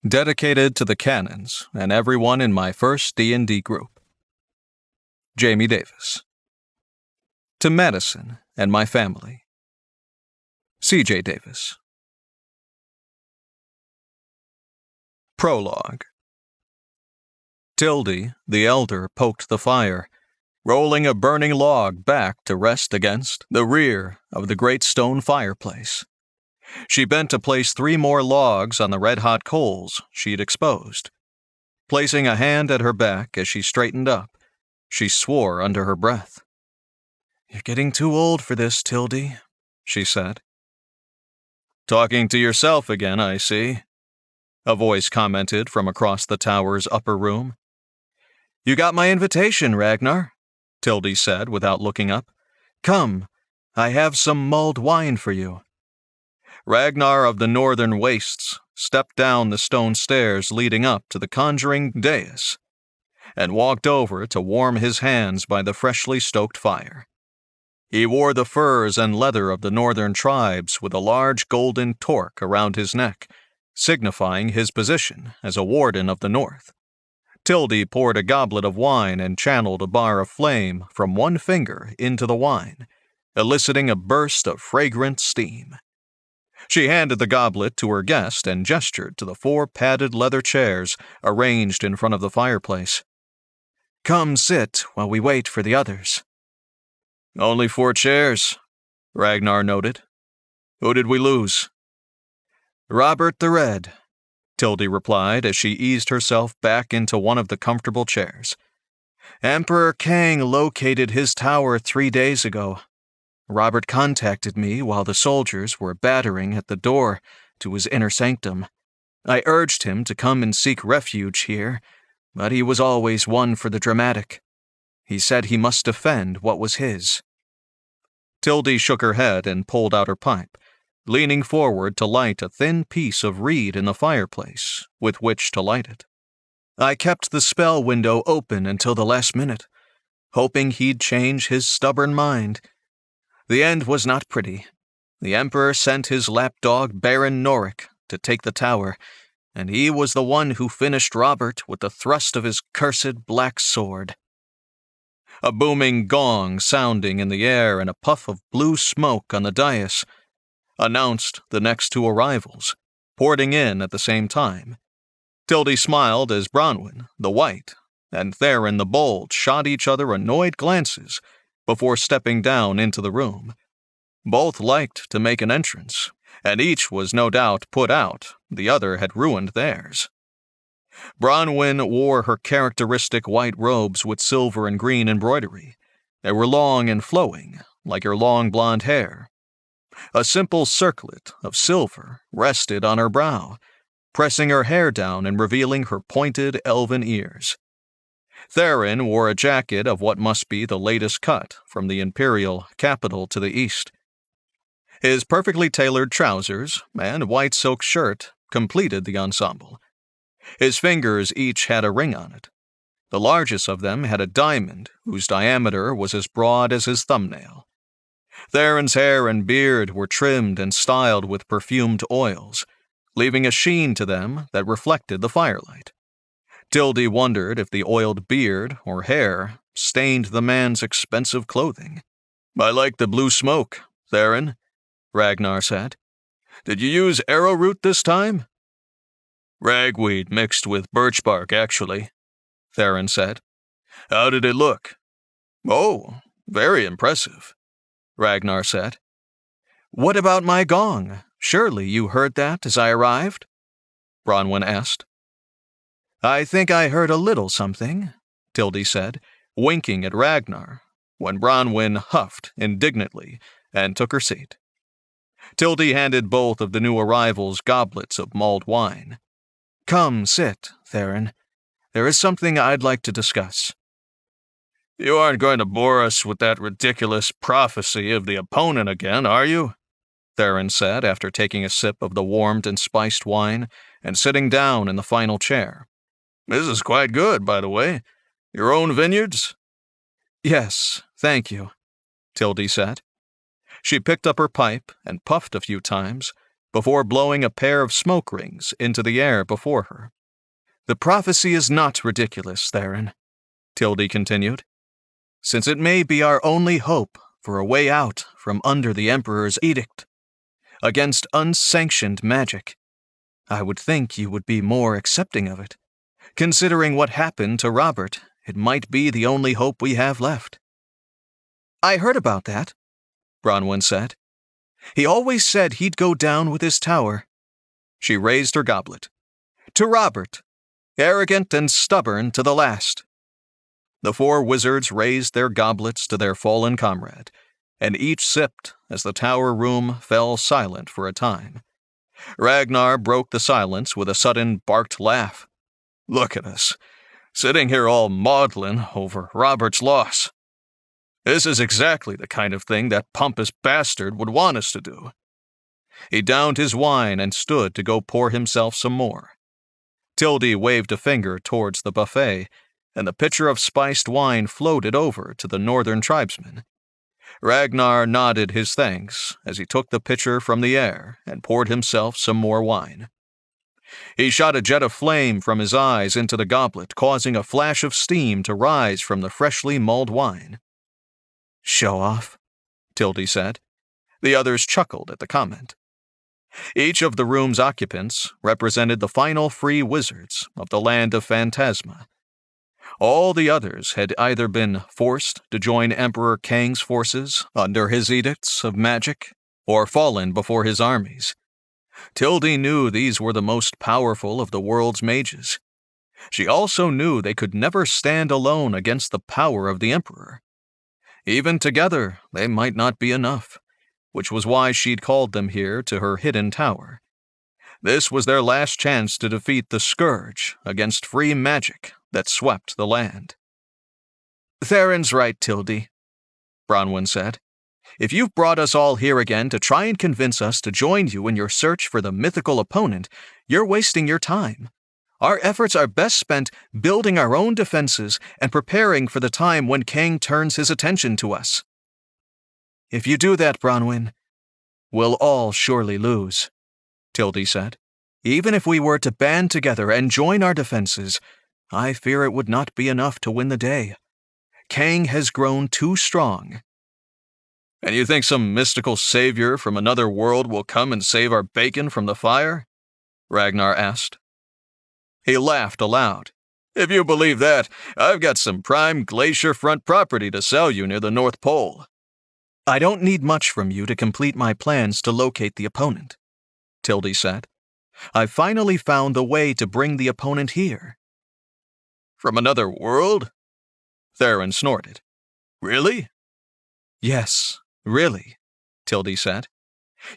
Dedicated to the canons and everyone in my first D&D group. Jamie Davis. To Madison and my family. C.J. Davis. Prologue. Tildy, the elder, poked the fire, rolling a burning log back to rest against the rear of the great stone fireplace. She bent to place 3 more logs on the red-hot coals she'd exposed. Placing a hand at her back as she straightened up, she swore under her breath. "You're getting too old for this, Tildy," she said. "Talking to yourself again, I see," a voice commented from across the tower's upper room. "You got my invitation, Ragnar," Tildy said without looking up. "Come, I have some mulled wine for you." Ragnar of the Northern Wastes stepped down the stone stairs leading up to the conjuring dais and walked over to warm his hands by the freshly stoked fire. He wore the furs and leather of the northern tribes with a large golden torque around his neck, signifying his position as a warden of the north. Tildy poured a goblet of wine and channeled a bar of flame from one finger into the wine, eliciting a burst of fragrant steam. She handed the goblet to her guest and gestured to the 4 padded leather chairs arranged in front of the fireplace. "Come sit while we wait for the others." "Only 4 chairs," Ragnar noted. "Who did we lose?" "Robert the Red," Tildy replied as she eased herself back into one of the comfortable chairs. "Emperor Kang located his tower 3 days ago. Robert contacted me while the soldiers were battering at the door to his inner sanctum. I urged him to come and seek refuge here, but he was always one for the dramatic. He said he must defend what was his." Tildy shook her head and pulled out her pipe, leaning forward to light a thin piece of reed in the fireplace with which to light it. "I kept the spell window open until the last minute, hoping he'd change his stubborn mind. The end was not pretty. The Emperor sent his lapdog Baron Noric to take the tower, and he was the one who finished Robert with the thrust of his cursed black sword." A booming gong sounding in the air and a puff of blue smoke on the dais announced the next 2 arrivals, porting in at the same time. Tildy smiled as Bronwyn, the White, and Theron, the Bold, shot each other annoyed glances before stepping down into the room. Both liked to make an entrance, and each was no doubt put out the other had ruined theirs. Bronwyn wore her characteristic white robes with silver and green embroidery. They were long and flowing, like her long blonde hair. A simple circlet of silver rested on her brow, pressing her hair down and revealing her pointed elven ears. Theron wore a jacket of what must be the latest cut from the imperial capital to the east. His perfectly tailored trousers and white silk shirt completed the ensemble. His fingers each had a ring on it. The largest of them had a diamond whose diameter was as broad as his thumbnail. Theron's hair and beard were trimmed and styled with perfumed oils, leaving a sheen to them that reflected the firelight. Tildy wondered if the oiled beard or hair stained the man's expensive clothing. "I like the blue smoke, Theron," Ragnar said. "Did you use arrowroot this time?" "Ragweed mixed with birch bark, actually," Theron said. "How did it look?" "Oh, very impressive," Ragnar said. "What about my gong? Surely you heard that as I arrived?" Bronwyn asked. "I think I heard a little something," Tildy said, winking at Ragnar, when Bronwyn huffed indignantly and took her seat. Tildy handed both of the new arrivals goblets of mulled wine. "Come, sit, Theron. There is something I'd like to discuss." "You aren't going to bore us with that ridiculous prophecy of the opponent again, are you?" Theron said after taking a sip of the warmed and spiced wine and sitting down in the final chair. "This is quite good, by the way. Your own vineyards?" "Yes, thank you," Tildy said. She picked up her pipe and puffed a few times, before blowing a pair of smoke rings into the air before her. "The prophecy is not ridiculous, Theron," Tildy continued, "since it may be our only hope for a way out from under the Emperor's edict. Against unsanctioned magic, I would think you would be more accepting of it. Considering what happened to Robert, it might be the only hope we have left." "I heard about that," Bronwyn said. "He always said he'd go down with his tower." She raised her goblet. "To Robert, arrogant and stubborn to the last." The four wizards raised their goblets to their fallen comrade, and each sipped as the tower room fell silent for a time. Ragnar broke the silence with a sudden barked laugh. "Look at us, sitting here all maudlin over Robert's loss. This is exactly the kind of thing that pompous bastard would want us to do." He downed his wine and stood to go pour himself some more. Tildy waved a finger towards the buffet, and the pitcher of spiced wine floated over to the northern tribesmen. Ragnar nodded his thanks as he took the pitcher from the air and poured himself some more wine. He shot a jet of flame from his eyes into the goblet, causing a flash of steam to rise from the freshly mulled wine. "Show off," Tildy said. The others chuckled at the comment. Each of the room's occupants represented the final free wizards of the land of Phantasma. All the others had either been forced to join Emperor Kang's forces under his edicts of magic, or fallen before his armies. Tildy knew these were the most powerful of the world's mages. She also knew they could never stand alone against the power of the Emperor. Even together, they might not be enough, which was why she'd called them here to her hidden tower. This was their last chance to defeat the scourge against free magic that swept the land. "Theron's right, Tildy," Bronwyn said. "If you've brought us all here again to try and convince us to join you in your search for the mythical opponent, you're wasting your time. Our efforts are best spent building our own defenses and preparing for the time when Kang turns his attention to us." "If you do that, Bronwyn, we'll all surely lose," Tildy said. "Even if we were to band together and join our defenses, I fear it would not be enough to win the day. Kang has grown too strong." "And you think some mystical savior from another world will come and save our bacon from the fire?" Ragnar asked. He laughed aloud. "If you believe that, I've got some prime glacier front property to sell you near the North Pole." "I don't need much from you to complete my plans to locate the opponent," Tildy said. "I've finally found the way to bring the opponent here." "From another world?" Theron snorted. "Really?" "Yes, really," Tildy said.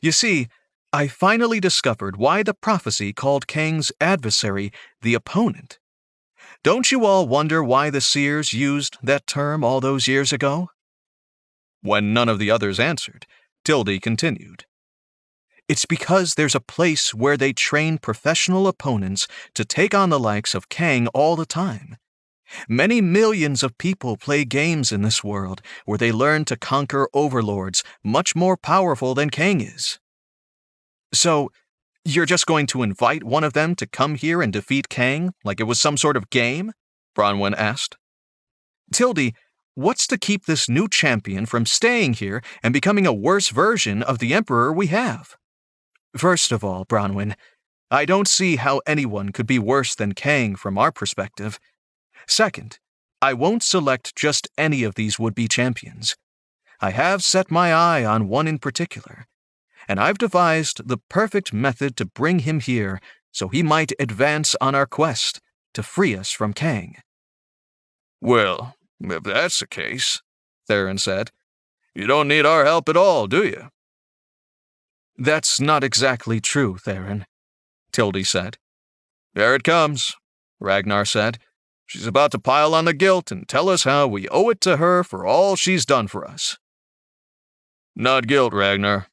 "You see, I finally discovered why the prophecy called Kang's adversary the opponent. Don't you all wonder why the seers used that term all those years ago?" When none of the others answered, Tildy continued. "It's because there's a place where they train professional opponents to take on the likes of Kang all the time. Many millions of people play games in this world where they learn to conquer overlords much more powerful than Kang is." "So, you're just going to invite one of them to come here and defeat Kang like it was some sort of game?" Bronwyn asked. "Tildy, what's to keep this new champion from staying here and becoming a worse version of the Emperor we have?" "First of all, Bronwyn, I don't see how anyone could be worse than Kang from our perspective. Second, I won't select just any of these would-be champions. I have set my eye on one in particular, and I've devised the perfect method to bring him here so he might advance on our quest to free us from Kang." "Well, if that's the case," Theron said, "you don't need our help at all, do you?" "That's not exactly true, Theron," Tildy said. "There it comes," Ragnar said. "She's about to pile on the guilt and tell us how we owe it to her for all she's done for us." "Not guilt, Ragnar.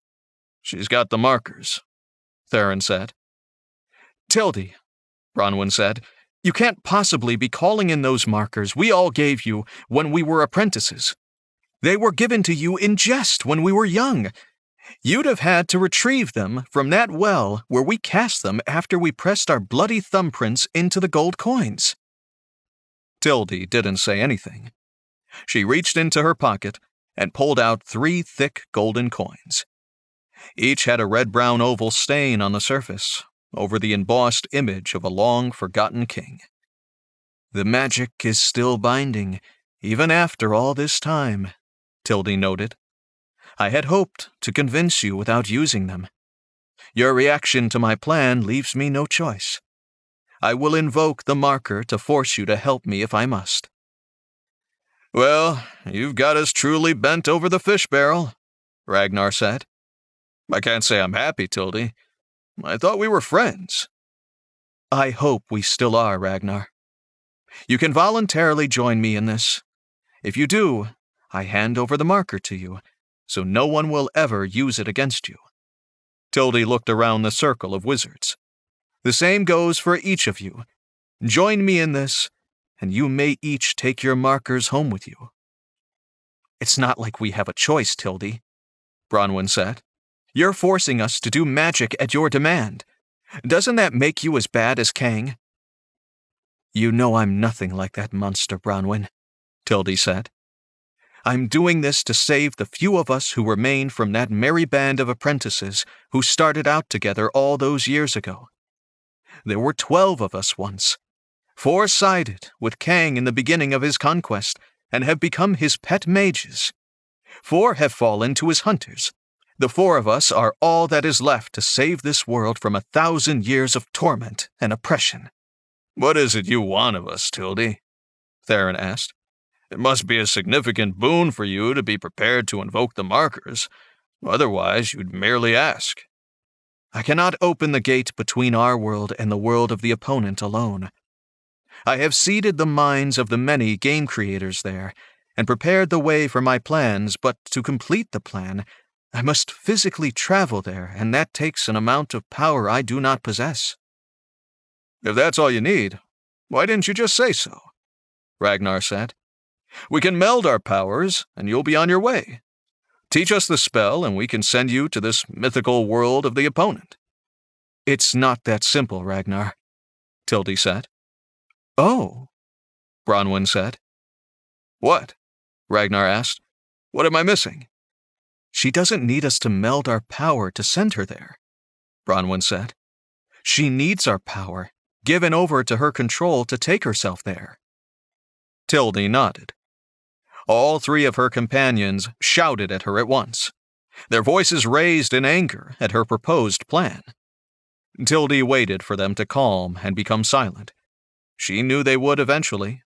She's got the markers," Theron said. "Tildy," Bronwyn said, "you can't possibly be calling in those markers we all gave you when we were apprentices. They were given to you in jest when we were young. You'd have had to retrieve them from that well where we cast them after we pressed our bloody thumbprints into the gold coins. Tildy didn't say anything. She reached into her pocket and pulled out 3 thick golden coins. Each had a red-brown oval stain on the surface, over the embossed image of a long-forgotten king. The magic is still binding, even after all this time, Tildy noted. I had hoped to convince you without using them. Your reaction to my plan leaves me no choice. I will invoke the marker to force you to help me if I must. Well, you've got us truly bent over the fish barrel, Ragnar said. I can't say I'm happy, Tildy. I thought we were friends. I hope we still are, Ragnar. You can voluntarily join me in this. If you do, I hand over the marker to you, so no one will ever use it against you. Tildy looked around the circle of wizards. The same goes for each of you. Join me in this, and you may each take your markers home with you. It's not like we have a choice, Tildy, Bronwyn said. You're forcing us to do magic at your demand. Doesn't that make you as bad as Kang? You know I'm nothing like that monster, Bronwyn, Tildy said. I'm doing this to save the few of us who remain from that merry band of apprentices who started out together all those years ago. There were 12 of us once. 4 sided with Kang in the beginning of his conquest and have become his pet mages. 4 have fallen to his hunters. The 4 of us are all that is left to save this world from 1,000 years of torment and oppression. What is it you want of us, Tildy? Theron asked. It must be a significant boon for you to be prepared to invoke the markers. Otherwise, you'd merely ask. I cannot open the gate between our world and the world of the opponent alone. I have seeded the minds of the many game creators there, and prepared the way for my plans, but to complete the plan, I must physically travel there, and that takes an amount of power I do not possess. If that's all you need, why didn't you just say so? Ragnar said. We can meld our powers, and you'll be on your way. Teach us the spell, and we can send you to this mythical world of the opponent. It's not that simple, Ragnar, Tildy said. Oh, Bronwyn said. What? Ragnar asked. What am I missing? She doesn't need us to meld our power to send her there, Bronwyn said. She needs our power, given over to her control to take herself there. Tildy nodded. All 3 of her companions shouted at her at once, their voices raised in anger at her proposed plan. Tildy waited for them to calm and become silent. She knew they would eventually.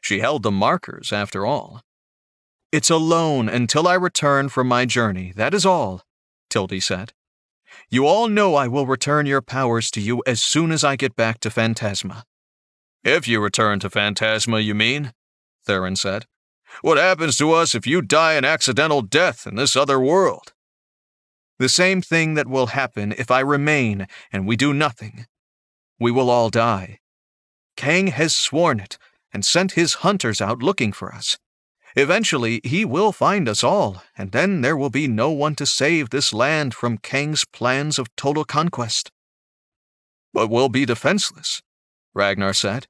She held the markers, after all. It's a loan until I return from my journey, that is all, Tildy said. You all know I will return your powers to you as soon as I get back to Phantasma. If you return to Phantasma, you mean? Theron said. What happens to us if you die an accidental death in this other world? The same thing that will happen if I remain and we do nothing. We will all die. Kang has sworn it and sent his hunters out looking for us. Eventually, he will find us all, and then there will be no one to save this land from Kang's plans of total conquest. But we'll be defenseless, Ragnar said.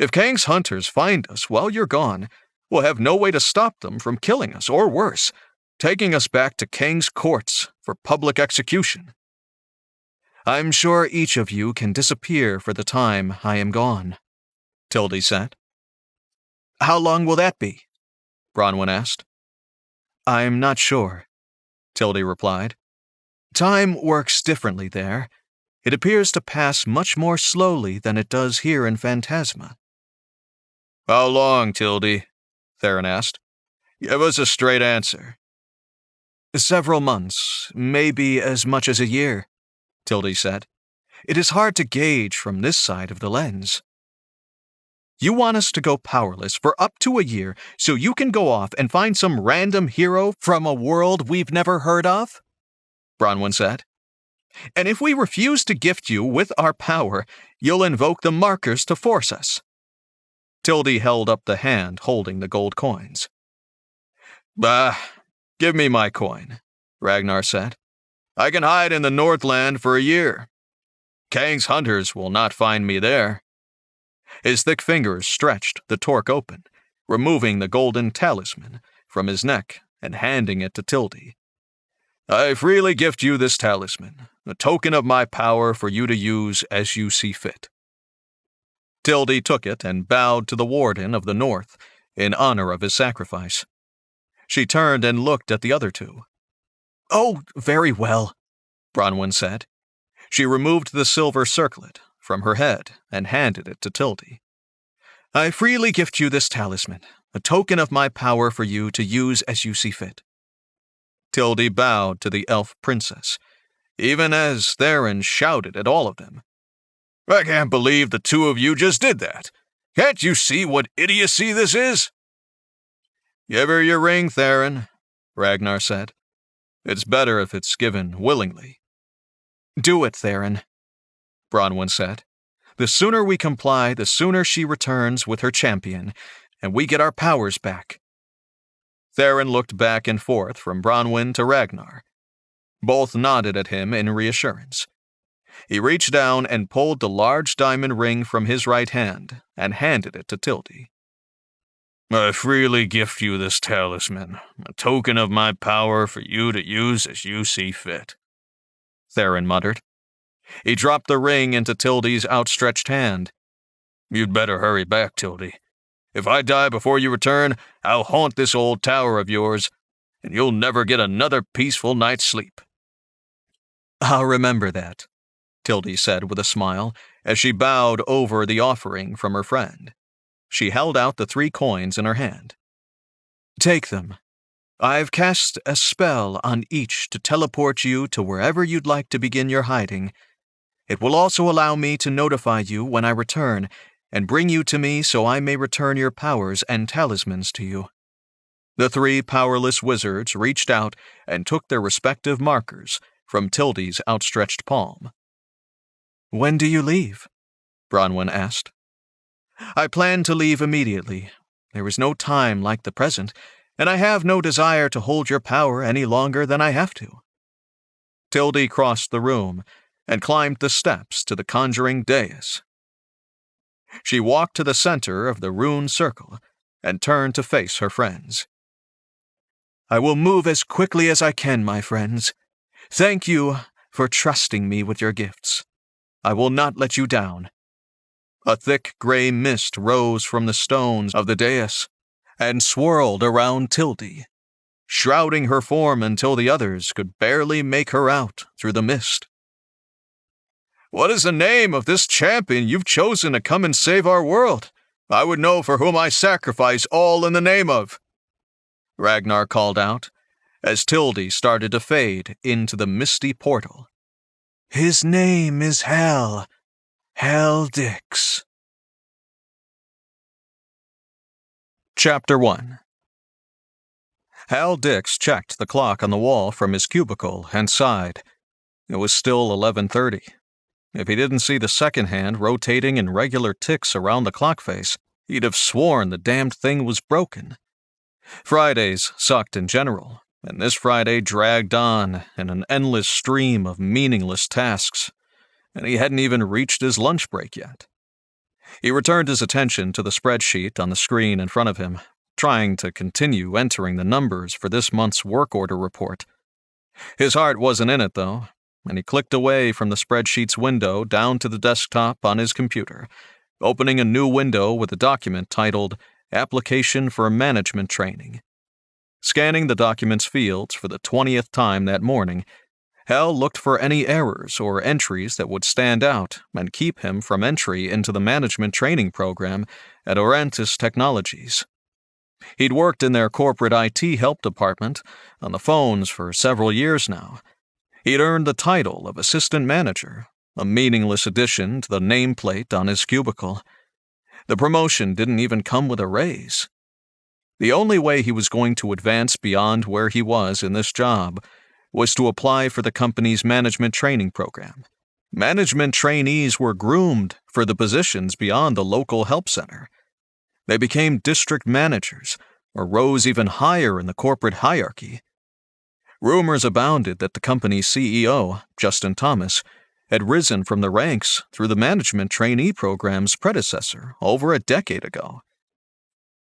If Kang's hunters find us while you're gone, we'll have no way to stop them from killing us, or worse, taking us back to Kang's courts for public execution. I'm sure each of you can disappear for the time I am gone, Tildy said. How long will that be? Bronwyn asked. I'm not sure, Tildy replied. Time works differently there. It appears to pass much more slowly than it does here in Phantasma. How long, Tildy? Theron asked. Give us a straight answer. Several months, maybe as much as a year, Tildy said. It is hard to gauge from this side of the lens. You want us to go powerless for up to a year so you can go off and find some random hero from a world we've never heard of? Bronwyn said. And if we refuse to gift you with our power, you'll invoke the markers to force us. Tildy held up the hand holding the gold coins. Bah, give me my coin, Ragnar said. I can hide in the Northland for a year. Kang's hunters will not find me there." His thick fingers stretched the torque open, removing the golden talisman from his neck and handing it to Tildy. "I freely gift you this talisman, a token of my power for you to use as you see fit." Tildy took it and bowed to the Warden of the North in honor of his sacrifice. She turned and looked at the other two. "Oh, very well," Bronwyn said. She removed the silver circlet from her head and handed it to Tildy. "I freely gift you this talisman, a token of my power for you to use as you see fit." Tildy bowed to the elf princess, even as Theron shouted at all of them. "I can't believe the two of you just did that. Can't you see what idiocy this is?" "Give her your ring, Theron," Ragnar said. "It's better if it's given willingly." "Do it, Theron," Bronwyn said. "The sooner we comply, the sooner she returns with her champion, and we get our powers back." Theron looked back and forth from Bronwyn to Ragnar. Both nodded at him in reassurance. He reached down and pulled the large diamond ring from his right hand and handed it to Tildy. "I freely gift you this talisman, a token of my power for you to use as you see fit," Theron muttered. He dropped the ring into Tildy's outstretched hand. "You'd better hurry back, Tildy. If I die before you return, I'll haunt this old tower of yours, and you'll never get another peaceful night's sleep." "I'll remember that," Tildy said with a smile as she bowed over the offering from her friend. She held out the 3 coins in her hand. "Take them. I've cast a spell on each to teleport you to wherever you'd like to begin your hiding. It will also allow me to notify you when I return and bring you to me so I may return your powers and talismans to you." The 3 powerless wizards reached out and took their respective markers from Tildy's outstretched palm. "When do you leave?" Bronwyn asked. "I plan to leave immediately. There is no time like the present, and I have no desire to hold your power any longer than I have to." Tildy crossed the room and climbed the steps to the conjuring dais. She walked to the center of the rune circle and turned to face her friends. "I will move as quickly as I can, my friends. Thank you for trusting me with your gifts. I will not let you down." A thick gray mist rose from the stones of the dais and swirled around Tildy, shrouding her form until the others could barely make her out through the mist. "What is the name of this champion you've chosen to come and save our world? I would know for whom I sacrifice all in the name of," Ragnar called out as Tildy started to fade into the misty portal. "His name is Hal Dix." Chapter 1. Hal Dix checked the clock on the wall from his cubicle and sighed. It was still 11:30. If he didn't see the second hand rotating in regular ticks around the clock face, he'd have sworn the damned thing was broken. Fridays sucked in general, and this Friday dragged on in an endless stream of meaningless tasks, and he hadn't even reached his lunch break yet. He returned his attention to the spreadsheet on the screen in front of him, trying to continue entering the numbers for this month's work order report. His heart wasn't in it, though, and he clicked away from the spreadsheet's window down to the desktop on his computer, opening a new window with a document titled Application for Management Training. Scanning the document's fields for the 20th time that morning, Hal looked for any errors or entries that would stand out and keep him from entry into the management training program at Orantis Technologies. He'd worked in their corporate IT help department on the phones for several years now. He'd earned the title of assistant manager, a meaningless addition to the nameplate on his cubicle. The promotion didn't even come with a raise. The only way he was going to advance beyond where he was in this job was to apply for the company's management training program. Management trainees were groomed for the positions beyond the local help center. They became district managers or rose even higher in the corporate hierarchy. Rumors abounded that the company's CEO, Justin Thomas, had risen from the ranks through the management trainee program's predecessor over a decade ago.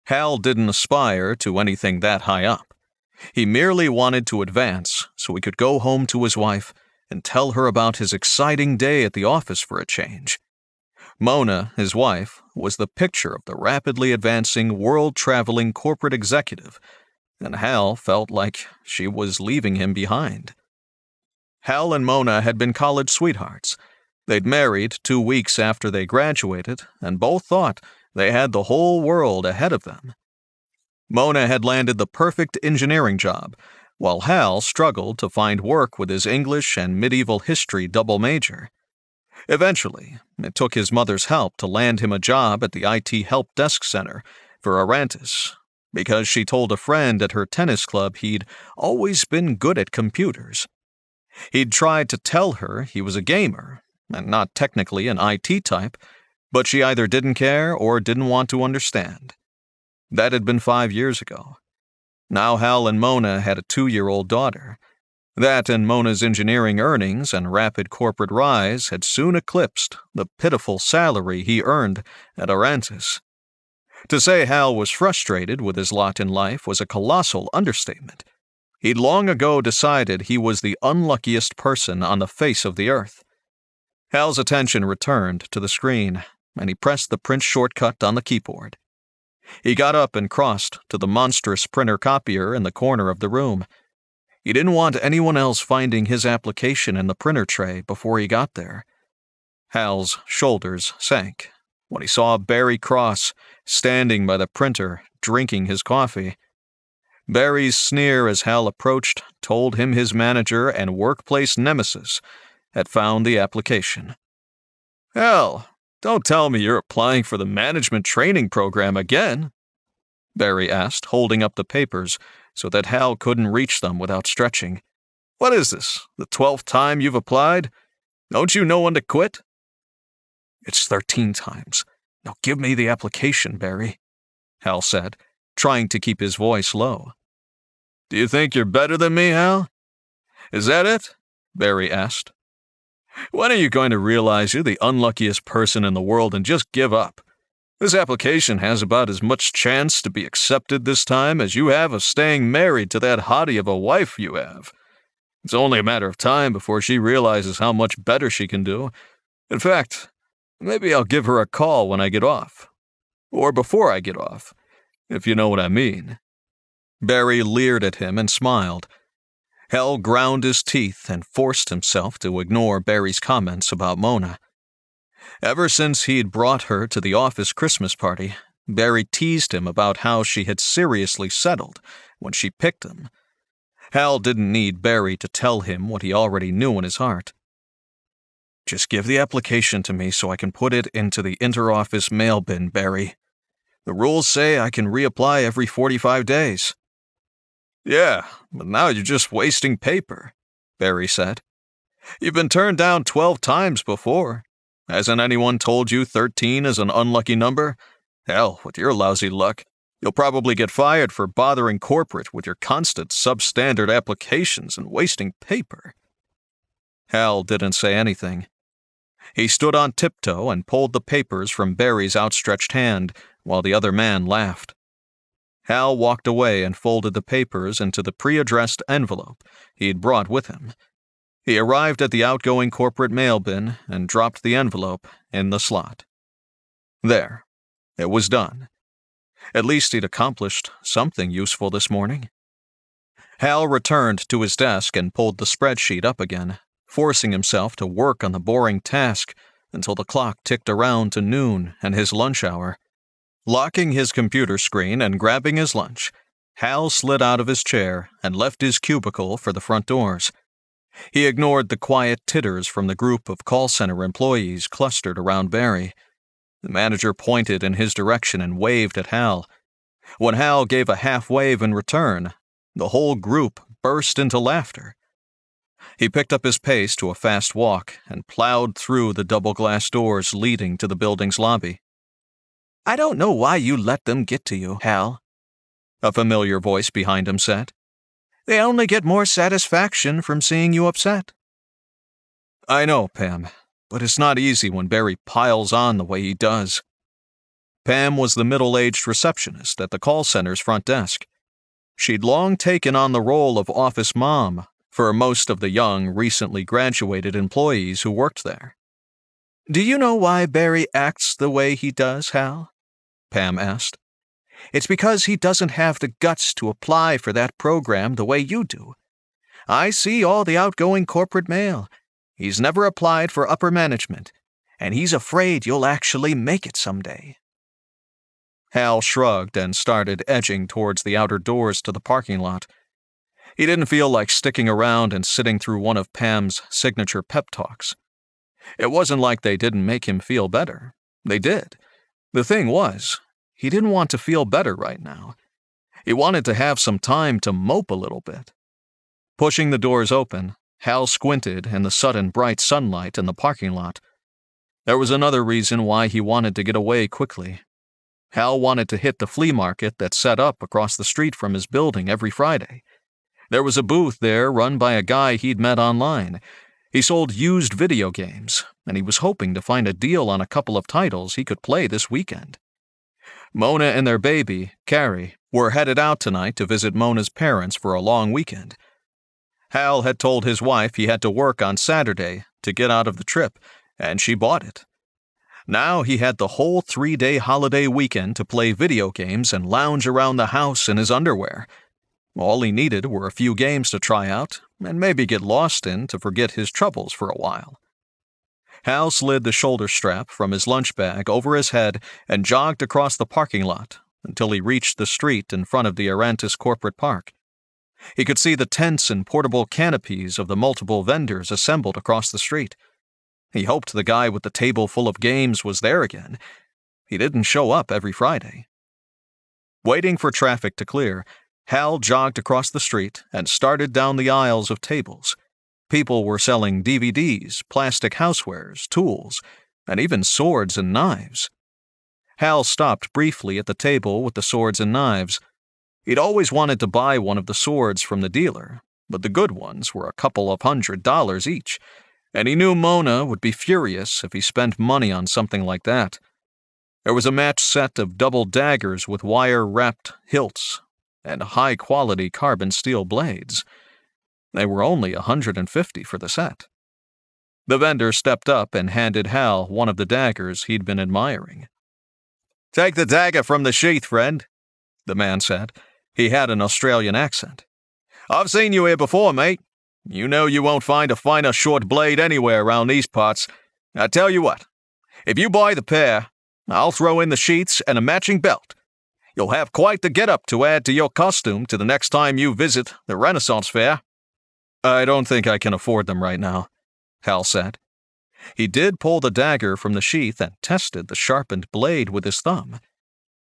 Hal didn't aspire to anything that high up. He merely wanted to advance so he could go home to his wife and tell her about his exciting day at the office for a change. Mona, his wife, was the picture of the rapidly advancing, world-traveling corporate executive, and Hal felt like she was leaving him behind. Hal and Mona had been college sweethearts. They'd married 2 weeks after they graduated, and both thought they had the whole world ahead of them. Mona had landed the perfect engineering job, while Hal struggled to find work with his English and medieval history double major. Eventually, it took his mother's help to land him a job at the IT Help Desk Center for Arantis, because she told a friend at her tennis club he'd always been good at computers. He'd tried to tell her he was a gamer, and not technically an IT type, but she either didn't care or didn't want to understand. That had been 5 years ago. Now Hal and Mona had a 2-year-old daughter. That and Mona's engineering earnings and rapid corporate rise had soon eclipsed the pitiful salary he earned at Arantis. To say Hal was frustrated with his lot in life was a colossal understatement. He'd long ago decided he was the unluckiest person on the face of the earth. Hal's attention returned to the screen, and he pressed the print shortcut on the keyboard. He got up and crossed to the monstrous printer copier in the corner of the room. He didn't want anyone else finding his application in the printer tray before he got there. Hal's shoulders sank when he saw Barry Cross standing by the printer, drinking his coffee. Barry's sneer as Hal approached told him his manager and workplace nemesis had found the application. Hal, don't tell me you're applying for the management training program again, Barry asked, holding up the papers so that Hal couldn't reach them without stretching. What is this, the 12th time you've applied? Don't you know when to quit? It's 13 times. Now give me the application, Barry, Hal said, trying to keep his voice low. Do you think you're better than me, Hal? Is that it? Barry asked. When are you going to realize you're the unluckiest person in the world and just give up? This application has about as much chance to be accepted this time as you have of staying married to that hottie of a wife you have. It's only a matter of time before she realizes how much better she can do. In fact, maybe I'll give her a call when I get off. Or before I get off, if you know what I mean. Barry leered at him and smiled. Hal ground his teeth and forced himself to ignore Barry's comments about Mona. Ever since he'd brought her to the office Christmas party, Barry teased him about how she had seriously settled when she picked him. Hal didn't need Barry to tell him what he already knew in his heart. Just give the application to me so I can put it into the inter-office mail bin, Barry. The rules say I can reapply every 45 days. Yeah, but now you're just wasting paper, Barry said. You've been turned down 12 times before. Hasn't anyone told you 13 is an unlucky number? Hell, with your lousy luck, you'll probably get fired for bothering corporate with your constant substandard applications and wasting paper. Hal didn't say anything. He stood on tiptoe and pulled the papers from Barry's outstretched hand while the other man laughed. Hal walked away and folded the papers into the pre-addressed envelope he'd brought with him. He arrived at the outgoing corporate mail bin and dropped the envelope in the slot. There. It was done. At least he'd accomplished something useful this morning. Hal returned to his desk and pulled the spreadsheet up again, forcing himself to work on the boring task until the clock ticked around to noon and his lunch hour. Locking his computer screen and grabbing his lunch, Hal slid out of his chair and left his cubicle for the front doors. He ignored the quiet titters from the group of call center employees clustered around Barry. The manager pointed in his direction and waved at Hal. When Hal gave a half wave in return, the whole group burst into laughter. He picked up his pace to a fast walk and plowed through the double-glass doors leading to the building's lobby. I don't know why you let them get to you, Hal, a familiar voice behind him said. They only get more satisfaction from seeing you upset. I know, Pam, but it's not easy when Barry piles on the way he does. Pam was the middle-aged receptionist at the call center's front desk. She'd long taken on the role of office mom for most of the young, recently graduated employees who worked there. Do you know why Barry acts the way he does, Hal? Pam asked. It's because he doesn't have the guts to apply for that program the way you do. I see all the outgoing corporate mail. He's never applied for upper management, and he's afraid you'll actually make it someday. Hal shrugged and started edging towards the outer doors to the parking lot. He didn't feel like sticking around and sitting through one of Pam's signature pep talks. It wasn't like they didn't make him feel better. They did. The thing was, he didn't want to feel better right now. He wanted to have some time to mope a little bit. Pushing the doors open, Hal squinted in the sudden bright sunlight in the parking lot. There was another reason why he wanted to get away quickly. Hal wanted to hit the flea market that's set up across the street from his building every Friday. There was a booth there run by a guy he'd met online. He sold used video games, and he was hoping to find a deal on a couple of titles he could play this weekend. Mona and their baby, Carrie, were headed out tonight to visit Mona's parents for a long weekend. Hal had told his wife he had to work on Saturday to get out of the trip, and she bought it. Now he had the whole 3-day holiday weekend to play video games and lounge around the house in his underwear. All he needed were a few games to try out, and maybe get lost in to forget his troubles for a while. Hal slid the shoulder strap from his lunch bag over his head and jogged across the parking lot until he reached the street in front of the Arantis Corporate Park. He could see the tents and portable canopies of the multiple vendors assembled across the street. He hoped the guy with the table full of games was there again. He didn't show up every Friday. Waiting for traffic to clear, Hal jogged across the street and started down the aisles of tables. People were selling DVDs, plastic housewares, tools, and even swords and knives. Hal stopped briefly at the table with the swords and knives. He'd always wanted to buy one of the swords from the dealer, but the good ones were a couple of $100 each, and he knew Mona would be furious if he spent money on something like that. There was a matched set of double daggers with wire-wrapped hilts and high-quality carbon steel blades. They were only $150 for the set. The vendor stepped up and handed Hal one of the daggers he'd been admiring. "Take the dagger from the sheath, friend," the man said. He had an Australian accent. "I've seen you here before, mate. You know you won't find a finer short blade anywhere around these parts. I tell you what, if you buy the pair, I'll throw in the sheaths and a matching belt. You'll have quite the get-up to add to your costume to the next time you visit the Renaissance Fair." "I don't think I can afford them right now," Hal said. He did pull the dagger from the sheath and tested the sharpened blade with his thumb.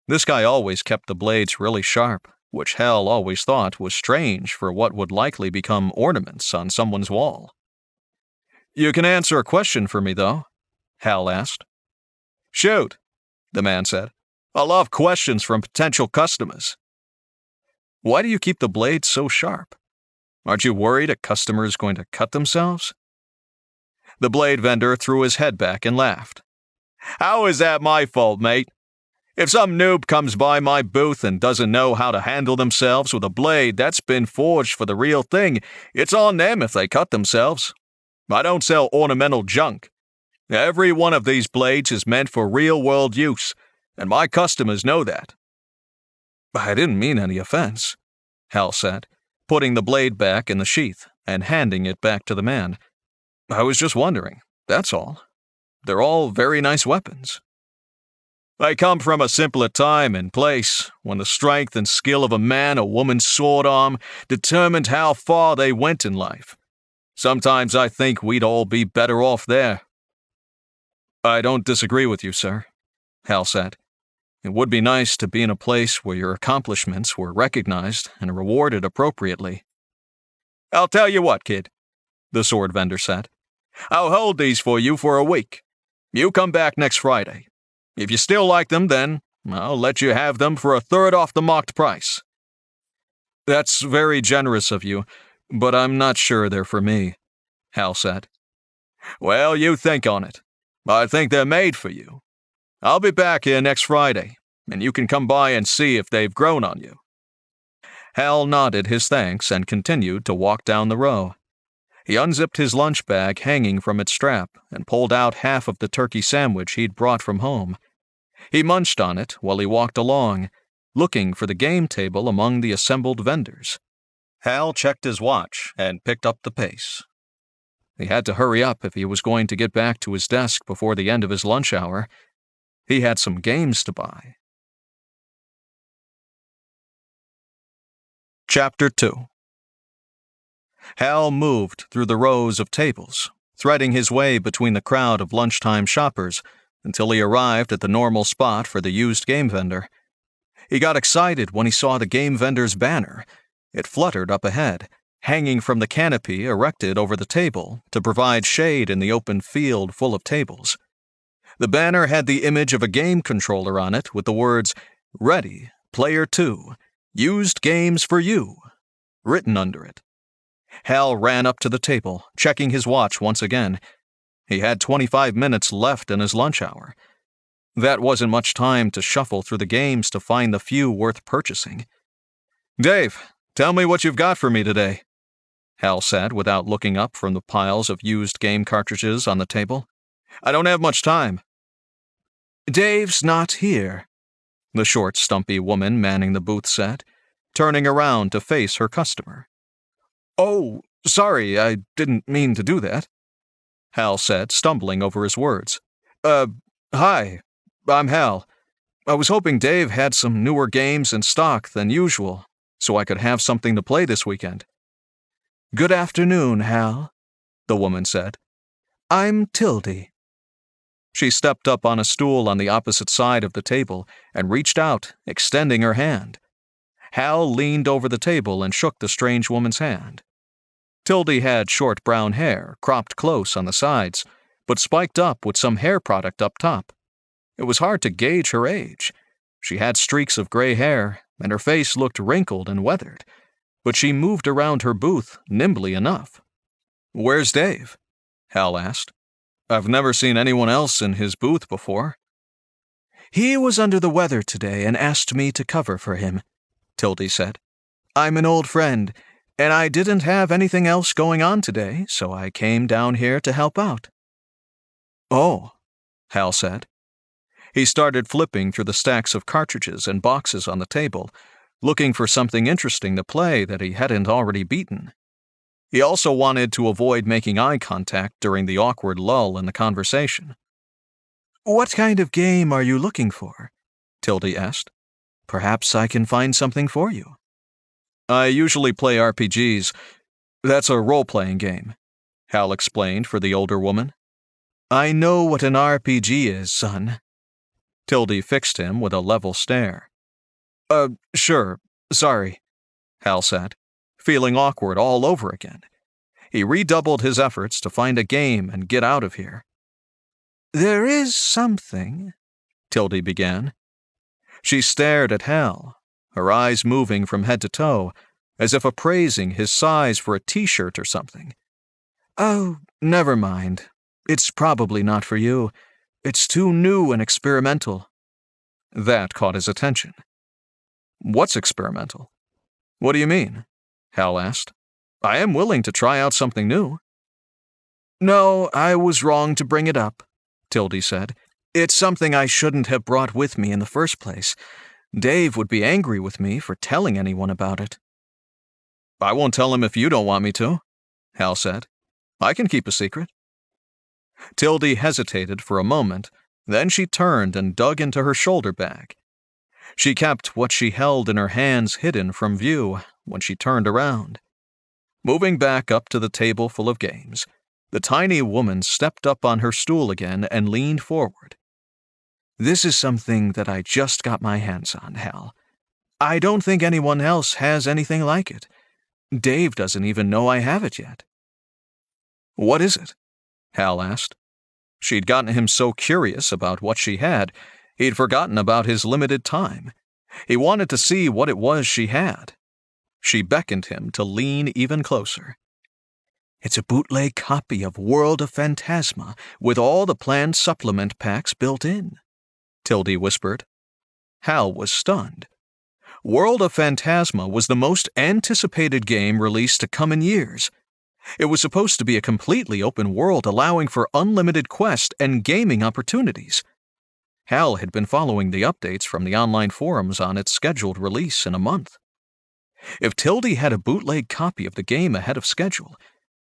This guy always kept the blades really sharp, which Hal always thought was strange for what would likely become ornaments on someone's wall. "You can answer a question for me, though?" Hal asked. "Shoot," the man said. "I love questions from potential customers." "Why do you keep the blade so sharp? Aren't you worried a customer is going to cut themselves?" The blade vendor threw his head back and laughed. "How is that my fault, mate? If some noob comes by my booth and doesn't know how to handle themselves with a blade that's been forged for the real thing, it's on them if they cut themselves. I don't sell ornamental junk. Every one of these blades is meant for real-world use, and my customers know that." "I didn't mean any offense," Hal said, putting the blade back in the sheath and handing it back to the man. "I was just wondering, that's all. They're all very nice weapons." "They come from a simpler time and place, when the strength and skill of a man or woman's sword arm determined how far they went in life. Sometimes I think we'd all be better off there." "I don't disagree with you, sir," Hal said. "It would be nice to be in a place where your accomplishments were recognized and rewarded appropriately." "I'll tell you what, kid," the sword vendor said. "I'll hold these for you for a week. You come back next Friday. If you still like them, then I'll let you have them for a third off the marked price." That's very generous of you, but I'm not sure they're for me, Hal said. Well, you think on it. I think they're made for you. I'll be back here next Friday, and you can come by and see if they've grown on you. Hal nodded his thanks and continued to walk down the row. He unzipped his lunch bag hanging from its strap and pulled out half of the turkey sandwich he'd brought from home. He munched on it while he walked along, looking for the game table among the assembled vendors. Hal checked his watch and picked up the pace. He had to hurry up if he was going to get back to his desk before the end of his lunch hour. He had some games to buy. Chapter 2. Hal moved through the rows of tables, threading his way between the crowd of lunchtime shoppers until he arrived at the normal spot for the used game vendor. He got excited when he saw the game vendor's banner. It fluttered up ahead, hanging from the canopy erected over the table to provide shade in the open field full of tables. The banner had the image of a game controller on it with the words, "Ready, Player 2, Used Games for You," written under it. Hal ran up to the table, checking his watch once again. He had 25 minutes left in his lunch hour. That wasn't much time to shuffle through the games to find the few worth purchasing. "Dave, tell me what you've got for me today," Hal said without looking up from the piles of used game cartridges on the table. "I don't have much time." "Dave's not here," the short, stumpy woman manning the booth said, turning around to face her customer. "Oh, sorry, I didn't mean to do that," Hal said, stumbling over his words. Hi, I'm Hal. I was hoping Dave had some newer games in stock than usual, so I could have something to play this weekend." "Good afternoon, Hal," the woman said. "I'm Tildy." She stepped up on a stool on the opposite side of the table and reached out, extending her hand. Hal leaned over the table and shook the strange woman's hand. Tildy had short brown hair, cropped close on the sides, but spiked up with some hair product up top. It was hard to gauge her age. She had streaks of gray hair, and her face looked wrinkled and weathered, but she moved around her booth nimbly enough. "Where's Dave?" Hal asked. "I've never seen anyone else in his booth before." "He was under the weather today and asked me to cover for him," Tildy said. "I'm an old friend, and I didn't have anything else going on today, so I came down here to help out." "Oh," Hal said. He started flipping through the stacks of cartridges and boxes on the table, looking for something interesting to play that he hadn't already beaten. He also wanted to avoid making eye contact during the awkward lull in the conversation. "What kind of game are you looking for?" Tildy asked. "Perhaps I can find something for you." "I usually play RPGs. That's a role-playing game," Hal explained for the older woman. "I know what an RPG is, son." Tildy fixed him with a level stare. Sure, sorry," Hal said, feeling awkward all over again. He redoubled his efforts to find a game and get out of here. "There is something," Tildy began. She stared at Hal, her eyes moving from head to toe, as if appraising his size for a t-shirt or something. "Oh, never mind. It's probably not for you. It's too new and experimental." That caught his attention. "What's experimental?" "What do you mean?" Hal asked. "I am willing to try out something new." "No, I was wrong to bring it up," Tildy said. "It's something I shouldn't have brought with me in the first place. Dave would be angry with me for telling anyone about it." "I won't tell him if you don't want me to," Hal said. "I can keep a secret." Tildy hesitated for a moment, then she turned and dug into her shoulder bag. She kept what she held in her hands hidden from view when she turned around. Moving back up to the table full of games, the tiny woman stepped up on her stool again and leaned forward. "This is something that I just got my hands on, Hal. I don't think anyone else has anything like it. Dave doesn't even know I have it yet." "What is it?" Hal asked. She'd gotten him so curious about what she had, he'd forgotten about his limited time. He wanted to see what it was she had. She beckoned him to lean even closer. "It's a bootleg copy of World of Phantasma with all the planned supplement packs built in," Tildy whispered. Hal was stunned. World of Phantasma was the most anticipated game released to come in years. It was supposed to be a completely open world allowing for unlimited quest and gaming opportunities. Hal had been following the updates from the online forums on its scheduled release in a month. If Tildy had a bootleg copy of the game ahead of schedule,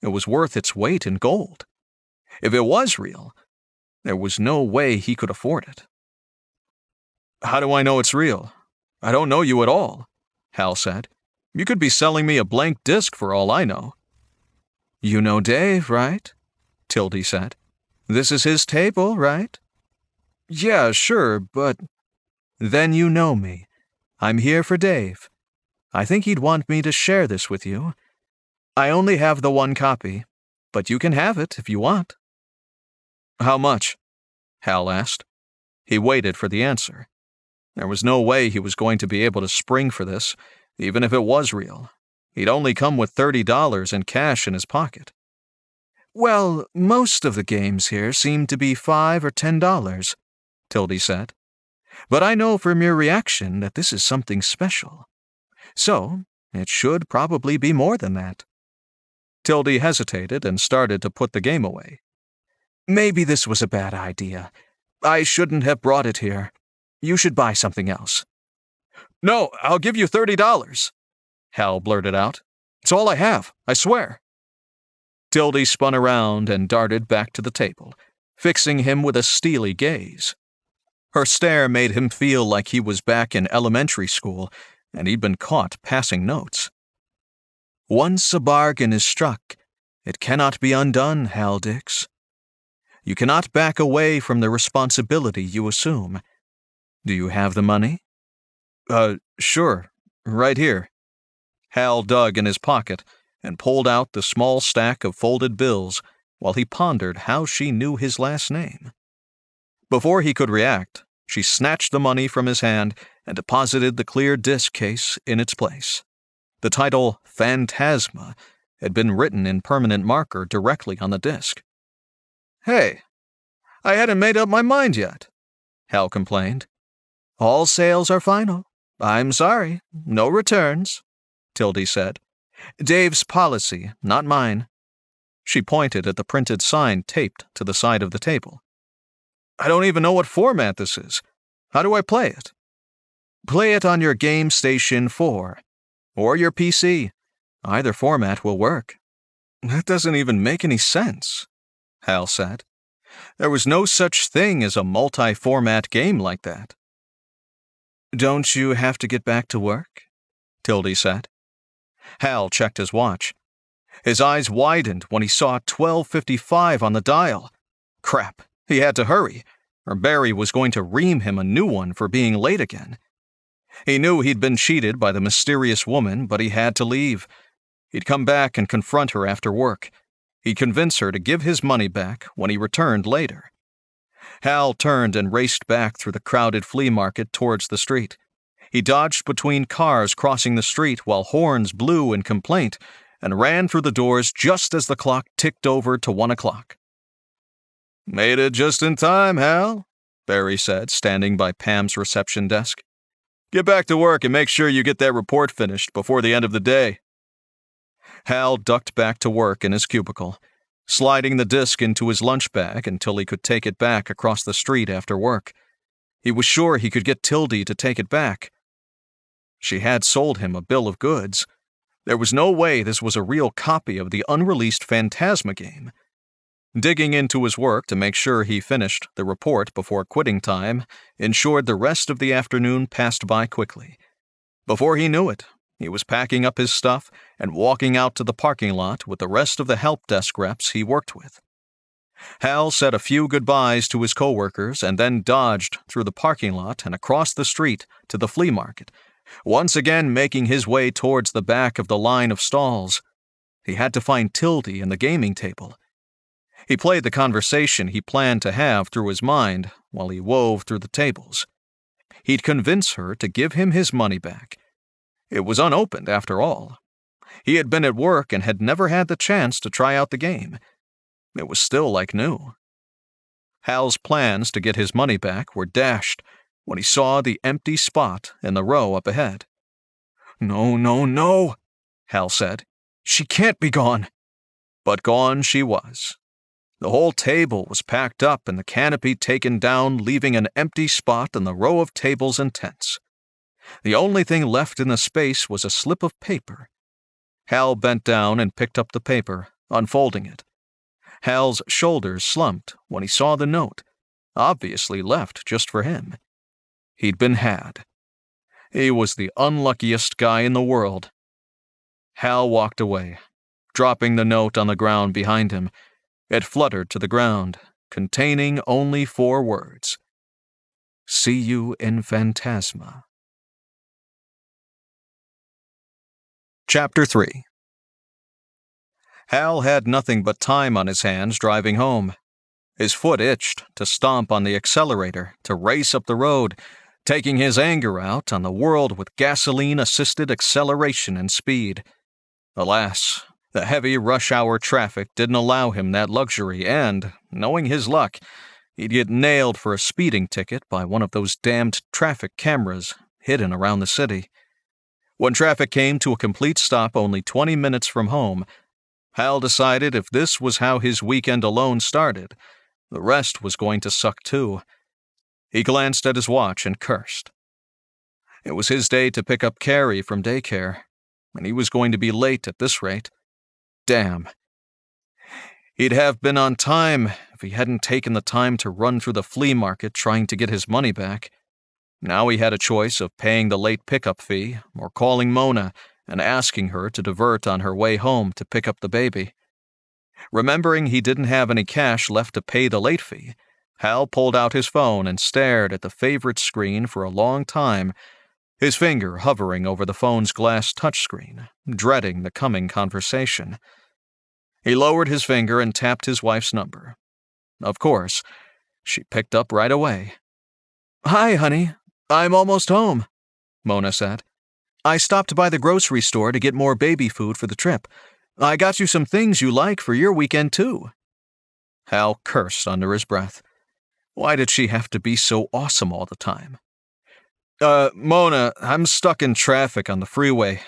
it was worth its weight in gold. If it was real, there was no way he could afford it. "How do I know it's real? I don't know you at all," Hal said. "You could be selling me a blank disc for all I know." "You know Dave, right?" Tildy said. "This is his table, right?" "Yeah, sure, but—" "Then you know me. I'm here for Dave. I think he'd want me to share this with you. I only have the one copy, but you can have it if you want." "How much?" Hal asked. He waited for the answer. There was no way he was going to be able to spring for this, even if it was real. He'd only come with $30 in cash in his pocket. "Well, most of the games here seem to be $5 or $10, Tildy said. "But I know from your reaction that this is something special. So, it should probably be more than that." Tildy hesitated and started to put the game away. "Maybe this was a bad idea. I shouldn't have brought it here. You should buy something else." "No, I'll give you $30, Hal blurted out. "It's all I have, I swear." Tildy spun around and darted back to the table, fixing him with a steely gaze. Her stare made him feel like he was back in elementary school and he'd been caught passing notes. "Once a bargain is struck, it cannot be undone, Hal Dix. You cannot back away from the responsibility you assume. Do you have the money?" Sure, right here." Hal dug in his pocket and pulled out the small stack of folded bills while he pondered how she knew his last name. Before he could react, she snatched the money from his hand and deposited the clear disc case in its place. The title, Phantasma, had been written in permanent marker directly on the disc. "Hey, I hadn't made up my mind yet," Hal complained. "All sales are final. I'm sorry, no returns," Tildy said. "Dave's policy, not mine." She pointed at the printed sign taped to the side of the table. "I don't even know what format this is. How do I play it?" "Play it on your Game Station 4. Or your PC. Either format will work." "That doesn't even make any sense," Hal said. "There was no such thing as a multi-format game like that." "Don't you have to get back to work?" Tildy said. Hal checked his watch. His eyes widened when he saw 12:55 on the dial. Crap, he had to hurry, or Barry was going to ream him a new one for being late again. He knew he'd been cheated by the mysterious woman, but he had to leave. He'd come back and confront her after work. He'd convince her to give his money back when he returned later. Hal turned and raced back through the crowded flea market towards the street. He dodged between cars crossing the street while horns blew in complaint, and ran through the doors just as the clock ticked over to 1 o'clock. "Made it just in time, Hal," Barry said, standing by Pam's reception desk. "Get back to work and make sure you get that report finished before the end of the day." Hal ducked back to work in his cubicle, sliding the disc into his lunch bag until he could take it back across the street after work. He was sure he could get Tildy to take it back. She had sold him a bill of goods. There was no way this was a real copy of the unreleased Phantasma game. Digging into his work to make sure he finished the report before quitting time ensured the rest of the afternoon passed by quickly. Before he knew it, he was packing up his stuff and walking out to the parking lot with the rest of the help desk reps he worked with. Hal said a few goodbyes to his coworkers and then dodged through the parking lot and across the street to the flea market, once again making his way towards the back of the line of stalls. He had to find Tildy and the gaming table. He played the conversation he planned to have through his mind while he wove through the tables. He'd convince her to give him his money back. It was unopened, after all. He had been at work and had never had the chance to try out the game. It was still like new. Hal's plans to get his money back were dashed when he saw the empty spot in the row up ahead. "No, no, no," Hal said. "She can't be gone." But gone she was. The whole table was packed up and the canopy taken down, leaving an empty spot in the row of tables and tents. The only thing left in the space was a slip of paper. Hal bent down and picked up the paper, unfolding it. Hal's shoulders slumped when he saw the note, obviously left just for him. He'd been had. He was the unluckiest guy in the world. Hal walked away, dropping the note on the ground behind him. It fluttered to the ground, containing only 4 words. "See you in Phantasma." Chapter 3. Hal had nothing but time on his hands driving home. His foot itched to stomp on the accelerator, to race up the road, taking his anger out on the world with gasoline-assisted acceleration and speed. Alas, the heavy rush-hour traffic didn't allow him that luxury, and, knowing his luck, he'd get nailed for a speeding ticket by one of those damned traffic cameras hidden around the city. When traffic came to a complete stop only 20 minutes from home, Hal decided if this was how his weekend alone started, the rest was going to suck too. He glanced at his watch and cursed. It was his day to pick up Carrie from daycare, and he was going to be late at this rate. Damn. He'd have been on time if he hadn't taken the time to run through the flea market trying to get his money back. Now he had a choice of paying the late pickup fee or calling Mona and asking her to divert on her way home to pick up the baby. Remembering he didn't have any cash left to pay the late fee, Hal pulled out his phone and stared at the favorite screen for a long time, his finger hovering over the phone's glass touchscreen, dreading the coming conversation. He lowered his finger and tapped his wife's number. Of course, she picked up right away. "Hi, honey. I'm almost home," Mona said. "I stopped by the grocery store to get more baby food for the trip. I got you some things you like for your weekend, too." Hal cursed under his breath. Why did she have to be so awesome all the time? Mona, I'm stuck in traffic on the freeway.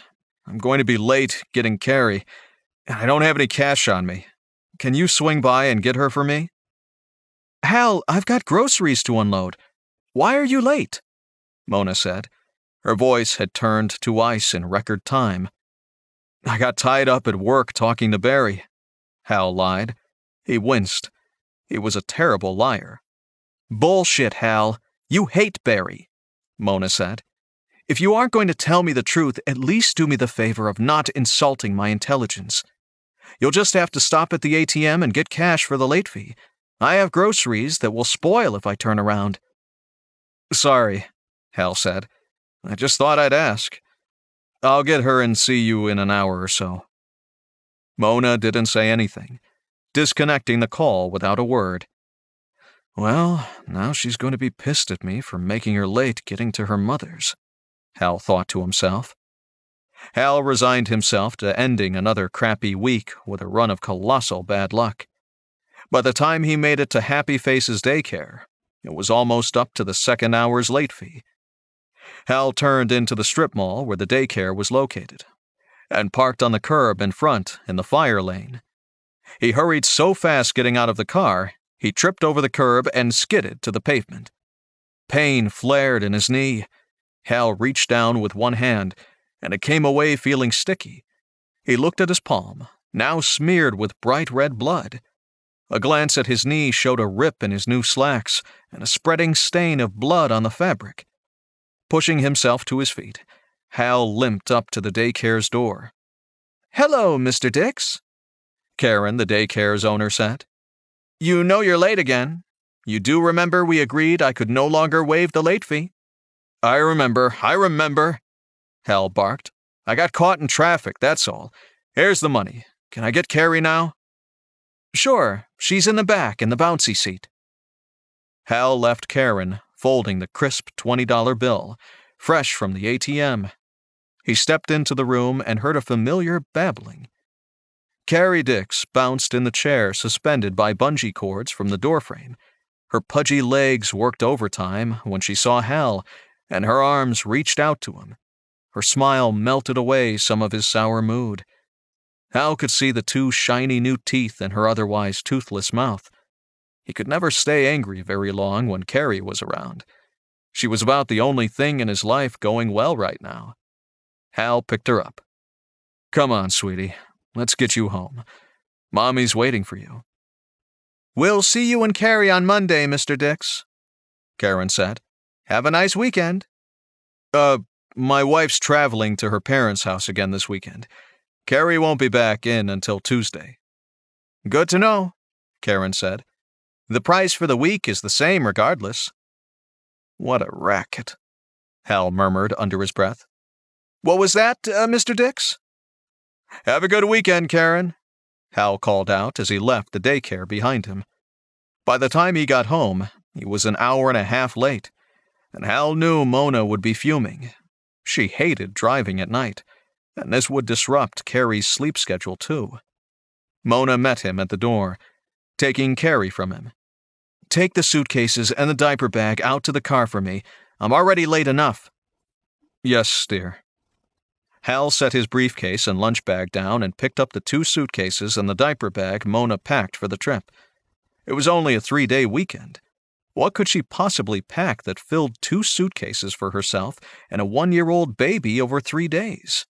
I'm going to be late getting Carrie, and I don't have any cash on me. Can you swing by and get her for me?" "Hal, I've got groceries to unload. Why are you late?" Mona said. Her voice had turned to ice in record time. "I got tied up at work talking to Barry," Hal lied. He winced. He was a terrible liar. "Bullshit, Hal. You hate Barry," Mona said. "If you aren't going to tell me the truth, at least do me the favor of not insulting my intelligence. You'll just have to stop at the ATM and get cash for the late fee. I have groceries that will spoil if I turn around." "Sorry," Hal said. "I just thought I'd ask. I'll get her and see you in an hour or so." Mona didn't say anything, disconnecting the call without a word. Well, now she's going to be pissed at me for making her late getting to her mother's, Hal thought to himself. Hal resigned himself to ending another crappy week with a run of colossal bad luck. By the time he made it to Happy Face's daycare, it was almost up to the second hour's late fee. Hal turned into the strip mall where the daycare was located, and parked on the curb in front in the fire lane. He hurried so fast getting out of the car, he tripped over the curb and skidded to the pavement. Pain flared in his knee. Hal reached down with one hand, and it came away feeling sticky. He looked at his palm, now smeared with bright red blood. A glance at his knee showed a rip in his new slacks and a spreading stain of blood on the fabric. Pushing himself to his feet, Hal limped up to the daycare's door. "Hello, Mr. Dix," Karen, the daycare's owner, said. "You know you're late again. You do remember we agreed I could no longer waive the late fee?" I remember, Hal barked. "I got caught in traffic, that's all. Here's the money. Can I get Carrie now?" "Sure, she's in the back in the bouncy seat." Hal left Karen, folding the crisp $20 bill, fresh from the ATM. He stepped into the room and heard a familiar babbling. Carrie Dix bounced in the chair suspended by bungee cords from the doorframe. Her pudgy legs worked overtime when she saw Hal, and her arms reached out to him. Her smile melted away some of his sour mood. Hal could see the two shiny new teeth in her otherwise toothless mouth. He could never stay angry very long when Carrie was around. She was about the only thing in his life going well right now. Hal picked her up. "Come on, sweetie. Let's get you home. Mommy's waiting for you." "We'll see you and Carrie on Monday, Mr. Dix," Karen said. "Have a nice weekend." My wife's traveling to her parents' house again this weekend. Carrie won't be back in until Tuesday." "Good to know," Karen said. "The price for the week is the same regardless." "What a racket," Hal murmured under his breath. "What was that, Mr. Dix?" "Have a good weekend, Karen," Hal called out as he left the daycare behind him. By the time he got home, he was an hour and a half late, and Hal knew Mona would be fuming. She hated driving at night, and this would disrupt Carrie's sleep schedule too. Mona met him at the door, taking Carrie from him. "Take the suitcases and the diaper bag out to the car for me. I'm already late enough." "Yes, dear." Hal set his briefcase and lunch bag down and picked up the 2 suitcases and the diaper bag Mona packed for the trip. It was only a 3-day weekend. What could she possibly pack that filled 2 suitcases for herself and a 1-year-old baby over 3 days?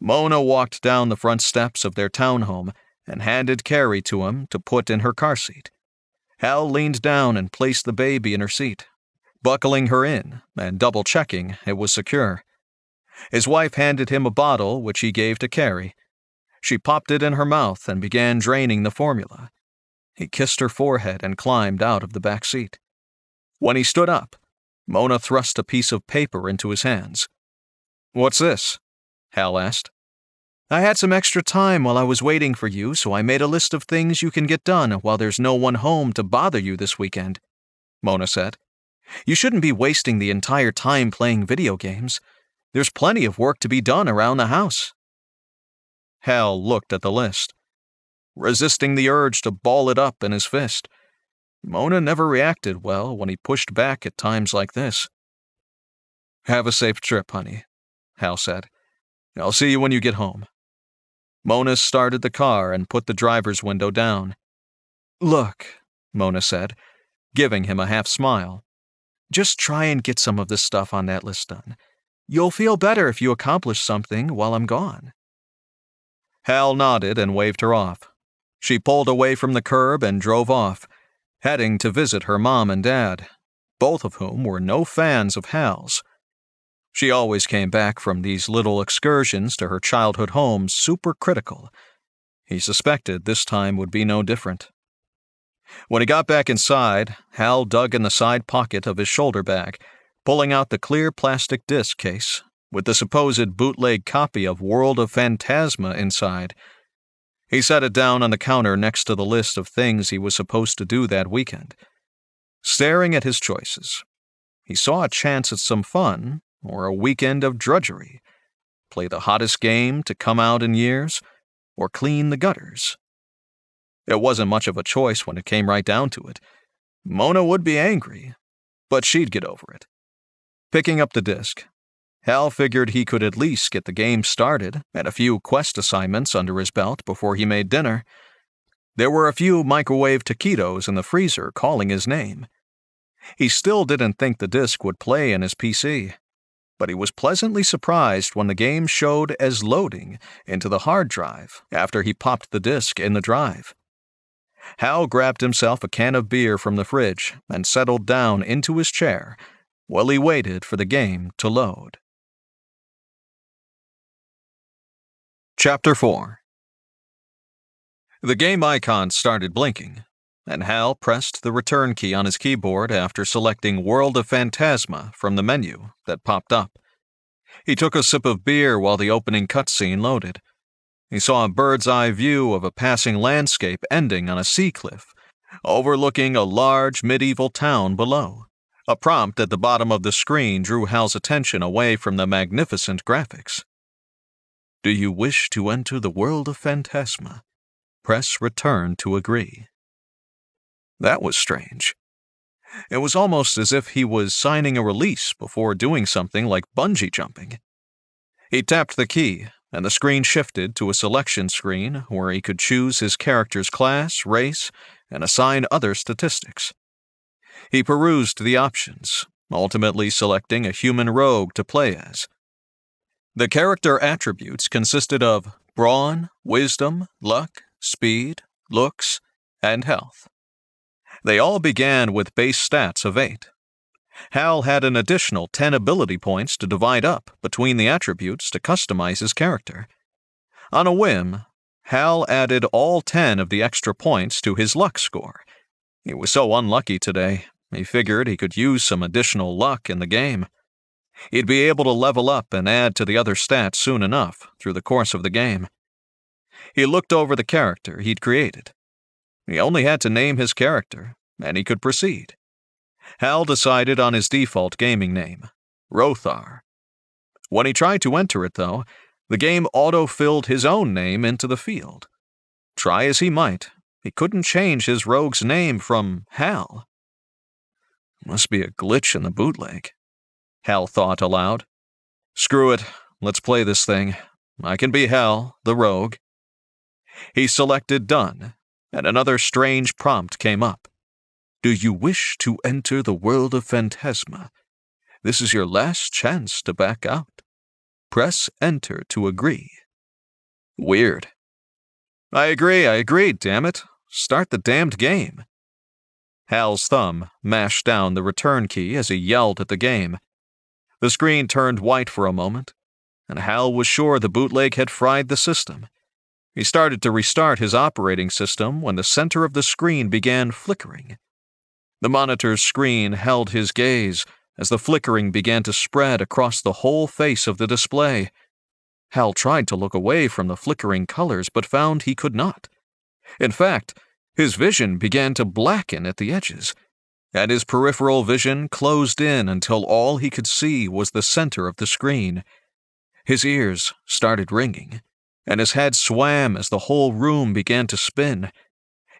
Mona walked down the front steps of their townhome and handed Carrie to him to put in her car seat. Hal leaned down and placed the baby in her seat, buckling her in and double-checking it was secure. His wife handed him a bottle which he gave to Carrie. She popped it in her mouth and began draining the formula. He kissed her forehead and climbed out of the back seat. When he stood up, Mona thrust a piece of paper into his hands. "What's this?" Hal asked. "I had some extra time while I was waiting for you, so I made a list of things you can get done while there's no one home to bother you this weekend," Mona said. "You shouldn't be wasting the entire time playing video games. There's plenty of work to be done around the house." Hal looked at the list, resisting the urge to ball it up in his fist. Mona never reacted well when he pushed back at times like this. "Have a safe trip, honey," Hal said. "I'll see you when you get home." Mona started the car and put the driver's window down. "Look," Mona said, giving him a half-smile. "Just try and get some of this stuff on that list done. You'll feel better if you accomplish something while I'm gone." Hal nodded and waved her off. She pulled away from the curb and drove off, heading to visit her mom and dad, both of whom were no fans of Hal's. She always came back from these little excursions to her childhood home super critical. He suspected this time would be no different. When he got back inside, Hal dug in the side pocket of his shoulder bag, pulling out the clear plastic disc case with the supposed bootleg copy of World of Phantasma inside. He set it down on the counter next to the list of things he was supposed to do that weekend. Staring at his choices, he saw a chance at some fun or a weekend of drudgery. Play the hottest game to come out in years, or clean the gutters. It wasn't much of a choice when it came right down to it. Mona would be angry, but she'd get over it. Picking up the disc, Hal figured he could at least get the game started and a few quest assignments under his belt before he made dinner. There were a few microwave taquitos in the freezer calling his name. He still didn't think the disc would play in his PC, but he was pleasantly surprised when the game showed as loading into the hard drive after he popped the disc in the drive. Hal grabbed himself a can of beer from the fridge and settled down into his chair while he waited for the game to load. Chapter 4. The game icon started blinking, and Hal pressed the return key on his keyboard after selecting World of Phantasma from the menu that popped up. He took a sip of beer while the opening cutscene loaded. He saw a bird's-eye view of a passing landscape ending on a sea cliff, overlooking a large medieval town below. A prompt at the bottom of the screen drew Hal's attention away from the magnificent graphics. Do you wish to enter the world of Phantasma? Press return to agree. That was strange. It was almost as if he was signing a release before doing something like bungee jumping. He tapped the key, and the screen shifted to a selection screen where he could choose his character's class, race, and assign other statistics. He perused the options, ultimately selecting a human rogue to play as. The character attributes consisted of brawn, wisdom, luck, speed, looks, and health. They all began with base stats of 8. Hal had an additional 10 ability points to divide up between the attributes to customize his character. On a whim, Hal added all 10 of the extra points to his luck score. He was so unlucky today, he figured he could use some additional luck in the game. He'd be able to level up and add to the other stats soon enough through the course of the game. He looked over the character he'd created. He only had to name his character, and he could proceed. Hal decided on his default gaming name, Rothar. When he tried to enter it, though, the game auto-filled his own name into the field. Try as he might, he couldn't change his rogue's name from Hal. Must be a glitch in the bootleg, Hal thought aloud. Screw it, let's play this thing. I can be Hal, the rogue. He selected Done, and another strange prompt came up. Do you wish to enter the world of Phantasma? This is your last chance to back out. Press Enter to agree. Weird. I agree, damn it. Start the damned game. Hal's thumb mashed down the return key as he yelled at the game. The screen turned white for a moment, and Hal was sure the bootleg had fried the system. He started to restart his operating system when the center of the screen began flickering. The monitor's screen held his gaze as the flickering began to spread across the whole face of the display. Hal tried to look away from the flickering colors but found he could not. In fact, his vision began to blacken at the edges, and his peripheral vision closed in until all he could see was the center of the screen. His ears started ringing, and his head swam as the whole room began to spin.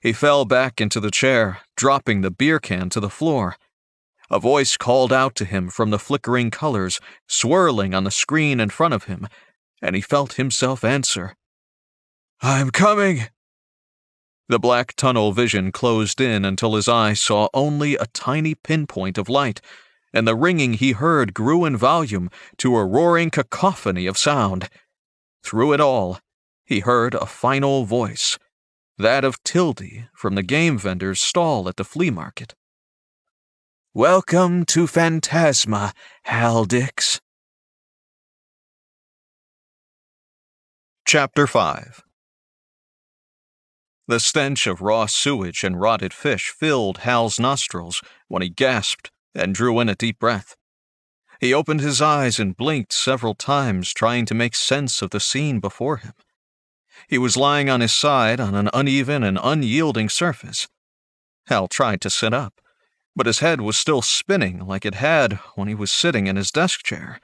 He fell back into the chair, dropping the beer can to the floor. A voice called out to him from the flickering colors, swirling on the screen in front of him, and he felt himself answer. I'm coming! The black tunnel vision closed in until his eyes saw only a tiny pinpoint of light, and the ringing he heard grew in volume to a roaring cacophony of sound. Through it all, he heard a final voice, that of Tildy from the game vendor's stall at the flea market. Welcome to Phantasma, Hal Dix. Chapter 5. The stench of raw sewage and rotted fish filled Hal's nostrils when he gasped and drew in a deep breath. He opened his eyes and blinked several times, trying to make sense of the scene before him. He was lying on his side on an uneven and unyielding surface. Hal tried to sit up, but his head was still spinning like it had when he was sitting in his desk chair.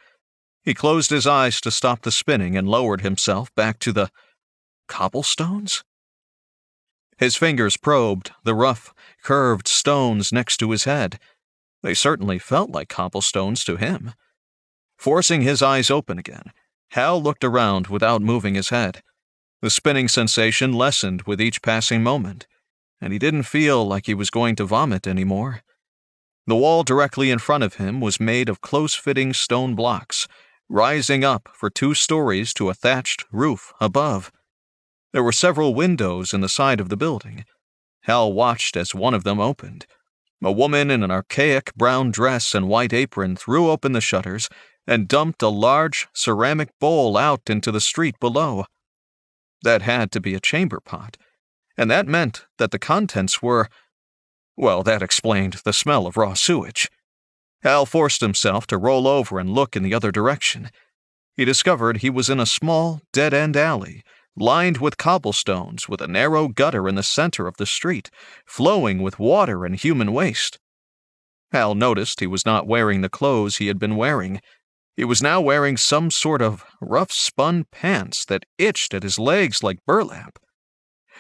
He closed his eyes to stop the spinning and lowered himself back to the cobblestones? His fingers probed the rough, curved stones next to his head. They certainly felt like cobblestones to him. Forcing his eyes open again, Hal looked around without moving his head. The spinning sensation lessened with each passing moment, and he didn't feel like he was going to vomit anymore. The wall directly in front of him was made of close-fitting stone blocks, rising up for 2 stories to a thatched roof above. There were several windows in the side of the building. Hal watched as one of them opened. A woman in an archaic brown dress and white apron threw open the shutters and dumped a large ceramic bowl out into the street below. That had to be a chamber pot, and that meant that the contents were... Well, that explained the smell of raw sewage. Hal forced himself to roll over and look in the other direction. He discovered he was in a small, dead-end alley, lined with cobblestones with a narrow gutter in the center of the street, flowing with water and human waste. Hal noticed he was not wearing the clothes he had been wearing. He was now wearing some sort of rough spun pants that itched at his legs like burlap.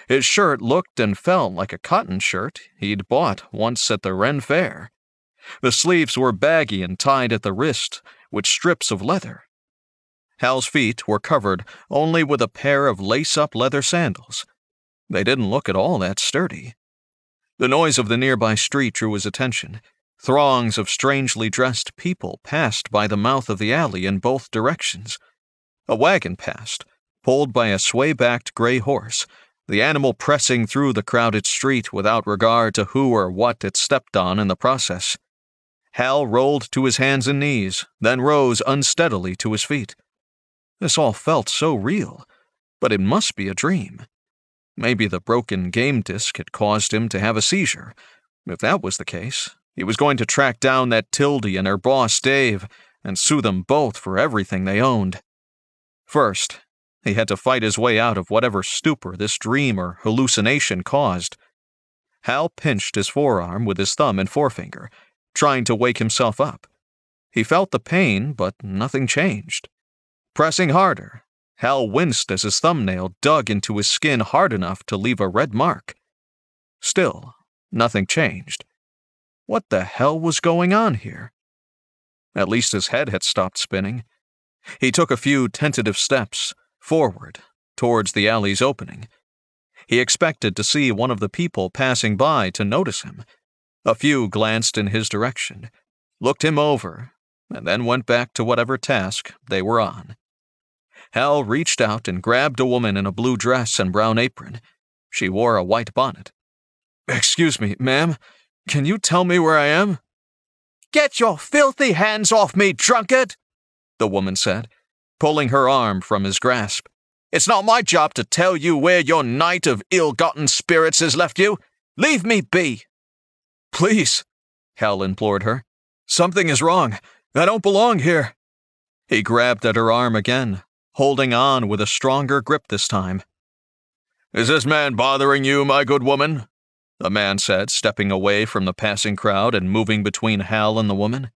His shirt looked and felt like a cotton shirt he'd bought once at the Ren Fair. The sleeves were baggy and tied at the wrist with strips of leather. Hal's feet were covered only with a pair of lace-up leather sandals. They didn't look at all that sturdy. The noise of the nearby street drew his attention. Throngs of strangely dressed people passed by the mouth of the alley in both directions. A wagon passed, pulled by a sway-backed gray horse, the animal pressing through the crowded street without regard to who or what it stepped on in the process. Hal rolled to his hands and knees, then rose unsteadily to his feet. This all felt so real, but it must be a dream. Maybe the broken game disc had caused him to have a seizure. If that was the case, he was going to track down that Tildy and her boss Dave and sue them both for everything they owned. First, he had to fight his way out of whatever stupor this dream or hallucination caused. Hal pinched his forearm with his thumb and forefinger, trying to wake himself up. He felt the pain, but nothing changed. Pressing harder, Hal winced as his thumbnail dug into his skin hard enough to leave a red mark. Still, nothing changed. What the hell was going on here? At least his head had stopped spinning. He took a few tentative steps forward towards the alley's opening. He expected to see one of the people passing by to notice him. A few glanced in his direction, looked him over, and then went back to whatever task they were on. Hal reached out and grabbed a woman in a blue dress and brown apron. She wore a white bonnet. "Excuse me, ma'am. Can you tell me where I am?" "Get your filthy hands off me, drunkard!" the woman said, pulling her arm from his grasp. "It's not my job to tell you where your night of ill-gotten spirits has left you. Leave me be." "Please," Hal implored her. "Something is wrong. I don't belong here." He grabbed at her arm again, holding on with a stronger grip this time. "Is this man bothering you, my good woman?" the man said, stepping away from the passing crowd and moving between Hal and the woman.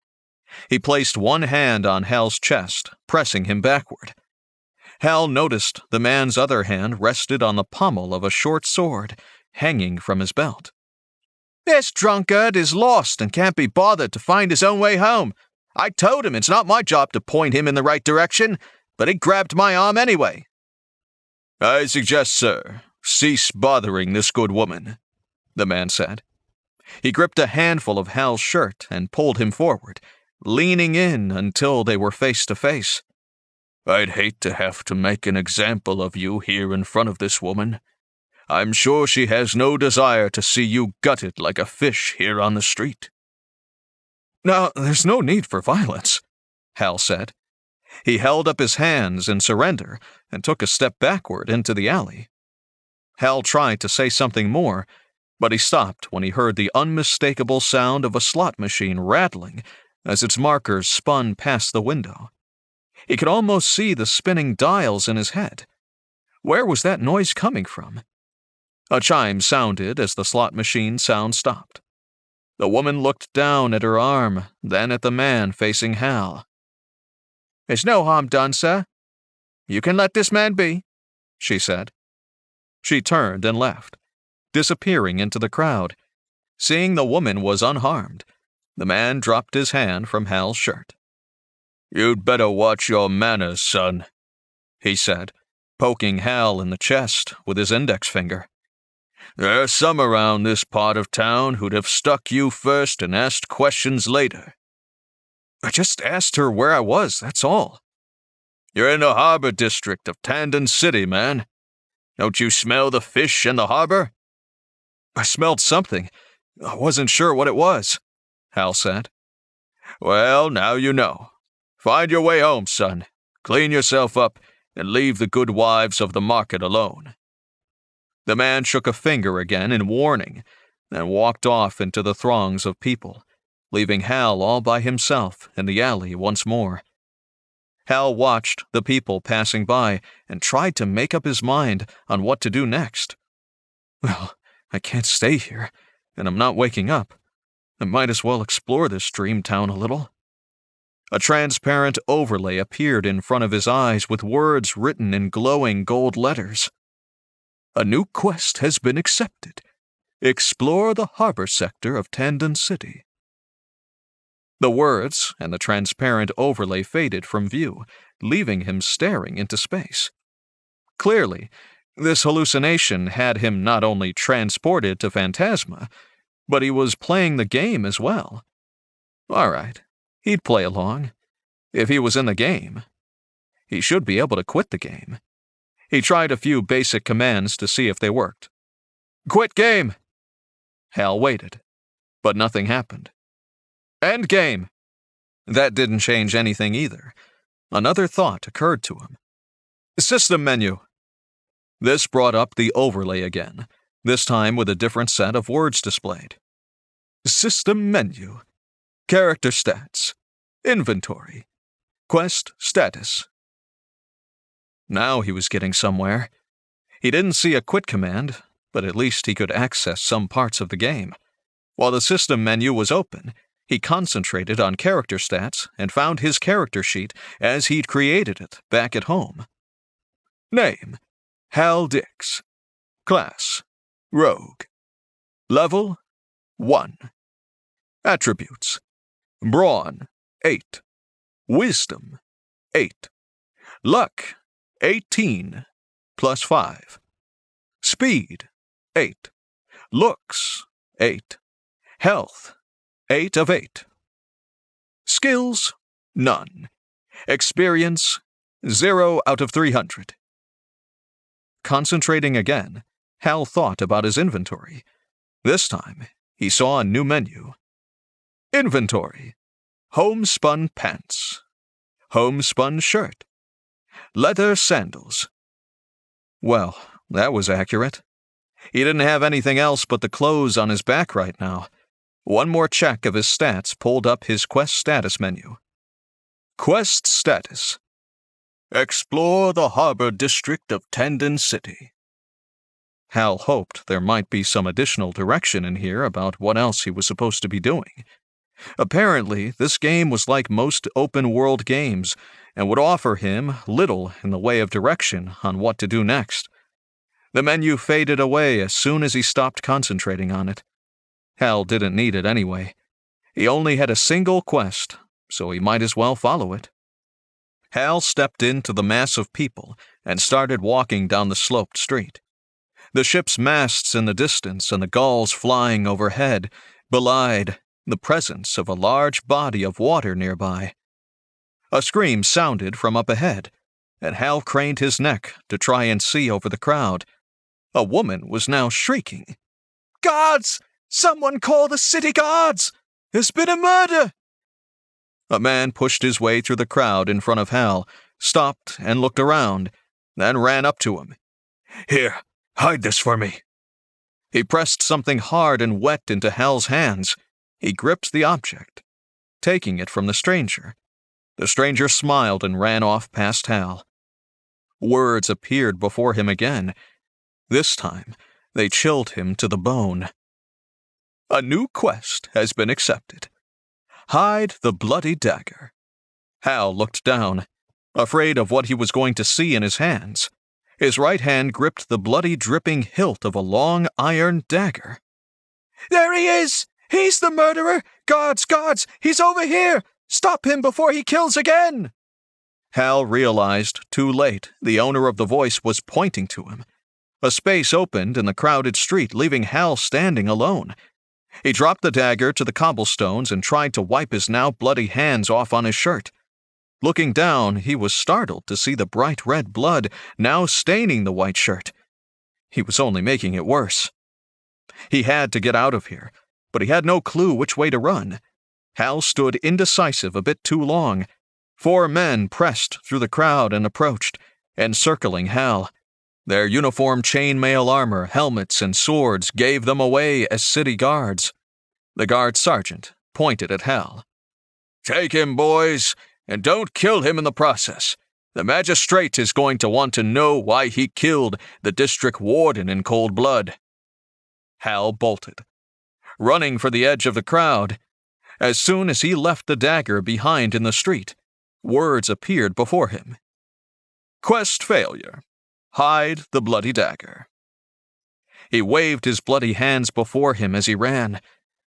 He placed one hand on Hal's chest, pressing him backward. Hal noticed the man's other hand rested on the pommel of a short sword hanging from his belt. "This drunkard is lost and can't be bothered to find his own way home. I told him it's not my job to point him in the right direction, but he grabbed my arm anyway." "I suggest, sir, cease bothering this good woman," the man said. He gripped a handful of Hal's shirt and pulled him forward, leaning in until they were face to face. "I'd hate to have to make an example of you here in front of this woman. I'm sure she has no desire to see you gutted like a fish here on the street." "Now, there's no need for violence," Hal said. He held up his hands in surrender and took a step backward into the alley. Hal tried to say something more, but he stopped when he heard the unmistakable sound of a slot machine rattling as its markers spun past the window. He could almost see the spinning dials in his head. Where was that noise coming from? A chime sounded as the slot machine sound stopped. The woman looked down at her arm, then at the man facing Hal. "There's no harm done, sir. You can let this man be," she said. She turned and left, disappearing into the crowd. Seeing the woman was unharmed, the man dropped his hand from Hal's shirt. "You'd better watch your manners, son," he said, poking Hal in the chest with his index finger. "There's some around this part of town who'd have stuck you first and asked questions later." "I just asked her where I was, that's all." "You're in the harbor district of Tandon City, man. Don't you smell the fish in the harbor?" "I smelled something. I wasn't sure what it was," Hal said. "Well, now you know. Find your way home, son. Clean yourself up and leave the good wives of the market alone." The man shook a finger again in warning, then walked off into the throngs of people, leaving Hal all by himself in the alley once more. Hal watched the people passing by and tried to make up his mind on what to do next. Well, I can't stay here, and I'm not waking up. I might as well explore this dream town a little. A transparent overlay appeared in front of his eyes with words written in glowing gold letters. A new quest has been accepted. Explore the harbor sector of Tandon City. The words and the transparent overlay faded from view, leaving him staring into space. Clearly, this hallucination had him not only transported to Phantasma, but he was playing the game as well. All right, he'd play along. If he was in the game, he should be able to quit the game. He tried a few basic commands to see if they worked. Quit game! Hal waited, but nothing happened. End game! That didn't change anything either. Another thought occurred to him. System menu. This brought up the overlay again, this time with a different set of words displayed. System menu. Character stats. Inventory. Quest status. Now he was getting somewhere. He didn't see a quit command, but at least he could access some parts of the game. While the system menu was open, he concentrated on character stats and found his character sheet as he'd created it back at home. Name: Hal Dix. Class: Rogue. Level: 1. Attributes: Brawn: 8. Wisdom: 8. Luck: 18, plus 5. Speed: 8. Looks: 8. Health: 8 of 8. Skills: none. Experience: 0 out of 300. Concentrating again, Hal thought about his inventory. This time, he saw a new menu. Inventory: homespun pants. Homespun shirt. Leather sandals. Well, that was accurate. He didn't have anything else but the clothes on his back right now. One more check of his stats pulled up his quest status menu. Quest status: Explore the harbor district of Tandon City. Hal hoped there might be some additional direction in here about what else he was supposed to be doing. Apparently, this game was like most open-world games and would offer him little in the way of direction on what to do next. The menu faded away as soon as he stopped concentrating on it. Hal didn't need it anyway. He only had a single quest, so he might as well follow it. Hal stepped into the mass of people and started walking down the sloped street. The ship's masts in the distance and the gulls flying overhead belied the presence of a large body of water nearby. A scream sounded from up ahead, and Hal craned his neck to try and see over the crowd. A woman was now shrieking. "Guards! Someone call the city guards! There's been a murder!" A man pushed his way through the crowd in front of Hal, stopped and looked around, then ran up to him. "Here, hide this for me." He pressed something hard and wet into Hal's hands. He gripped the object, taking it from the stranger. The stranger smiled and ran off past Hal. Words appeared before him again. This time, they chilled him to the bone. A new quest has been accepted. Hide the bloody dagger. Hal looked down, afraid of what he was going to see in his hands. His right hand gripped the bloody, dripping hilt of a long iron dagger. "There he is! He's the murderer! Guards, guards! He's over here! Stop him before he kills again!" Hal realized, too late, the owner of the voice was pointing to him. A space opened in the crowded street, leaving Hal standing alone. He dropped the dagger to the cobblestones and tried to wipe his now bloody hands off on his shirt. Looking down, he was startled to see the bright red blood now staining the white shirt. He was only making it worse. He had to get out of here, but he had no clue which way to run. Hal stood indecisive a bit too long. 4 men pressed through the crowd and approached, encircling Hal. Their uniform chainmail armor, helmets, and swords gave them away as city guards. The guard sergeant pointed at Hal. "Take him, boys, and don't kill him in the process. The magistrate is going to want to know why he killed the district warden in cold blood." Hal bolted. running for the edge of the crowd. As soon as he left the dagger behind in the street, words appeared before him. Quest failure. Hide the bloody dagger. He waved his bloody hands before him as he ran.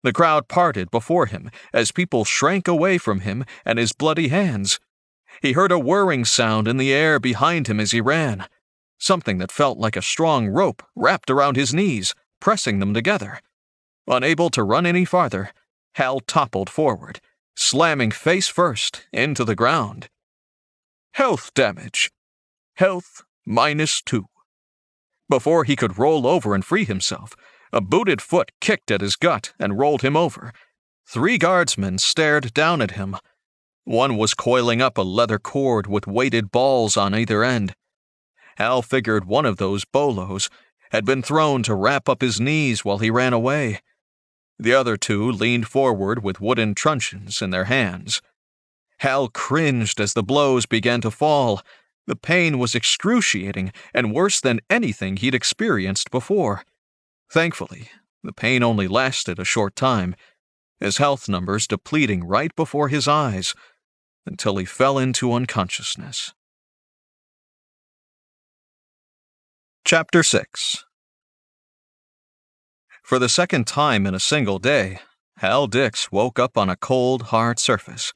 The crowd parted before him as people shrank away from him and his bloody hands. He heard a whirring sound in the air behind him as he ran, something that felt like a strong rope wrapped around his knees, pressing them together. Unable to run any farther, Hal toppled forward, slamming face first into the ground. Health damage. Health -2. Before he could roll over and free himself, a booted foot kicked at his gut and rolled him over. 3 guardsmen stared down at him. One was coiling up a leather cord with weighted balls on either end. Hal figured one of those bolos had been thrown to wrap up his knees while he ran away. The other 2 leaned forward with wooden truncheons in their hands. Hal cringed as the blows began to fall. The pain was excruciating and worse than anything he'd experienced before. Thankfully, the pain only lasted a short time, his health numbers depleting right before his eyes, until he fell into unconsciousness. Chapter 6. For the second time in a single day, Hal Dix woke up on a cold, hard surface.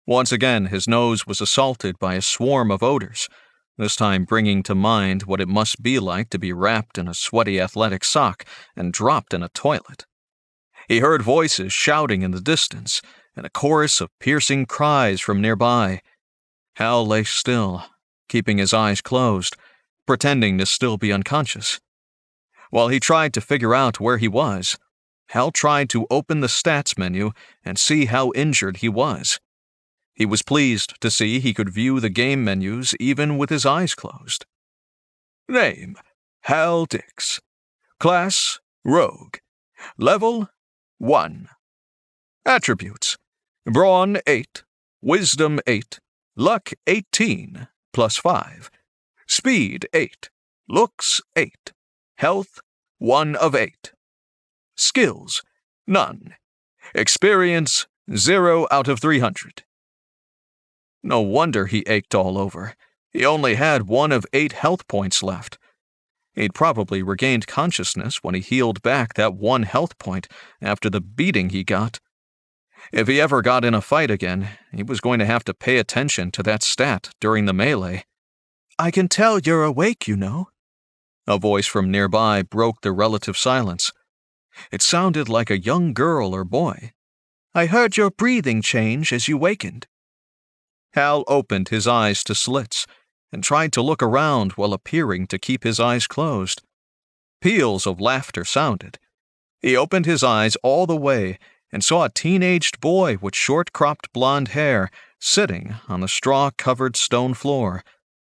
Once again, his nose was assaulted by a swarm of odors, this time bringing to mind what it must be like to be wrapped in a sweaty athletic sock and dropped in a toilet. He heard voices shouting in the distance and a chorus of piercing cries from nearby. Hal lay still, keeping his eyes closed, pretending to still be unconscious. While he tried to figure out where he was, Hal tried to open the stats menu and see how injured he was. He was pleased to see he could view the game menus even with his eyes closed. Name, Hal Dix. Class, Rogue. Level, 1. Attributes, Brawn 8, Wisdom 8, Luck 18, +5. Speed 8, Looks 8, Health 1 of 8. Skills, none. Experience, 0 out of 300. No wonder he ached all over. He only had 1 of 8 health points left. He'd probably regained consciousness when he healed back that 1 health point after the beating he got. If he ever got in a fight again, he was going to have to pay attention to that stat during the melee. I can tell you're awake, you know. A voice from nearby broke the relative silence. It sounded like a young girl or boy. I heard your breathing change as you wakened. Hal opened his eyes to slits and tried to look around while appearing to keep his eyes closed. Peals of laughter sounded. He opened his eyes all the way and saw a teenaged boy with short-cropped blonde hair sitting on the straw-covered stone floor,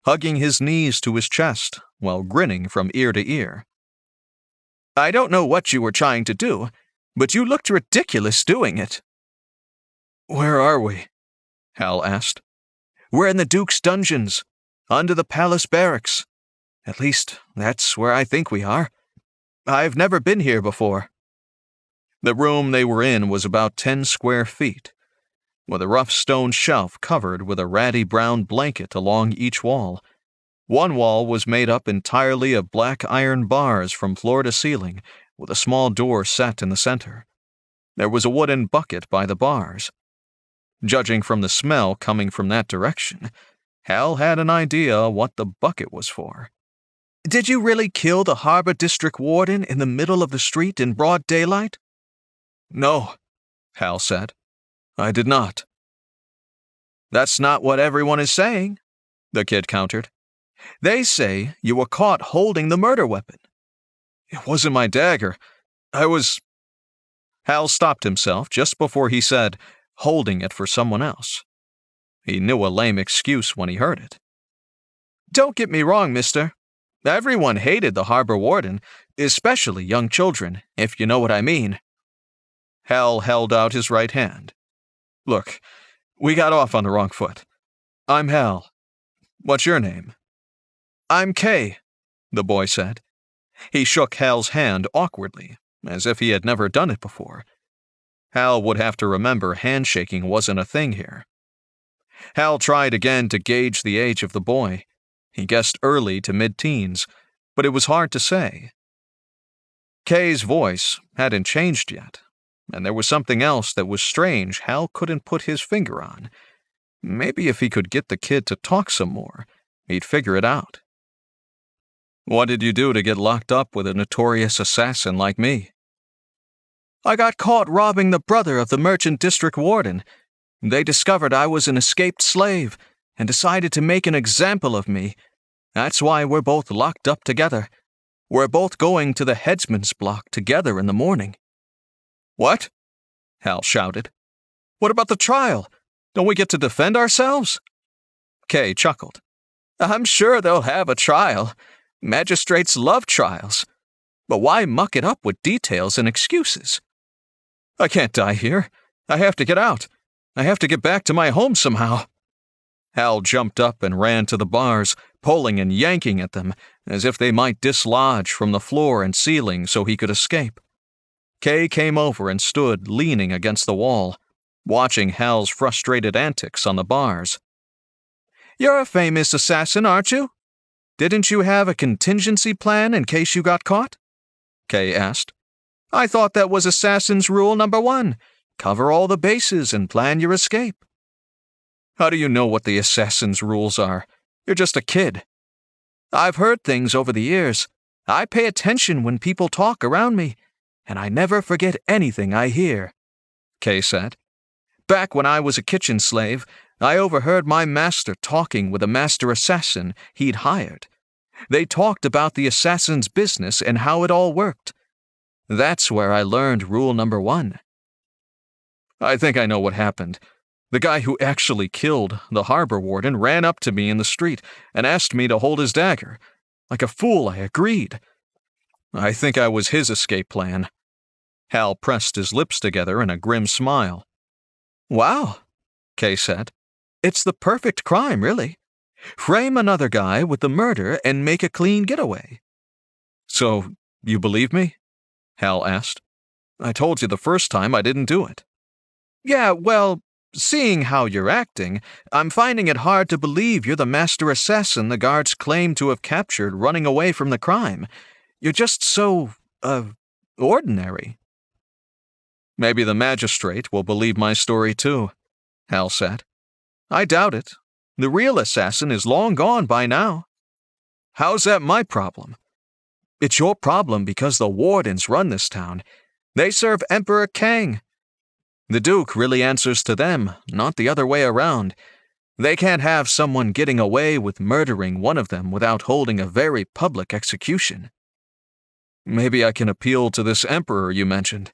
hugging his knees to his chest while grinning from ear to ear. I don't know what you were trying to do, but you looked ridiculous doing it. Where are we? Hal asked. We're in the Duke's dungeons, under the palace barracks. At least, that's where I think we are. I've never been here before. The room they were in was about 10 square feet, with a rough stone shelf covered with a ratty brown blanket along each wall. One wall was made up entirely of black iron bars from floor to ceiling, with a small door set in the center. There was a wooden bucket by the bars. Judging from the smell coming from that direction, Hal had an idea what the bucket was for. Did you really kill the harbor district warden in the middle of the street in broad daylight? No, Hal said. I did not. That's not what everyone is saying, the kid countered. They say you were caught holding the murder weapon. It wasn't my dagger. I was... Hal stopped himself just before he said, holding it for someone else. He knew a lame excuse when he heard it. Don't get me wrong, mister. Everyone hated the harbor warden, especially young children, if you know what I mean. Hal held out his right hand. Look, we got off on the wrong foot. I'm Hal. What's your name? I'm Kay, the boy said. He shook Hal's hand awkwardly, as if he had never done it before. Hal would have to remember handshaking wasn't a thing here. Hal tried again to gauge the age of the boy. He guessed early to mid-teens, but it was hard to say. Kay's voice hadn't changed yet, and there was something else that was strange Hal couldn't put his finger on. Maybe if he could get the kid to talk some more, he'd figure it out. "What did you do to get locked up with a notorious assassin like me?" "I got caught robbing the brother of the merchant district warden. They discovered I was an escaped slave and decided to make an example of me. That's why we're both locked up together. We're both going to the headsman's block together in the morning." "What?" Hal shouted. "What about the trial? Don't we get to defend ourselves?" Kay chuckled. "I'm sure they'll have a trial. Magistrates love trials. But why muck it up with details and excuses?" "I can't die here. I have to get out. I have to get back to my home somehow." Hal jumped up and ran to the bars, pulling and yanking at them, as if they might dislodge from the floor and ceiling so he could escape. Kay came over and stood leaning against the wall, watching Hal's frustrated antics on the bars. "You're a famous assassin, aren't you? Didn't you have a contingency plan in case you got caught?" Kay asked. "I thought that was assassin's rule number 1. Cover all the bases and plan your escape." "How do you know what the assassin's rules are? You're just a kid." "I've heard things over the years. I pay attention when people talk around me, and I never forget anything I hear," Kay said. "Back when I was a kitchen slave, I overheard my master talking with a master assassin he'd hired. They talked about the assassin's business and how it all worked. That's where I learned rule number 1. "I think I know what happened. The guy who actually killed the harbor warden ran up to me in the street and asked me to hold his dagger. Like a fool, I agreed. I think I was his escape plan." Hal pressed his lips together in a grim smile. "Wow," Kay said. "It's the perfect crime, really. Frame another guy with the murder and make a clean getaway." "So, you believe me?" Hal asked. "I told you the first time I didn't do it." "Yeah, well, seeing how you're acting, I'm finding it hard to believe you're the master assassin the guards claim to have captured running away from the crime. You're just so, ordinary." "Maybe the magistrate will believe my story too," Hal said. "I doubt it. The real assassin is long gone by now." "How's that my problem?" "It's your problem because the wardens run this town. They serve Emperor Kang. The Duke really answers to them, not the other way around. They can't have someone getting away with murdering one of them without holding a very public execution." "Maybe I can appeal to this emperor you mentioned,"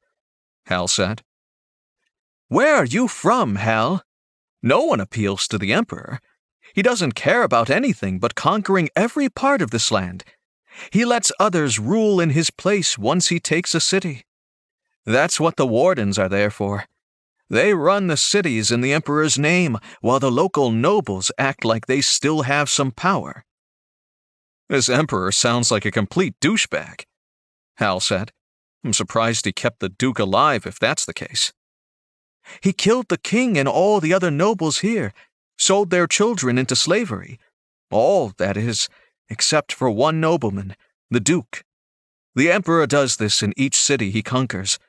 Hal said. "Where are you from, Hal? No one appeals to the emperor. He doesn't care about anything but conquering every part of this land. He lets others rule in his place once he takes a city. That's what the wardens are there for. They run the cities in the emperor's name, while the local nobles act like they still have some power." "This emperor sounds like a complete douchebag," Hal said. "I'm surprised he kept the Duke alive if that's the case." "He killed the king and all the other nobles here, sold their children into slavery. All, that is, except for one nobleman, the Duke. The emperor does this in each city he conquers.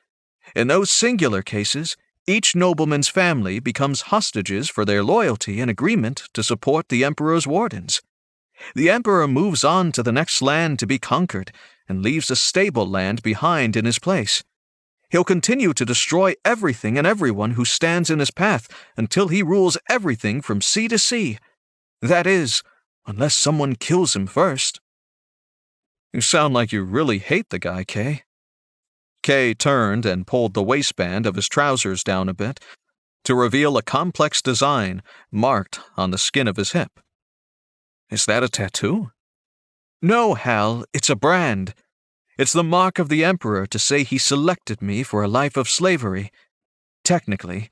In those singular cases, each nobleman's family becomes hostages for their loyalty and agreement to support the emperor's wardens. The emperor moves on to the next land to be conquered and leaves a stable land behind in his place. He'll continue to destroy everything and everyone who stands in his path until he rules everything from sea to sea. That is, unless someone kills him first." "You sound like you really hate the guy, Kay." Kay turned and pulled the waistband of his trousers down a bit to reveal a complex design marked on the skin of his hip. "Is that a tattoo?" "No, Hal, it's a brand. It's the mark of the emperor to say he selected me for a life of slavery. Technically,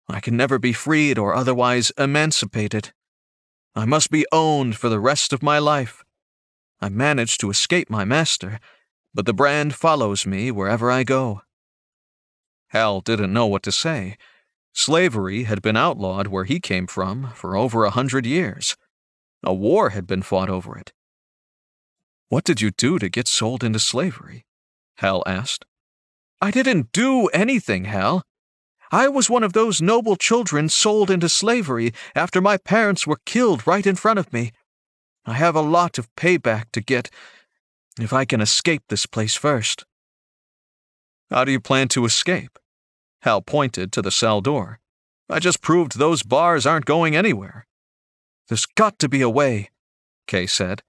I can never be freed or otherwise emancipated. I must be owned for the rest of my life. I managed to escape my master, but the brand follows me wherever I go." Hal didn't know what to say. Slavery had been outlawed where he came from for over 100 years. A war had been fought over it. "What did you do to get sold into slavery?" Hal asked. "I didn't do anything, Hal. I was one of those noble children sold into slavery after my parents were killed right in front of me. I have a lot of payback to get if I can escape this place first." "How do you plan to escape?" Hal pointed to the cell door. "I just proved those bars aren't going anywhere." "There's got to be a way," Kay said.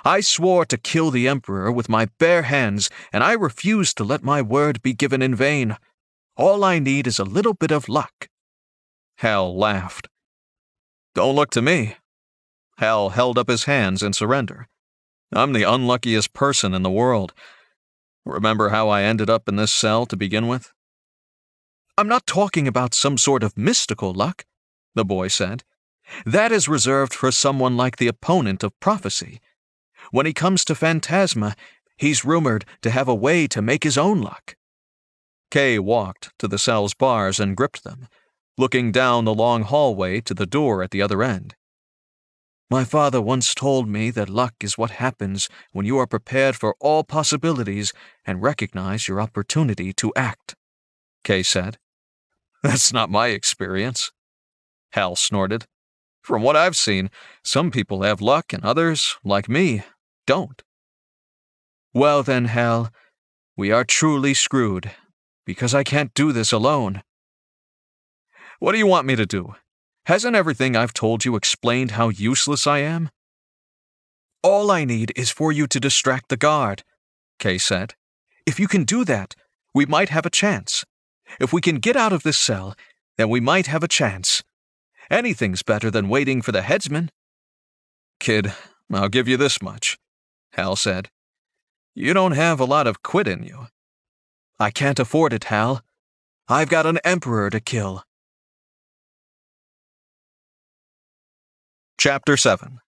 "I swore to kill the Emperor with my bare hands, and I refuse to let my word be given in vain. All I need is a little bit of luck." Hal laughed. "Don't look to me." Hal held up his hands in surrender. "I'm the unluckiest person in the world. Remember how I ended up in this cell to begin with?" "I'm not talking about some sort of mystical luck," the boy said. "That is reserved for someone like the opponent of prophecy. When he comes to Phantasma, he's rumored to have a way to make his own luck." Kay walked to the cell's bars and gripped them, looking down the long hallway to the door at the other end. "My father once told me that luck is what happens when you are prepared for all possibilities and recognize your opportunity to act," Kay said. "That's not my experience," Hal snorted. "From what I've seen, some people have luck and others, like me, don't." "Well then, Hal, we are truly screwed, because I can't do this alone." "What do you want me to do? Hasn't everything I've told you explained how useless I am?" "All I need is for you to distract the guard," Kay said. "If you can do that, we might have a chance. If we can get out of this cell, then we might have a chance. Anything's better than waiting for the headsman." "Kid, I'll give you this much," Hal said. "You don't have a lot of quit in you." "I can't afford it, Hal. I've got an emperor to kill." Chapter 7.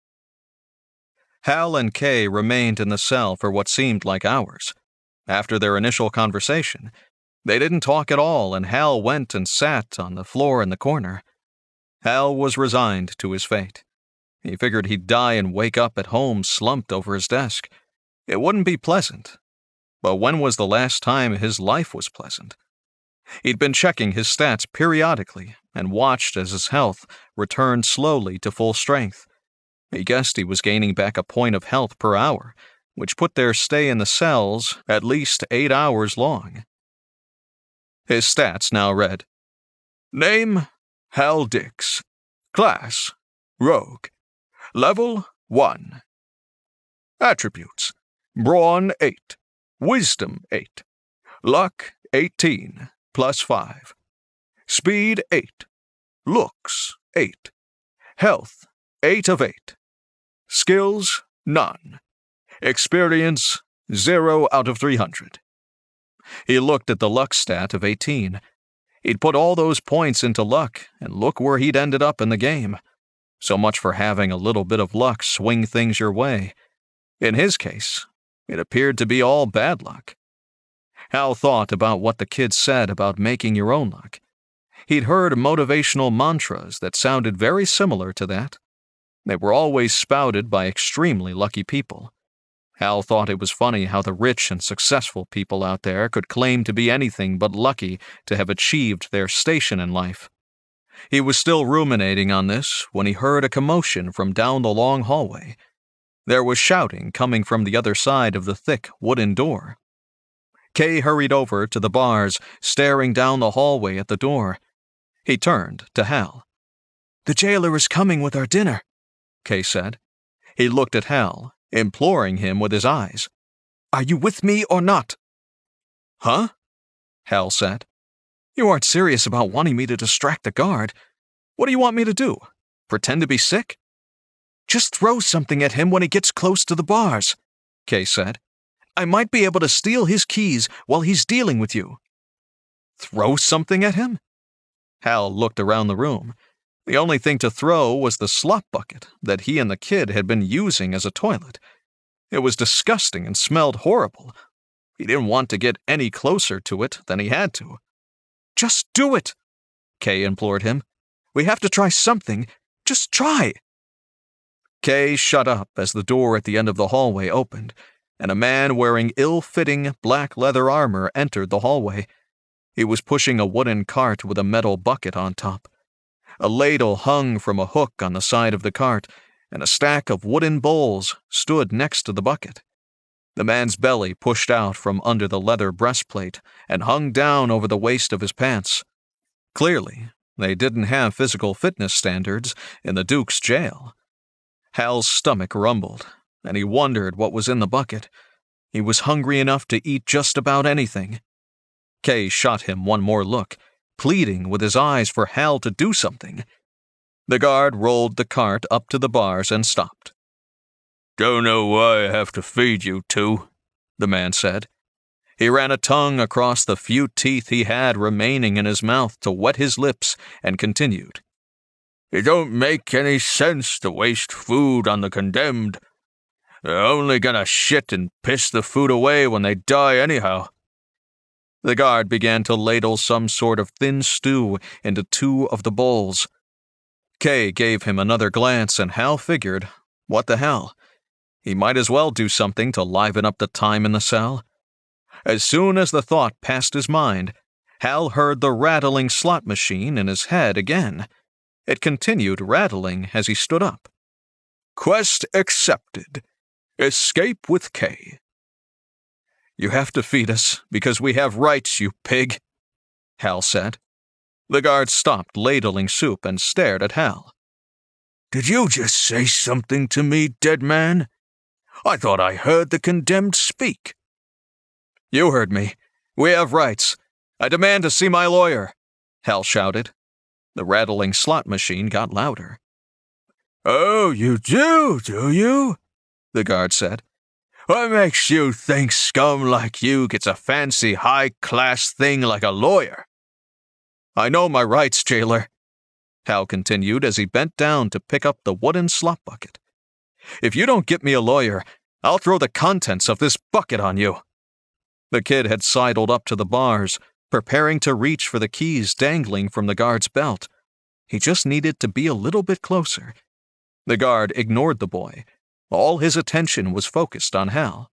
Hal and Kay remained in the cell for what seemed like hours. After their initial conversation, they didn't talk at all, and Hal went and sat on the floor in the corner. Hal was resigned to his fate. He figured he'd die and wake up at home slumped over his desk. It wouldn't be pleasant. But when was the last time his life was pleasant? He'd been checking his stats periodically and watched as his health returned slowly to full strength. He guessed he was gaining back a point of health per hour, which put their stay in the cells at least 8 hours long. His stats now read: Name, Hal Dix. Class, Rogue. Level, 1. Attributes, Brawn 8, Wisdom 8, Luck 18, +5, Speed 8, Looks 8, Health 8 of 8, Skills none, Experience 0 out of 300. He looked at the luck stat of 18. He'd put all those points into luck, and look where he'd ended up in the game. So much for having a little bit of luck swing things your way. In his case, it appeared to be all bad luck. Hal thought about what the kid said about making your own luck. He'd heard motivational mantras that sounded very similar to that. They were always spouted by extremely lucky people. Hal thought it was funny how the rich and successful people out there could claim to be anything but lucky to have achieved their station in life. He was still ruminating on this when he heard a commotion from down the long hallway. There was shouting coming from the other side of the thick wooden door. Kay hurried over to the bars, staring down the hallway at the door. He turned to Hal. "The jailer is coming with our dinner," Kay said. He looked at Hal, imploring him with his eyes. "Are you with me or not?" "Huh?" Hal said. "You aren't serious about wanting me to distract the guard. What do you want me to do? Pretend to be sick?" "Just throw something at him when he gets close to the bars," Kay said. "I might be able to steal his keys while he's dealing with you." "Throw something at him?" Hal looked around the room. The only thing to throw was the slop bucket that he and the kid had been using as a toilet. It was disgusting and smelled horrible. He didn't want to get any closer to it than he had to. "Just do it," Kay implored him. "We have to try something. Just try." Kay shut up as the door at the end of the hallway opened, and a man wearing ill-fitting black leather armor entered the hallway. He was pushing a wooden cart with a metal bucket on top. A ladle hung from a hook on the side of the cart, and a stack of wooden bowls stood next to the bucket. The man's belly pushed out from under the leather breastplate and hung down over the waist of his pants. Clearly, they didn't have physical fitness standards in the Duke's jail. Hal's stomach rumbled, and he wondered what was in the bucket. He was hungry enough to eat just about anything. Kay shot him one more look, pleading with his eyes for Hal to do something. The guard rolled the cart up to the bars and stopped. "Don't know why I have to feed you two," the man said. He ran a tongue across the few teeth he had remaining in his mouth to wet his lips and continued. "It don't make any sense to waste food on the condemned. They're only gonna shit and piss the food away when they die anyhow." The guard began to ladle some sort of thin stew into two of the bowls. Kay gave him another glance, and Hal figured, what the hell? He might as well do something to liven up the time in the cell. As soon as the thought passed his mind, Hal heard the rattling slot machine in his head again. It continued rattling as he stood up. "Quest accepted. Escape with Kay." "You have to feed us, because we have rights, you pig," Hal said. The guard stopped ladling soup and stared at Hal. "Did you just say something to me, dead man? I thought I heard the condemned speak." "You heard me. We have rights. I demand to see my lawyer," Hal shouted. The rattling slot machine got louder. "Oh, you do you?" the guard said. "What makes you think scum like you gets a fancy high-class thing like a lawyer?" "I know my rights, jailer," Hal continued as he bent down to pick up the wooden slop bucket. "If you don't get me a lawyer, I'll throw the contents of this bucket on you." The kid had sidled up to the bars, preparing to reach for the keys dangling from the guard's belt. He just needed to be a little bit closer. The guard ignored the boy. All his attention was focused on Hal.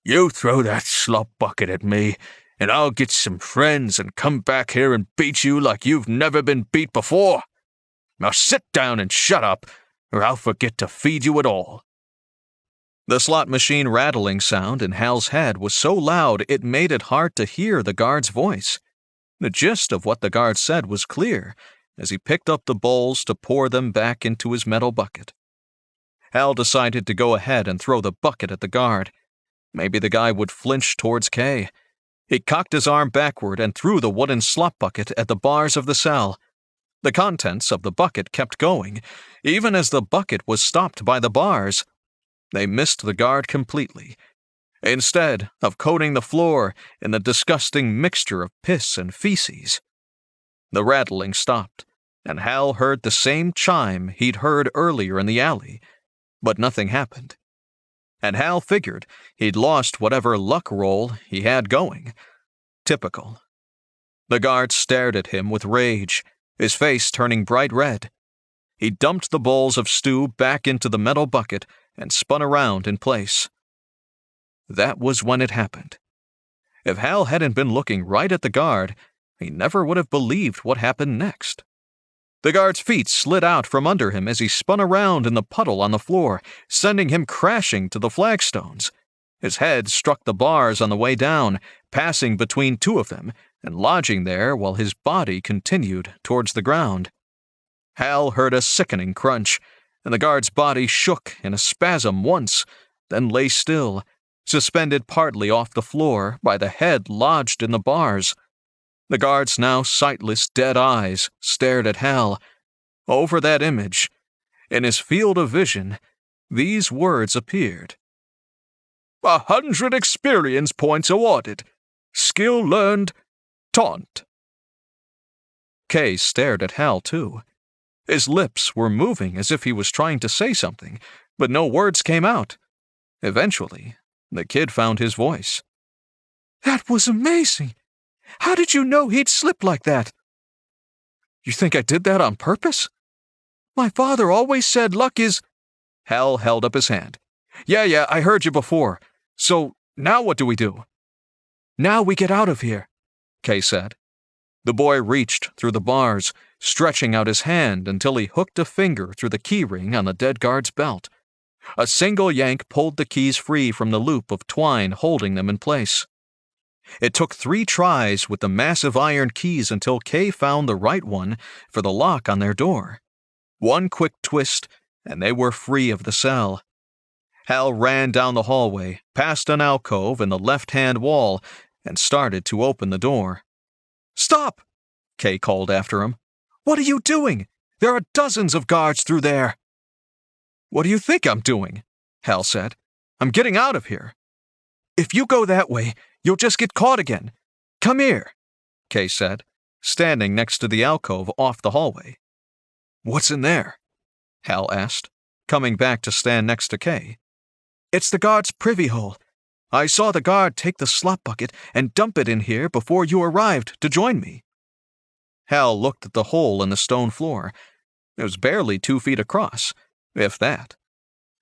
"You throw that slop bucket at me, and I'll get some friends and come back here and beat you like you've never been beat before. Now sit down and shut up, or I'll forget to feed you at all." The slot machine rattling sound in Hal's head was so loud it made it hard to hear the guard's voice. The gist of what the guard said was clear as he picked up the bowls to pour them back into his metal bucket. Hal decided to go ahead and throw the bucket at the guard. Maybe the guy would flinch towards Kay. He cocked his arm backward and threw the wooden slop bucket at the bars of the cell. The contents of the bucket kept going, even as the bucket was stopped by the bars. They missed the guard completely. Instead of coating the floor in the disgusting mixture of piss and feces. The rattling stopped, and Hal heard the same chime he'd heard earlier in the alley, but nothing happened. And Hal figured he'd lost whatever luck roll he had going. Typical. The guard stared at him with rage, his face turning bright red. He dumped the bowls of stew back into the metal bucket and spun around in place. That was when it happened. If Hal hadn't been looking right at the guard, he never would have believed what happened next. The guard's feet slid out from under him as he spun around in the puddle on the floor, sending him crashing to the flagstones. His head struck the bars on the way down, passing between two of them and lodging there while his body continued towards the ground. Hal heard a sickening crunch, and the guard's body shook in a spasm once, then lay still, suspended partly off the floor by the head lodged in the bars. The guard's now sightless dead eyes stared at Hal. Over that image, in his field of vision, these words appeared. 100 experience points awarded. Skill learned. Taunt. Kay stared at Hal, too. His lips were moving as if he was trying to say something, but no words came out. Eventually, the kid found his voice. That was amazing! How did you know he'd slip like that? You think I did that on purpose? My father always said luck is... Hal held up his hand. Yeah, I heard you before. So, now what do we do? Now we get out of here, Kay said. The boy reached through the bars, stretching out his hand until he hooked a finger through the keyring on the dead guard's belt. A single yank pulled the keys free from the loop of twine holding them in place. It took 3 tries with the massive iron keys until Kay found the right one for the lock on their door. One quick twist, and they were free of the cell. Hal ran down the hallway, past an alcove in the left-hand wall, and started to open the door. Stop! Kay called after him. What are you doing? There are dozens of guards through there. What do you think I'm doing? Hal said. I'm getting out of here. If you go that way, you'll just get caught again. Come here, Kay said, standing next to the alcove off the hallway. What's in there? Hal asked, coming back to stand next to Kay. It's the guard's privy hole. I saw the guard take the slop bucket and dump it in here before you arrived to join me. Hal looked at the hole in the stone floor. It was barely 2 feet across, if that.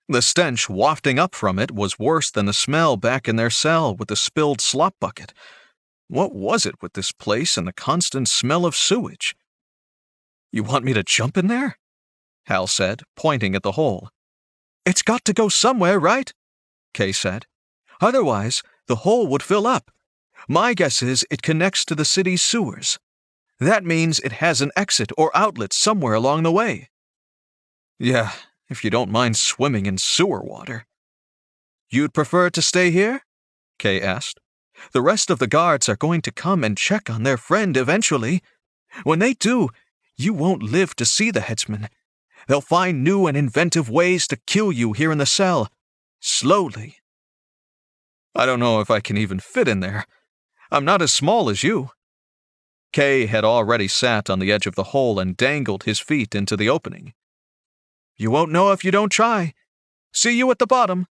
The stench wafting up from it was worse than the smell back in their cell with the spilled slop bucket. What was it with this place and the constant smell of sewage? You want me to jump in there? Hal said, pointing at the hole. It's got to go somewhere, right? Kay said. Otherwise, the hole would fill up. My guess is it connects to the city's sewers. That means it has an exit or outlet somewhere along the way. Yeah, if you don't mind swimming in sewer water. You'd prefer to stay here? Kay asked. The rest of the guards are going to come and check on their friend eventually. When they do, you won't live to see the headsman. They'll find new and inventive ways to kill you here in the cell. Slowly. I don't know if I can even fit in there. I'm not as small as you. Kay had already sat on the edge of the hole and dangled his feet into the opening. You won't know if you don't try. See you at the bottom.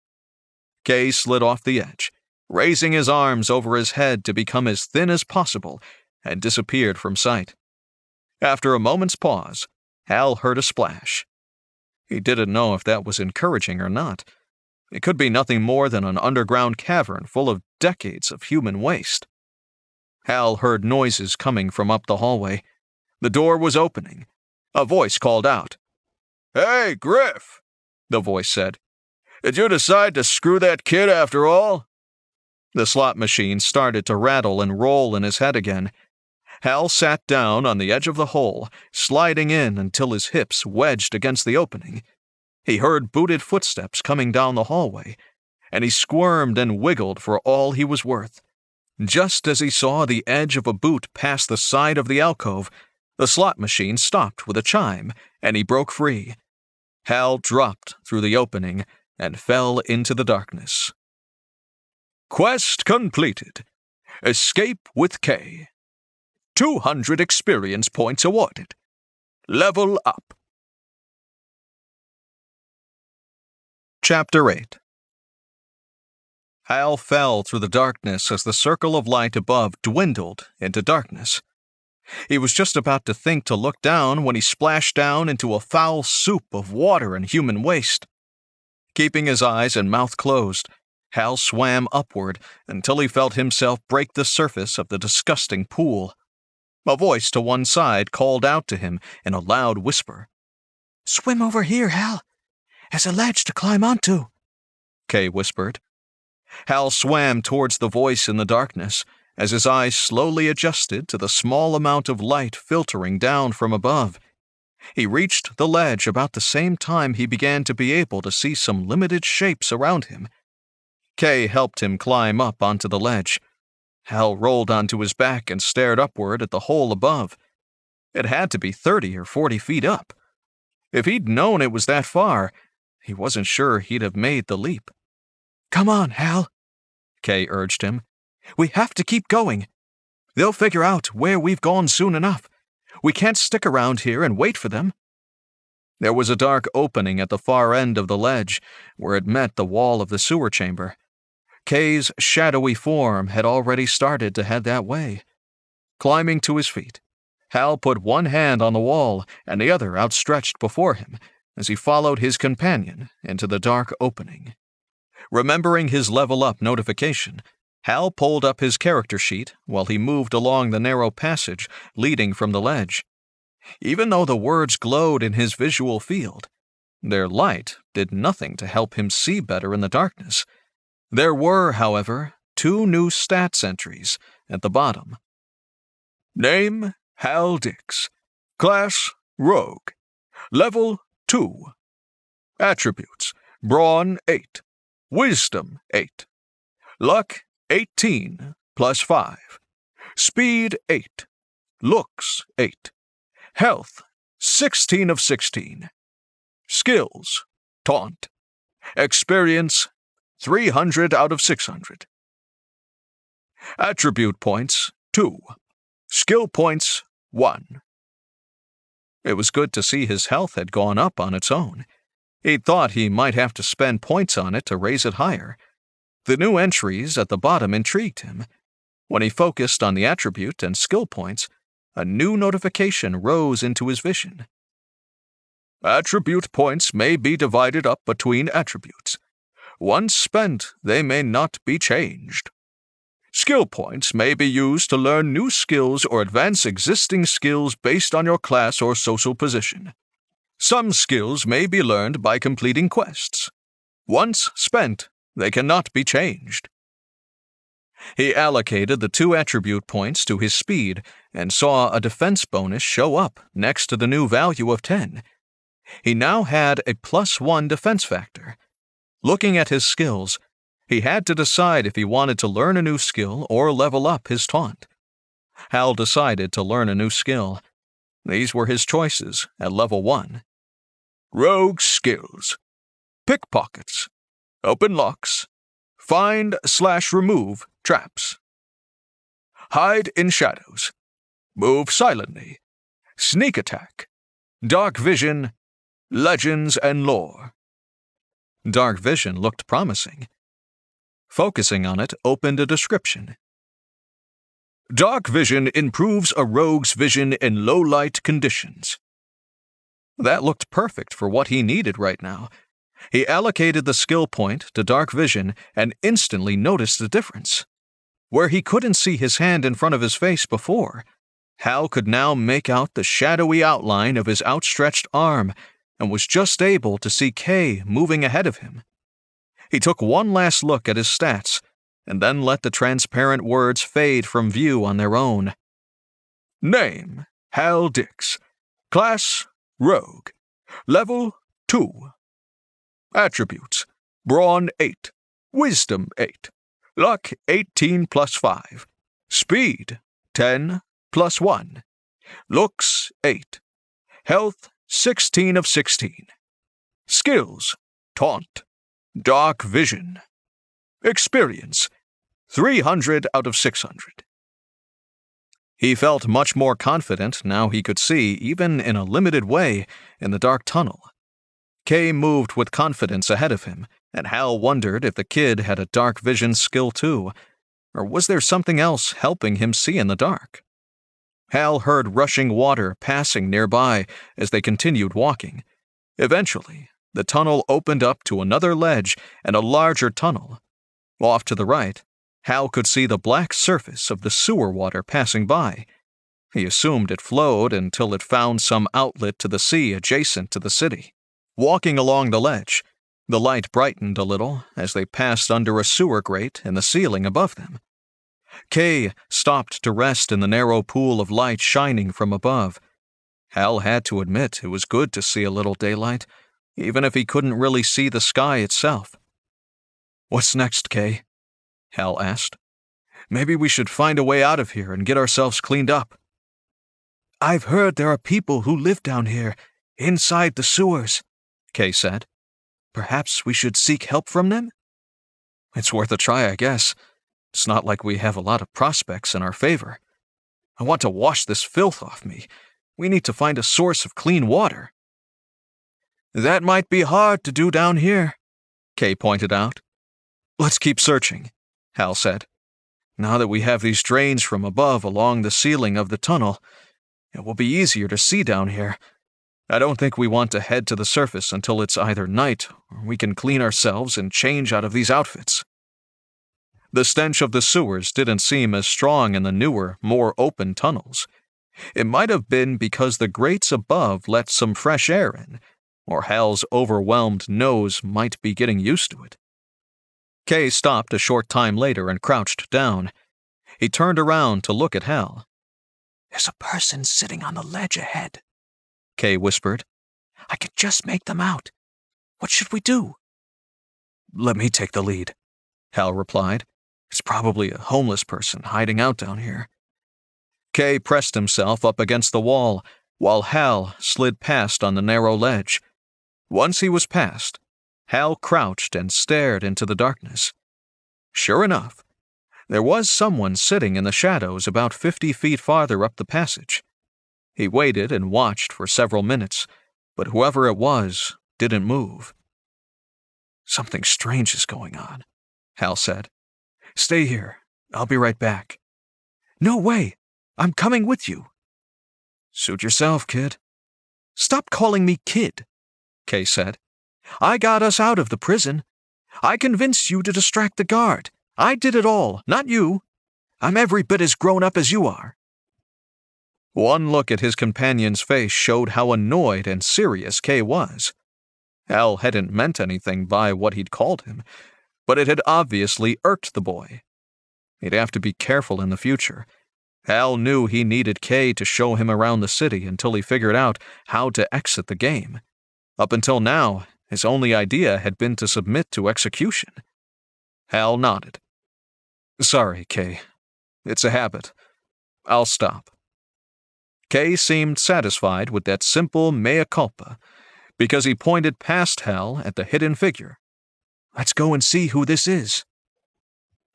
Kay slid off the edge, raising his arms over his head to become as thin as possible, and disappeared from sight. After a moment's pause, Hal heard a splash. He didn't know if that was encouraging or not. It could be nothing more than an underground cavern full of decades of human waste. Hal heard noises coming from up the hallway. The door was opening. A voice called out. Hey, Griff, the voice said. Did you decide to screw that kid after all? The slot machine started to rattle and roll in his head again. Hal sat down on the edge of the hole, sliding in until his hips wedged against the opening. He heard booted footsteps coming down the hallway, and he squirmed and wiggled for all he was worth. Just as he saw the edge of a boot pass the side of the alcove, the slot machine stopped with a chime, and he broke free. Hal dropped through the opening and fell into the darkness. Quest completed. Escape with Kay. 200 experience points awarded. Level up. Chapter 8. Hal fell through the darkness as the circle of light above dwindled into darkness. He was just about to think to look down when he splashed down into a foul soup of water and human waste. Keeping his eyes and mouth closed, Hal swam upward until he felt himself break the surface of the disgusting pool. A voice to one side called out to him in a loud whisper. Swim over here, Hal. As a ledge to climb onto, Kay whispered. Hal swam towards the voice in the darkness as his eyes slowly adjusted to the small amount of light filtering down from above. He reached the ledge about the same time he began to be able to see some limited shapes around him. Kay helped him climb up onto the ledge. Hal rolled onto his back and stared upward at the hole above. It had to be 30 or 40 feet up. If he'd known it was that far, he wasn't sure he'd have made the leap. Come on, Hal, Kay urged him. We have to keep going. They'll figure out where we've gone soon enough. We can't stick around here and wait for them. There was a dark opening at the far end of the ledge, where it met the wall of the sewer chamber. Kay's shadowy form had already started to head that way. Climbing to his feet, Hal put one hand on the wall and the other outstretched before him as he followed his companion into the dark opening. Remembering his level-up notification, Hal pulled up his character sheet while he moved along the narrow passage leading from the ledge. Even though the words glowed in his visual field, their light did nothing to help him see better in the darkness. There were, however, 2 new stats entries at the bottom. Name, Hal Dix. Class, Rogue. Level, 2. Attributes, Brawn, 8. Wisdom, 8. Luck, 18, plus 5. Speed, 8. Looks, 8. Health, 16 of 16. Skills, Taunt. Experience, 300 out of 600. Attribute points, 2. Skill points, 1. It was good to see his health had gone up on its own. He'd thought he might have to spend points on it to raise it higher. The new entries at the bottom intrigued him. When he focused on the attribute and skill points, a new notification rose into his vision. Attribute points may be divided up between attributes. Once spent, they may not be changed. Skill points may be used to learn new skills or advance existing skills based on your class or social position. Some skills may be learned by completing quests. Once spent, they cannot be changed. He allocated the 2 attribute points to his speed and saw a defense bonus show up next to the new value of 10. He now had a +1 defense factor. Looking at his skills, he had to decide if he wanted to learn a new skill or level up his taunt. Hal decided to learn a new skill. These were his choices at level 1. Rogue skills. Pickpockets. Open locks. Find/remove traps. Hide in shadows. Move silently. Sneak attack. Dark vision. Legends and lore. Dark vision looked promising. Focusing on it opened a description. Dark vision improves a rogue's vision in low-light conditions. That looked perfect for what he needed right now. He allocated the skill point to dark vision and instantly noticed the difference. Where he couldn't see his hand in front of his face before, Hal could now make out the shadowy outline of his outstretched arm and was just able to see Kay moving ahead of him. He took one last look at his stats and then let the transparent words fade from view on their own. Name, Hal Dix. Class, Rogue. Level, 2. Attributes, Brawn, 8. Wisdom, 8. Luck, 18 plus 5. Speed, 10 plus 1. Looks, 8. Health, 16 of 16. Skills, Taunt. Dark vision. Experience, 300 out of 600. He felt much more confident now he could see, even in a limited way, in the dark tunnel. Kay moved with confidence ahead of him, and Hal wondered if the kid had a dark vision skill too, or was there something else helping him see in the dark? Hal heard rushing water passing nearby as they continued walking. Eventually, the tunnel opened up to another ledge and a larger tunnel. Off to the right, Hal could see the black surface of the sewer water passing by. He assumed it flowed until it found some outlet to the sea adjacent to the city. Walking along the ledge, the light brightened a little as they passed under a sewer grate in the ceiling above them. Kay stopped to rest in the narrow pool of light shining from above. Hal had to admit it was good to see a little daylight, even if he couldn't really see the sky itself. What's next, Kay? Hal asked. Maybe we should find a way out of here and get ourselves cleaned up. I've heard there are people who live down here, inside the sewers, Kay said. Perhaps we should seek help from them? It's worth a try, I guess. It's not like we have a lot of prospects in our favor. I want to wash this filth off me. We need to find a source of clean water. That might be hard to do down here, Kay pointed out. Let's keep searching, Hal said. "Now that we have these drains from above along the ceiling of the tunnel, it will be easier to see down here. I don't think we want to head to the surface until it's either night or we can clean ourselves and change out of these outfits." The stench of the sewers didn't seem as strong in the newer, more open tunnels. It might have been because the grates above let some fresh air in, or Hal's overwhelmed nose might be getting used to it. Kay stopped a short time later and crouched down. He turned around to look at Hal. "There's a person sitting on the ledge ahead," Kay whispered. "I can just make them out. What should we do?" "Let me take the lead," Hal replied. "It's probably a homeless person hiding out down here." Kay pressed himself up against the wall, while Hal slid past on the narrow ledge. Once he was past, Hal crouched and stared into the darkness. Sure enough, there was someone sitting in the shadows about 50 feet farther up the passage. He waited and watched for several minutes, but whoever it was didn't move. "Something strange is going on," Hal said. "Stay here. I'll be right back." "No way! I'm coming with you." "Suit yourself, kid." "Stop calling me kid," Kay said. "I got us out of the prison. I convinced you to distract the guard. I did it all, not you. I'm every bit as grown up as you are." One look at his companion's face showed how annoyed and serious Kay was. Hal hadn't meant anything by what he'd called him, but it had obviously irked the boy. He'd have to be careful in the future. Hal knew he needed Kay to show him around the city until he figured out how to exit the game. Up until now, his only idea had been to submit to execution. Hal nodded. "Sorry, Kay. It's a habit. I'll stop." Kay seemed satisfied with that simple mea culpa, because he pointed past Hal at the hidden figure. "Let's go and see who this is."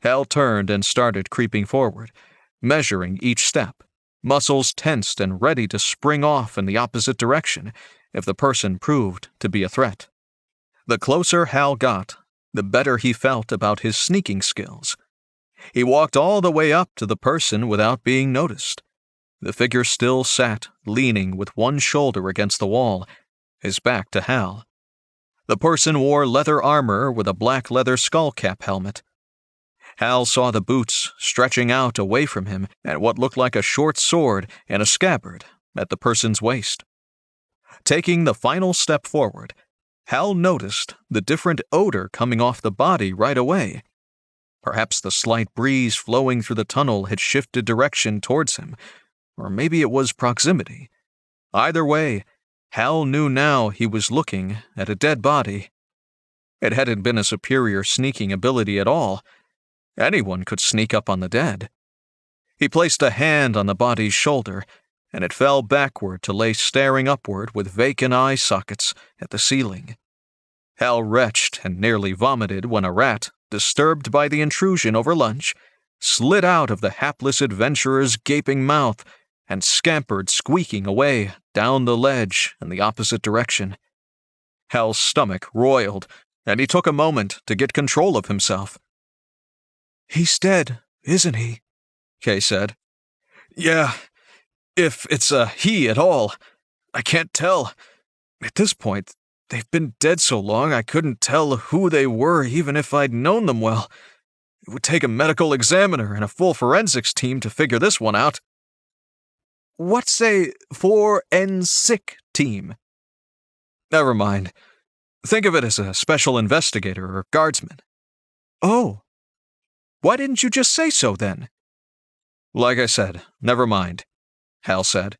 Hal turned and started creeping forward, measuring each step, muscles tensed and ready to spring off in the opposite direction if the person proved to be a threat. The closer Hal got, the better he felt about his sneaking skills. He walked all the way up to the person without being noticed. The figure still sat, leaning with one shoulder against the wall, his back to Hal. The person wore leather armor with a black leather skullcap helmet. Hal saw the boots stretching out away from him and what looked like a short sword and a scabbard at the person's waist. Taking the final step forward, Hal noticed the different odor coming off the body right away. Perhaps the slight breeze flowing through the tunnel had shifted direction towards him, or maybe it was proximity. Either way, Hal knew now he was looking at a dead body. It hadn't been a superior sneaking ability at all. Anyone could sneak up on the dead. He placed a hand on the body's shoulder, and it fell backward to lay staring upward with vacant eye sockets at the ceiling. Hal retched and nearly vomited when a rat, disturbed by the intrusion over lunch, slid out of the hapless adventurer's gaping mouth and scampered squeaking away down the ledge in the opposite direction. Hal's stomach roiled, and he took a moment to get control of himself. "He's dead, isn't he?" Kay said. "Yeah, if it's a he at all. I can't tell. At this point, they've been dead so long I couldn't tell who they were even if I'd known them well. It would take a medical examiner and a full forensics team to figure this one out." "What's a forensic team?" "Never mind. Think of it as a special investigator or guardsman." "Oh. Why didn't you just say so then?" "Like I said, never mind," Hal said.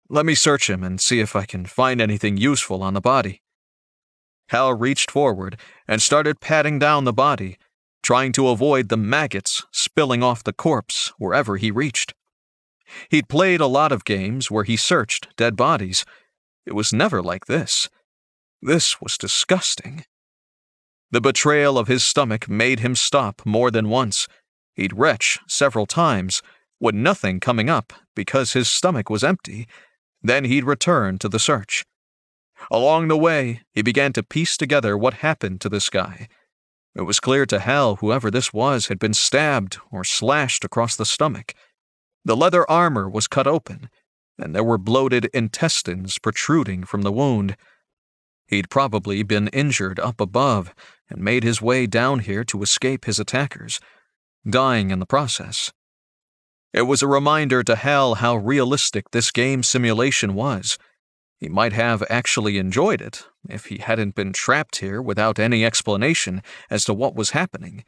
"Let me search him and see if I can find anything useful on the body." Hal reached forward and started patting down the body, trying to avoid the maggots spilling off the corpse wherever he reached. He'd played a lot of games where he searched dead bodies. It was never like this. This was disgusting. The betrayal of his stomach made him stop more than once. He'd retch several times, with nothing coming up because his stomach was empty. Then he'd return to the search. Along the way, he began to piece together what happened to this guy. It was clear to Hal whoever this was had been stabbed or slashed across the stomach. The leather armor was cut open, and there were bloated intestines protruding from the wound. He'd probably been injured up above and made his way down here to escape his attackers, dying in the process. It was a reminder to Hal how realistic this game simulation was. He might have actually enjoyed it if he hadn't been trapped here without any explanation as to what was happening.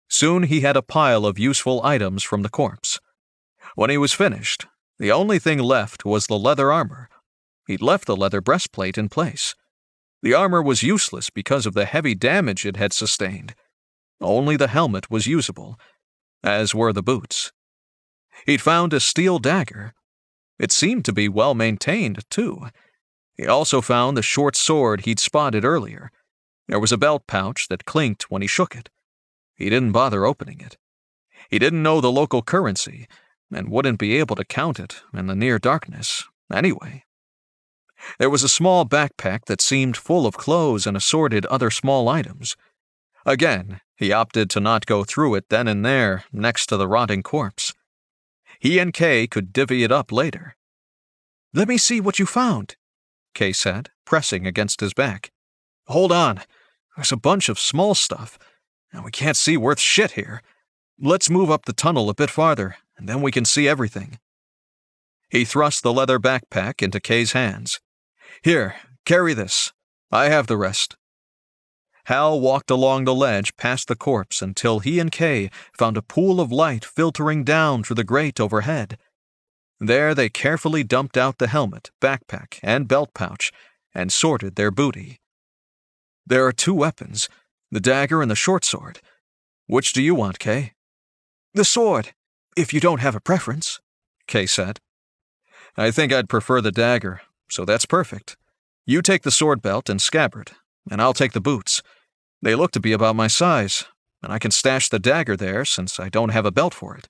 Soon he had a pile of useful items from the corpse. When he was finished, the only thing left was the leather armor. He'd left the leather breastplate in place. The armor was useless because of the heavy damage it had sustained. Only the helmet was usable, as were the boots. He'd found a steel dagger. It seemed to be well maintained, too. He also found the short sword he'd spotted earlier. There was a belt pouch that clinked when he shook it. He didn't bother opening it. He didn't know the local currency, and wouldn't be able to count it in the near darkness, anyway. There was a small backpack that seemed full of clothes and assorted other small items. Again, he opted to not go through it then and there, next to the rotting corpse. He and Kay could divvy it up later. "Let me see what you found," Kay said, pressing against his back. "Hold on. There's a bunch of small stuff, and we can't see worth shit here. Let's move up the tunnel a bit farther, and then we can see everything." He thrust the leather backpack into Kay's hands. "Here, carry this. I have the rest." Hal walked along the ledge past the corpse until he and Kay found a pool of light filtering down through the grate overhead. There they carefully dumped out the helmet, backpack, and belt pouch, and sorted their booty. "There are 2 weapons, the dagger and the short sword. Which do you want, Kay?" "The sword, if you don't have a preference," Kay said. "I think I'd prefer the dagger, so that's perfect. You take the sword belt and scabbard, and I'll take the boots. They look to be about my size, and I can stash the dagger there since I don't have a belt for it."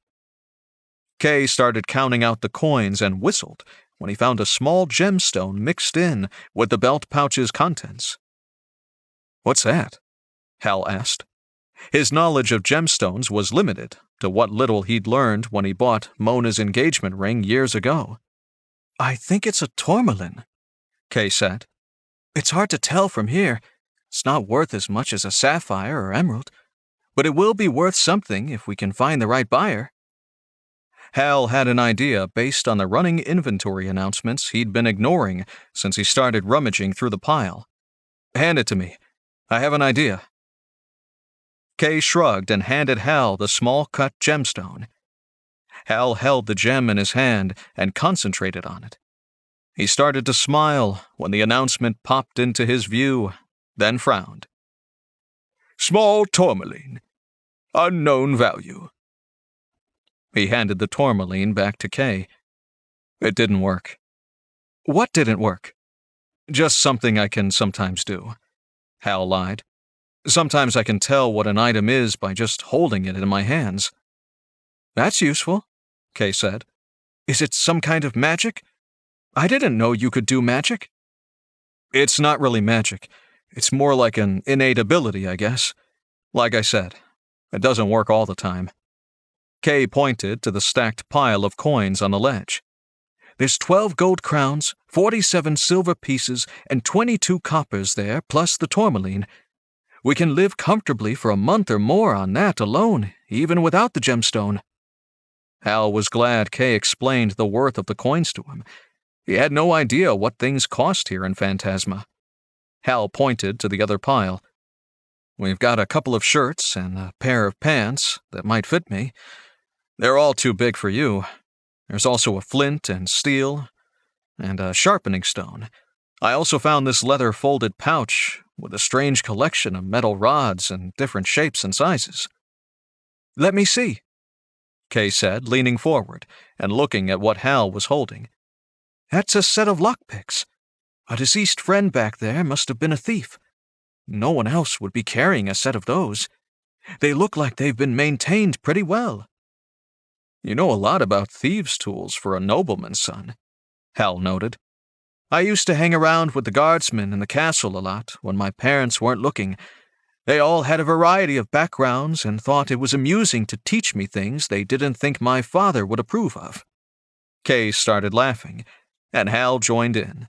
Kay started counting out the coins and whistled when he found a small gemstone mixed in with the belt pouch's contents. "What's that?" Hal asked. His knowledge of gemstones was limited to what little he'd learned when he bought Mona's engagement ring years ago. "I think it's a tourmaline," Kay said. "It's hard to tell from here. It's not worth as much as a sapphire or emerald, but it will be worth something if we can find the right buyer." Hal had an idea based on the running inventory announcements he'd been ignoring since he started rummaging through the pile. "Hand it to me. I have an idea." Kay shrugged and handed Hal the small-cut gemstone. Hal held the gem in his hand and concentrated on it. He started to smile when the announcement popped into his view, then frowned. "Small tourmaline. Unknown value." He handed the tourmaline back to Kay. "It didn't work." "What didn't work?" "Just something I can sometimes do," Hal lied. "Sometimes I can tell what an item is by just holding it in my hands." "That's useful," Kay said. "Is it some kind of magic? I didn't know you could do magic." "It's not really magic. It's more like an innate ability, I guess. Like I said, it doesn't work all the time." Kay pointed to the stacked pile of coins on the ledge. "There's 12 gold crowns, 47 silver pieces, and 22 coppers there, plus the tourmaline. We can live comfortably for a month or more on that alone, even without the gemstone." Hal was glad Kay explained the worth of the coins to him. He had no idea what things cost here in Phantasma. Hal pointed to the other pile. "We've got a couple of shirts and a pair of pants that might fit me. They're all too big for you. There's also a flint and steel, and a sharpening stone. I also found this leather folded pouch with a strange collection of metal rods in different shapes and sizes." "Let me see," Kay said, leaning forward and looking at what Hal was holding. "That's a set of lockpicks. A deceased friend back there must have been a thief. No one else would be carrying a set of those. They look like they've been maintained pretty well." "You know a lot about thieves' tools for a nobleman's son," Hal noted. "I used to hang around with the guardsmen in the castle a lot when my parents weren't looking. They all had a variety of backgrounds and thought it was amusing to teach me things they didn't think my father would approve of. Kay started laughing, and Hal joined in.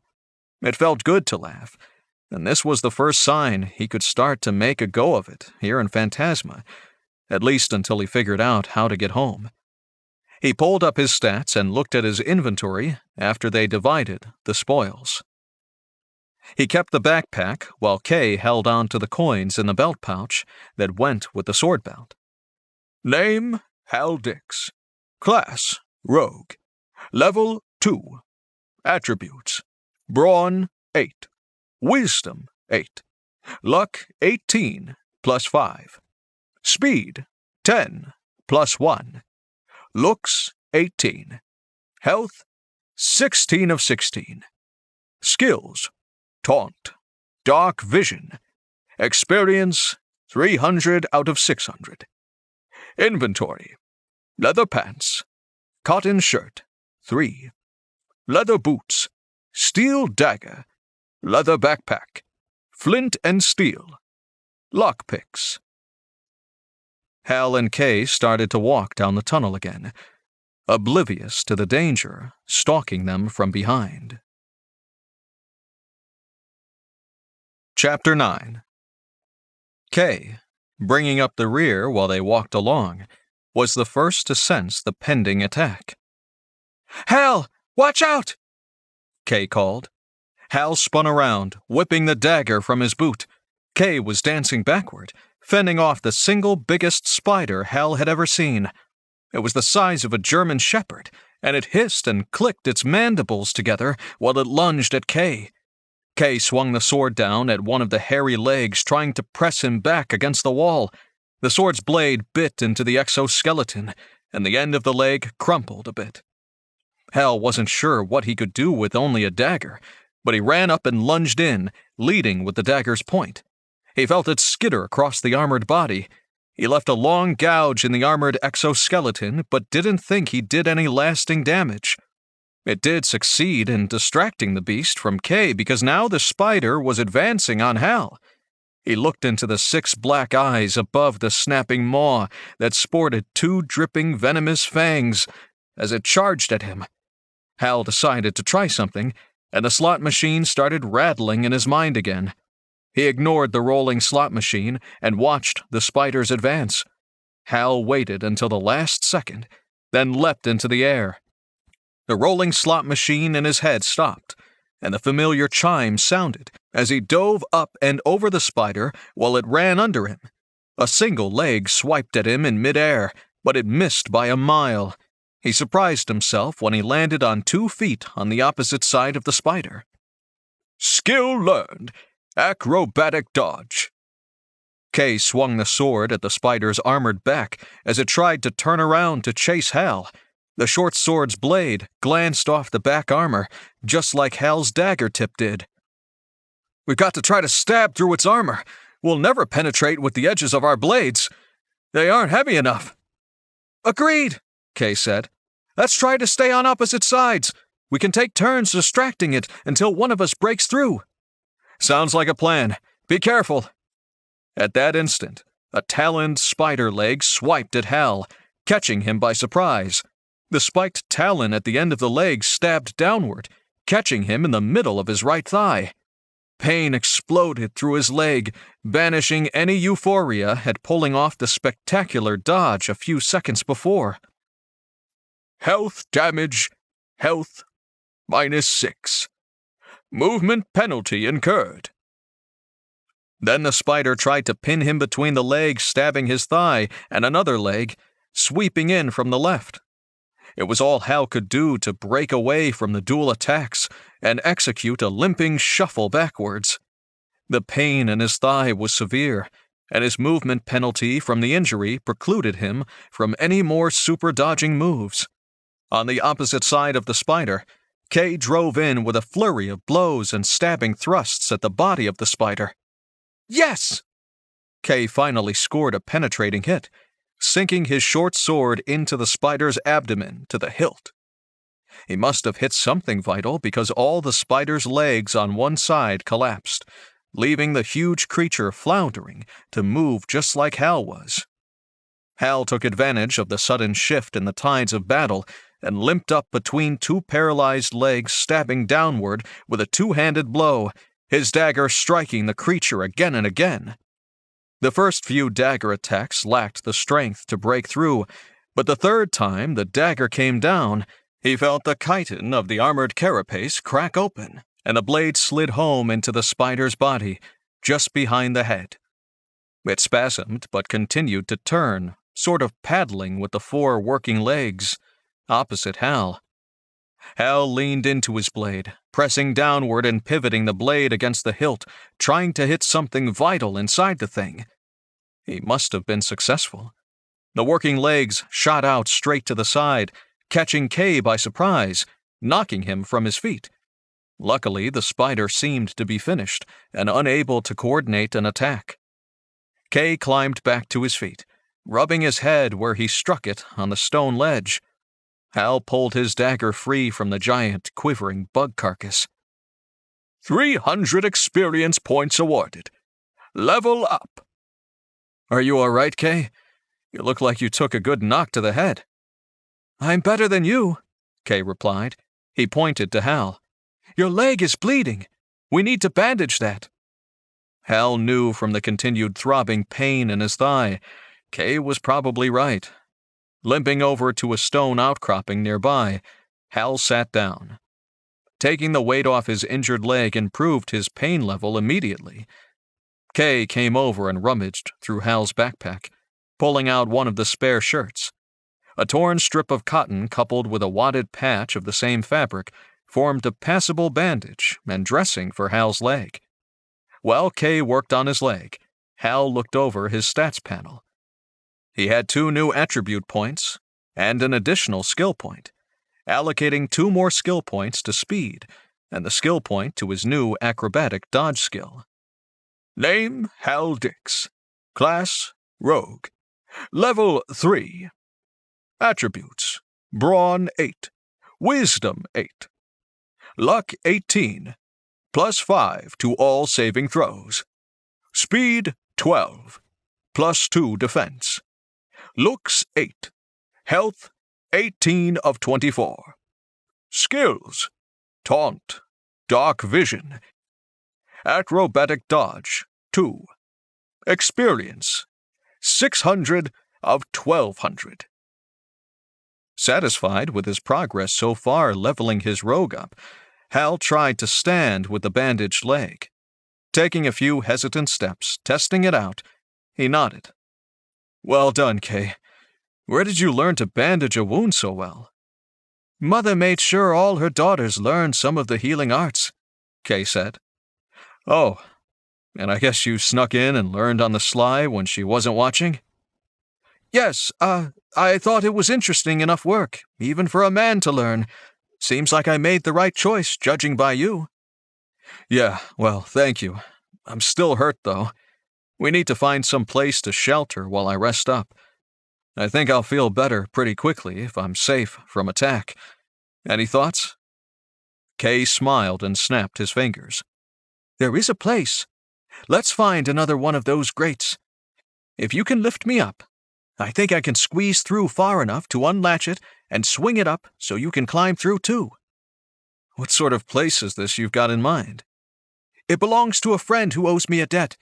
It felt good to laugh, and this was the first sign he could start to make a go of it here in Phantasma, at least until he figured out how to get home. He pulled up his stats and looked at his inventory after they divided the spoils. He kept the backpack while Kay held on to the coins in the belt pouch that went with the sword belt. Name, Hal Dix. Class, Rogue. Level 2. Attributes, Brawn, 8. Wisdom, 8. Luck, 18, plus 5. Speed, 10, plus 1. Looks, 18. Health, 16 of 16. Skills, Taunt, Dark Vision. Experience, 300 out of 600. Inventory, Leather Pants. Cotton Shirt, 3. Leather Boots. Steel Dagger. Leather Backpack. Flint and Steel. Lockpicks. Hal and Kay started to walk down the tunnel again, oblivious to the danger stalking them from behind. Chapter 9. Kay, bringing up the rear while they walked along, was the first to sense the pending attack. Hal, watch out! Kay called. Hal spun around, whipping the dagger from his boot. Kay was dancing backward, fending off the single biggest spider Hal had ever seen. It was the size of a German shepherd, and it hissed and clicked its mandibles together while it lunged at Kay. Kay swung the sword down at one of the hairy legs, trying to press him back against the wall. The sword's blade bit into the exoskeleton, and the end of the leg crumpled a bit. Hal wasn't sure what he could do with only a dagger, but he ran up and lunged in, leading with the dagger's point. He felt it skitter across the armored body. He left a long gouge in the armored exoskeleton, but didn't think he did any lasting damage. It did succeed in distracting the beast from Kay because now the spider was advancing on Hal. He looked into the 6 black eyes above the snapping maw that sported 2 dripping venomous fangs as it charged at him. Hal decided to try something, and the slot machine started rattling in his mind again. He ignored the rolling slot machine and watched the spider's advance. Hal waited until the last second, then leapt into the air. The rolling slot machine in his head stopped, and the familiar chime sounded as he dove up and over the spider while it ran under him. A single leg swiped at him in midair, but it missed by a mile. He surprised himself when he landed on 2 feet on the opposite side of the spider. Skill learned. Acrobatic dodge. Kay swung the sword at the spider's armored back as it tried to turn around to chase Hal. The short sword's blade glanced off the back armor, just like Hal's dagger tip did. We've got to try to stab through its armor. We'll never penetrate with the edges of our blades. They aren't heavy enough. Agreed, Kay said. Let's try to stay on opposite sides. We can take turns distracting it until one of us breaks through. Sounds like a plan. Be careful. At that instant, a taloned spider leg swiped at Hal, catching him by surprise. The spiked talon at the end of the leg stabbed downward, catching him in the middle of his right thigh. Pain exploded through his leg, banishing any euphoria at pulling off the spectacular dodge a few seconds before. Health damage, health, -6. Movement penalty incurred. Then the spider tried to pin him between the legs, stabbing his thigh, and another leg, sweeping in from the left. It was all Hal could do to break away from the dual attacks and execute a limping shuffle backwards. The pain in his thigh was severe, and his movement penalty from the injury precluded him from any more super-dodging moves. On the opposite side of the spider, Kay drove in with a flurry of blows and stabbing thrusts at the body of the spider. Yes! Kay finally scored a penetrating hit, sinking his short sword into the spider's abdomen to the hilt. He must have hit something vital because all the spider's legs on one side collapsed, leaving the huge creature floundering to move just like Hal was. Hal took advantage of the sudden shift in the tides of battle and limped up between two paralyzed legs, stabbing downward with a two-handed blow, his dagger striking the creature again and again. The first few dagger attacks lacked the strength to break through, but the third time the dagger came down, he felt the chitin of the armored carapace crack open, and the blade slid home into the spider's body, just behind the head. It spasmed but continued to turn, sort of paddling with the four working legs, opposite Hal. Hal leaned into his blade, pressing downward and pivoting the blade against the hilt, trying to hit something vital inside the thing. He must have been successful. The working legs shot out straight to the side, catching Kay by surprise, knocking him from his feet. Luckily, the spider seemed to be finished and unable to coordinate an attack. Kay climbed back to his feet, rubbing his head where he struck it on the stone ledge. Hal pulled his dagger free from the giant, quivering bug carcass. 300 experience points awarded. Level up. Are you all right, Kay? You look like you took a good knock to the head. I'm better than you, Kay replied. He pointed to Hal. Your leg is bleeding. We need to bandage that. Hal knew from the continued throbbing pain in his thigh. Kay was probably right. Limping over to a stone outcropping nearby, Hal sat down. Taking the weight off his injured leg improved his pain level immediately. Kay came over and rummaged through Hal's backpack, pulling out one of the spare shirts. A torn strip of cotton coupled with a wadded patch of the same fabric formed a passable bandage and dressing for Hal's leg. While Kay worked on his leg, Hal looked over his stats panel. He had 2 new attribute points and an additional skill point, allocating 2 more skill points to speed and the skill point to his new acrobatic dodge skill. Name, Hal Dix. Class, Rogue. Level 3. Attributes, Brawn 8, Wisdom 8. Luck 18, +5 to all saving throws. Speed 12, +2 defense. Looks 8. Health 18 of 24. Skills: Taunt, Dark Vision. Acrobatic Dodge 2. Experience 600 of 1200. Satisfied with his progress so far leveling his rogue up, Hal tried to stand with the bandaged leg. Taking a few hesitant steps, testing it out, he nodded. Well done, Kay. Where did you learn to bandage a wound so well? Mother made sure all her daughters learned some of the healing arts, Kay said. Oh, and I guess you snuck in and learned on the sly when she wasn't watching? Yes, I thought it was interesting enough work, even for a man to learn. Seems like I made the right choice, judging by you. Yeah, well, thank you. I'm still hurt, though. We need to find some place to shelter while I rest up. I think I'll feel better pretty quickly if I'm safe from attack. Any thoughts? Kay smiled and snapped his fingers. There is a place. Let's find another one of those grates. If you can lift me up, I think I can squeeze through far enough to unlatch it and swing it up so you can climb through too. What sort of place is this you've got in mind? It belongs to a friend who owes me a debt.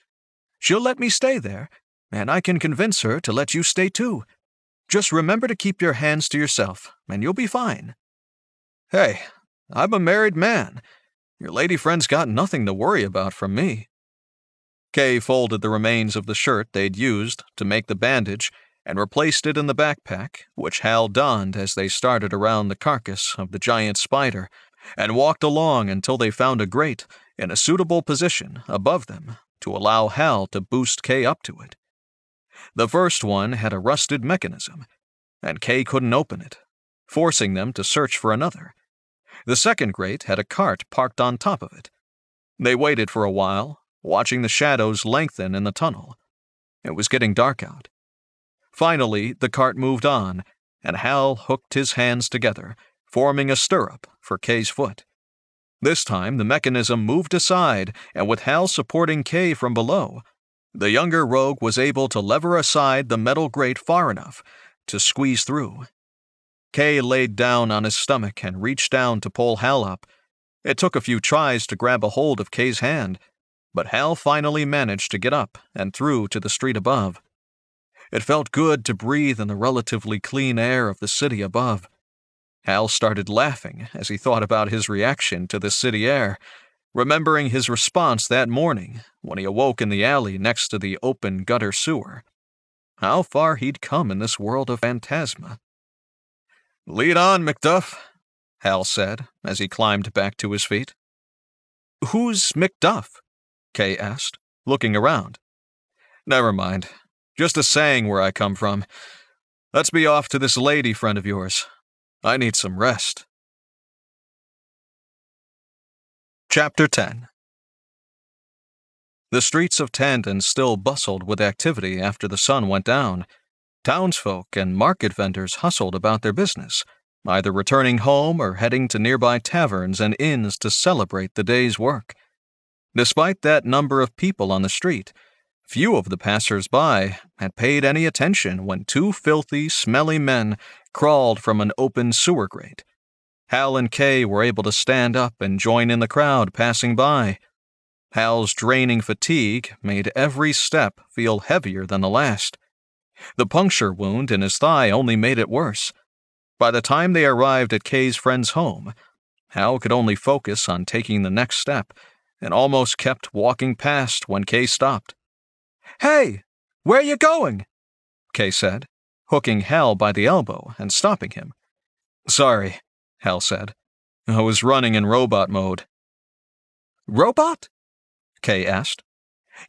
She'll let me stay there, and I can convince her to let you stay too. Just remember to keep your hands to yourself, and you'll be fine. Hey, I'm a married man. Your lady friend's got nothing to worry about from me. Kay folded the remains of the shirt they'd used to make the bandage and replaced it in the backpack, which Hal donned as they started around the carcass of the giant spider, and walked along until they found a grate in a suitable position above them to allow Hal to boost Kay up to it. The first one had a rusted mechanism, and Kay couldn't open it, forcing them to search for another. The second grate had a cart parked on top of it. They waited for a while, watching the shadows lengthen in the tunnel. It was getting dark out. Finally, the cart moved on, and Hal hooked his hands together, forming a stirrup for Kay's foot. This time, the mechanism moved aside, and with Hal supporting Kay from below, the younger rogue was able to lever aside the metal grate far enough to squeeze through. Kay laid down on his stomach and reached down to pull Hal up. It took a few tries to grab a hold of Kay's hand, but Hal finally managed to get up and through to the street above. It felt good to breathe in the relatively clean air of the city above. Hal started laughing as he thought about his reaction to the city air, remembering his response that morning when he awoke in the alley next to the open gutter sewer. How far he'd come in this world of phantasma. "Lead on, Macduff," Hal said as he climbed back to his feet. "Who's Macduff?" Kay asked, looking around. "Never mind. Just a saying where I come from. Let's be off to this lady friend of yours. I need some rest." Chapter 10. The streets of Tandon still bustled with activity after the sun went down. Townsfolk and market vendors hustled about their business, either returning home or heading to nearby taverns and inns to celebrate the day's work. Despite that number of people on the street, few of the passers-by had paid any attention when two filthy, smelly men crawled from an open sewer grate. Hal and Kay were able to stand up and join in the crowd passing by. Hal's draining fatigue made every step feel heavier than the last. The puncture wound in his thigh only made it worse. By the time they arrived at Kay's friend's home, Hal could only focus on taking the next step and almost kept walking past when Kay stopped. "Hey, where are you going?" Kay said, hooking Hal by the elbow and stopping him. "Sorry," Hal said. "I was running in robot mode." "Robot?" Kay asked.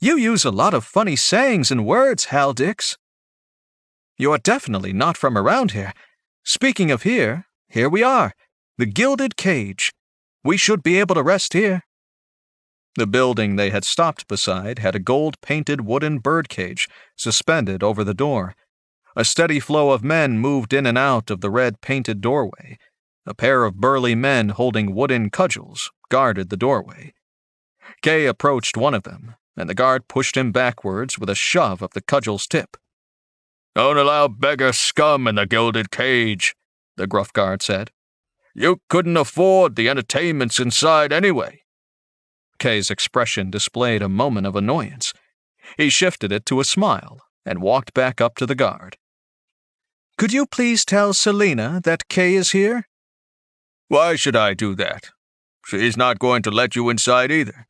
"You use a lot of funny sayings and words, Hal Dix." "You're definitely not from around here. Speaking of here we are, the Gilded Cage. We should be able to rest here." The building they had stopped beside had a gold-painted wooden birdcage suspended over the door. A steady flow of men moved in and out of the red-painted doorway. A pair of burly men holding wooden cudgels guarded the doorway. Kay approached one of them, and the guard pushed him backwards with a shove of the cudgel's tip. "Don't allow beggar scum in the Gilded Cage," the gruff guard said. "You couldn't afford the entertainments inside anyway." Kay's expression displayed a moment of annoyance. He shifted it to a smile and walked back up to the guard. "Could you please tell Selena that Kay is here?" "Why should I do that? She's not going to let you inside either.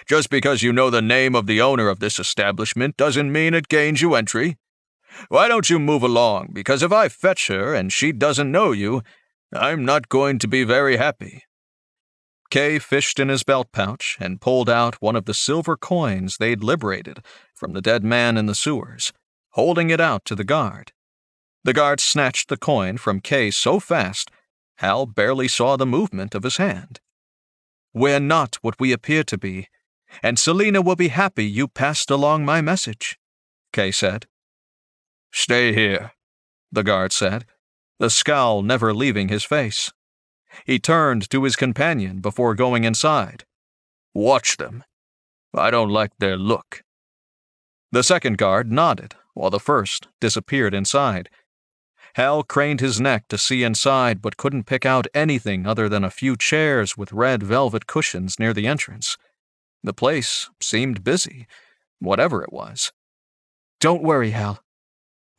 Just because you know the name of the owner of this establishment doesn't mean it gains you entry. Why don't you move along, because if I fetch her and she doesn't know you, I'm not going to be very happy." Kay fished in his belt pouch and pulled out one of the silver coins they'd liberated from the dead man in the sewers, holding it out to the guard. The guard snatched the coin from Kay so fast, Hal barely saw the movement of his hand. "We're not what we appear to be, and Selena will be happy you passed along my message," Kay said. "Stay here," the guard said, the scowl never leaving his face. He turned to his companion before going inside. "Watch them. I don't like their look." The second guard nodded, while the first disappeared inside. Hal craned his neck to see inside but couldn't pick out anything other than a few chairs with red velvet cushions near the entrance. The place seemed busy, whatever it was. "Don't worry, Hal,"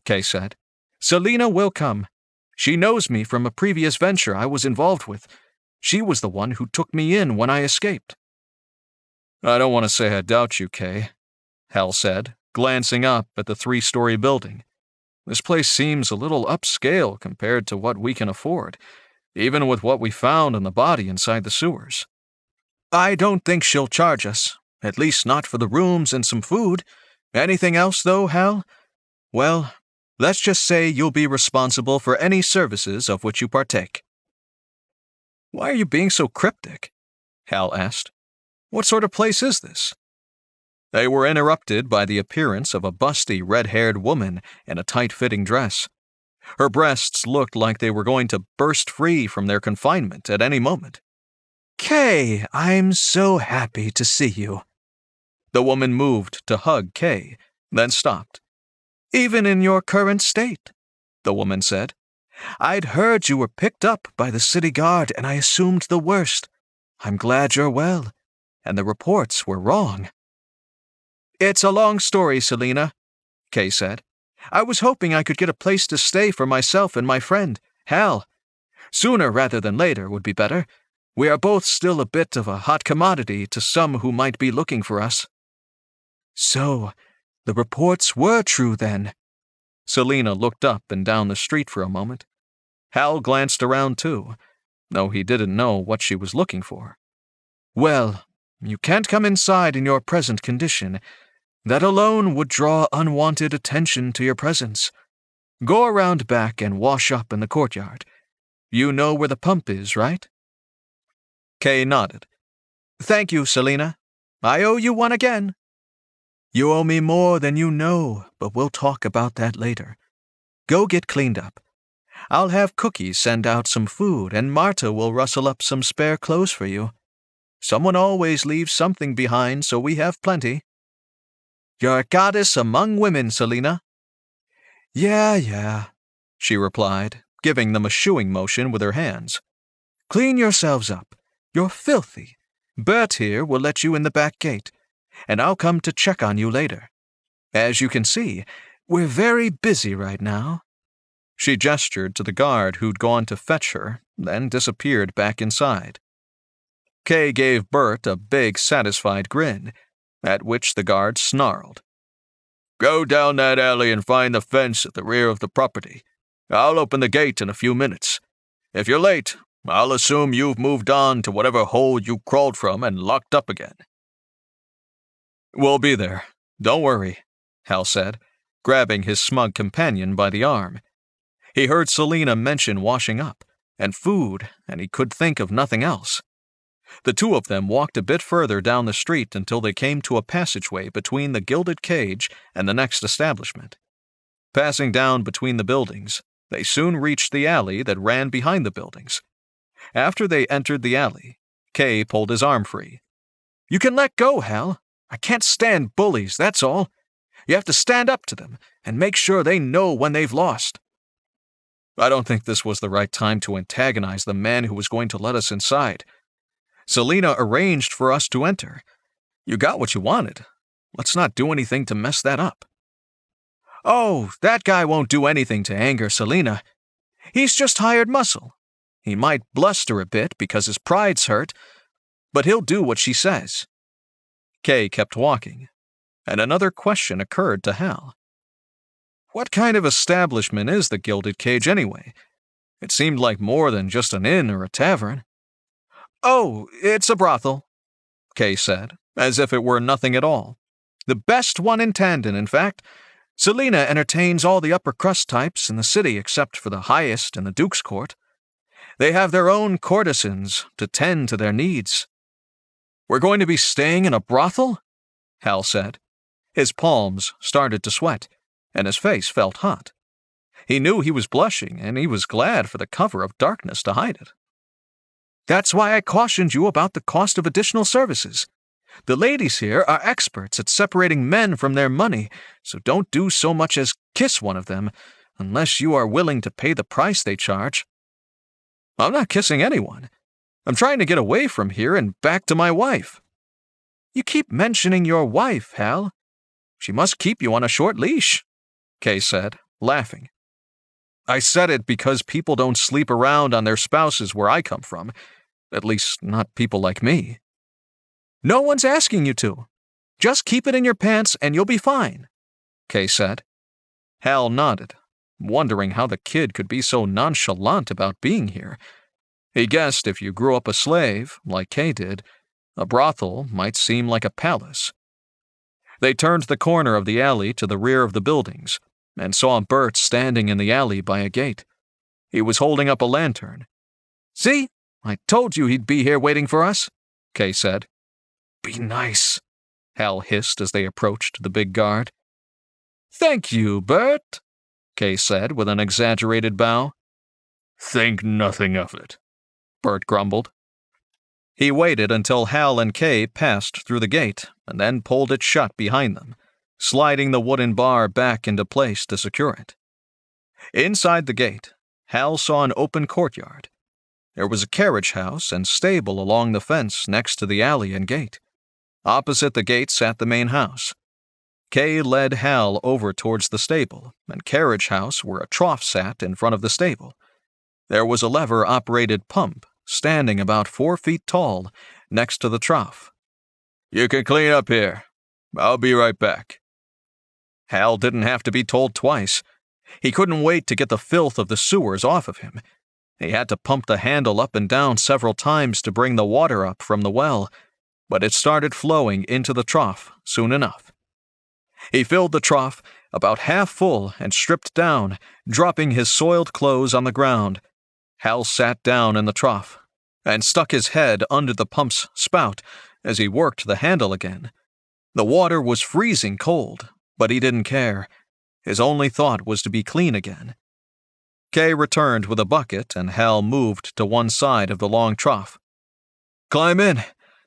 Kay said. "Selena will come. She knows me from a previous venture I was involved with. She was the one who took me in when I escaped." "I don't want to say I doubt you, Kay," Hal said, glancing up at the 3-story building. "This place seems a little upscale compared to what we can afford, even with what we found in the body inside the sewers." "I don't think she'll charge us, at least not for the rooms and some food. Anything else, though, Hal? Well, let's just say you'll be responsible for any services of which you partake." "Why are you being so cryptic?" Hal asked. "What sort of place is this?" They were interrupted by the appearance of a busty, red-haired woman in a tight-fitting dress. Her breasts looked like they were going to burst free from their confinement at any moment. Kay, I'm so happy to see you. The woman moved to hug Kay, then stopped. Even in your current state, the woman said. I'd heard you were picked up by the city guard and I assumed the worst. I'm glad you're well, and the reports were wrong. It's a long story, Selena, Kay said. I was hoping I could get a place to stay for myself and my friend, Hal. Sooner rather than later would be better. We are both still a bit of a hot commodity to some who might be looking for us. So, the reports were true then. Selena looked up and down the street for a moment. Hal glanced around too, though he didn't know what she was looking for. Well, you can't come inside in your present condition. That alone would draw unwanted attention to your presence. Go around back and wash up in the courtyard. You know where the pump is, right? Kay nodded. Thank you, Selena. I owe you one again. You owe me more than you know, but we'll talk about that later. Go get cleaned up. I'll have Cookie send out some food, and Marta will rustle up some spare clothes for you. Someone always leaves something behind, so we have plenty. You're a goddess among women, Selena. Yeah, she replied, giving them a shooing motion with her hands. Clean yourselves up. You're filthy. Bert here will let you in the back gate, and I'll come to check on you later. As you can see, we're very busy right now. She gestured to the guard who'd gone to fetch her, then disappeared back inside. Kay gave Bert a big, satisfied grin, at which the guard snarled. Go down that alley and find the fence at the rear of the property. I'll open the gate in a few minutes. If you're late, I'll assume you've moved on to whatever hole you crawled from and locked up again. We'll be there. Don't worry, Hal said, grabbing his smug companion by the arm. He heard Selena mention washing up, and food, and he could think of nothing else. The two of them walked a bit further down the street until they came to a passageway between the gilded cage and the next establishment. Passing down between the buildings, they soon reached the alley that ran behind the buildings. After they entered the alley, Kay pulled his arm free. You can let go, Hal. I can't stand bullies, that's all. You have to stand up to them and make sure they know when they've lost. I don't think this was the right time to antagonize the man who was going to let us inside. Selena arranged for us to enter. You got what you wanted. Let's not do anything to mess that up. Oh, that guy won't do anything to anger Selena. He's just hired muscle. He might bluster a bit because his pride's hurt, but he'll do what she says. Kay kept walking, and another question occurred to Hal. What kind of establishment is the Gilded Cage anyway? It seemed like more than just an inn or a tavern. Oh, it's a brothel, Kay said, as if it were nothing at all. The best one in Tandon, in fact. Selena entertains all the upper-crust types in the city except for the highest in the Duke's Court. They have their own courtesans to tend to their needs. We're going to be staying in a brothel? Hal said. His palms started to sweat, and his face felt hot. He knew he was blushing, and he was glad for the cover of darkness to hide it. That's why I cautioned you about the cost of additional services. The ladies here are experts at separating men from their money, so don't do so much as kiss one of them, unless you are willing to pay the price they charge. I'm not kissing anyone. I'm trying to get away from here and back to my wife. You keep mentioning your wife, Hal. She must keep you on a short leash, Kay said, laughing. I said it because people don't sleep around on their spouses where I come from. At least, not people like me. No one's asking you to. Just keep it in your pants and you'll be fine, Kay said. Hal nodded, wondering how the kid could be so nonchalant about being here. He guessed if you grew up a slave, like Kay did, a brothel might seem like a palace. They turned the corner of the alley to the rear of the buildings and saw Bert standing in the alley by a gate. He was holding up a lantern. See? I told you he'd be here waiting for us, Kay said. Be nice, Hal hissed as they approached the big guard. Thank you, Bert, Kay said with an exaggerated bow. Think nothing of it, Bert grumbled. He waited until Hal and Kay passed through the gate and then pulled it shut behind them, sliding the wooden bar back into place to secure it. Inside the gate, Hal saw an open courtyard. There was a carriage house and stable along the fence next to the alley and gate. Opposite the gate sat the main house. Kay led Hal over towards the stable and carriage house where a trough sat in front of the stable. There was a lever-operated pump standing about 4 feet tall next to the trough. "You can clean up here. I'll be right back." Hal didn't have to be told twice. He couldn't wait to get the filth of the sewers off of him. He had to pump the handle up and down several times to bring the water up from the well, but it started flowing into the trough soon enough. He filled the trough about half full and stripped down, dropping his soiled clothes on the ground. Hal sat down in the trough and stuck his head under the pump's spout as he worked the handle again. The water was freezing cold, but he didn't care. His only thought was to be clean again. Kay returned with a bucket and Hal moved to one side of the long trough. "Climb in.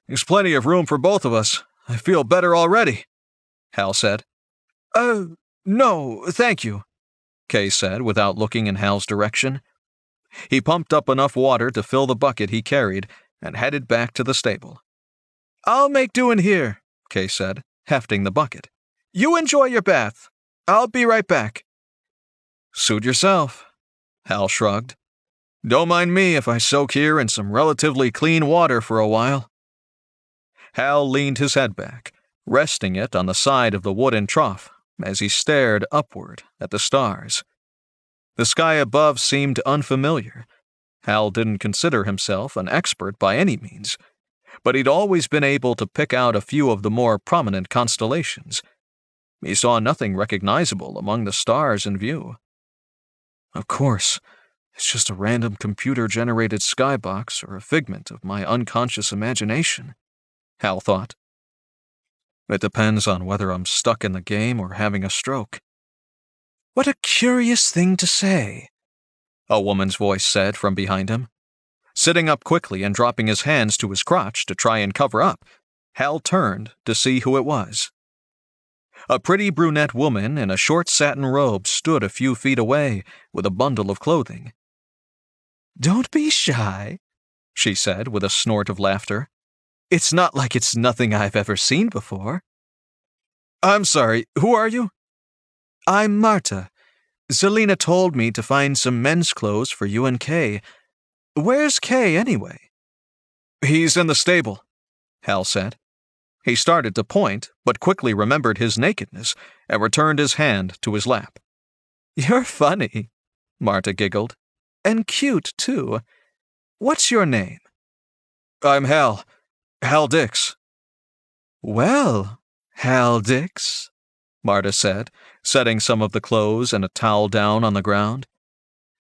There's plenty of room for both of us. I feel better already," Hal said. No, thank you," Kay said without looking in Hal's direction. He pumped up enough water to fill the bucket he carried and headed back to the stable. "I'll make do in here," Kay said, hefting the bucket. "You enjoy your bath. I'll be right back." "Suit yourself," Hal shrugged. "Don't mind me if I soak here in some relatively clean water for a while." Hal leaned his head back, resting it on the side of the wooden trough as he stared upward at the stars. The sky above seemed unfamiliar. Hal didn't consider himself an expert by any means, but he'd always been able to pick out a few of the more prominent constellations. He saw nothing recognizable among the stars in view. Of course, it's just a random computer-generated skybox or a figment of my unconscious imagination, Hal thought. It depends on whether I'm stuck in the game or having a stroke. What a curious thing to say, a woman's voice said from behind him. Sitting up quickly and dropping his hands to his crotch to try and cover up, Hal turned to see who it was. A pretty brunette woman in a short satin robe stood a few feet away with a bundle of clothing. "Don't be shy," she said with a snort of laughter. "It's not like it's nothing I've ever seen before." "I'm sorry, who are you?" "I'm Marta. Zelina told me to find some men's clothes for you and Kay. Where's Kay, anyway?" "He's in the stable," Hal said. He started to point, but quickly remembered his nakedness and returned his hand to his lap. "You're funny," Marta giggled. "And cute, too. What's your name?" "I'm Hal. Hal Dix." "Well, Hal Dix," Marta said, setting some of the clothes and a towel down on the ground.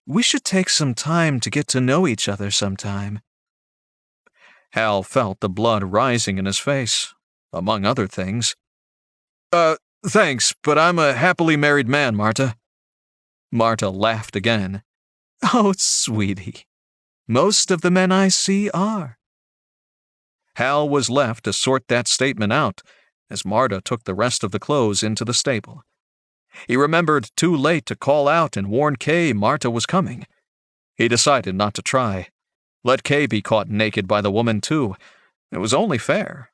"We should take some time to get to know each other sometime." Hal felt the blood rising in his face, among other things. Thanks, but I'm a happily married man, Marta." Marta laughed again. "Oh, sweetie. Most of the men I see are." Hal was left to sort that statement out as Marta took the rest of the clothes into the stable. He remembered too late to call out and warn Kay Marta was coming. He decided not to try. Let Kay be caught naked by the woman, too. It was only fair.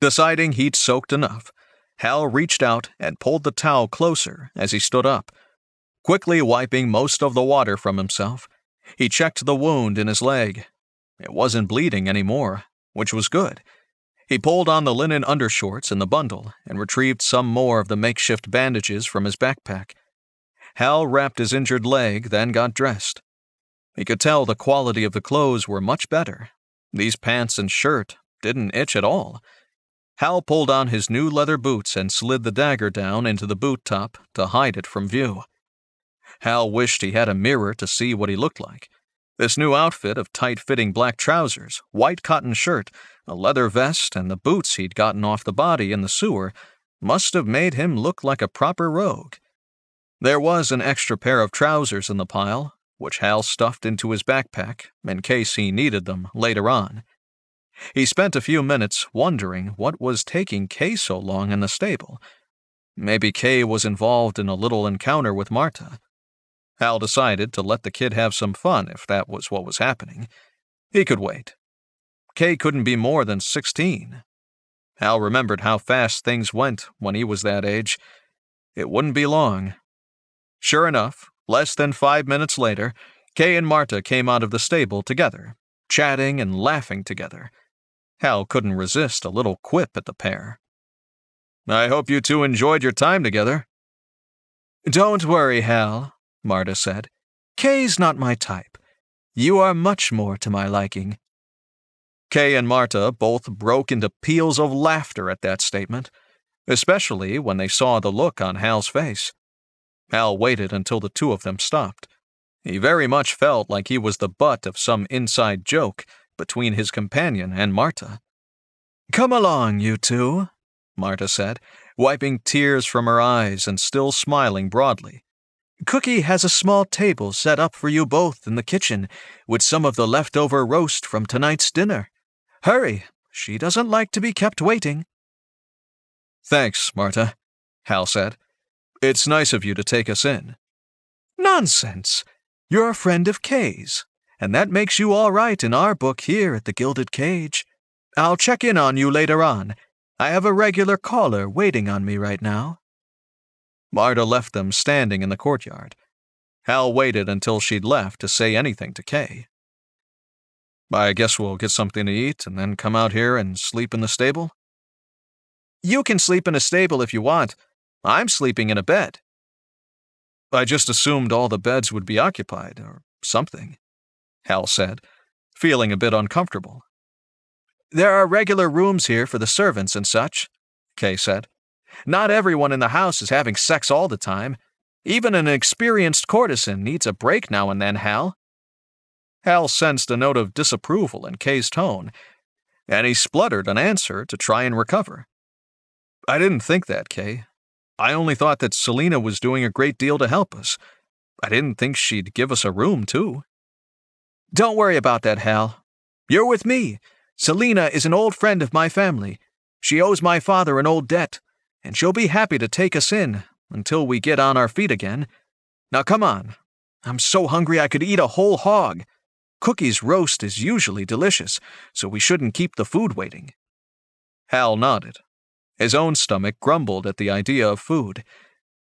Deciding he'd soaked enough, Hal reached out and pulled the towel closer as he stood up. Quickly wiping most of the water from himself, he checked the wound in his leg. It wasn't bleeding anymore, which was good. He pulled on the linen undershorts in the bundle and retrieved some more of the makeshift bandages from his backpack. Hal wrapped his injured leg, then got dressed. He could tell the quality of the clothes were much better. These pants and shirt didn't itch at all. Hal pulled on his new leather boots and slid the dagger down into the boot top to hide it from view. Hal wished he had a mirror to see what he looked like. This new outfit of tight-fitting black trousers, white cotton shirt, a leather vest, and the boots he'd gotten off the body in the sewer must have made him look like a proper rogue. There was an extra pair of trousers in the pile, which Hal stuffed into his backpack in case he needed them later on. He spent a few minutes wondering what was taking Kay so long in the stable. Maybe Kay was involved in a little encounter with Marta. Hal decided to let the kid have some fun if that was what was happening. He could wait. Kay couldn't be more than 16. Hal remembered how fast things went when he was that age. It wouldn't be long. Sure enough, less than 5 minutes later, Kay and Marta came out of the stable together, chatting and laughing together. Hal couldn't resist a little quip at the pair. "I hope you two enjoyed your time together." "Don't worry, Hal," Marta said. "Kay's not my type. You are much more to my liking." Kay and Marta both broke into peals of laughter at that statement, especially when they saw the look on Hal's face. Hal waited until the two of them stopped. He very much felt like he was the butt of some inside joke between his companion and Marta. "Come along, you two," Marta said, wiping tears from her eyes and still smiling broadly. "Cookie has a small table set up for you both in the kitchen with some of the leftover roast from tonight's dinner. Hurry, she doesn't like to be kept waiting." "Thanks, Marta," Hal said. "It's nice of you to take us in." "Nonsense! You're a friend of Kay's, and that makes you all right in our book here at the Gilded Cage. I'll check in on you later on. I have a regular caller waiting on me right now." Marta left them standing in the courtyard. Hal waited until she'd left to say anything to Kay. "I guess we'll get something to eat and then come out here and sleep in the stable?" "You can sleep in a stable if you want. I'm sleeping in a bed." "I just assumed all the beds would be occupied, or something," Hal said, feeling a bit uncomfortable. "There are regular rooms here for the servants and such," Kay said. "Not everyone in the house is having sex all the time. Even an experienced courtesan needs a break now and then, Hal." Hal sensed a note of disapproval in Kay's tone, and he spluttered an answer to try and recover. "I didn't think that, Kay. I only thought that Selina was doing a great deal to help us. I didn't think she'd give us a room, too." "Don't worry about that, Hal. You're with me. Selina is an old friend of my family. She owes my father an old debt, and she'll be happy to take us in until we get on our feet again. Now come on. I'm so hungry I could eat a whole hog. Cookie's roast is usually delicious, so we shouldn't keep the food waiting." Hal nodded. His own stomach grumbled at the idea of food.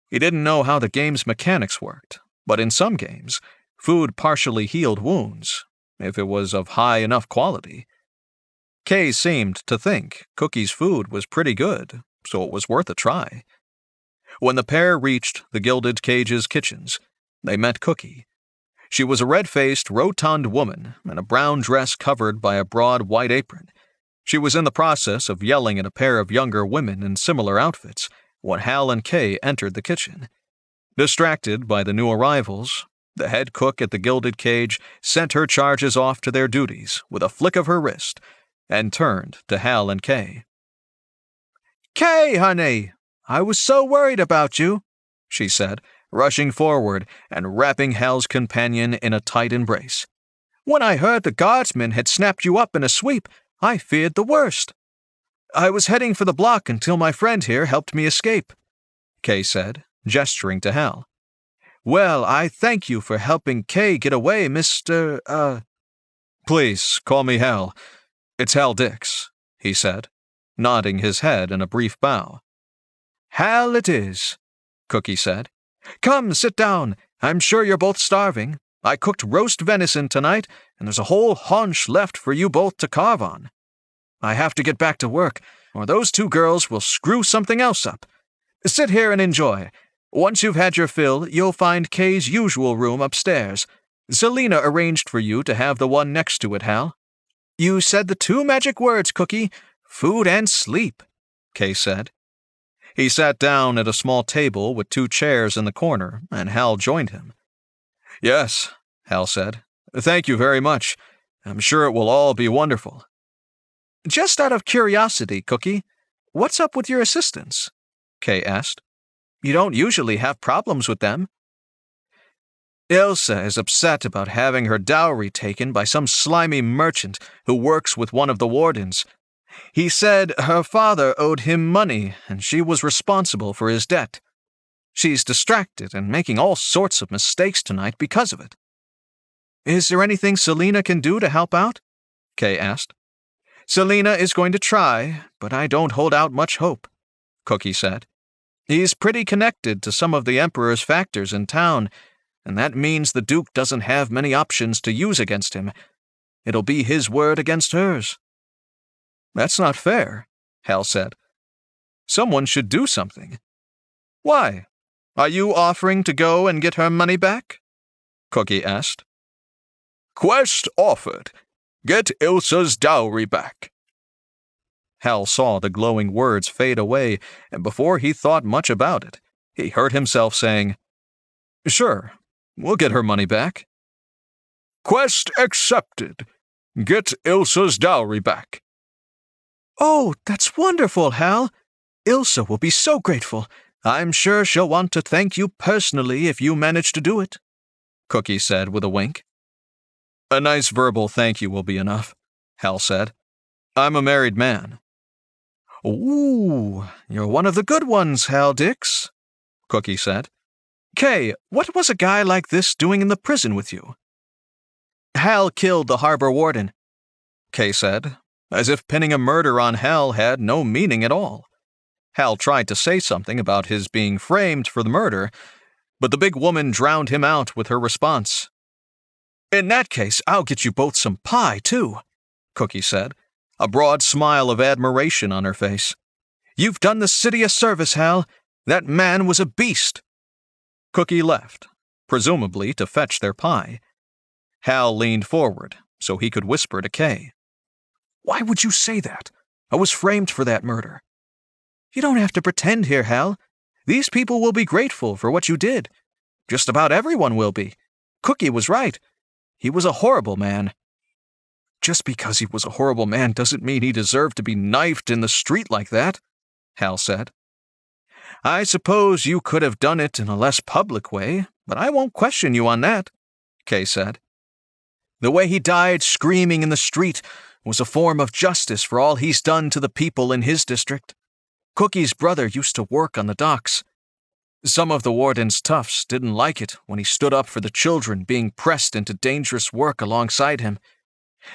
He didn't know how the game's mechanics worked, but in some games, food partially healed wounds, if it was of high enough quality. Kay seemed to think Cookie's food was pretty good, so it was worth a try. When the pair reached the Gilded Cage's kitchens, they met Cookie. She was a red-faced, rotund woman in a brown dress covered by a broad white apron. She was in the process of yelling at a pair of younger women in similar outfits when Hal and Kay entered the kitchen. Distracted by the new arrivals, the head cook at the Gilded Cage sent her charges off to their duties with a flick of her wrist and turned to Hal and Kay. "Kay, honey, I was so worried about you," she said, rushing forward and wrapping Hal's companion in a tight embrace. "When I heard the guardsmen had snapped you up in a sweep, I feared the worst. I was heading for the block until my friend here helped me escape," Kay said, gesturing to Hal. "Well, I thank you for helping Kay get away, Mr. "Please, call me Hal. It's Hal Dix," he said, nodding his head in a brief bow. "Hal it is," Cookie said. "Come, sit down. I'm sure you're both starving. I cooked roast venison tonight, and there's a whole haunch left for you both to carve on. I have to get back to work, or those two girls will screw something else up. Sit here and enjoy. Once you've had your fill, you'll find Kay's usual room upstairs. Selina arranged for you to have the one next to it, Hal. You said the two magic words, Cookie, food and sleep," Kay said. He sat down at a small table with two chairs in the corner, and Hal joined him. "Yes," Hal said. "Thank you very much. I'm sure it will all be wonderful." "Just out of curiosity, Cookie, what's up with your assistants?" Kay asked. "You don't usually have problems with them." Ilsa is upset about having her dowry taken by some slimy merchant who works with one of the wardens. He said her father owed him money and she was responsible for his debt. She's distracted and making all sorts of mistakes tonight because of it. Is there anything Selena can do to help out? Kay asked. Selena is going to try, but I don't hold out much hope, Cookie said. He's pretty connected to some of the Emperor's factors in town, and that means the Duke doesn't have many options to use against him. It'll be his word against hers. That's not fair, Hal said. Someone should do something. Why? Are you offering to go and get her money back? Cookie asked. Quest offered. Get Ilsa's dowry back. Hal saw the glowing words fade away, and before he thought much about it, he heard himself saying, Sure, we'll get her money back. Quest accepted. Get Ilsa's dowry back. Oh, that's wonderful, Hal. Ilsa will be so grateful. I'm sure she'll want to thank you personally if you manage to do it, Cookie said with a wink. A nice verbal thank you will be enough, Hal said. I'm a married man. Ooh, you're one of the good ones, Hal Dix, Cookie said. Kay, what was a guy like this doing in the prison with you? Hal killed the harbor warden, Kay said, as if pinning a murder on Hal had no meaning at all. Hal tried to say something about his being framed for the murder, but the big woman drowned him out with her response. In that case, I'll get you both some pie, too, Cookie said, a broad smile of admiration on her face. You've done the city a service, Hal. That man was a beast. Cookie left, presumably to fetch their pie. Hal leaned forward so he could whisper to Kay. Why would you say that? I was framed for that murder. You don't have to pretend here, Hal. These people will be grateful for what you did. Just about everyone will be. Cookie was right. He was a horrible man. Just because he was a horrible man doesn't mean he deserved to be knifed in the street like that, Hal said. I suppose you could have done it in a less public way, but I won't question you on that, Kay said. The way he died screaming in the street was a form of justice for all he's done to the people in his district. Cookie's brother used to work on the docks. Some of the warden's toughs didn't like it when he stood up for the children being pressed into dangerous work alongside him.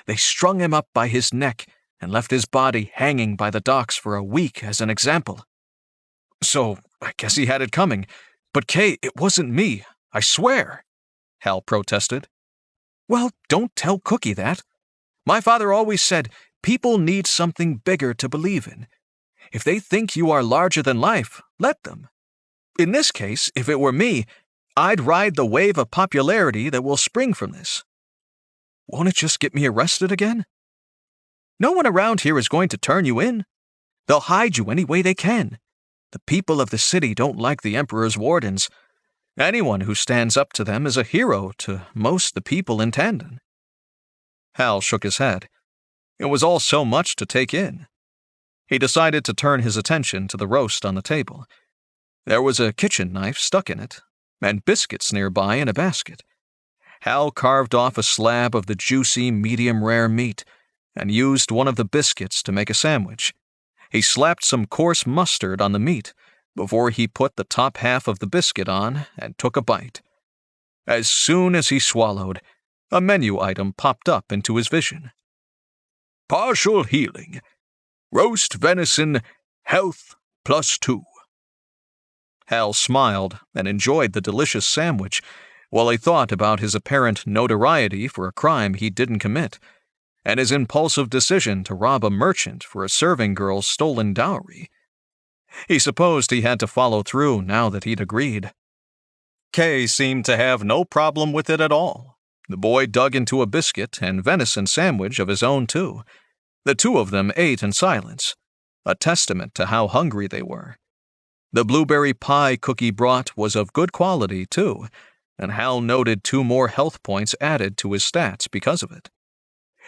They strung him up by his neck and left his body hanging by the docks for a week as an example. So, I guess he had it coming. But Kay, it wasn't me, I swear, Hal protested. Well, don't tell Cookie that. My father always said, people need something bigger to believe in. If they think you are larger than life, let them. In this case, if it were me, I'd ride the wave of popularity that will spring from this. Won't it just get me arrested again? No one around here is going to turn you in. They'll hide you any way they can. The people of the city don't like the Emperor's wardens. Anyone who stands up to them is a hero to most the people in Tandon. Hal shook his head. It was all so much to take in. He decided to turn his attention to the roast on the table. There was a kitchen knife stuck in it, and biscuits nearby in a basket. Hal carved off a slab of the juicy, medium-rare meat and used one of the biscuits to make a sandwich. He slapped some coarse mustard on the meat before he put the top half of the biscuit on and took a bite. As soon as he swallowed, a menu item popped up into his vision. Partial healing. Roast venison, health +2. Hal smiled and enjoyed the delicious sandwich while he thought about his apparent notoriety for a crime he didn't commit, and his impulsive decision to rob a merchant for a serving girl's stolen dowry. He supposed he had to follow through now that he'd agreed. Kay seemed to have no problem with it at all. The boy dug into a biscuit and venison sandwich of his own, too. The two of them ate in silence, a testament to how hungry they were. The blueberry pie Cookie brought was of good quality, too, and Hal noted 2 more health points added to his stats because of it.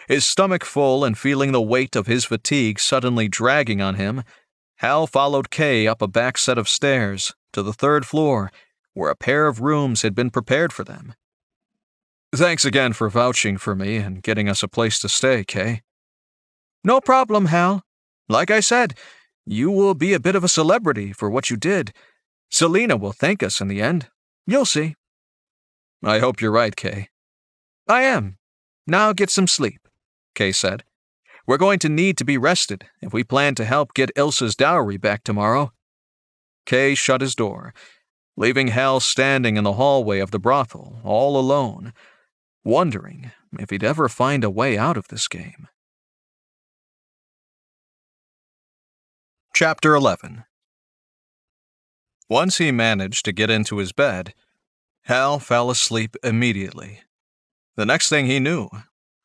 His stomach full and feeling the weight of his fatigue suddenly dragging on him, Hal followed Kay up a back set of stairs to the 3rd floor, where a pair of rooms had been prepared for them, Thanks again for vouching for me and getting us a place to stay, Kay. No problem, Hal. Like I said, you will be a bit of a celebrity for what you did. Selena will thank us in the end. You'll see. I hope you're right, Kay. I am. Now get some sleep, Kay said. We're going to need to be rested if we plan to help get Ilsa's dowry back tomorrow. Kay shut his door, leaving Hal standing in the hallway of the brothel all alone, wondering if he'd ever find a way out of this game. Chapter 11. Once he managed to get into his bed, Hal fell asleep immediately. The next thing he knew,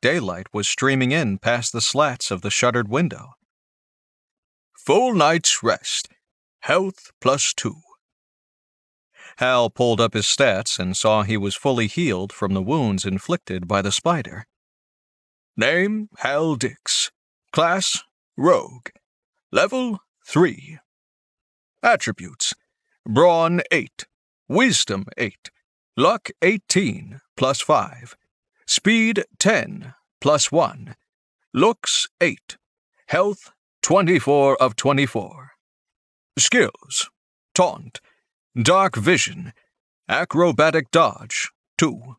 daylight was streaming in past the slats of the shuttered window. Full night's rest. Health +2. Hal pulled up his stats and saw he was fully healed from the wounds inflicted by the spider. Name, Hal Dix. Class, Rogue. Level, 3. Attributes, Brawn 8, Wisdom 8, Luck 18, +5, Speed 10, +1, Looks 8, Health 24 of 24. Skills, Taunt, Dark Vision, Acrobatic Dodge 2.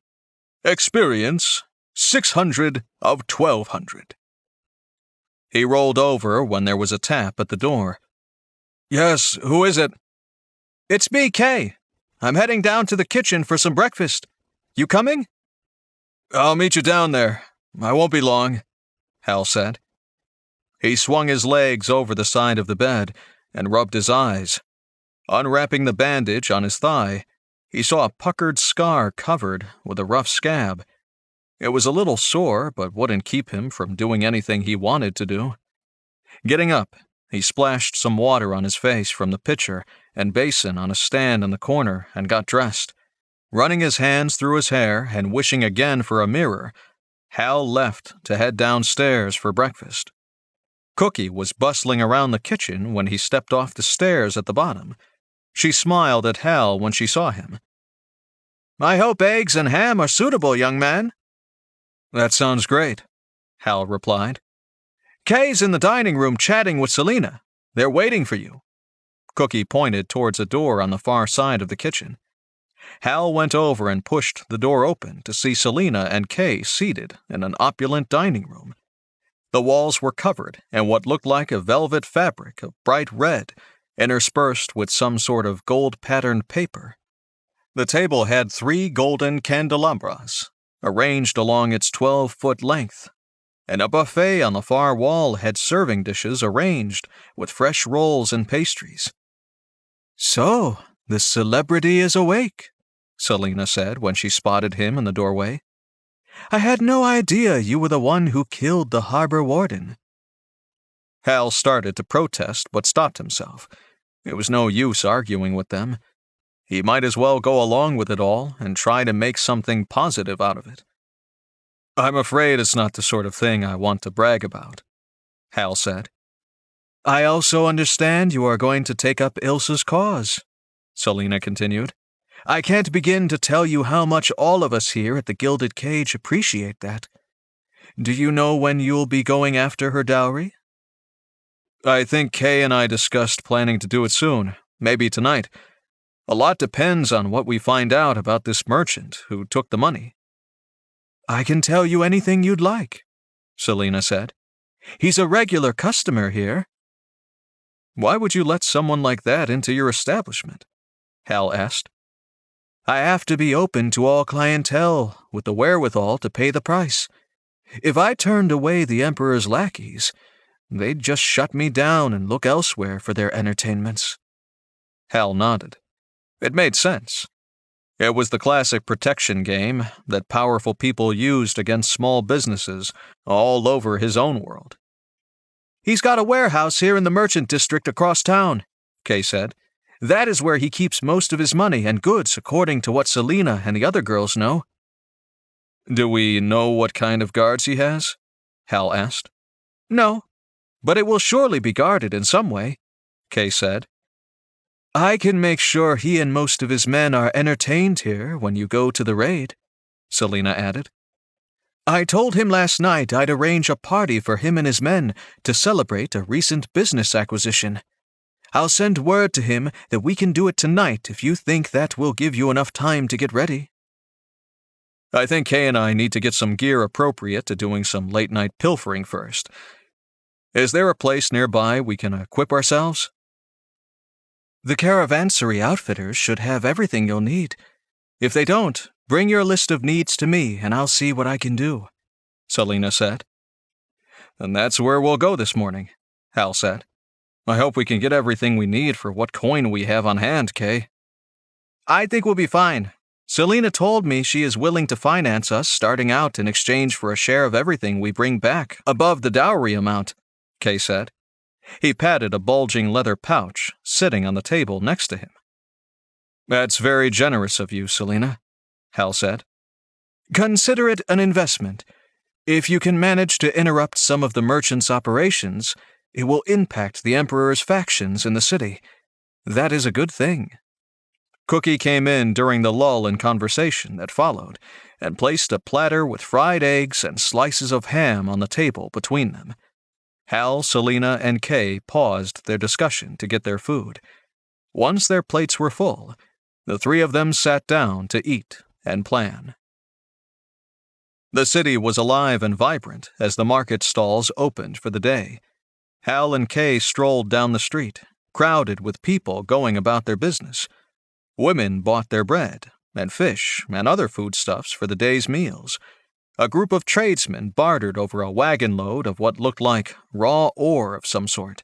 Experience 600 of 1200. He rolled over when there was a tap at the door. Yes, who is it? It's me, Kay. I'm heading down to the kitchen for some breakfast. You coming? I'll meet you down there. I won't be long, Hal said. He swung his legs over the side of the bed and rubbed his eyes. Unwrapping the bandage on his thigh, he saw a puckered scar covered with a rough scab. It was a little sore, but wouldn't keep him from doing anything he wanted to do. Getting up, he splashed some water on his face from the pitcher and basin on a stand in the corner and got dressed. Running his hands through his hair and wishing again for a mirror, Hal left to head downstairs for breakfast. Cookie was bustling around the kitchen when he stepped off the stairs at the bottom. She smiled at Hal when she saw him. I hope eggs and ham are suitable, young man. That sounds great, Hal replied. Kay's in the dining room chatting with Selena. They're waiting for you. Cookie pointed towards a door on the far side of the kitchen. Hal went over and pushed the door open to see Selena and Kay seated in an opulent dining room. The walls were covered in what looked like a velvet fabric of bright red, interspersed with some sort of gold-patterned paper. The table had 3 golden candelabras, arranged along its 12-foot length, and a buffet on the far wall had serving dishes arranged with fresh rolls and pastries. So, the celebrity is awake, Selena said when she spotted him in the doorway. I had no idea you were the one who killed the harbor warden. Hal started to protest but stopped himself. It was no use arguing with them. He might as well go along with it all and try to make something positive out of it. I'm afraid it's not the sort of thing I want to brag about, Hal said. I also understand you are going to take up Ilsa's cause, Selena continued. I can't begin to tell you how much all of us here at the Gilded Cage appreciate that. Do you know when you'll be going after her dowry? I think Kay and I discussed planning to do it soon, maybe tonight. A lot depends on what we find out about this merchant who took the money. I can tell you anything you'd like, Selena said. He's a regular customer here. Why would you let someone like that into your establishment? Hal asked. I have to be open to all clientele with the wherewithal to pay the price. If I turned away the Emperor's lackeys, they'd just shut me down and look elsewhere for their entertainments. Hal nodded. It made sense. It was the classic protection game that powerful people used against small businesses all over his own world. He's got a warehouse here in the merchant district across town, Kay said. That is where he keeps most of his money and goods, according to what Selena and the other girls know. Do we know what kind of guards he has? Hal asked. No, but it will surely be guarded in some way, Kay said. I can make sure he and most of his men are entertained here when you go to the raid. Selina added. I told him last night I'd arrange a party for him and his men to celebrate a recent business acquisition. I'll send word to him that we can do it tonight if you think that will give you enough time to get ready. I think Kay and I need to get some gear appropriate to doing some late-night pilfering first. Is there a place nearby we can equip ourselves? The caravansary outfitters should have everything you'll need. If they don't, bring your list of needs to me and I'll see what I can do, Selina said. And that's where we'll go this morning, Hal said. I hope we can get everything we need for what coin we have on hand, Kay. I think we'll be fine. Selina told me she is willing to finance us starting out in exchange for a share of everything we bring back above the dowry amount, Kay said. He patted a bulging leather pouch sitting on the table next to him. That's very generous of you, Selina, Hal said. Consider it an investment. If you can manage to interrupt some of the merchants' operations, it will impact the Emperor's factions in the city. That is a good thing. Cookie came in during the lull in conversation that followed and placed a platter with fried eggs and slices of ham on the table between them. Hal, Selina, and Kay paused their discussion to get their food. Once their plates were full, the three of them sat down to eat and plan. The city was alive and vibrant as the market stalls opened for the day. Hal and Kay strolled down the street, crowded with people going about their business. Women bought their bread and fish and other foodstuffs for the day's meals. A group of tradesmen bartered over a wagon load of what looked like raw ore of some sort.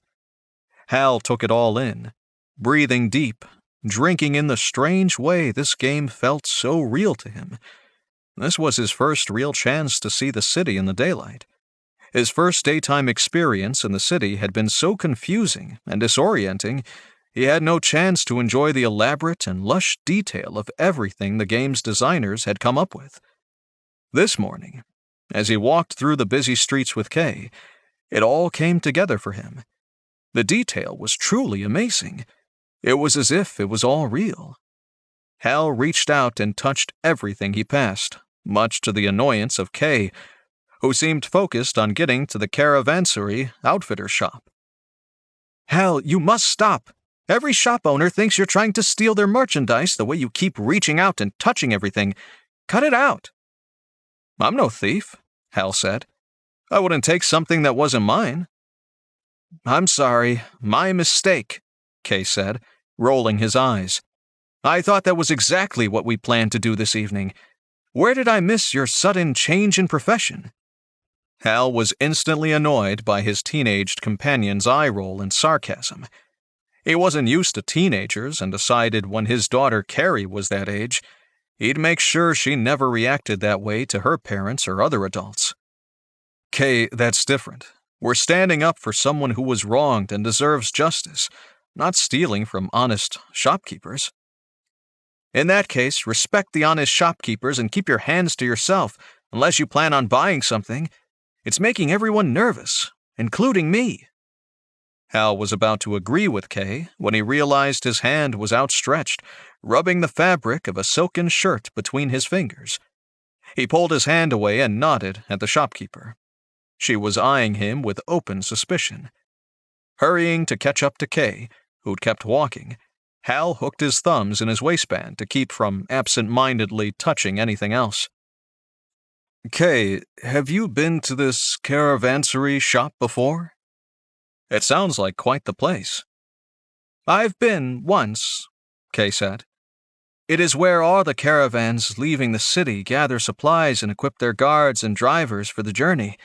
Hal took it all in, breathing deep, drinking in the strange way this game felt so real to him. This was his first real chance to see the city in the daylight. His first daytime experience in the city had been so confusing and disorienting, he had no chance to enjoy the elaborate and lush detail of everything the game's designers had come up with. This morning, as he walked through the busy streets with Kay, it all came together for him. The detail was truly amazing. It was as if it was all real. Hal reached out and touched everything he passed, much to the annoyance of Kay, who seemed focused on getting to the caravansary outfitter shop. Hal, you must stop. Every shop owner thinks you're trying to steal their merchandise the way you keep reaching out and touching everything. Cut it out. I'm no thief, Hal said. I wouldn't take something that wasn't mine. I'm sorry, my mistake, Kay said, rolling his eyes. I thought that was exactly what we planned to do this evening. Where did I miss your sudden change in profession? Hal was instantly annoyed by his teenaged companion's eye roll and sarcasm. He wasn't used to teenagers and decided when his daughter Carrie was that age, he'd make sure she never reacted that way to her parents or other adults. Kay, that's different. We're standing up for someone who was wronged and deserves justice, not stealing from honest shopkeepers. In that case, respect the honest shopkeepers and keep your hands to yourself, unless you plan on buying something. It's making everyone nervous, including me. Hal was about to agree with Kay when he realized his hand was outstretched, rubbing the fabric of a silken shirt between his fingers. He pulled his hand away and nodded at the shopkeeper. She was eyeing him with open suspicion. Hurrying to catch up to Kay, who'd kept walking, Hal hooked his thumbs in his waistband to keep from absent-mindedly touching anything else. Kay, have you been to this caravansary shop before? It sounds like quite the place. I've been once, Kay said. It is where all the caravans leaving the city gather supplies and equip their guards and drivers for the journey.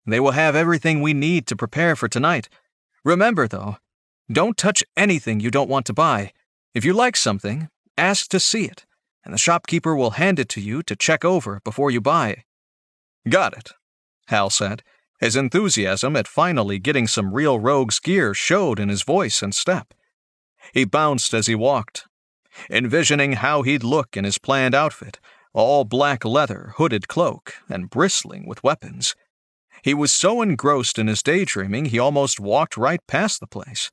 They will have everything we need to prepare for tonight. Remember, though, don't touch anything you don't want to buy. If you like something, ask to see it, and the shopkeeper will hand it to you to check over before you buy. Got it, Hal said. His enthusiasm at finally getting some real rogue's gear showed in his voice and step. He bounced as he walked, envisioning how he'd look in his planned outfit, all black leather, hooded cloak, and bristling with weapons. He was so engrossed in his daydreaming he almost walked right past the place.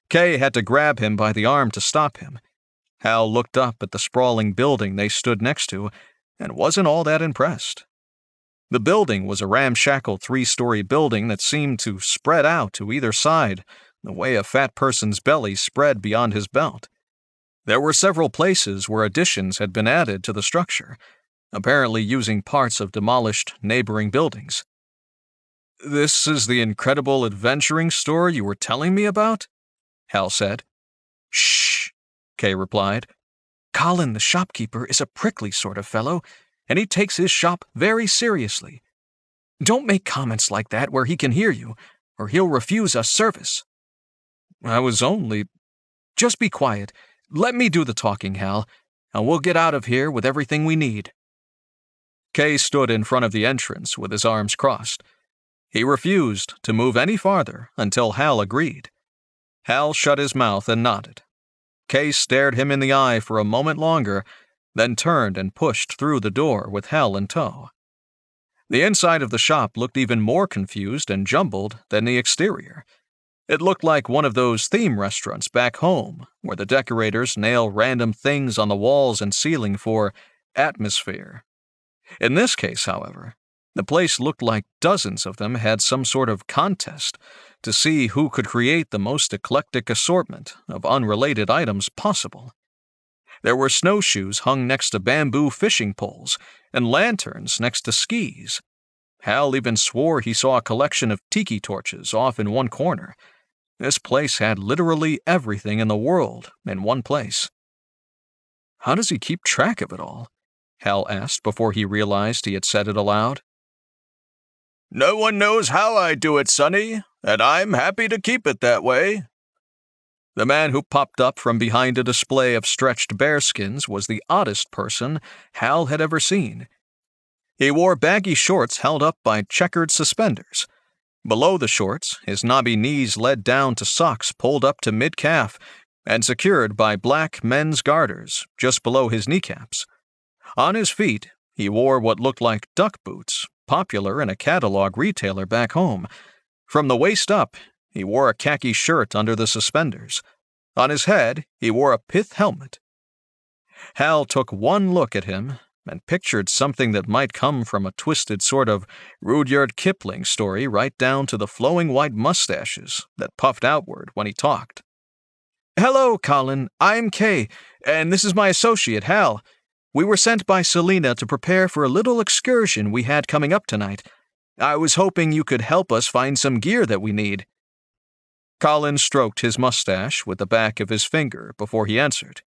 Kay had to grab him by the arm to stop him. Hal looked up at the sprawling building they stood next to, and wasn't all that impressed. The building was a ramshackle 3-story building that seemed to spread out to either side, the way a fat person's belly spread beyond his belt. There were several places where additions had been added to the structure, apparently using parts of demolished neighboring buildings. "This is the incredible adventuring store you were telling me about?" Hal said. "Shh," Kay replied. "Colin, the shopkeeper, is a prickly sort of fellow, and he takes his shop very seriously. Don't make comments like that where he can hear you, or he'll refuse us service." "I was only—" "Just be quiet. Let me do the talking, Hal, and we'll get out of here with everything we need." Kay stood in front of the entrance with his arms crossed. He refused to move any farther until Hal agreed. Hal shut his mouth and nodded. Kay stared him in the eye for a moment longer, then turned and pushed through the door with Hal in tow. The inside of the shop looked even more confused and jumbled than the exterior. It looked like one of those theme restaurants back home, where the decorators nail random things on the walls and ceiling for atmosphere. In this case, however, the place looked like dozens of them had some sort of contest to see who could create the most eclectic assortment of unrelated items possible. There were snowshoes hung next to bamboo fishing poles and lanterns next to skis. Hal even swore he saw a collection of tiki torches off in one corner. This place had literally everything in the world in one place. "How does he keep track of it all?" Hal asked before he realized he had said it aloud. "No one knows how I do it, Sonny, and I'm happy to keep it that way." The man who popped up from behind a display of stretched bearskins was the oddest person Hal had ever seen. He wore baggy shorts held up by checkered suspenders. Below the shorts, his knobby knees led down to socks pulled up to mid-calf and secured by black men's garters just below his kneecaps. On his feet, he wore what looked like duck boots, popular in a catalog retailer back home. From the waist up, he wore a khaki shirt under the suspenders. On his head, he wore a pith helmet. Hal took one look at him and pictured something that might come from a twisted sort of Rudyard Kipling story right down to the flowing white mustaches that puffed outward when he talked. "Hello, Colin. I'm Kay, and this is my associate, Hal. We were sent by Selena to prepare for a little excursion we had coming up tonight. I was hoping you could help us find some gear that we need." Colin stroked his mustache with the back of his finger before he answered.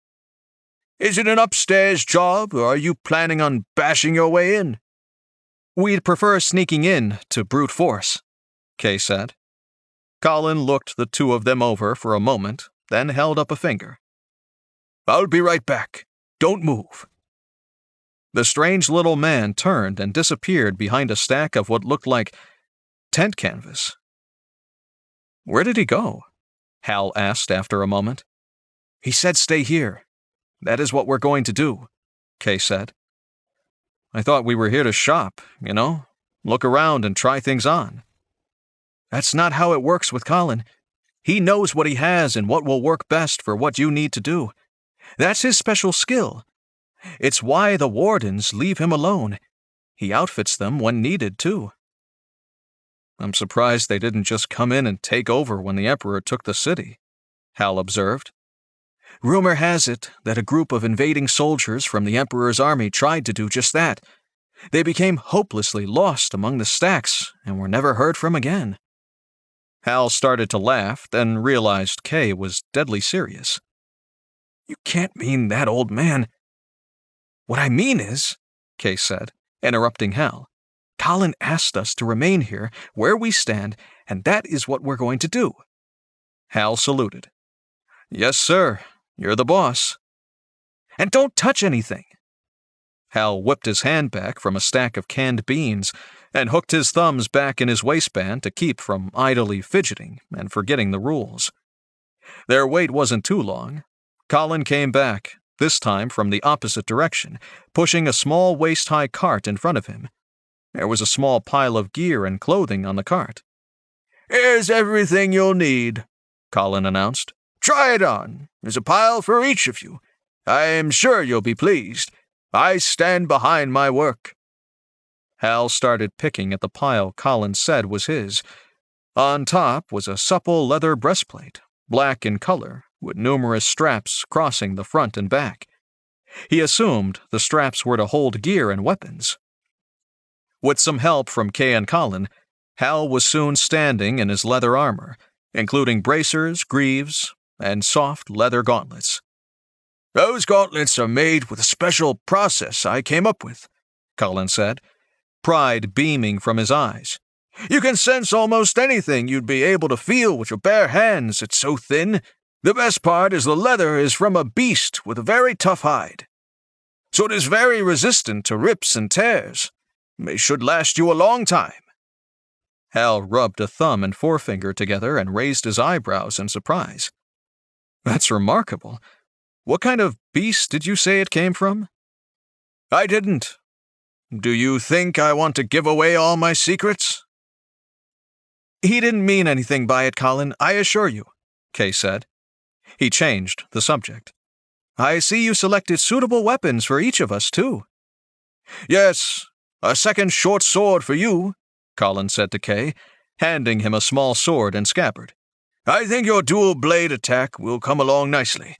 "Is it an upstairs job, or are you planning on bashing your way in?" "We'd prefer sneaking in to brute force," Kay said. Colin looked the two of them over for a moment, then held up a finger. "I'll be right back. Don't move." The strange little man turned and disappeared behind a stack of what looked like tent canvas. "Where did he go?" Hal asked after a moment. "He said stay here. That is what we're going to do," Kay said. "I thought we were here to shop, look around and try things on." "That's not how it works with Colin. He knows what he has and what will work best for what you need to do. That's his special skill. It's why the wardens leave him alone. He outfits them when needed, too." "I'm surprised they didn't just come in and take over when the Emperor took the city," Hal observed. "Rumor has it that a group of invading soldiers from the Emperor's army tried to do just that. They became hopelessly lost among the stacks and were never heard from again." Hal started to laugh, then realized Kay was deadly serious. "You can't mean that, old man." "What I mean is," Kay said, interrupting Hal, "Colin asked us to remain here where we stand, and that is what we're going to do." Hal saluted. "Yes, sir. You're the boss." "And don't touch anything." Hal whipped his hand back from a stack of canned beans and hooked his thumbs back in his waistband to keep from idly fidgeting and forgetting the rules. Their wait wasn't too long. Colin came back, this time from the opposite direction, pushing a small waist-high cart in front of him. There was a small pile of gear and clothing on the cart. "Here's everything you'll need," Colin announced. "Try it on. There's a pile for each of you. I'm sure you'll be pleased. I stand behind my work." Hal started picking at the pile Colin said was his. On top was a supple leather breastplate, black in color, with numerous straps crossing the front and back. He assumed the straps were to hold gear and weapons. With some help from Kay and Colin, Hal was soon standing in his leather armor, including bracers, greaves, and soft leather gauntlets. "Those gauntlets are made with a special process I came up with," Colin said, pride beaming from his eyes. "You can sense almost anything you'd be able to feel with your bare hands, it's so thin. The best part is the leather is from a beast with a very tough hide. So it is very resistant to rips and tears. It should last you a long time." Hal rubbed a thumb and forefinger together and raised his eyebrows in surprise. "That's remarkable. What kind of beast did you say it came from?" "I didn't. Do you think I want to give away all my secrets?" "He didn't mean anything by it, Colin, I assure you," Kay said. He changed the subject. "I see you selected suitable weapons for each of us, too." "Yes, a second short sword for you," Colin said to Kay, handing him a small sword and scabbard. "I think your dual blade attack will come along nicely.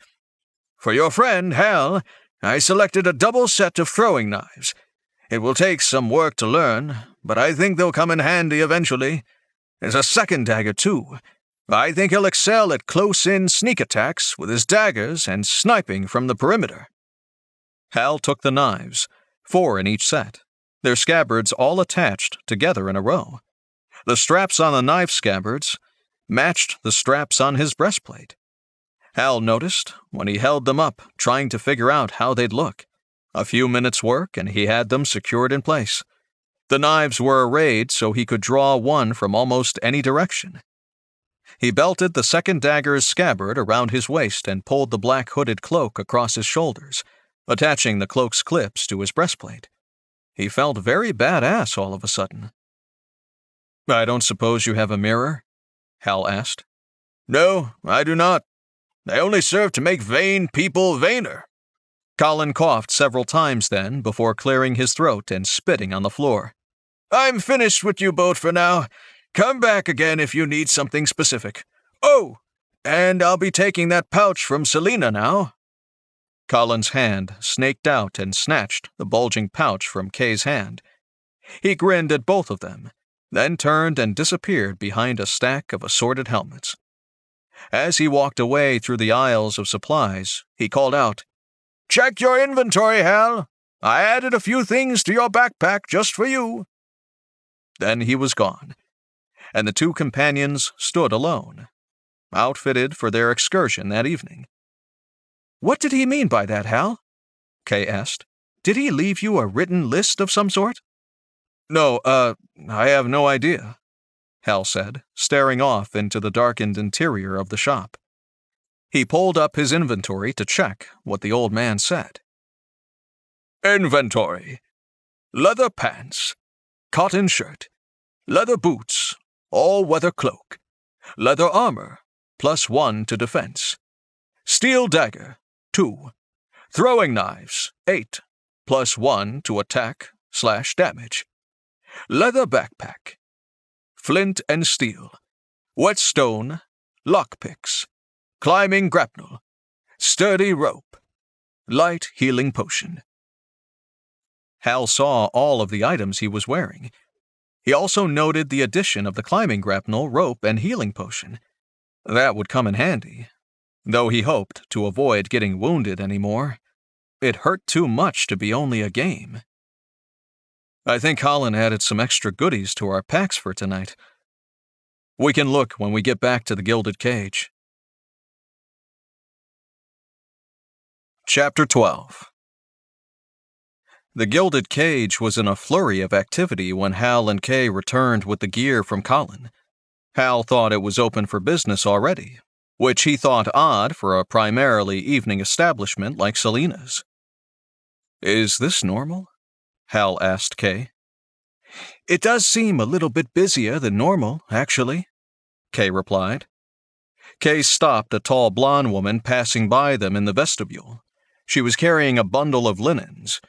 For your friend, Hal, I selected a double set of throwing knives. It will take some work to learn, but I think they'll come in handy eventually. There's a second dagger, too. I think he'll excel at close-in sneak attacks with his daggers and sniping from the perimeter." Hal took the knives, 4 in each set, their scabbards all attached together in a row. The straps on the knife scabbards matched the straps on his breastplate. Hal noticed when he held them up, trying to figure out how they'd look. A few minutes' work, and he had them secured in place. The knives were arrayed so he could draw one from almost any direction. He belted the second dagger's scabbard around his waist and pulled the black hooded cloak across his shoulders, attaching the cloak's clips to his breastplate. He felt very badass all of a sudden. "I don't suppose you have a mirror?" Hal asked. "No, I do not. They only serve to make vain people vainer." Colin coughed several times then, before clearing his throat and spitting on the floor. "I'm finished with you both for now. Come back again if you need something specific. Oh, and I'll be taking that pouch from Selena now." Colin's hand snaked out and snatched the bulging pouch from Kay's hand. He grinned at both of them, then turned and disappeared behind a stack of assorted helmets. As he walked away through the aisles of supplies, he called out, "Check your inventory, Hal. I added a few things to your backpack just for you." Then he was gone, and the two companions stood alone, outfitted for their excursion that evening. "What did he mean by that, Hal?" Kay asked. "Did he leave you a written list of some sort?" "No, I have no idea," Hal said, staring off into the darkened interior of the shop. He pulled up his inventory to check what the old man said. "Inventory. Leather pants. Cotton shirt. Leather boots. All-weather cloak. Leather armor. +1 to defense. Steel dagger. 2. Throwing knives. 8. +1 to attack/damage. Leather backpack. Flint and steel. Whetstone. Lockpicks. Climbing grapnel. Sturdy rope. Light healing potion." Hal saw all of the items he was wearing. He also noted the addition of the climbing grapnel, rope, and healing potion. That would come in handy, though he hoped to avoid getting wounded anymore. It hurt too much to be only a game. "I think Colin added some extra goodies to our packs for tonight. We can look when we get back to the Gilded Cage." Chapter 12. The Gilded Cage was in a flurry of activity when Hal and Kay returned with the gear from Colin. Hal thought it was open for business already, which he thought odd for a primarily evening establishment like Selena's. "Is this normal?" Hal asked Kay. "It does seem a little bit busier than normal, actually," Kay replied. Kay stopped a tall blonde woman passing by them in the vestibule. She was carrying a bundle of linens,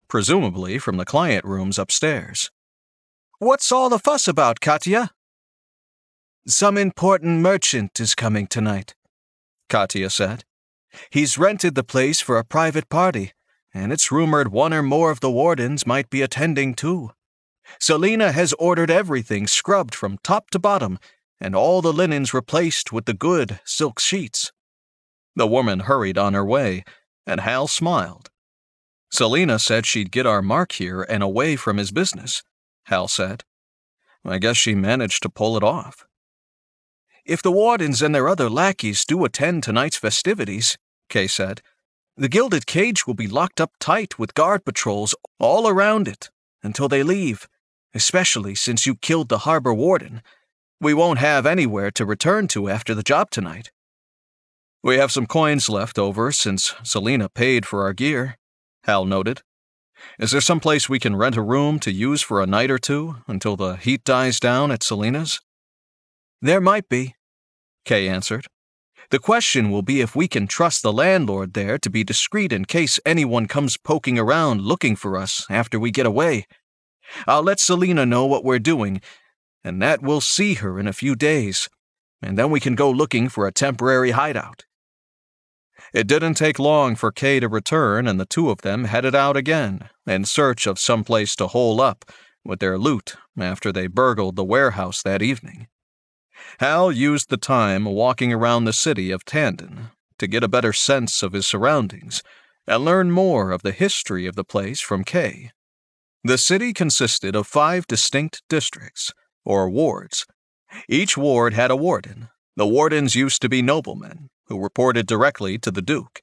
presumably from the client rooms upstairs. "What's all the fuss about, Katya?" "Some important merchant is coming tonight," Katya said. "He's rented the place for a private party, and it's rumored one or more of the wardens might be attending too. Selina has ordered everything scrubbed from top to bottom, and all the linens replaced with the good silk sheets." The woman hurried on her way, and Hal smiled. "Selina said she'd get our Mark here and away from his business," Hal said. "I guess she managed to pull it off." "If the wardens and their other lackeys do attend tonight's festivities," Kay said, "the gilded cage will be locked up tight with guard patrols all around it until they leave, especially since you killed the harbor warden. We won't have anywhere to return to after the job tonight." "We have some coins left over since Selina paid for our gear," Hal noted. "Is there some place we can rent a room to use for a night or two until the heat dies down at Selina's?" "There might be," Kay answered. "The question will be if we can trust the landlord there to be discreet in case anyone comes poking around looking for us after we get away. I'll let Selina know what we're doing, and that we'll see her in a few days, and then we can go looking for a temporary hideout." It didn't take long for Kay to return, and the two of them headed out again in search of some place to hole up with their loot after they burgled the warehouse that evening. Hal used the time walking around the city of Tandon to get a better sense of his surroundings and learn more of the history of the place from Kay. The city consisted of 5 distinct districts, or wards. Each ward had a warden. The wardens used to be noblemen who reported directly to the Duke.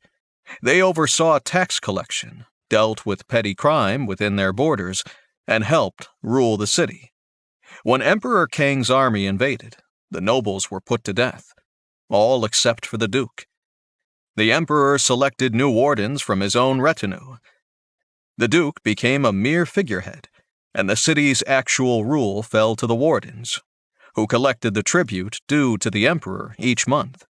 They oversaw tax collection, dealt with petty crime within their borders, and helped rule the city. When Emperor Kang's army invaded, the nobles were put to death, all except for the Duke. The Emperor selected new wardens from his own retinue. The Duke became a mere figurehead, and the city's actual rule fell to the wardens, who collected the tribute due to the Emperor each month.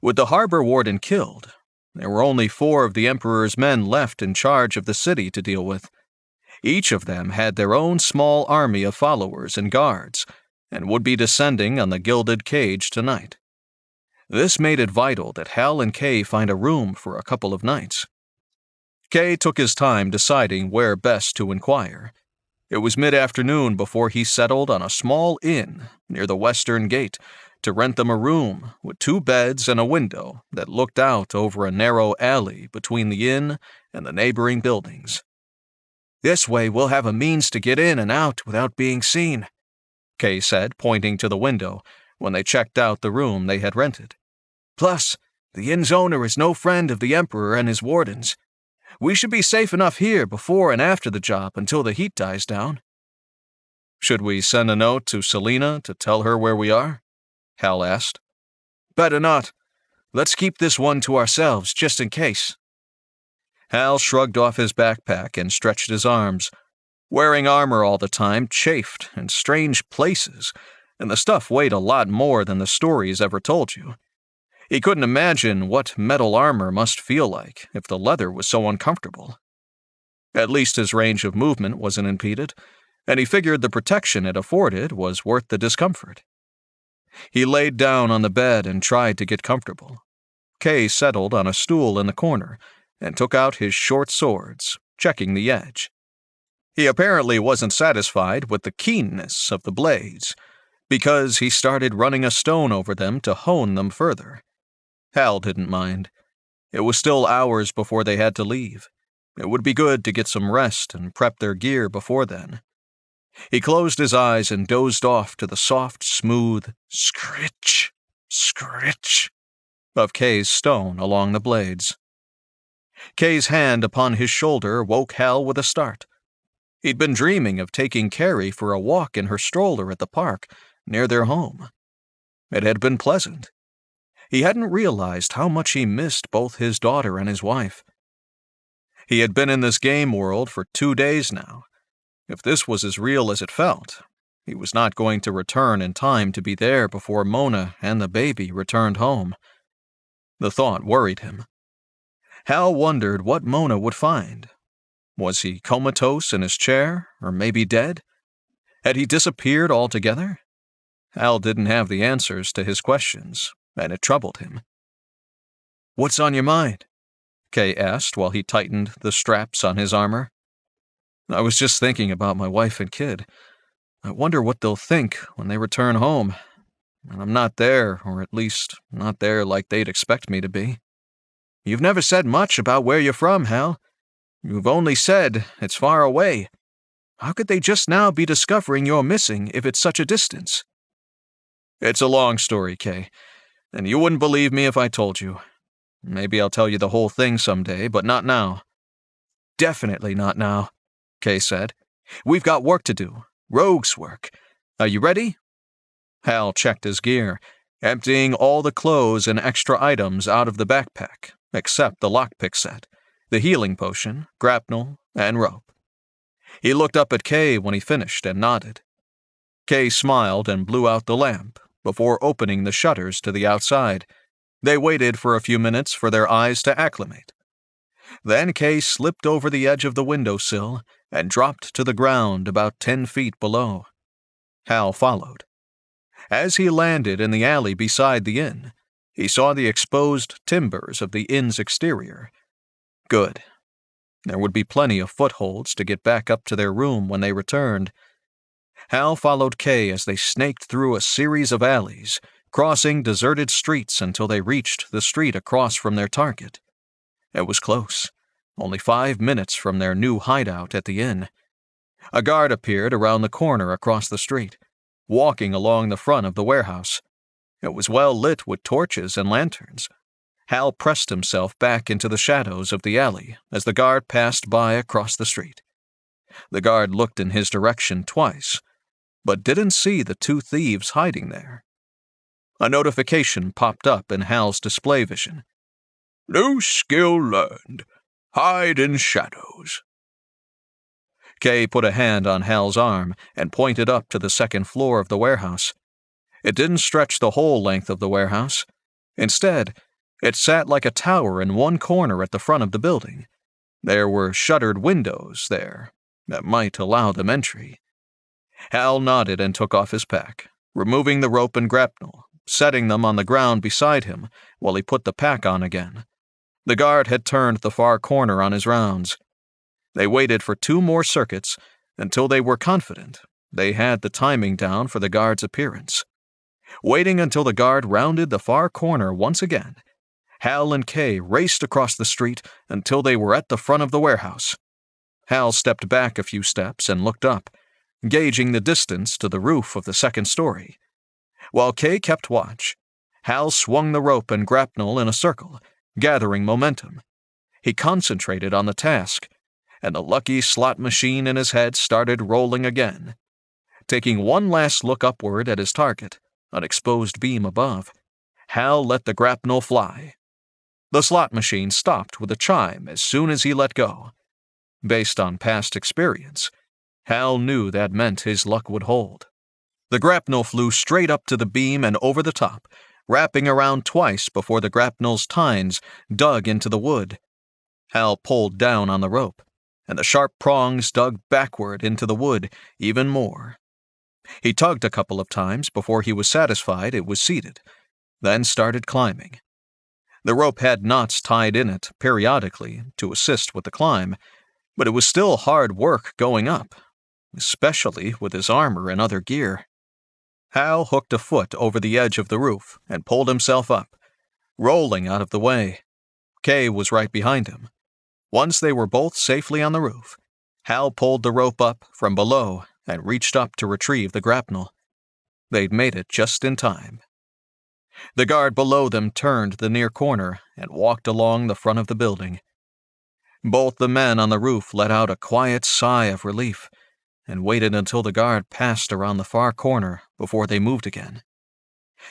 With the harbor warden killed, there were only 4 of the Emperor's men left in charge of the city to deal with. Each of them had their own small army of followers and guards, and would be descending on the gilded cage tonight. This made it vital that Hal and Kay find a room for a couple of nights. Kay took his time deciding where best to inquire. It was mid-afternoon before he settled on a small inn near the western gate to rent them a room with 2 beds and a window that looked out over a narrow alley between the inn and the neighboring buildings. "This way we'll have a means to get in and out without being seen," Kay said, pointing to the window when they checked out the room they had rented. "Plus, the inn's owner is no friend of the Emperor and his wardens. We should be safe enough here before and after the job until the heat dies down." "Should we send a note to Selina to tell her where we are?" Hal asked. "Better not. Let's keep this one to ourselves, just in case." Hal shrugged off his backpack and stretched his arms. Wearing armor all the time chafed in strange places, and the stuff weighed a lot more than the stories ever told you. He couldn't imagine what metal armor must feel like if the leather was so uncomfortable. At least his range of movement wasn't impeded, and he figured the protection it afforded was worth the discomfort. He laid down on the bed and tried to get comfortable. Kay settled on a stool in the corner and took out his short swords, checking the edge. He apparently wasn't satisfied with the keenness of the blades, because he started running a stone over them to hone them further. Hal didn't mind. It was still hours before they had to leave. It would be good to get some rest and prep their gear before then. He closed his eyes and dozed off to the soft, smooth scritch, scritch of Kay's stone along the blades. Kay's hand upon his shoulder woke Hal with a start. He'd been dreaming of taking Carrie for a walk in her stroller at the park near their home. It had been pleasant. He hadn't realized how much he missed both his daughter and his wife. He had been in this game world for 2 days now. If this was as real as it felt, he was not going to return in time to be there before Mona and the baby returned home. The thought worried him. Hal wondered what Mona would find. Was he comatose in his chair, or maybe dead? Had he disappeared altogether? Hal didn't have the answers to his questions, and it troubled him. "What's on your mind?" Kay asked while he tightened the straps on his armor. "I was just thinking about my wife and kid. I wonder what they'll think when they return home. And I'm not there, or at least not there like they'd expect me to be." "You've never said much about where you're from, Hal. You've only said it's far away. How could they just now be discovering you're missing if it's such a distance?" "It's a long story, Kay, and you wouldn't believe me if I told you. Maybe I'll tell you the whole thing someday, but not now." "Definitely not now," Kay said. "We've got work to do. Rogue's work. Are you ready?" Hal checked his gear, emptying all the clothes and extra items out of the backpack, except the lockpick set, the healing potion, grapnel, and rope. He looked up at Kay when he finished and nodded. Kay smiled and blew out the lamp before opening the shutters to the outside. They waited for a few minutes for their eyes to acclimate. Then Kay slipped over the edge of the windowsill and dropped to the ground about 10 feet below. Hal followed. As he landed in the alley beside the inn, he saw the exposed timbers of the inn's exterior. Good. There would be plenty of footholds to get back up to their room when they returned. Hal followed Kay as they snaked through a series of alleys, crossing deserted streets until they reached the street across from their target. It was close, only 5 minutes from their new hideout at the inn. A guard appeared around the corner across the street, walking along the front of the warehouse. It was well lit with torches and lanterns. Hal pressed himself back into the shadows of the alley as the guard passed by across the street. The guard looked in his direction twice, but didn't see the 2 thieves hiding there. A notification popped up in Hal's display vision. "New skill learned. Hide in shadows." Kay put a hand on Hal's arm and pointed up to the second floor of the warehouse. It didn't stretch the whole length of the warehouse. Instead, it sat like a tower in one corner at the front of the building. There were shuttered windows there that might allow them entry. Hal nodded and took off his pack, removing the rope and grapnel, setting them on the ground beside him while he put the pack on again. The guard had turned the far corner on his rounds. They waited for 2 more circuits until they were confident they had the timing down for the guard's appearance. Waiting until the guard rounded the far corner once again, Hal and Kay raced across the street until they were at the front of the warehouse. Hal stepped back a few steps and looked up, gauging the distance to the roof of the second story. While Kay kept watch, Hal swung the rope and grapnel in a circle, gathering momentum. He concentrated on the task, and the lucky slot machine in his head started rolling again. Taking one last look upward at his target, an exposed beam above, Hal let the grapnel fly. The slot machine stopped with a chime as soon as he let go. Based on past experience, Hal knew that meant his luck would hold. The grapnel flew straight up to the beam and over the top, wrapping around twice before the grapnel's tines dug into the wood. Hal pulled down on the rope, and the sharp prongs dug backward into the wood even more. He tugged a couple of times before he was satisfied it was seated, then started climbing. The rope had knots tied in it periodically to assist with the climb, but it was still hard work going up, especially with his armor and other gear. Hal hooked a foot over the edge of the roof and pulled himself up, rolling out of the way. Kay was right behind him. Once they were both safely on the roof, Hal pulled the rope up from below and reached up to retrieve the grapnel. They'd made it just in time. The guard below them turned the near corner and walked along the front of the building. Both the men on the roof let out a quiet sigh of relief and waited until the guard passed around the far corner before they moved again.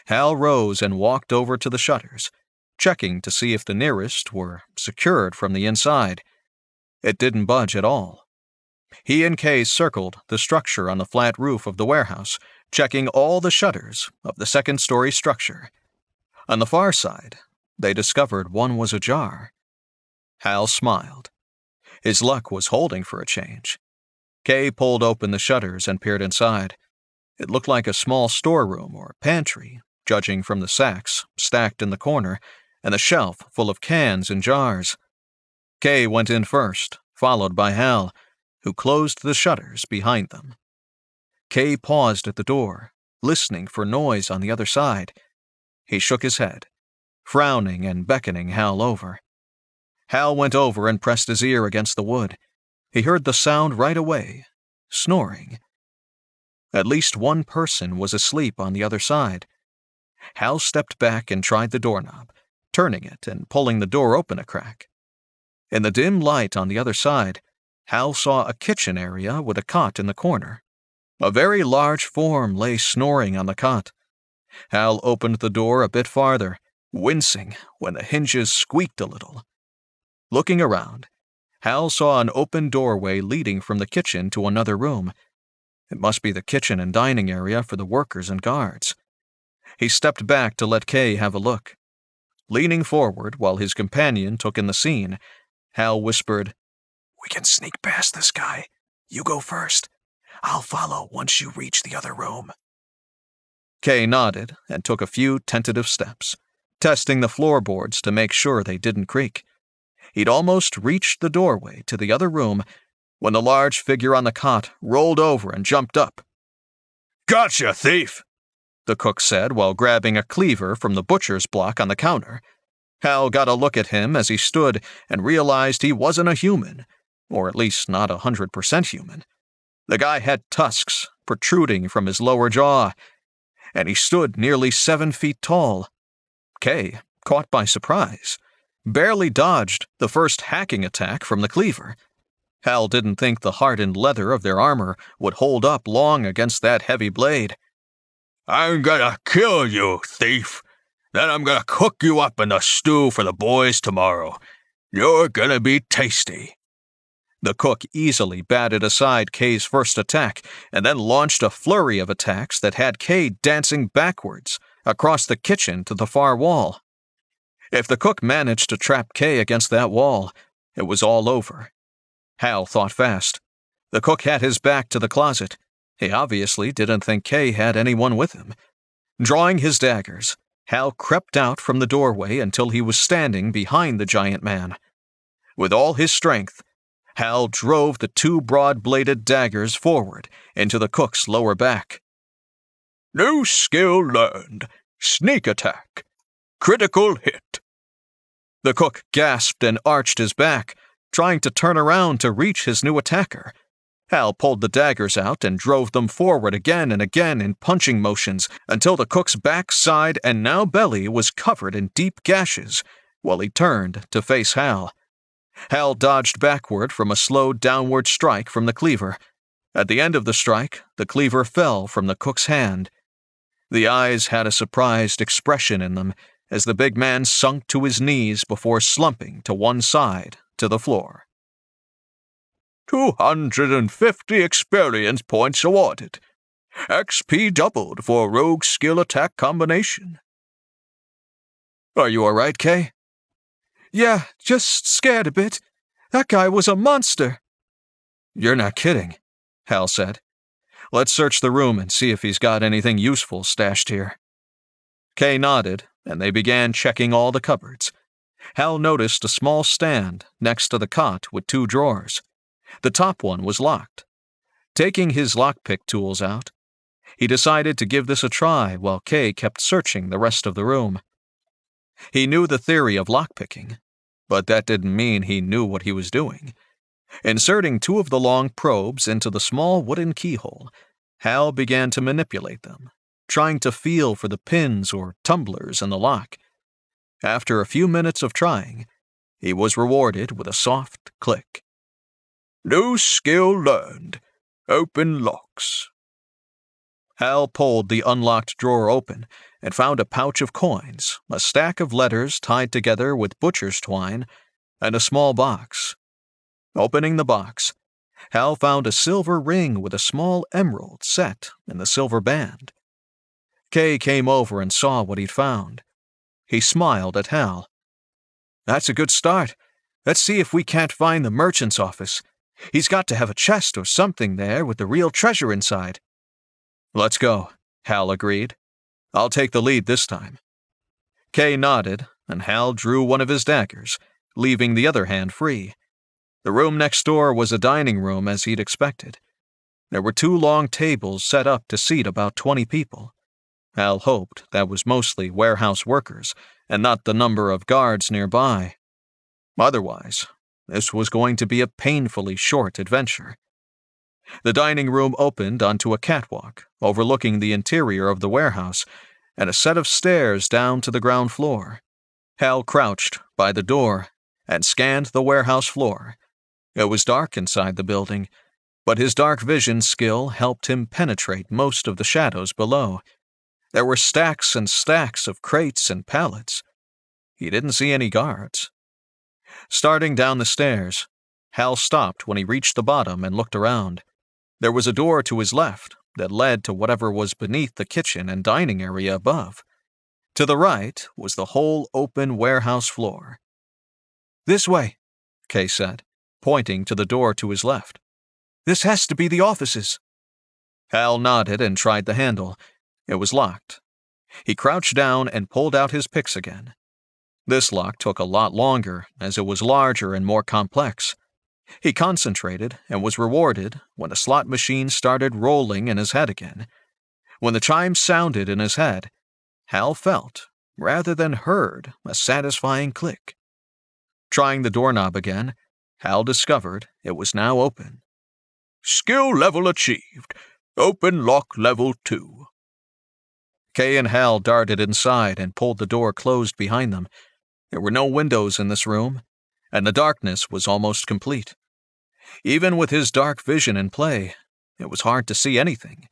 Hal rose and walked over to the shutters, checking to see if the nearest were secured from the inside. It didn't budge at all. He and Kay circled the structure on the flat roof of the warehouse, checking all the shutters of the second-story structure. On the far side, they discovered one was ajar. Hal smiled. His luck was holding for a change. Kay pulled open the shutters and peered inside. It looked like a small storeroom or pantry, judging from the sacks stacked in the corner and the shelf full of cans and jars. Kay went in first, followed by Hal, who closed the shutters behind them. Kay paused at the door, listening for noise on the other side. He shook his head, frowning and beckoning Hal over. Hal went over and pressed his ear against the wood. He heard the sound right away, snoring. At least one person was asleep on the other side. Hal stepped back and tried the doorknob, turning it and pulling the door open a crack. In the dim light on the other side, Hal saw a kitchen area with a cot in the corner. A very large form lay snoring on the cot. Hal opened the door a bit farther, wincing when the hinges squeaked a little. Looking around, Hal saw an open doorway leading from the kitchen to another room. It must be the kitchen and dining area for the workers and guards. He stepped back to let Kay have a look. Leaning forward while his companion took in the scene, Hal whispered, "We can sneak past this guy. You go first. I'll follow once you reach the other room." Kay nodded and took a few tentative steps, testing the floorboards to make sure they didn't creak. He'd almost reached the doorway to the other room when the large figure on the cot rolled over and jumped up. "Gotcha, thief!" the cook said while grabbing a cleaver from the butcher's block on the counter. Hal got a look at him as he stood and realized he wasn't a human, or at least not 100% human. The guy had tusks protruding from his lower jaw, and he stood nearly 7 feet tall. Kay, caught by surprise, barely dodged the first hacking attack from the cleaver. Hal didn't think the hardened leather of their armor would hold up long against that heavy blade. "I'm gonna kill you, thief. Then I'm gonna cook you up in the stew for the boys tomorrow. You're gonna be tasty." The cook easily batted aside Kay's first attack and then launched a flurry of attacks that had Kay dancing backwards across the kitchen to the far wall. If the cook managed to trap Kay against that wall, it was all over. Hal thought fast. The cook had his back to the closet. He obviously didn't think Kay had anyone with him. Drawing his daggers, Hal crept out from the doorway until he was standing behind the giant man. With all his strength, Hal drove the 2 broad-bladed daggers forward into the cook's lower back. "New skill learned. Sneak attack. Critical hit." The cook gasped and arched his back, trying to turn around to reach his new attacker. Hal pulled the daggers out and drove them forward again and again in punching motions until the cook's back, side, and now belly was covered in deep gashes, while he turned to face Hal. Hal dodged backward from a slow downward strike from the cleaver. At the end of the strike, the cleaver fell from the cook's hand. The eyes had a surprised expression in them as the big man sunk to his knees before slumping to one side to the floor. 250 experience points awarded. XP doubled for rogue skill attack combination. "Are you all right, Kay?" "Yeah, just scared a bit. That guy was a monster." "You're not kidding," Hal said. "Let's search the room and see if he's got anything useful stashed here." Kay nodded, and they began checking all the cupboards. Hal noticed a small stand next to the cot with 2 drawers. The top one was locked. Taking his lockpick tools out, he decided to give this a try while Kay kept searching the rest of the room. He knew the theory of lockpicking, but that didn't mean he knew what he was doing. Inserting 2 of the long probes into the small wooden keyhole, Hal began to manipulate them, trying to feel for the pins or tumblers in the lock. After a few minutes of trying, he was rewarded with a soft click. "New skill learned. Open locks." Hal pulled the unlocked drawer open and found a pouch of coins, a stack of letters tied together with butcher's twine, and a small box. Opening the box, Hal found a silver ring with a small emerald set in the silver band. Kay came over and saw what he'd found. He smiled at Hal. "That's a good start. Let's see if we can't find the merchant's office. He's got to have a chest or something there with the real treasure inside. Let's go, Hal agreed. I'll take the lead this time. Kay nodded, and Hal drew one of his daggers, leaving the other hand free. The room next door was a dining room as he'd expected. There were 2 long tables set up to seat about 20 people. Hal hoped that was mostly warehouse workers, and not the number of guards nearby. Otherwise, this was going to be a painfully short adventure. The dining room opened onto a catwalk, overlooking the interior of the warehouse, and a set of stairs down to the ground floor. Hal crouched by the door and scanned the warehouse floor. It was dark inside the building, but his dark vision skill helped him penetrate most of the shadows below. There were stacks and stacks of crates and pallets. He didn't see any guards. Starting down the stairs, Hal stopped when he reached the bottom and looked around. There was a door to his left that led to whatever was beneath the kitchen and dining area above. To the right was the whole open warehouse floor. This way, Kay said, pointing to the door to his left. This has to be the offices. Hal nodded and tried the handle. It was locked. He crouched down and pulled out his picks again. This lock took a lot longer, as it was larger and more complex. He concentrated and was rewarded when the slot machine started rolling in his head again. When the chimes sounded in his head, Hal felt, rather than heard, a satisfying click. Trying the doorknob again, Hal discovered it was now open. Skill level achieved. Open lock level 2. Kay and Hal darted inside and pulled the door closed behind them. There were no windows in this room, and the darkness was almost complete. Even with his dark vision in play, it was hard to see anything.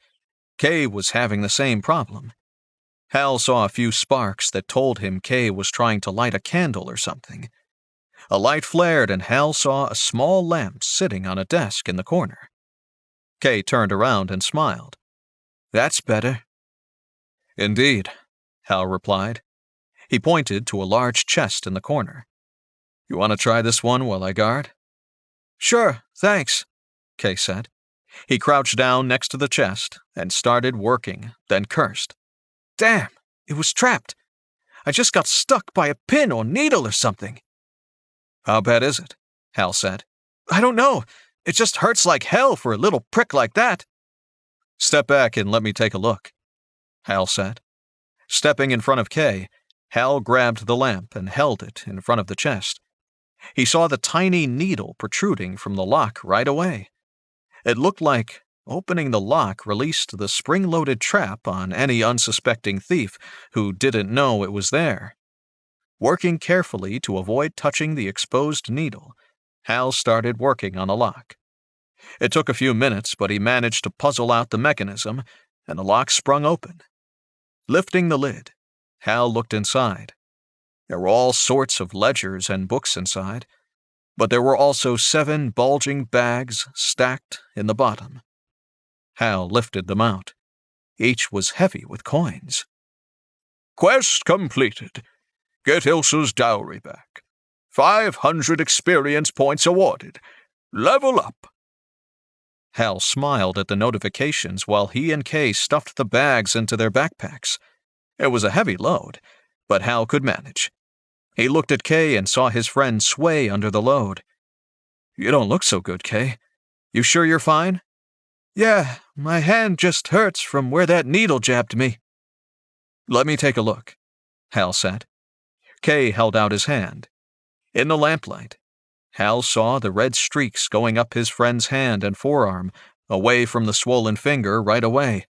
Kay was having the same problem. Hal saw a few sparks that told him Kay was trying to light a candle or something. A light flared and Hal saw a small lamp sitting on a desk in the corner. Kay turned around and smiled. That's better. Indeed, Hal replied. He pointed to a large chest in the corner. You want to try this one while I guard? Sure, thanks, Kay said. He crouched down next to the chest and started working, then cursed. Damn, it was trapped. I just got stuck by a pin or needle or something. How bad is it? Hal said. I don't know. It just hurts like hell for a little prick like that. Step back and let me take a look, Hal said. Stepping in front of Kay, Hal grabbed the lamp and held it in front of the chest. He saw the tiny needle protruding from the lock right away. It looked like opening the lock released the spring-loaded trap on any unsuspecting thief who didn't know it was there. Working carefully to avoid touching the exposed needle, Hal started working on the lock. It took a few minutes, but he managed to puzzle out the mechanism, and the lock sprung open. Lifting the lid, Hal looked inside. There were all sorts of ledgers and books inside, but there were also 7 bulging bags stacked in the bottom. Hal lifted them out. Each was heavy with coins. Quest completed. Get Ilsa's dowry back. 500 experience points awarded. Level up. Hal smiled at the notifications while he and Kay stuffed the bags into their backpacks. It was a heavy load, but Hal could manage. He looked at Kay and saw his friend sway under the load. You don't look so good, Kay. You sure you're fine? Yeah, my hand just hurts from where that needle jabbed me. Let me take a look, Hal said. Kay held out his hand. In the lamplight, Hal saw the red streaks going up his friend's hand and forearm, away from the swollen finger right away.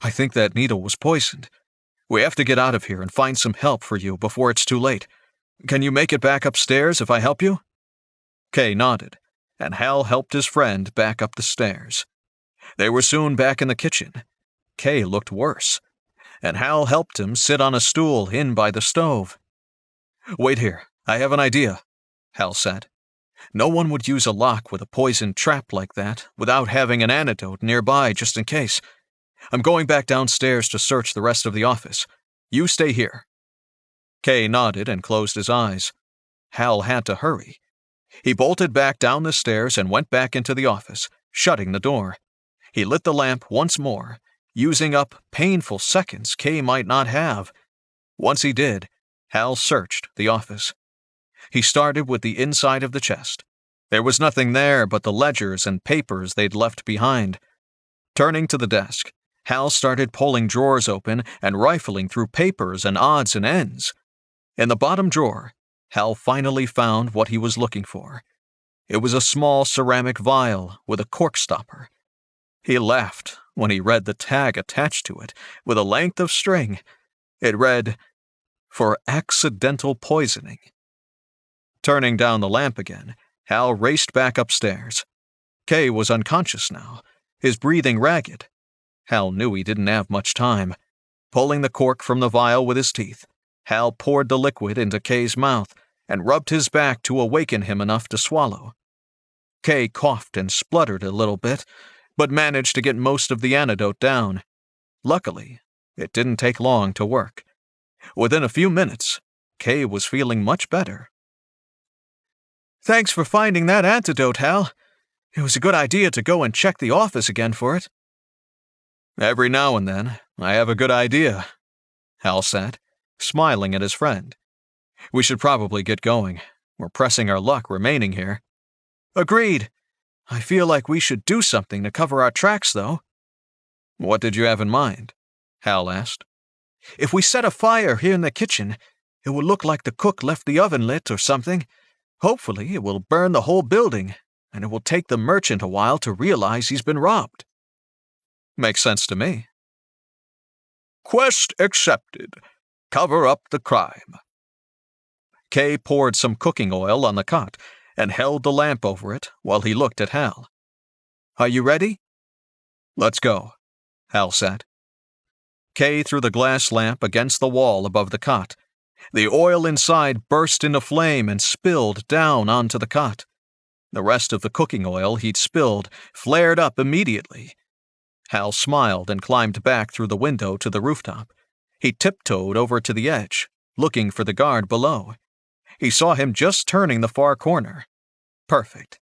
I think that needle was poisoned. We have to get out of here and find some help for you before it's too late. Can you make it back upstairs if I help you? Kay nodded, and Hal helped his friend back up the stairs. They were soon back in the kitchen. Kay looked worse, and Hal helped him sit on a stool in by the stove. Wait here, I have an idea, Hal said. No one would use a lock with a poisoned trap like that without having an antidote nearby just in case. I'm going back downstairs to search the rest of the office. You stay here. Kay nodded and closed his eyes. Hal had to hurry. He bolted back down the stairs and went back into the office, shutting the door. He lit the lamp once more, using up painful seconds Kay might not have. Once he did, Hal searched the office. He started with the inside of the chest. There was nothing there but the ledgers and papers they'd left behind. Turning to the desk, Hal started pulling drawers open and rifling through papers and odds and ends. In the bottom drawer, Hal finally found what he was looking for. It was a small ceramic vial with a cork stopper. He laughed when he read the tag attached to it with a length of string. It read, "For accidental poisoning." Turning down the lamp again, Hal raced back upstairs. Kay was unconscious now, his breathing ragged. Hal knew he didn't have much time. Pulling the cork from the vial with his teeth, Hal poured the liquid into Kay's mouth and rubbed his back to awaken him enough to swallow. Kay coughed and spluttered a little bit, but managed to get most of the antidote down. Luckily, it didn't take long to work. Within a few minutes, Kay was feeling much better. "Thanks for finding that antidote, Hal. It was a good idea to go and check the office again for it." "Every now and then, I have a good idea," Hal said, smiling at his friend. "We should probably get going. We're pressing our luck remaining here." "Agreed. I feel like we should do something to cover our tracks, though." "What did you have in mind?" Hal asked. "If we set a fire here in the kitchen, it will look like the cook left the oven lit or something. Hopefully, it will burn the whole building, and it will take the merchant a while to realize he's been robbed." "Makes sense to me." "Quest accepted. Cover up the crime." Kay poured some cooking oil on the cot and held the lamp over it while he looked at Hal. "Are you ready?" "Let's go," Hal said. Kay threw the glass lamp against the wall above the cot. The oil inside burst into flame and spilled down onto the cot. The rest of the cooking oil he'd spilled flared up immediately. Hal smiled and climbed back through the window to the rooftop. He tiptoed over to the edge, looking for the guard below. He saw him just turning the far corner. Perfect.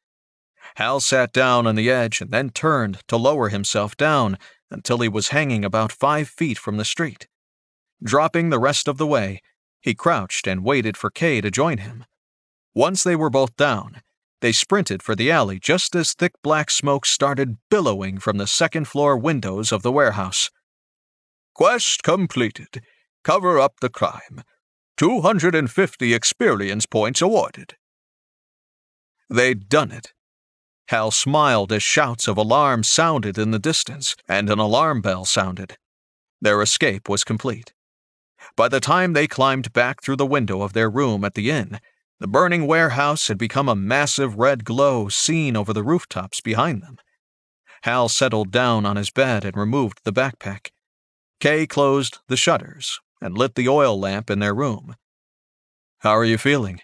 Hal sat down on the edge and then turned to lower himself down until he was hanging about 5 feet from the street. Dropping the rest of the way, he crouched and waited for Kay to join him. Once they were both down, they sprinted for the alley just as thick black smoke started billowing from the second-floor windows of the warehouse. "Quest completed. Cover up the crime. 250 experience points awarded." They'd done it. Hal smiled as shouts of alarm sounded in the distance, and an alarm bell sounded. Their escape was complete. By the time they climbed back through the window of their room at the inn, the burning warehouse had become a massive red glow seen over the rooftops behind them. Hal settled down on his bed and removed the backpack. Kay closed the shutters and lit the oil lamp in their room. "How are you feeling?"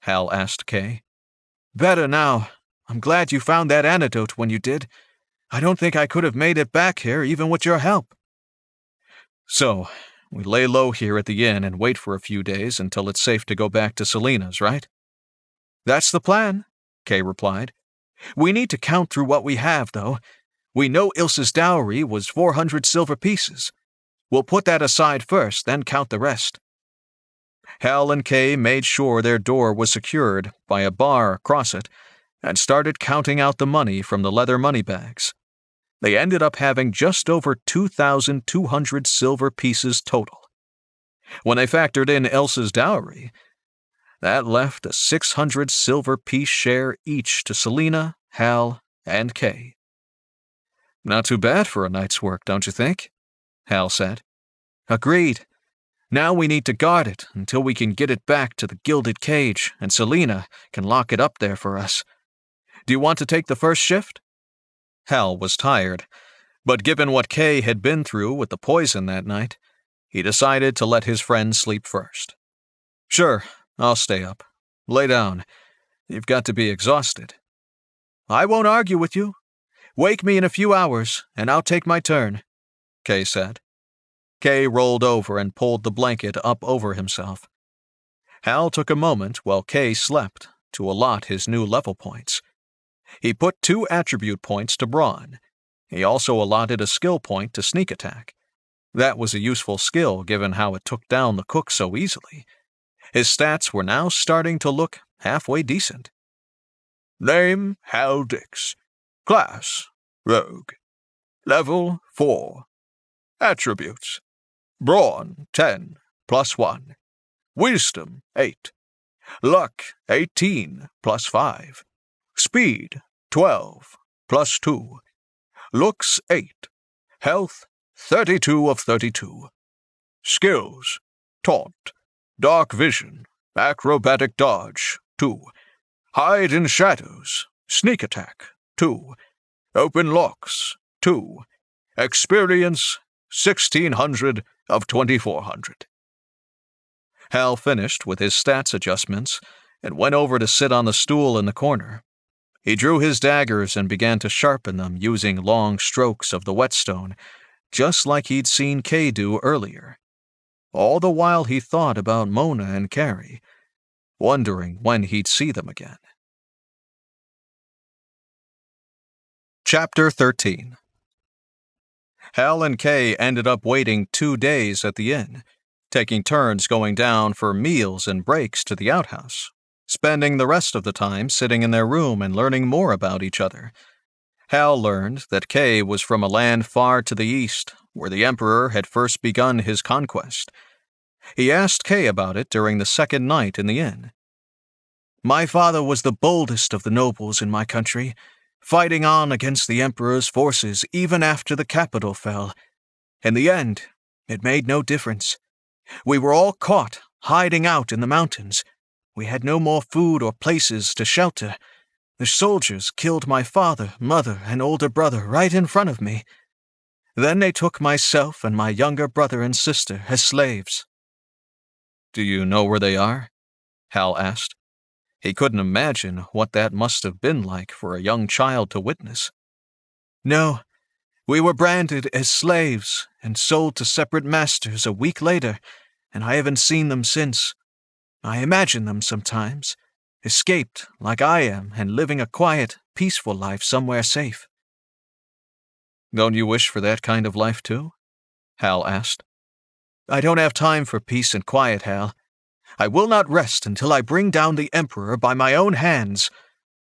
Hal asked Kay. "Better now. I'm glad you found that antidote when you did. I don't think I could have made it back here even with your help." "So, we lay low here at the inn and wait for a few days until it's safe to go back to Selena's, right?" "That's the plan," Kay replied. "We need to count through what we have, though. We know Ilse's dowry was 400 silver pieces. We'll put that aside first, then count the rest." Hal and Kay made sure their door was secured by a bar across it and started counting out the money from the leather money bags. They ended up having just over 2,200 silver pieces total. When they factored in Elsa's dowry, that left a 600 silver piece share each to Selena, Hal, and Kay. "Not too bad for a night's work, don't you think?" Hal said. "Agreed. Now we need to guard it until we can get it back to the gilded cage and Selena can lock it up there for us. Do you want to take the first shift?" Hal was tired, but given what Kay had been through with the poison that night, he decided to let his friend sleep first. "Sure, I'll stay up. Lay down. You've got to be exhausted." "I won't argue with you. Wake me in a few hours, and I'll take my turn," Kay said. Kay rolled over and pulled the blanket up over himself. Hal took a moment while Kay slept to allot his new level points. He put 2 attribute points to brawn. He also allotted a skill point to sneak attack. That was a useful skill given how it took down the cook so easily. His stats were now starting to look halfway decent. Name, Hal Dix. Class, Rogue. Level, 4. Attributes. Brawn, 10, +1. Wisdom, 8. Luck, 18, +5. Speed, 12, +2. Looks, 8. Health, 32 of 32. Skills, Taunt, Dark Vision, Acrobatic Dodge, 2. Hide in Shadows, Sneak Attack, 2. Open Locks, 2. Experience, 1600 of 2400. Hal finished with his stats adjustments and went over to sit on the stool in the corner. He drew his daggers and began to sharpen them using long strokes of the whetstone, just like he'd seen Kay do earlier. All the while he thought about Mona and Carrie, wondering when he'd see them again. Chapter 13. Hal and Kay ended up waiting 2 days at the inn, taking turns going down for meals and breaks to the outhouse, spending the rest of the time sitting in their room and learning more about each other. Hal learned that Kay was from a land far to the east, where the Emperor had first begun his conquest. He asked Kay about it during the second night in the inn. My father was the boldest of the nobles in my country, fighting on against the Emperor's forces even after the capital fell. In the end, it made no difference. We were all caught, hiding out in the mountains. We had no more food or places to shelter. The soldiers killed my father, mother, and older brother right in front of me. Then they took myself and my younger brother and sister as slaves. Do you know where they are? Hal asked. He couldn't imagine what that must have been like for a young child to witness. No, we were branded as slaves and sold to separate masters a week later, and I haven't seen them since. I imagine them sometimes, escaped like I am and living a quiet, peaceful life somewhere safe. Don't you wish for that kind of life too? Hal asked. I don't have time for peace and quiet, Hal. I will not rest until I bring down the Emperor by my own hands.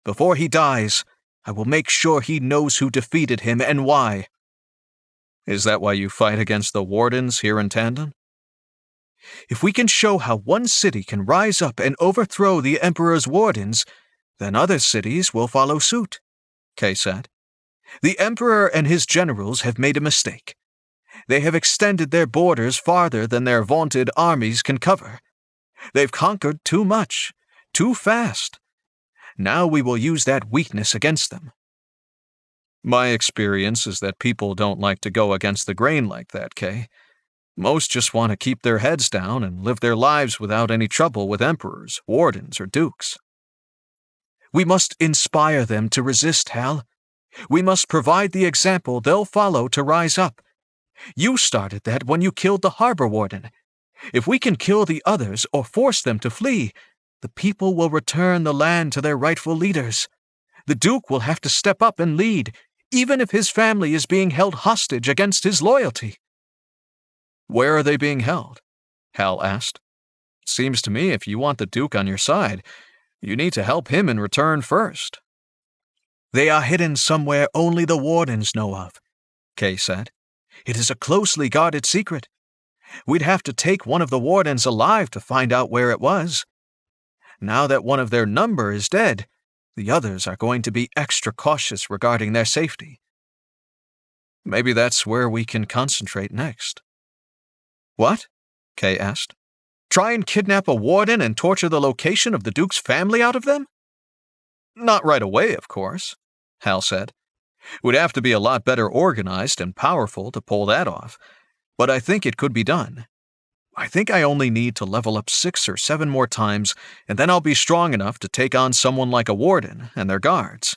Before he dies, I will make sure he knows who defeated him and why. Is that why you fight against the Wardens here in Tandon? If we can show how one city can rise up and overthrow the Emperor's Wardens, then other cities will follow suit, Kay said. The Emperor and his generals have made a mistake. They have extended their borders farther than their vaunted armies can cover. They've conquered too much, too fast. Now we will use that weakness against them. My experience is that people don't like to go against the grain like that, Kay. Most just want to keep their heads down and live their lives without any trouble with emperors, wardens, or dukes. We must inspire them to resist, Hal. We must provide the example they'll follow to rise up. You started that when you killed the harbor warden. If we can kill the others or force them to flee, the people will return the land to their rightful leaders. The Duke will have to step up and lead, even if his family is being held hostage against his loyalty. Where are they being held? Hal asked. Seems to me if you want the Duke on your side, you need to help him in return first. They are hidden somewhere only the wardens know of, Kay said. It is a closely guarded secret. We'd have to take one of the wardens alive to find out where it was. Now that one of their number is dead, the others are going to be extra cautious regarding their safety. Maybe that's where we can concentrate next. What? Kay asked. Try and kidnap a warden and torture the location of the Duke's family out of them? Not right away, of course, Hal said. We'd have to be a lot better organized and powerful to pull that off, but I think it could be done. I think I only need to level up 6 or 7 more times, and then I'll be strong enough to take on someone like a warden and their guards.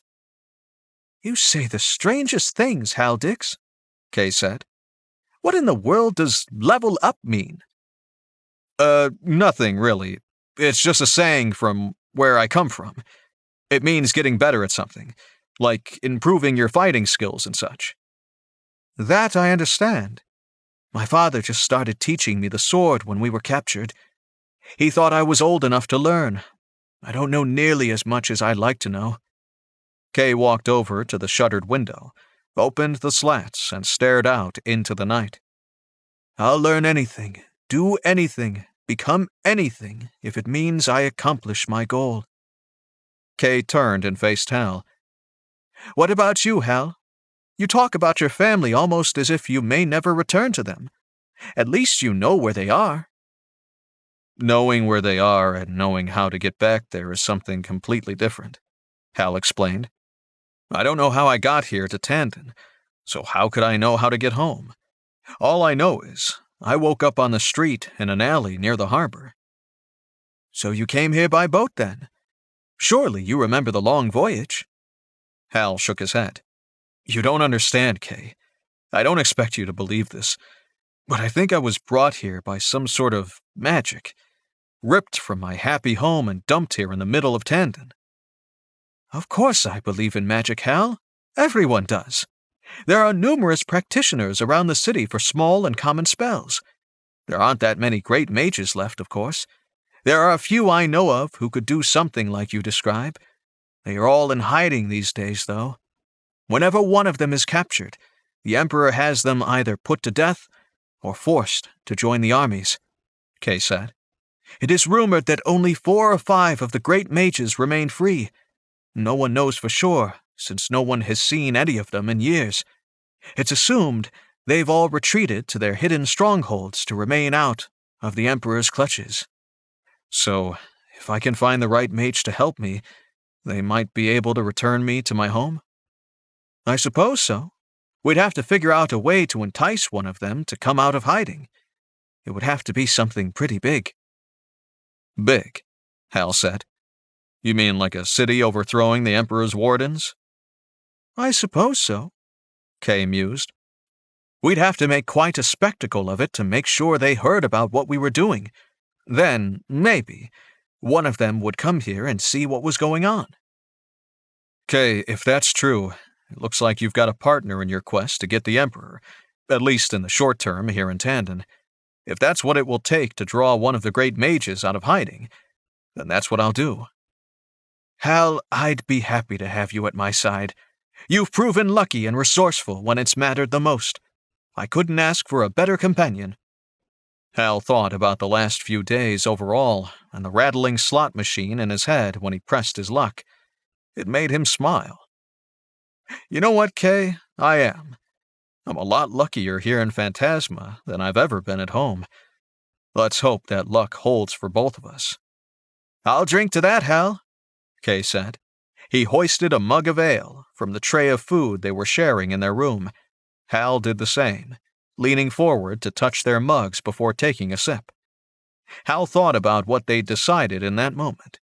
You say the strangest things, Hal Dix, Kay said. What in the world does level up mean? Nothing really. It's just a saying from where I come from. It means getting better at something, like improving your fighting skills and such. That I understand. My father just started teaching me the sword when we were captured. He thought I was old enough to learn. I don't know nearly as much as I'd like to know. Kay walked over to the shuttered window, opened the slats, and stared out into the night. I'll learn anything, do anything, become anything if it means I accomplish my goal. Kay turned and faced Hal. What about you, Hal? You talk about your family almost as if you may never return to them. At least you know where they are. Knowing where they are and knowing how to get back there is something completely different, Hal explained. I don't know how I got here to Tandon, so how could I know how to get home? All I know is I woke up on the street in an alley near the harbor. So you came here by boat then? Surely you remember the long voyage? Hal shook his head. You don't understand, Kay. I don't expect you to believe this, but I think I was brought here by some sort of magic, ripped from my happy home and dumped here in the middle of Tandon. Of course I believe in magic, Hal. Everyone does. There are numerous practitioners around the city for small and common spells. There aren't that many great mages left, of course. There are a few I know of who could do something like you describe. They are all in hiding these days, though. Whenever one of them is captured, the Emperor has them either put to death or forced to join the armies, Kay said. It is rumored that only 4 or 5 of the great mages remain free. No one knows for sure, since no one has seen any of them in years. It's assumed they've all retreated to their hidden strongholds to remain out of the Emperor's clutches. So, if I can find the right mage to help me, they might be able to return me to my home? I suppose so. We'd have to figure out a way to entice one of them to come out of hiding. It would have to be something pretty big. Big, Hal said. You mean like a city overthrowing the Emperor's wardens? I suppose so, Kay mused. We'd have to make quite a spectacle of it to make sure they heard about what we were doing. Then, maybe, one of them would come here and see what was going on. Kay, if that's true, it looks like you've got a partner in your quest to get the Emperor, at least in the short term here in Tandon. If that's what it will take to draw one of the great mages out of hiding, then that's what I'll do. Hal, I'd be happy to have you at my side. You've proven lucky and resourceful when it's mattered the most. I couldn't ask for a better companion. Hal thought about the last few days overall and the rattling slot machine in his head when he pressed his luck. It made him smile. You know what, Kay? I am. I'm a lot luckier here in Phantasma than I've ever been at home. Let's hope that luck holds for both of us. I'll drink to that, Hal, Kay said. He hoisted a mug of ale from the tray of food they were sharing in their room. Hal did the same, leaning forward to touch their mugs before taking a sip. Hal thought about what they'd decided in that moment.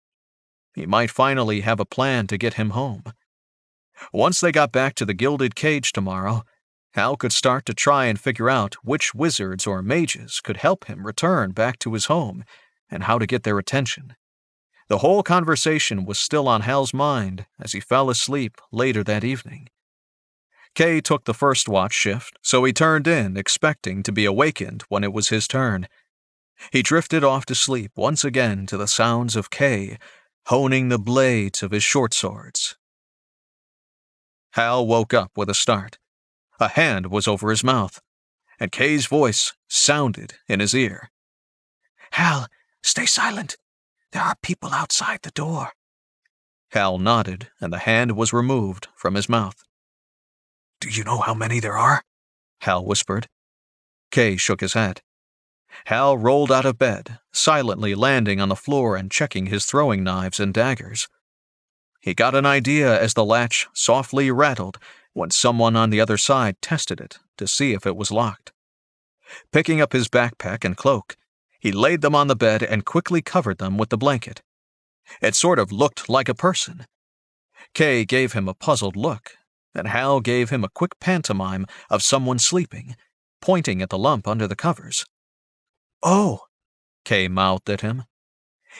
He might finally have a plan to get him home. Once they got back to the Gilded Cage tomorrow, Hal could start to try and figure out which wizards or mages could help him return back to his home and how to get their attention. The whole conversation was still on Hal's mind as he fell asleep later that evening. Kay took the first watch shift, so he turned in expecting to be awakened when it was his turn. He drifted off to sleep once again to the sounds of Kay honing the blades of his short swords. Hal woke up with a start. A hand was over his mouth, and Kay's voice sounded in his ear. Hal, stay silent. There are people outside the door. Hal nodded, and the hand was removed from his mouth. Do you know how many there are? Hal whispered. Kay shook his head. Hal rolled out of bed, silently landing on the floor and checking his throwing knives and daggers. He got an idea as the latch softly rattled when someone on the other side tested it to see if it was locked. Picking up his backpack and cloak, he laid them on the bed and quickly covered them with the blanket. It sort of looked like a person. Kay gave him a puzzled look, and Hal gave him a quick pantomime of someone sleeping, pointing at the lump under the covers. Oh, Kay mouthed at him.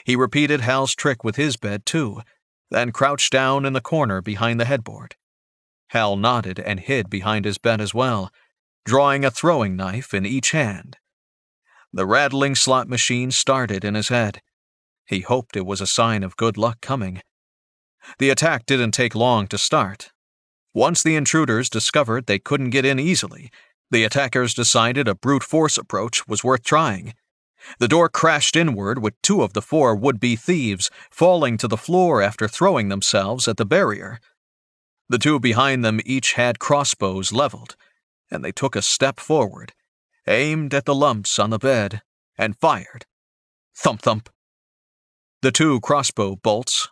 He repeated Hal's trick with his bed, too, then crouched down in the corner behind the headboard. Hal nodded and hid behind his bed as well, drawing a throwing knife in each hand. The rattling slot machine started in his head. He hoped it was a sign of good luck coming. The attack didn't take long to start. Once the intruders discovered they couldn't get in easily, the attackers decided a brute force approach was worth trying. The door crashed inward with 2 of the 4 would-be thieves falling to the floor after throwing themselves at the barrier. The 2 behind them each had crossbows leveled, and they took a step forward, aimed at the lumps on the bed, and fired. Thump-thump. The 2 crossbow bolts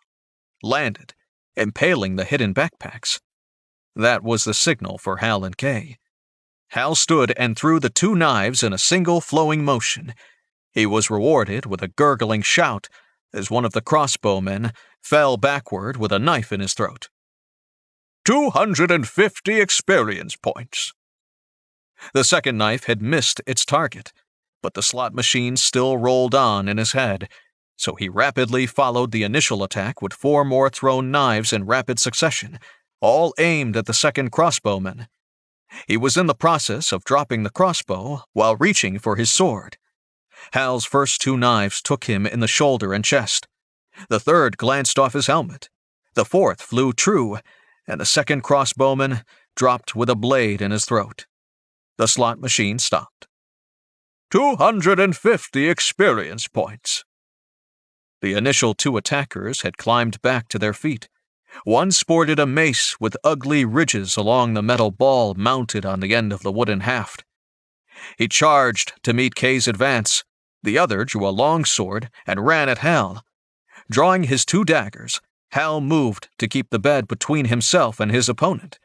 landed, impaling the hidden backpacks. That was the signal for Hal and Kay. Hal stood and threw the 2 knives in a single flowing motion. He was rewarded with a gurgling shout as one of the crossbowmen fell backward with a knife in his throat. 250 experience points. The second knife had missed its target, but the slot machine still rolled on in his head, so he rapidly followed the initial attack with 4 more thrown knives in rapid succession, all aimed at the second crossbowman. He was in the process of dropping the crossbow while reaching for his sword. Hal's first 2 knives took him in the shoulder and chest. The third glanced off his helmet. The fourth flew true, and the second crossbowman dropped with a blade in his throat. The slot machine stopped. 250 experience points. The initial 2 attackers had climbed back to their feet. One sported a mace with ugly ridges along the metal ball mounted on the end of the wooden haft. He charged to meet Kay's advance. The other drew a long sword and ran at Hal. Drawing his 2 daggers, Hal moved to keep the bed between himself and his opponent.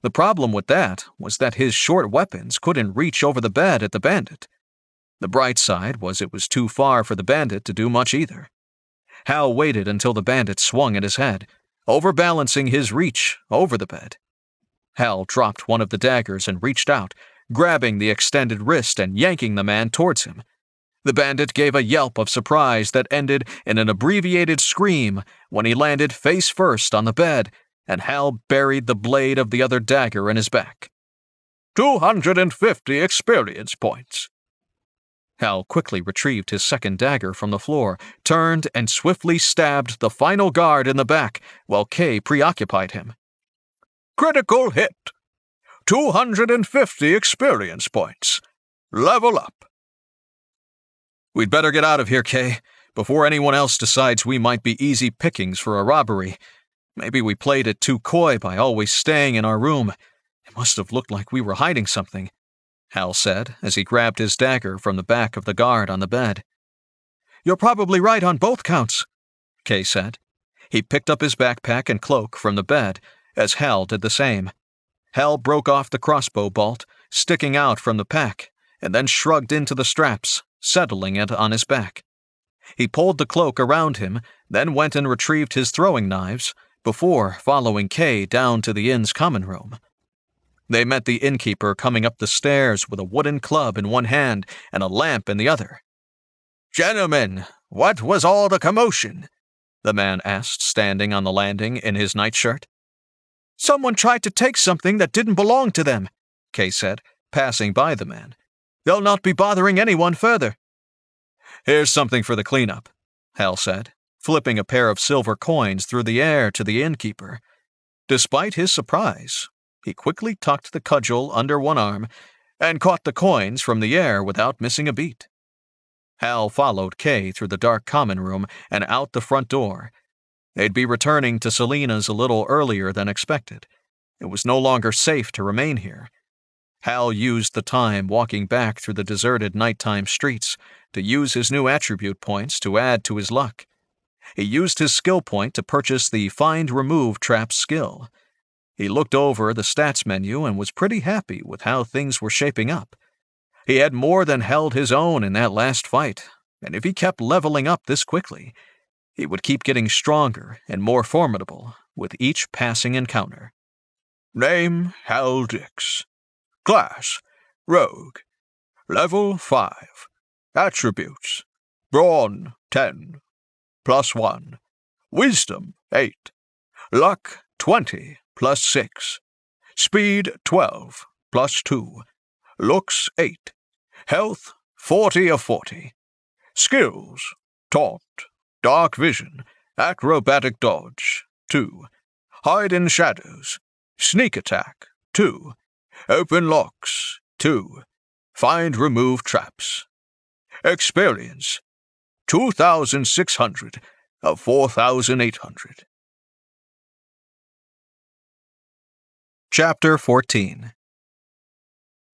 The problem with that was that his short weapons couldn't reach over the bed at the bandit. The bright side was it was too far for the bandit to do much either. Hal waited until the bandit swung at his head, overbalancing his reach over the bed. Hal dropped one of the daggers and reached out, grabbing the extended wrist and yanking the man towards him. The bandit gave a yelp of surprise that ended in an abbreviated scream when he landed face first on the bed, and Hal buried the blade of the other dagger in his back. 250 experience points. Hal quickly retrieved his second dagger from the floor, turned and swiftly stabbed the final guard in the back while Kay preoccupied him. Critical hit. 250 experience points. Level up. We'd better get out of here, Kay, before anyone else decides we might be easy pickings for a robbery. Maybe we played it too coy by always staying in our room. It must have looked like we were hiding something, Hal said as he grabbed his dagger from the back of the guard on the bed. You're probably right on both counts, Kay said. He picked up his backpack and cloak from the bed, as Hal did the same. Hal broke off the crossbow bolt, sticking out from the pack, and then shrugged into the straps, settling it on his back. He pulled the cloak around him, then went and retrieved his throwing knives, before following Kay down to the inn's common room. They met the innkeeper coming up the stairs with a wooden club in one hand and a lamp in the other. "Gentlemen, what was all the commotion?" the man asked, standing on the landing in his nightshirt. "Someone tried to take something that didn't belong to them," Kay said, passing by the man. "They'll not be bothering anyone further." "Here's something for the cleanup," Hal said, flipping a pair of silver coins through the air to the innkeeper. Despite his surprise, he quickly tucked the cudgel under one arm and caught the coins from the air without missing a beat. Hal followed Kay through the dark common room and out the front door. They'd be returning to Selena's a little earlier than expected. It was no longer safe to remain here. Hal used the time walking back through the deserted nighttime streets to use his new attribute points to add to his luck. He used his skill point to purchase the Find Remove Trap skill. He looked over the stats menu and was pretty happy with how things were shaping up. He had more than held his own in that last fight, and if he kept leveling up this quickly, he would keep getting stronger and more formidable with each passing encounter. Name, Hal Dix. Class, Rogue. Level 5. Attributes, Brawn 10, plus 1. Wisdom, 8. Luck, 20, plus 6. Speed, 12, plus 2. Looks, 8. Health, 40 of 40. Skills, Taunt, Dark Vision, Acrobatic Dodge, 2. Hide in Shadows, Sneak Attack, 2. Open Locks, 2. Find Remove Traps. Experience, 2,600 of 4,800. Chapter 14.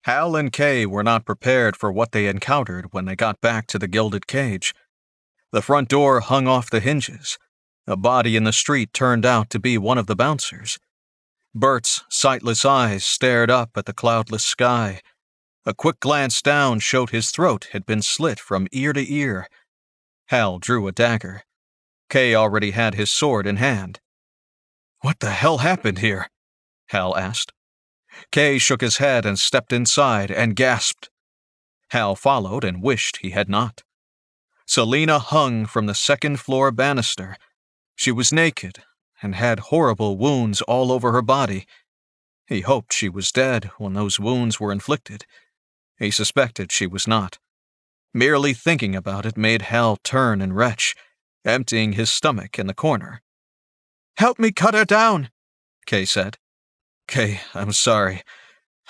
Hal and Kay were not prepared for what they encountered when they got back to the gilded cage. The front door hung off the hinges. A body in the street turned out to be one of the bouncers. Bert's sightless eyes stared up at the cloudless sky. A quick glance down showed his throat had been slit from ear to ear. Hal drew a dagger. Kay already had his sword in hand. "What the hell happened here?" Hal asked. Kay shook his head and stepped inside and gasped. Hal followed and wished he had not. Selina hung from the second-floor banister. She was naked and had horrible wounds all over her body. He hoped she was dead when those wounds were inflicted. He suspected she was not. Merely thinking about it made Hal turn and retch, emptying his stomach in the corner. "Help me cut her down," Kay said. "Kay, I'm sorry.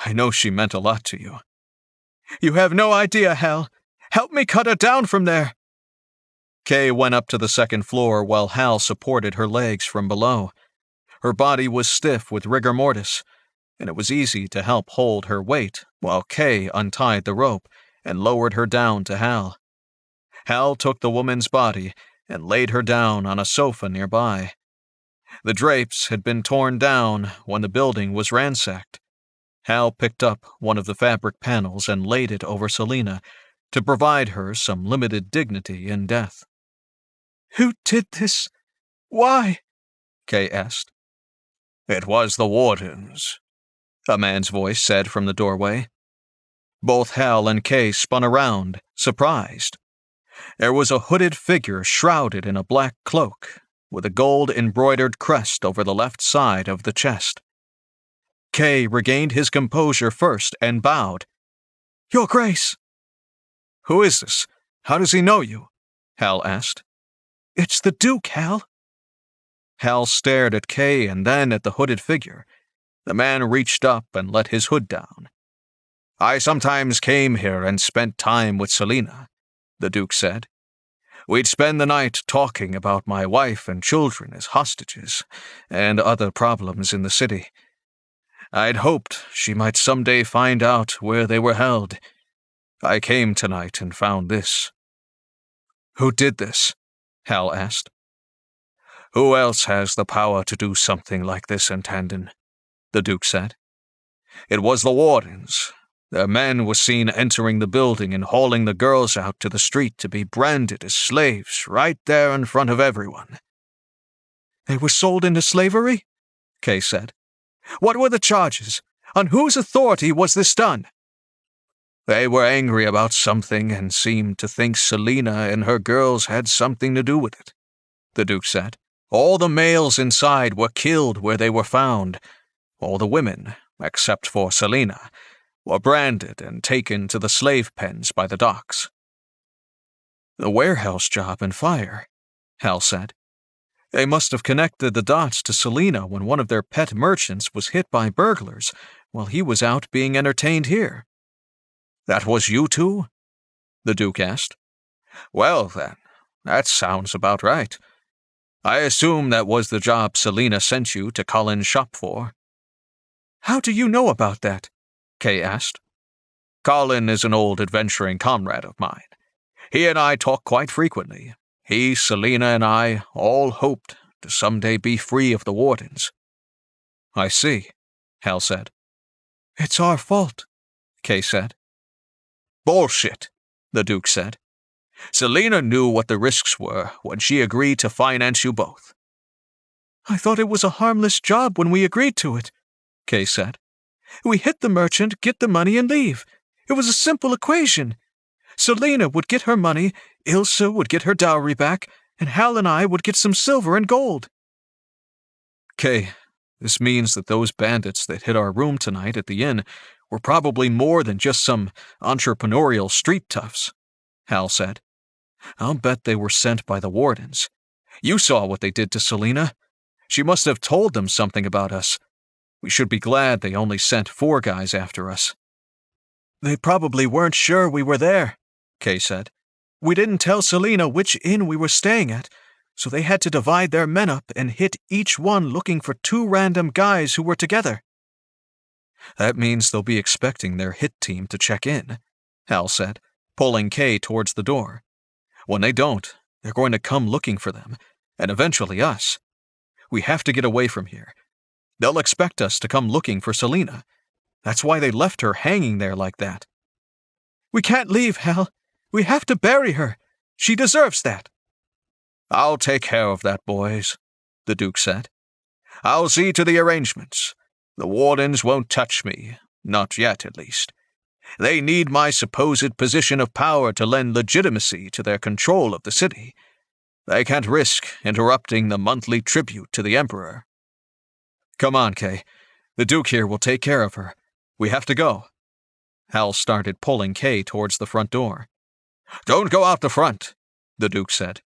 I know she meant a lot to you." "You have no idea, Hal. Help me cut her down from there." Kay went up to the second floor while Hal supported her legs from below. Her body was stiff with rigor mortis, and it was easy to help hold her weight while Kay untied the rope and lowered her down to Hal. Hal took the woman's body and laid her down on a sofa nearby. The drapes had been torn down when the building was ransacked. Hal picked up one of the fabric panels and laid it over Selina to provide her some limited dignity in death. "Who did this? Why?" Kay asked. "It was the wardens," a man's voice said from the doorway. Both Hal and Kay spun around, surprised. There was a hooded figure shrouded in a black cloak, with a gold-embroidered crest over the left side of the chest. Kay regained his composure first and bowed. "Your Grace!" "Who is this? How does he know you?" Hal asked. "It's the Duke, Hal." Hal stared at Kay and then at the hooded figure. The man reached up and let his hood down. "I sometimes came here and spent time with Selina," the Duke said. "We'd spend the night talking about my wife and children as hostages, and other problems in the city. I'd hoped she might someday find out where they were held. I came tonight and found this." "Who did this?" Hal asked. "Who else has the power to do something like this, Intended?" the Duke said. "It was the wardens. Their men were seen entering the building and hauling the girls out to the street to be branded as slaves right there in front of everyone." "They were sold into slavery?" Kay said. "What were the charges? On whose authority was this done?" "They were angry about something and seemed to think Selina and her girls had something to do with it," the Duke said. "All the males inside were killed where they were found. All the women, except for Selina, were branded and taken to the slave pens by the docks." "The warehouse job and fire," Hal said. "They must have connected the dots to Selina when one of their pet merchants was hit by burglars while he was out being entertained here." "That was you two?" the Duke asked. "Well, then, that sounds about right. I assume that was the job Selina sent you to Colin's shop for." "How do you know about that?" Kay asked. "Colin is an old adventuring comrade of mine. He and I talk quite frequently. He, Selina, and I all hoped to someday be free of the wardens." "I see," Hal said. "It's our fault," Kay said. "Bullshit," the Duke said. "Selina knew what the risks were when she agreed to finance you both." "I thought it was a harmless job when we agreed to it," Kay said. "We hit the merchant, get the money, and leave. It was a simple equation. Selina would get her money, Ilsa would get her dowry back, and Hal and I would get some silver and gold. Kay, this means that those bandits that hit our room tonight at the inn were probably more than just some entrepreneurial street toughs, Hal said. I'll bet they were sent by the wardens. You saw what they did to Selina. She must have told them something about us. We should be glad they only sent 4 guys after us. They probably weren't sure we were there, Kay said. We didn't tell Selina which inn we were staying at, so they had to divide their men up and hit each one looking for 2 random guys who were together. That means they'll be expecting their hit team to check in, Hal said, pulling Kay towards the door. When they don't, they're going to come looking for them, and eventually us. We have to get away from here. They'll expect us to come looking for Selina. That's why they left her hanging there like that. We can't leave, Hal. We have to bury her. She deserves that. I'll take care of that, boys, the Duke said. I'll see to the arrangements. The wardens won't touch me, not yet at least. They need my supposed position of power to lend legitimacy to their control of the city. They can't risk interrupting the monthly tribute to the Emperor. Come on, Kay. The Duke here will take care of her. We have to go. Hal started pulling Kay towards the front door. Don't go out the front, the Duke said.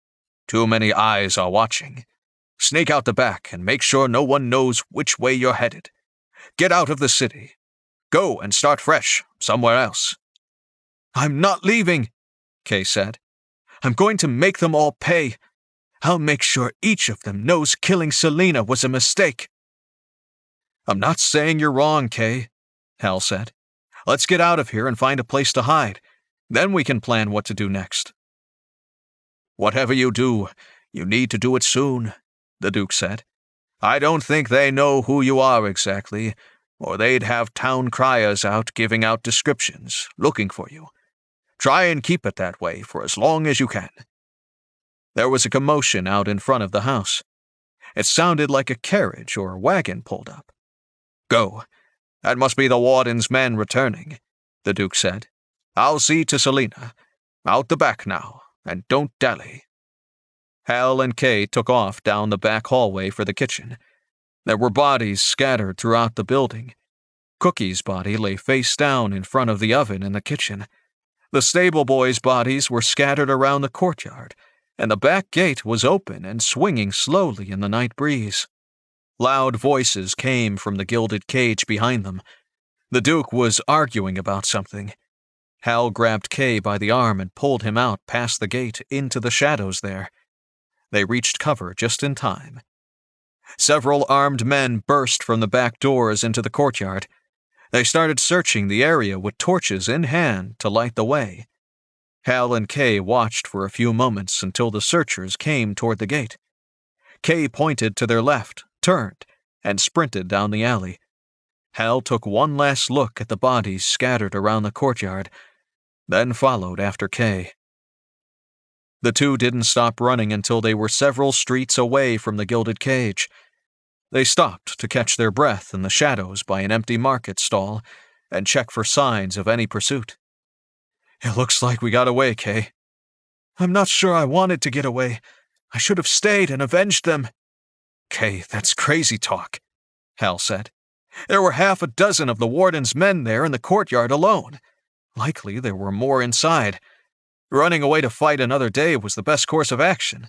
Too many eyes are watching. Sneak out the back and make sure no one knows which way you're headed. Get out of the city. Go and start fresh, somewhere else. I'm not leaving, Kay said. I'm going to make them all pay. I'll make sure each of them knows killing Selina was a mistake. I'm not saying you're wrong, Kay, Hal said. Let's get out of here and find a place to hide. Then we can plan what to do next. Whatever you do, you need to do it soon, the Duke said. I don't think they know who you are exactly, or they'd have town criers out giving out descriptions, looking for you. Try and keep it that way for as long as you can. There was a commotion out in front of the house. It sounded like a carriage or wagon pulled up. Go. That must be the warden's men returning, the Duke said. I'll see to Selina. Out the back now, and don't dally. Hal and Kay took off down the back hallway for the kitchen. There were bodies scattered throughout the building. Cookie's body lay face down in front of the oven in the kitchen. The stable boys' bodies were scattered around the courtyard, and the back gate was open and swinging slowly in the night breeze. Loud voices came from the gilded cage behind them. The Duke was arguing about something. Hal grabbed Kay by the arm and pulled him out past the gate into the shadows there. They reached cover just in time. Several armed men burst from the back doors into the courtyard. They started searching the area with torches in hand to light the way. Hal and Kay watched for a few moments until the searchers came toward the gate. Kay pointed to their left, turned, and sprinted down the alley. Hal took one last look at the bodies scattered around the courtyard, then followed after Kay. The two didn't stop running until they were several streets away from the gilded cage. They stopped to catch their breath in the shadows by an empty market stall and check for signs of any pursuit. It looks like we got away, Kay. I'm not sure I wanted to get away. I should have stayed and avenged them. Kay, that's crazy talk, Hal said. There were 6 of the warden's men there in the courtyard alone. Likely there were more inside. Running away to fight another day was the best course of action.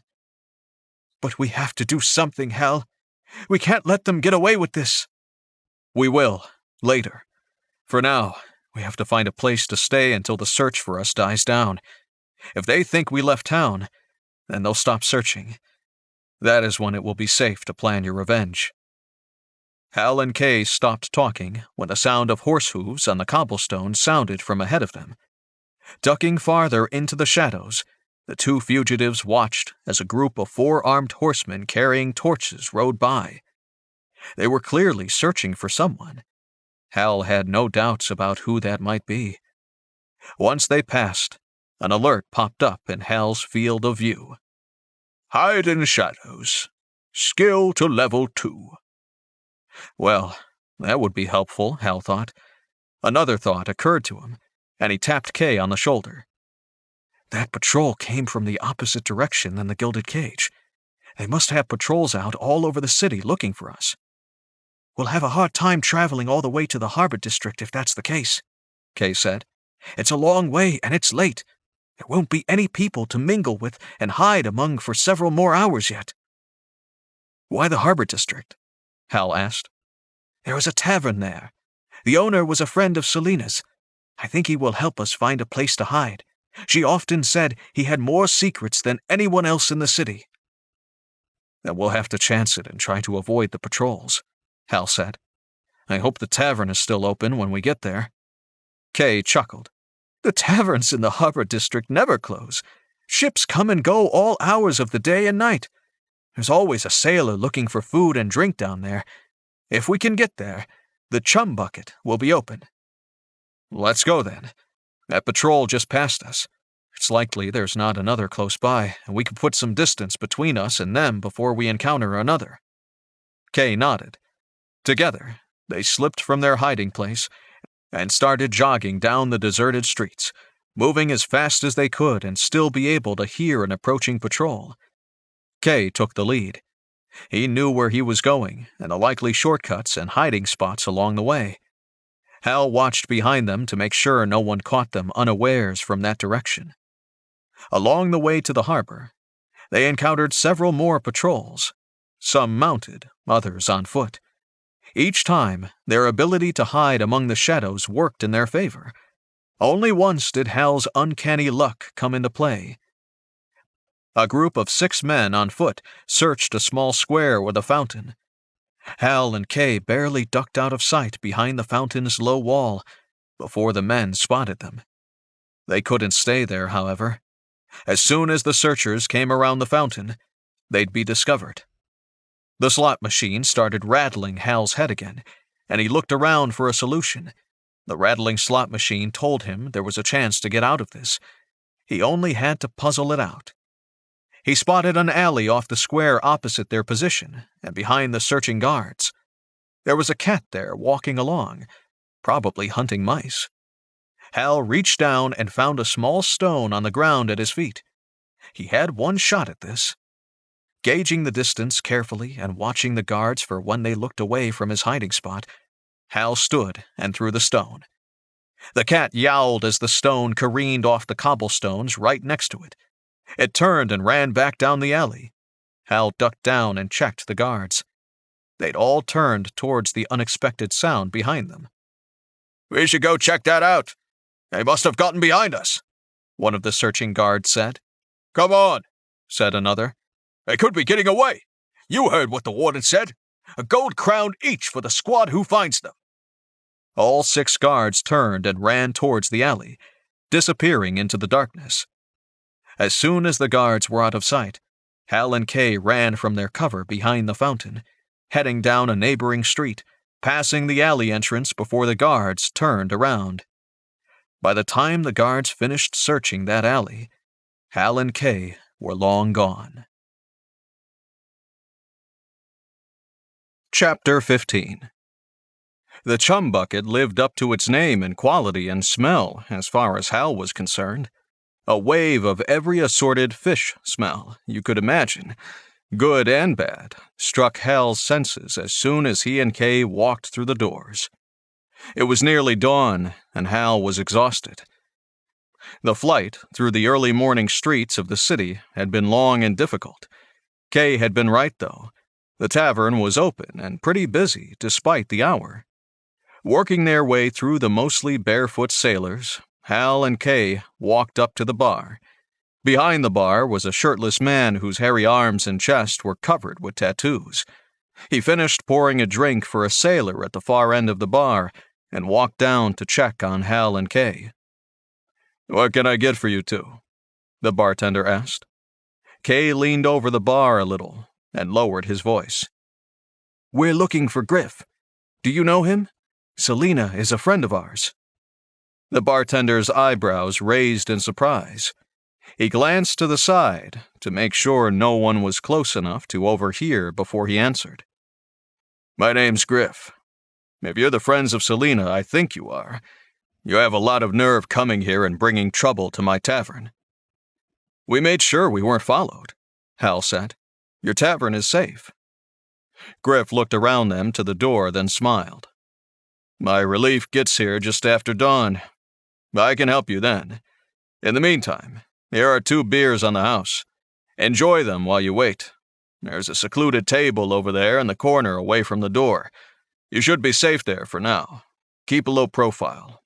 But we have to do something, Hal. We can't let them get away with this. We will, later. For now, we have to find a place to stay until the search for us dies down. If they think we left town, then they'll stop searching. That is when it will be safe to plan your revenge. Hal and Kay stopped talking when the sound of horse hooves on the cobblestone sounded from ahead of them. Ducking farther into the shadows, the 2 fugitives watched as a group of 4 armed horsemen carrying torches rode by. They were clearly searching for someone. Hal had no doubts about who that might be. Once they passed, an alert popped up in Hal's field of view. Hide in shadows. Skill to level 2. Well, that would be helpful, Hal thought. Another thought occurred to him, and he tapped Kay on the shoulder. That patrol came from the opposite direction than the Gilded Cage. They must have patrols out all over the city looking for us. We'll have a hard time traveling all the way to the harbor district if that's the case, Kay said. It's a long way and it's late. There won't be any people to mingle with and hide among for several more hours yet. Why the harbor district? Hal asked. There is a tavern there. The owner was a friend of Selena's. I think he will help us find a place to hide. She often said he had more secrets than anyone else in the city. Then we'll have to chance it and try to avoid the patrols, Hal said. I hope the tavern is still open when we get there. Kay chuckled. The taverns in the harbor district never close. Ships come and go all hours of the day and night. There's always a sailor looking for food and drink down there. If we can get there, the chum bucket will be open. Let's go then. That patrol just passed us. It's likely there's not another close by, and we can put some distance between us and them before we encounter another. Kay nodded. Together, they slipped from their hiding place and started jogging down the deserted streets, moving as fast as they could and still be able to hear an approaching patrol. Kay took the lead. He knew where he was going and the likely shortcuts and hiding spots along the way. Hal watched behind them to make sure no one caught them unawares from that direction. Along the way to the harbor, they encountered several more patrols, some mounted, others on foot. Each time, their ability to hide among the shadows worked in their favor. Only once did Hal's uncanny luck come into play. A group of 6 men on foot searched a small square with a fountain. Hal and Kay barely ducked out of sight behind the fountain's low wall before the men spotted them. They couldn't stay there, however. As soon as the searchers came around the fountain, they'd be discovered. The slot machine started rattling Hal's head again, and he looked around for a solution. The rattling slot machine told him there was a chance to get out of this. He only had to puzzle it out. He spotted an alley off the square opposite their position and behind the searching guards. There was a cat there walking along, probably hunting mice. Hal reached down and found a small stone on the ground at his feet. He had one shot at this. Gauging the distance carefully and watching the guards for when they looked away from his hiding spot, Hal stood and threw the stone. The cat yowled as the stone careened off the cobblestones right next to it. It turned and ran back down the alley. Hal ducked down and checked the guards. They'd all turned towards the unexpected sound behind them. We should go check that out. They must have gotten behind us, one of the searching guards said. Come on, said another. They could be getting away. You heard what the warden said. A gold crown each for the squad who finds them. All 6 guards turned and ran towards the alley, disappearing into the darkness. As soon as the guards were out of sight, Hal and Kay ran from their cover behind the fountain, heading down a neighboring street, passing the alley entrance before the guards turned around. By the time the guards finished searching that alley, Hal and Kay were long gone. Chapter 15. The chum bucket lived up to its name in quality and smell as far as Hal was concerned. A wave of every assorted fish smell you could imagine, good and bad, struck Hal's senses as soon as he and Kay walked through the doors. It was nearly dawn, and Hal was exhausted. The flight through the early morning streets of the city had been long and difficult. Kay had been right, though. The tavern was open and pretty busy despite the hour. Working their way through the mostly barefoot sailors, Hal and Kay walked up to the bar. Behind the bar was a shirtless man whose hairy arms and chest were covered with tattoos. He finished pouring a drink for a sailor at the far end of the bar and walked down to check on Hal and Kay. What can I get for you two? The bartender asked. Kay leaned over the bar a little and lowered his voice. We're looking for Griff. Do you know him? Selena is a friend of ours. The bartender's eyebrows raised in surprise. He glanced to the side to make sure no one was close enough to overhear before he answered. My name's Griff. If you're the friends of Selena, I think you are. You have a lot of nerve coming here and bringing trouble to my tavern. We made sure we weren't followed, Hal said. Your tavern is safe. Griff looked around them to the door, then smiled. My relief gets here just after dawn. I can help you then. In the meantime, here are 2 beers on the house. Enjoy them while you wait. There's a secluded table over there in the corner away from the door. You should be safe there for now. Keep a low profile.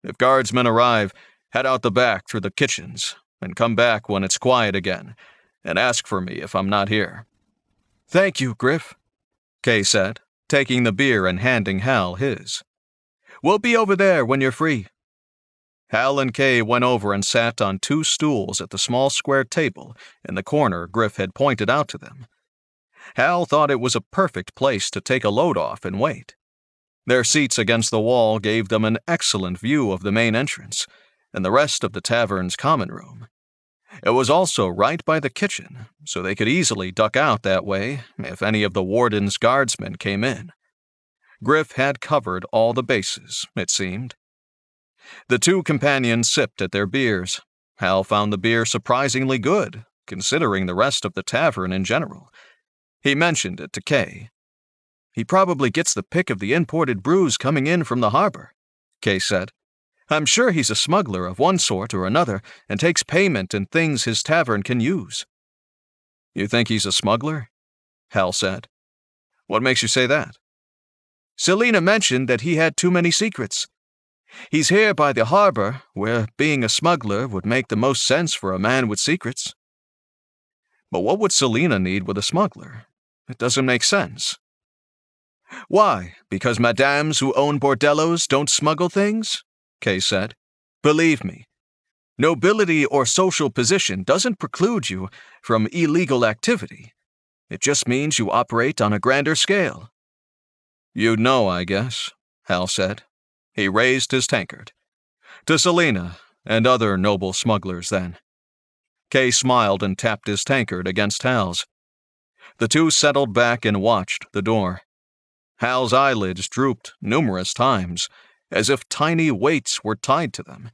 If guardsmen arrive, head out the back through the kitchens, and come back when it's quiet again, and ask for me if I'm not here. Thank you, Griff, Kay said, taking the beer and handing Hal his. We'll be over there when you're free. Hal and Kay went over and sat on 2 stools at the small square table in the corner Griff had pointed out to them. Hal thought it was a perfect place to take a load off and wait. Their seats against the wall gave them an excellent view of the main entrance and the rest of the tavern's common room. It was also right by the kitchen, so they could easily duck out that way if any of the warden's guardsmen came in. Griff had covered all the bases, it seemed. The 2 companions sipped at their beers. Hal found the beer surprisingly good, considering the rest of the tavern in general. He mentioned it to Kay. He probably gets the pick of the imported brews coming in from the harbor, Kay said. I'm sure he's a smuggler of one sort or another and takes payment in things his tavern can use. You think he's a smuggler? Hal said. What makes you say that? Selena mentioned that he had too many secrets. He's here by the harbor, where being a smuggler would make the most sense for a man with secrets. But what would Selena need with a smuggler? It doesn't make sense. Why, because madames who own bordellos don't smuggle things? Kay said. Believe me, nobility or social position doesn't preclude you from illegal activity. It just means you operate on a grander scale. You'd know, I guess, Hal said. He raised his tankard. To Selena and other noble smugglers, then. Kay smiled and tapped his tankard against Hal's. The 2 settled back and watched the door. Hal's eyelids drooped numerous times, as if tiny weights were tied to them.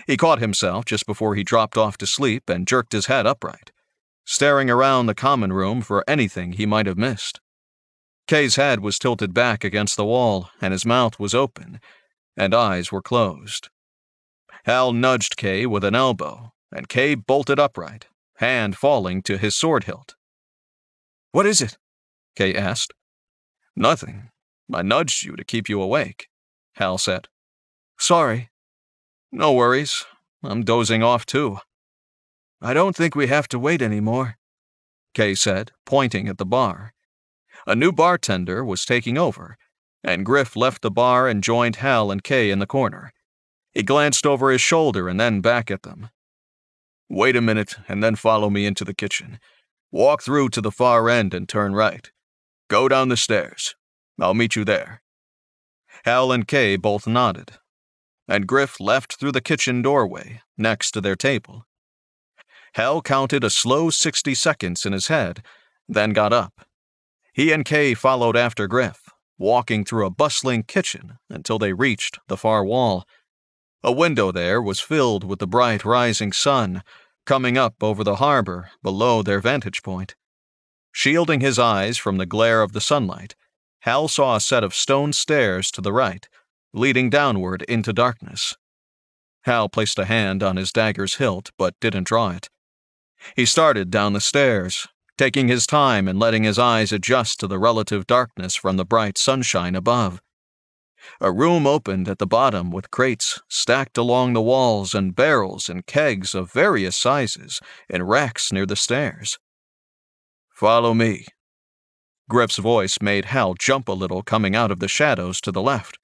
He caught himself just before he dropped off to sleep and jerked his head upright, staring around the common room for anything he might have missed. Kay's head was tilted back against the wall, and his mouth was open, and eyes were closed. Hal nudged Kay with an elbow, and Kay bolted upright, hand falling to his sword hilt. What is it? Kay asked. Nothing. I nudged you to keep you awake, Hal said. Sorry. No worries. I'm dozing off too. I don't think we have to wait anymore, Kay said, pointing at the bar. A new bartender was taking over, and Griff left the bar and joined Hal and Kay in the corner. He glanced over his shoulder and then back at them. Wait a minute and then follow me into the kitchen. Walk through to the far end and turn right. Go down the stairs. I'll meet you there. Hal and Kay both nodded, and Griff left through the kitchen doorway next to their table. Hal counted a slow 60 seconds in his head, then got up. He and Kay followed after Griff, walking through a bustling kitchen until they reached the far wall. A window there was filled with the bright rising sun, coming up over the harbor below their vantage point. Shielding his eyes from the glare of the sunlight, Hal saw a set of stone stairs to the right, leading downward into darkness. Hal placed a hand on his dagger's hilt but didn't draw it. He started down the stairs, taking his time and letting his eyes adjust to the relative darkness from the bright sunshine above. A room opened at the bottom with crates stacked along the walls and barrels and kegs of various sizes in racks near the stairs. Follow me. Griff's voice made Hal jump a little coming out of the shadows to the left.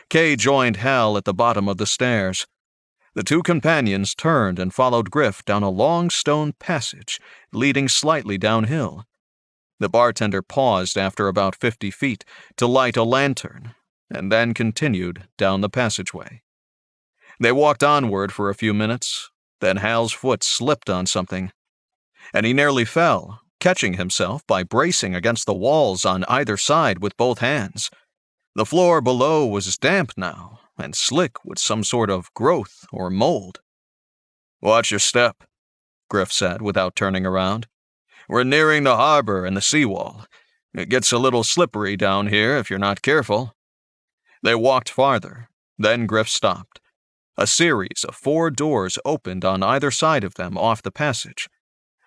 Kay joined Hal at the bottom of the stairs. The 2 companions turned and followed Griff down a long stone passage, leading slightly downhill. The bartender paused after about 50 feet to light a lantern, and then continued down the passageway. They walked onward for a few minutes, then Hal's foot slipped on something, and he nearly fell, catching himself by bracing against the walls on either side with both hands. The floor below was damp now, and slick with some sort of growth or mold. Watch your step, Griff said without turning around. "We're nearing the harbor and the seawall. It gets a little slippery down here if you're not careful." They walked farther. Then Griff stopped. A series of 4 doors opened on either side of them off the passage.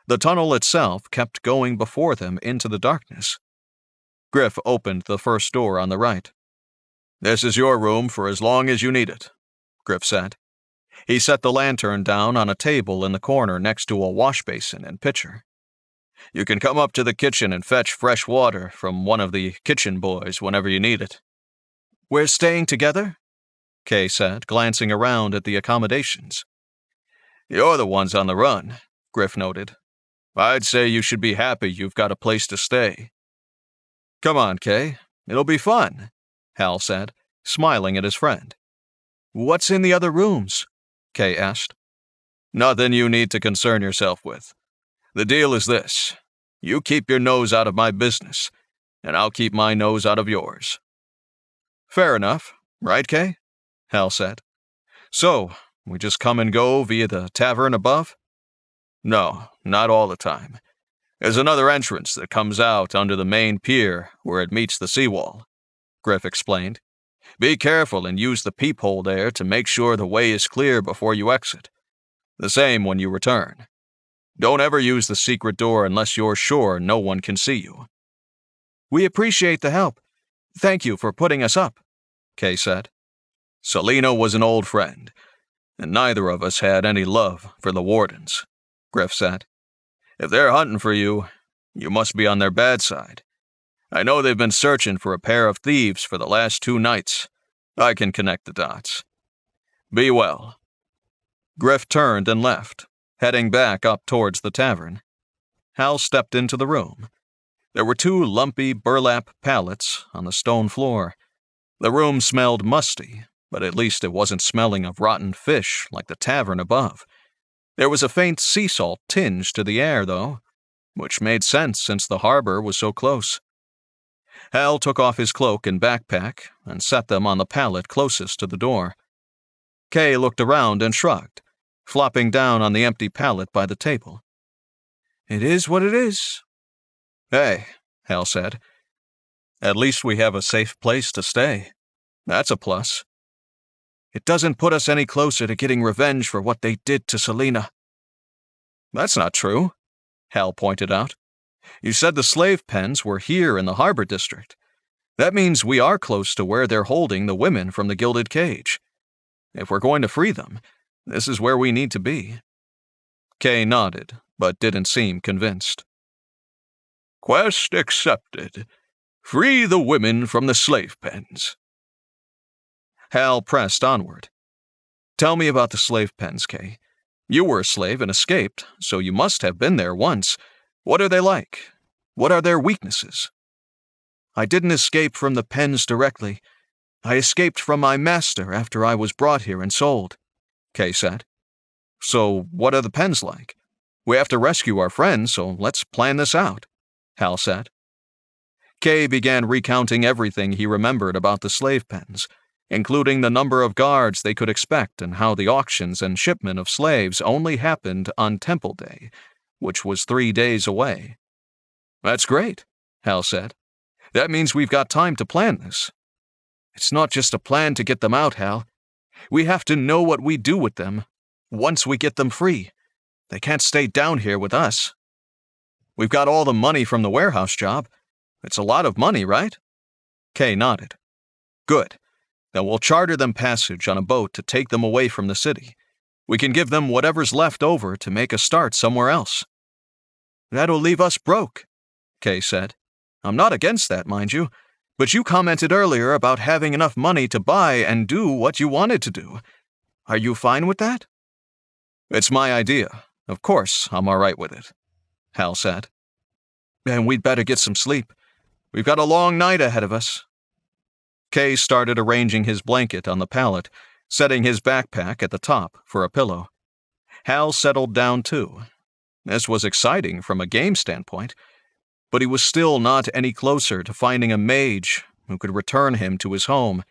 The tunnel itself kept going before them into the darkness. Griff opened the first door on the right. "This is your room for as long as you need it," Griff said. He set the lantern down on a table in the corner next to a wash basin and pitcher. "You can come up to the kitchen and fetch fresh water from one of the kitchen boys whenever you need it." "We're staying together?" Kay said, glancing around at the accommodations. "You're the ones on the run," Griff noted. "I'd say you should be happy you've got a place to stay." "Come on, Kay. It'll be fun," Hal said, smiling at his friend. "What's in the other rooms?" Kay asked. "Nothing you need to concern yourself with. The deal is this. You keep your nose out of my business, and I'll keep my nose out of yours." "Fair enough, right, Kay?" Hal said. "So, we just come and go via the tavern above?" "No, not all the time. There's another entrance that comes out under the main pier where it meets the seawall," Griff explained. "Be careful and use the peephole there to make sure the way is clear before you exit. The same when you return. Don't ever use the secret door unless you're sure no one can see you." "We appreciate the help. Thank you for putting us up," Kay said. "Selena was an old friend, and neither of us had any love for the wardens," Griff said. "If they're hunting for you, you must be on their bad side. I know they've been searching for a pair of thieves for the last 2 nights. I can connect the dots. Be well." Griff turned and left, heading back up towards the tavern. Hal stepped into the room. There were 2 lumpy burlap pallets on the stone floor. The room smelled musty, but at least it wasn't smelling of rotten fish like the tavern above. There was a faint sea salt tinge to the air, though, which made sense since the harbor was so close. Hal took off his cloak and backpack and set them on the pallet closest to the door. Kay looked around and shrugged, flopping down on the empty pallet by the table. "It is what it is." "Hey," Hal said. "At least we have a safe place to stay. That's a plus." "It doesn't put us any closer to getting revenge for what they did to Selena." "That's not true," Hal pointed out. "You said the slave pens were here in the harbor district. That means we are close to where they're holding the women from the gilded cage. If we're going to free them, this is where we need to be." Kay nodded, but didn't seem convinced. "Quest accepted. Free the women from the slave pens." Hal pressed onward. "Tell me about the slave pens, Kay. You were a slave and escaped, so you must have been there once. What are they like? What are their weaknesses?" "I didn't escape from the pens directly. I escaped from my master after I was brought here and sold," Kay said. "So what are the pens like? We have to rescue our friends, so let's plan this out," Hal said. Kay began recounting everything he remembered about the slave pens, including the number of guards they could expect and how the auctions and shipment of slaves only happened on Temple Day, which was 3 days away. "That's great," Hal said. "That means we've got time to plan this." "It's not just a plan to get them out, Hal. We have to know what we do with them once we get them free. They can't stay down here with us." "We've got all the money from the warehouse job. It's a lot of money, right?" Kay nodded. "Good. Then we'll charter them passage on a boat to take them away from the city. We can give them whatever's left over to make a start somewhere else." "That'll leave us broke," Kay said. "I'm not against that, mind you, but you commented earlier about having enough money to buy and do what you wanted to do. Are you fine with that?" "It's my idea. Of course I'm all right with it," Hal said. "And we'd better get some sleep. We've got a long night ahead of us." Kay started arranging his blanket on the pallet, setting his backpack at the top for a pillow. Hal settled down too. This was exciting from a game standpoint, but he was still not any closer to finding a mage who could return him to his home.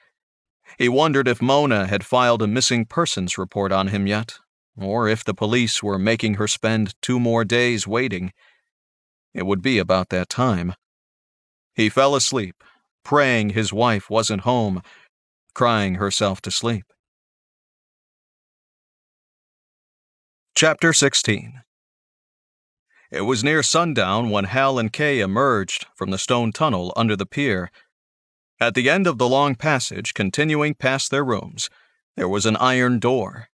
He wondered if Mona had filed a missing persons report on him yet, or if the police were making her spend 2 more days waiting. It would be about that time. He fell asleep, praying his wife wasn't home, crying herself to sleep. Chapter 16. It was near sundown when Hal and Kay emerged from the stone tunnel under the pier. At the end of the long passage continuing past their rooms, there was an iron door.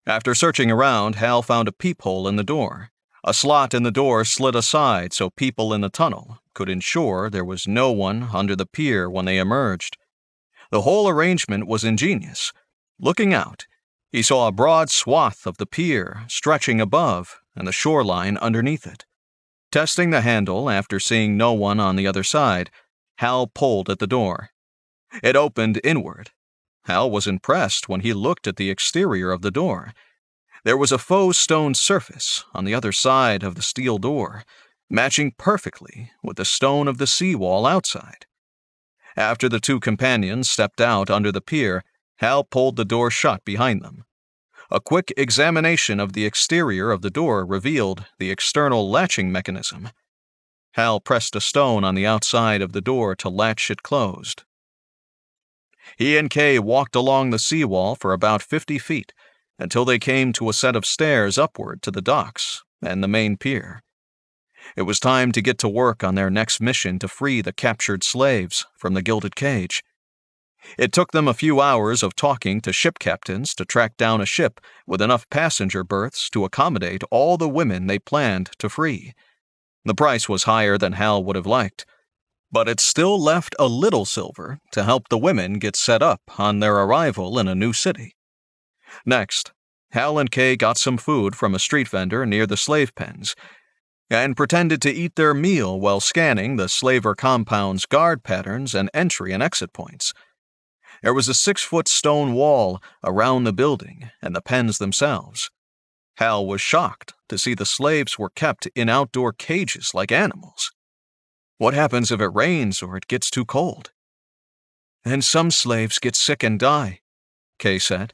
After searching around, Hal found a peephole in the door. A slot in the door slid aside so people in the tunnel could ensure there was no one under the pier when they emerged. The whole arrangement was ingenious. Looking out, he saw a broad swath of the pier stretching above and the shoreline underneath it. Testing the handle after seeing no one on the other side, Hal pulled at the door. It opened inward. Hal was impressed when he looked at the exterior of the door. There was a faux stone surface on the other side of the steel door, matching perfectly with the stone of the seawall outside. After the two companions stepped out under the pier, Hal pulled the door shut behind them. A quick examination of the exterior of the door revealed the external latching mechanism. Hal pressed a stone on the outside of the door to latch it closed. He and Kay walked along the seawall for about 50 feet until they came to a set of stairs upward to the docks and the main pier. It was time to get to work on their next mission to free the captured slaves from the gilded cage. It took them a few hours of talking to ship captains to track down a ship with enough passenger berths to accommodate all the women they planned to free. The price was higher than Hal would have liked, but it still left a little silver to help the women get set up on their arrival in a new city. Next, Hal and Kay got some food from a street vendor near the slave pens and pretended to eat their meal while scanning the slaver compound's guard patterns and entry and exit points. There was a 6-foot stone wall around the building and the pens themselves. Hal was shocked to see the slaves were kept in outdoor cages like animals. What happens if it rains or it gets too cold? And some slaves get sick and die, Kay said.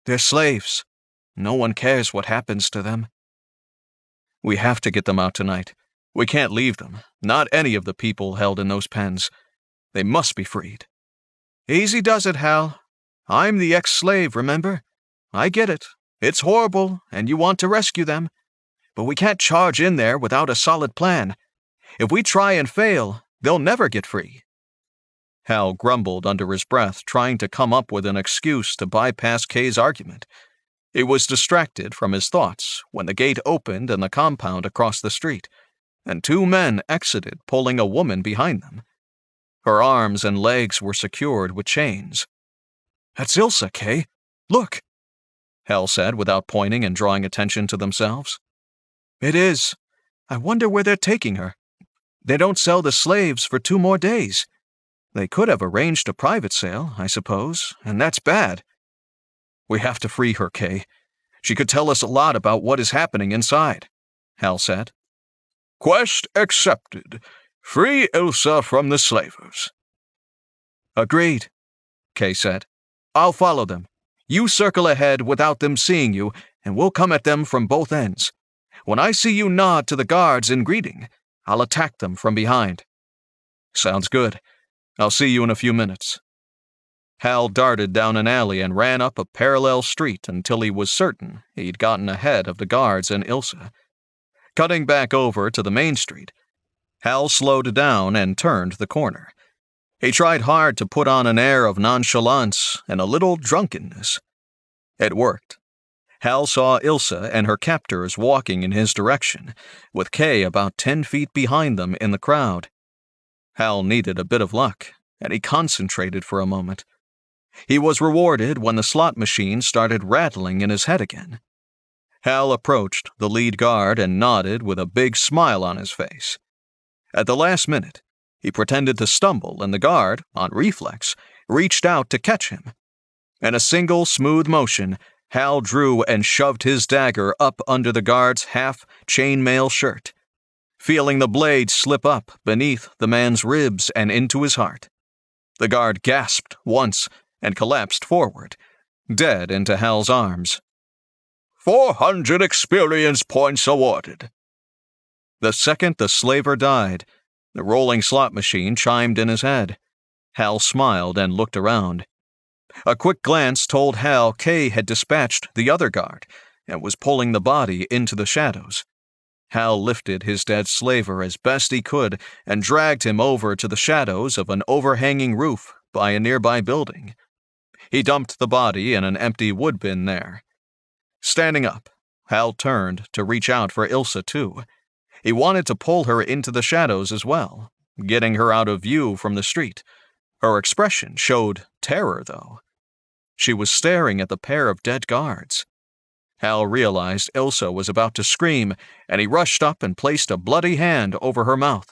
They're slaves. No one cares what happens to them. We have to get them out tonight. We can't leave them, not any of the people held in those pens. They must be freed. Easy does it, Hal. I'm the ex-slave, remember? I get it. It's horrible, and you want to rescue them. But we can't charge in there without a solid plan. If we try and fail, they'll never get free. Hal grumbled under his breath, trying to come up with an excuse to bypass Kay's argument. He was distracted from his thoughts when the gate opened in the compound across the street, and 2 men exited, pulling a woman behind them. Her arms and legs were secured with chains. That's Ilsa, Kay. Look, Hal said without pointing and drawing attention to themselves. It is. I wonder where they're taking her. They don't sell the slaves for 2 more days. They could have arranged a private sale, I suppose, and that's bad. We have to free her, Kay. She could tell us a lot about what is happening inside, Hal said. Quest accepted. Free Ilsa from the slavers. Agreed, Kay said. I'll follow them. You circle ahead without them seeing you, and we'll come at them from both ends. When I see you nod to the guards in greeting, I'll attack them from behind. Sounds good. I'll see you in a few minutes. Hal darted down an alley and ran up a parallel street until he was certain he'd gotten ahead of the guards and Ilsa. Cutting back over to the main street, Hal slowed down and turned the corner. He tried hard to put on an air of nonchalance and a little drunkenness. It worked. Hal saw Ilsa and her captors walking in his direction, with Kay about 10 feet behind them in the crowd. Hal needed a bit of luck, and he concentrated for a moment. He was rewarded when the slot machine started rattling in his head again. Hal approached the lead guard and nodded with a big smile on his face. At the last minute, he pretended to stumble, and the guard, on reflex, reached out to catch him. In a single smooth motion, Hal drew and shoved his dagger up under the guard's half-chainmail shirt, feeling the blade slip up beneath the man's ribs and into his heart. The guard gasped once and collapsed forward, dead into Hal's arms. 400 experience points awarded. The second the slaver died, the rolling slot machine chimed in his head. Hal smiled and looked around. A quick glance told Hal Kay had dispatched the other guard and was pulling the body into the shadows. Hal lifted his dead slaver as best he could and dragged him over to the shadows of an overhanging roof by a nearby building. He dumped the body in an empty wood bin there. Standing up, Hal turned to reach out for Ilsa too. He wanted to pull her into the shadows as well, getting her out of view from the street. Her expression showed terror, though. She was staring at the pair of dead guards. Hal realized Ilsa was about to scream, and he rushed up and placed a bloody hand over her mouth.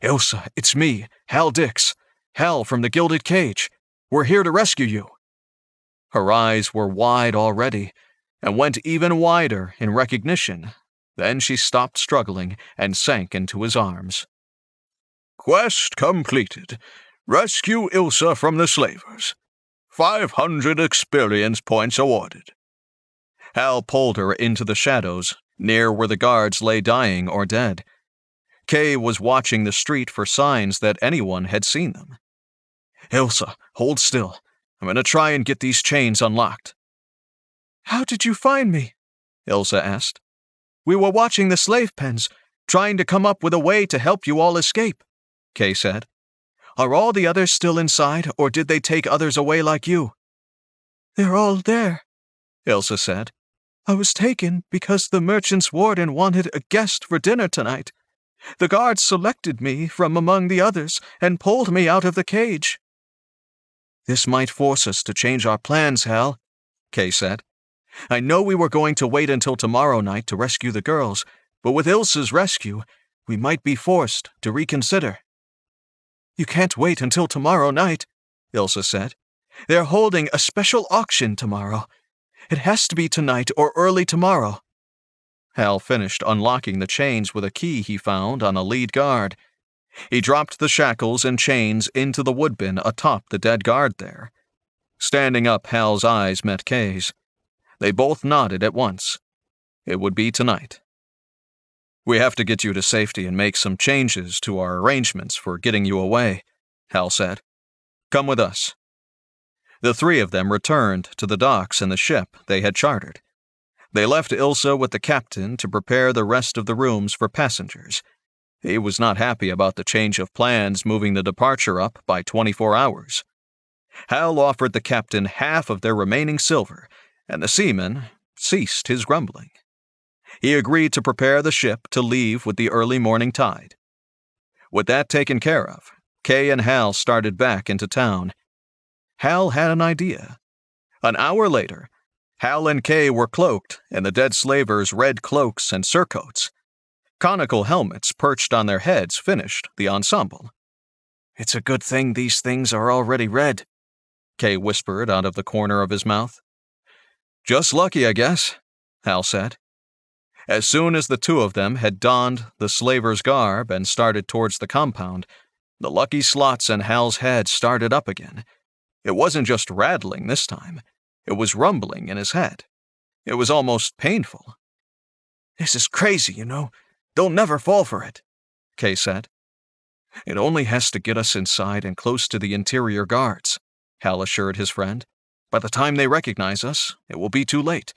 "Ilsa, it's me, Hal Dix. Hal from the Gilded Cage. We're here to rescue you." Her eyes were wide already, and went even wider in recognition. Then she stopped struggling and sank into his arms. Quest completed. Rescue Ilsa from the slavers. 500 experience points awarded. Hal pulled her into the shadows, near where the guards lay dying or dead. Kay was watching the street for signs that anyone had seen them. "Ilsa, hold still. I'm going to try and get these chains unlocked." "How did you find me?" Ilsa asked. "We were watching the slave pens, trying to come up with a way to help you all escape," Kay said. "Are all the others still inside, or did they take others away like you?" "They're all there," Ilsa said. "I was taken because the merchant's warden wanted a guest for dinner tonight. The guards selected me from among the others and pulled me out of the cage." "This might force us to change our plans, Hal," Kay said. "I know we were going to wait until tomorrow night to rescue the girls, but with Ilsa's rescue, we might be forced to reconsider." "You can't wait until tomorrow night," Ilsa said. "They're holding a special auction tomorrow. It has to be tonight or early tomorrow." Hal finished unlocking the chains with a key he found on a lead guard. He dropped the shackles and chains into the woodbin atop the dead guard there. Standing up, Hal's eyes met Kay's. They both nodded at once. It would be tonight. "We have to get you to safety and make some changes to our arrangements for getting you away," Hal said. "Come with us." The three of them returned to the docks in the ship they had chartered. They left Ilsa with the captain to prepare the rest of the rooms for passengers. He was not happy about the change of plans moving the departure up by 24 hours. Hal offered the captain half of their remaining silver, and the seaman ceased his grumbling. He agreed to prepare the ship to leave with the early morning tide. With that taken care of, Kay and Hal started back into town. Hal had an idea. An hour later, Hal and Kay were cloaked in the dead slavers' red cloaks and surcoats. Conical helmets perched on their heads finished the ensemble. "It's a good thing these things are already red," Kay whispered out of the corner of his mouth. "Just lucky, I guess," Hal said. As soon as the two of them had donned the slaver's garb and started towards the compound, the lucky slots in Hal's head started up again. It wasn't just rattling this time. It was rumbling in his head. It was almost painful. "This is crazy, you know. They'll never fall for it," Kay said. "It only has to get us inside and close to the interior guards," Hal assured his friend. "By the time they recognize us, it will be too late.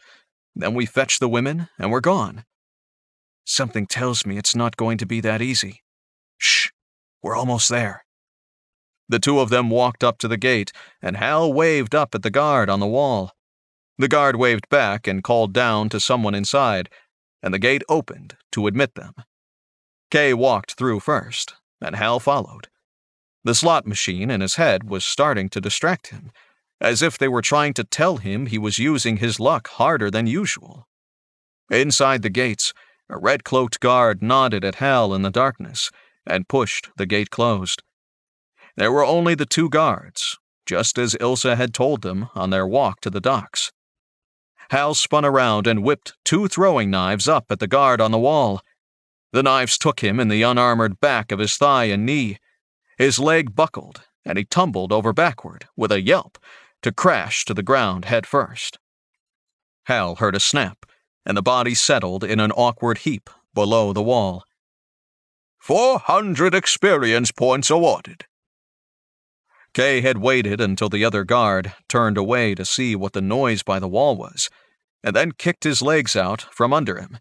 Then we fetch the women, and we're gone." "Something tells me it's not going to be that easy." "Shh! We're almost there." The two of them walked up to the gate, and Hal waved up at the guard on the wall. The guard waved back and called down to someone inside, and the gate opened to admit them. Kay walked through first, and Hal followed. The slot machine in his head was starting to distract him, as if they were trying to tell him he was using his luck harder than usual. Inside the gates, a red-cloaked guard nodded at Hal in the darkness and pushed the gate closed. There were only the two guards, just as Ilsa had told them on their walk to the docks. Hal spun around and whipped two throwing knives up at the guard on the wall. The knives took him in the unarmored back of his thigh and knee. His leg buckled, and he tumbled over backward with a yelp to crash to the ground head first. Hal heard a snap, and the body settled in an awkward heap below the wall. 400 experience points awarded. Kay had waited until the other guard turned away to see what the noise by the wall was, and then kicked his legs out from under him.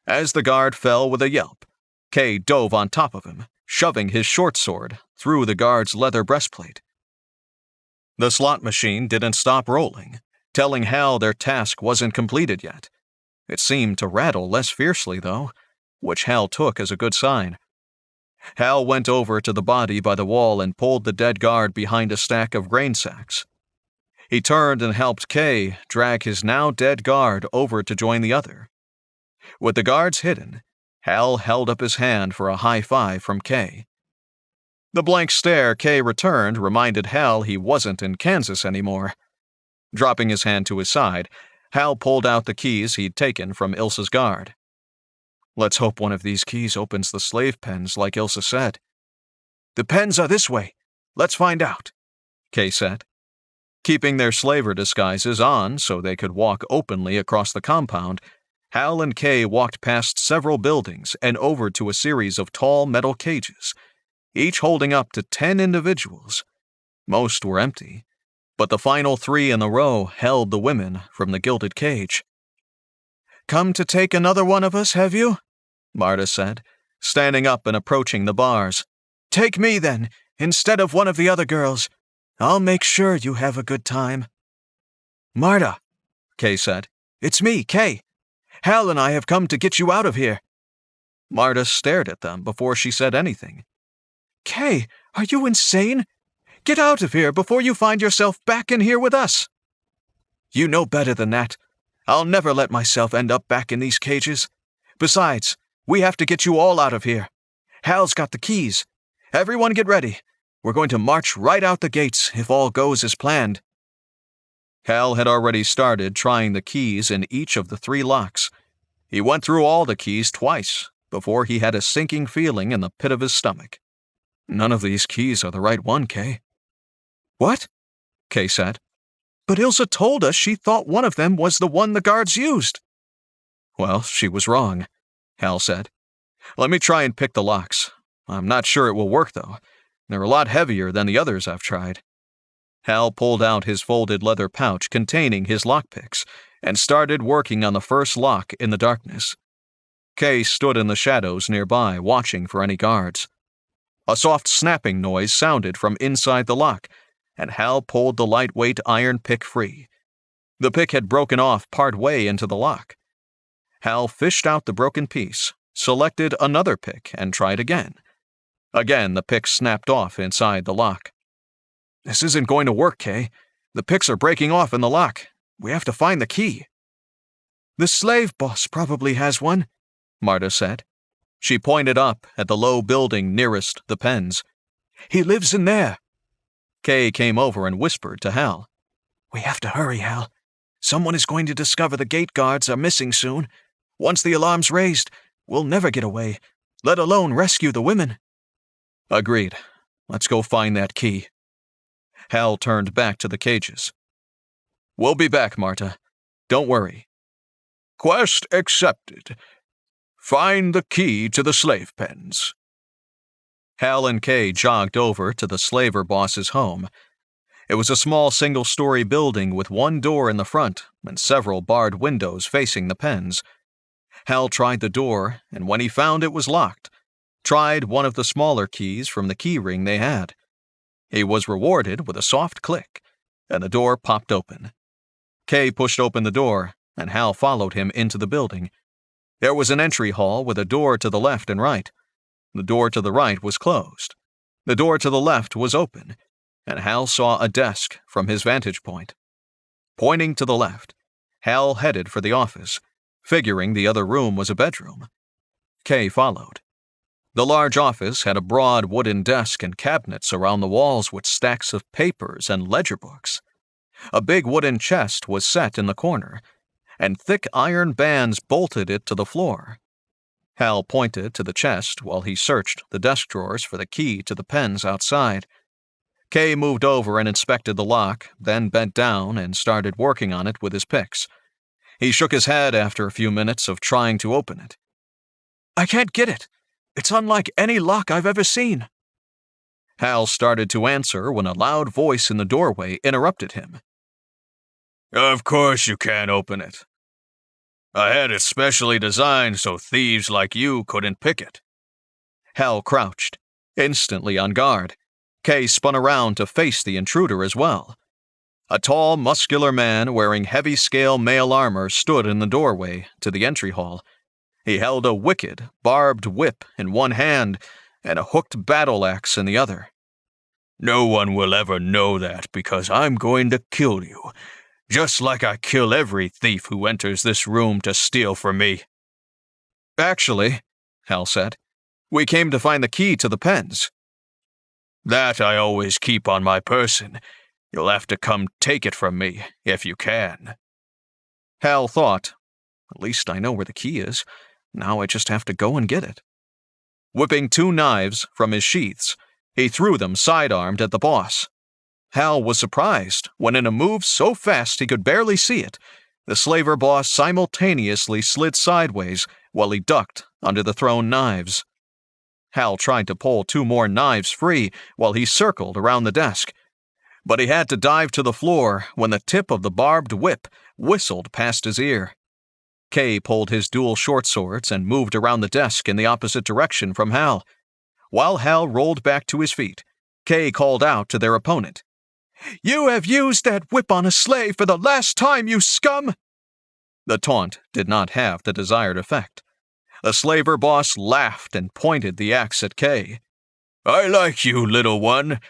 As the guard fell with a yelp, Kay dove on top of him, shoving his short sword through the guard's leather breastplate. The slot machine didn't stop rolling, telling Hal their task wasn't completed yet. It seemed to rattle less fiercely, though, which Hal took as a good sign. Hal went over to the body by the wall and pulled the dead guard behind a stack of grain sacks. He turned and helped Kay drag his now-dead guard over to join the other. With the guards hidden, Hal held up his hand for a high five from Kay. The blank stare Kay returned reminded Hal he wasn't in Kansas anymore. Dropping his hand to his side, Hal pulled out the keys he'd taken from Ilsa's guard. Let's hope one of these keys opens the slave pens like Ilsa said. The pens are this way. Let's find out, Kay said. Keeping their slaver disguises on so they could walk openly across the compound, Hal and Kay walked past several buildings and over to a series of tall metal cages, each holding up to 10 individuals. Most were empty, but the final 3 in the row held the women from the gilded cage. Come to take another one of us, have you? Marta said, standing up and approaching the bars. Take me, then, instead of one of the other girls. I'll make sure you have a good time. Marta, Kay said. It's me, Kay. Hal and I have come to get you out of here. Marta stared at them before she said anything. Kay, are you insane? Get out of here before you find yourself back in here with us. You know better than that. I'll never let myself end up back in these cages. Besides, we have to get you all out of here. Hal's got the keys. Everyone get ready. We're going to march right out the gates if all goes as planned. Hal had already started trying the keys in each of the 3 locks. He went through all the keys twice before he had a sinking feeling in the pit of his stomach. None of these keys are the right one, Kay. What? Kay said. But Ilsa told us she thought one of them was the one the guards used. Well, she was wrong, Hal said. Let me try and pick the locks. I'm not sure it will work, though. They're a lot heavier than the others I've tried. Hal pulled out his folded leather pouch containing his lockpicks and started working on the first lock in the darkness. Kay stood in the shadows nearby, watching for any guards. A soft snapping noise sounded from inside the lock, and Hal pulled the lightweight iron pick free. The pick had broken off part way into the lock. Hal fished out the broken piece, selected another pick, and tried again. Again, the pick snapped off inside the lock. This isn't going to work, Kay. The picks are breaking off in the lock. We have to find the key. The slave boss probably has one, Marta said. She pointed up at the low building nearest the pens. He lives in there. Kay came over and whispered to Hal. We have to hurry, Hal. Someone is going to discover the gate guards are missing soon. Once the alarm's raised, we'll never get away, let alone rescue the women. Agreed. Let's go find that key. Hal turned back to the cages. We'll be back, Marta. Don't worry. Quest accepted. Find the key to the slave pens. Hal and Kay jogged over to the slaver boss's home. It was a small single-story building with one door in the front and several barred windows facing the pens. Hal tried the door, and when he found it was locked, tried one of the smaller keys from the key ring they had. He was rewarded with a soft click, and the door popped open. Kay pushed open the door, and Hal followed him into the building. There was an entry hall with a door to the left and right. The door to the right was closed. The door to the left was open, and Hal saw a desk from his vantage point. Pointing to the left, Hal headed for the office, figuring the other room was a bedroom. Kay followed. The large office had a broad wooden desk and cabinets around the walls with stacks of papers and ledger books. A big wooden chest was set in the corner, and thick iron bands bolted it to the floor. Hal pointed to the chest while he searched the desk drawers for the key to the pens outside. Kay moved over and inspected the lock, then bent down and started working on it with his picks. He shook his head after a few minutes of trying to open it. I can't get it. It's unlike any lock I've ever seen. Hal started to answer when a loud voice in the doorway interrupted him. Of course you can't open it. I had it specially designed so thieves like you couldn't pick it. Hal crouched, instantly on guard. Kay spun around to face the intruder as well. A tall, muscular man wearing heavy-scale mail armor stood in the doorway to the entry hall. He held a wicked, barbed whip in one hand and a hooked battle axe in the other. No one will ever know that because I'm going to kill you, just like I kill every thief who enters this room to steal from me. Actually, Hal said, we came to find the key to the pens. That I always keep on my person. You'll have to come take it from me, if you can. Hal thought, at least I know where the key is. Now I just have to go and get it. Whipping 2 knives from his sheaths, he threw them side-armed at the boss. Hal was surprised when in a move so fast he could barely see it, the slaver boss simultaneously slid sideways while he ducked under the thrown knives. Hal tried to pull 2 more knives free while he circled around the desk, but he had to dive to the floor when the tip of the barbed whip whistled past his ear. Kay pulled his dual short swords and moved around the desk in the opposite direction from Hal. While Hal rolled back to his feet, Kay called out to their opponent. You have used that whip on a slave for the last time, you scum! The taunt did not have the desired effect. The slaver boss laughed and pointed the axe at Kay. I like you, little one.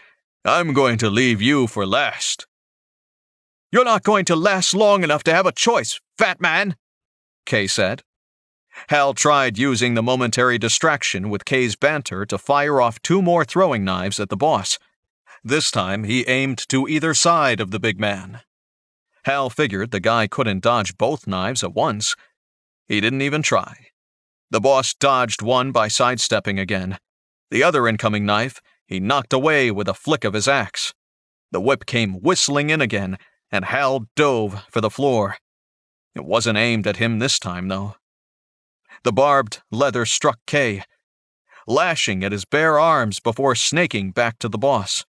I'm going to leave you for last. You're not going to last long enough to have a choice, fat man, Kay said. Hal tried using the momentary distraction with Kay's banter to fire off 2 more throwing knives at the boss. This time he aimed to either side of the big man. Hal figured the guy couldn't dodge both knives at once. He didn't even try. The boss dodged one by sidestepping again. The other incoming knife he knocked away with a flick of his axe. The whip came whistling in again, and Hal dove for the floor. It wasn't aimed at him this time, though. The barbed leather struck Kay, lashing at his bare arms before snaking back to the boss.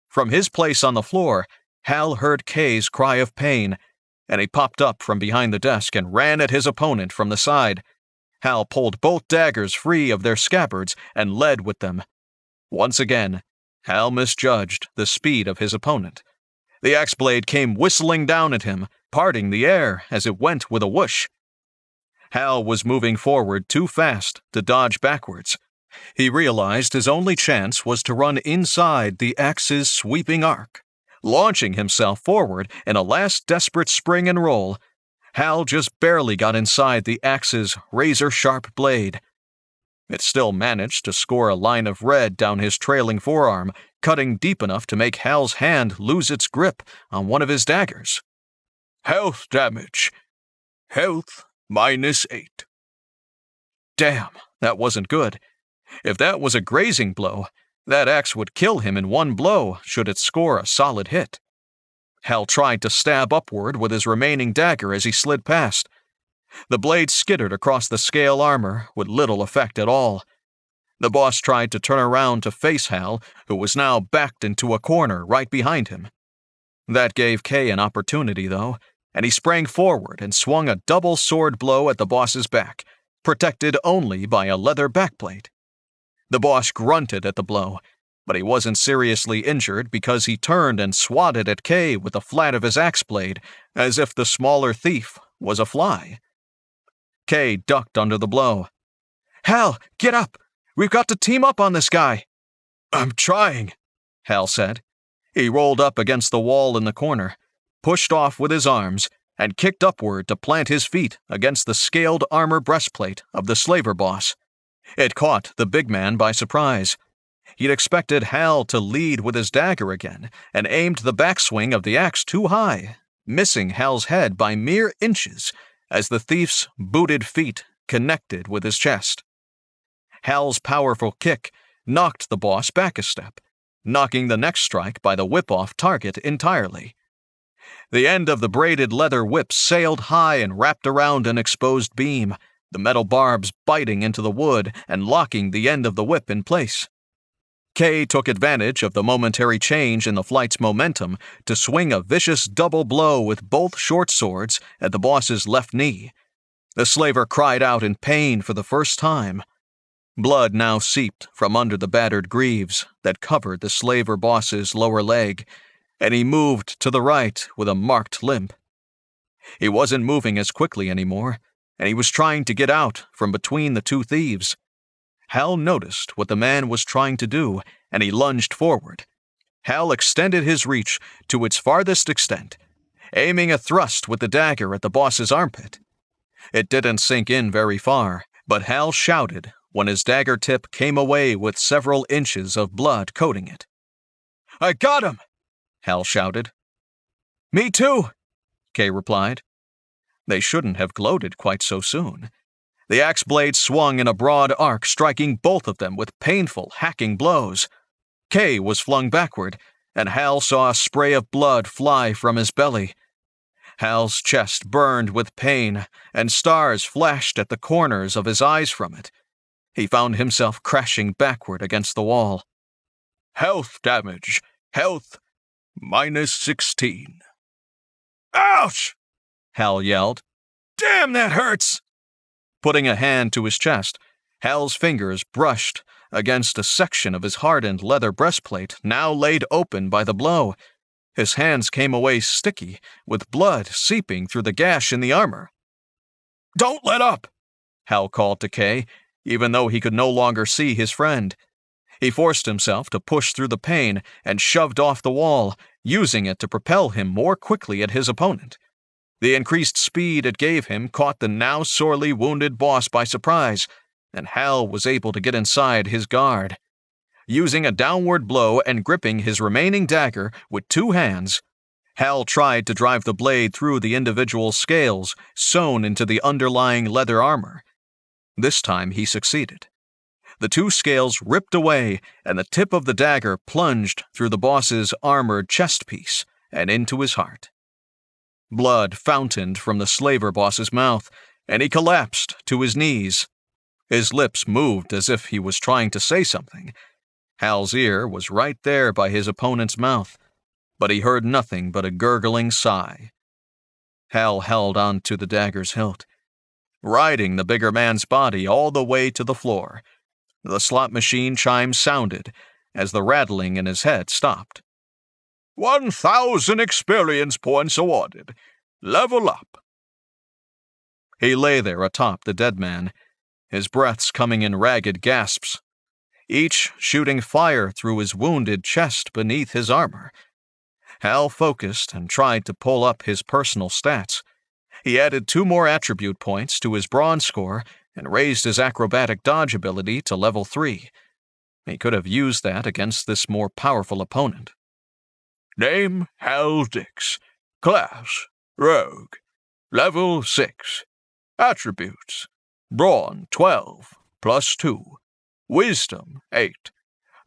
From his place on the floor, Hal heard Kay's cry of pain, and he popped up from behind the desk and ran at his opponent from the side. Hal pulled both daggers free of their scabbards and led with them. Once again, Hal misjudged the speed of his opponent. The axe blade came whistling down at him, parting the air as it went with a whoosh. Hal was moving forward too fast to dodge backwards. He realized his only chance was to run inside the axe's sweeping arc. Launching himself forward in a last desperate spring and roll, Hal just barely got inside the axe's razor-sharp blade. It still managed to score a line of red down his trailing forearm, cutting deep enough to make Hal's hand lose its grip on one of his daggers. Health damage. Health -8. Damn, that wasn't good. If that was a grazing blow, that axe would kill him in one blow should it score a solid hit. Hal tried to stab upward with his remaining dagger as he slid past. The blade skittered across the scale armor with little effect at all. The boss tried to turn around to face Hal, who was now backed into a corner right behind him. That gave Kay an opportunity, though, and he sprang forward and swung a double sword blow at the boss's back, protected only by a leather backplate. The boss grunted at the blow, but he wasn't seriously injured because he turned and swatted at Kay with the flat of his axe blade, as if the smaller thief was a fly. Kay ducked under the blow. Hal, get up! We've got to team up on this guy! I'm trying, Hal said. He rolled up against the wall in the corner, pushed off with his arms, and kicked upward to plant his feet against the scaled armor breastplate of the slaver boss. It caught the big man by surprise. He'd expected Hal to lead with his dagger again, and aimed the backswing of the axe too high, missing Hal's head by mere inches as the thief's booted feet connected with his chest. Hal's powerful kick knocked the boss back a step, knocking the next strike by the whip off target entirely. The end of the braided leather whip sailed high and wrapped around an exposed beam, the metal barbs biting into the wood and locking the end of the whip in place. Kay took advantage of the momentary change in the flight's momentum to swing a vicious double blow with both short swords at the boss's left knee. The slaver cried out in pain for the first time. Blood now seeped from under the battered greaves that covered the slaver boss's lower leg, and he moved to the right with a marked limp. He wasn't moving as quickly anymore, and he was trying to get out from between the two thieves. Hal noticed what the man was trying to do, and he lunged forward. Hal extended his reach to its farthest extent, aiming a thrust with the dagger at the boss's armpit. It didn't sink in very far, but Hal shouted when his dagger tip came away with several inches of blood coating it. "I got him!" Hal shouted. "Me too," Kay replied. They shouldn't have gloated quite so soon. The axe blade swung in a broad arc, striking both of them with painful, hacking blows. Kay was flung backward, and Hal saw a spray of blood fly from his belly. Hal's chest burned with pain, and stars flashed at the corners of his eyes from it. He found himself crashing backward against the wall. "Health damage. Health -16. "Ouch!" Hal yelled. "Damn, that hurts!" Putting a hand to his chest, Hal's fingers brushed against a section of his hardened leather breastplate now laid open by the blow. His hands came away sticky, with blood seeping through the gash in the armor. "Don't let up!" Hal called to Kay, even though he could no longer see his friend. He forced himself to push through the pain and shoved off the wall, using it to propel him more quickly at his opponent. The increased speed it gave him caught the now sorely wounded boss by surprise, and Hal was able to get inside his guard. Using a downward blow and gripping his remaining dagger with two hands, Hal tried to drive the blade through the individual scales sewn into the underlying leather armor. This time he succeeded. The two scales ripped away, and the tip of the dagger plunged through the boss's armored chest piece and into his heart. Blood fountained from the slaver boss's mouth, and he collapsed to his knees. His lips moved as if he was trying to say something. Hal's ear was right there by his opponent's mouth, but he heard nothing but a gurgling sigh. Hal held on to the dagger's hilt, riding the bigger man's body all the way to the floor. The slot machine chime sounded as the rattling in his head stopped. 1,000 experience points awarded. Level up. He lay there atop the dead man, his breaths coming in ragged gasps, each shooting fire through his wounded chest beneath his armor. Hal focused and tried to pull up his personal stats. He added 2 more attribute points to his bronze score and raised his acrobatic dodge ability to level 3. He could have used that against this more powerful opponent. Name, Hal Dix. Class, Rogue. Level 6. Attributes, Brawn 12, plus 2. Wisdom 8.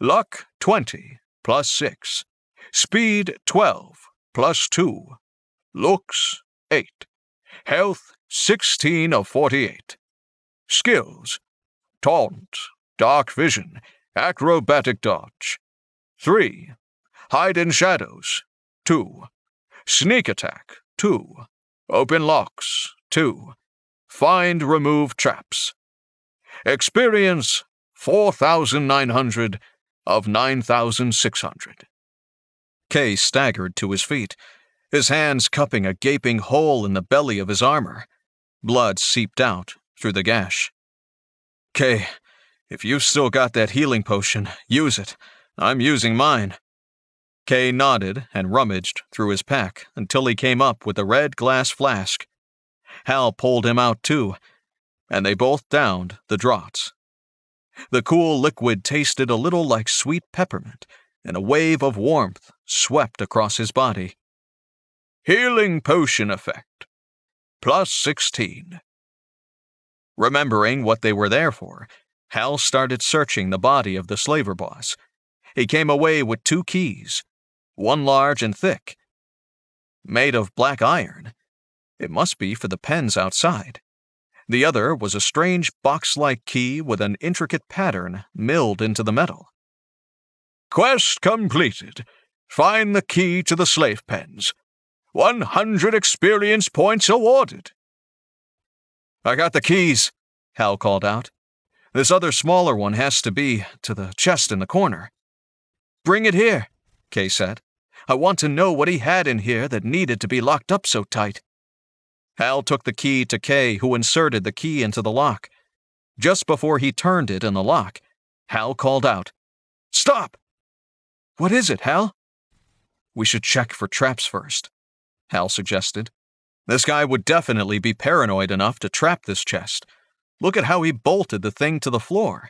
Luck 20, plus 6. Speed 12, plus 2. Looks 8. Health 16 of 48. Skills, Taunt, Dark Vision, Acrobatic Dodge. 3. Hide in Shadows, 2. Sneak Attack, 2. Open Locks, 2. Find Remove Traps. Experience 4,900 of 9,600. Kay staggered to his feet, his hands cupping a gaping hole in the belly of his armor. Blood seeped out through the gash. Kay, if you've still got that healing potion, use it. I'm using mine. Kay nodded and rummaged through his pack until he came up with a red glass flask. Hal pulled him out too, and they both downed the draughts. The cool liquid tasted a little like sweet peppermint, and a wave of warmth swept across his body. Healing potion effect. Plus 16. Remembering what they were there for, Hal started searching the body of the slaver boss. He came away with 2 keys, one large and thick. made of black iron. It must be for the pens outside. The other was a strange box-like key with an intricate pattern milled into the metal. Quest completed. Find the key to the slave pens. 100 experience points awarded. I got the keys, Hal called out. This other smaller one has to be to the chest in the corner. Bring it here, Kay said. I want to know what he had in here that needed to be locked up so tight. Hal took the key to Kay, who inserted the key into the lock. Just before he turned it in the lock, Hal called out, "Stop!" "What is it, Hal?" "We should check for traps first," Hal suggested. "This guy would definitely be paranoid enough to trap this chest. Look at how he bolted the thing to the floor."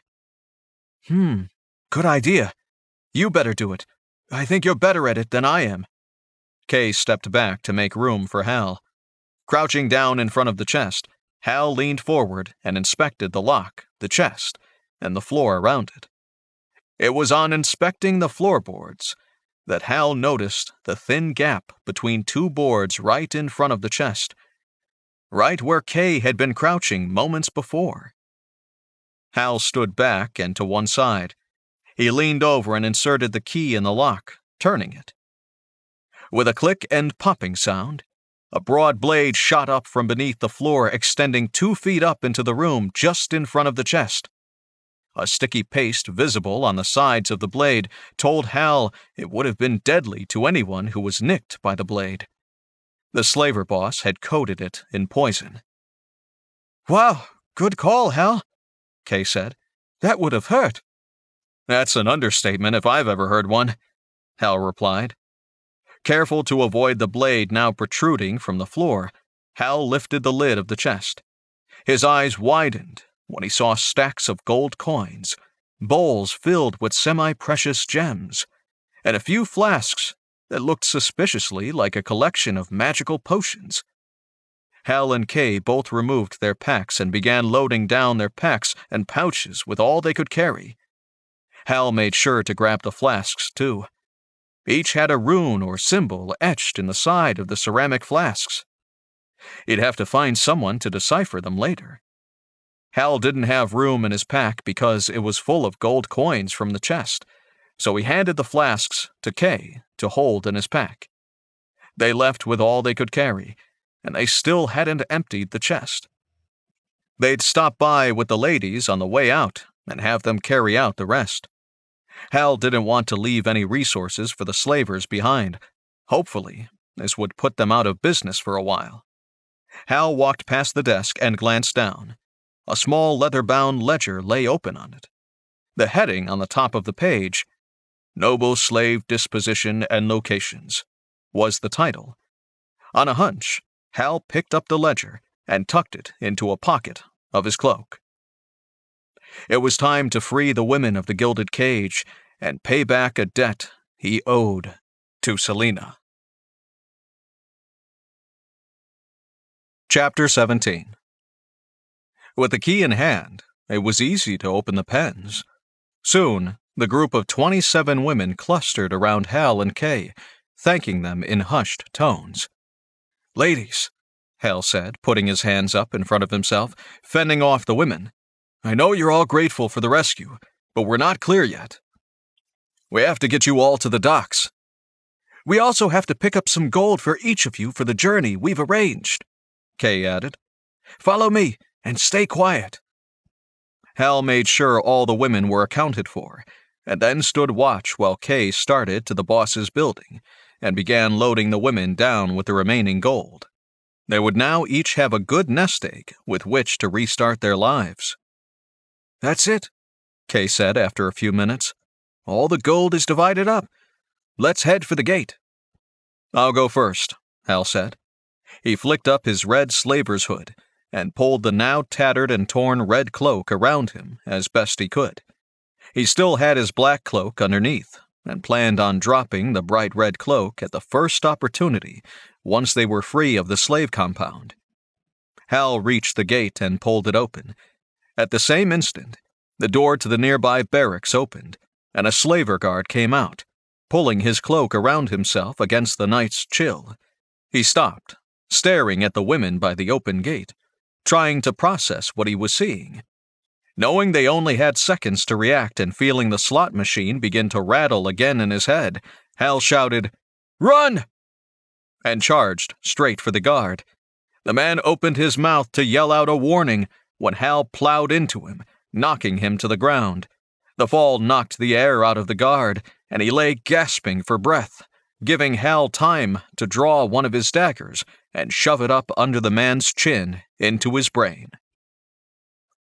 Good idea. You better do it. I think you're better at it than I am." Kay stepped back to make room for Hal. Crouching down in front of the chest, Hal leaned forward and inspected the lock, the chest, and the floor around it. It was on inspecting the floorboards that Hal noticed the thin gap between two boards right in front of the chest, right where Kay had been crouching moments before. Hal stood back and to one side. He leaned over and inserted the key in the lock, turning it. With a click and popping sound, a broad blade shot up from beneath the floor, extending 2 feet up into the room just in front of the chest. A sticky paste visible on the sides of the blade told Hal it would have been deadly to anyone who was nicked by the blade. The slaver boss had coated it in poison. "Wow, good call, Hal," Kay said. "That would have hurt." "That's an understatement if I've ever heard one," Hal replied. Careful to avoid the blade now protruding from the floor, Hal lifted the lid of the chest. His eyes widened when he saw stacks of gold coins, bowls filled with semi-precious gems, and a few flasks that looked suspiciously like a collection of magical potions. Hal and Kay both removed their packs and began loading down their packs and pouches with all they could carry. Hal made sure to grab the flasks, too. Each had a rune or symbol etched in the side of the ceramic flasks. He'd have to find someone to decipher them later. Hal didn't have room in his pack because it was full of gold coins from the chest, so he handed the flasks to Kay to hold in his pack. They left with all they could carry, and they still hadn't emptied the chest. They'd stop by with the ladies on the way out and have them carry out the rest. Hal didn't want to leave any resources for the slavers behind. Hopefully, this would put them out of business for a while. Hal walked past the desk and glanced down. A small leather-bound ledger lay open on it. The heading on the top of the page, "Noble Slave Disposition and Locations," was the title. On a hunch, Hal picked up the ledger and tucked it into a pocket of his cloak. It was time to free the women of the Gilded Cage and pay back a debt he owed to Selena. Chapter 17. With the key in hand, it was easy to open the pens. Soon, the group of 27 women clustered around Hal and Kay, thanking them in hushed tones. "Ladies," Hal said, putting his hands up in front of himself, fending off the women. "I know you're all grateful for the rescue, but we're not clear yet. We have to get you all to the docks. We also have to pick up some gold for each of you for the journey we've arranged," Kay added. "Follow me and stay quiet." Hal made sure all the women were accounted for, and then stood watch while Kay started to the boss's building and began loading the women down with the remaining gold. They would now each have a good nest egg with which to restart their lives. "That's it," Kay said after a few minutes. "All the gold is divided up. Let's head for the gate." "I'll go first," Hal said. He flicked up his red slaver's hood and pulled the now tattered and torn red cloak around him as best he could. He still had his black cloak underneath and planned on dropping the bright red cloak at the first opportunity once they were free of the slave compound. Hal reached the gate and pulled it open. At the same instant, the door to the nearby barracks opened, and a slaver guard came out, pulling his cloak around himself against the night's chill. He stopped, staring at the women by the open gate, trying to process what he was seeing. Knowing they only had seconds to react and feeling the slot machine begin to rattle again in his head, Hal shouted, "Run!" and charged straight for the guard. The man opened his mouth to yell out a warning when Hal plowed into him, knocking him to the ground. The fall knocked the air out of the guard, and he lay gasping for breath, giving Hal time to draw one of his daggers and shove it up under the man's chin into his brain.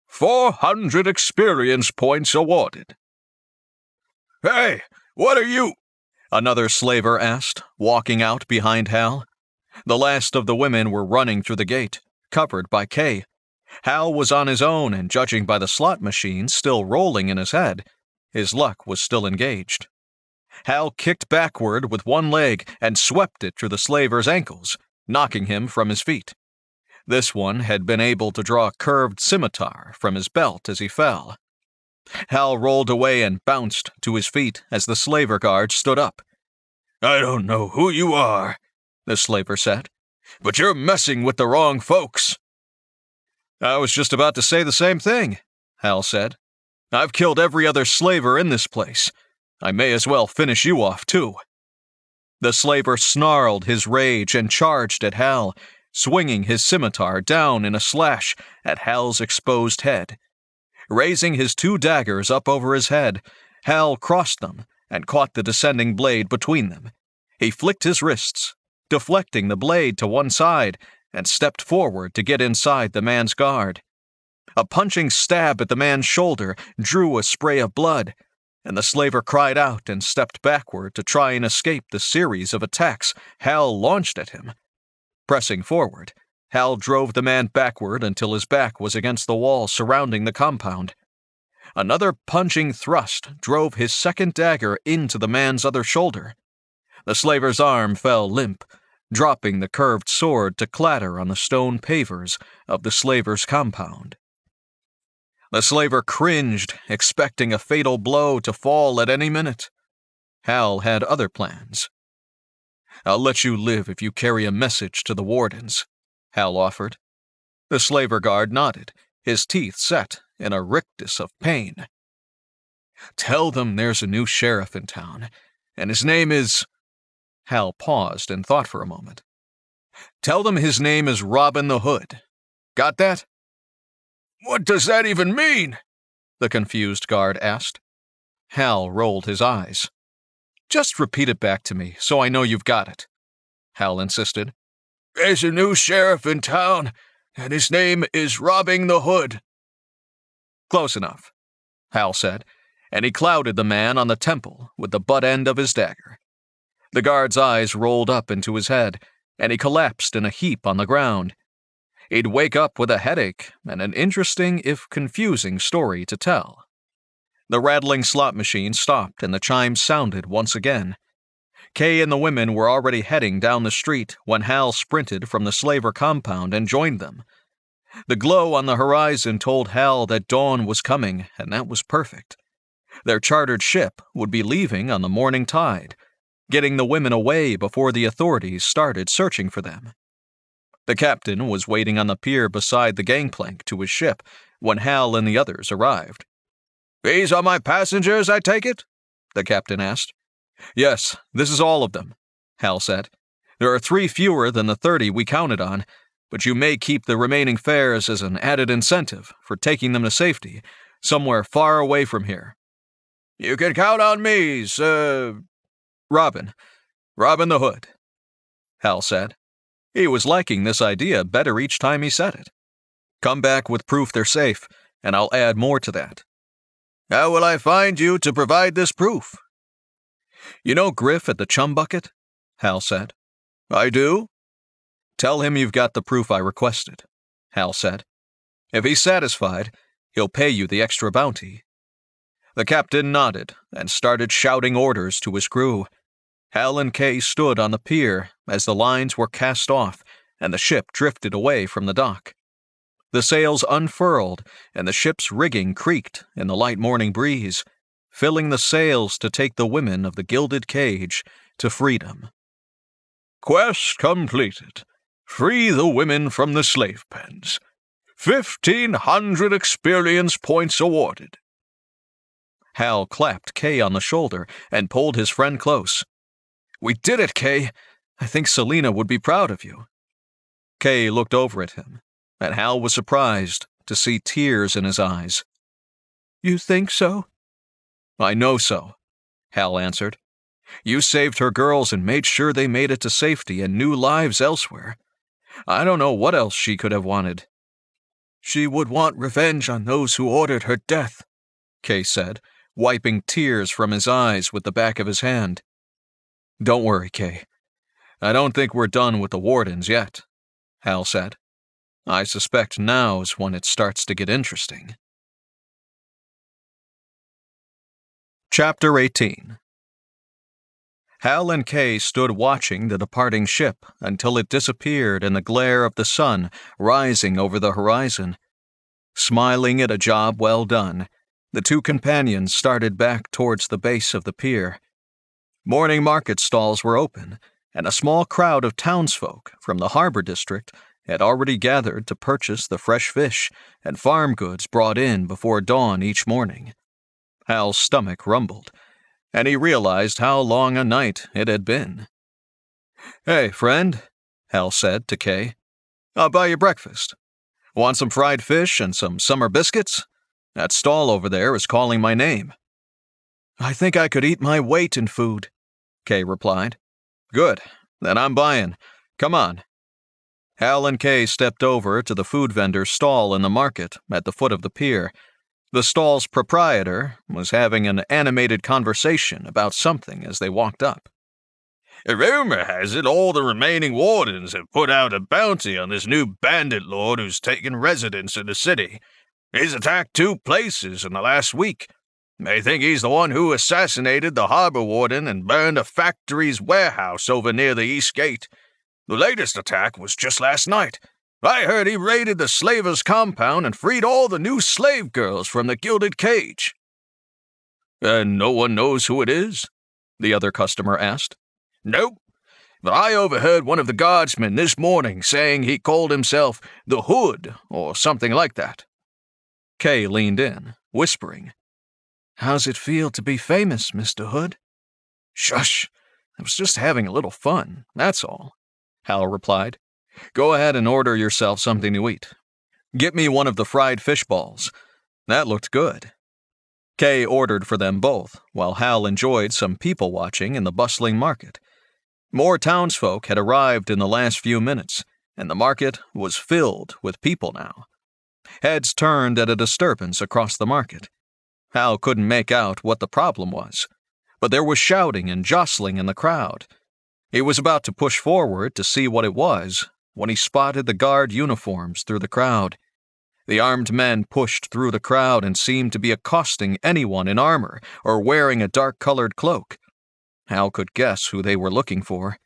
400 experience points awarded. "Hey, what are you?" another slaver asked, walking out behind Hal. The last of the women were running through the gate, covered by Kay. Hal was on his own, and judging by the slot machine still rolling in his head, his luck was still engaged. Hal kicked backward with one leg and swept it through the slaver's ankles, knocking him from his feet. This one had been able to draw a curved scimitar from his belt as he fell. Hal rolled away and bounced to his feet as the slaver guard stood up. "I don't know who you are," the slaver said, "but you're messing with the wrong folks." "I was just about to say the same thing," Hal said. "I've killed every other slaver in this place. I may as well finish you off, too." The slaver snarled his rage and charged at Hal, swinging his scimitar down in a slash at Hal's exposed head. Raising his two daggers up over his head, Hal crossed them and caught the descending blade between them. He flicked his wrists, deflecting the blade to one side, and stepped forward to get inside the man's guard. A punching stab at the man's shoulder drew a spray of blood, and the slaver cried out and stepped backward to try and escape the series of attacks Hal launched at him. Pressing forward, Hal drove the man backward until his back was against the wall surrounding the compound. Another punching thrust drove his second dagger into the man's other shoulder. The slaver's arm fell limp, dropping the curved sword to clatter on the stone pavers of the slaver's compound. The slaver cringed, expecting a fatal blow to fall at any minute. Hal had other plans. "I'll let you live if you carry a message to the wardens," Hal offered. The slaver guard nodded, his teeth set in a rictus of pain. "Tell them there's a new sheriff in town, and his name is—" Hal paused and thought for a moment. "Tell them his name is Robin the Hood. Got that?" "What does that even mean?" the confused guard asked. Hal rolled his eyes. "Just repeat it back to me so I know you've got it," Hal insisted. "There's a new sheriff in town, and his name is Robin the Hood." "Close enough," Hal said, and he clouded the man on the temple with the butt end of his dagger. The guard's eyes rolled up into his head, and he collapsed in a heap on the ground. He'd wake up with a headache and an interesting, if confusing, story to tell. The rattling slot machine stopped and the chimes sounded once again. Kay and the women were already heading down the street when Hal sprinted from the slaver compound and joined them. The glow on the horizon told Hal that dawn was coming, and that was perfect. Their chartered ship would be leaving on the morning tide, getting the women away before the authorities started searching for them. The captain was waiting on the pier beside the gangplank to his ship when Hal and the others arrived. "These are my passengers, I take it?" the captain asked. "Yes, this is all of them," Hal said. "There are 3 fewer than the 30 we counted on, but you may keep the remaining fares as an added incentive for taking them to safety, somewhere far away from here." "You can count on me, sir." Robin the Hood," Hal said. He was liking this idea better each time he said it. "Come back with proof they're safe, and I'll add more to that." "How will I find you to provide this proof?" "You know Griff at the Chum Bucket?" Hal said. "I do." "Tell him you've got the proof I requested," Hal said. "If he's satisfied, he'll pay you the extra bounty." The captain nodded and started shouting orders to his crew. Hal and Kay stood on the pier as the lines were cast off and the ship drifted away from the dock. The sails unfurled and the ship's rigging creaked in the light morning breeze, filling the sails to take the women of the gilded cage to freedom. Quest completed. Free the women from the slave pens. 1,500 experience points awarded. Hal clapped Kay on the shoulder and pulled his friend close. We did it, Kay. I think Selena would be proud of you. Kay looked over at him, and Hal was surprised to see tears in his eyes. You think so? I know so, Hal answered. You saved her girls and made sure they made it to safety and new lives elsewhere. I don't know what else she could have wanted. She would want revenge on those who ordered her death, Kay said, wiping tears from his eyes with the back of his hand. Don't worry, Kay. I don't think we're done with the wardens yet, Hal said. I suspect now's when it starts to get interesting. Chapter 18. Hal and Kay stood watching the departing ship until it disappeared in the glare of the sun rising over the horizon. Smiling at a job well done, the two companions started back towards the base of the pier. Morning market stalls were open, and a small crowd of townsfolk from the harbor district had already gathered to purchase the fresh fish and farm goods brought in before dawn each morning. Hal's stomach rumbled, and he realized how long a night it had been. Hey, friend, Hal said to Kay. I'll buy you breakfast. Want some fried fish and some summer biscuits? That stall over there is calling my name. I think I could eat my weight in food, Kay replied. Good, then I'm buying. Come on. Hal and Kay stepped over to the food vendor's stall in the market at the foot of the pier. The stall's proprietor was having an animated conversation about something as they walked up. Rumor has it all the remaining wardens have put out a bounty on this new bandit lord who's taken residence in the city. He's attacked 2 places in the last week. They think he's the one who assassinated the harbor warden and burned a factory's warehouse over near the East Gate. The latest attack was just last night. I heard he raided the slavers' compound and freed all the new slave girls from the gilded cage. And no one knows who it is? The other customer asked. Nope. But I overheard one of the guardsmen this morning saying he called himself the Hood or something like that. Kay leaned in, whispering. How's it feel to be famous, Mr. Hood? Shush. I was just having a little fun, that's all, Hal replied. Go ahead and order yourself something to eat. Get me one of the fried fish balls. That looked good. Kay ordered for them both, while Hal enjoyed some people watching in the bustling market. More townsfolk had arrived in the last few minutes, and the market was filled with people now. Heads turned at a disturbance across the market. Hal couldn't make out what the problem was, but there was shouting and jostling in the crowd. He was about to push forward to see what it was when he spotted the guard uniforms through the crowd. The armed men pushed through the crowd and seemed to be accosting anyone in armor or wearing a dark-colored cloak. Hal could guess who they were looking for.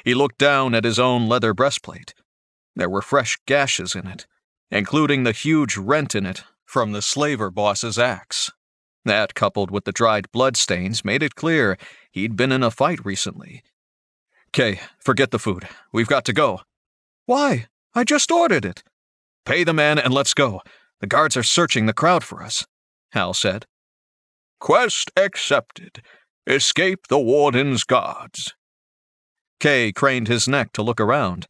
He looked down at his own leather breastplate. There were fresh gashes in it, including the huge rent in it from the slaver boss's axe. That, coupled with the dried bloodstains, made it clear he'd been in a fight recently. Kay, forget the food. We've got to go. Why? I just ordered it. Pay the man and let's go. The guards are searching the crowd for us, Hal said. Quest accepted. Escape the warden's guards. Kay craned his neck to look around.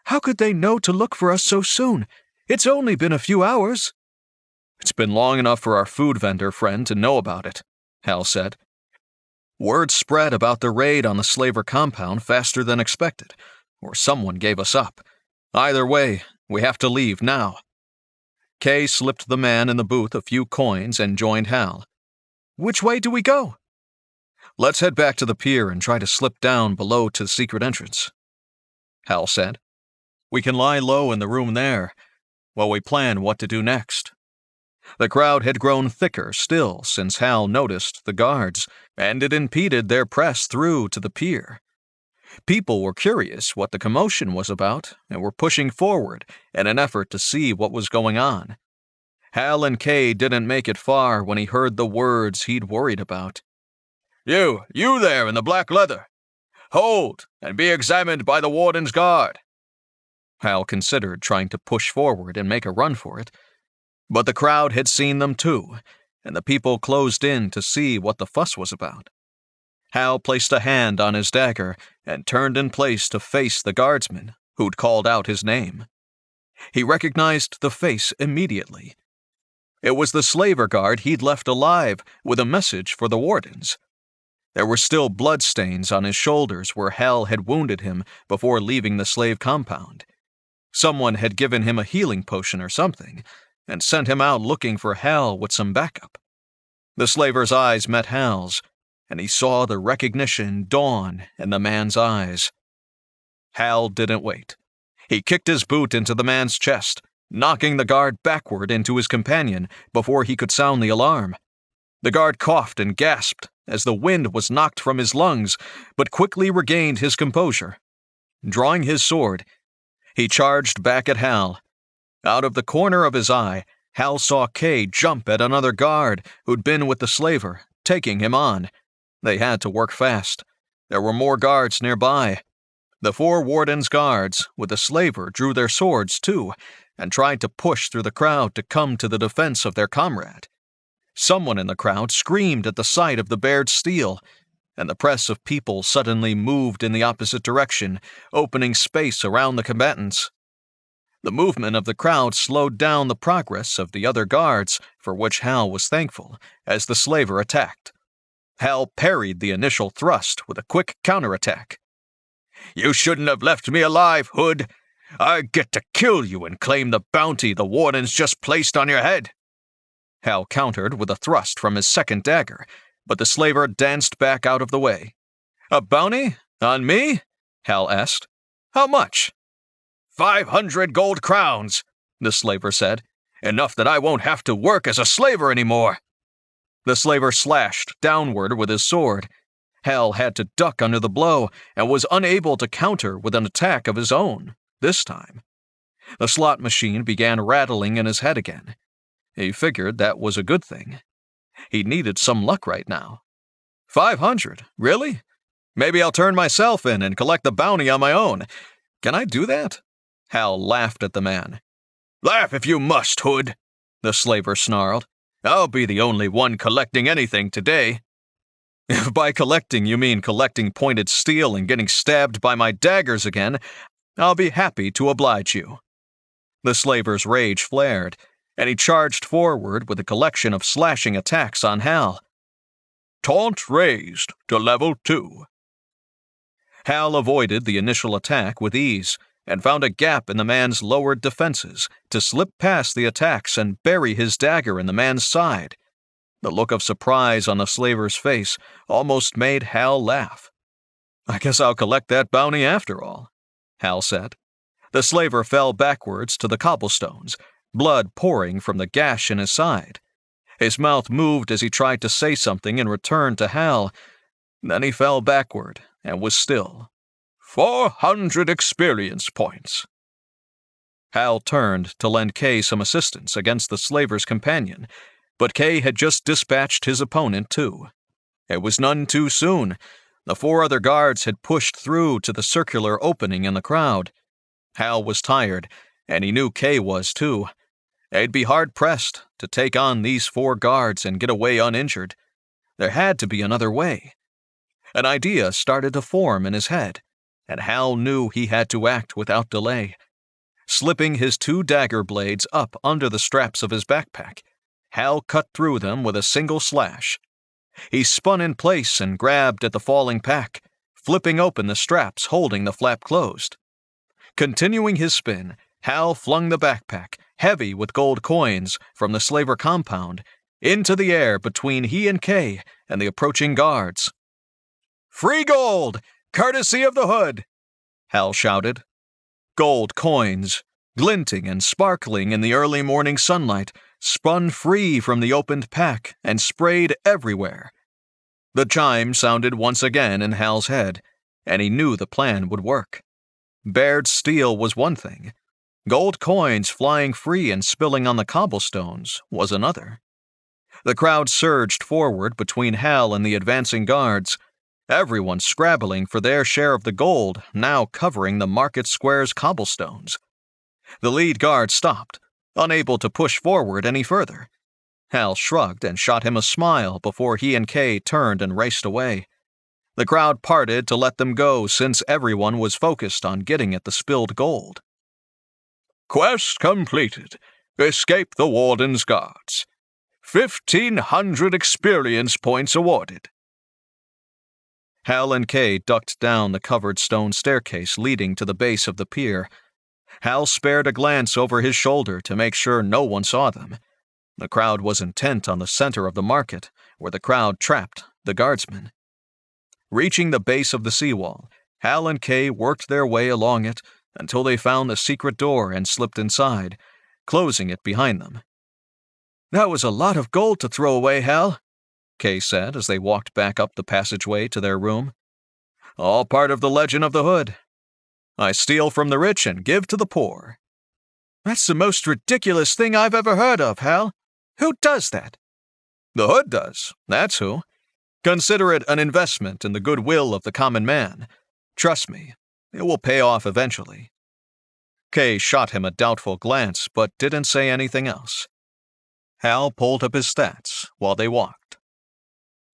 How could they know to look for us so soon? It's only been a few hours. It's been long enough for our food vendor friend to know about it, Hal said. Word spread about the raid on the slaver compound faster than expected, or someone gave us up. Either way, we have to leave now. Kay slipped the man in the booth a few coins and joined Hal. Which way do we go? Let's head back to the pier and try to slip down below to the secret entrance, Hal said. We can lie low in the room there, while we plan what to do next. The crowd had grown thicker still since Hal noticed the guards, and it impeded their press through to the pier. People were curious what the commotion was about and were pushing forward in an effort to see what was going on. Hal and Kay didn't make it far when he heard the words he'd worried about. You there in the black leather. Hold, and be examined by the warden's guard. Hal considered trying to push forward and make a run for it, but the crowd had seen them too, and the people closed in to see what the fuss was about. Hal placed a hand on his dagger and turned in place to face the guardsman who'd called out his name. He recognized the face immediately. It was the slaver guard he'd left alive with a message for the wardens. There were still bloodstains on his shoulders where Hal had wounded him before leaving the slave compound. Someone had given him a healing potion or something, and sent him out looking for Hal with some backup. The slaver's eyes met Hal's, and he saw the recognition dawn in the man's eyes. Hal didn't wait. He kicked his boot into the man's chest, knocking the guard backward into his companion before he could sound the alarm. The guard coughed and gasped as the wind was knocked from his lungs, but quickly regained his composure. Drawing his sword, he charged back at Hal. Out of the corner of his eye, Hal saw Kay jump at another guard who'd been with the slaver, taking him on. They had to work fast. There were more guards nearby. The 4 warden's guards, with the slaver, drew their swords too, and tried to push through the crowd to come to the defense of their comrade. Someone in the crowd screamed at the sight of the bared steel, and the press of people suddenly moved in the opposite direction, opening space around the combatants. The movement of the crowd slowed down the progress of the other guards, for which Hal was thankful, as the slaver attacked. Hal parried the initial thrust with a quick counterattack. You shouldn't have left me alive, Hood. I get to kill you and claim the bounty the wardens just placed on your head. Hal countered with a thrust from his second dagger, but the slaver danced back out of the way. A bounty? On me? Hal asked. How much? 500 gold crowns, the slaver said. Enough that I won't have to work as a slaver anymore. The slaver slashed downward with his sword. Hal had to duck under the blow and was unable to counter with an attack of his own, this time. The slot machine began rattling in his head again. He figured that was a good thing. He needed some luck right now. 500? Really? Maybe I'll turn myself in and collect the bounty on my own. Can I do that? Hal laughed at the man. Laugh if you must, Hood, the slaver snarled. I'll be the only one collecting anything today. If by collecting you mean collecting pointed steel and getting stabbed by my daggers again, I'll be happy to oblige you. The slaver's rage flared, and he charged forward with a collection of slashing attacks on Hal. Taunt raised to level 2. Hal avoided the initial attack with ease, and found a gap in the man's lowered defenses to slip past the attacks and bury his dagger in the man's side. The look of surprise on the slaver's face almost made Hal laugh. I guess I'll collect that bounty after all, Hal said. The slaver fell backwards to the cobblestones, blood pouring from the gash in his side. His mouth moved as he tried to say something in return to Hal. Then he fell backward and was still. 400 experience points. Hal turned to lend Kay some assistance against the slaver's companion, but Kay had just dispatched his opponent too. It was none too soon. The 4 other guards had pushed through to the circular opening in the crowd. Hal was tired, and he knew Kay was too. They'd be hard-pressed to take on these 4 guards and get away uninjured. There had to be another way. An idea started to form in his head, and Hal knew he had to act without delay. Slipping his 2 dagger blades up under the straps of his backpack, Hal cut through them with a single slash. He spun in place and grabbed at the falling pack, flipping open the straps holding the flap closed. Continuing his spin, Hal flung the backpack, heavy with gold coins, from the slaver compound, into the air between he and Kay and the approaching guards. Free gold! Courtesy of the Hood! Hal shouted. Gold coins, glinting and sparkling in the early morning sunlight, spun free from the opened pack and sprayed everywhere. The chime sounded once again in Hal's head, and he knew the plan would work. Bared steel was one thing. Gold coins flying free and spilling on the cobblestones was another. The crowd surged forward between Hal and the advancing guards. everyone scrabbling for their share of the gold now covering the market square's cobblestones. The lead guard stopped, unable to push forward any further. Hal shrugged and shot him a smile before he and Kay turned and raced away. The crowd parted to let them go since everyone was focused on getting at the spilled gold. Quest completed. Escape the Warden's guards. 1,500 experience points awarded. Hal and Kay ducked down the covered stone staircase leading to the base of the pier. Hal spared a glance over his shoulder to make sure no one saw them. The crowd was intent on the center of the market, where the crowd trapped the guardsmen. Reaching the base of the seawall, Hal and Kay worked their way along it until they found the secret door and slipped inside, closing it behind them. "That was a lot of gold to throw away, Hal," Kay said as they walked back up the passageway to their room. "All part of the legend of the Hood. I steal from the rich and give to the poor." "That's the most ridiculous thing I've ever heard of, Hal. Who does that?" "The Hood does, that's who. Consider it an investment in the goodwill of the common man. Trust me, it will pay off eventually." Kay shot him a doubtful glance, but didn't say anything else. Hal pulled up his stats while they walked.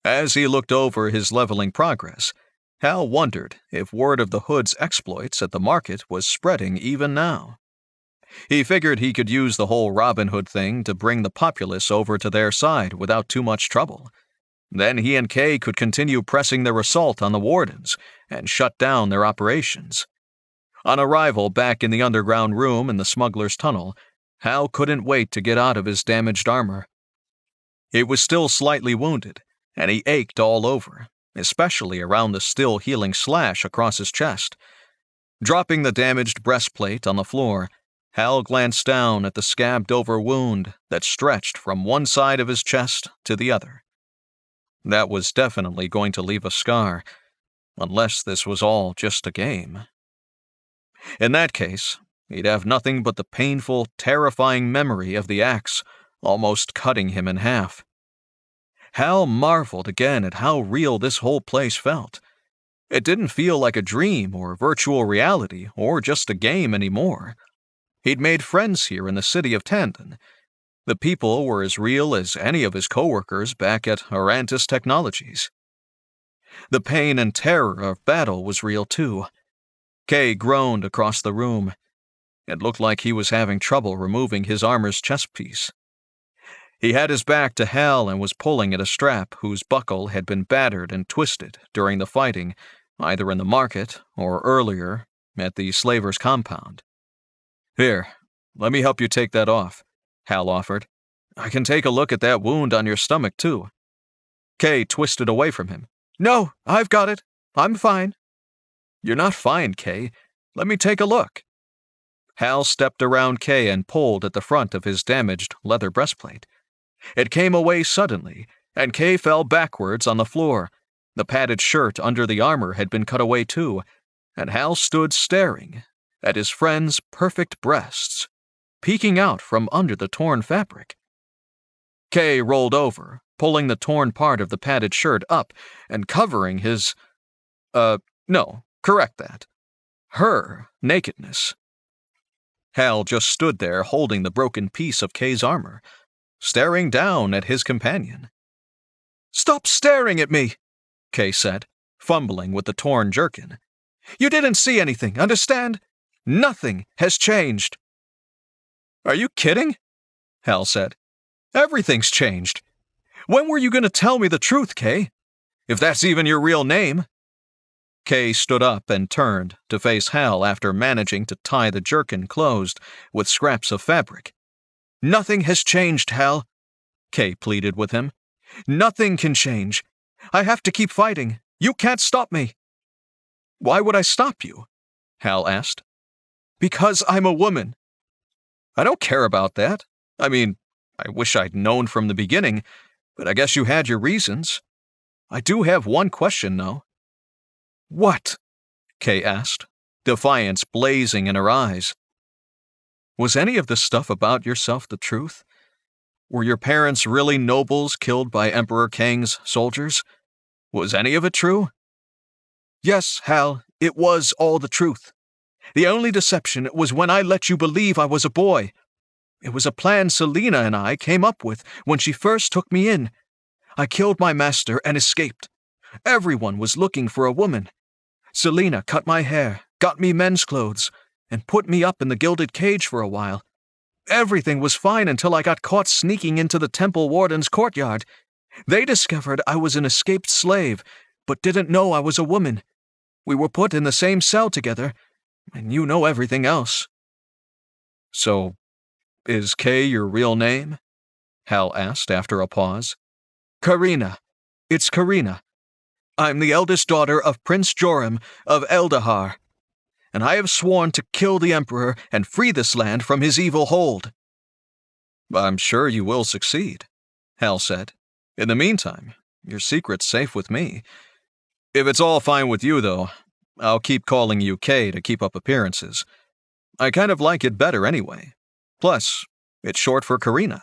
As he looked over his leveling progress, Hal wondered if word of the Hood's exploits at the market was spreading even now. He figured he could use the whole Robin Hood thing to bring the populace over to their side without too much trouble. Then he and Kay could continue pressing their assault on the Wardens and shut down their operations. On arrival back in the underground room in the smuggler's tunnel, Hal couldn't wait to get out of his damaged armor. It was still slightly wounded, and he ached all over, especially around the still healing slash across his chest. Dropping the damaged breastplate on the floor, Hal glanced down at the scabbed-over wound that stretched from one side of his chest to the other. That was definitely going to leave a scar, unless this was all just a game. In that case, he'd have nothing but the painful, terrifying memory of the axe almost cutting him in half. Hal marveled again at how real this whole place felt. It didn't feel like a dream or virtual reality or just a game anymore. He'd made friends here in the city of Tandon. The people were as real as any of his coworkers back at Arantis Technologies. The pain and terror of battle was real too. Kay groaned across the room. It looked like he was having trouble removing his armor's chest piece. He had his back to Hal and was pulling at a strap whose buckle had been battered and twisted during the fighting, either in the market or earlier at the slaver's compound. "Here, let me help you take that off," Hal offered. "I can take a look at that wound on your stomach, too." Kay twisted away from him. "No, I've got it. I'm fine." "You're not fine, Kay. Let me take a look." Hal stepped around Kay and pulled at the front of his damaged leather breastplate. It came away suddenly, and Kay fell backwards on the floor. The padded shirt under the armor had been cut away too, and Hal stood staring at his friend's perfect breasts, peeking out from under the torn fabric. Kay rolled over, pulling the torn part of the padded shirt up and covering his... no, correct that. Her nakedness. Hal just stood there holding the broken piece of Kay's armor, staring down at his companion. "Stop staring at me," Kay said, fumbling with the torn jerkin. "You didn't see anything, understand? Nothing has changed." "Are you kidding?" Hal said. "Everything's changed. When were you going to tell me the truth, Kay? If that's even your real name." Kay stood up and turned to face Hal after managing to tie the jerkin closed with scraps of fabric. "Nothing has changed, Hal," Kay pleaded with him. "Nothing can change. I have to keep fighting. You can't stop me." "Why would I stop you?" Hal asked. "Because I'm a woman." "I don't care about that. I mean, I wish I'd known from the beginning, but I guess you had your reasons. I do have one question, though." "What?" Kay asked, defiance blazing in her eyes. "Was any of this stuff about yourself the truth? Were your parents really nobles killed by Emperor Kang's soldiers? Was any of it true? Yes, Hal, it was all the truth. The only deception was when I let you believe I was a boy. It was a plan Selena and I came up with when she first took me in. I killed my master and escaped. Everyone was looking for a woman. Selena cut my hair, got me men's clothes, and put me up in the gilded cage for a while. Everything was fine until I got caught sneaking into the temple warden's courtyard. They discovered I was an escaped slave, but didn't know I was a woman. We were put in the same cell together, and you know everything else. So, is Kay your real name? Hal asked after a pause. Karina. It's Karina. I'm the eldest daughter of Prince Joram of Eldahar, and I have sworn to kill the Emperor and free this land from his evil hold. I'm sure you will succeed, Hal said. In the meantime, your secret's safe with me. If it's all fine with you, though, I'll keep calling you Kay to keep up appearances. I kind of like it better anyway. Plus, it's short for Karina.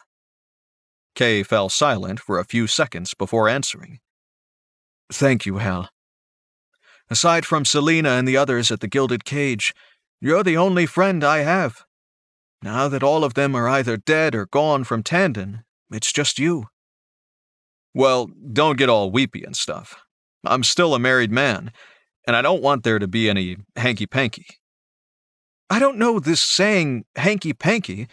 Kay fell silent for a few seconds before answering. Thank you, Hal. Aside from Selena and the others at the Gilded Cage, you're the only friend I have. Now that all of them are either dead or gone from Tandon, it's just you. Well, don't get all weepy and stuff. I'm still a married man, and I don't want there to be any hanky-panky. I don't know this saying, hanky-panky,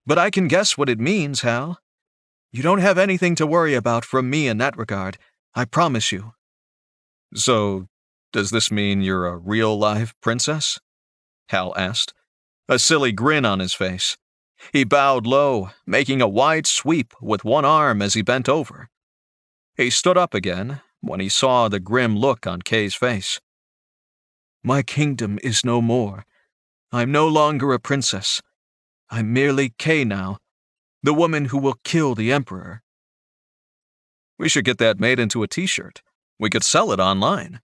but I can guess what it means, Hal. You don't have anything to worry about from me in that regard, I promise you. So, does this mean you're a real-life princess? Hal asked, a silly grin on his face. He bowed low, making a wide sweep with one arm as he bent over. He stood up again when he saw the grim look on Kay's face. My kingdom is no more. I'm no longer a princess. I'm merely Kay now, the woman who will kill the Emperor. We should get that made into a t-shirt. We could sell it online.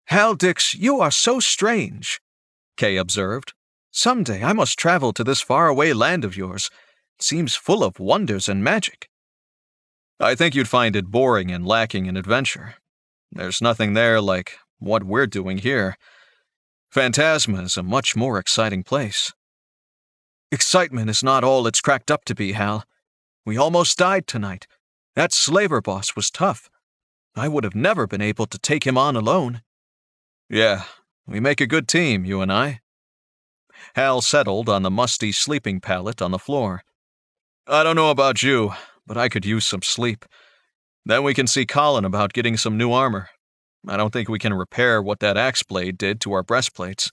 Hal Dix, you are so strange, Kay observed. Someday I must travel to this faraway land of yours. It seems full of wonders and magic. I think you'd find it boring and lacking in adventure. There's nothing there like what we're doing here. Phantasma is a much more exciting place. Excitement is not all it's cracked up to be, Hal. We almost died tonight. That slaver boss was tough. I would have never been able to take him on alone. Yeah, we make a good team, you and I. Hal settled on the musty sleeping pallet on the floor. I don't know about you, but I could use some sleep. Then we can see Colin about getting some new armor. I don't think we can repair what that axe blade did to our breastplates.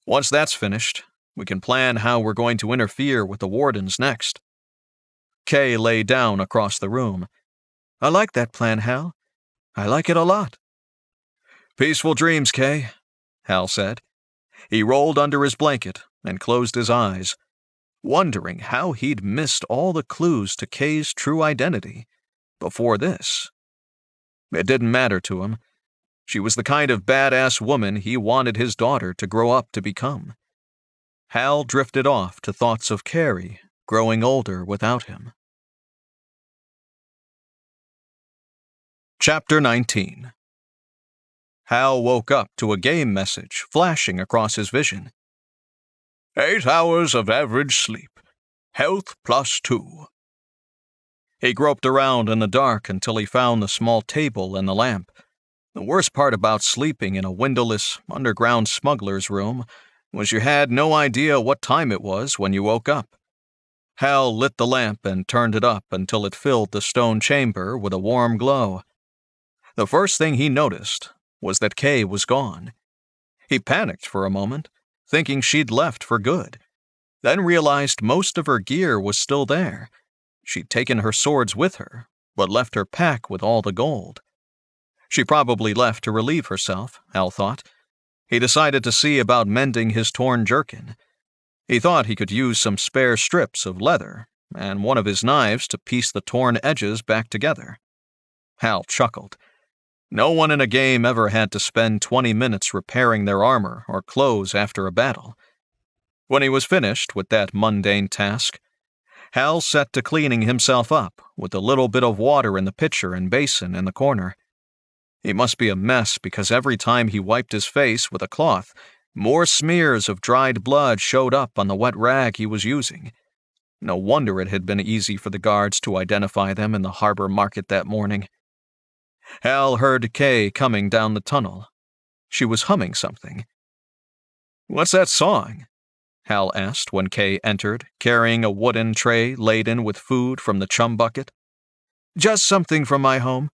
Once that's finished, we can plan how we're going to interfere with the wardens next. Kay lay down across the room. I like that plan, Hal. I like it a lot. Peaceful dreams, Kay, Hal said. He rolled under his blanket and closed his eyes, wondering how he'd missed all the clues to Kay's true identity before this. It didn't matter to him. She was the kind of badass woman he wanted his daughter to grow up to become. Hal drifted off to thoughts of Carrie growing older without him. Chapter 19. Hal woke up to a game message flashing across his vision. 8 hours of average sleep. Health +2. He groped around in the dark until he found the small table and the lamp. The worst part about sleeping in a windowless, underground smuggler's room was you had no idea what time it was when you woke up. Hal lit the lamp and turned it up until it filled the stone chamber with a warm glow. The first thing he noticed was that Kay was gone. He panicked for a moment, thinking she'd left for good, then realized most of her gear was still there. She'd taken her swords with her, but left her pack with all the gold. She probably left to relieve herself, Hal thought. He decided to see about mending his torn jerkin. He thought he could use some spare strips of leather and one of his knives to piece the torn edges back together. Hal chuckled. No one in a game ever had to spend 20 minutes repairing their armor or clothes after a battle. When he was finished with that mundane task, Hal set to cleaning himself up with a little bit of water in the pitcher and basin in the corner. He must be a mess because every time he wiped his face with a cloth, more smears of dried blood showed up on the wet rag he was using. No wonder it had been easy for the guards to identify them in the harbor market that morning. Hal heard Kay coming down the tunnel. She was humming something. "What's that song?" Hal asked when Kay entered, carrying a wooden tray laden with food from the chum bucket. "Just something from my home.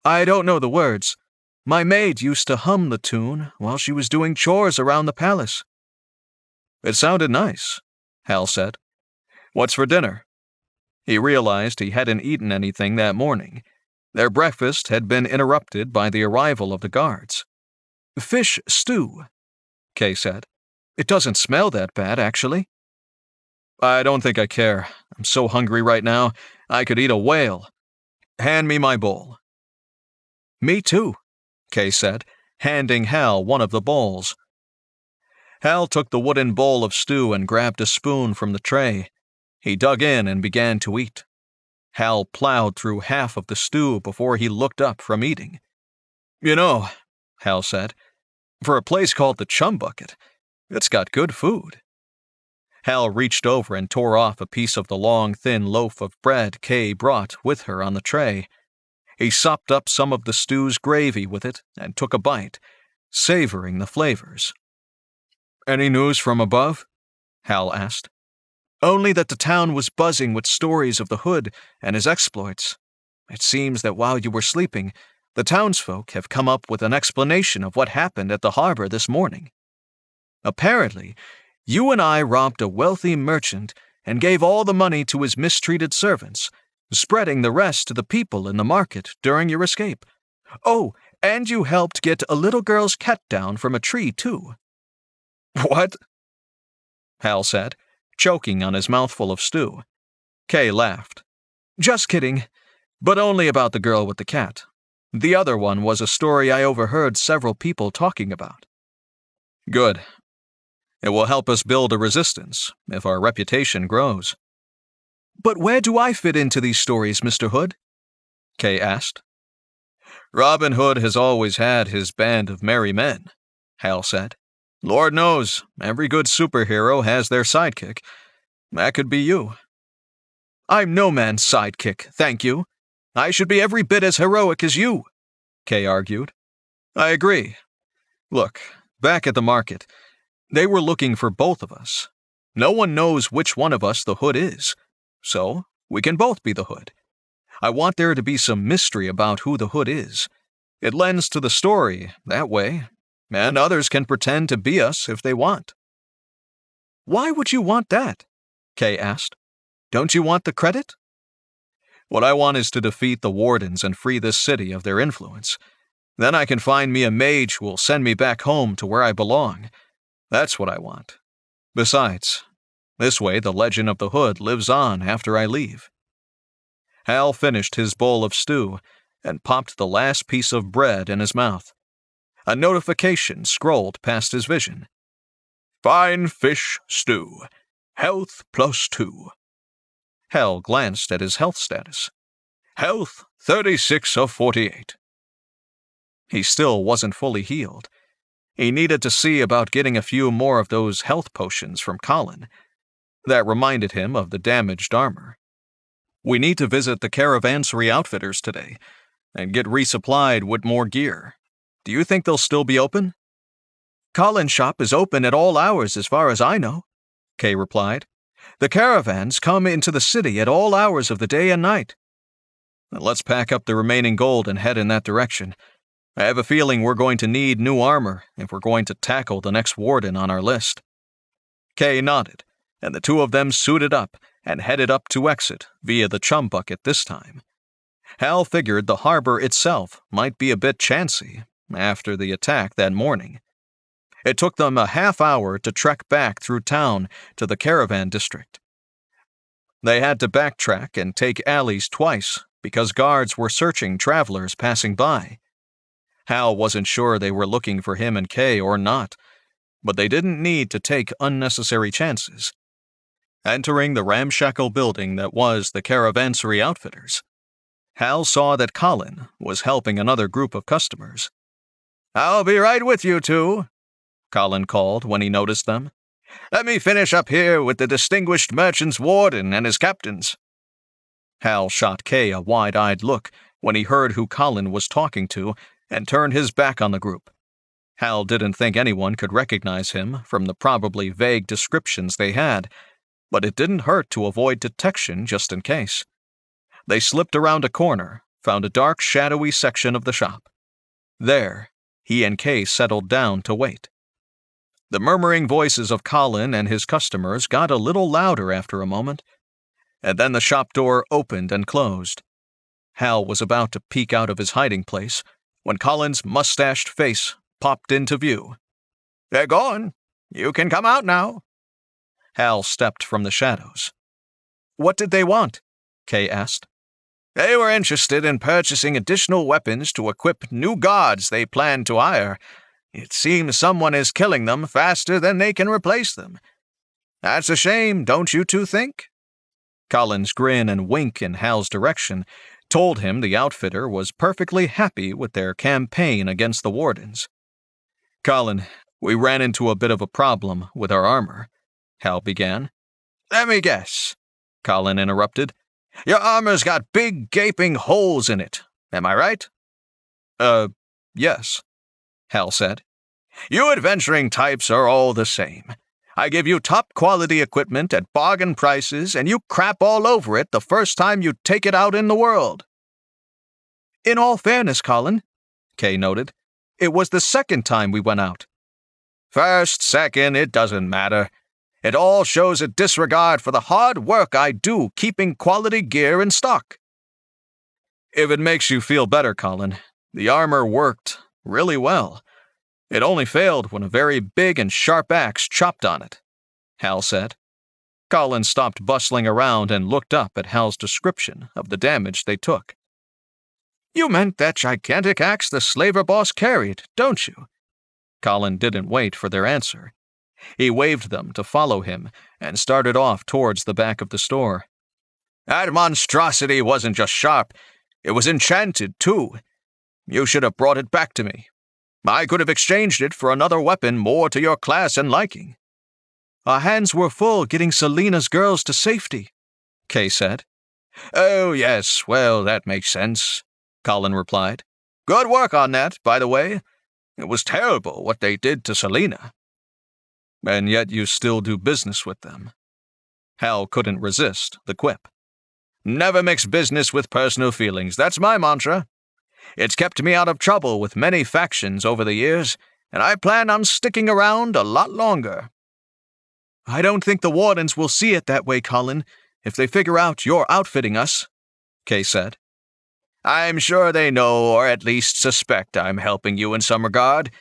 I don't know the words. My maid used to hum the tune while she was doing chores around the palace." "It sounded nice," Hal said. "What's for dinner?" He realized he hadn't eaten anything that morning. Their breakfast had been interrupted by the arrival of the guards. "Fish stew," Kay said. "It doesn't smell that bad, actually." "I don't think I care. I'm so hungry right now, I could eat a whale. Hand me my bowl." "Me too," Kay said, handing Hal one of the bowls. Hal took the wooden bowl of stew and grabbed a spoon from the tray. He dug in and began to eat. Hal plowed through half of the stew before he looked up from eating. "You know," Hal said, "for a place called the Chum Bucket, it's got good food." Hal reached over and tore off a piece of the long, thin loaf of bread Kay brought with her on the tray. He sopped up some of the stew's gravy with it and took a bite, savoring the flavors. "Any news from above?" Hal asked. "Only that the town was buzzing with stories of the Hood and his exploits. It seems that while you were sleeping, the townsfolk have come up with an explanation of what happened at the harbor this morning. Apparently, you and I robbed a wealthy merchant and gave all the money to his mistreated servants, spreading the rest to the people in the market during your escape. Oh, and you helped get a little girl's cat down from a tree, too." "What?" Hal said, choking on his mouthful of stew. Kay laughed. "Just kidding, but only about the girl with the cat. The other one was a story I overheard several people talking about." "Good. It will help us build a resistance if our reputation grows." "But where do I fit into these stories, Mr. Hood?" Kay asked. "Robin Hood has always had his band of merry men," Hal said. "Lord knows, every good superhero has their sidekick. That could be you." "I'm no man's sidekick, thank you. I should be every bit as heroic as you," Kay argued. "I agree. Look, back at the market, they were looking for both of us. No one knows which one of us the Hood is, so we can both be the Hood. I want there to be some mystery about who the Hood is. It lends to the story that way, and others can pretend to be us if they want." "Why would you want that?" Kay asked. "Don't you want the credit?" "What I want is to defeat the wardens and free this city of their influence. Then I can find me a mage who will send me back home to where I belong. That's what I want. Besides, this way the legend of the Hood lives on after I leave." Hal finished his bowl of stew and popped the last piece of bread in his mouth. A notification scrolled past his vision. "Fine fish stew. Health +2. Hal glanced at his health status. Health 36 of 48. He still wasn't fully healed. He needed to see about getting a few more of those health potions from Colin. That reminded him of the damaged armor. "We need to visit the Caravanserai Outfitters today and get resupplied with more gear. Do you think they'll still be open?" "Colin's shop is open at all hours as far as I know," Kay replied. "The caravans come into the city at all hours of the day and night." "Let's pack up the remaining gold and head in that direction. I have a feeling we're going to need new armor if we're going to tackle the next warden on our list." Kay nodded, and the two of them suited up and headed up to exit via the Chum Bucket this time. Hal figured the harbor itself might be a bit chancy after the attack that morning. It took them a half hour to trek back through town to the caravan district. They had to backtrack and take alleys twice because guards were searching travelers passing by. Hal wasn't sure they were looking for him and Kay or not, but they didn't need to take unnecessary chances. Entering the ramshackle building that was the Caravanserai Outfitters, Hal saw that Colin was helping another group of customers. "I'll be right with you two," Colin called when he noticed them. "Let me finish up here with the distinguished merchant's warden and his captains." Hal shot Kay a wide-eyed look when he heard who Colin was talking to and turned his back on the group. Hal didn't think anyone could recognize him from the probably vague descriptions they had, but it didn't hurt to avoid detection just in case. They slipped around a corner, found a dark, shadowy section of the shop. There, he and Kay settled down to wait. The murmuring voices of Colin and his customers got a little louder after a moment, and then the shop door opened and closed. Hal was about to peek out of his hiding place when Colin's mustached face popped into view. "They're gone. You can come out now." Hal stepped from the shadows. "What did they want?" Kay asked. "They were interested in purchasing additional weapons to equip new guards they plan to hire. It seems someone is killing them faster than they can replace them. That's a shame, don't you two think?" Colin's grin and wink in Hal's direction told him the outfitter was perfectly happy with their campaign against the wardens. "Colin, we ran into a bit of a problem with our armor," Hal began. "Let me guess," Colin interrupted. "Your armor's got big gaping holes in it, am I right?" Yes," Hal said. "You adventuring types are all the same. I give you top-quality equipment at bargain prices, and you crap all over it the first time you take it out in the world." "In all fairness, Colin," Kay noted, "it was the second time we went out." "First, second, it doesn't matter. It all shows a disregard for the hard work I do keeping quality gear in stock." "If it makes you feel better, Colin, the armor worked really well. It only failed when a very big and sharp axe chopped on it," Hal said. Colin stopped bustling around and looked up at Hal's description of the damage they took. "You meant that gigantic axe the slaver boss carried, don't you?" Colin didn't wait for their answer. He waved them to follow him and started off towards the back of the store. "That monstrosity wasn't just sharp, it was enchanted, too. You should have brought it back to me. I could have exchanged it for another weapon more to your class and liking." "Our hands were full getting Selena's girls to safety," Kay said. "Oh, yes, well, that makes sense," Colin replied. "Good work on that, by the way. It was terrible what they did to Selena." "And yet you still do business with them." Hal couldn't resist the quip. "Never mix business with personal feelings, that's my mantra. It's kept me out of trouble with many factions over the years, and I plan on sticking around a lot longer." "I don't think the wardens will see it that way, Colin, if they figure out you're outfitting us," Kay said. "I'm sure they know or at least suspect I'm helping you in some regard.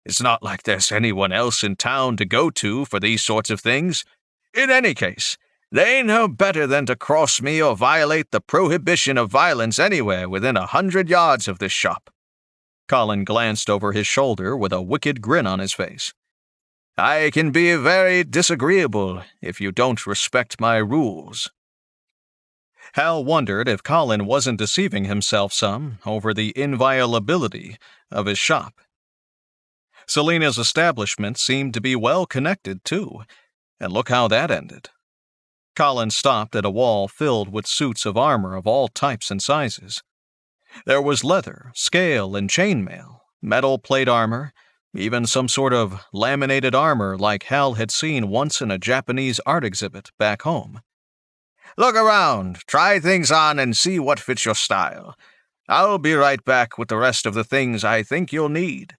It's not like there's anyone else in town to go to for these sorts of things. In any case, they know better than to cross me or violate the prohibition of violence anywhere within 100 yards of this shop." Colin glanced over his shoulder with a wicked grin on his face. "I can be very disagreeable if you don't respect my rules." Hal wondered if Colin wasn't deceiving himself some over the inviolability of his shop. Selena's establishment seemed to be well connected, too, and look how that ended. Colin stopped at a wall filled with suits of armor of all types and sizes. There was leather, scale, and chainmail, metal plate armor, even some sort of laminated armor like Hal had seen once in a Japanese art exhibit back home. "Look around, try things on, and see what fits your style. I'll be right back with the rest of the things I think you'll need."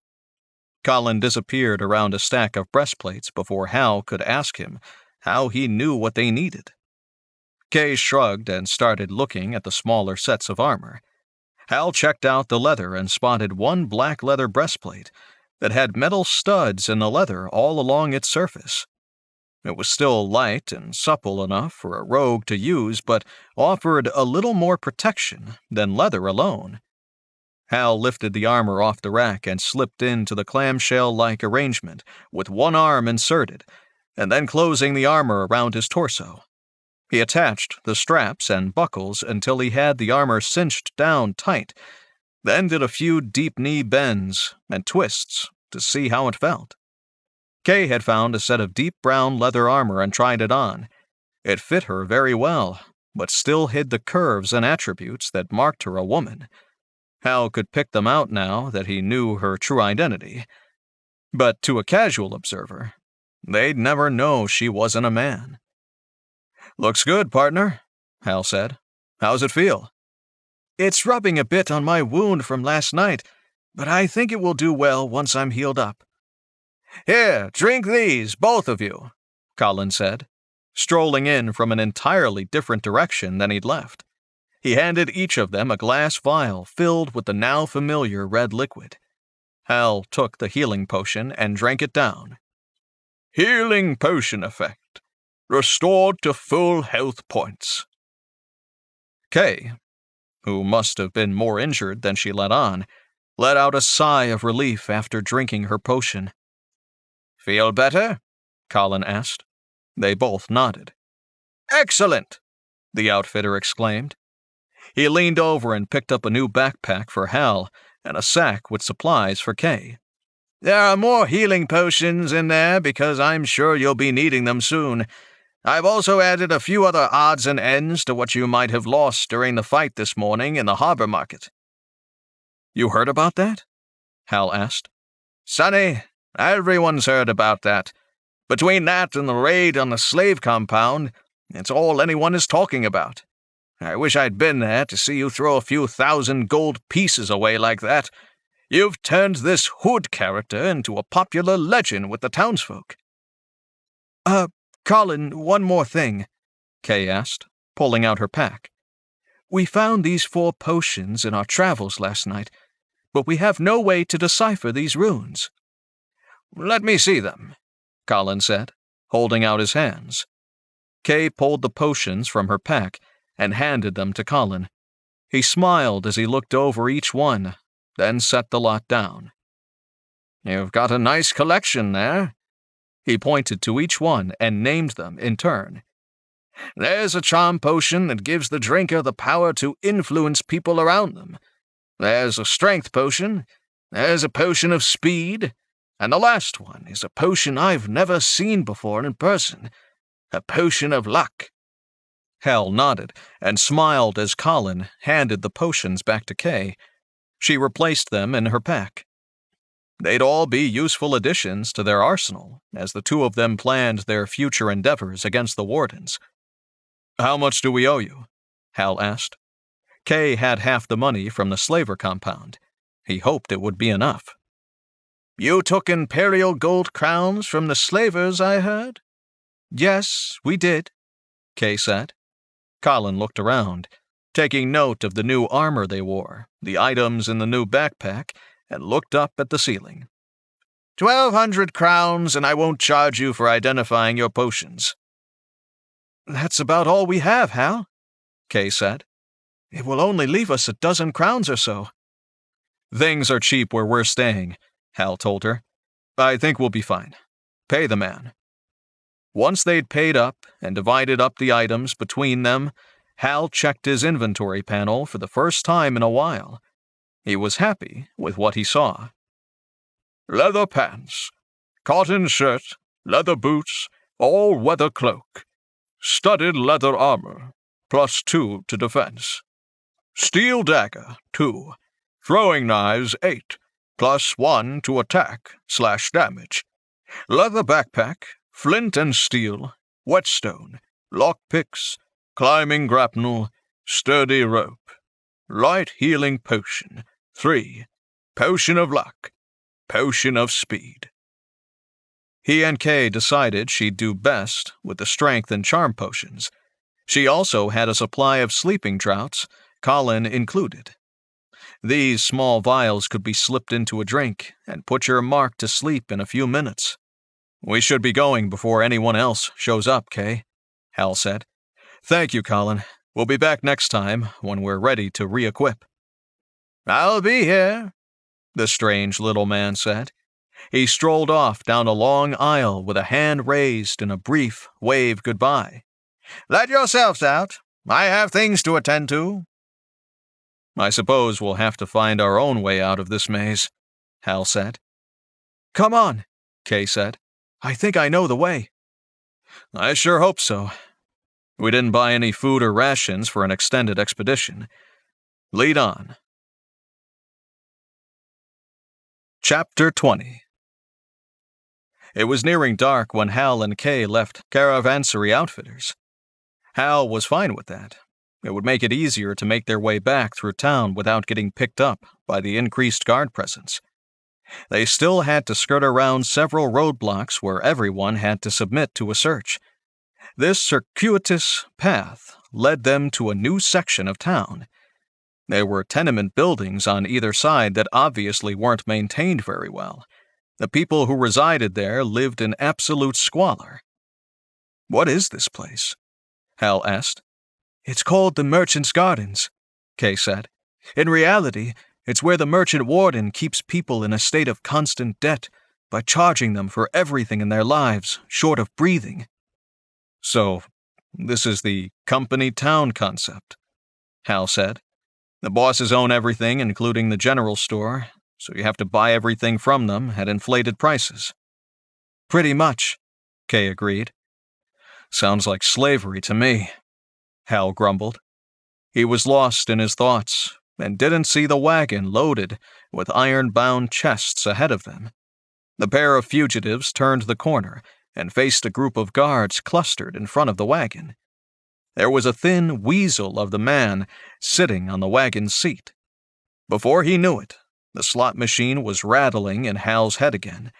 Colin disappeared around a stack of breastplates before Hal could ask him how he knew what they needed. Kay shrugged and started looking at the smaller sets of armor. Hal checked out the leather and spotted one black leather breastplate that had metal studs in the leather all along its surface. It was still light and supple enough for a rogue to use, but offered a little more protection than leather alone. Hal lifted the armor off the rack and slipped into the clamshell-like arrangement with one arm inserted, and then closing the armor around his torso. He attached the straps and buckles until he had the armor cinched down tight, then did a few deep knee bends and twists to see how it felt. Kay had found a set of deep brown leather armor and tried it on. It fit her very well, but still hid the curves and attributes that marked her a woman. Hal could pick them out now that he knew her true identity. But to a casual observer, they'd never know she wasn't a man. "Looks good, partner," Hal said. "How's it feel?" "It's rubbing a bit on my wound from last night, but I think it will do well once I'm healed up." "Here, drink these, both of you," Colin said, strolling in from an entirely different direction than he'd left. He handed each of them a glass vial filled with the now familiar red liquid. Hal took the healing potion and drank it down. "Healing potion effect. Restored to full health points." Kay, who must have been more injured than she let on, let out a sigh of relief after drinking her potion. "Feel better?" Colin asked. They both nodded. "Excellent!" the outfitter exclaimed. He leaned over and picked up a new backpack for Hal and a sack with supplies for Kay. "There are more healing potions in there because I'm sure you'll be needing them soon. I've also added a few other odds and ends to what you might have lost during the fight this morning in the harbor market." "You heard about that?" Hal asked. "Sonny, everyone's heard about that. Between that and the raid on the slave compound, it's all anyone is talking about. I wish I'd been there to see you throw a few thousand gold pieces away like that. You've turned this Hood character into a popular legend with the townsfolk." Colin, one more thing," Kay asked, pulling out her pack. "We found these 4 potions in our travels last night, but we have no way to decipher these runes." "Let me see them," Colin said, holding out his hands. Kay pulled the potions from her pack and handed them to Colin. He smiled as he looked over each one, then set the lot down. "You've got a nice collection there." He pointed to each one and named them in turn. "There's a charm potion that gives the drinker the power to influence people around them. There's a strength potion. There's a potion of speed. And the last one is a potion I've never seen before in person. A potion of luck." Hal nodded and smiled as Colin handed the potions back to Kay. She replaced them in her pack. They'd all be useful additions to their arsenal as the two of them planned their future endeavors against the Wardens. "How much do we owe you?" Hal asked. Kay had half the money from the slaver compound. He hoped it would be enough. "You took imperial gold crowns from the slavers, I heard?" "Yes, we did," Kay said. Colin looked around, taking note of the new armor they wore, the items in the new backpack, and looked up at the ceiling. 1,200 crowns, and I won't charge you for identifying your potions." "That's about all we have, Hal," Kay said. "It will only leave us a dozen crowns or so." "Things are cheap where we're staying," Hal told her. "I think we'll be fine. Pay the man." Once they'd paid up and divided up the items between them, Hal checked his inventory panel for the first time in a while. He was happy with what he saw. "Leather pants, cotton shirt, leather boots, all-weather cloak, studded leather armor, +2 to defense. Steel dagger, 2, throwing knives, 8, +1 to attack/damage. Leather backpack, flint and steel, whetstone, lockpicks, climbing grapnel, sturdy rope. Light healing potion, 3, potion of luck, potion of speed." He and Kay decided she'd do best with the strength and charm potions. She also had a supply of sleeping draughts, Colin included. These small vials could be slipped into a drink and put your mark to sleep in a few minutes. "We should be going before anyone else shows up, Kay," Hal said. "Thank you, Colin. We'll be back next time when we're ready to re-equip." "I'll be here," the strange little man said. He strolled off down a long aisle with a hand raised in a brief wave goodbye. Let yourselves out. I have things to attend to. I suppose we'll have to find our own way out of this maze, Hal said. Come on, Kay said. I think I know the way. I sure hope so. We didn't buy any food or rations for an extended expedition. Lead on. Chapter 20. It was nearing dark when Hal and Kay left Caravansary Outfitters. Hal was fine with that. It would make it easier to make their way back through town without getting picked up by the increased guard presence. They still had to skirt around several roadblocks where everyone had to submit to a search. This circuitous path led them to a new section of town. There were tenement buildings on either side that obviously weren't maintained very well. The people who resided there lived in absolute squalor. "What is this place?" Hal asked. "It's called the Merchant's Gardens," Kay said. "In reality, it's where the merchant warden keeps people in a state of constant debt by charging them for everything in their lives, short of breathing." "So, this is the company town concept," Hal said. "The bosses own everything, including the general store, so you have to buy everything from them at inflated prices." "Pretty much," Kay agreed. "Sounds like slavery to me," Hal grumbled. He was lost in his thoughts and didn't see the wagon loaded with iron-bound chests ahead of them. The pair of fugitives turned the corner and faced a group of guards clustered in front of the wagon. There was a thin weasel of the man sitting on the wagon's seat. Before he knew it, the slot machine was rattling in Hal's head again.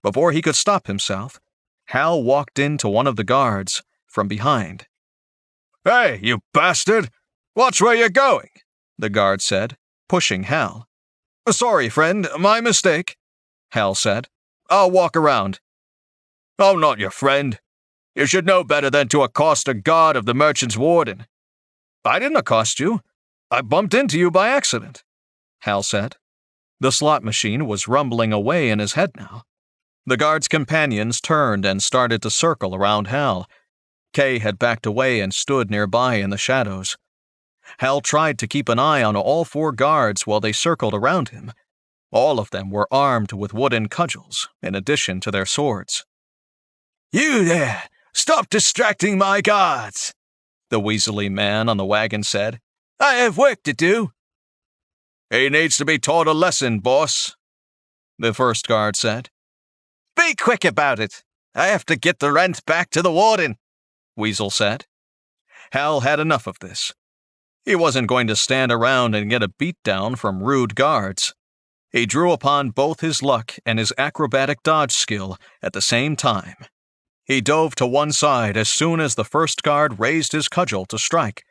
Before he could stop himself, Hal walked into one of the guards from behind. "Hey, you bastard! Watch where you're going," the guard said, pushing Hal. "Sorry, friend, my mistake," Hal said. "I'll walk around." "I'm not your friend. You should know better than to accost a guard of the merchant's warden." "I didn't accost you. I bumped into you by accident," Hal said. The slot machine was rumbling away in his head now. The guard's companions turned and started to circle around Hal. Kay had backed away and stood nearby in the shadows. Hal tried to keep an eye on all four guards while they circled around him. All of them were armed with wooden cudgels, in addition to their swords. "You there! Stop distracting my guards!" the weaselly man on the wagon said. "I have work to do." "He needs to be taught a lesson, boss," the first guard said. "Be quick about it. I have to get the rent back to the warden," Weasel said. Hal had enough of this. He wasn't going to stand around and get a beatdown from rude guards. He drew upon both his luck and his acrobatic dodge skill at the same time. He dove to one side as soon as the first guard raised his cudgel to strike.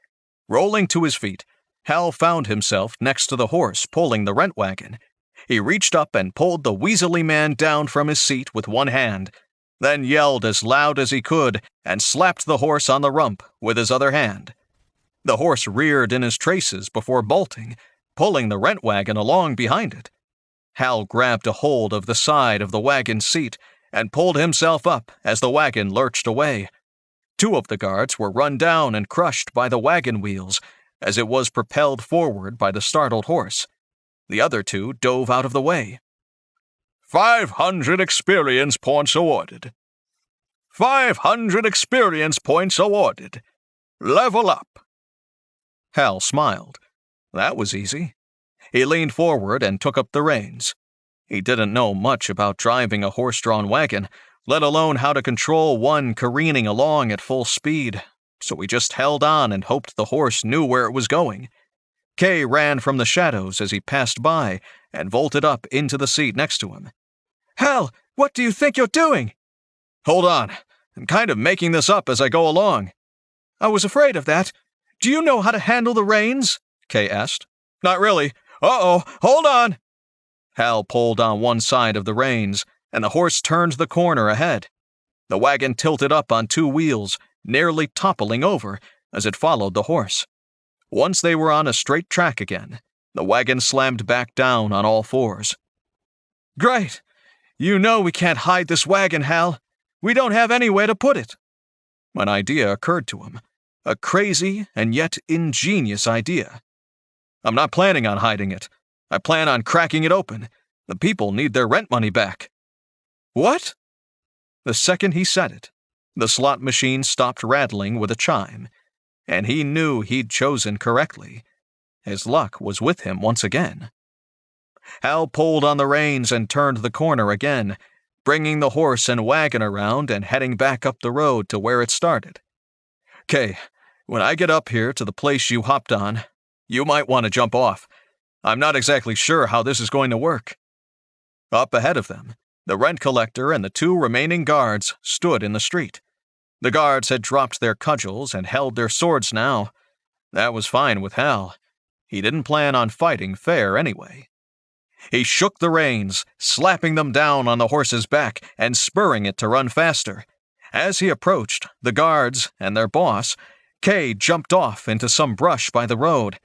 Rolling to his feet, Hal found himself next to the horse pulling the rent wagon. He reached up and pulled the weaselly man down from his seat with one hand, then yelled as loud as he could and slapped the horse on the rump with his other hand. The horse reared in his traces before bolting, pulling the rent wagon along behind it. Hal grabbed a hold of the side of the wagon's seat and pulled himself up as the wagon lurched away. Two of the guards were run down and crushed by the wagon wheels as it was propelled forward by the startled horse. The other two dove out of the way. 500 experience points awarded. 500 experience points awarded. Level up. Hal smiled. That was easy. He leaned forward and took up the reins. He didn't know much about driving a horse-drawn wagon, let alone how to control one careening along at full speed, so he just held on and hoped the horse knew where it was going. Kay ran from the shadows as he passed by and vaulted up into the seat next to him. "Hal, what do you think you're doing?" "Hold on. I'm kind of making this up as I go along." "I was afraid of that. Do you know how to handle the reins?" Kay asked. "Not really. Uh-oh, hold on." Hal pulled on one side of the reins, and the horse turned the corner ahead. The wagon tilted up on two wheels, nearly toppling over as it followed the horse. Once they were on a straight track again, the wagon slammed back down on all fours. "Great! You know we can't hide this wagon, Hal. We don't have anywhere to put it." An idea occurred to him. A crazy and yet ingenious idea. I'm not planning on hiding it. I plan on cracking it open. The people need their rent money back. What? The second he said it, the slot machine stopped rattling with a chime, and he knew he'd chosen correctly. His luck was with him once again. Hal pulled on the reins and turned the corner again, bringing the horse and wagon around and heading back up the road to where it started. "Kay, when I get up here to the place you hopped on, you might want to jump off. I'm not exactly sure how this is going to work." Up ahead of them, the rent collector and the 2 remaining guards stood in the street. The guards had dropped their cudgels and held their swords now. That was fine with Hal. He didn't plan on fighting fair anyway. He shook the reins, slapping them down on the horse's back and spurring it to run faster. As he approached, the guards and their boss, Kay, jumped off into some brush by the road.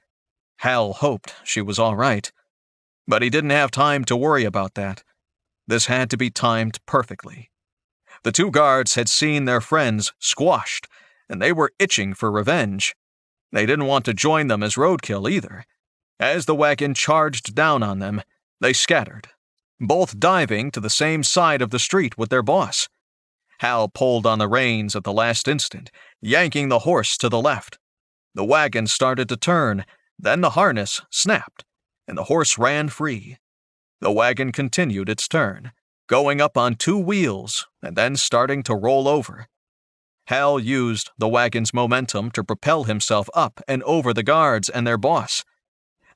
Hal hoped she was all right. But he didn't have time to worry about that. This had to be timed perfectly. The 2 guards had seen their friends squashed, and they were itching for revenge. They didn't want to join them as roadkill either. As the wagon charged down on them, they scattered, both diving to the same side of the street with their boss. Hal pulled on the reins at the last instant, yanking the horse to the left. The wagon started to turn, then the harness snapped, and the horse ran free. The wagon continued its turn, going up on 2 wheels and then starting to roll over. Hal used the wagon's momentum to propel himself up and over the guards and their boss.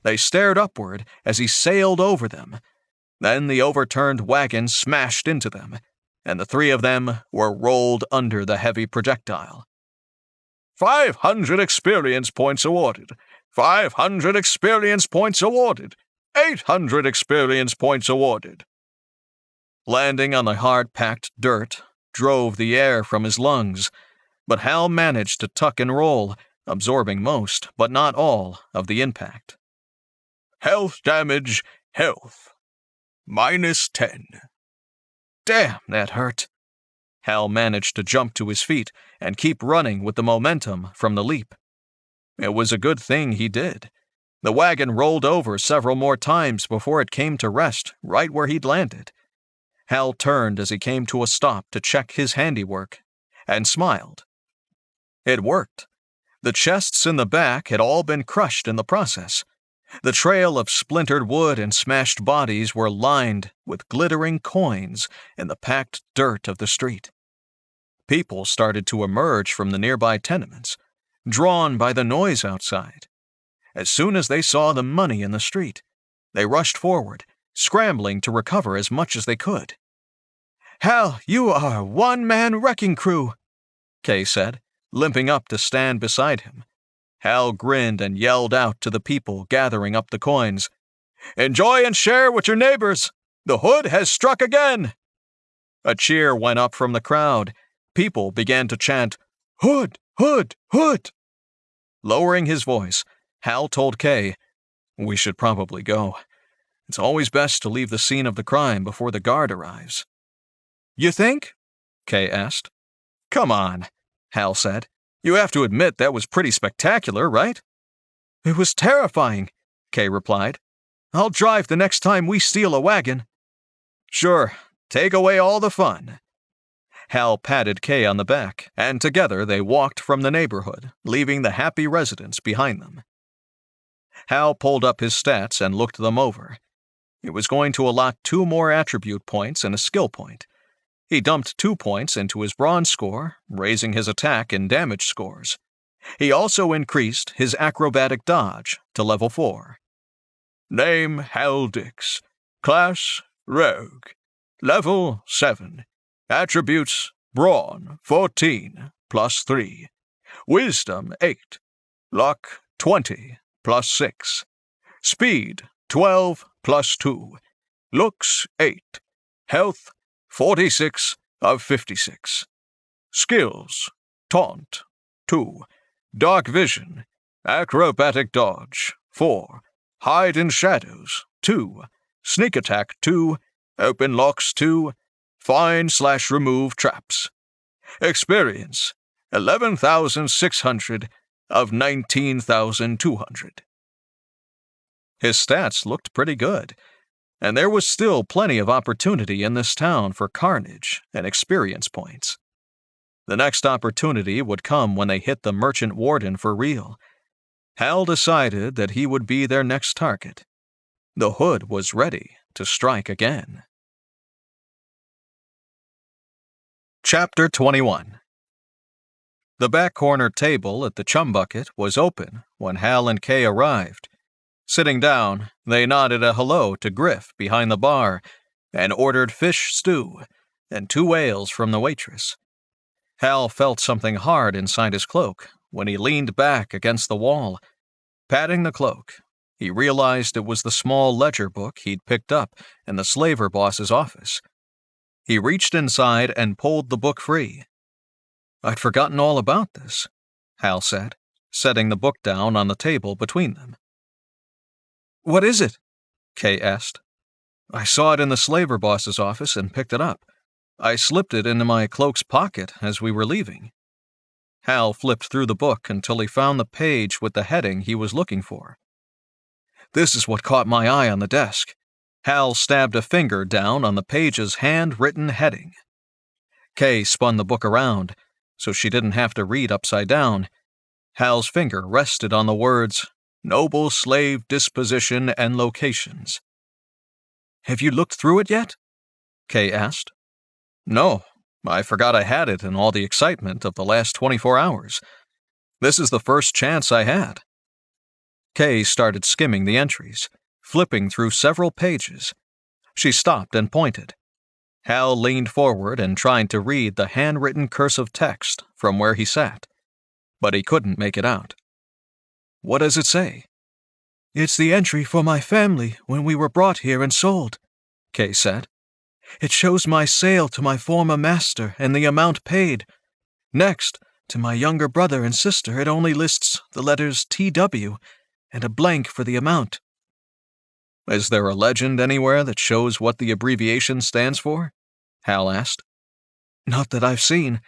They stared upward as he sailed over them. Then the overturned wagon smashed into them, and the 3 of them were rolled under the heavy projectile. 500 experience points awarded. 500 experience points awarded. 800 experience points awarded. Landing on the hard-packed dirt drove the air from his lungs, but Hal managed to tuck and roll, absorbing most, but not all, of the impact. Health damage, health. -10. Damn, that hurt. Hal managed to jump to his feet and keep running with the momentum from the leap. It was a good thing he did. The wagon rolled over several more times before it came to rest right where he'd landed. Hal turned as he came to a stop to check his handiwork, and smiled. It worked. The chests in the back had all been crushed in the process. The trail of splintered wood and smashed bodies were lined with glittering coins in the packed dirt of the street. People started to emerge from the nearby tenements, drawn by the noise outside. As soon as they saw the money in the street, they rushed forward, scrambling to recover as much as they could. "Hal, you are a one-man wrecking crew," Kay said, limping up to stand beside him. Hal grinned and yelled out to the people gathering up the coins, "Enjoy and share with your neighbors! The hood has struck again!" A cheer went up from the crowd. People began to chant, "Hood! Hood! Hood!" Lowering his voice, Hal told Kay, "We should probably go. It's always best to leave the scene of the crime before the guard arrives." "You think?" Kay asked. "Come on," Hal said. "You have to admit that was pretty spectacular, right?" "It was terrifying," Kay replied. "I'll drive the next time we steal a wagon." "Sure, take away all the fun." Hal patted Kay on the back, and together they walked from the neighborhood, leaving the happy residents behind them. Hal pulled up his stats and looked them over. It was going to allot 2 more attribute points and a skill point. He dumped 2 points into his bronze score, raising his attack and damage scores. He also increased his acrobatic dodge to level 4. Name Hal Dix. Class Rogue. Level 7. Attributes Brawn 14 plus 3. Wisdom 8. Luck 20 plus 6. Speed 12 plus 2. Looks 8. Health 46 of 56. Skills Taunt 2. Dark Vision. Acrobatic Dodge 4. Hide in Shadows 2. Sneak Attack 2. Open Locks 2. Find/remove traps. Experience 11,600 of 19,200. His stats looked pretty good, and there was still plenty of opportunity in this town for carnage and experience points. The next opportunity would come when they hit the merchant warden for real. Hal decided that he would be their next target. The Hood was ready to strike again. Chapter 21. The back corner table at the Chum Bucket was open when Hal and Kay arrived. Sitting down, they nodded a hello to Griff behind the bar and ordered fish stew and 2 ales from the waitress. Hal felt something hard inside his cloak when he leaned back against the wall. Patting the cloak, he realized it was the small ledger book he'd picked up in the slaver boss's office. He reached inside and pulled the book free. "I'd forgotten all about this," Hal said, setting the book down on the table between them. "What is it?" Kay asked. "I saw it in the slaver boss's office and picked it up. I slipped it into my cloak's pocket as we were leaving." Hal flipped through the book until he found the page with the heading he was looking for. "This is what caught my eye on the desk." Hal stabbed a finger down on the page's handwritten heading. Kay spun the book around, so she didn't have to read upside down. Hal's finger rested on the words, "Noble Slave Disposition and Locations." "Have you looked through it yet?" Kay asked. "No, I forgot I had it in all the excitement of the last 24 hours. This is the first chance I had." Kay started skimming the entries, flipping through several pages. She stopped and pointed. Hal leaned forward and tried to read the handwritten cursive text from where he sat, but he couldn't make it out. "What does it say?" "It's the entry for my family when we were brought here and sold," Kay said. "It shows my sale to my former master and the amount paid. Next, to my younger brother and sister, it only lists the letters TW and a blank for the amount." "Is there a legend anywhere that shows what the abbreviation stands for?" Hal asked. "Not that I've seen,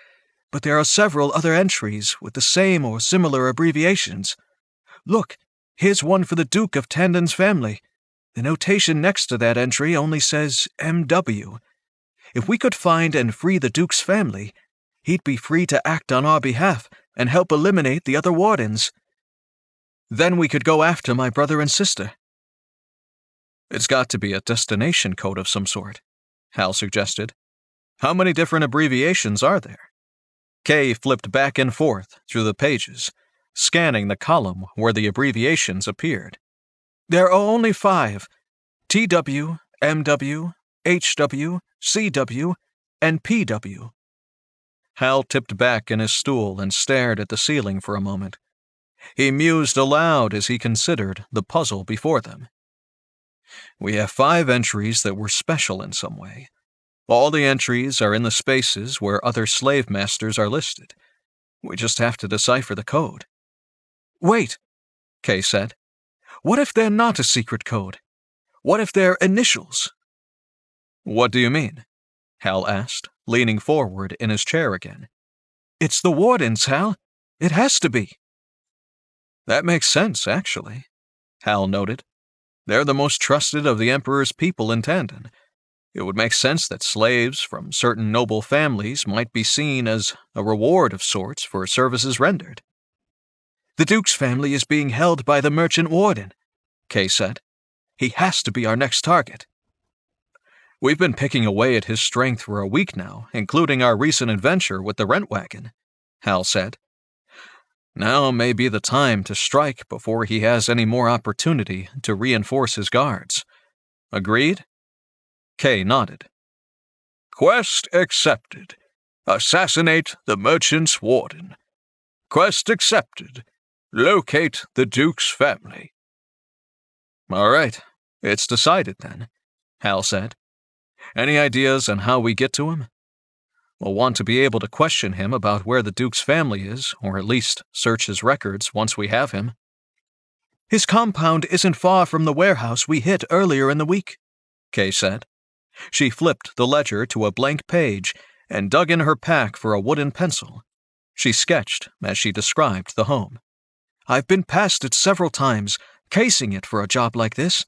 but there are several other entries with the same or similar abbreviations. Look, here's one for the Duke of Tandon's family. The notation next to that entry only says MW. If we could find and free the Duke's family, he'd be free to act on our behalf and help eliminate the other wardens. Then we could go after my brother and sister." "It's got to be a destination code of some sort," Hal suggested. "How many different abbreviations are there?" Kay flipped back and forth through the pages, scanning the column where the abbreviations appeared. "There are only 5. TW, MW, HW, CW, and PW." Hal tipped back in his stool and stared at the ceiling for a moment. He mused aloud as he considered the puzzle before them. "We have 5 entries that were special in some way. All the entries are in the spaces where other slave masters are listed. We just have to decipher the code." "Wait," Kay said. "What if they're not a secret code? What if they're initials?" "What do you mean?" Hal asked, leaning forward in his chair again. "It's the wardens, Hal. It has to be." "That makes sense, actually," Hal noted. "They're the most trusted of the Emperor's people in Tandon. It would make sense that slaves from certain noble families might be seen as a reward of sorts for services rendered." "The Duke's family is being held by the merchant warden," Kay said. "He has to be our next target." "We've been picking away at his strength for a week now, including our recent adventure with the rent wagon," Hal said. "Now may be the time to strike before he has any more opportunity to reinforce his guards. Agreed?" Kay nodded. "Quest accepted. Assassinate the merchant's warden. Quest accepted. Locate the Duke's family." "All right, it's decided then," Hal said. "Any ideas on how we get to him? We'll want to be able to question him about where the Duke's family is, or at least search his records once we have him." "His compound isn't far from the warehouse we hit earlier in the week," Kay said. She flipped the ledger to a blank page and dug in her pack for a wooden pencil. She sketched as she described the home. "I've been past it several times, casing it for a job like this.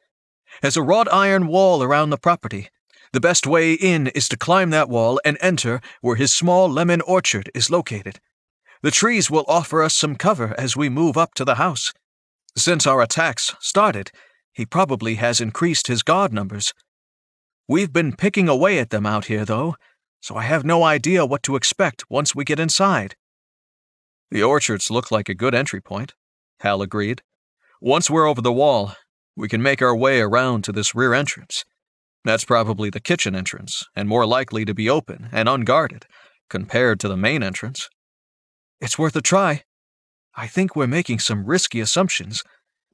There's a wrought iron wall around the property. The best way in is to climb that wall and enter where his small lemon orchard is located. The trees will offer us some cover as we move up to the house. Since our attacks started, he probably has increased his guard numbers. We've been picking away at them out here, though, so I have no idea what to expect once we get inside." "The orchards look like a good entry point," Hal agreed. "Once we're over the wall, we can make our way around to this rear entrance. That's probably the kitchen entrance, and more likely to be open and unguarded, compared to the main entrance." "It's worth a try. I think we're making some risky assumptions,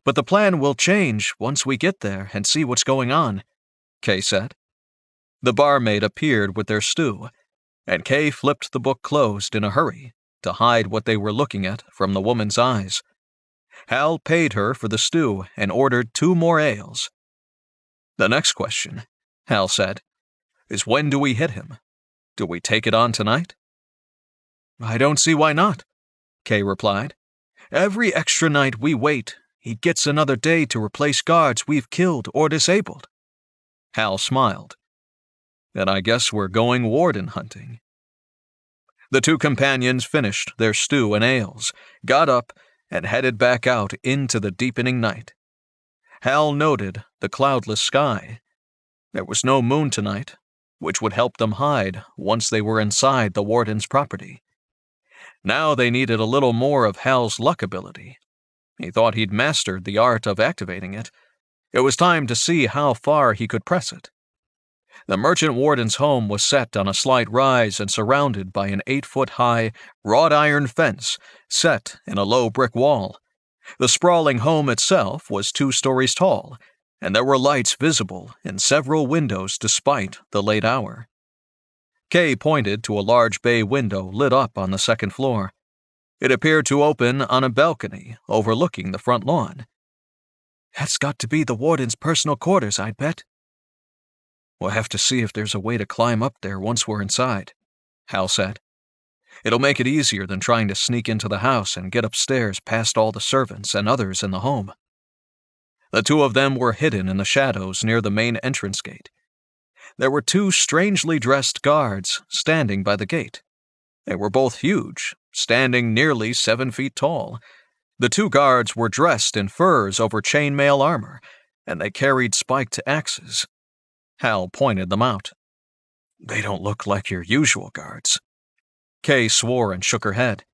but the plan will change once we get there and see what's going on," Kay said. The barmaid appeared with their stew, and Kay flipped the book closed in a hurry to hide what they were looking at from the woman's eyes. Hal paid her for the stew and ordered 2 more ales. "The next question," Hal said, "is when do we hit him? Do we take it on tonight?" "I don't see why not," Kay replied. "Every extra night we wait, he gets another day to replace guards we've killed or disabled." Hal smiled. "Then I guess we're going warden hunting." The 2 companions finished their stew and ales, got up, and headed back out into the deepening night. Hal noted the cloudless sky. There was no moon tonight, which would help them hide once they were inside the warden's property. Now they needed a little more of Hal's luck ability. He thought he'd mastered the art of activating it. It was time to see how far he could press it. The merchant warden's home was set on a slight rise and surrounded by an 8-foot-high, wrought iron fence set in a low brick wall. The sprawling home itself was 2 stories tall, and there were lights visible in several windows despite the late hour. Kay pointed to a large bay window lit up on the 2nd floor. It appeared to open on a balcony overlooking the front lawn. "That's got to be the warden's personal quarters, I'd bet." "We'll have to see if there's a way to climb up there once we're inside," Hal said. "It'll make it easier than trying to sneak into the house and get upstairs past all the servants and others in the home." The 2 of them were hidden in the shadows near the main entrance gate. There were 2 strangely dressed guards standing by the gate. They were both huge, standing nearly 7 feet tall. The 2 guards were dressed in furs over chainmail armor, and they carried spiked axes. Hal pointed them out. "They don't look like your usual guards." Kay swore and shook her head.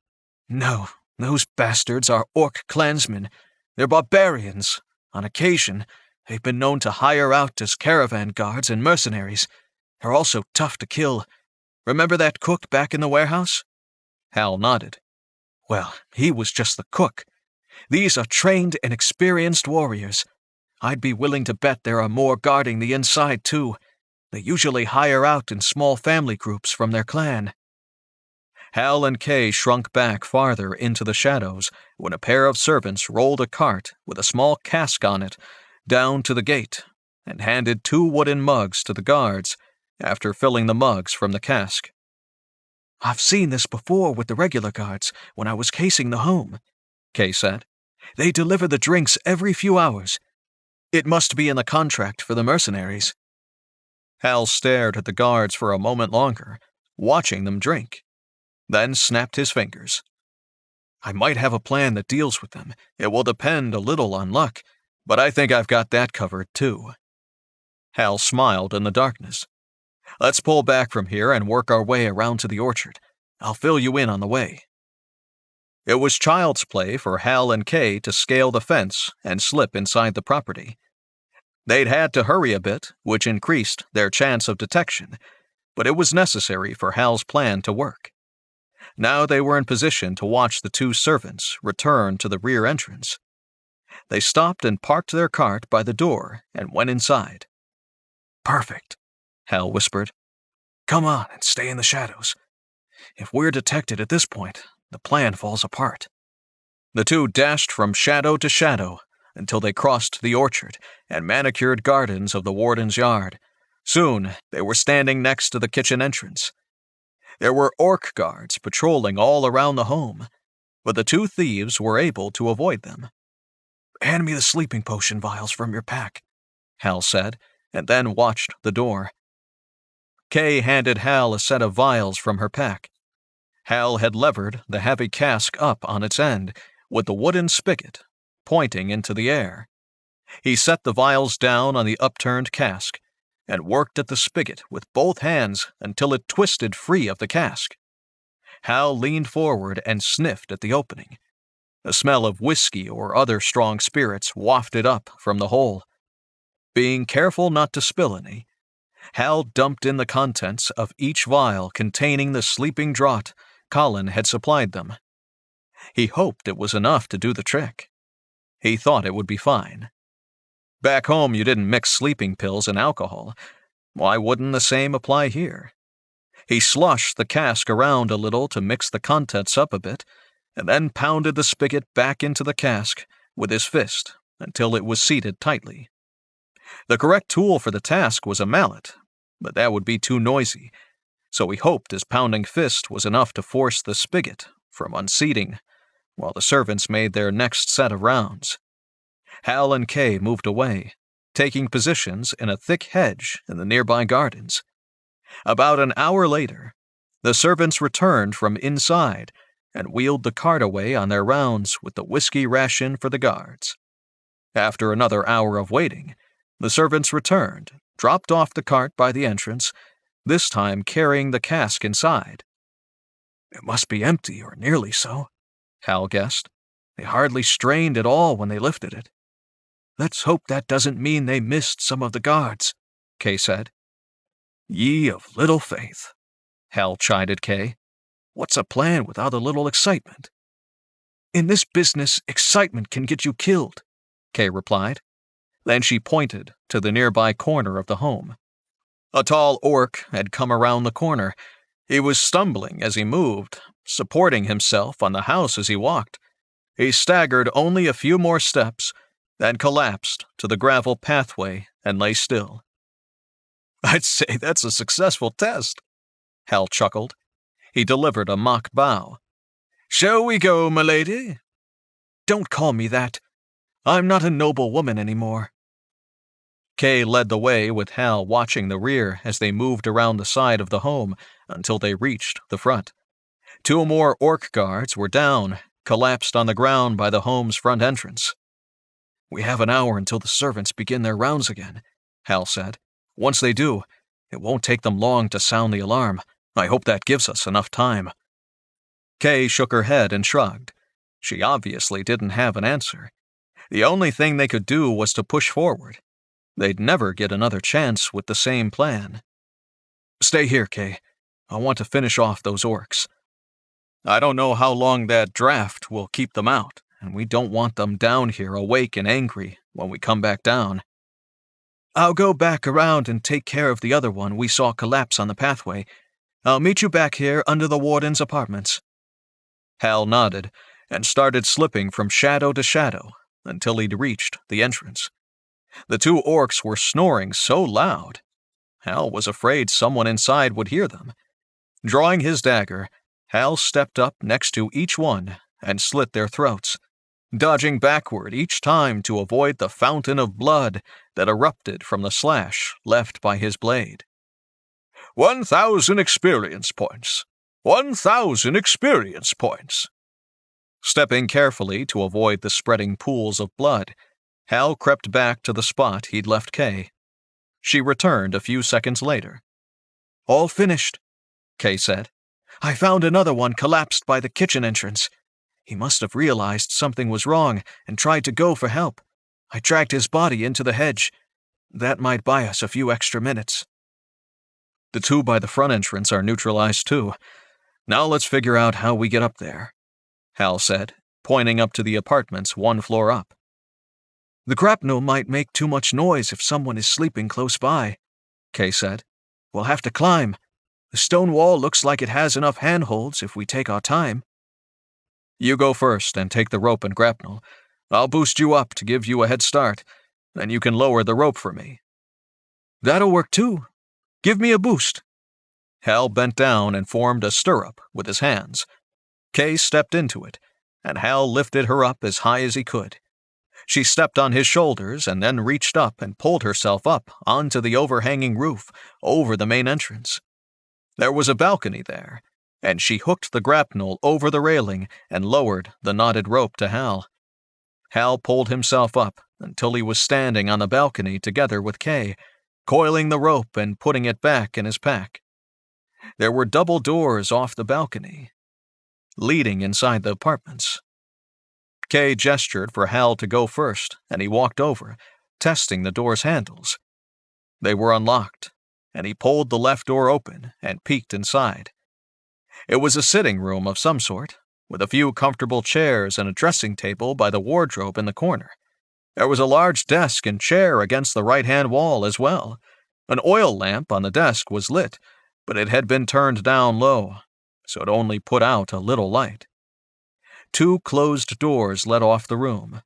"No, those bastards are orc clansmen. They're barbarians. On occasion, they've been known to hire out as caravan guards and mercenaries. They're also tough to kill. Remember that cook back in the warehouse?" Hal nodded. "Well, he was just the cook. These are trained and experienced warriors. I'd be willing to bet there are more guarding the inside, too. They usually hire out in small family groups from their clan." Hal and Kay shrunk back farther into the shadows when a pair of servants rolled a cart with a small cask on it down to the gate and handed 2 wooden mugs to the guards after filling the mugs from the cask. "I've seen this before with the regular guards when I was casing the home," Kay said. "They deliver the drinks every few hours. It must be in the contract for the mercenaries." Hal stared at the guards for a moment longer, watching them drink, then snapped his fingers. "I might have a plan that deals with them. It will depend a little on luck, but I think I've got that covered, too." Hal smiled in the darkness. "Let's pull back from here and work our way around to the orchard. I'll fill you in on the way." It was child's play for Hal and Kay to scale the fence and slip inside the property. They'd had to hurry a bit, which increased their chance of detection, but it was necessary for Hal's plan to work. Now they were in position to watch the 2 servants return to the rear entrance. They stopped and parked their cart by the door and went inside. "Perfect," Hal whispered. "Come on and stay in the shadows. If we're detected at this point, the plan falls apart." The 2 dashed from shadow to shadow until they crossed the orchard and manicured gardens of the warden's yard. Soon, they were standing next to the kitchen entrance. There were orc guards patrolling all around the home, but the two thieves were able to avoid them. "Hand me the sleeping potion vials from your pack," Hal said, and then watched the door. Kay handed Hal a set of vials from her pack. Hal had levered the heavy cask up on its end, with the wooden spigot pointing into the air. He set the vials down on the upturned cask and worked at the spigot with both hands until it twisted free of the cask. Hal leaned forward and sniffed at the opening. A smell of whiskey or other strong spirits wafted up from the hole. Being careful not to spill any, Hal dumped in the contents of each vial containing the sleeping draught Colin had supplied them. He hoped it was enough to do the trick. He thought it would be fine. Back home you didn't mix sleeping pills and alcohol. Why wouldn't the same apply here? He sloshed the cask around a little to mix the contents up a bit, and then pounded the spigot back into the cask with his fist until it was seated tightly. The correct tool for the task was a mallet, but that would be too noisy, so he hoped his pounding fist was enough to force the spigot from unseating while the servants made their next set of rounds. Hal and Kay moved away, taking positions in a thick hedge in the nearby gardens. About an hour later, the servants returned from inside and wheeled the cart away on their rounds with the whiskey ration for the guards. After another hour of waiting, the servants returned, dropped off the cart by the entrance, this time carrying the cask inside. "It must be empty, or nearly so," Hal guessed. "They hardly strained at all when they lifted it. Let's hope that doesn't mean they missed some of the guards," Kay said. "Ye of little faith," Hal chided Kay. "What's a plan without a little excitement?" "In this business, excitement can get you killed," Kay replied. Then she pointed to the nearby corner of the home. A tall orc had come around the corner. He was stumbling as he moved, supporting himself on the house as he walked. He staggered only a few more steps, then collapsed to the gravel pathway and lay still. "I'd say that's a successful test," Hal chuckled. He delivered a mock bow. "Shall we go, milady?" "Don't call me that. I'm not a noble woman anymore." Kay led the way with Hal watching the rear as they moved around the side of the home until they reached the front. Two more orc guards were down, collapsed on the ground by the home's front entrance. "We have an hour until the servants begin their rounds again," Hal said. "Once they do, it won't take them long to sound the alarm. I hope that gives us enough time." Kay shook her head and shrugged. She obviously didn't have an answer. The only thing they could do was to push forward. They'd never get another chance with the same plan. "Stay here, Kay. I want to finish off those orcs." "I don't know how long that draft will keep them out, and we don't want them down here awake and angry when we come back down." "I'll go back around and take care of the other one we saw collapse on the pathway. I'll meet you back here under the warden's apartments." Hal nodded and started slipping from shadow to shadow until he'd reached the entrance. The two orcs were snoring so loud, Hal was afraid someone inside would hear them. Drawing his dagger, Hal stepped up next to each one and slit their throats, dodging backward each time to avoid the fountain of blood that erupted from the slash left by his blade. 1,000 experience points. 1,000 experience points. Stepping carefully to avoid the spreading pools of blood, Hal crept back to the spot he'd left Kay. She returned a few seconds later. "All finished," Kay said. "I found another one collapsed by the kitchen entrance. He must have realized something was wrong and tried to go for help. I dragged his body into the hedge. That might buy us a few extra minutes." "The two by the front entrance are neutralized too. Now let's figure out how we get up there," Hal said, pointing up to the apartments one floor up. "The grapnel might make too much noise if someone is sleeping close by," Kay said. "We'll have to climb. The stone wall looks like it has enough handholds if we take our time." "You go first and take the rope and grapnel. I'll boost you up to give you a head start, then you can lower the rope for me." "That'll work too. Give me a boost." Hal bent down and formed a stirrup with his hands. Kay stepped into it, and Hal lifted her up as high as he could. She stepped on his shoulders and then reached up and pulled herself up onto the overhanging roof over the main entrance. There was a balcony there, and she hooked the grapnel over the railing and lowered the knotted rope to Hal. Hal pulled himself up until he was standing on the balcony together with Kay, coiling the rope and putting it back in his pack. There were double doors off the balcony, leading inside the apartments. Kay gestured for Hal to go first, and he walked over, testing the door's handles. They were unlocked, and he pulled the left door open and peeked inside. It was a sitting room of some sort, with a few comfortable chairs and a dressing table by the wardrobe in the corner. There was a large desk and chair against the right-hand wall as well. An oil lamp on the desk was lit, but it had been turned down low, so it only put out a little light. 2 closed doors led off the room.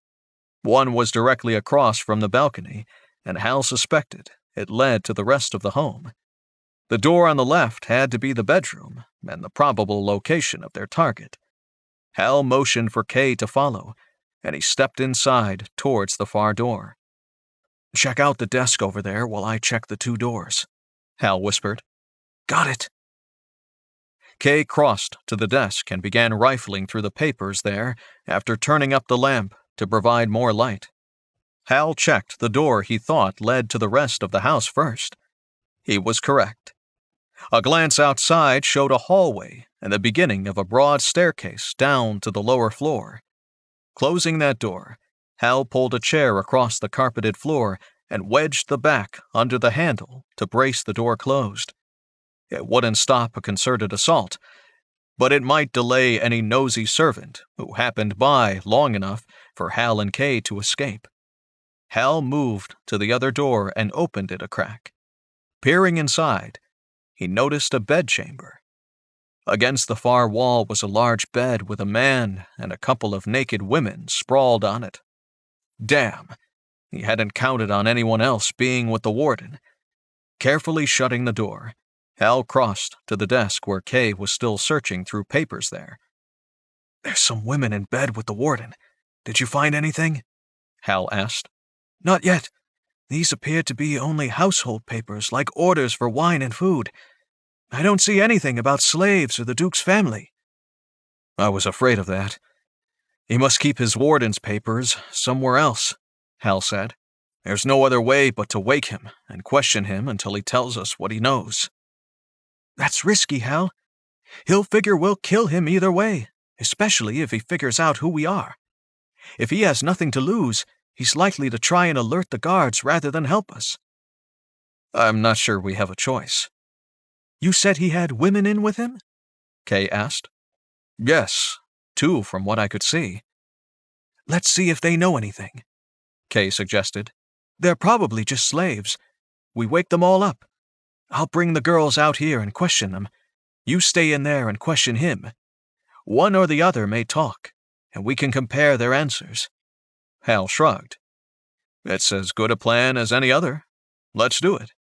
One was directly across from the balcony, and Hal suspected it led to the rest of the home. The door on the left had to be the bedroom and the probable location of their target. Hal motioned for Kay to follow, and he stepped inside towards the far door. "Check out the desk over there while I check the 2 doors," Hal whispered. "Got it." Kay crossed to the desk and began rifling through the papers there after turning up the lamp to provide more light. Hal checked the door he thought led to the rest of the house first. He was correct. A glance outside showed a hallway and the beginning of a broad staircase down to the lower floor. Closing that door, Hal pulled a chair across the carpeted floor and wedged the back under the handle to brace the door closed. It wouldn't stop a concerted assault, but it might delay any nosy servant who happened by long enough for Hal and Kay to escape. Hal moved to the other door and opened it a crack. Peering inside, he noticed a bedchamber. Against the far wall was a large bed with a man and a couple of naked women sprawled on it. Damn, he hadn't counted on anyone else being with the warden. Carefully shutting the door, Hal crossed to the desk where Kay was still searching through papers there. "There's some women in bed with the warden. Did you find anything?" Hal asked. "Not yet. These appear to be only household papers like orders for wine and food. I don't see anything about slaves or the Duke's family." "I was afraid of that. He must keep his warden's papers somewhere else," Hal said. "There's no other way but to wake him and question him until he tells us what he knows." "That's risky, Hal. He'll figure we'll kill him either way, especially if he figures out who we are. If he has nothing to lose, he's likely to try and alert the guards rather than help us." "I'm not sure we have a choice." "You said he had women in with him?" Kay asked. "Yes, 2 from what I could see." "Let's see if they know anything," Kay suggested. "They're probably just slaves. We wake them all up. I'll bring the girls out here and question them. You stay in there and question him. One or the other may talk, and we can compare their answers." Hal shrugged. "It's as good a plan as any other. Let's do it."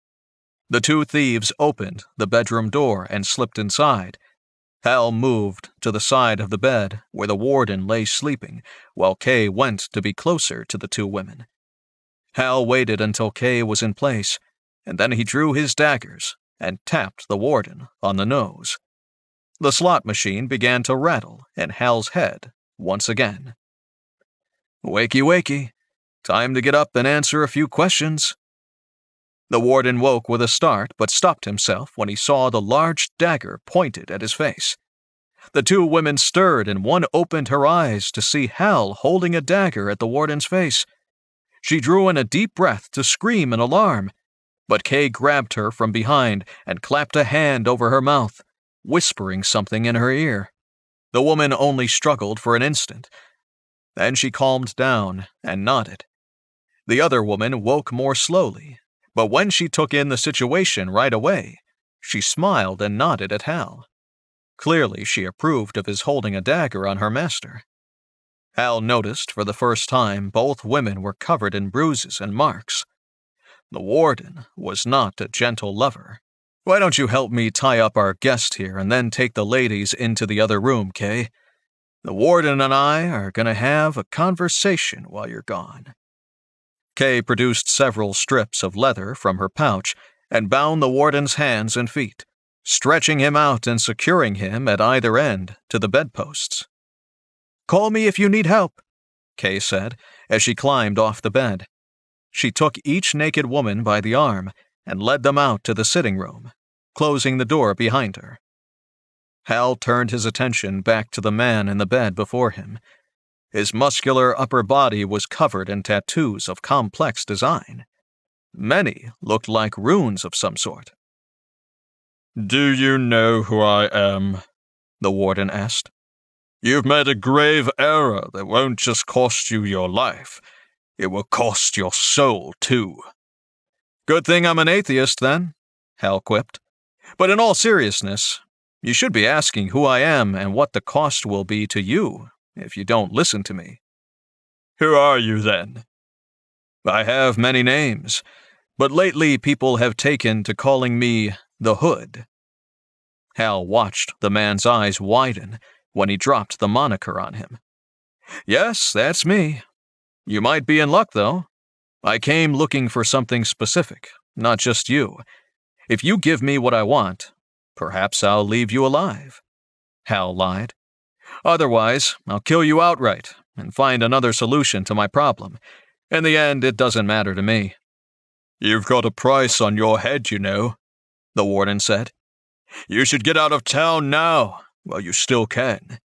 The 2 thieves opened the bedroom door and slipped inside. Hal moved to the side of the bed where the warden lay sleeping, while Kay went to be closer to the 2 women. Hal waited until Kay was in place, and then he drew his daggers and tapped the warden on the nose. The slot machine began to rattle in Hal's head once again. "Wakey, wakey. Time to get up and answer a few questions." The warden woke with a start but stopped himself when he saw the large dagger pointed at his face. The 2 women stirred and one opened her eyes to see Hal holding a dagger at the warden's face. She drew in a deep breath to scream in alarm, but Kay grabbed her from behind and clapped a hand over her mouth, whispering something in her ear. The woman only struggled for an instant. Then she calmed down and nodded. The other woman woke more slowly, but when she took in the situation right away, she smiled and nodded at Hal. Clearly she approved of his holding a dagger on her master. Hal noticed for the first time both women were covered in bruises and marks. The warden was not a gentle lover, Why don't you help me tie up our guest here and then take the ladies into the other room, Kay? The warden and I are going to have a conversation while you're gone. Kay produced several strips of leather from her pouch and bound the warden's hands and feet, stretching him out and securing him at either end to the bedposts. "Call me if you need help," Kay said as she climbed off the bed. She took each naked woman by the arm and led them out to the sitting room, closing the door behind her. Hal turned his attention back to the man in the bed before him. His muscular upper body was covered in tattoos of complex design. Many looked like runes of some sort. "Do you know who I am?" the warden asked. "You've made a grave error that won't just cost you your life. It will cost your soul, too." "Good thing I'm an atheist, then," Hal quipped. "But in all seriousness, you should be asking who I am and what the cost will be to you if you don't listen to me." "Who are you, then?" "I have many names, but lately people have taken to calling me the Hood." Hal watched the man's eyes widen when he dropped the moniker on him. "Yes, that's me. You might be in luck, though. I came looking for something specific, not just you. If you give me what I want, perhaps I'll leave you alive," Hal lied. "Otherwise, I'll kill you outright and find another solution to my problem. In the end, it doesn't matter to me." "You've got a price on your head, you know," the warden said. "You should get out of town now, while you still can.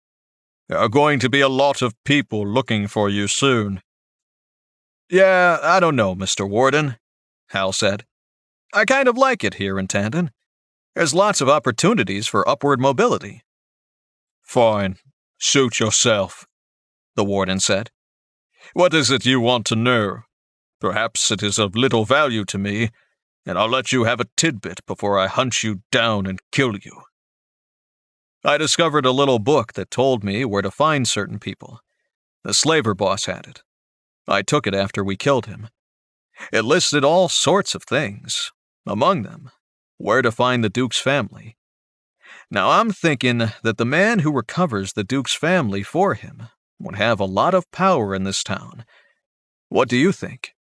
There are going to be a lot of people looking for you soon." "Yeah, I don't know, Mr. Warden," Hal said. "I kind of like it here in Tandon. There's lots of opportunities for upward mobility." "Fine. Suit yourself," the warden said. "What is it you want to know? Perhaps it is of little value to me, and I'll let you have a tidbit before I hunt you down and kill you." "I discovered a little book that told me where to find certain people. The slaver boss had it. I took it after we killed him. It listed all sorts of things, among them, where to find the Duke's family. Now I'm thinking that the man who recovers the Duke's family for him would have a lot of power in this town. What do you think?"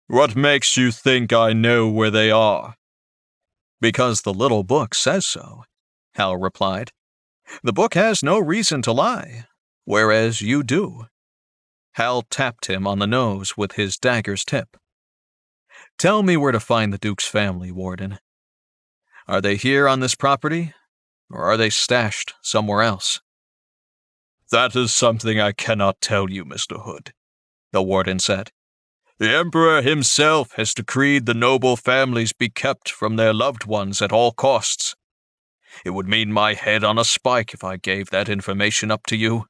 "What makes you think I know where they are?" "Because the little book says so," Hal replied. "The book has no reason to lie, whereas you do." Hal tapped him on the nose with his dagger's tip. "Tell me where to find the Duke's family, Warden. Are they here on this property, or are they stashed somewhere else?" "That is something I cannot tell you, Mr. Hood," the warden said. "The Emperor himself has decreed the noble families be kept from their loved ones at all costs. It would mean my head on a spike if I gave that information up to you."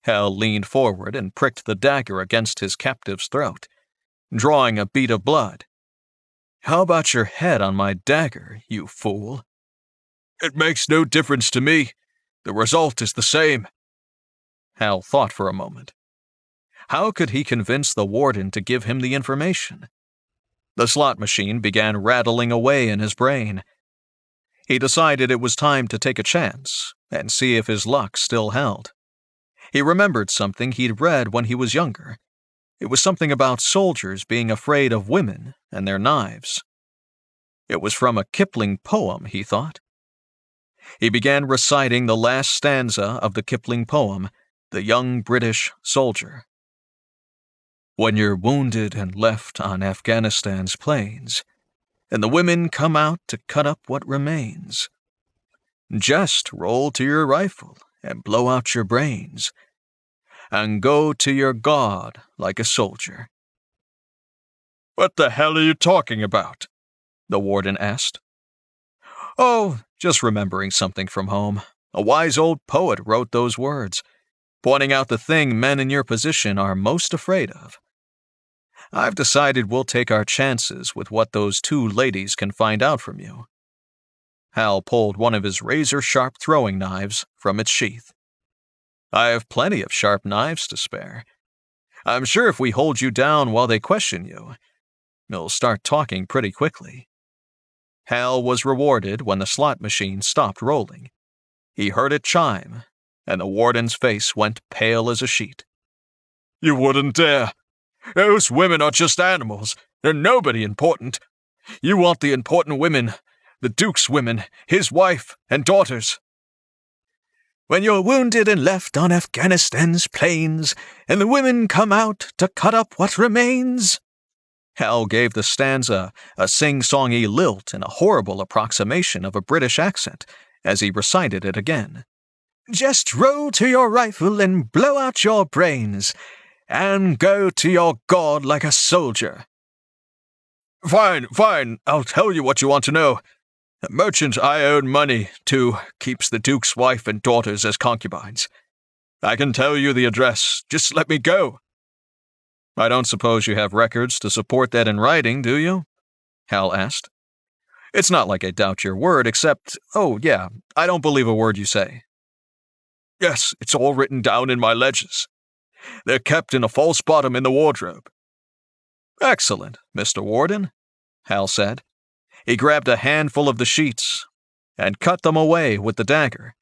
Hal leaned forward and pricked the dagger against his captive's throat, drawing a bead of blood. "How about your head on my dagger, you fool?" "It makes no difference to me. The result is the same." Hal thought for a moment. How could he convince the warden to give him the information? The slot machine began rattling away in his brain. He decided it was time to take a chance and see if his luck still held. He remembered something he'd read when he was younger. It was something about soldiers being afraid of women and their knives. It was from a Kipling poem, he thought. He began reciting the last stanza of the Kipling poem, The Young British Soldier. "When you're wounded and left on Afghanistan's plains, and the women come out to cut up what remains, just roll to your rifle and blow out your brains, and go to your God like a soldier." "What the hell are you talking about?" the warden asked. "Oh, just remembering something from home. A wise old poet wrote those words, pointing out the thing men in your position are most afraid of. I've decided we'll take our chances with what those two ladies can find out from you." Hal pulled one of his razor-sharp throwing knives from its sheath. "I have plenty of sharp knives to spare. I'm sure if we hold you down while they question you, you'll start talking pretty quickly." Hal was rewarded when the slot machine stopped rolling. He heard it chime, and the warden's face went pale as a sheet. You wouldn't dare. Those women are just animals. They're nobody important. You want the important women, the Duke's women, his wife and daughters. When you're wounded and left on Afghanistan's plains, and the women come out to cut up what remains. Hal gave the stanza a sing-songy lilt and a horrible approximation of a British accent as he recited it again. Just roll to your rifle and blow out your brains, and go to your God like a soldier. Fine, I'll tell you what you want to know. A merchant I own money to keeps the Duke's wife and daughters as concubines. I can tell you the address, just let me go. I don't suppose you have records to support that in writing, do you? Hal asked. It's not like I doubt your word, except, I don't believe a word you say. Yes, it's all written down in my ledgers. They're kept in a false bottom in the wardrobe. Excellent, Mr. Warden, Hal said. He grabbed a handful of the sheets and cut them away with the dagger.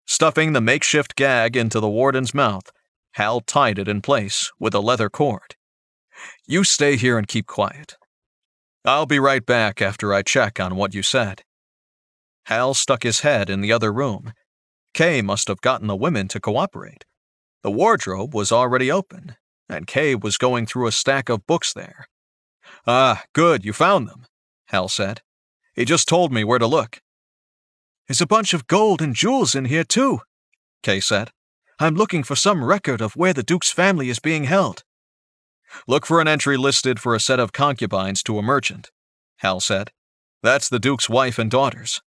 Stuffing the makeshift gag into the warden's mouth, Hal tied it in place with a leather cord. You stay here and keep quiet. I'll be right back after I check on what you said. Hal stuck his head in the other room. Kay must have gotten the women to cooperate. The wardrobe was already open, and Kay was going through a stack of books there. Ah, good, you found them, Hal said. He just told me where to look. There's a bunch of gold and jewels in here, too, Kay said. I'm looking for some record of where the Duke's family is being held. Look for an entry listed for a set of concubines to a merchant, Hal said. That's the Duke's wife and daughters.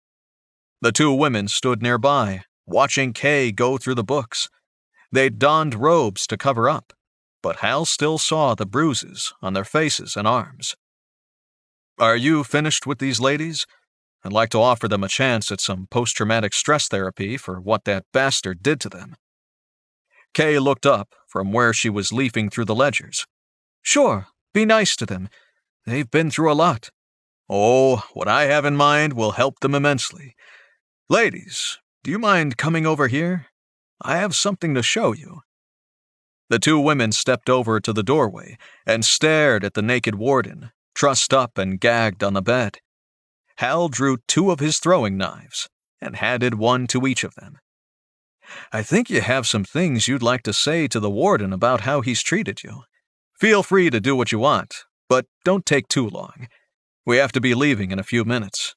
The two women stood nearby, watching Kay go through the books. They'd donned robes to cover up, but Hal still saw the bruises on their faces and arms. Are you finished with these ladies? I'd like to offer them a chance at some post-traumatic stress therapy for what that bastard did to them. Kay looked up from where she was leafing through the ledgers. Sure, be nice to them. They've been through a lot. Oh, what I have in mind will help them immensely. Ladies, do you mind coming over here? I have something to show you. The two women stepped over to the doorway and stared at the naked warden, trussed up and gagged on the bed. Hal drew two of his throwing knives and handed one to each of them. I think you have some things you'd like to say to the warden about how he's treated you. Feel free to do what you want, but don't take too long. We have to be leaving in a few minutes.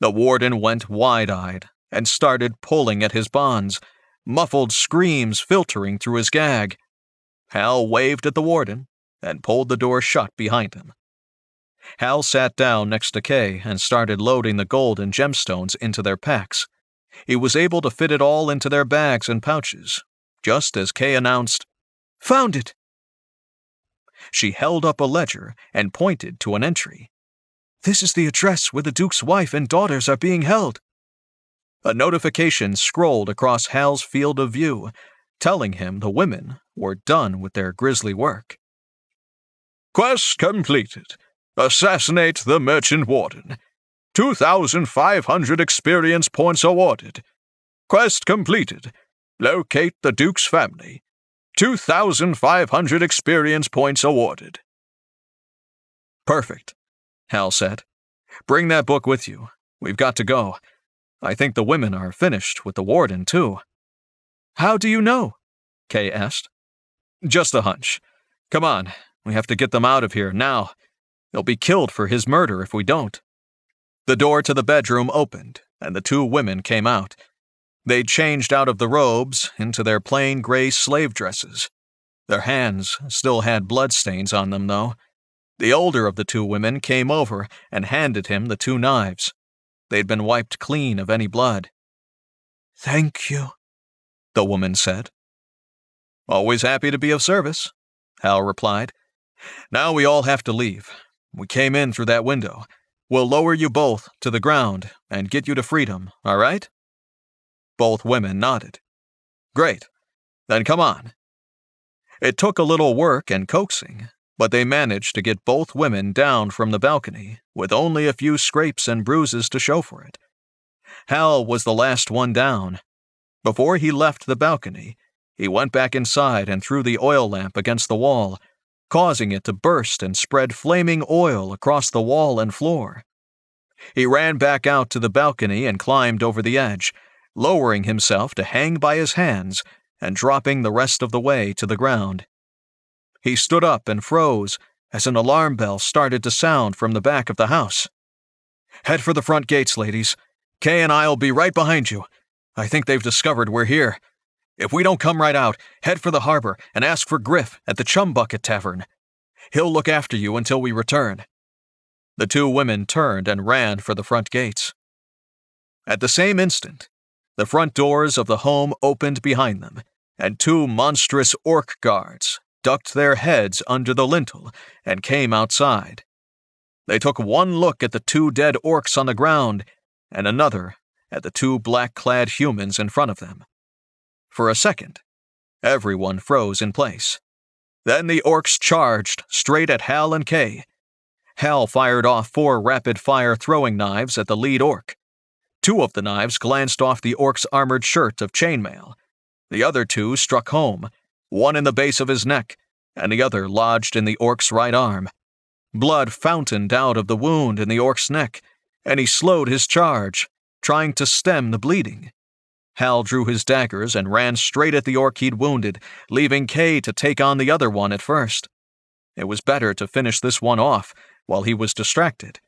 The warden went wide-eyed and started pulling at his bonds, muffled screams filtering through his gag. Hal waved at the warden and pulled the door shut behind him. Hal sat down next to Kay and started loading the gold and gemstones into their packs. He was able to fit it all into their bags and pouches, just as Kay announced, "Found it!" She held up a ledger and pointed to an entry. "This is the address where the Duke's wife and daughters are being held." A notification scrolled across Hal's field of view, telling him the women were done with their grisly work. Quest completed. Assassinate the merchant warden. 2,500 experience points awarded. Quest completed. Locate the Duke's family. 2,500 experience points awarded. Perfect, Hal said. Bring that book with you. We've got to go. I think the women are finished with the warden, too. How do you know? Kay asked. Just a hunch. Come on, we have to get them out of here now. They'll be killed for his murder if we don't. The door to the bedroom opened, and the two women came out. They'd changed out of the robes into their plain gray slave dresses. Their hands still had bloodstains on them, though. The older of the two women came over and handed him the two knives. They'd been wiped clean of any blood. "Thank you," the woman said. "Always happy to be of service," Hal replied. "Now we all have to leave. We came in through that window. We'll lower you both to the ground and get you to freedom, all right?" Both women nodded. "Great. Then come on." It took a little work and coaxing, but they managed to get both women down from the balcony with only a few scrapes and bruises to show for it. Hal was the last one down. Before he left the balcony, he went back inside and threw the oil lamp against the wall, causing it to burst and spread flaming oil across the wall and floor. He ran back out to the balcony and climbed over the edge, lowering himself to hang by his hands and dropping the rest of the way to the ground. He stood up and froze as an alarm bell started to sound from the back of the house. "Head for the front gates, ladies. Kay and I'll be right behind you. I think they've discovered we're here. If we don't come right out, head for the harbor and ask for Griff at the Chum Bucket Tavern. He'll look after you until we return." The two women turned and ran for the front gates. At the same instant, the front doors of the home opened behind them, and two monstrous orc guards ducked their heads under the lintel and came outside. They took one look at the two dead orcs on the ground and another at the two black-clad humans in front of them. For a second, everyone froze in place. Then the orcs charged straight at Hal and Kay. Hal fired off 4 rapid-fire throwing knives at the lead orc. 2 of the knives glanced off the orc's armored shirt of chainmail. The other 2 struck home, one in the base of his neck, and the other lodged in the orc's right arm. Blood fountained out of the wound in the orc's neck, and he slowed his charge, trying to stem the bleeding. Hal drew his daggers and ran straight at the orc he'd wounded, leaving Kay to take on the other one at first. It was better to finish this one off while he was distracted.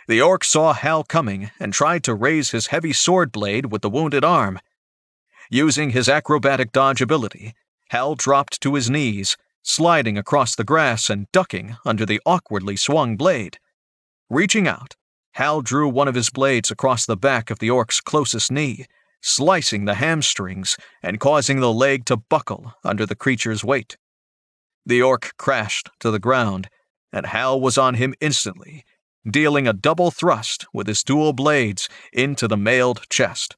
The orc saw Hal coming and tried to raise his heavy sword blade with the wounded arm. Using his acrobatic dodge ability, Hal dropped to his knees, sliding across the grass and ducking under the awkwardly swung blade. Reaching out, Hal drew one of his blades across the back of the orc's closest knee, slicing the hamstrings and causing the leg to buckle under the creature's weight. The orc crashed to the ground, and Hal was on him instantly, dealing a double thrust with his dual blades into the mailed chest.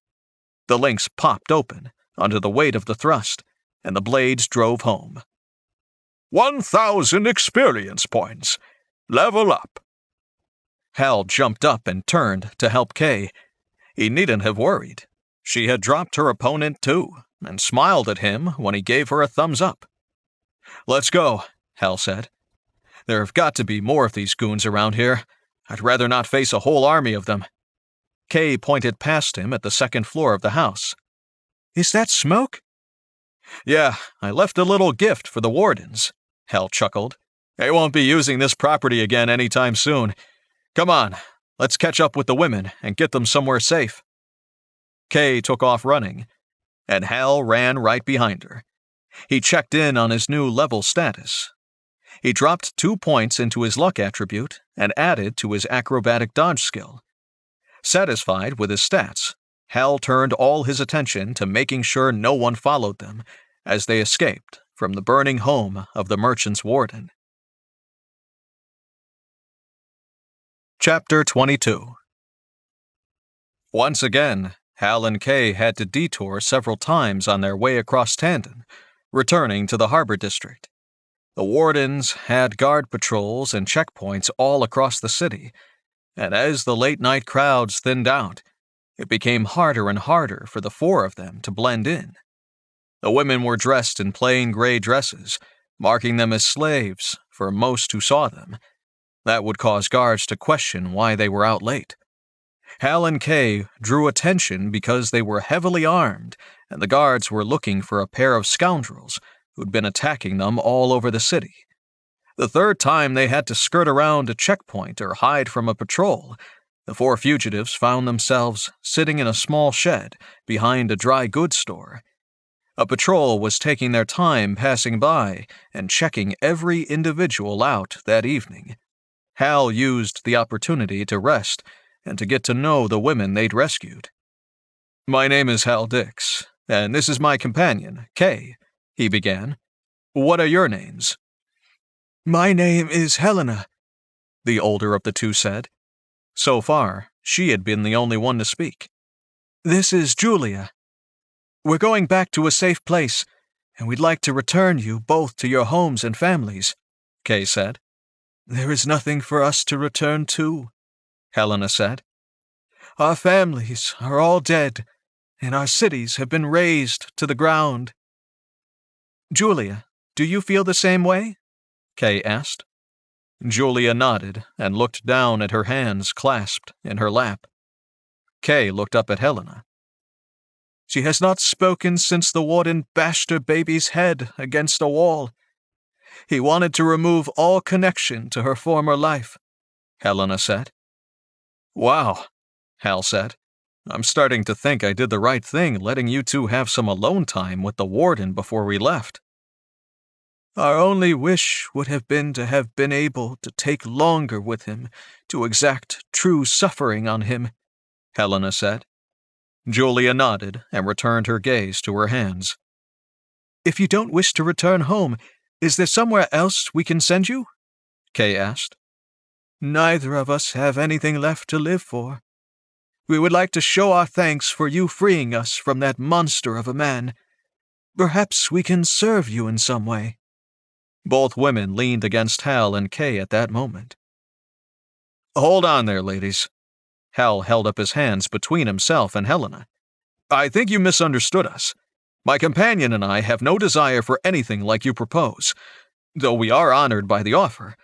The links popped open under the weight of the thrust, and the blades drove home. 1,000 experience points. Level up. Hal jumped up and turned to help Kay. He needn't have worried. She had dropped her opponent too, and smiled at him when he gave her a thumbs up. "Let's go," Hal said. "There have got to be more of these goons around here. I'd rather not face a whole army of them." Kay pointed past him at the second floor of the house. "Is that smoke?" "Yeah, I left a little gift for the wardens," Hal chuckled. "They won't be using this property again anytime soon. Come on, let's catch up with the women and get them somewhere safe." Kay took off running, and Hal ran right behind her. He checked in on his new level status. He dropped 2 points into his luck attribute and added to his acrobatic dodge skill. Satisfied with his stats, Hal turned all his attention to making sure no one followed them as they escaped from the burning home of the merchant's warden. Chapter 22. Once again, Hal and Kay had to detour several times on their way across Tandon, returning to the harbor district. The wardens had guard patrols and checkpoints all across the city, and as the late-night crowds thinned out, it became harder and harder for the 4 of them to blend in. The women were dressed in plain gray dresses, marking them as slaves for most who saw them. That would cause guards to question why they were out late. Hal and Kay drew attention because they were heavily armed, and the guards were looking for a pair of scoundrels who'd been attacking them all over the city. The 3rd time they had to skirt around a checkpoint or hide from a patrol, the 4 fugitives found themselves sitting in a small shed behind a dry goods store. A patrol was taking their time passing by and checking every individual out that evening. Hal used the opportunity to rest and to get to know the women they'd rescued. "My name is Hal Dix, and this is my companion, Kay," he began. "What are your names?" "My name is Helena," the older of the 2 said. So far, she had been the only one to speak. "This is Julia. We're going back to a safe place, and we'd like to return you both to your homes and families." Kay said. There is nothing for us to return to, Helena said. Our families are all dead, and our cities have been razed to the ground. Julia, do you feel the same way? Kay asked. Julia nodded and looked down at her hands clasped in her lap. Kay looked up at Helena. She has not spoken since the warden bashed her baby's head against a wall. He wanted to remove all connection to her former life, Helena said. Wow, Hal said. I'm starting to think I did the right thing letting you two have some alone time with the warden before we left. Our only wish would have been to have been able to take longer with him, to exact true suffering on him, Helena said. Julia nodded and returned her gaze to her hands. If you don't wish to return home, is there somewhere else we can send you? Kay asked. Neither of us have anything left to live for. We would like to show our thanks for you freeing us from that monster of a man. Perhaps we can serve you in some way. Both women leaned against Hal and Kay at that moment. Hold on there, ladies. Hal held up his hands between himself and Helena. I think you misunderstood us. My companion and I have no desire for anything like you propose, though we are honored by the offer.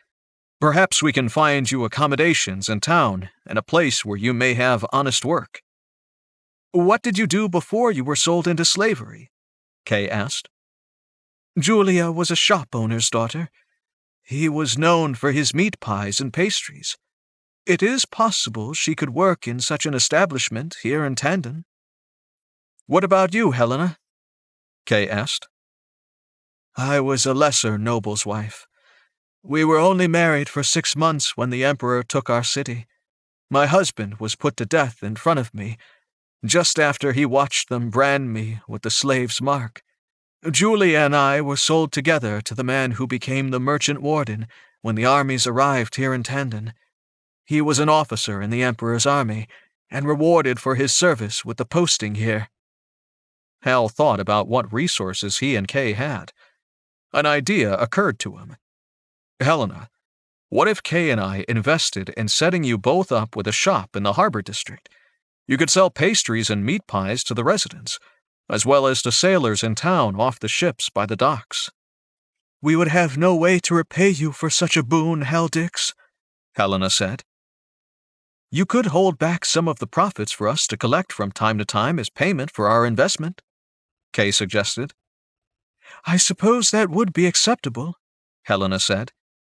Perhaps we can find you accommodations in town and a place where you may have honest work. What did you do before you were sold into slavery? Kay asked. Julia was a shop owner's daughter. He was known for his meat pies and pastries. It is possible she could work in such an establishment here in Tandon. What about you, Helena? Kay asked. I was a lesser noble's wife. We were only married for 6 months when the emperor took our city. My husband was put to death in front of me, just after he watched them brand me with the slave's mark. Julia and I were sold together to the man who became the merchant warden when the armies arrived here in Tandon. He was an officer in the emperor's army, and rewarded for his service with the posting here. Hal thought about what resources he and Kay had. An idea occurred to him. Helena, what if Kay and I invested in setting you both up with a shop in the harbor district? You could sell pastries and meat pies to the residents, as well as to sailors in town off the ships by the docks. We would have no way to repay you for such a boon, Hal Dix, Helena said. You could hold back some of the profits for us to collect from time to time as payment for our investment, Kay suggested. I suppose that would be acceptable, Helena said.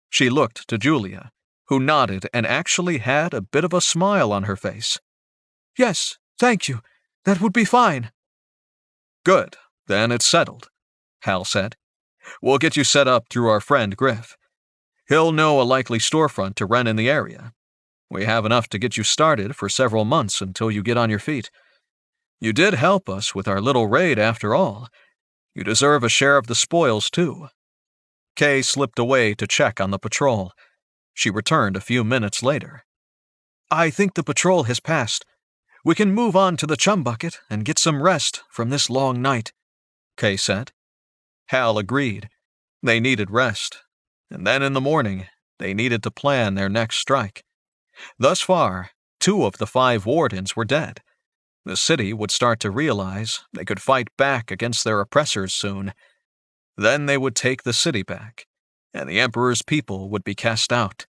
She looked to Julia, who nodded and actually had a bit of a smile on her face. Yes, thank you. That would be fine. Good, then it's settled, Hal said. We'll get you set up through our friend Griff. He'll know a likely storefront to rent in the area. We have enough to get you started for several months until you get on your feet. You did help us with our little raid after all. You deserve a share of the spoils, too. Kay slipped away to check on the patrol. She returned a few minutes later. I think the patrol has passed. We can move on to the chum bucket and get some rest from this long night, Kay said. Hal agreed. They needed rest. And then in the morning, they needed to plan their next strike. Thus far, 2 of the 5 wardens were dead. The city would start to realize they could fight back against their oppressors soon. Then they would take the city back, and the Emperor's people would be cast out.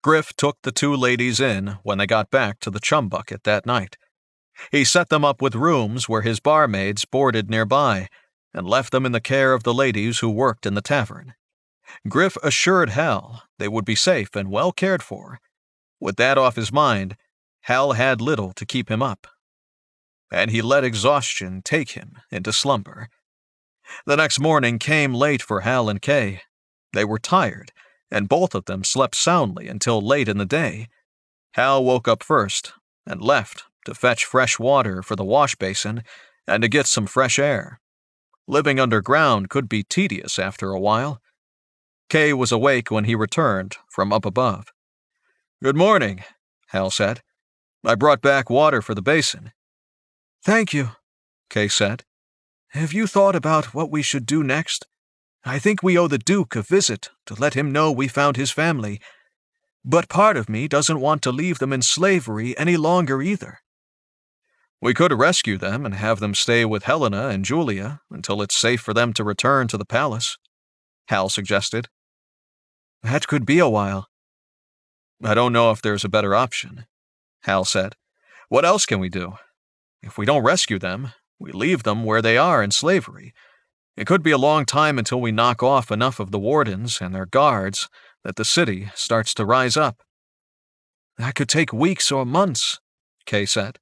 Griff took the 2 ladies in when they got back to the chum bucket that night. He set them up with rooms where his barmaids boarded nearby, and left them in the care of the ladies who worked in the tavern. Griff assured Hal they would be safe and well cared for. With that off his mind, Hal had little to keep him up, and he let exhaustion take him into slumber. The next morning came late for Hal and Kay. They were tired, and both of them slept soundly until late in the day. Hal woke up first and left to fetch fresh water for the wash basin and to get some fresh air. Living underground could be tedious after a while. Kay was awake when he returned from up above. Good morning, Hal said. I brought back water for the basin. Thank you, Kay said. Have you thought about what we should do next? I think we owe the Duke a visit to let him know we found his family, but part of me doesn't want to leave them in slavery any longer either. We could rescue them and have them stay with Helena and Julia until it's safe for them to return to the palace, Hal suggested. That could be a while. I don't know if there's a better option, Hal said. What else can we do? If we don't rescue them, we leave them where they are in slavery. It could be a long time until we knock off enough of the wardens and their guards that the city starts to rise up. That could take weeks or months, Kay said.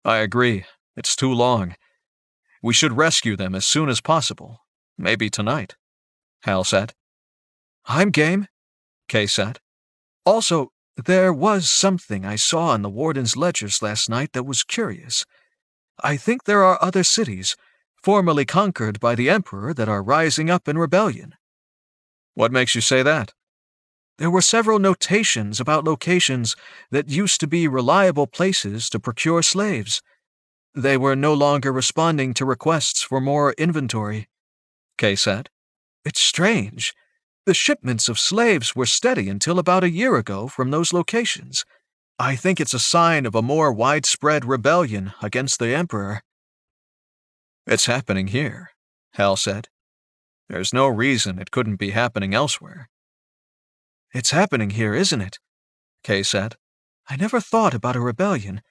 I agree. It's too long. We should rescue them as soon as possible. Maybe tonight, Hal said. I'm game, Kay said. Also, there was something I saw in the warden's ledgers last night that was curious. I think there are other cities, formerly conquered by the Emperor, that are rising up in rebellion. What makes you say that? There were several notations about locations that used to be reliable places to procure slaves. They were no longer responding to requests for more inventory, Kay said. It's strange. The shipments of slaves were steady until about a year ago from those locations. I think it's a sign of a more widespread rebellion against the Emperor. It's happening here, Hal said. There's no reason it couldn't be happening elsewhere. It's happening here, isn't it? Kay said. I never thought about a rebellion.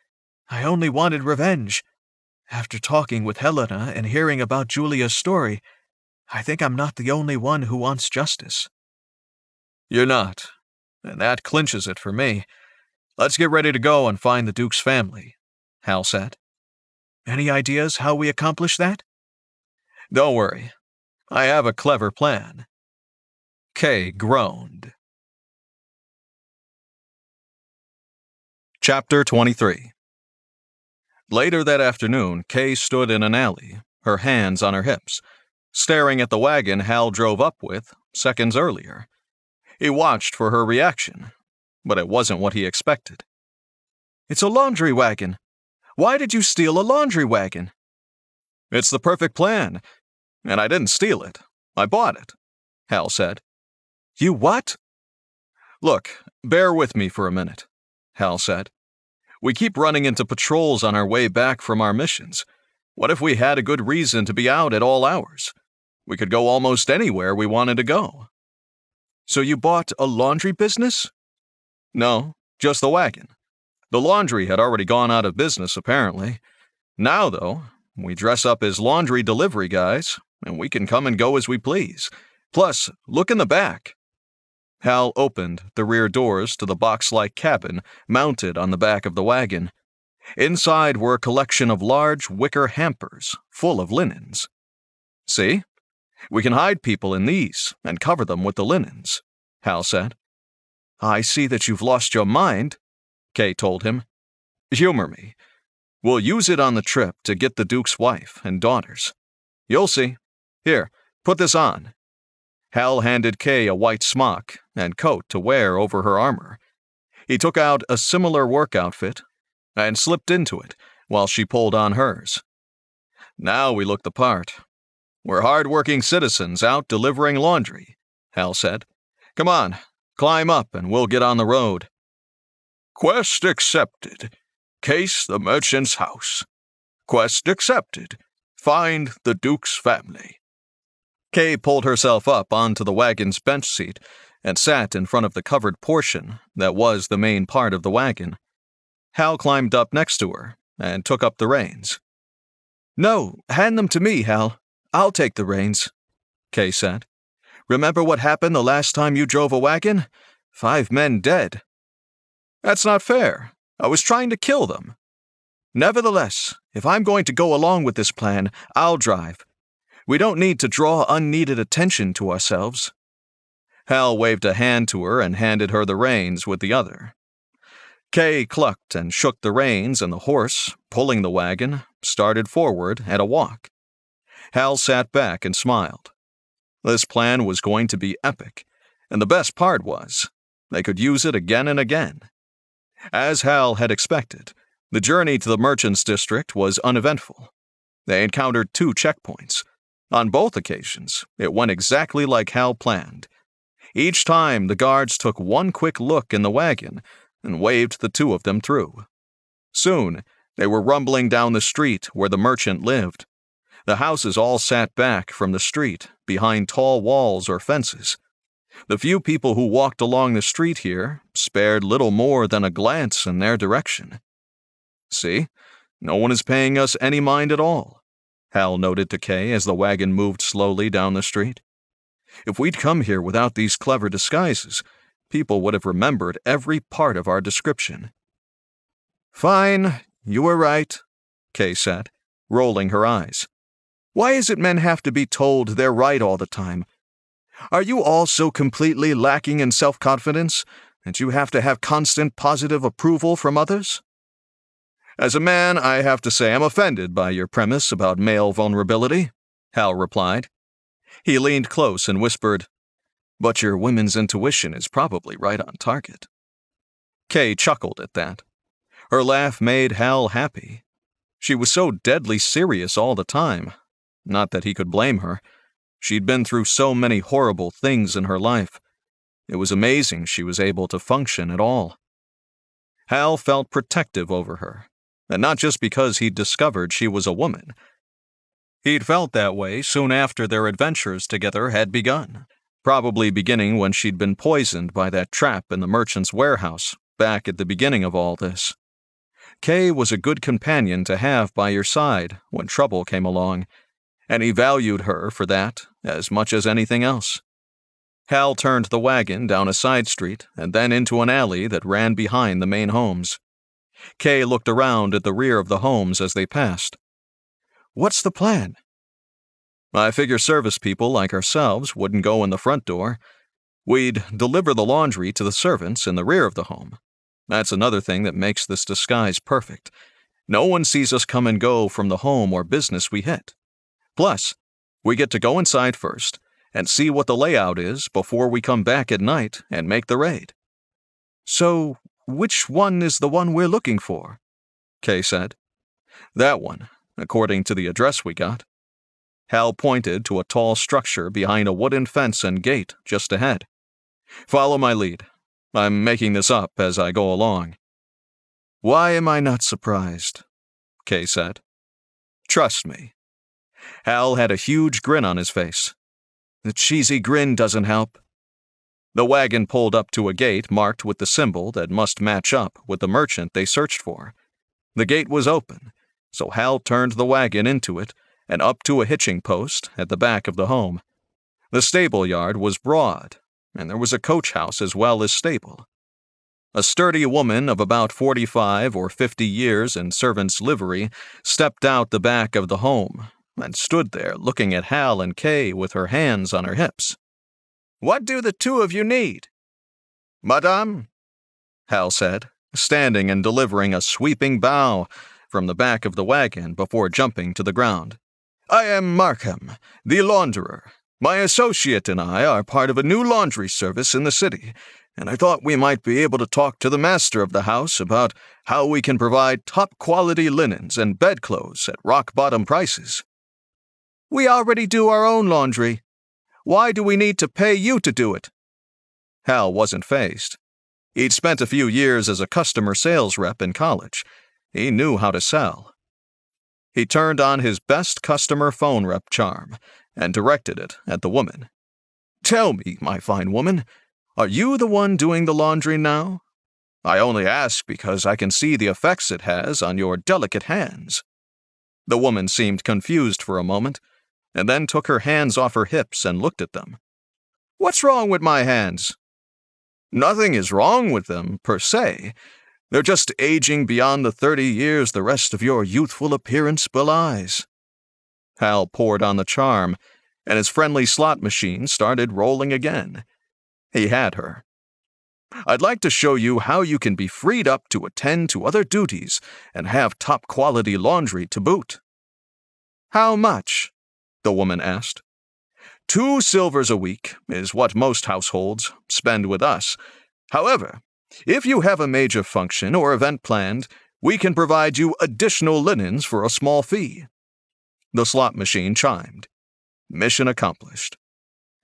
I only wanted revenge. After talking with Helena and hearing about Julia's story, I think I'm not the only one who wants justice. You're not, and that clinches it for me. Let's get ready to go and find the Duke's family, Hal said. Any ideas how we accomplish that? Don't worry. I have a clever plan. Kay groaned. Chapter 23. Later that afternoon, Kay stood in an alley, her hands on her hips, staring at the wagon Hal drove up with seconds earlier. He watched for her reaction, but it wasn't what he expected. It's a laundry wagon. Why did you steal a laundry wagon? It's the perfect plan, and I didn't steal it. I bought it, Hal said. You what? Look, bear with me for a minute, Hal said. We keep running into patrols on our way back from our missions. What if we had a good reason to be out at all hours? We could go almost anywhere we wanted to go. So you bought a laundry business? No, just the wagon. The laundry had already gone out of business, apparently. Now, though, we dress up as laundry delivery guys, and we can come and go as we please. Plus, look in the back. Hal opened the rear doors to the box-like cabin mounted on the back of the wagon. Inside were a collection of large wicker hampers full of linens. See? We can hide people in these and cover them with the linens, Hal said. I see that you've lost your mind, Kay told him. Humor me. We'll use it on the trip to get the Duke's wife and daughters. You'll see. Here, put this on. Hal handed Kay a white smock and coat to wear over her armor. He took out a similar work outfit and slipped into it while she pulled on hers. Now we look the part. We're hard-working citizens out delivering laundry, Hal said. Come on, climb up and we'll get on the road. Quest accepted. Case the merchant's house. Quest accepted. Find the Duke's family. Kay pulled herself up onto the wagon's bench seat and sat in front of the covered portion that was the main part of the wagon. Hal climbed up next to her and took up the reins. No, hand them to me, Hal. I'll take the reins, Kay said. Remember what happened the last time you drove a wagon? 5 men dead. That's not fair. I was trying to kill them. Nevertheless, if I'm going to go along with this plan, I'll drive. We don't need to draw unneeded attention to ourselves. Hal waved a hand to her and handed her the reins with the other. Kay clucked and shook the reins, and the horse, pulling the wagon, started forward at a walk. Hal sat back and smiled. This plan was going to be epic, and the best part was, they could use it again and again. As Hal had expected, the journey to the merchant's district was uneventful. They encountered 2 checkpoints, On both occasions, it went exactly like Hal planned. Each time, the guards took one quick look in the wagon and waved the two of them through. Soon, they were rumbling down the street where the merchant lived. The houses all sat back from the street, behind tall walls or fences. The few people who walked along the street here spared little more than a glance in their direction. See, no one is paying us any mind at all, Hal noted to Kay as the wagon moved slowly down the street. If we'd come here without these clever disguises, people would have remembered every part of our description. Fine, you were right, Kay said, rolling her eyes. Why is it men have to be told they're right all the time? Are you all so completely lacking in self-confidence that you have to have constant positive approval from others? As a man, I have to say I'm offended by your premise about male vulnerability, Hal replied. He leaned close and whispered, but your women's intuition is probably right on target. Kay chuckled at that. Her laugh made Hal happy. She was so deadly serious all the time. Not that he could blame her. She'd been through so many horrible things in her life. It was amazing she was able to function at all. Hal felt protective over her, and not just because he'd discovered she was a woman. He'd felt that way soon after their adventures together had begun, probably beginning when she'd been poisoned by that trap in the merchant's warehouse back at the beginning of all this. Kay was a good companion to have by your side when trouble came along, and he valued her for that as much as anything else. Hal turned the wagon down a side street and then into an alley that ran behind the main homes. Kay looked around at the rear of the homes as they passed. What's the plan? I figure service people like ourselves wouldn't go in the front door. We'd deliver the laundry to the servants in the rear of the home. That's another thing that makes this disguise perfect. No one sees us come and go from the home or business we hit. Plus, we get to go inside first and see what the layout is before we come back at night and make the raid. So, which one is the one we're looking for? Kay said. That one, according to the address we got. Hal pointed to a tall structure behind a wooden fence and gate just ahead. Follow my lead. I'm making this up as I go along. Why am I not surprised? Kay said. Trust me. Hal had a huge grin on his face. The cheesy grin doesn't help. The wagon pulled up to a gate marked with the symbol that must match up with the merchant they searched for. The gate was open, so Hal turned the wagon into it and up to a hitching post at the back of the home. The stable yard was broad, and there was a coach house as well as stable. A sturdy woman of about 45 or 50 years in servant's livery stepped out the back of the home and stood there looking at Hal and Kay with her hands on her hips. What do the two of you need? Madame, Hal said, standing and delivering a sweeping bow from the back of the wagon before jumping to the ground. I am Markham, the launderer. My associate and I are part of a new laundry service in the city, and I thought we might be able to talk to the master of the house about how we can provide top-quality linens and bedclothes at rock-bottom prices. We already do our own laundry. Why do we need to pay you to do it? Hal wasn't fazed. He'd spent a few years as a customer sales rep in college. He knew how to sell. He turned on his best customer phone rep charm and directed it at the woman. Tell me, my fine woman, are you the one doing the laundry now? I only ask because I can see the effects it has on your delicate hands. The woman seemed confused for a moment, and then took her hands off her hips and looked at them. What's wrong with my hands? Nothing is wrong with them, per se. They're just aging beyond the 30 years the rest of your youthful appearance belies. Hal poured on the charm, and his friendly slot machine started rolling again. He had her. I'd like to show you how you can be freed up to attend to other duties and have top-quality laundry to boot. How much? The woman asked. 2 silvers a week is what most households spend with us. However, if you have a major function or event planned, we can provide you additional linens for a small fee. The slot machine chimed. mission accomplished.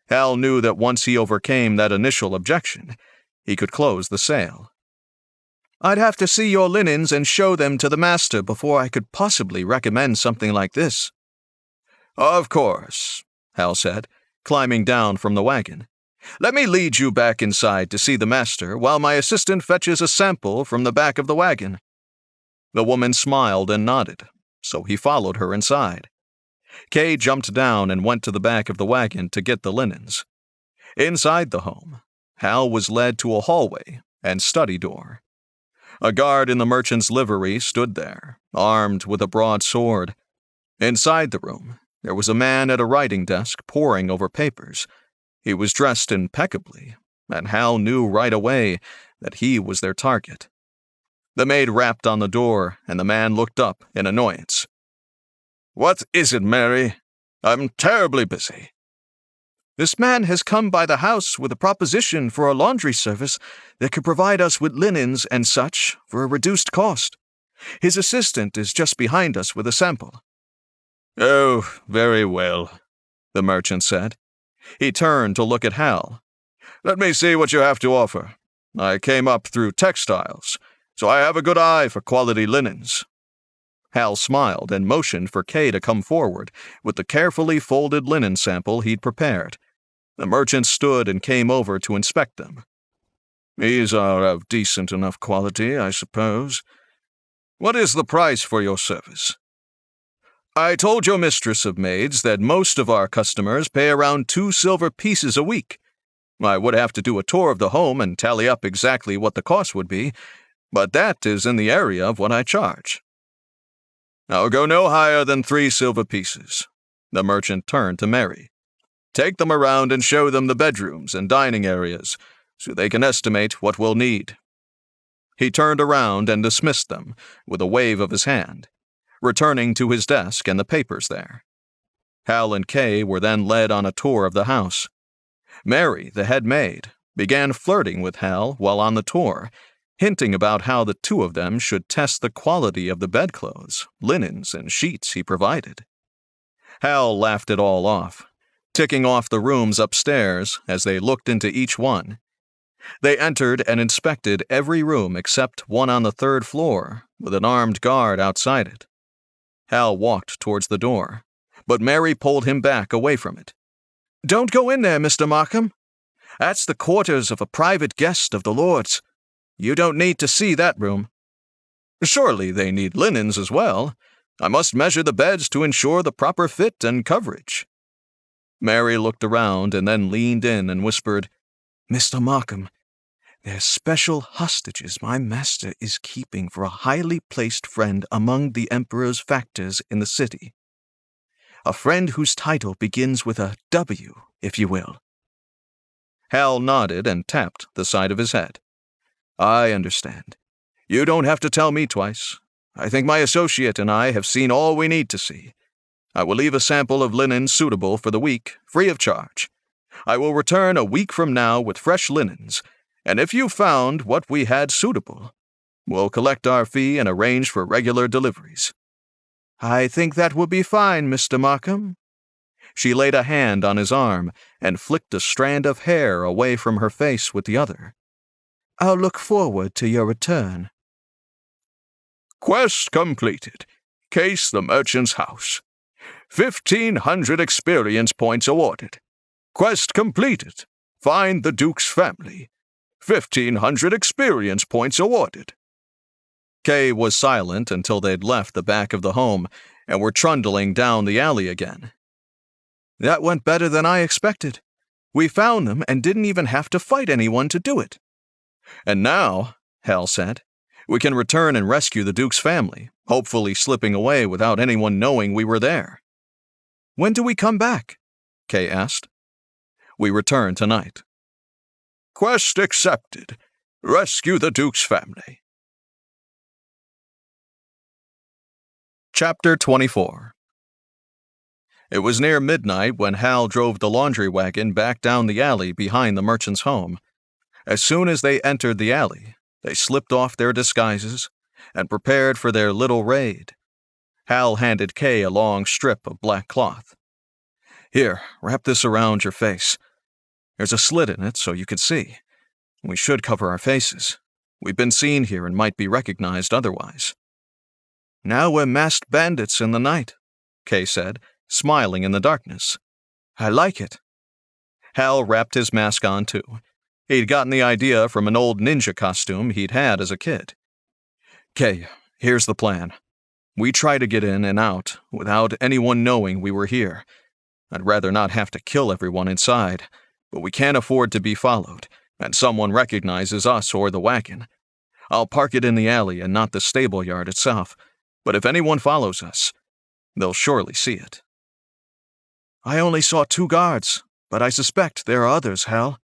Hal knew that once he overcame that initial objection, he could close the sale. I'd have to see your linens and show them to the master before I could possibly recommend something like this. Of course, Hal said, climbing down from the wagon. Let me lead you back inside to see the master while my assistant fetches a sample from the back of the wagon. The woman smiled and nodded, so he followed her inside. Kay jumped down and went to the back of the wagon to get the linens. Inside the home, Hal was led to a hallway and study door. A guard in the merchant's livery stood there, armed with a broad sword. Inside the room, there was a man at a writing desk poring over papers. He was dressed impeccably, and Hal knew right away that he was their target. The maid rapped on the door, and the man looked up in annoyance. "What is it, Mary? I'm terribly busy." This man has come by the house with a proposition for a laundry service that could provide us with linens and such for a reduced cost. His assistant is just behind us with a sample. "Oh, very well," the merchant said. He turned to look at Hal. "Let me see what you have to offer. I came up through textiles, so I have a good eye for quality linens." Hal smiled and motioned for Kay to come forward with the carefully folded linen sample he'd prepared. The merchant stood and came over to inspect them. "These are of decent enough quality, I suppose. What is the price for your service?" "I told your mistress of maids that most of our customers pay around 2 silver pieces a week. I would have to do a tour of the home and tally up exactly what the cost would be, but that is in the area of what I charge." "I'll go no higher than 3 silver pieces." The merchant turned to Mary. "Take them around and show them the bedrooms and dining areas, so they can estimate what we'll need." He turned around and dismissed them with a wave of his hand, returning to his desk and the papers there. Hal and Kay were then led on a tour of the house. Mary, the head maid, began flirting with Hal while on the tour, hinting about how the two of them should test the quality of the bedclothes, linens, and sheets he provided. Hal laughed it all off, ticking off the rooms upstairs as they looked into each one. They entered and inspected every room except one on the 3rd floor, with an armed guard outside it. Hal walked towards the door, but Mary pulled him back away from it. "Don't go in there, Mr. Markham. That's the quarters of a private guest of the Lord's. You don't need to see that room." "Surely they need linens as well. I must measure the beds to ensure the proper fit and coverage." Mary looked around and then leaned in and whispered, "Mr. Markham, they're special hostages my master is keeping for a highly placed friend among the Emperor's factors in the city. A friend whose title begins with a W, if you will." Hal nodded and tapped the side of his head. "I understand. You don't have to tell me twice. I think my associate and I have seen all we need to see. I will leave a sample of linen suitable for the week, free of charge. I will return a week from now with fresh linens, and if you found what we had suitable, we'll collect our fee and arrange for regular deliveries." "I think that will be fine, Mr. Markham." She laid a hand on his arm and flicked a strand of hair away from her face with the other. "I'll look forward to your return." Quest completed. Case the merchant's house. 1,500 experience points awarded. Quest completed. Find the Duke's family. 1,500 experience points awarded. Kay was silent until they'd left the back of the home and were trundling down the alley again. "That went better than I expected. We found them and didn't even have to fight anyone to do it." "And now," Hal said, "we can return and rescue the Duke's family, hopefully slipping away without anyone knowing we were there." "When do we come back?" Kay asked. "We return tonight." Quest accepted. Rescue the Duke's family. Chapter 24. It was near midnight when Hal drove the laundry wagon back down the alley behind the merchant's home. As soon as they entered the alley, they slipped off their disguises and prepared for their little raid. Hal handed Kay a long strip of black cloth. Here, wrap this around your face. There's a slit in it so you can see. We should cover our faces. We've been seen here and might be recognized otherwise. Now we're masked bandits in the night, Kay said, smiling in the darkness. I like it. Hal wrapped his mask on too. He'd gotten the idea from an old ninja costume he'd had as a kid. Kay, here's the plan. We try to get in and out without anyone knowing we were here. I'd rather not have to kill everyone inside, but we can't afford to be followed, and someone recognizes us or the wagon. I'll park it in the alley and not the stable yard itself, but if anyone follows us, they'll surely see it. I only saw 2 guards, but I suspect there are others, Hal,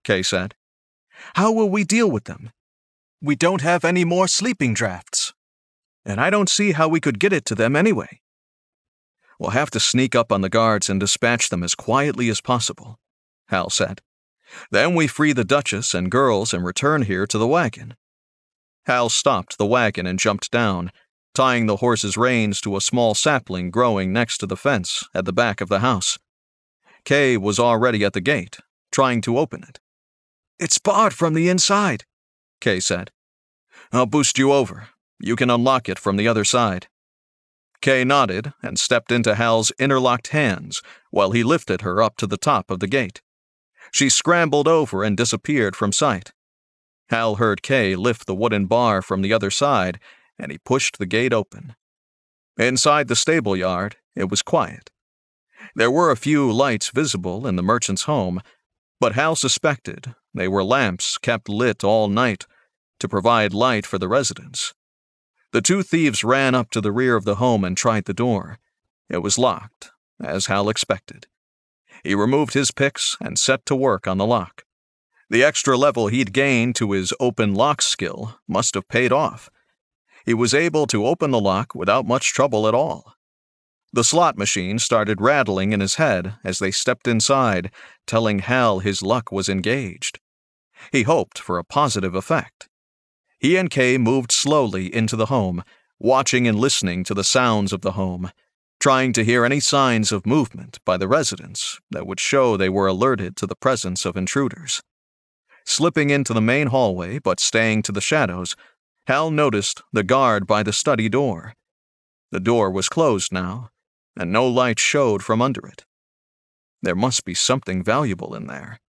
Kay said. How will we deal with them? We don't have any more sleeping drafts, and I don't see how we could get it to them anyway. We'll have to sneak up on the guards and dispatch them as quietly as possible, Hal said. Then we free the Duchess and girls and return here to the wagon. Hal stopped the wagon and jumped down, tying the horse's reins to a small sapling growing next to the fence at the back of the house. Kay was already at the gate, trying to open it. It's barred from the inside, Kay said. I'll boost you over. You can unlock it from the other side. Kay nodded and stepped into Hal's interlocked hands while he lifted her up to the top of the gate. She scrambled over and disappeared from sight. Hal heard Kay lift the wooden bar from the other side, and he pushed the gate open. Inside the stable yard, it was quiet. There were a few lights visible in the merchant's home, but Hal suspected they were lamps kept lit all night to provide light for the residents. The 2 thieves ran up to the rear of the home and tried the door. It was locked, as Hal expected. He removed his picks and set to work on the lock. The extra level he'd gained to his open lock skill must have paid off. He was able to open the lock without much trouble at all. The slot machine started rattling in his head as they stepped inside, telling Hal his luck was engaged. He hoped for a positive effect. He and Kay moved slowly into the home, watching and listening to the sounds of the home, trying to hear any signs of movement by the residents that would show they were alerted to the presence of intruders. Slipping into the main hallway but staying to the shadows, Hal noticed the guard by the study door. The door was closed now, and no light showed from under it. There must be something valuable in there.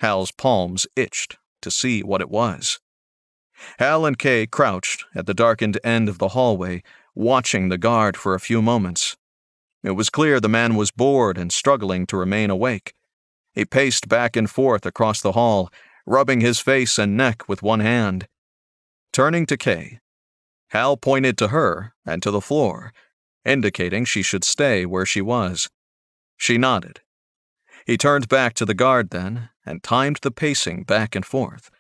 Hal's palms itched to see what it was. Hal and Kay crouched at the darkened end of the hallway, watching the guard for a few moments. It was clear the man was bored and struggling to remain awake. He paced back and forth across the hall, rubbing his face and neck with one hand. Turning to Kay, Hal pointed to her and to the floor, indicating she should stay where she was. She nodded. He turned back to the guard then and timed the pacing back and forth.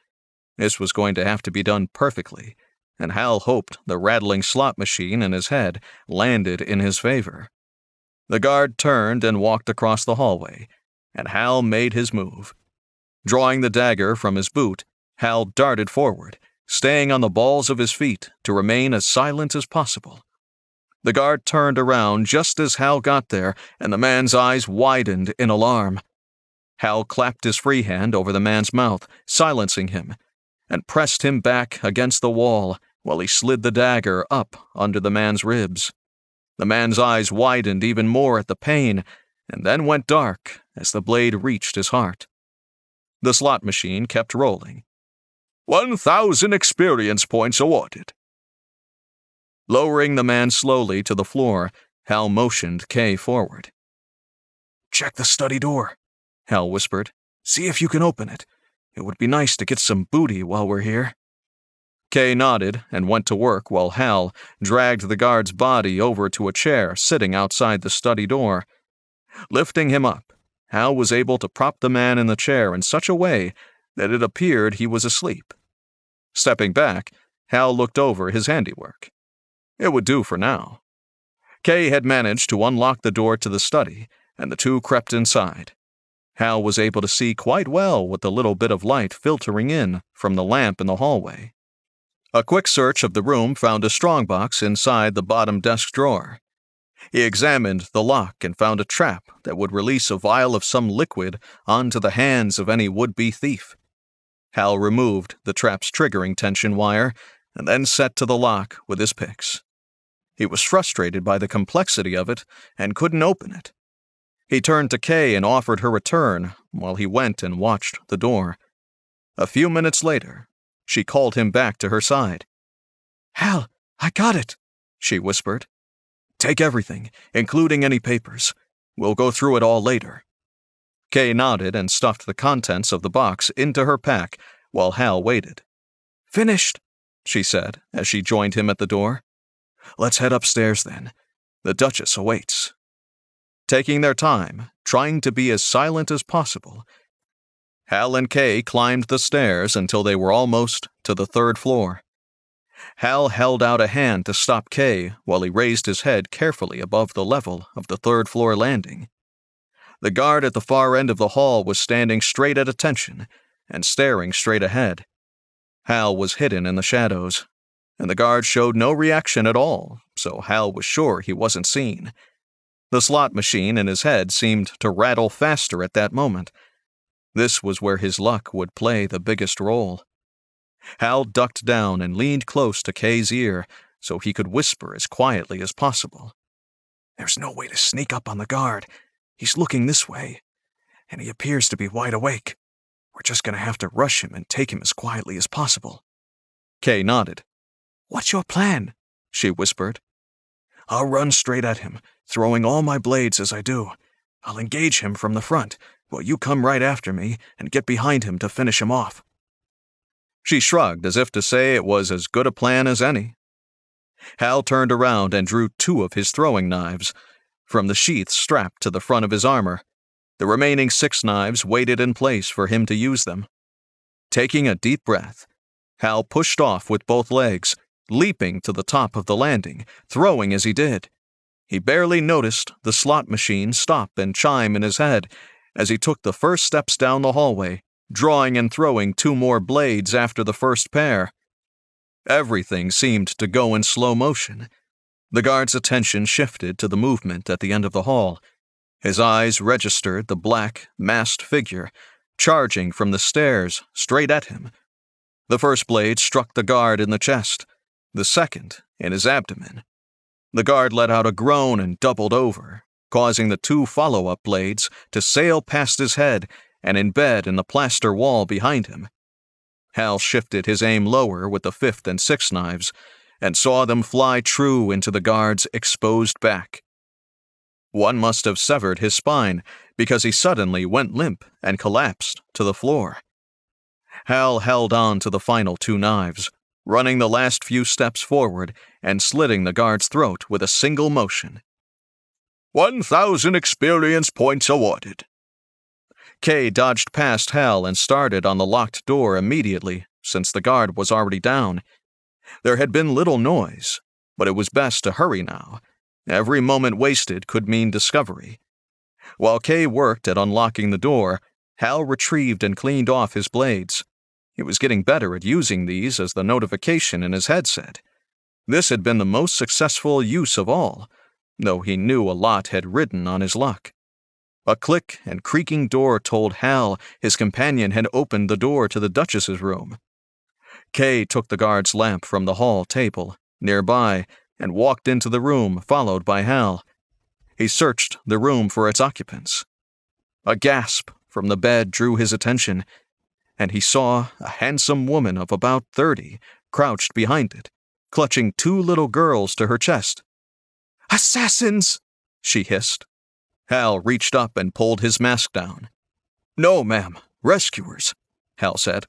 This was going to have to be done perfectly, and Hal hoped the rattling slot machine in his head landed in his favor. The guard turned and walked across the hallway, and Hal made his move. Drawing the dagger from his boot, Hal darted forward, staying on the balls of his feet to remain as silent as possible. The guard turned around just as Hal got there, and the man's eyes widened in alarm. Hal clapped his free hand over the man's mouth, silencing him, and pressed him back against the wall while he slid the dagger up under the man's ribs. The man's eyes widened even more at the pain, and then went dark as the blade reached his heart. The slot machine kept rolling. 1,000 experience points awarded. Lowering the man slowly to the floor, Hal motioned Kay forward. Check the study door, Hal whispered. See if you can open it. It would be nice to get some booty while we're here. Kay nodded and went to work while Hal dragged the guard's body over to a chair sitting outside the study door. Lifting him up, Hal was able to prop the man in the chair in such a way that it appeared he was asleep. Stepping back, Hal looked over his handiwork. It would do for now. Kay had managed to unlock the door to the study, and the two crept inside. Hal was able to see quite well with the little bit of light filtering in from the lamp in the hallway. A quick search of the room found a strongbox inside the bottom desk drawer. He examined the lock and found a trap that would release a vial of some liquid onto the hands of any would-be thief. Hal removed the trap's triggering tension wire and then set to the lock with his picks. He was frustrated by the complexity of it and couldn't open it. He turned to Kay and offered her a turn while he went and watched the door. A few minutes later, she called him back to her side. "Hal, I got it," she whispered. "Take everything, including any papers. We'll go through it all later." Kay nodded and stuffed the contents of the box into her pack while Hal waited. "Finished," she said as she joined him at the door. "Let's head upstairs then. The Duchess awaits." Taking their time, trying to be as silent as possible, Hal and Kay climbed the stairs until they were almost to the 3rd floor. Hal held out a hand to stop Kay while he raised his head carefully above the level of the 3rd floor landing. The guard at the far end of the hall was standing straight at attention and staring straight ahead. Hal was hidden in the shadows, and the guard showed no reaction at all, so Hal was sure he wasn't seen. The slot machine in his head seemed to rattle faster at that moment. This was where his luck would play the biggest role. Hal ducked down and leaned close to Kay's ear so he could whisper as quietly as possible. "There's no way to sneak up on the guard. He's looking this way, and he appears to be wide awake. We're just going to have to rush him and take him as quietly as possible." Kay nodded. "What's your plan?" she whispered. "I'll run straight at him, throwing all my blades as I do. I'll engage him from the front, while you come right after me and get behind him to finish him off." She shrugged as if to say it was as good a plan as any. Hal turned around and drew 2 of his throwing knives from the sheath strapped to the front of his armor. The remaining 6 knives waited in place for him to use them. Taking a deep breath, Hal pushed off with both legs, leaping to the top of the landing, throwing as he did. He barely noticed the slot machine stop and chime in his head as he took the first steps down the hallway, drawing and throwing 2 more blades after the first pair. Everything seemed to go in slow motion. The guard's attention shifted to the movement at the end of the hall. His eyes registered the black, masked figure, charging from the stairs straight at him. The first blade struck the guard in the chest, the second in his abdomen. The guard let out a groan and doubled over, causing the 2 follow-up blades to sail past his head and embed in the plaster wall behind him. Hal shifted his aim lower with the 5th and 6th knives and saw them fly true into the guard's exposed back. One must have severed his spine because he suddenly went limp and collapsed to the floor. Hal held on to the final 2 knives, running the last few steps forward and slitting the guard's throat with a single motion. 1,000 experience points awarded. Kay dodged past Hal and started on the locked door immediately, since the guard was already down. There had been little noise, but it was best to hurry now. Every moment wasted could mean discovery. While Kay worked at unlocking the door, Hal retrieved and cleaned off his blades. He was getting better at using these as the notification in his head said. This had been the most successful use of all, though he knew a lot had ridden on his luck. A click and creaking door told Hal his companion had opened the door to the Duchess's room. Kay took the guard's lamp from the hall table nearby and walked into the room, followed by Hal. He searched the room for its occupants. A gasp from the bed drew his attention, and he saw a handsome woman of about 30 crouched behind it, clutching 2 little girls to her chest. "Assassins!" she hissed. Hal reached up and pulled his mask down. "No, ma'am, rescuers," Hal said.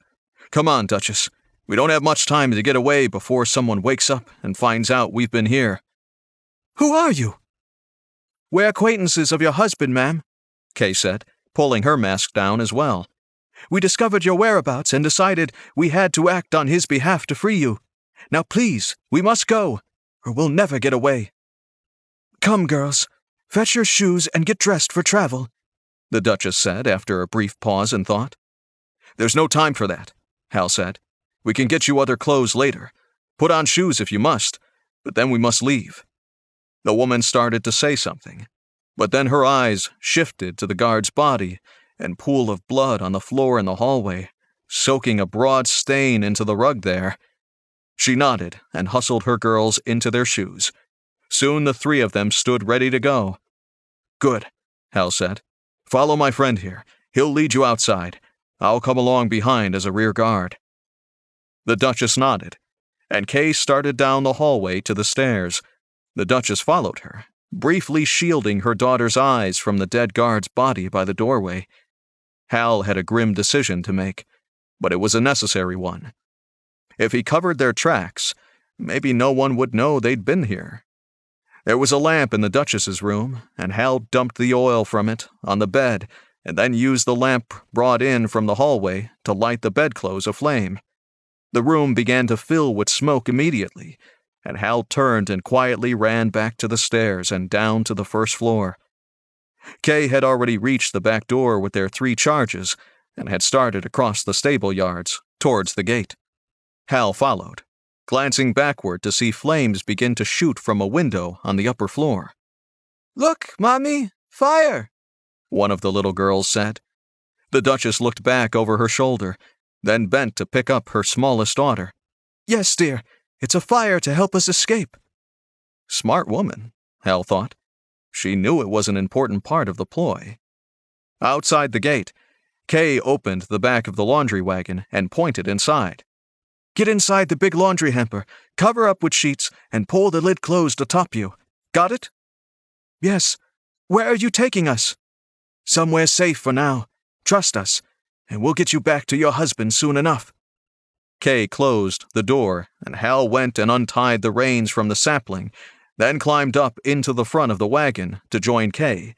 "Come on, Duchess. We don't have much time to get away before someone wakes up and finds out we've been here." "Who are you?" "We're acquaintances of your husband, ma'am," Kay said, pulling her mask down as well. "We discovered your whereabouts and decided we had to act on his behalf to free you. Now please, we must go, or we'll never get away." "Come, girls. Fetch your shoes and get dressed for travel," the Duchess said after a brief pause and thought. "There's no time for that," Hal said. "We can get you other clothes later. Put on shoes if you must, but then we must leave." The woman started to say something, but then her eyes shifted to the guard's body and pool of blood on the floor in the hallway, soaking a broad stain into the rug there. She nodded and hustled her girls into their shoes. Soon the three of them stood ready to go. "Good," Hal said. "Follow my friend here. He'll lead you outside. I'll come along behind as a rear guard." The Duchess nodded, and Kay started down the hallway to the stairs. The Duchess followed her, briefly shielding her daughter's eyes from the dead guard's body by the doorway. Hal had a grim decision to make, but it was a necessary one. If he covered their tracks, maybe no one would know they'd been here. There was a lamp in the Duchess's room, and Hal dumped the oil from it on the bed and then used the lamp brought in from the hallway to light the bedclothes aflame. The room began to fill with smoke immediately, and Hal turned and quietly ran back to the stairs and down to the first floor. Kay had already reached the back door with their 3 charges and had started across the stable yards towards the gate. Hal followed, glancing backward to see flames begin to shoot from a window on the upper floor. "Look, Mommy! Fire!" one of the little girls said. The Duchess looked back over her shoulder, then bent to pick up her smallest daughter. "Yes, dear. It's a fire to help us escape." Smart woman, Hal thought. She knew it was an important part of the ploy. Outside the gate, Kay opened the back of the laundry wagon and pointed inside. "Get inside the big laundry hamper, cover up with sheets, and pull the lid closed atop you. Got it?" "Yes. Where are you taking us?" "Somewhere safe for now. Trust us, and we'll get you back to your husband soon enough." Kay closed the door, and Hal went and untied the reins from the sapling, then climbed up into the front of the wagon to join Kay.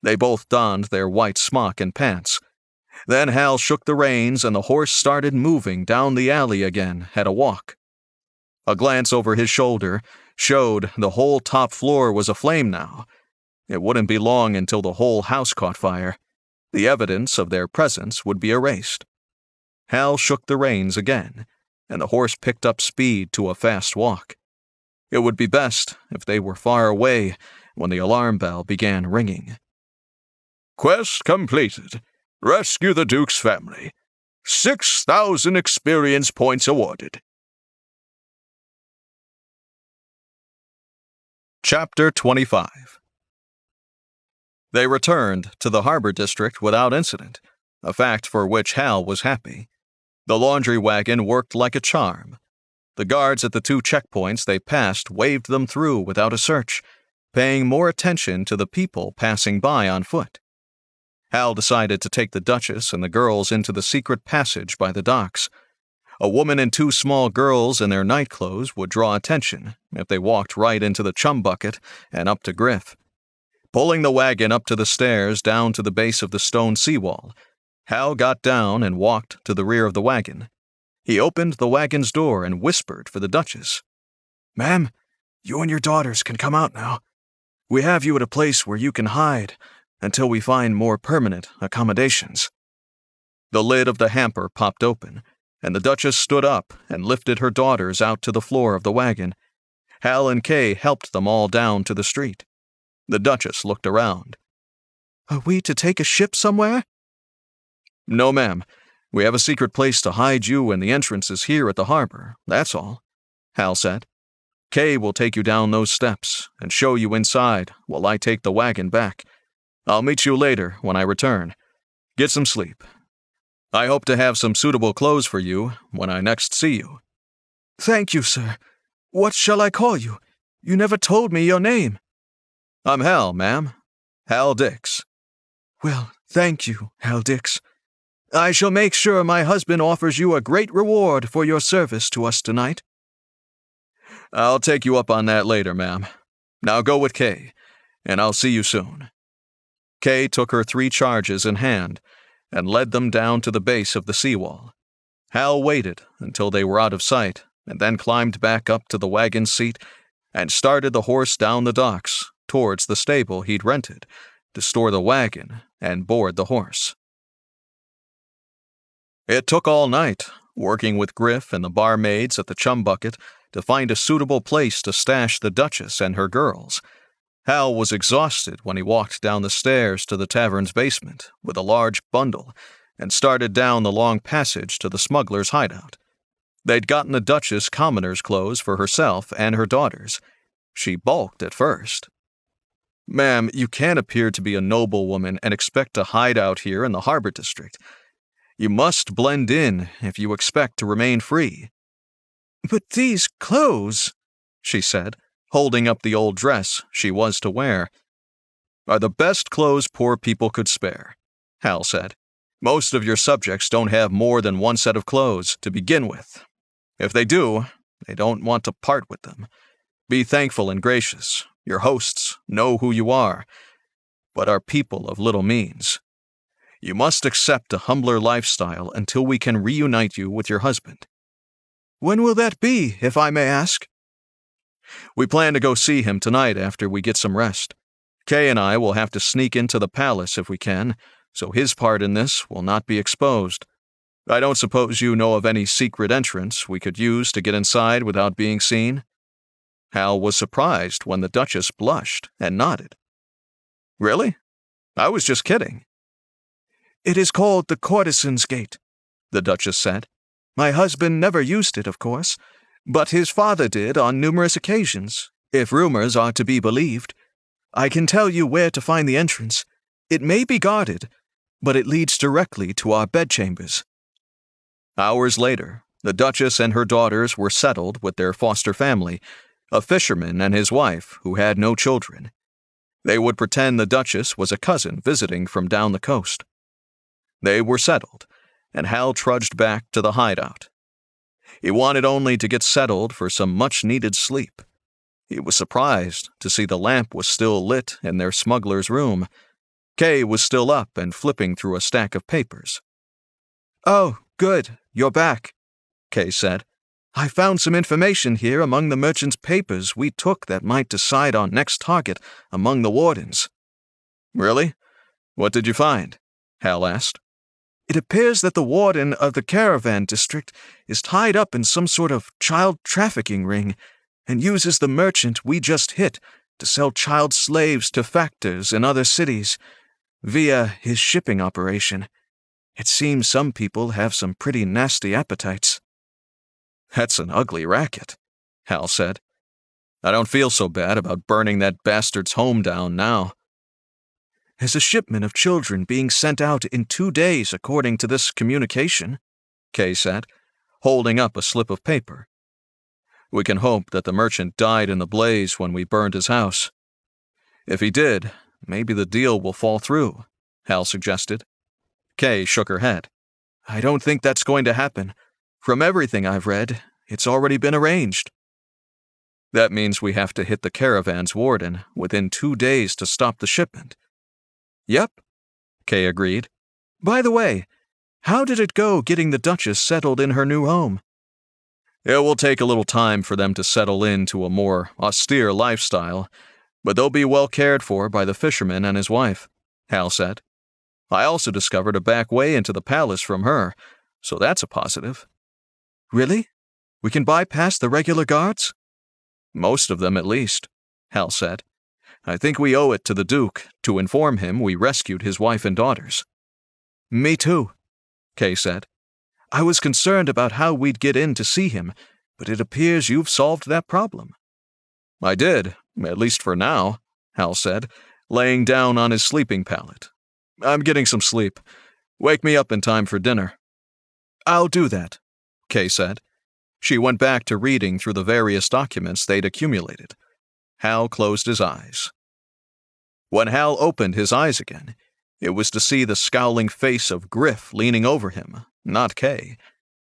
They both donned their white smock and pants. Then Hal shook the reins and the horse started moving down the alley again at a walk. A glance over his shoulder showed the whole top floor was aflame now. It wouldn't be long until the whole house caught fire. The evidence of their presence would be erased. Hal shook the reins again, and the horse picked up speed to a fast walk. It would be best if they were far away when the alarm bell began ringing. Quest completed. Rescue the Duke's family. 6,000 experience points awarded. Chapter 25. They returned to the harbor district without incident, a fact for which Hal was happy. The laundry wagon worked like a charm. The guards at the 2 checkpoints they passed waved them through without a search, paying more attention to the people passing by on foot. Hal decided to take the Duchess and the girls into the secret passage by the docks. A woman and 2 small girls in their night clothes would draw attention if they walked right into the chum bucket and up to Griff. Pulling the wagon up to the stairs down to the base of the stone seawall, Hal got down and walked to the rear of the wagon. He opened the wagon's door and whispered for the Duchess. "Ma'am, you and your daughters can come out now. We have you at a place where you can hide until we find more permanent accommodations." The lid of the hamper popped open, and the Duchess stood up and lifted her daughters out to the floor of the wagon. Hal and Kay helped them all down to the street. The Duchess looked around. "Are we to take a ship somewhere?" "No, ma'am. We have a secret place to hide you, and the entrance is here at the harbor, that's all," Hal said. "Kay will take you down those steps and show you inside while I take the wagon back. I'll meet you later when I return. Get some sleep. I hope to have some suitable clothes for you when I next see you." "Thank you, sir. What shall I call you? You never told me your name." "I'm Hal, ma'am. Hal Dix." "Well, thank you, Hal Dix. I shall make sure my husband offers you a great reward for your service to us tonight." "I'll take you up on that later, ma'am. Now go with Kay, and I'll see you soon." Kay took her 3 charges in hand and led them down to the base of the seawall. Hal waited until they were out of sight and then climbed back up to the wagon seat and started the horse down the docks towards the stable he'd rented to store the wagon and board the horse. It took all night, working with Griff and the barmaids at the chum bucket to find a suitable place to stash the Duchess and her girls. Hal was exhausted when he walked down the stairs to the tavern's basement with a large bundle and started down the long passage to the smuggler's hideout. They'd gotten the Duchess commoner's clothes for herself and her daughters. She balked at first. "Ma'am, you can't appear to be a noblewoman and expect to hide out here in the harbor district. You must blend in if you expect to remain free." "But these clothes," she said, holding up the old dress she was to wear, "are the best clothes poor people could spare," Hal said. "Most of your subjects don't have more than one set of clothes to begin with. If they do, they don't want to part with them. Be thankful and gracious. Your hosts know who you are, but are people of little means. You must accept a humbler lifestyle until we can reunite you with your husband." "When will that be, if I may ask?" "We plan to go see him tonight after we get some rest. Kay and I will have to sneak into the palace if we can, so his part in this will not be exposed. I don't suppose you know of any secret entrance we could use to get inside without being seen?" Hal was surprised when the Duchess blushed and nodded. "Really? I was just kidding." "It is called the Courtesan's Gate," the Duchess said. "My husband never used it, of course, but his father did on numerous occasions, if rumors are to be believed. I can tell you where to find the entrance. It may be guarded, but it leads directly to our bedchambers." Hours later, the Duchess and her daughters were settled with their foster family, a fisherman and his wife who had no children. They would pretend the Duchess was a cousin visiting from down the coast. They were settled, and Hal trudged back to the hideout. He wanted only to get settled for some much-needed sleep. He was surprised to see the lamp was still lit in their smuggler's room. Kay was still up and flipping through a stack of papers. "Oh, good, you're back," Kay said. "I found some information here among the merchant's papers we took that might decide our next target among the wardens." "Really? What did you find?" Hal asked. "It appears that the warden of the caravan district is tied up in some sort of child trafficking ring and uses the merchant we just hit to sell child slaves to factors in other cities via his shipping operation. It seems some people have some pretty nasty appetites." "That's an ugly racket," Hal said. "I don't feel so bad about burning that bastard's home down now." "There's a shipment of children being sent out in 2 days according to this communication," Kay said, holding up a slip of paper. "We can hope that the merchant died in the blaze when we burned his house. If he did, maybe the deal will fall through," Hal suggested. Kay shook her head. "I don't think that's going to happen. From everything I've read, it's already been arranged." "That means we have to hit the caravan's warden within 2 days to stop the shipment." "Yep," Kay agreed. "By the way, how did it go getting the Duchess settled in her new home?" "It will take a little time for them to settle into a more austere lifestyle, but they'll be well cared for by the fisherman and his wife," Hal said. "I also discovered a back way into the palace from her, so that's a positive." "Really? We can bypass the regular guards?" "Most of them, at least," Hal said. "I think we owe it to the Duke to inform him we rescued his wife and daughters." "Me too," Kay said. "I was concerned about how we'd get in to see him, but it appears you've solved that problem." "I did, at least for now," Hal said, laying down on his sleeping pallet. "I'm getting some sleep. Wake me up in time for dinner." "I'll do that," Kay said. She went back to reading through the various documents they'd accumulated. Hal closed his eyes. When Hal opened his eyes again, it was to see the scowling face of Griff leaning over him, not Kay.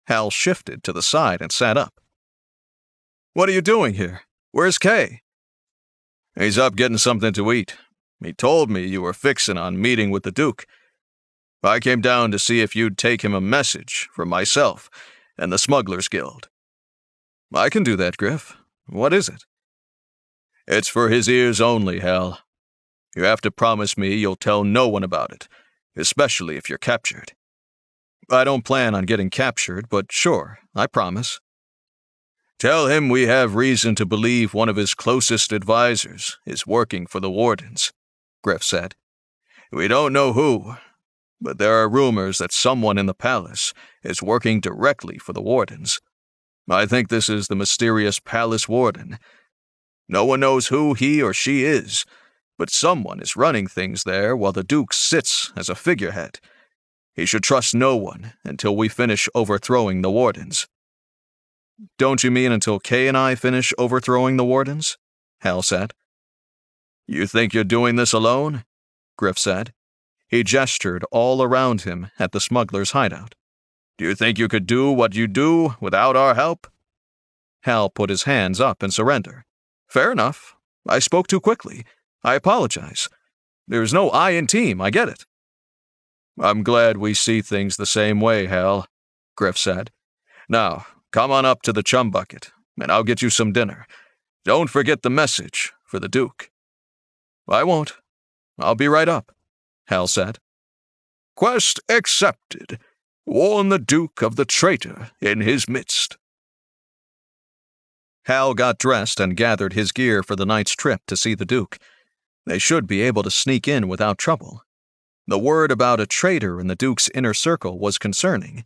Hal shifted to the side and sat up. "What are you doing here? Where's Kay?" "He's up getting something to eat. He told me you were fixing on meeting with the Duke. I came down to see if you'd take him a message from myself and the Smugglers Guild." "I can do that, Griff. What is it?" "It's for his ears only, Hal. You have to promise me you'll tell no one about it, especially if you're captured." "I don't plan on getting captured, but sure, I promise." Tell him we have reason to believe one of his closest advisors is working for the wardens, Griff said. We don't know who, but there are rumors that someone in the palace is working directly for the wardens. I think this is the mysterious palace warden. No one knows who he or she is, but someone is running things there while the Duke sits as a figurehead. He should trust no one until we finish overthrowing the wardens. Don't you mean until Kay and I finish overthrowing the wardens? Hal said. You think you're doing this alone? Griff said. He gestured all around him at the smuggler's hideout. Do you think you could do what you do without our help? Hal put his hands up in surrender. Fair enough. I spoke too quickly. I apologize. There's no I in team, I get it. I'm glad we see things the same way, Hal, Griff said. Now, come on up to the chum bucket, and I'll get you some dinner. Don't forget the message for the Duke. I won't. I'll be right up, Hal said. Quest accepted. Warn the Duke of the traitor in his midst. Hal got dressed and gathered his gear for the night's trip to see the Duke. They should be able to sneak in without trouble. The word about a traitor in the Duke's inner circle was concerning,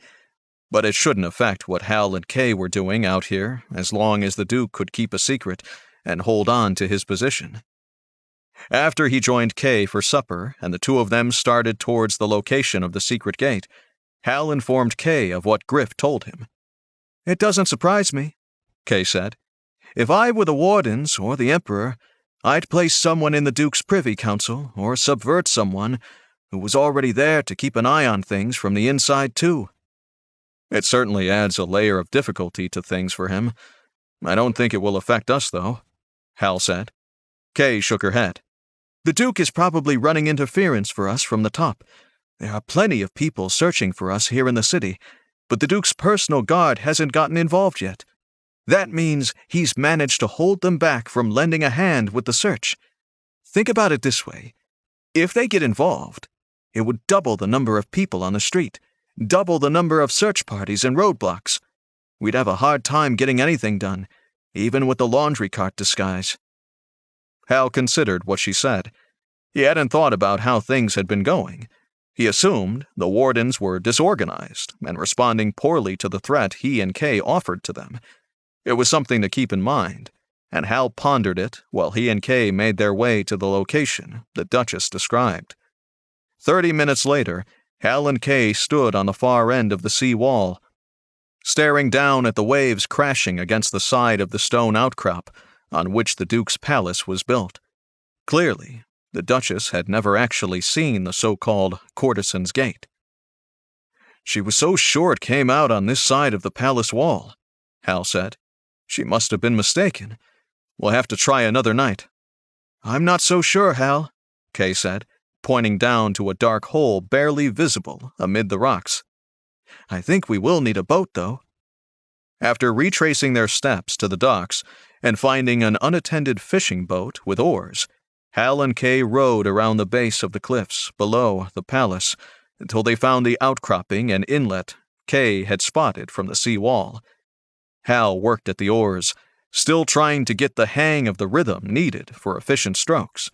but it shouldn't affect what Hal and Kay were doing out here as long as the Duke could keep a secret and hold on to his position. After he joined Kay for supper and the two of them started towards the location of the secret gate, Hal informed Kay of what Griff told him. It doesn't surprise me, Kay said. If I were the Wardens or the Emperor, I'd place someone in the Duke's Privy Council or subvert someone who was already there to keep an eye on things from the inside too. It certainly adds a layer of difficulty to things for him. I don't think it will affect us, though, Hal said. Kay shook her head. The Duke is probably running interference for us from the top. There are plenty of people searching for us here in the city, but the Duke's personal guard hasn't gotten involved yet. That means he's managed to hold them back from lending a hand with the search. Think about it this way. If they get involved, it would double the number of people on the street, double the number of search parties and roadblocks. We'd have a hard time getting anything done, even with the laundry cart disguise. Hal considered what she said. He hadn't thought about how things had been going. He assumed the Wardens were disorganized and responding poorly to the threat he and Kay offered to them. It was something to keep in mind, and Hal pondered it while he and Kay made their way to the location the Duchess described. 30 minutes later, Hal and Kay stood on the far end of the sea wall, staring down at the waves crashing against the side of the stone outcrop on which the Duke's palace was built. Clearly, the Duchess had never actually seen the so-called Courtesan's Gate. She was so sure it came out on this side of the palace wall, Hal said. She must have been mistaken. We'll have to try another night. I'm not so sure, Hal, Kay said, pointing down to a dark hole barely visible amid the rocks. I think we will need a boat, though. After retracing their steps to the docks and finding an unattended fishing boat with oars, Hal and Kay rowed around the base of the cliffs below the palace until they found the outcropping and inlet Kay had spotted from the sea wall. Hal worked at the oars, still trying to get the hang of the rhythm needed for efficient strokes.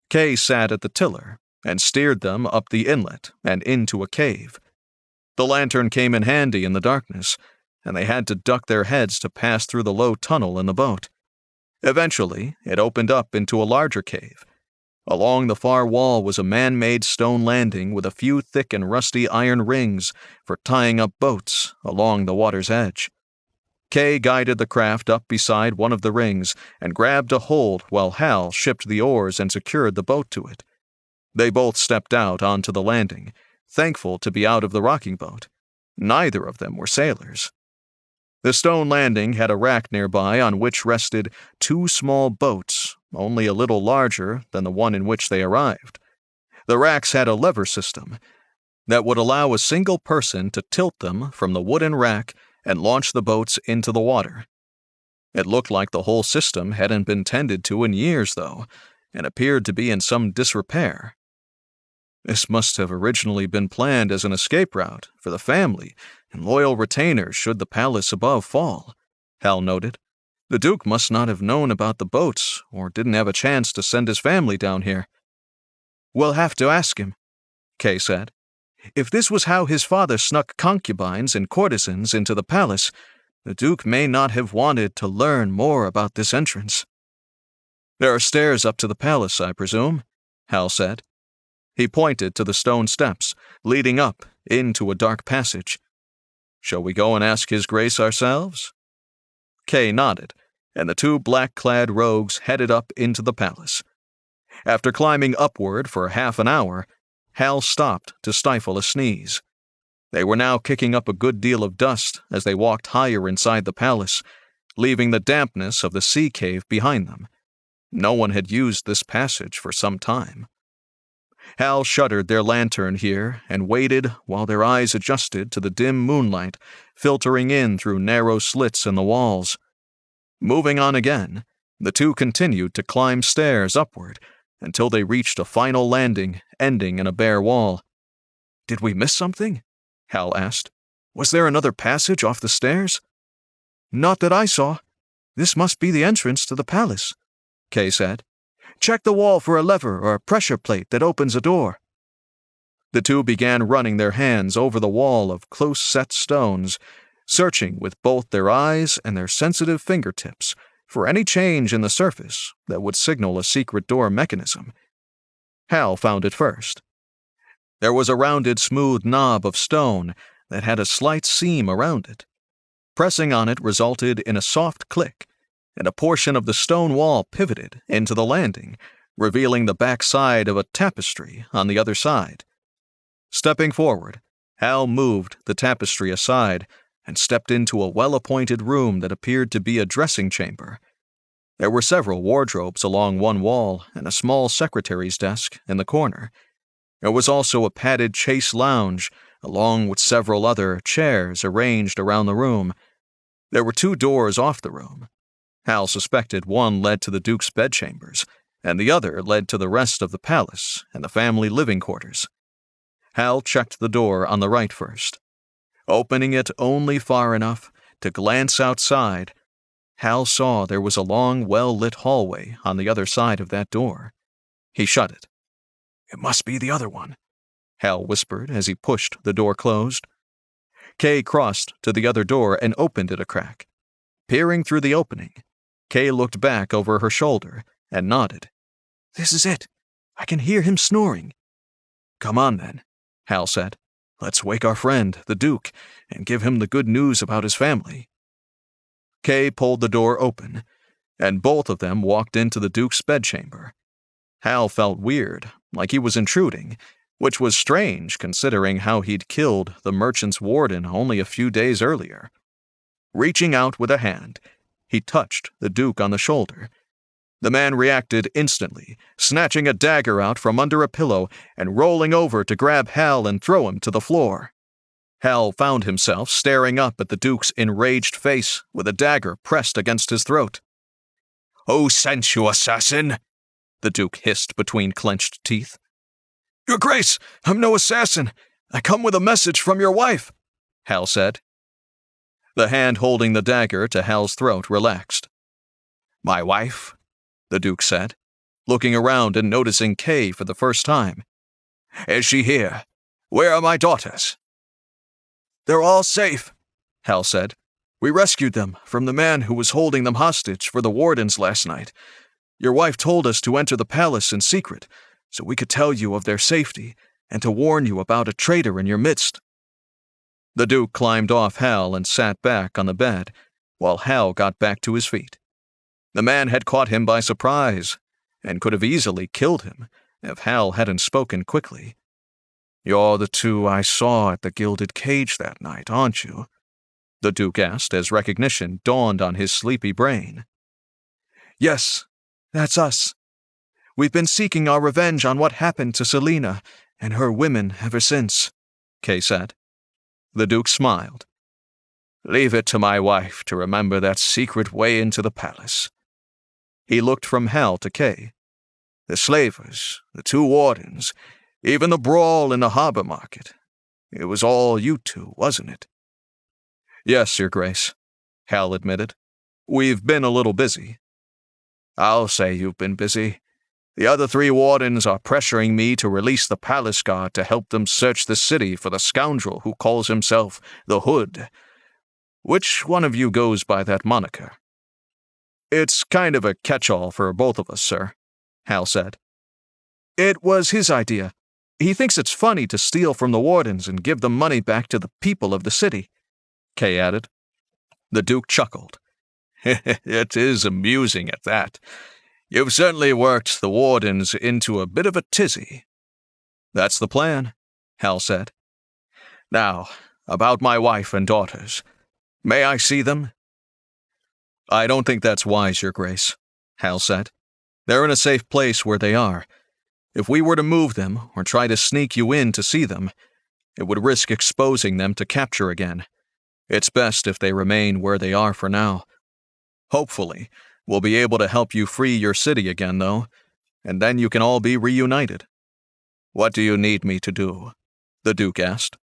Kay sat at the tiller and steered them up the inlet and into a cave. The lantern came in handy in the darkness, and they had to duck their heads to pass through the low tunnel in the boat. Eventually, it opened up into a larger cave. Along the far wall was a man-made stone landing with a few thick and rusty iron rings for tying up boats along the water's edge. Kay guided the craft up beside one of the rings and grabbed a hold while Hal shipped the oars and secured the boat to it. They both stepped out onto the landing, thankful to be out of the rocking boat. Neither of them were sailors. The stone landing had a rack nearby on which rested two small boats, only a little larger than the one in which they arrived. The racks had a lever system that would allow a single person to tilt them from the wooden rack and launch the boats into the water. It looked like the whole system hadn't been tended to in years, though, and appeared to be in some disrepair. This must have originally been planned as an escape route for the family and loyal retainers should the palace above fall, Hal noted. The Duke must not have known about the boats, or didn't have a chance to send his family down here. We'll have to ask him, Kay said. If this was how his father snuck concubines and courtesans into the palace, the Duke may not have wanted to learn more about this entrance. There are stairs up to the palace, I presume, Hal said. He pointed to the stone steps, leading up into a dark passage. Shall we go and ask His Grace ourselves? Kay nodded, and the two black-clad rogues headed up into the palace. After climbing upward for half an hour, Hal stopped to stifle a sneeze. They were now kicking up a good deal of dust as they walked higher inside the palace, leaving the dampness of the sea cave behind them. No one had used this passage for some time. Hal shuttered their lantern here and waited while their eyes adjusted to the dim moonlight filtering in through narrow slits in the walls. Moving on again, the two continued to climb stairs upward until they reached a final landing ending in a bare wall. Did we miss something? Hal asked. Was there another passage off the stairs? Not that I saw. This must be the entrance to the palace, Kay said. Check the wall for a lever or a pressure plate that opens a door. The two began running their hands over the wall of close-set stones, searching with both their eyes and their sensitive fingertips for any change in the surface that would signal a secret door mechanism. Hal found it first. There was a rounded, smooth knob of stone that had a slight seam around it. Pressing on it resulted in a soft click, and a portion of the stone wall pivoted into the landing, revealing the back side of a tapestry on the other side. Stepping forward, Hal moved the tapestry aside and stepped into a well-appointed room that appeared to be a dressing chamber. There were several wardrobes along one wall and a small secretary's desk in the corner. There was also a padded chase lounge, along with several other chairs arranged around the room. There were two doors off the room. Hal suspected one led to the Duke's bedchambers, and the other led to the rest of the palace and the family living quarters. Hal checked the door on the right first. Opening it only far enough to glance outside, Hal saw there was a long, well-lit hallway on the other side of that door. He shut it. It must be the other one, Hal whispered as he pushed the door closed. Kay crossed to the other door and opened it a crack. Peering through the opening, Kay looked back over her shoulder and nodded. This is it. I can hear him snoring. Come on, then, Hal said. Let's wake our friend, the Duke, and give him the good news about his family. Kay pulled the door open, and both of them walked into the Duke's bedchamber. Hal felt weird, like he was intruding, which was strange considering how he'd killed the merchant's warden only a few days earlier. Reaching out with a hand, he touched the Duke on the shoulder. The man reacted instantly, snatching a dagger out from under a pillow and rolling over to grab Hal and throw him to the floor. Hal found himself staring up at the Duke's enraged face with a dagger pressed against his throat. "Who sent you, assassin?" the Duke hissed between clenched teeth. Your Grace, I'm no assassin. I come with a message from your wife, Hal said. The hand holding the dagger to Hal's throat relaxed. My wife? The Duke said, looking around and noticing Kay for the first time. Is she here? Where are my daughters? They're all safe, Hal said. We rescued them from the man who was holding them hostage for the wardens last night. Your wife told us to enter the palace in secret, so we could tell you of their safety and to warn you about a traitor in your midst. The Duke climbed off Hal and sat back on the bed, while Hal got back to his feet. The man had caught him by surprise, and could have easily killed him if Hal hadn't spoken quickly. You're the two I saw at the gilded cage that night, aren't you? The Duke asked as recognition dawned on his sleepy brain. Yes, that's us. We've been seeking our revenge on what happened to Selena and her women ever since, Kay said. The Duke smiled. Leave it to my wife to remember that secret way into the palace. He looked from Hal to Kay. The slavers, the two wardens, even the brawl in the harbor market. It was all you two, wasn't it? Yes, Your Grace, Hal admitted, We've been a little busy. I'll say you've been busy. The other 3 wardens are pressuring me to release the palace guard to help them search the city for the scoundrel who calls himself the Hood. Which one of you goes by that moniker? It's kind of a catch-all for both of us, sir, Hal said. It was his idea. He thinks it's funny to steal from the wardens and give the money back to the people of the city, Kay added. The Duke chuckled. It is amusing at that. You've certainly worked the wardens into a bit of a tizzy. That's the plan, Hal said. Now, about my wife and daughters. May I see them? I don't think that's wise, Your Grace, Hal said. They're in a safe place where they are. If we were to move them or try to sneak you in to see them, it would risk exposing them to capture again. It's best if they remain where they are for now. Hopefully, we'll be able to help you free your city again, though, and then you can all be reunited. What do you need me to do? The Duke asked.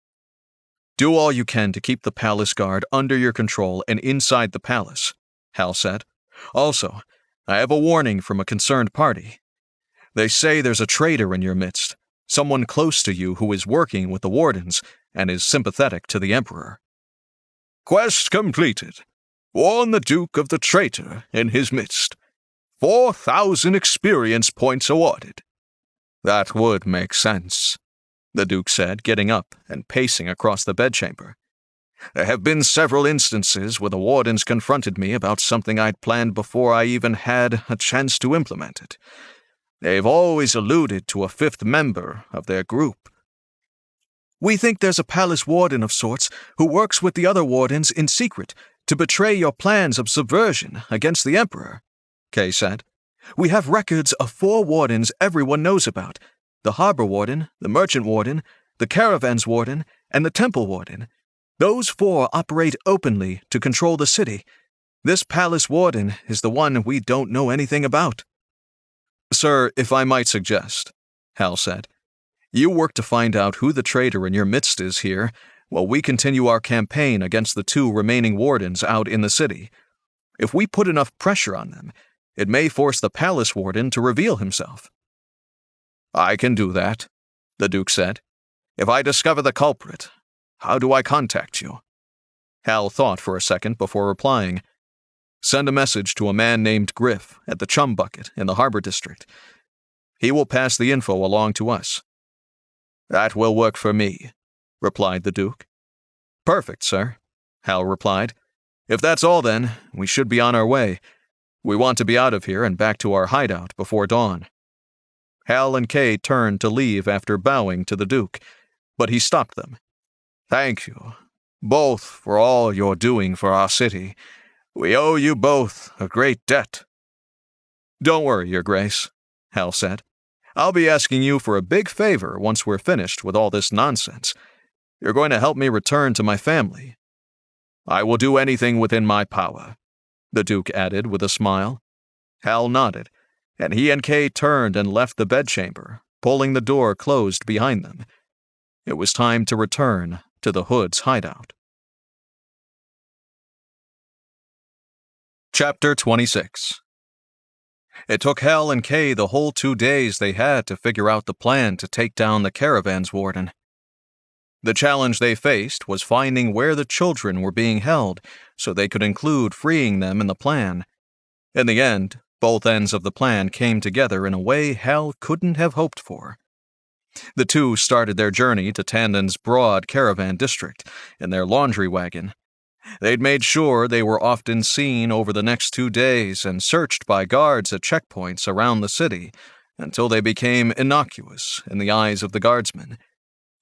Do all you can to keep the palace guard under your control and inside the palace, Hal said. Also, I have a warning from a concerned party. They say there's a traitor in your midst, someone close to you who is working with the wardens and is sympathetic to the Emperor. Quest completed. Warn the Duke of the traitor in his midst. 4,000 experience points awarded. That would make sense, the Duke said, getting up and pacing across the bedchamber. There have been several instances where the wardens confronted me about something I'd planned before I even had a chance to implement it. They've always alluded to a 5th member of their group. We think there's a palace warden of sorts who works with the other wardens in secret to betray your plans of subversion against the Emperor, Kay said. We have records of 4 wardens everyone knows about, the harbor warden, the merchant warden, the caravans warden, and the temple warden. Those 4 operate openly to control the city. This palace warden is the one we don't know anything about. Sir, if I might suggest, Hal said, you work to find out who the traitor in your midst is here, while we continue our campaign against the 2 remaining wardens out in the city. If we put enough pressure on them, it may force the palace warden to reveal himself. I can do that, the Duke said. If I discover the culprit, how do I contact you? Hal thought for a second before replying. Send a message to a man named Griff at the Chum Bucket in the Harbor District. He will pass the info along to us. That will work for me, replied the Duke. Perfect, sir, Hal replied. If that's all then, we should be on our way. We want to be out of here and back to our hideout before dawn. Hal and Kay turned to leave after bowing to the Duke, but he stopped them. Thank you, both, for all you're doing for our city. We owe you both a great debt. Don't worry, Your Grace, Hal said. I'll be asking you for a big favor once we're finished with all this nonsense. You're going to help me return to my family. I will do anything within my power, the Duke added with a smile. Hal nodded, and he and Kay turned and left the bedchamber, pulling the door closed behind them. It was time to return to the Hood's hideout. Chapter 26. It took Hal and Kay the whole 2 days they had to figure out the plan to take down the caravans warden. The challenge they faced was finding where the children were being held so they could include freeing them in the plan. In the end, both ends of the plan came together in a way Hal couldn't have hoped for. The 2 started their journey to Tandon's broad caravan district in their laundry wagon. They'd made sure they were often seen over the next 2 days and searched by guards at checkpoints around the city until they became innocuous in the eyes of the guardsmen.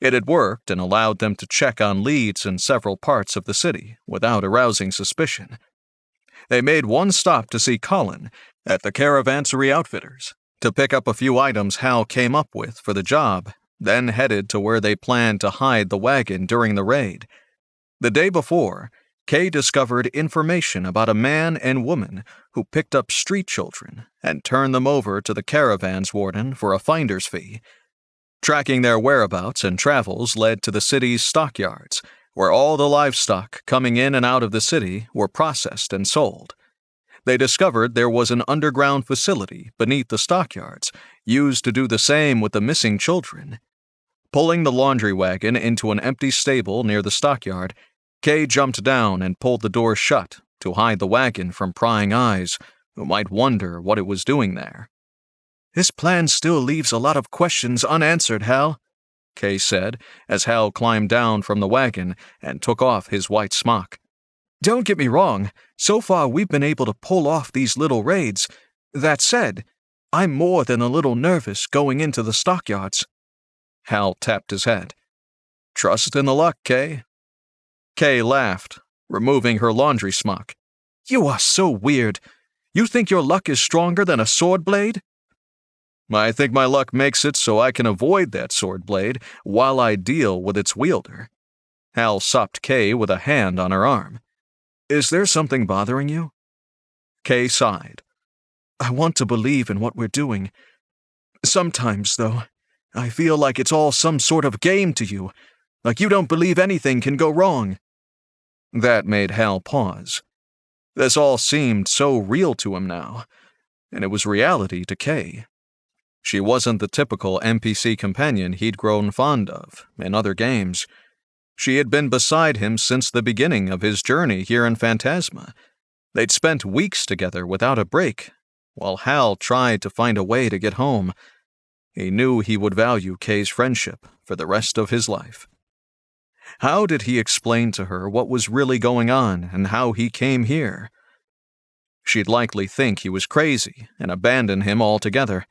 It had worked and allowed them to check on leads in several parts of the city without arousing suspicion. They made one stop to see Colin at the Caravansary Outfitters to pick up a few items Hal came up with for the job, then headed to where they planned to hide the wagon during the raid. The day before, Kay discovered information about a man and woman who picked up street children and turned them over to the caravans warden for a finder's fee. Tracking their whereabouts and travels led to the city's stockyards, where all the livestock coming in and out of the city were processed and sold. They discovered there was an underground facility beneath the stockyards, used to do the same with the missing children. Pulling the laundry wagon into an empty stable near the stockyard, Kay jumped down and pulled the door shut to hide the wagon from prying eyes who might wonder what it was doing there. "This plan still leaves a lot of questions unanswered, Hal," Kay said as Hal climbed down from the wagon and took off his white smock. "Don't get me wrong, so far we've been able to pull off these little raids. That said, I'm more than a little nervous going into the stockyards." Hal tapped his head. "Trust in the luck, Kay." Kay laughed, removing her laundry smock. "You are so weird. You think your luck is stronger than a sword blade?" "I think my luck makes it so I can avoid that sword blade while I deal with its wielder." Hal sopped Kay with a hand on her arm. "Is there something bothering you?" Kay sighed. "I want to believe in what we're doing. Sometimes, though, I feel like it's all some sort of game to you, like you don't believe anything can go wrong." That made Hal pause. This all seemed so real to him now, and it was reality to Kay. She wasn't the typical NPC companion he'd grown fond of in other games. She had been beside him since the beginning of his journey here in Phantasma. They'd spent weeks together without a break, while Hal tried to find a way to get home. He knew he would value Kay's friendship for the rest of his life. How did he explain to her what was really going on and how he came here? She'd likely think he was crazy and abandon him altogether.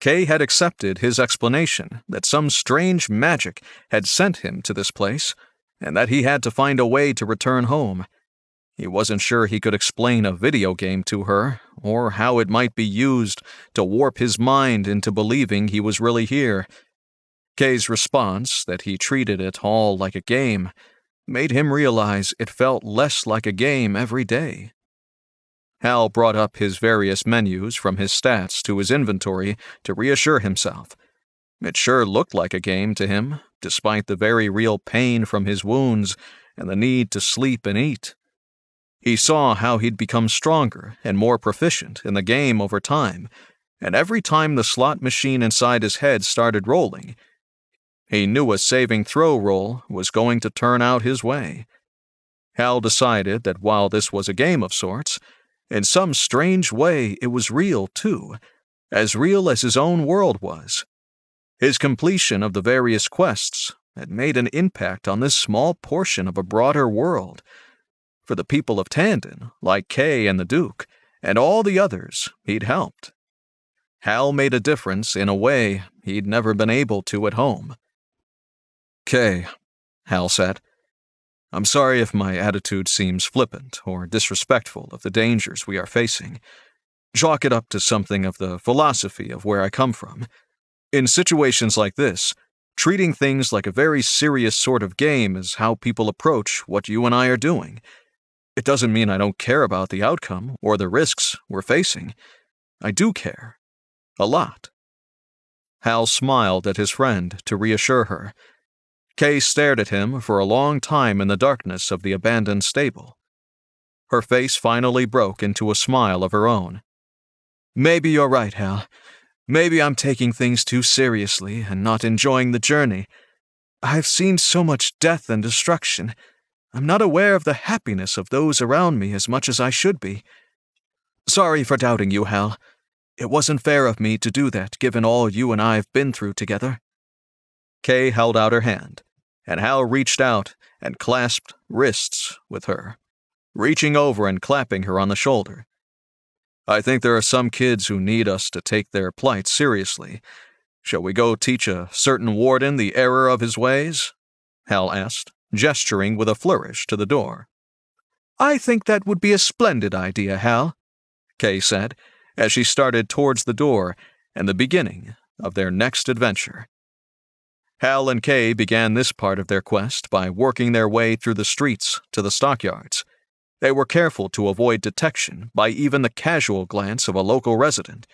Kay had accepted his explanation that some strange magic had sent him to this place, and that he had to find a way to return home. He wasn't sure he could explain a video game to her, or how it might be used to warp his mind into believing he was really here. Kay's response, that he treated it all like a game, made him realize it felt less like a game every day. Hal brought up his various menus from his stats to his inventory to reassure himself. It sure looked like a game to him, despite the very real pain from his wounds and the need to sleep and eat. He saw how he'd become stronger and more proficient in the game over time, and every time the slot machine inside his head started rolling, he knew a saving throw roll was going to turn out his way. Hal decided that while this was a game of sorts, in some strange way it was real too, as real as his own world was. His completion of the various quests had made an impact on this small portion of a broader world. For the people of Tandon, like Kay and the Duke, and all the others he'd helped. Hal made a difference in a way he'd never been able to at home. "Kay," Hal said, "I'm sorry if my attitude seems flippant or disrespectful of the dangers we are facing. Chalk it up to something of the philosophy of where I come from. In situations like this, treating things like a very serious sort of game is how people approach what you and I are doing. It doesn't mean I don't care about the outcome or the risks we're facing. I do care. A lot." Hal smiled at his friend to reassure her. Kay stared at him for a long time in the darkness of the abandoned stable. Her face finally broke into a smile of her own. "Maybe you're right, Hal. Maybe I'm taking things too seriously and not enjoying the journey. I've seen so much death and destruction. I'm not aware of the happiness of those around me as much as I should be. Sorry for doubting you, Hal. It wasn't fair of me to do that, given all you and I have been through together." Kay held out her hand, and Hal reached out and clasped wrists with her, reaching over and clapping her on the shoulder. "I think there are some kids who need us to take their plight seriously. Shall we go teach a certain warden the error of his ways?" Hal asked, gesturing with a flourish to the door. "I think that would be a splendid idea, Hal," Kay said, as she started towards the door and the beginning of their next adventure. Hal and Kay began this part of their quest by working their way through the streets to the stockyards. They were careful to avoid detection by even the casual glance of a local resident.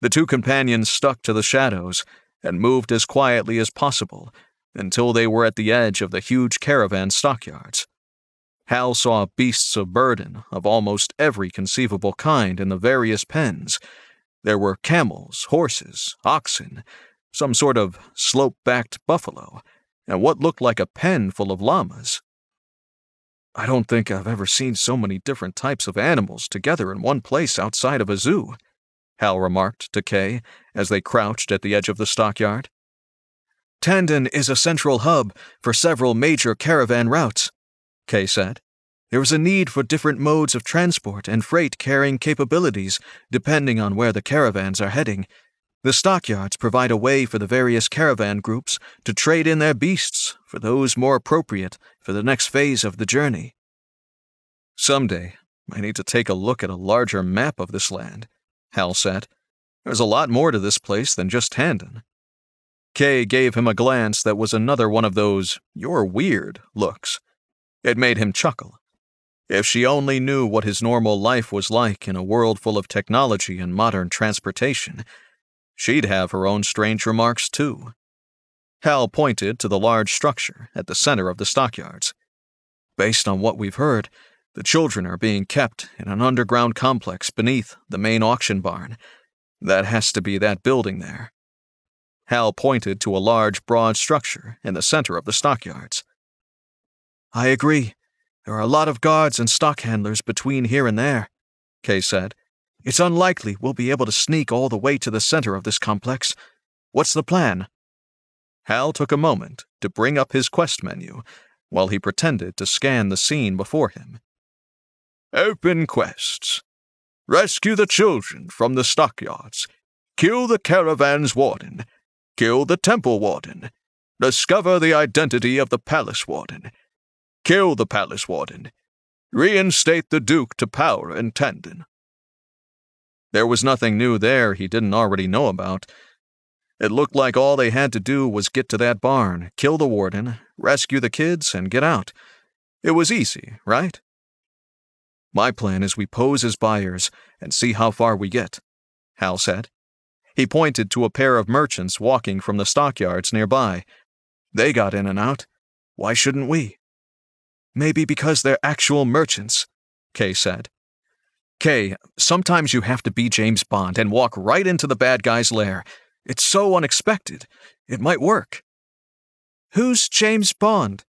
The two companions stuck to the shadows and moved as quietly as possible until they were at the edge of the huge caravan stockyards. Hal saw beasts of burden of almost every conceivable kind in the various pens. There were camels, horses, oxen, some sort of slope-backed buffalo, and what looked like a pen full of llamas. "I don't think I've ever seen so many different types of animals together in one place outside of a zoo," Hal remarked to Kay as they crouched at the edge of the stockyard. "Tandon is a central hub for several major caravan routes," Kay said. "There is a need for different modes of transport and freight carrying capabilities depending on where the caravans are heading. The stockyards provide a way for the various caravan groups to trade in their beasts for those more appropriate for the next phase of the journey." "Someday, I need to take a look at a larger map of this land," Hal said. "There's a lot more to this place than just Tandon." Kay gave him a glance that was another one of those "you're weird" looks. It made him chuckle. If she only knew what his normal life was like in a world full of technology and modern transportation, she'd have her own strange remarks too. Hal pointed to the large structure at the center of the stockyards. "Based on what we've heard, the children are being kept in an underground complex beneath the main auction barn. That has to be that building there." Hal pointed to a large, broad structure in the center of the stockyards. "I agree. There are a lot of guards and stock handlers between here and there," Kay said. "It's unlikely we'll be able to sneak all the way to the center of this complex. What's the plan?" Hal took a moment to bring up his quest menu while he pretended to scan the scene before him. "Open quests. Rescue the children from the stockyards. Kill the caravan's warden. Kill the temple warden. Discover the identity of the palace warden. Kill the palace warden. Reinstate the Duke to power in Tandon." There was nothing new there he didn't already know about. It looked like all they had to do was get to that barn, kill the warden, rescue the kids, and get out. It was easy, right? "My plan is we pose as buyers and see how far we get," Hal said. He pointed to a pair of merchants walking from the stockyards nearby. "They got in and out. Why shouldn't we?" "Maybe because they're actual merchants," Kay said. "Kay, sometimes you have to be James Bond and walk right into the bad guy's lair. It's so unexpected. It might work." "Who's James Bond?"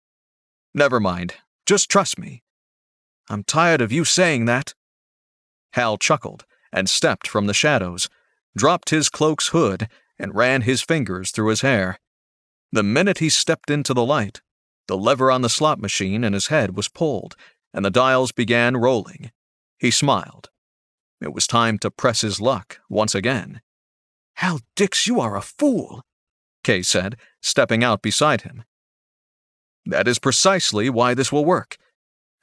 "Never mind. Just trust me." "I'm tired of you saying that." Hal chuckled and stepped from the shadows, dropped his cloak's hood, and ran his fingers through his hair. The minute he stepped into the light, the lever on the slot machine in his head was pulled, and the dials began rolling. He smiled. It was time to press his luck once again. "Hal Dix, you are a fool," Kay said, stepping out beside him. "That is precisely why this will work.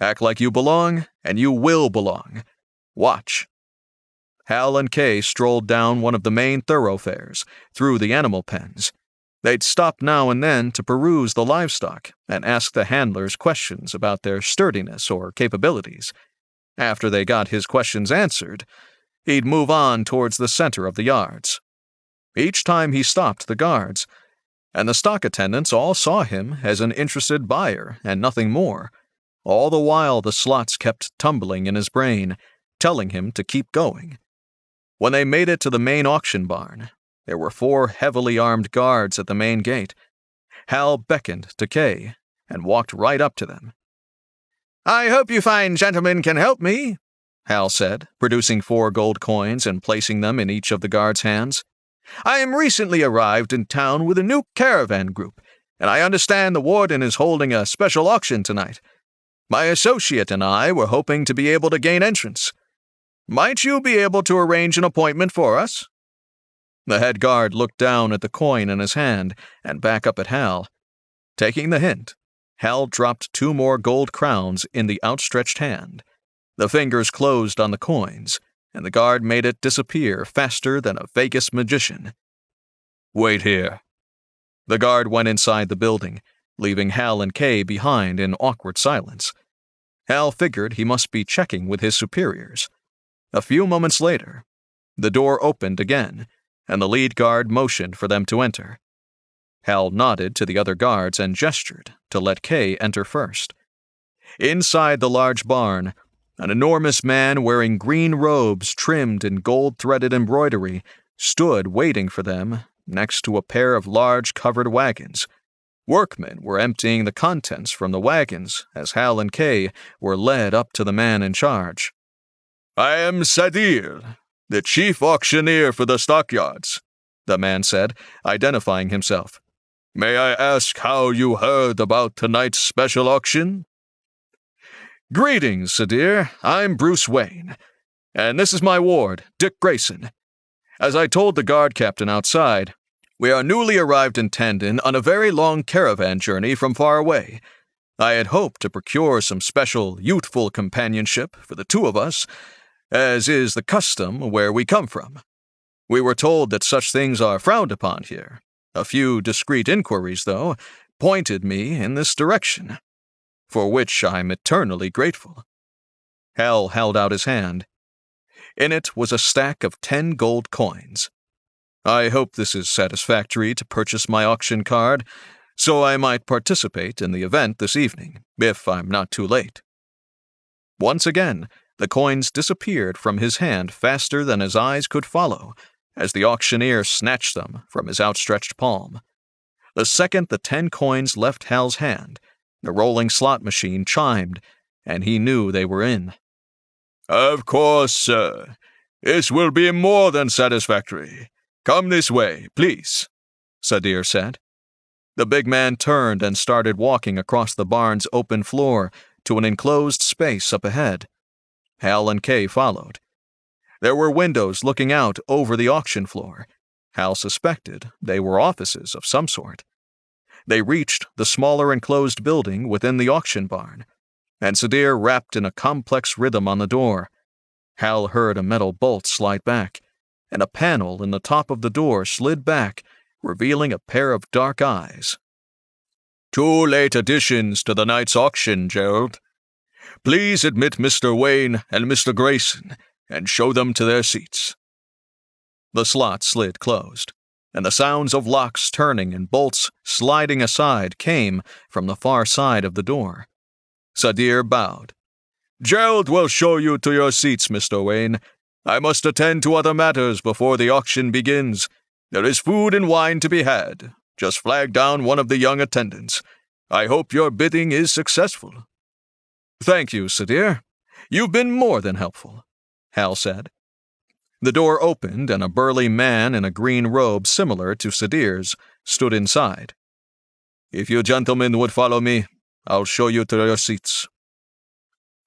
Act like you belong, and you will belong. Watch." Hal and Kay strolled down one of the main thoroughfares, through the animal pens. They'd stop now and then to peruse the livestock and ask the handlers questions about their sturdiness or capabilities. After they got his questions answered, he'd move on towards the center of the yards. Each time he stopped the guards, and the stock attendants all saw him as an interested buyer and nothing more. All the while the slots kept tumbling in his brain, telling him to keep going. When they made it to the main auction barn, there were 4 heavily armed guards at the main gate. Hal beckoned to Kay and walked right up to them. "I hope you fine gentlemen can help me," Hal said, producing 4 gold coins and placing them in each of the guards' hands. "I am recently arrived in town with a new caravan group, and I understand the warden is holding a special auction tonight. My associate and I were hoping to be able to gain entrance. Might you be able to arrange an appointment for us?" The head guard looked down at the coin in his hand and back up at Hal. Taking the hint, Hal dropped 2 more gold crowns in the outstretched hand. The fingers closed on the coins, and the guard made it disappear faster than a Vegas magician. "Wait here." The guard went inside the building, leaving Hal and Kay behind in awkward silence. Hal figured he must be checking with his superiors. A few moments later, the door opened again, and the lead guard motioned for them to enter. Hal nodded to the other guards and gestured to let Kay enter first. Inside the large barn, an enormous man wearing green robes trimmed in gold-threaded embroidery stood waiting for them next to a pair of large covered wagons. Workmen were emptying the contents from the wagons as Hal and Kay were led up to the man in charge. "I am Sadir, the chief auctioneer for the stockyards," the man said, identifying himself. "May I ask how you heard about tonight's special auction?" "Greetings, Sadir. I'm Bruce Wayne. And this is my ward, Dick Grayson. As I told the guard captain outside, we are newly arrived in Tandon on a very long caravan journey from far away. I had hoped to procure some special youthful companionship for the two of us, as is the custom where we come from. We were told that such things are frowned upon here. A few discreet inquiries, though, pointed me in this direction, for which I'm eternally grateful." Hal held out his hand. In it was a stack of 10 gold coins. "I hope this is satisfactory to purchase my auction card, so I might participate in the event this evening, if I'm not too late." Once again, the coins disappeared from his hand faster than his eyes could follow, as the auctioneer snatched them from his outstretched palm. The second the 10 coins left Hal's hand, the rolling slot machine chimed, and he knew they were in. "Of course, sir. This will be more than satisfactory. Come this way, please," Sadir said. The big man turned and started walking across the barn's open floor to an enclosed space up ahead. Hal and Kay followed. There were windows looking out over the auction floor. Hal suspected they were offices of some sort. They reached the smaller enclosed building within the auction barn, and Sadir rapped in a complex rhythm on the door. Hal heard a metal bolt slide back, and a panel in the top of the door slid back, revealing a pair of dark eyes. "Two late additions to the night's auction, Gerald. Please admit Mr. Wayne and Mr. Grayson and show them to their seats." The slot slid closed, and the sounds of locks turning and bolts sliding aside came from the far side of the door. Sadir bowed. "Gerald will show you to your seats, Mr. Wayne. I must attend to other matters before the auction begins. There is food and wine to be had. Just flag down one of the young attendants. I hope your bidding is successful." "Thank you, Sadir. You've been more than helpful," Hal said. The door opened and a burly man in a green robe similar to Sadir's stood inside. "If you gentlemen would follow me, I'll show you to your seats."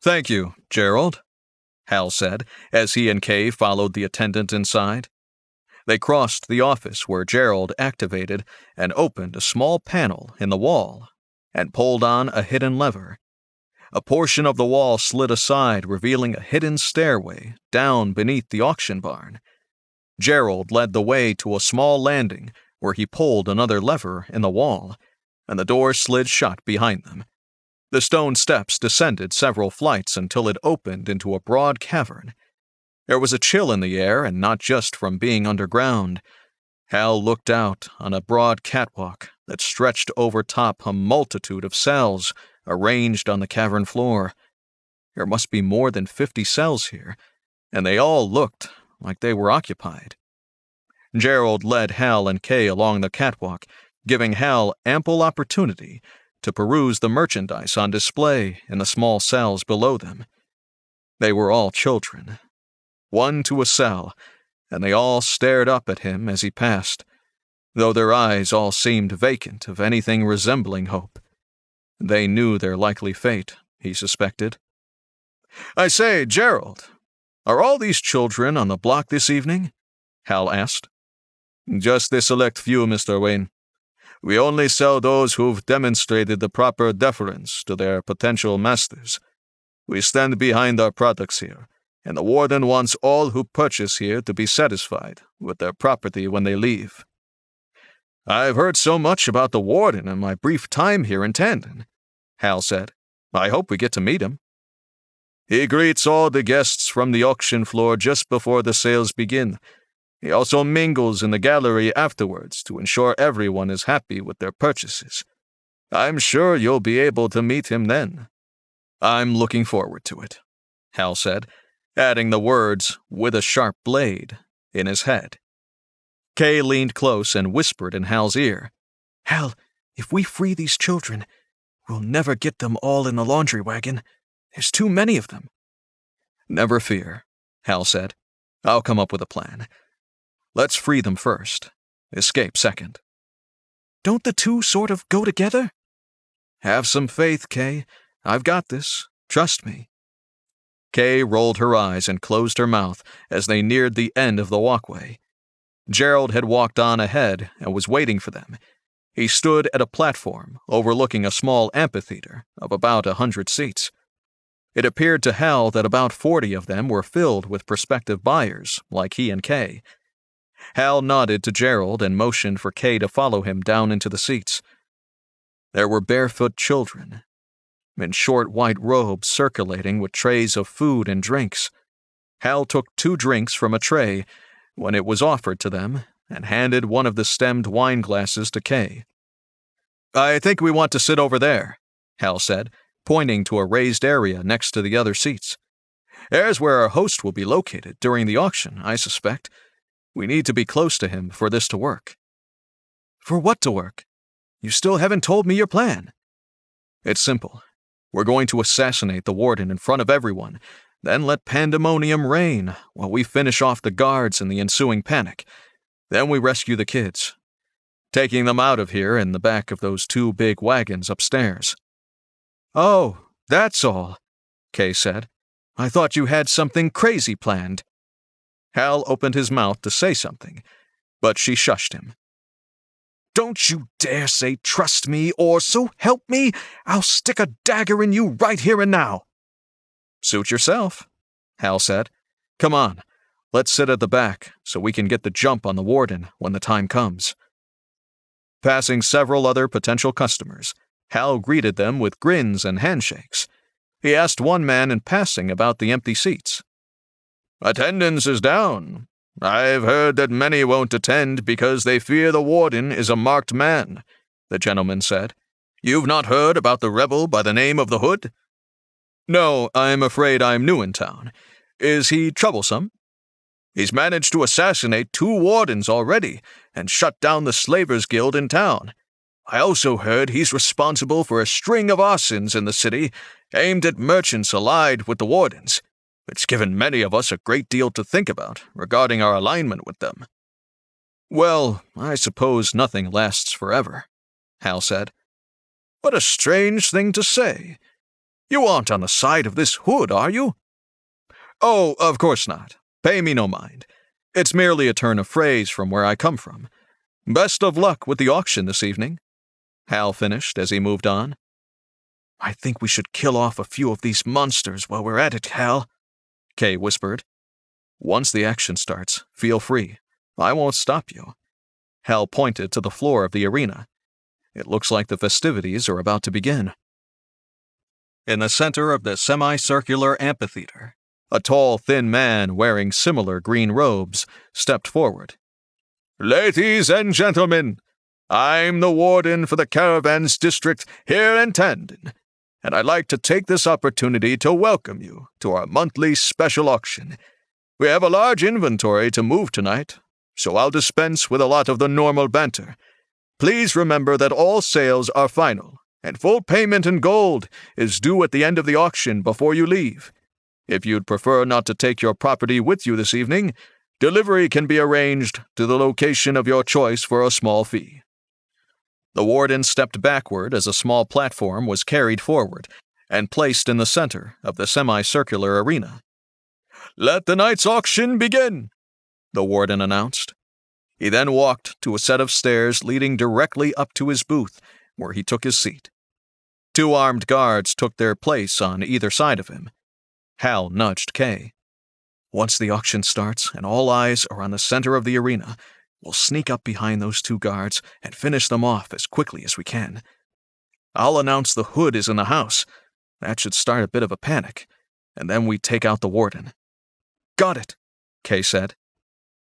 "Thank you, Gerald," Hal said as he and Kay followed the attendant inside. They crossed the office where Gerald activated and opened a small panel in the wall and pulled on a hidden lever. A portion of the wall slid aside, revealing a hidden stairway down beneath the auction barn. Gerald led the way to a small landing where he pulled another lever in the wall, and the door slid shut behind them. The stone steps descended several flights until it opened into a broad cavern. There was a chill in the air, and not just from being underground. Hal looked out on a broad catwalk that stretched over top a multitude of cells arranged on the cavern floor. There must be more than 50 cells here, and they all looked like they were occupied. Gerald led Hal and Kay along the catwalk, giving Hal ample opportunity to peruse the merchandise on display in the small cells below them. They were all children, one to a cell, and they all stared up at him as he passed, though their eyes all seemed vacant of anything resembling hope. They knew their likely fate, he suspected. "I say, Gerald, are all these children on the block this evening?" Hal asked. "Just the select few, Mr. Wayne. We only sell those who've demonstrated the proper deference to their potential masters. We stand behind our products here, and the warden wants all who purchase here to be satisfied with their property when they leave." "I've heard so much about the warden in my brief time here in Tandon," Hal said. "I hope we get to meet him." "He greets all the guests from the auction floor just before the sales begin. He also mingles in the gallery afterwards to ensure everyone is happy with their purchases. I'm sure you'll be able to meet him then. I'm looking forward to it, Hal said, adding the words, with a sharp blade, in his head. Kay leaned close and whispered in Hal's ear, Hal, if we free these children, we'll never get them all in the laundry wagon. There's too many of them. Never fear, Hal said. I'll come up with a plan. Let's free them first. Escape second. Don't the two sort of go together? Have some faith, Kay. I've got this. Trust me. Kay rolled her eyes and closed her mouth as they neared the end of the walkway. Gerald had walked on ahead and was waiting for them. He stood at a platform overlooking a small amphitheater of about 100 seats. It appeared to Hal that about 40 of them were filled with prospective buyers, like he and Kay. Hal nodded to Gerald and motioned for Kay to follow him down into the seats. There were barefoot children, in short white robes circulating with trays of food and drinks. Hal took 2 drinks from a tray when it was offered to them and handed one of the stemmed wine glasses to Kay. I think we want to sit over there, Hal said, pointing to a raised area next to the other seats. There's where our host will be located during the auction, I suspect. We need to be close to him for this to work. For what to work? You still haven't told me your plan. It's simple. We're going to assassinate the warden in front of everyone, then let pandemonium reign while we finish off the guards in the ensuing panic. Then we rescue the kids, taking them out of here in the back of those 2 big wagons upstairs. Oh, that's all, Kay said. I thought you had something crazy planned. Hal opened his mouth to say something, but she shushed him. Don't you dare say trust me, or so help me, I'll stick a dagger in you right here and now. Suit yourself, Hal said. Come on, let's sit at the back so we can get the jump on the warden when the time comes. Passing several other potential customers, Hal greeted them with grins and handshakes. He asked one man in passing about the empty seats. Attendance is down. I've heard that many won't attend because they fear the warden is a marked man, the gentleman said. You've not heard about the rebel by the name of the Hood? No, I'm afraid I'm new in town. Is he troublesome? He's managed to assassinate 2 wardens already and shut down the Slavers Guild in town. I also heard he's responsible for a string of arsons in the city aimed at merchants allied with the wardens. It's given many of us a great deal to think about regarding our alignment with them. Well, I suppose nothing lasts forever, Hal said. What a strange thing to say. You aren't on the side of this Hood, are you? Oh, of course not. Pay me no mind. It's merely a turn of phrase from where I come from. Best of luck with the auction this evening, Hal finished as he moved on. I think we should kill off a few of these monsters while we're at it, Hal, Kay whispered. Once the action starts, feel free. I won't stop you. Hal pointed to the floor of the arena. It looks like the festivities are about to begin. In the center of the semicircular amphitheater, a tall, thin man wearing similar green robes stepped forward. Ladies and gentlemen, I'm the warden for the Caravans District here in Tandon, and I'd like to take this opportunity to welcome you to our monthly special auction. We have a large inventory to move tonight, so I'll dispense with a lot of the normal banter. Please remember that all sales are final, and full payment in gold is due at the end of the auction before you leave. If you'd prefer not to take your property with you this evening, delivery can be arranged to the location of your choice for a small fee. The warden stepped backward as a small platform was carried forward and placed in the center of the semicircular arena. Let the night's auction begin, the warden announced. He then walked to a set of stairs leading directly up to his booth, where he took his seat. 2 armed guards took their place on either side of him. Hal nudged Kay. Once the auction starts and all eyes are on the center of the arena, we'll sneak up behind those 2 guards and finish them off as quickly as we can. I'll announce the Hood is in the house. That should start a bit of a panic, and then we take out the warden. Got it, Kay said.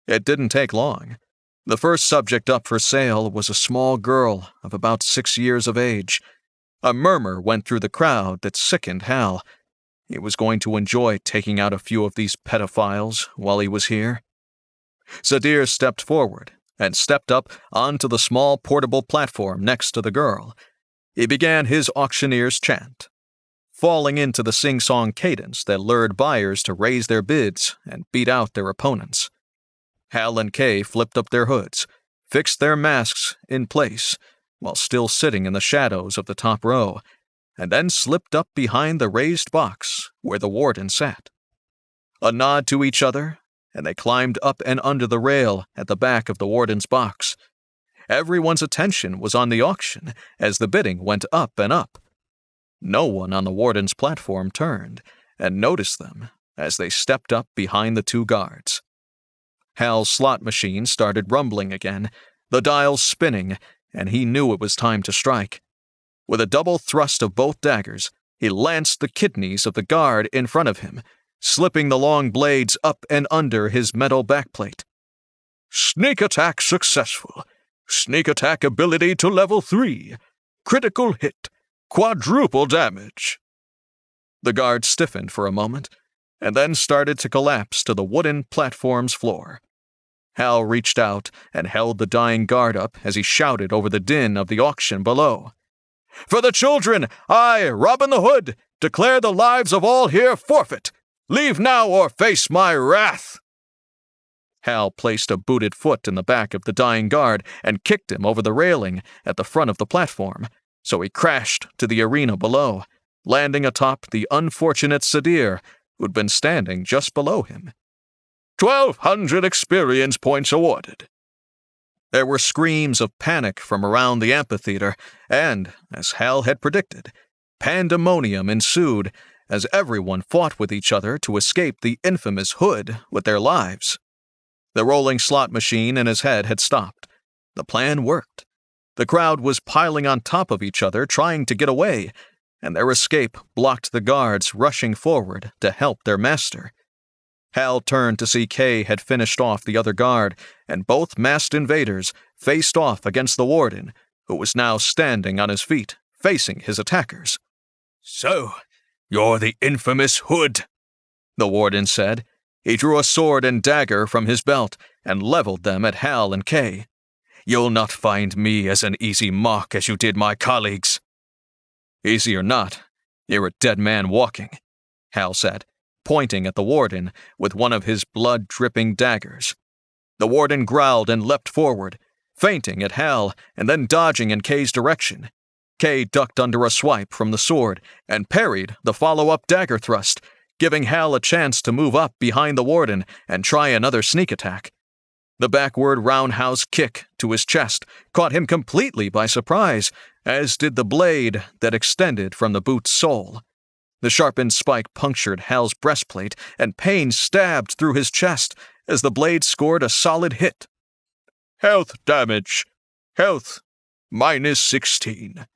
It didn't take long. The first subject up for sale was a small girl of about 6 years of age. A murmur went through the crowd that sickened Hal. He was going to enjoy taking out a few of these pedophiles while he was here. Sadir stepped forward and stepped up onto the small portable platform next to the girl. He began his auctioneer's chant, falling into the sing-song cadence that lured buyers to raise their bids and beat out their opponents. Hal and Kay flipped up their hoods, fixed their masks in place, while still sitting in the shadows of the top row, and then slipped up behind the raised box where the warden sat. A nod to each other, and they climbed up and under the rail at the back of the warden's box. Everyone's attention was on the auction as the bidding went up and up. No one on the warden's platform turned and noticed them as they stepped up behind the two guards. Hal's slot machine started rumbling again, the dials spinning, and he knew it was time to strike. With a double thrust of both daggers, he lanced the kidneys of the guard in front of him, slipping the long blades up and under his metal backplate. Sneak attack successful. Sneak attack ability to level 3. Critical hit. Quadruple damage. The guard stiffened for a moment, and then started to collapse to the wooden platform's floor. Hal reached out and held the dying guard up as he shouted over the din of the auction below. For the children, I, Robin the Hood, declare the lives of all here forfeit. Leave now or face my wrath. Hal placed a booted foot in the back of the dying guard and kicked him over the railing at the front of the platform, so he crashed to the arena below, landing atop the unfortunate Sadir, who'd been standing just below him. 1,200 experience points awarded. There were screams of panic from around the amphitheater, and, as Hal had predicted, pandemonium ensued as everyone fought with each other to escape the infamous Hood with their lives. The rolling slot machine in his head had stopped. The plan worked. The crowd was piling on top of each other trying to get away, and their escape blocked the guards rushing forward to help their master. Hal turned to see Kay had finished off the other guard, and both masked invaders faced off against the warden, who was now standing on his feet, facing his attackers. So, you're the infamous Hood, the warden said. He drew a sword and dagger from his belt and leveled them at Hal and Kay. You'll not find me as an easy mark as you did my colleagues. Easy or not, you're a dead man walking, Hal said, pointing at the warden with one of his blood-dripping daggers. The warden growled and leapt forward, feinting at Hal and then dodging in Kay's direction. Kay ducked under a swipe from the sword and parried the follow-up dagger thrust, giving Hal a chance to move up behind the warden and try another sneak attack. The backward roundhouse kick to his chest caught him completely by surprise, as did the blade that extended from the boot's sole. The sharpened spike punctured Hal's breastplate, and pain stabbed through his chest as the blade scored a solid hit. Health damage. Health -16.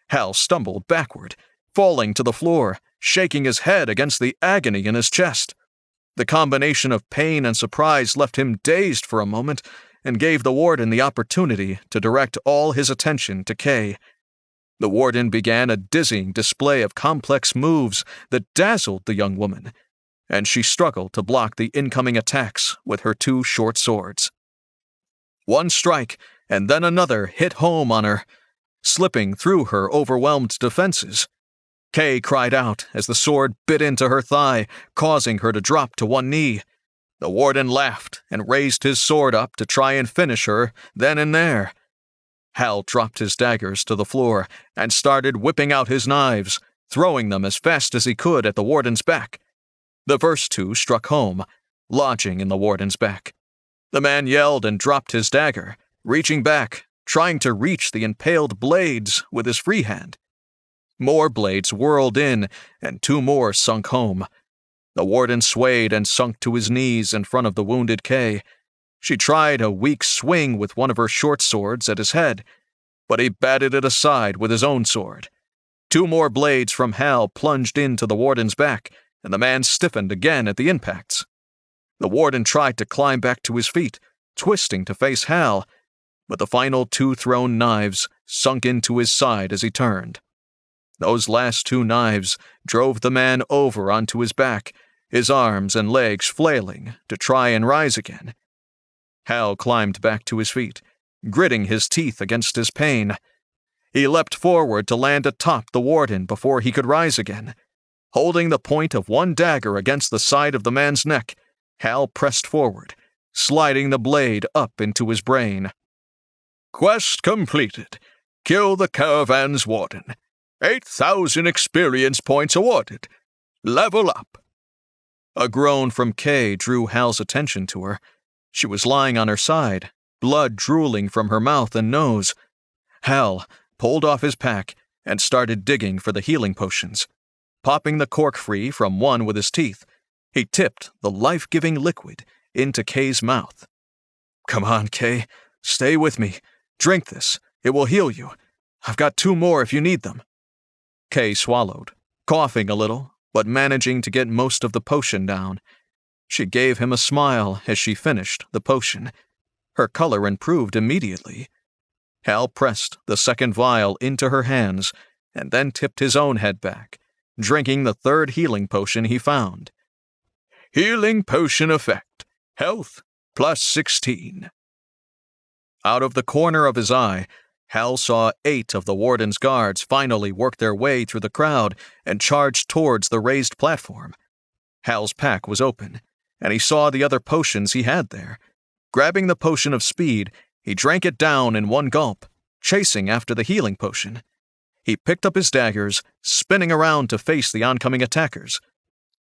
Hal stumbled backward, falling to the floor, shaking his head against the agony in his chest. The combination of pain and surprise left him dazed for a moment and gave the warden the opportunity to direct all his attention to Kay. The warden began a dizzying display of complex moves that dazzled the young woman, and she struggled to block the incoming attacks with her two short swords. One strike and then another hit home on her, slipping through her overwhelmed defenses. Kay cried out as the sword bit into her thigh, causing her to drop to one knee. The warden laughed and raised his sword up to try and finish her then and there. Hal dropped his daggers to the floor and started whipping out his knives, throwing them as fast as he could at the warden's back. The first two struck home, lodging in the warden's back. The man yelled and dropped his dagger, reaching back, trying to reach the impaled blades with his free hand. More blades whirled in, and two more sunk home. The warden swayed and sunk to his knees in front of the wounded Kay. She tried a weak swing with one of her short swords at his head, but he batted it aside with his own sword. Two more blades from Hal plunged into the warden's back, and the man stiffened again at the impacts. The warden tried to climb back to his feet, twisting to face Hal, but the final two thrown knives sunk into his side as he turned. Those last 2 knives drove the man over onto his back, his arms and legs flailing to try and rise again. Hal climbed back to his feet, gritting his teeth against his pain. He leapt forward to land atop the warden before he could rise again. Holding the point of one dagger against the side of the man's neck, Hal pressed forward, sliding the blade up into his brain. Quest completed. Kill the caravan's warden. 8,000 experience points awarded. Level up. A groan from Kay drew Hal's attention to her. She was lying on her side, blood drooling from her mouth and nose. Hal pulled off his pack and started digging for the healing potions. Popping the cork free from one with his teeth, he tipped the life-giving liquid into Kay's mouth. Come on, Kay. Stay with me. Drink this. It will heal you. I've got 2 more if you need them. Kay swallowed, coughing a little, but managing to get most of the potion down. She gave him a smile as she finished the potion. Her color improved immediately. Hal pressed the second vial into her hands and then tipped his own head back, drinking the 3rd healing potion he found. Healing potion effect. Health plus 16. Out of the corner of his eye, Hal saw 8 of the warden's guards finally work their way through the crowd and charge towards the raised platform. Hal's pack was open, and he saw the other potions he had there. Grabbing the potion of speed, he drank it down in one gulp, chasing after the healing potion. He picked up his daggers, spinning around to face the oncoming attackers.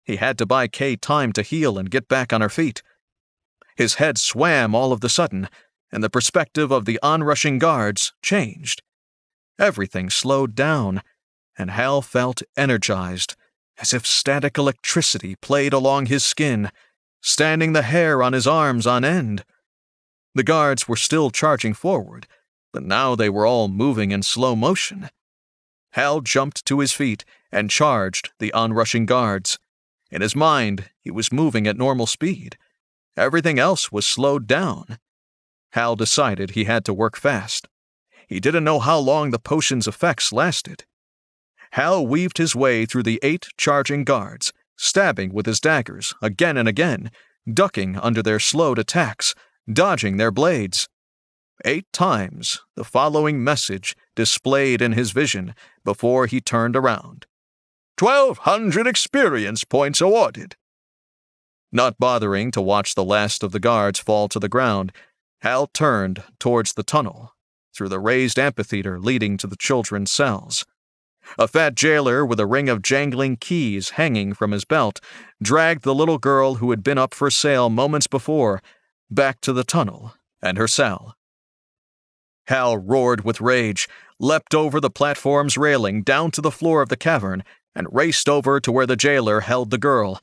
He had to buy Kay time to heal and get back on her feet. His head swam all of the sudden, and the perspective of the onrushing guards changed. Everything slowed down, and Hal felt energized, as if static electricity played along his skin, standing the hair on his arms on end. The guards were still charging forward, but now they were all moving in slow motion. Hal jumped to his feet and charged the onrushing guards. In his mind, he was moving at normal speed. Everything else was slowed down. Hal decided he had to work fast. He didn't know how long the potion's effects lasted. Hal weaved his way through the 8 charging guards, stabbing with his daggers again and again, ducking under their slowed attacks, dodging their blades. 8 times the following message displayed in his vision before he turned around. 1,200 experience points awarded. Not bothering to watch the last of the guards fall to the ground, Hal turned towards the tunnel, through the raised amphitheater leading to the children's cells. A fat jailer with a ring of jangling keys hanging from his belt dragged the little girl who had been up for sale moments before back to the tunnel and her cell. Hal roared with rage, leapt over the platform's railing down to the floor of the cavern, and raced over to where the jailer held the girl.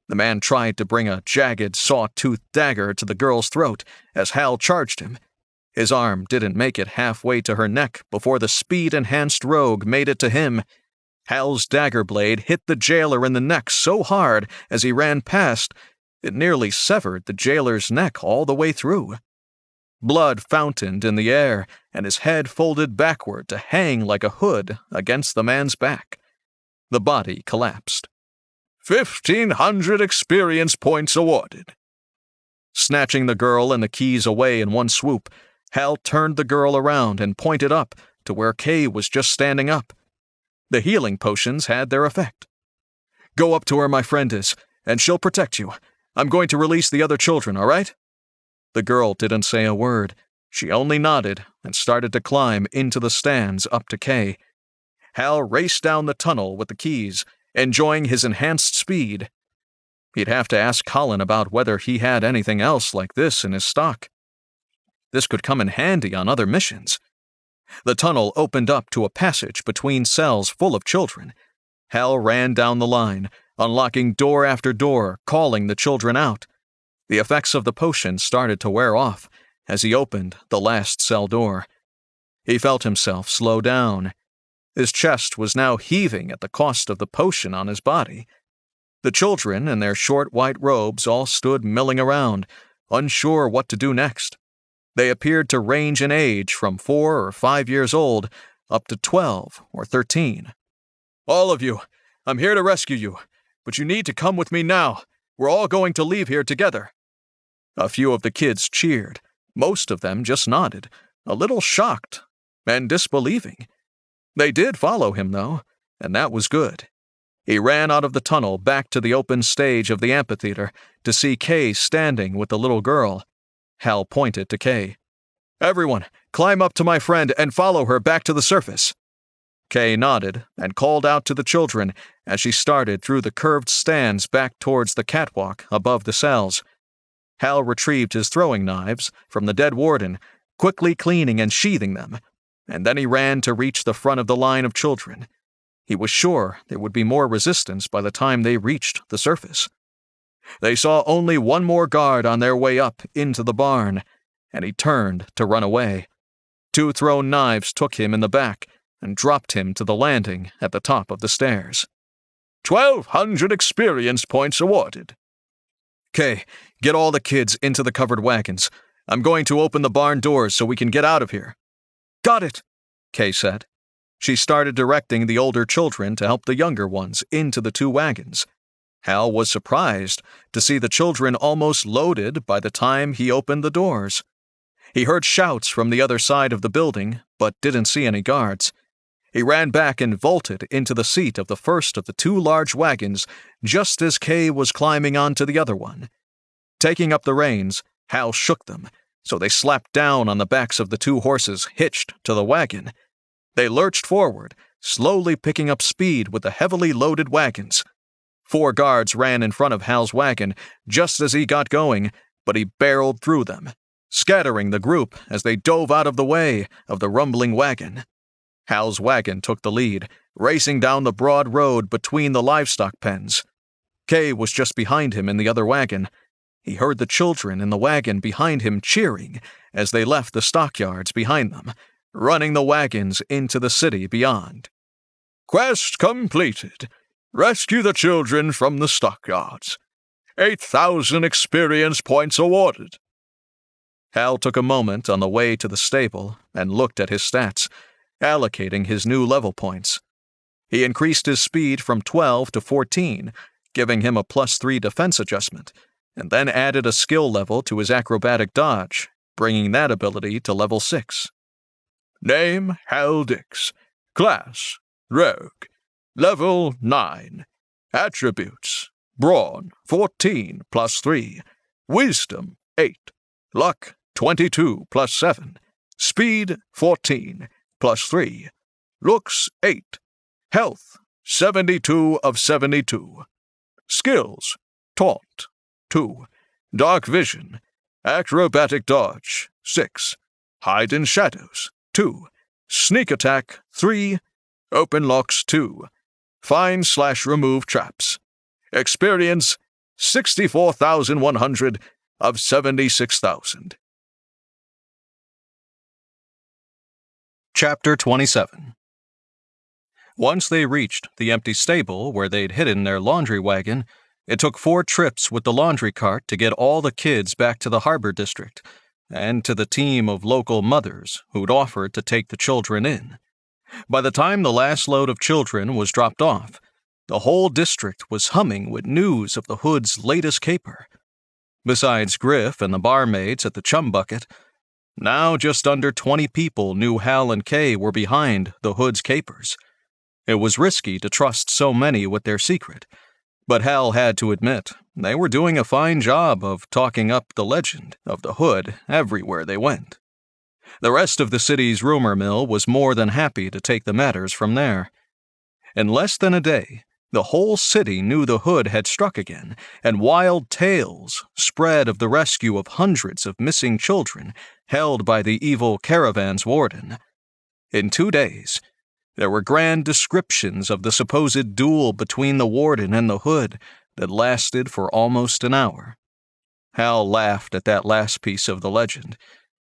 The man tried to bring a jagged, saw-toothed dagger to the girl's throat as Hal charged him. His arm didn't make it halfway to her neck before the speed-enhanced rogue made it to him. Hal's dagger blade hit the jailer in the neck so hard as he ran past, it nearly severed the jailer's neck all the way through. Blood fountained in the air, and his head folded backward to hang like a hood against the man's back. The body collapsed. 1,500 experience points awarded. Snatching the girl and the keys away in one swoop, Hal turned the girl around and pointed up to where Kay was just standing up. The healing potions had their effect. Go up to where my friend is, and she'll protect you. I'm going to release the other children, all right? The girl didn't say a word. She only nodded and started to climb into the stands up to Kay. Hal raced down the tunnel with the keys, enjoying his enhanced speed. He'd have to ask Colin about whether he had anything else like this in his stock. This could come in handy on other missions. The tunnel opened up to a passage between cells full of children. Hal ran down the line, unlocking door after door, calling the children out. The effects of the potion started to wear off as he opened the last cell door. He felt himself slow down. His chest was now heaving at the cost of the potion on his body. The children in their short white robes all stood milling around, unsure what to do next. They appeared to range in age from 4 or 5 years old up to 12 or 13. All of you, I'm here to rescue you, but you need to come with me now. We're all going to leave here together." A few of the kids cheered. Most of them just nodded, a little shocked and disbelieving. They did follow him, though, and that was good. He ran out of the tunnel back to the open stage of the amphitheater to see Kay standing with the little girl. Hal pointed to Kay. "Everyone, climb up to my friend and follow her back to the surface." Kay nodded and called out to the children as she started through the curved stands back towards the catwalk above the cells. Hal retrieved his throwing knives from the dead warden, quickly cleaning and sheathing them, and then he ran to reach the front of the line of children. He was sure there would be more resistance by the time they reached the surface. They saw only one more guard on their way up into the barn, and he turned to run away. 2 thrown knives took him in the back and dropped him to the landing at the top of the stairs. 1,200 experience points awarded. "Kay, get all the kids into the covered wagons. I'm going to open the barn doors so we can get out of here." "Got it," Kay said. She started directing the older children to help the younger ones into the 2 wagons. Hal was surprised to see the children almost loaded by the time he opened the doors. He heard shouts from the other side of the building, but didn't see any guards. He ran back and vaulted into the seat of the first of the 2 large wagons just as Kay was climbing onto the other one. Taking up the reins, Hal shook them, so they slapped down on the backs of the 2 horses hitched to the wagon. They lurched forward, slowly picking up speed with the heavily loaded wagons. 4 guards ran in front of Hal's wagon just as he got going, but he barreled through them, scattering the group as they dove out of the way of the rumbling wagon. Hal's wagon took the lead, racing down the broad road between the livestock pens. Kay was just behind him in the other wagon. He heard the children in the wagon behind him cheering as they left the stockyards behind them, running the wagons into the city beyond. "Quest completed. Rescue the children from the stockyards. 8,000 experience points awarded." Hal took a moment on the way to the stable and looked at his stats, allocating his new level points. He increased his speed from 12 to 14, giving him a +3 defense adjustment, and then added a skill level to his acrobatic dodge, bringing that ability to level 6. Name, Hal Dix. Class, Rogue. Level 9. Attributes, Brawn, 14 +3. Wisdom, 8. Luck, 22 +7. Speed, 14 +3. Looks, 8. Health, 72 of 72. Skills, Taunt, 2. Dark Vision. Acrobatic Dodge, 6. Hide in Shadows, 2. Sneak Attack, 3. Open Locks, 2. Find/remove traps. Experience, 64,100 of 76,000. Chapter 27. Once they reached the empty stable where they'd hidden their laundry wagon, it took 4 trips with the laundry cart to get all the kids back to the harbor district, and to the team of local mothers who'd offered to take the children in. By the time the last load of children was dropped off, the whole district was humming with news of the Hood's latest caper. Besides Griff and the barmaids at the Chum Bucket, now just under 20 people knew Hal and Kay were behind the Hood's capers. It was risky to trust so many with their secret, but Hal had to admit they were doing a fine job of talking up the legend of the Hood everywhere they went. The rest of the city's rumor mill was more than happy to take the matters from there. In less than a day, the whole city knew the Hood had struck again, and wild tales spread of the rescue of hundreds of missing children held by the evil caravan's warden. In 2 days, there were grand descriptions of the supposed duel between the warden and the Hood that lasted for almost an hour. Hal laughed at that last piece of the legend.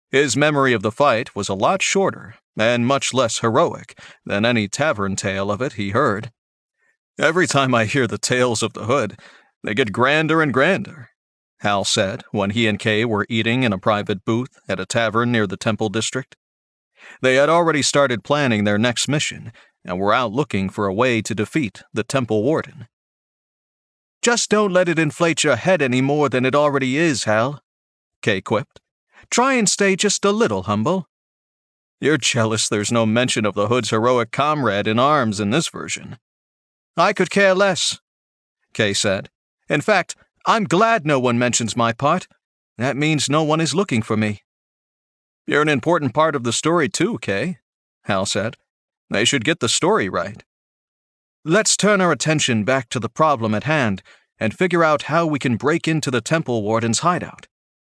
His memory of the fight was a lot shorter and much less heroic than any tavern tale of it he heard. "Every time I hear the tales of the Hood, they get grander and grander," Hal said when he and Kay were eating in a private booth at a tavern near the Temple District. They had already started planning their next mission, and were out looking for a way to defeat the temple warden. Just don't let it inflate your head any more than it already is, Hal, Kay quipped. Try and stay just a little humble. You're jealous there's no mention of the Hood's heroic comrade in arms in this version. I could care less, Kay said. In fact, I'm glad no one mentions my part. That means no one is looking for me. You're an important part of the story too, Kay, Hal said. They should get the story right. Let's turn our attention back to the problem at hand and figure out how we can break into the temple warden's hideout,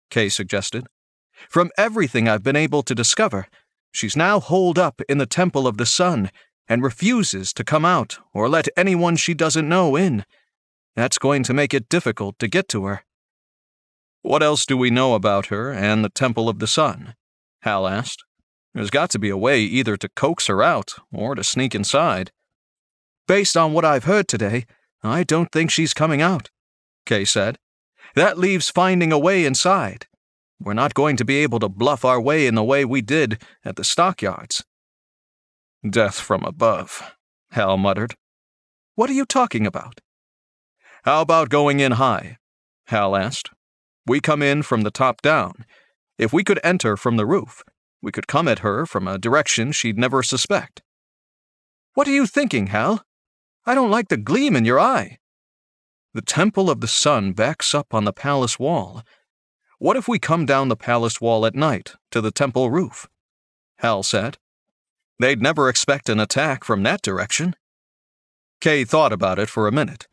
Kay suggested. From everything I've been able to discover, she's now holed up in the Temple of the Sun and refuses to come out or let anyone she doesn't know in. That's going to make it difficult to get to her. What else do we know about her and the Temple of the Sun? Hal asked. There's got to be a way either to coax her out or to sneak inside. Based on what I've heard today, I don't think she's coming out, Kay said. That leaves finding a way inside. We're not going to be able to bluff our way in the way we did at the stockyards. Death from above, Hal muttered. What are you talking about? How about going in high? Hal asked. We come in from the top down. If we could enter from the roof, we could come at her from a direction she'd never suspect. What are you thinking, Hal? I don't like the gleam in your eye. The Temple of the Sun backs up on the palace wall. What if we come down the palace wall at night to the temple roof? Hal said. They'd never expect an attack from that direction. Kay thought about it for a minute.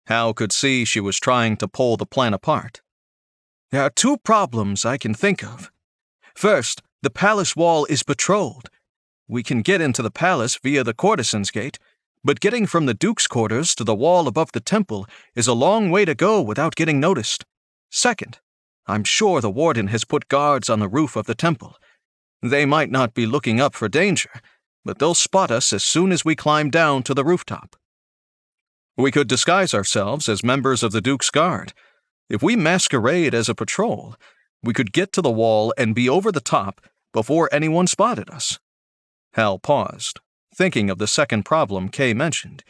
Hal could see she was trying to pull the plan apart. There are two problems I can think of. First, the palace wall is patrolled. We can get into the palace via the courtesan's gate, but getting from the Duke's quarters to the wall above the temple is a long way to go without getting noticed. Second, I'm sure the warden has put guards on the roof of the temple. They might not be looking up for danger, but they'll spot us as soon as we climb down to the rooftop. We could disguise ourselves as members of the Duke's Guard. If we masquerade as a patrol, we could get to the wall and be over the top before anyone spotted us. Hal paused, thinking of the second problem Kay mentioned.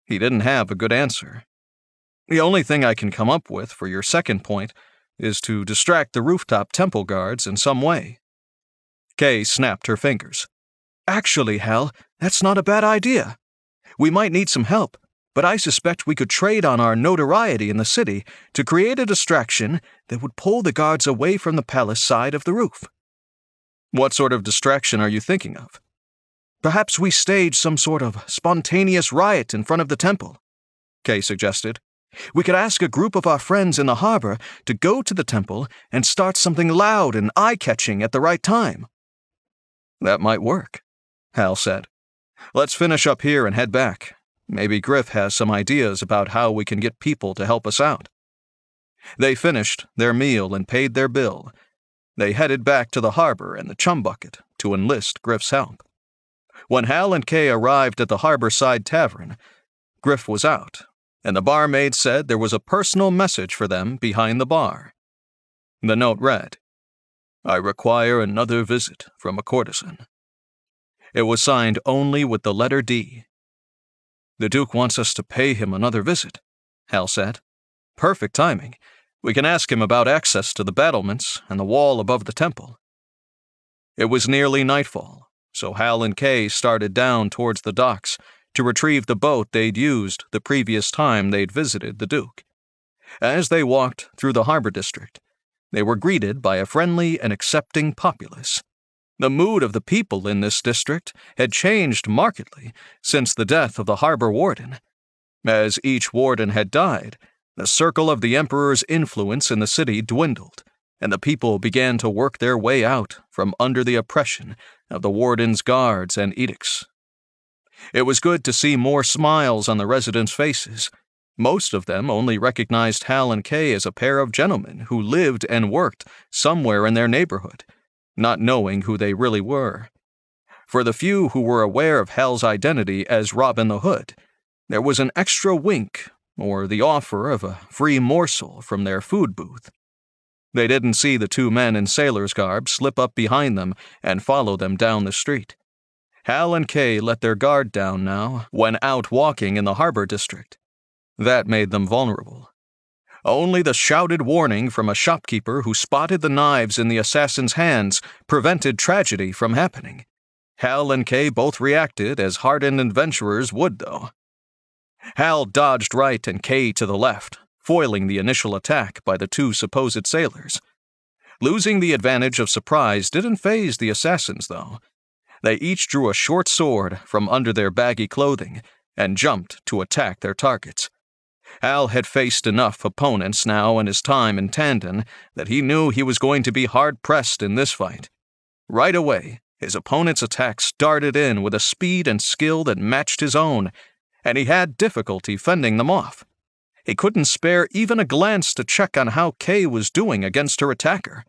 He didn't have a good answer. The only thing I can come up with for your second point is to distract the rooftop temple guards in some way. Kay snapped her fingers. Actually, Hal, that's not a bad idea. We might need some help, but I suspect we could trade on our notoriety in the city to create a distraction that would pull the guards away from the palace side of the roof. What sort of distraction are you thinking of? Perhaps we stage some sort of spontaneous riot in front of the temple, Kay suggested. We could ask a group of our friends in the harbor to go to the temple and start something loud and eye-catching at the right time. That might work, Hal said. Let's finish up here and head back. Maybe Griff has some ideas about how we can get people to help us out. They finished their meal and paid their bill. They headed back to the harbor and the chum bucket to enlist Griff's help. When Hal and Kay arrived at the harborside tavern, Griff was out, and the barmaid said there was a personal message for them behind the bar. The note read, "I require another visit from a courtesan." It was signed only with the letter D. The Duke wants us to pay him another visit, Hal said. Perfect timing. We can ask him about access to the battlements and the wall above the temple. It was nearly nightfall, so Hal and Kay started down towards the docks to retrieve the boat they'd used the previous time they'd visited the Duke. As they walked through the harbor district, they were greeted by a friendly and accepting populace. The mood of the people in this district had changed markedly since the death of the harbor warden. As each warden had died, the circle of the Emperor's influence in the city dwindled, and the people began to work their way out from under the oppression of the warden's guards and edicts. It was good to see more smiles on the residents' faces. Most of them only recognized Hal and Kay as a pair of gentlemen who lived and worked somewhere in their neighborhood, not knowing who they really were. For the few who were aware of Hal's identity as Robin the Hood, there was an extra wink or the offer of a free morsel from their food booth. They didn't see the two men in sailor's garb slip up behind them and follow them down the street. Hal and Kay let their guard down now when out walking in the harbor district. That made them vulnerable. Only the shouted warning from a shopkeeper who spotted the knives in the assassin's hands prevented tragedy from happening. Hal and Kay both reacted as hardened adventurers would, though. Hal dodged right and Kay to the left, foiling the initial attack by the two supposed sailors. Losing the advantage of surprise didn't faze the assassins, though. They each drew a short sword from under their baggy clothing and jumped to attack their targets. Hal had faced enough opponents now in his time in Tandon that he knew he was going to be hard-pressed in this fight. Right away, his opponent's attacks darted in with a speed and skill that matched his own, and he had difficulty fending them off. He couldn't spare even a glance to check on how Kay was doing against her attacker.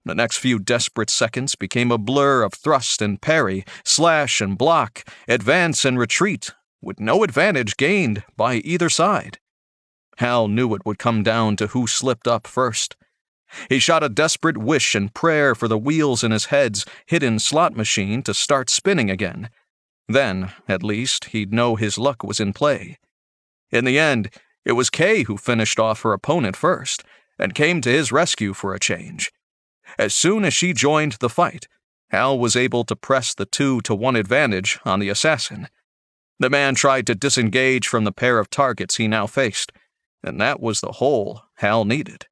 The next few desperate seconds became a blur of thrust and parry, slash and block, advance and retreat, with no advantage gained by either side. Hal knew it would come down to who slipped up first. He shot a desperate wish and prayer for the wheels in his head's hidden slot machine to start spinning again. Then, at least, he'd know his luck was in play. In the end, it was Kay who finished off her opponent first, and came to his rescue for a change. As soon as she joined the fight, Hal was able to press the 2-to-1 advantage on the assassin. The man tried to disengage from the pair of targets he now faced, and that was the hole Hal needed.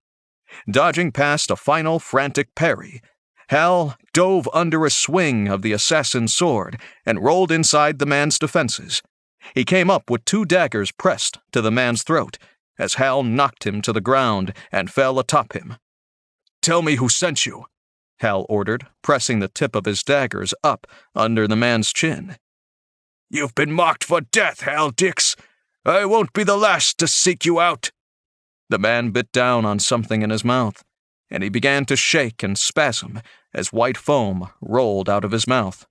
Dodging past a final frantic parry, Hal dove under a swing of the assassin's sword and rolled inside the man's defenses. He came up with 2 daggers pressed to the man's throat as Hal knocked him to the ground and fell atop him. "Tell me who sent you," Hal ordered, pressing the tip of his daggers up under the man's chin. "You've been marked for death, Hal Dix. I won't be the last to seek you out." The man bit down on something in his mouth, and he began to shake and spasm as white foam rolled out of his mouth.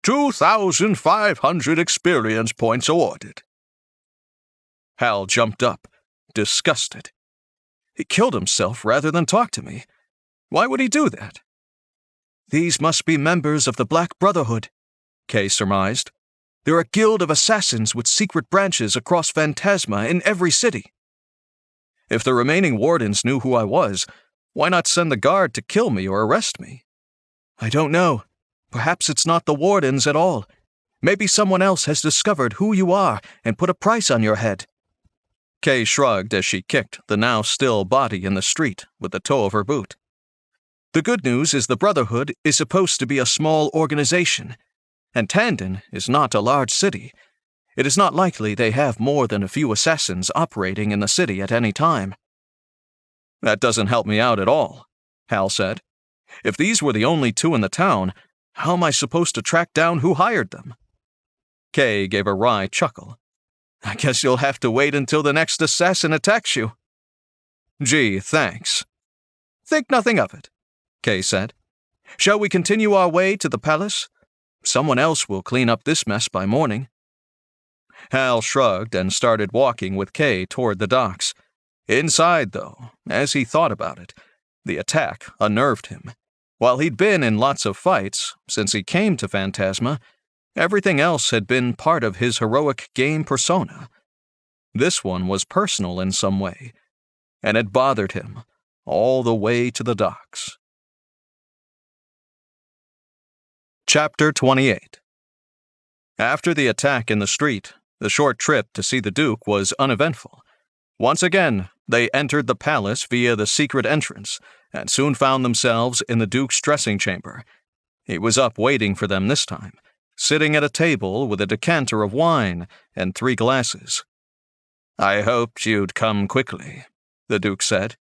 2,500 experience points awarded. Hal jumped up, disgusted. He killed himself rather than talk to me. Why would he do that? "These must be members of the Black Brotherhood," Kay surmised. "They're a guild of assassins with secret branches across Phantasma in every city." If the remaining wardens knew who I was, why not send the guard to kill me or arrest me? "I don't know. Perhaps it's not the wardens at all. Maybe someone else has discovered who you are and put a price on your head." Kay shrugged as she kicked the now still body in the street with the toe of her boot. "The good news is the Brotherhood is supposed to be a small organization, and Tandon is not a large city. It is not likely they have more than a few assassins operating in the city at any time." "That doesn't help me out at all," Hal said. "If these were the only 2 in the town, how am I supposed to track down who hired them?" Kay gave a wry chuckle. "I guess you'll have to wait until the next assassin attacks you." "Gee, thanks." "Think nothing of it," Kay said. "Shall we continue our way to the palace? Someone else will clean up this mess by morning." Hal shrugged and started walking with Kay toward the docks. Inside, though, as he thought about it, the attack unnerved him. While he'd been in lots of fights since he came to Phantasma, everything else had been part of his heroic game persona. This one was personal in some way, and it bothered him all the way to the docks. Chapter 28. After the attack in the street, the short trip to see the Duke was uneventful. Once again, they entered the palace via the secret entrance, and soon found themselves in the Duke's dressing chamber. He was up waiting for them this time, sitting at a table with a decanter of wine and 3 glasses. "I hoped you'd come quickly," the Duke said.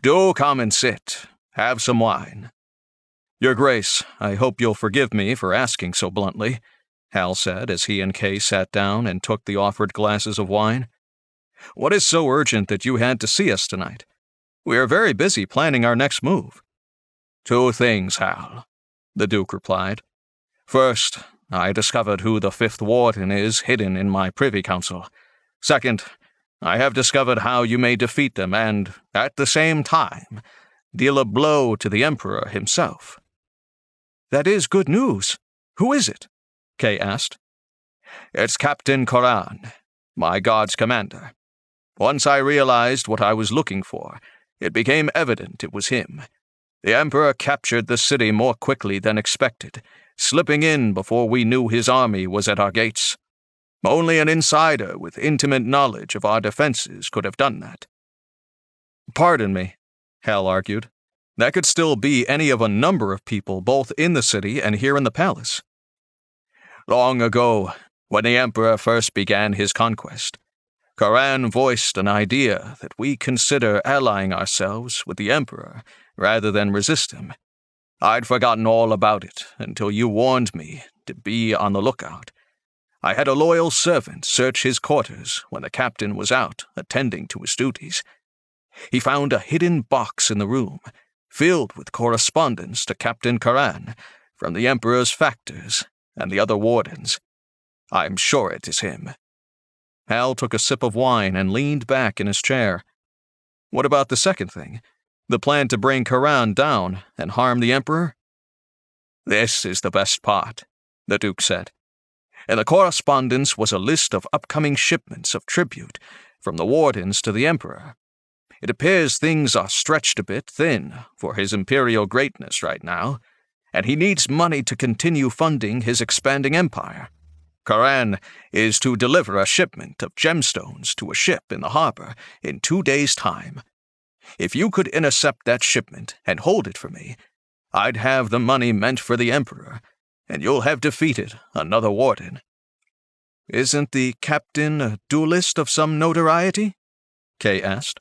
"Do come and sit. Have some wine." "Your Grace, I hope you'll forgive me for asking so bluntly," Hal said as he and Kay sat down and took the offered glasses of wine. "What is so urgent that you had to see us tonight? We are very busy planning our next move." "2 things, Hal," the Duke replied. "First, I discovered who the 5th Warden is hidden in my Privy Council. Second, I have discovered how you may defeat them and, at the same time, deal a blow to the Emperor himself." "That is good news. Who is it?" Kay asked. It's Captain Koran, my guard's commander. Once I realized what I was looking for, it became evident it was him. The Emperor captured the city more quickly than expected, slipping in before we knew his army was at our gates. Only an insider with intimate knowledge of our defenses could have done that. Pardon me, Hal argued. That could still be any of a number of people both in the city and here in the palace. Long ago, when the Emperor first began his conquest, Koran voiced an idea that we consider allying ourselves with the Emperor rather than resist him. I'd forgotten all about it until you warned me to be on the lookout. I had a loyal servant search his quarters when the captain was out attending to his duties. He found a hidden box in the room, filled with correspondence to Captain Koran from the Emperor's factors and the other wardens. I'm sure it is him. Hal took a sip of wine and leaned back in his chair. What about the second thing? The plan to bring Koran down and harm the Emperor? This is the best part, the Duke said. In the correspondence was a list of upcoming shipments of tribute from the wardens to the Emperor. It appears things are stretched a bit thin for his imperial greatness right now, and he needs money to continue funding his expanding empire. Koran is to deliver a shipment of gemstones to a ship in the harbor in 2 days' time. If you could intercept that shipment and hold it for me, I'd have the money meant for the Emperor, and you'll have defeated another warden. Isn't the captain a duelist of some notoriety? Kay asked.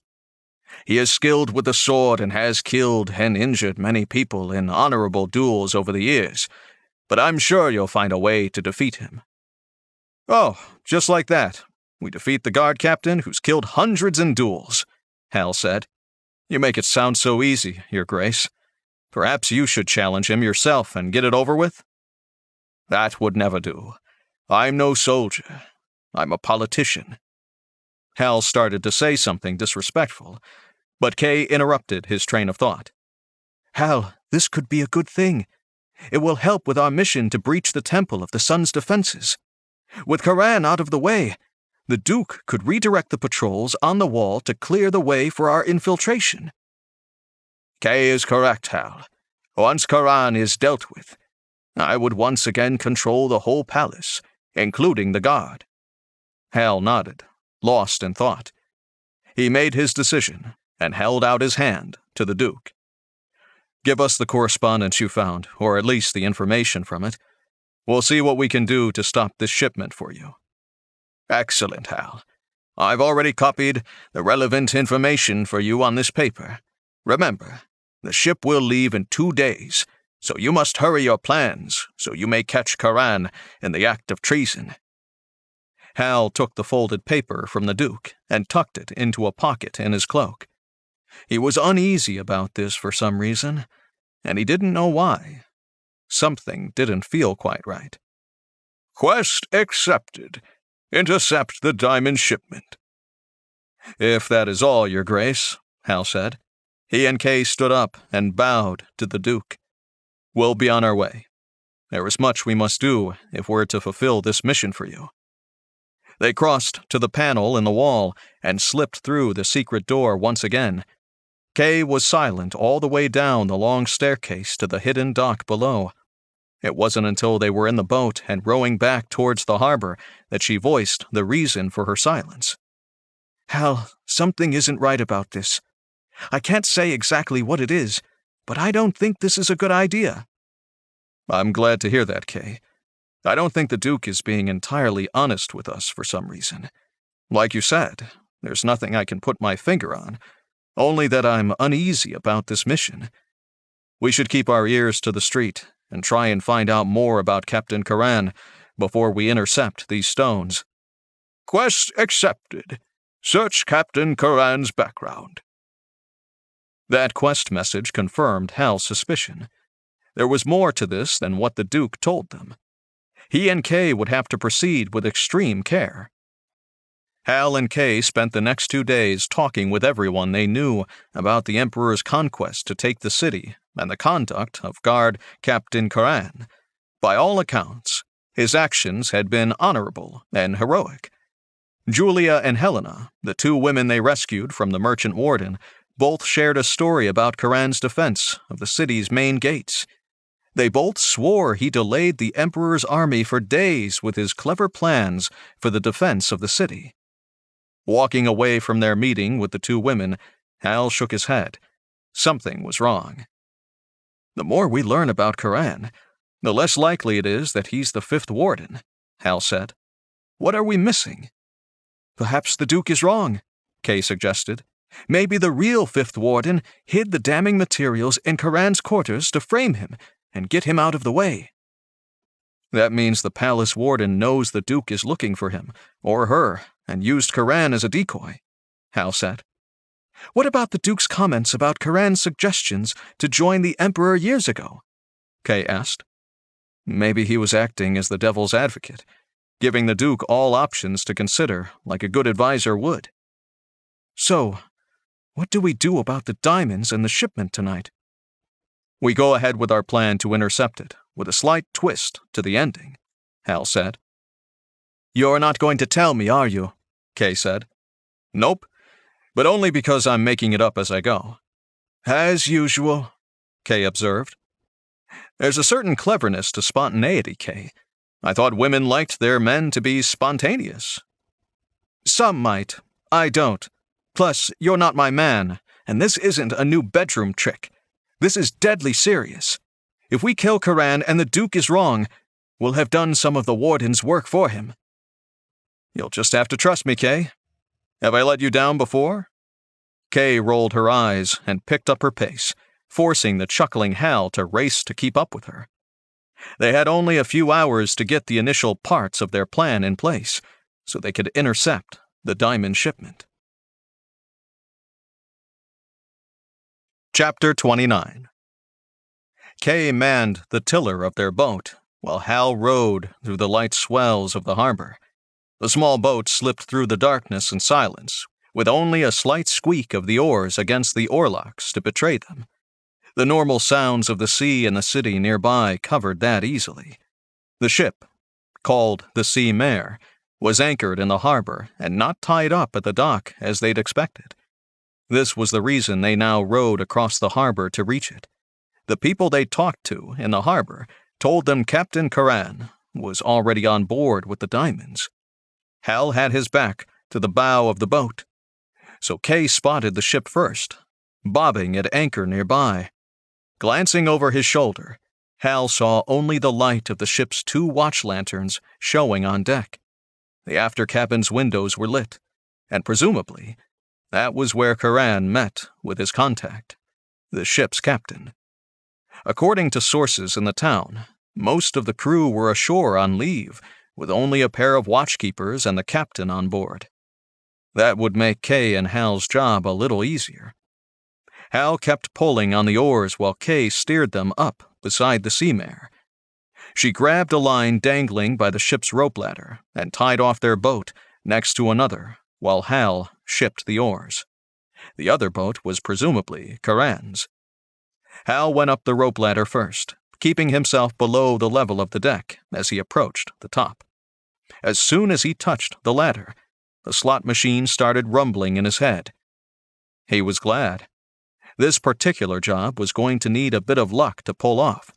He is skilled with the sword and has killed and injured many people in honorable duels over the years, but I'm sure you'll find a way to defeat him. Oh, just like that. We defeat the guard captain who's killed hundreds in duels, Hal said. You make it sound so easy, Your Grace. Perhaps you should challenge him yourself and get it over with? That would never do. I'm no soldier. I'm a politician. Hal started to say something disrespectful, but Kay interrupted his train of thought. Hal, this could be a good thing. It will help with our mission to breach the Temple of the Sun's defenses. With Koran out of the way, the Duke could redirect the patrols on the wall to clear the way for our infiltration. Kay is correct, Hal. Once Koran is dealt with, I would once again control the whole palace, including the guard. Hal nodded, lost in thought. He made his decision and held out his hand to the Duke. Give us the correspondence you found, or at least the information from it. We'll see what we can do to stop this shipment for you. Excellent, Hal. I've already copied the relevant information for you on this paper. Remember, the ship will leave in 2 days, so you must hurry your plans so you may catch Koran in the act of treason. Hal took the folded paper from the Duke and tucked it into a pocket in his cloak. He was uneasy about this for some reason, and he didn't know why. Something didn't feel quite right. Quest accepted. Intercept the diamond shipment. If that is all, Your Grace, Hal said. He and Kay stood up and bowed to the Duke. We'll be on our way. There is much we must do if we're to fulfill this mission for you. They crossed to the panel in the wall and slipped through the secret door once again. Kay was silent all the way down the long staircase to the hidden dock below. It wasn't until they were in the boat and rowing back towards the harbor that she voiced the reason for her silence. Hal, something isn't right about this. I can't say exactly what it is, but I don't think this is a good idea. I'm glad to hear that, Kay. I don't think the Duke is being entirely honest with us for some reason. Like you said, there's nothing I can put my finger on, only that I'm uneasy about this mission. We should keep our ears to the street and try and find out more about Captain Koran before we intercept these stones. Quest accepted. Search Captain Koran's background. That quest message confirmed Hal's suspicion. There was more to this than what the Duke told them. He and Kay would have to proceed with extreme care. Hal and Kay spent the next 2 days talking with everyone they knew about the Emperor's conquest to take the city and the conduct of Guard Captain Koran. By all accounts, His actions had been honorable and heroic. Julia and Helena, the two women they rescued from the merchant warden, both shared a story about Karan's defense of the city's main gates. They both swore he delayed the Emperor's army for days with his clever plans for the defense of the city. Walking away from their meeting with the two women, Hal shook his head. Something was wrong. The more we learn about Karan, the less likely it is that he's the fifth warden, Hal said. What are we missing? Perhaps the Duke is wrong, Kay suggested. Maybe the real fifth warden hid the damning materials in Karan's quarters to frame him and get him out of the way. That means the palace warden knows the Duke is looking for him, or her, and used Karan as a decoy, Hal said. What about the Duke's comments about Karan's suggestions to join the Emperor years ago? Kay asked. Maybe he was acting as the devil's advocate, giving the Duke all options to consider, like a good advisor would. So, what do we do about the diamonds and the shipment tonight? We go ahead with our plan to intercept it, with a slight twist to the ending, Hal said. You're not going to tell me, are you? Kay said. Nope, but only because I'm making it up as I go. As usual, Kay observed. There's a certain cleverness to spontaneity, Kay. I thought women liked their men to be spontaneous. Some might. I don't. Plus, you're not my man, and this isn't a new bedroom trick. This is deadly serious. If we kill Karan and the Duke is wrong, we'll have done some of the warden's work for him. You'll just have to trust me, Kay. Have I let you down before? Kay rolled her eyes and picked up her pace, forcing the chuckling Hal to race to keep up with her. They had only a few hours to get the initial parts of their plan in place, so they could intercept the diamond shipment. Chapter 29. Kay manned the tiller of their boat, while Hal rowed through the light swells of the harbor. The small boat slipped through the darkness and silence, with only a slight squeak of the oars against the oarlocks to betray them. The normal sounds of the sea and the city nearby covered that easily. The ship, called the Sea Mare, was anchored in the harbor and not tied up at the dock as they'd expected. This was the reason they now rowed across the harbor to reach it. The people they talked to in the harbor told them Captain Karan was already on board with the diamonds. Hal had his back to the bow of the boat, so Kay spotted the ship first, bobbing at anchor nearby. Glancing over his shoulder, Hal saw only the light of the ship's two watch lanterns showing on deck. The after cabin's windows were lit, and presumably, that was where Karan met with his contact, the ship's captain. According to sources in the town, most of the crew were ashore on leave, with only a pair of watchkeepers and the captain on board. That would make Kay and Hal's job a little easier. Hal kept pulling on the oars while Kay steered them up beside the Sea Mare. She grabbed a line dangling by the ship's rope ladder and tied off their boat next to another while Hal shipped the oars. The other boat was presumably Karan's. Hal went up the rope ladder first, keeping himself below the level of the deck as he approached the top. As soon as he touched the ladder, the slot machine started rumbling in his head. He was glad. This particular job was going to need a bit of luck to pull off.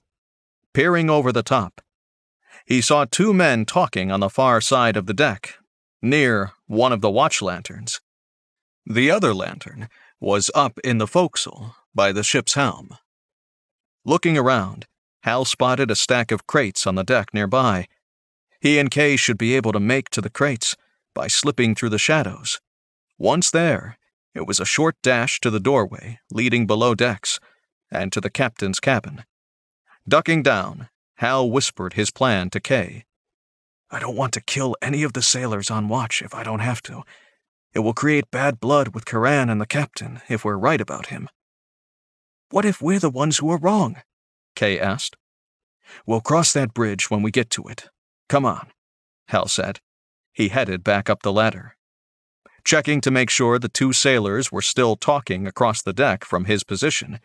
Peering over the top, he saw two men talking on the far side of the deck, near one of the watch lanterns. The other lantern was up in the forecastle by the ship's helm. Looking around, Hal spotted a stack of crates on the deck nearby. He and Kay should be able to make to the crates by slipping through the shadows. Once there, it was a short dash to the doorway leading below decks and to the captain's cabin. Ducking down, Hal whispered his plan to Kay. I don't want to kill any of the sailors on watch if I don't have to. It will create bad blood with Karan and the captain if we're right about him. What if we're the ones who are wrong? Kay asked. We'll cross that bridge when we get to it. Come on, Hal said. He headed back up the ladder. Checking to make sure the two sailors were still talking across the deck from his position,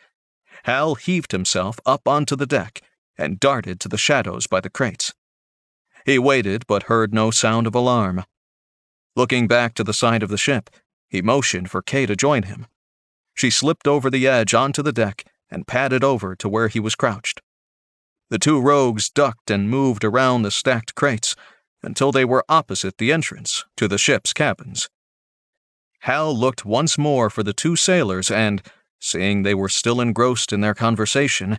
Hal heaved himself up onto the deck and darted to the shadows by the crates. He waited but heard no sound of alarm. Looking back to the side of the ship, he motioned for Kay to join him. She slipped over the edge onto the deck and padded over to where he was crouched. The two rogues ducked and moved around the stacked crates until they were opposite the entrance to the ship's cabins. Hal looked once more for the two sailors and, seeing they were still engrossed in their conversation,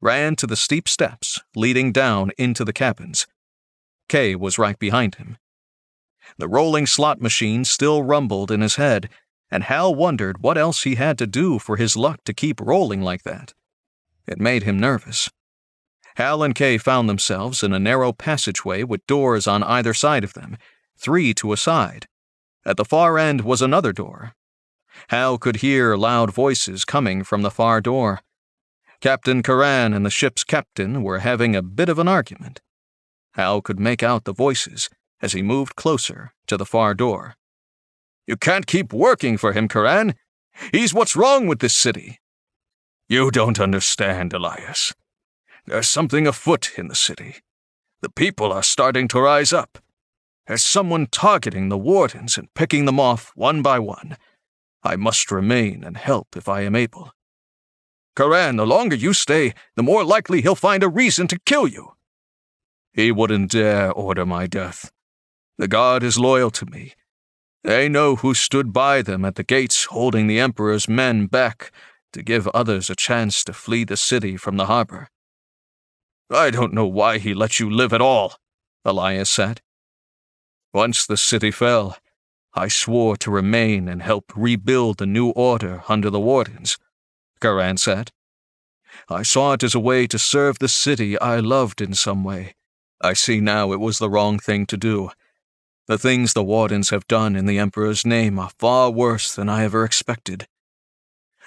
ran to the steep steps leading down into the cabins. Kay was right behind him. The rolling slot machine still rumbled in his head, and Hal wondered what else he had to do for his luck to keep rolling like that. It made him nervous. Hal and Kay found themselves in a narrow passageway with doors on either side of them, 3 to a side. At the far end was another door. Hal could hear loud voices coming from the far door. Captain Karan and the ship's captain were having a bit of an argument. Hal could make out the voices as he moved closer to the far door. "You can't keep working for him, Karan. He's what's wrong with this city." "You don't understand, Elias. There's something afoot in the city. The people are starting to rise up. There's someone targeting the wardens and picking them off one by one. I must remain and help if I am able." "Karan, the longer you stay, the more likely he'll find a reason to kill you." "He wouldn't dare order my death. The guard is loyal to me. They know who stood by them at the gates holding the Emperor's men back to give others a chance to flee the city from the harbor." "I don't know why he let you live at all," Elias said. "Once the city fell, I swore to remain and help rebuild the new order under the wardens," Karan said. "I saw it as a way to serve the city I loved in some way. I see now it was the wrong thing to do. The things the wardens have done in the Emperor's name are far worse than I ever expected."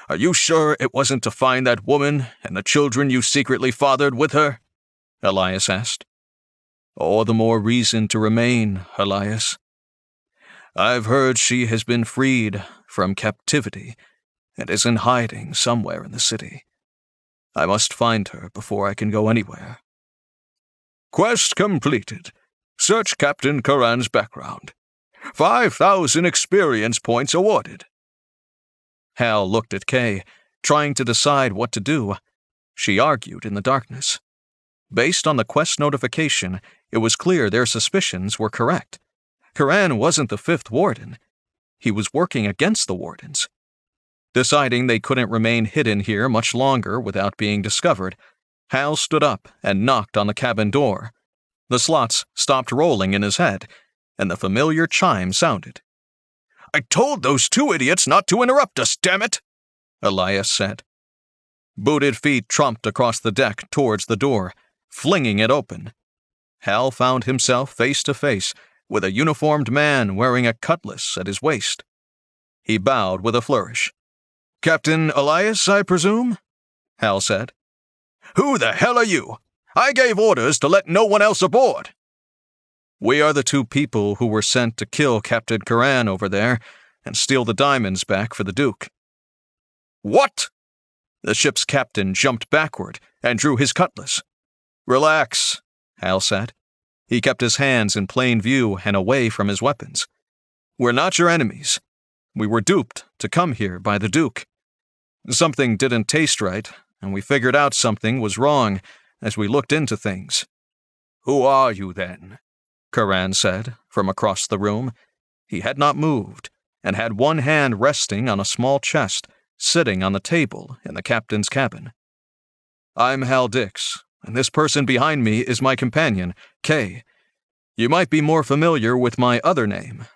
"Are you sure it wasn't to find that woman and the children you secretly fathered with her?" Elias asked. "All the more reason to remain, Elias. I've heard she has been freed from captivity and is in hiding somewhere in the city. I must find her before I can go anywhere." "Quest completed. Search Captain Karan's background. 5,000 experience points awarded." Hal looked at Kay, trying to decide what to do. She argued in the darkness. Based on the quest notification, it was clear their suspicions were correct. Karan wasn't the fifth warden. He was working against the wardens. Deciding they couldn't remain hidden here much longer without being discovered, Hal stood up and knocked on the cabin door. The slots stopped rolling in his head, and the familiar chime sounded. "I told those two idiots not to interrupt us, damn it!" Elias said. Booted feet trumped across the deck towards the door, flinging it open. Hal found himself face to face with a uniformed man wearing a cutlass at his waist. He bowed with a flourish. "Captain Elias, I presume?" Hal said. "Who the hell are you? I gave orders to let no one else aboard." "We are the two people who were sent to kill Captain Karan over there and steal the diamonds back for the Duke." "What?" The ship's captain jumped backward and drew his cutlass. "Relax," Hal said. He kept his hands in plain view and away from his weapons. "We're not your enemies. We were duped to come here by the Duke. Something didn't taste right, and we figured out something was wrong as we looked into things." "Who are you, then?" Karan said from across the room. He had not moved, and had one hand resting on a small chest sitting on the table in the captain's cabin. "I'm Hal Dix, and this person behind me is my companion, Kay. You might be more familiar with my other name.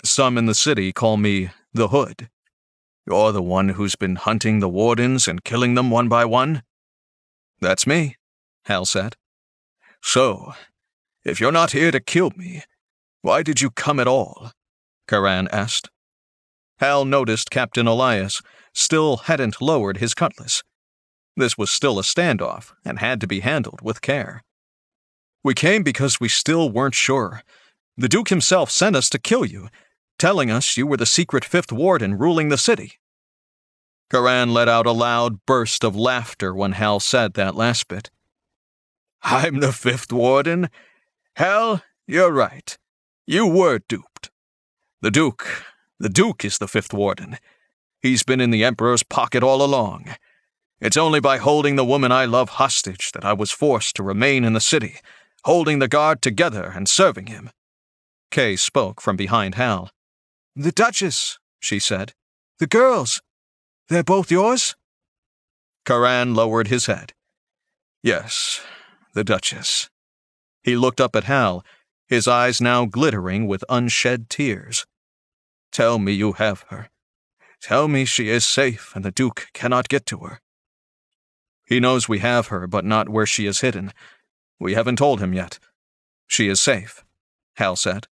Some in the city call me the Hood." "You're the one who's been hunting the wardens and killing them one by one?" "That's me," Hal said. "So, if you're not here to kill me, why did you come at all?" Karan asked. Hal noticed Captain Elias still hadn't lowered his cutlass. This was still a standoff and had to be handled with care. "We came because we still weren't sure. The Duke himself sent us to kill you, telling us you were the secret fifth warden ruling the city." Karan let out a loud burst of laughter when Hal said that last bit. "I'm the fifth warden? Hal, you're right. You were duped. The Duke is the fifth warden. He's been in the Emperor's pocket all along. It's only by holding the woman I love hostage that I was forced to remain in the city, holding the guard together and serving him. Kay spoke from behind Hal. The Duchess, she said. The girls. They're both yours? Karan lowered his head. Yes, the Duchess. He looked up at Hal, his eyes now glittering with unshed tears. Tell me you have her. Tell me she is safe and the Duke cannot get to her. He knows we have her, but not where she is hidden. We haven't told him yet. She is safe, Hal said.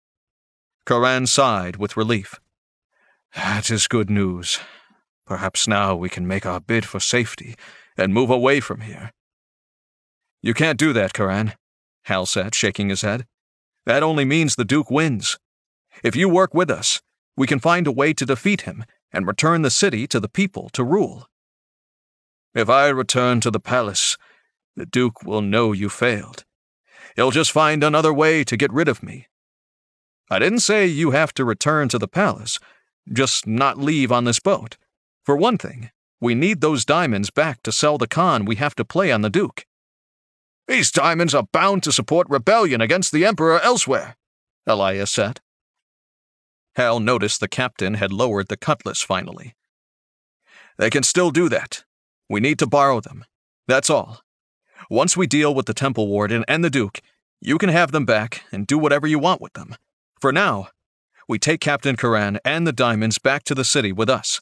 Karan sighed with relief. That is good news. Perhaps now we can make our bid for safety and move away from here. You can't do that, Karan, Hal said, shaking his head. That only means the Duke wins. If you work with us, we can find a way to defeat him and return the city to the people to rule. If I return to the palace, the Duke will know you failed. He'll just find another way to get rid of me. I didn't say you have to return to the palace, just not leave on this boat. For one thing, we need those diamonds back to sell the con we have to play on the Duke. These diamonds are bound to support rebellion against the Emperor elsewhere, Elias said. Hal noticed the captain had lowered the cutlass finally. They can still do that. We need to borrow them. That's all. Once we deal with the Temple Warden and the Duke, you can have them back and do whatever you want with them. For now, we take Captain Karan and the diamonds back to the city with us.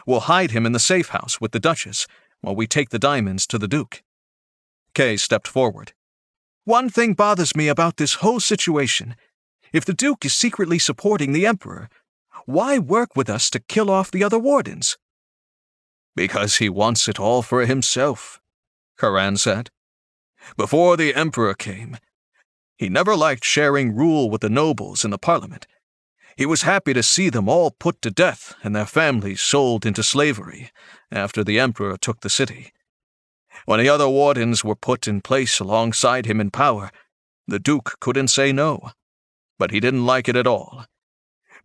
We'll hide him in the safe house with the Duchess while we take the diamonds to the Duke. Kay stepped forward. One thing bothers me about this whole situation. If the Duke is secretly supporting the Emperor, why work with us to kill off the other wardens? Because he wants it all for himself, Karan said. Before the Emperor came, he never liked sharing rule with the nobles in the Parliament. He was happy to see them all put to death and their families sold into slavery after the Emperor took the city. When the other wardens were put in place alongside him in power, the Duke couldn't say no, but he didn't like it at all.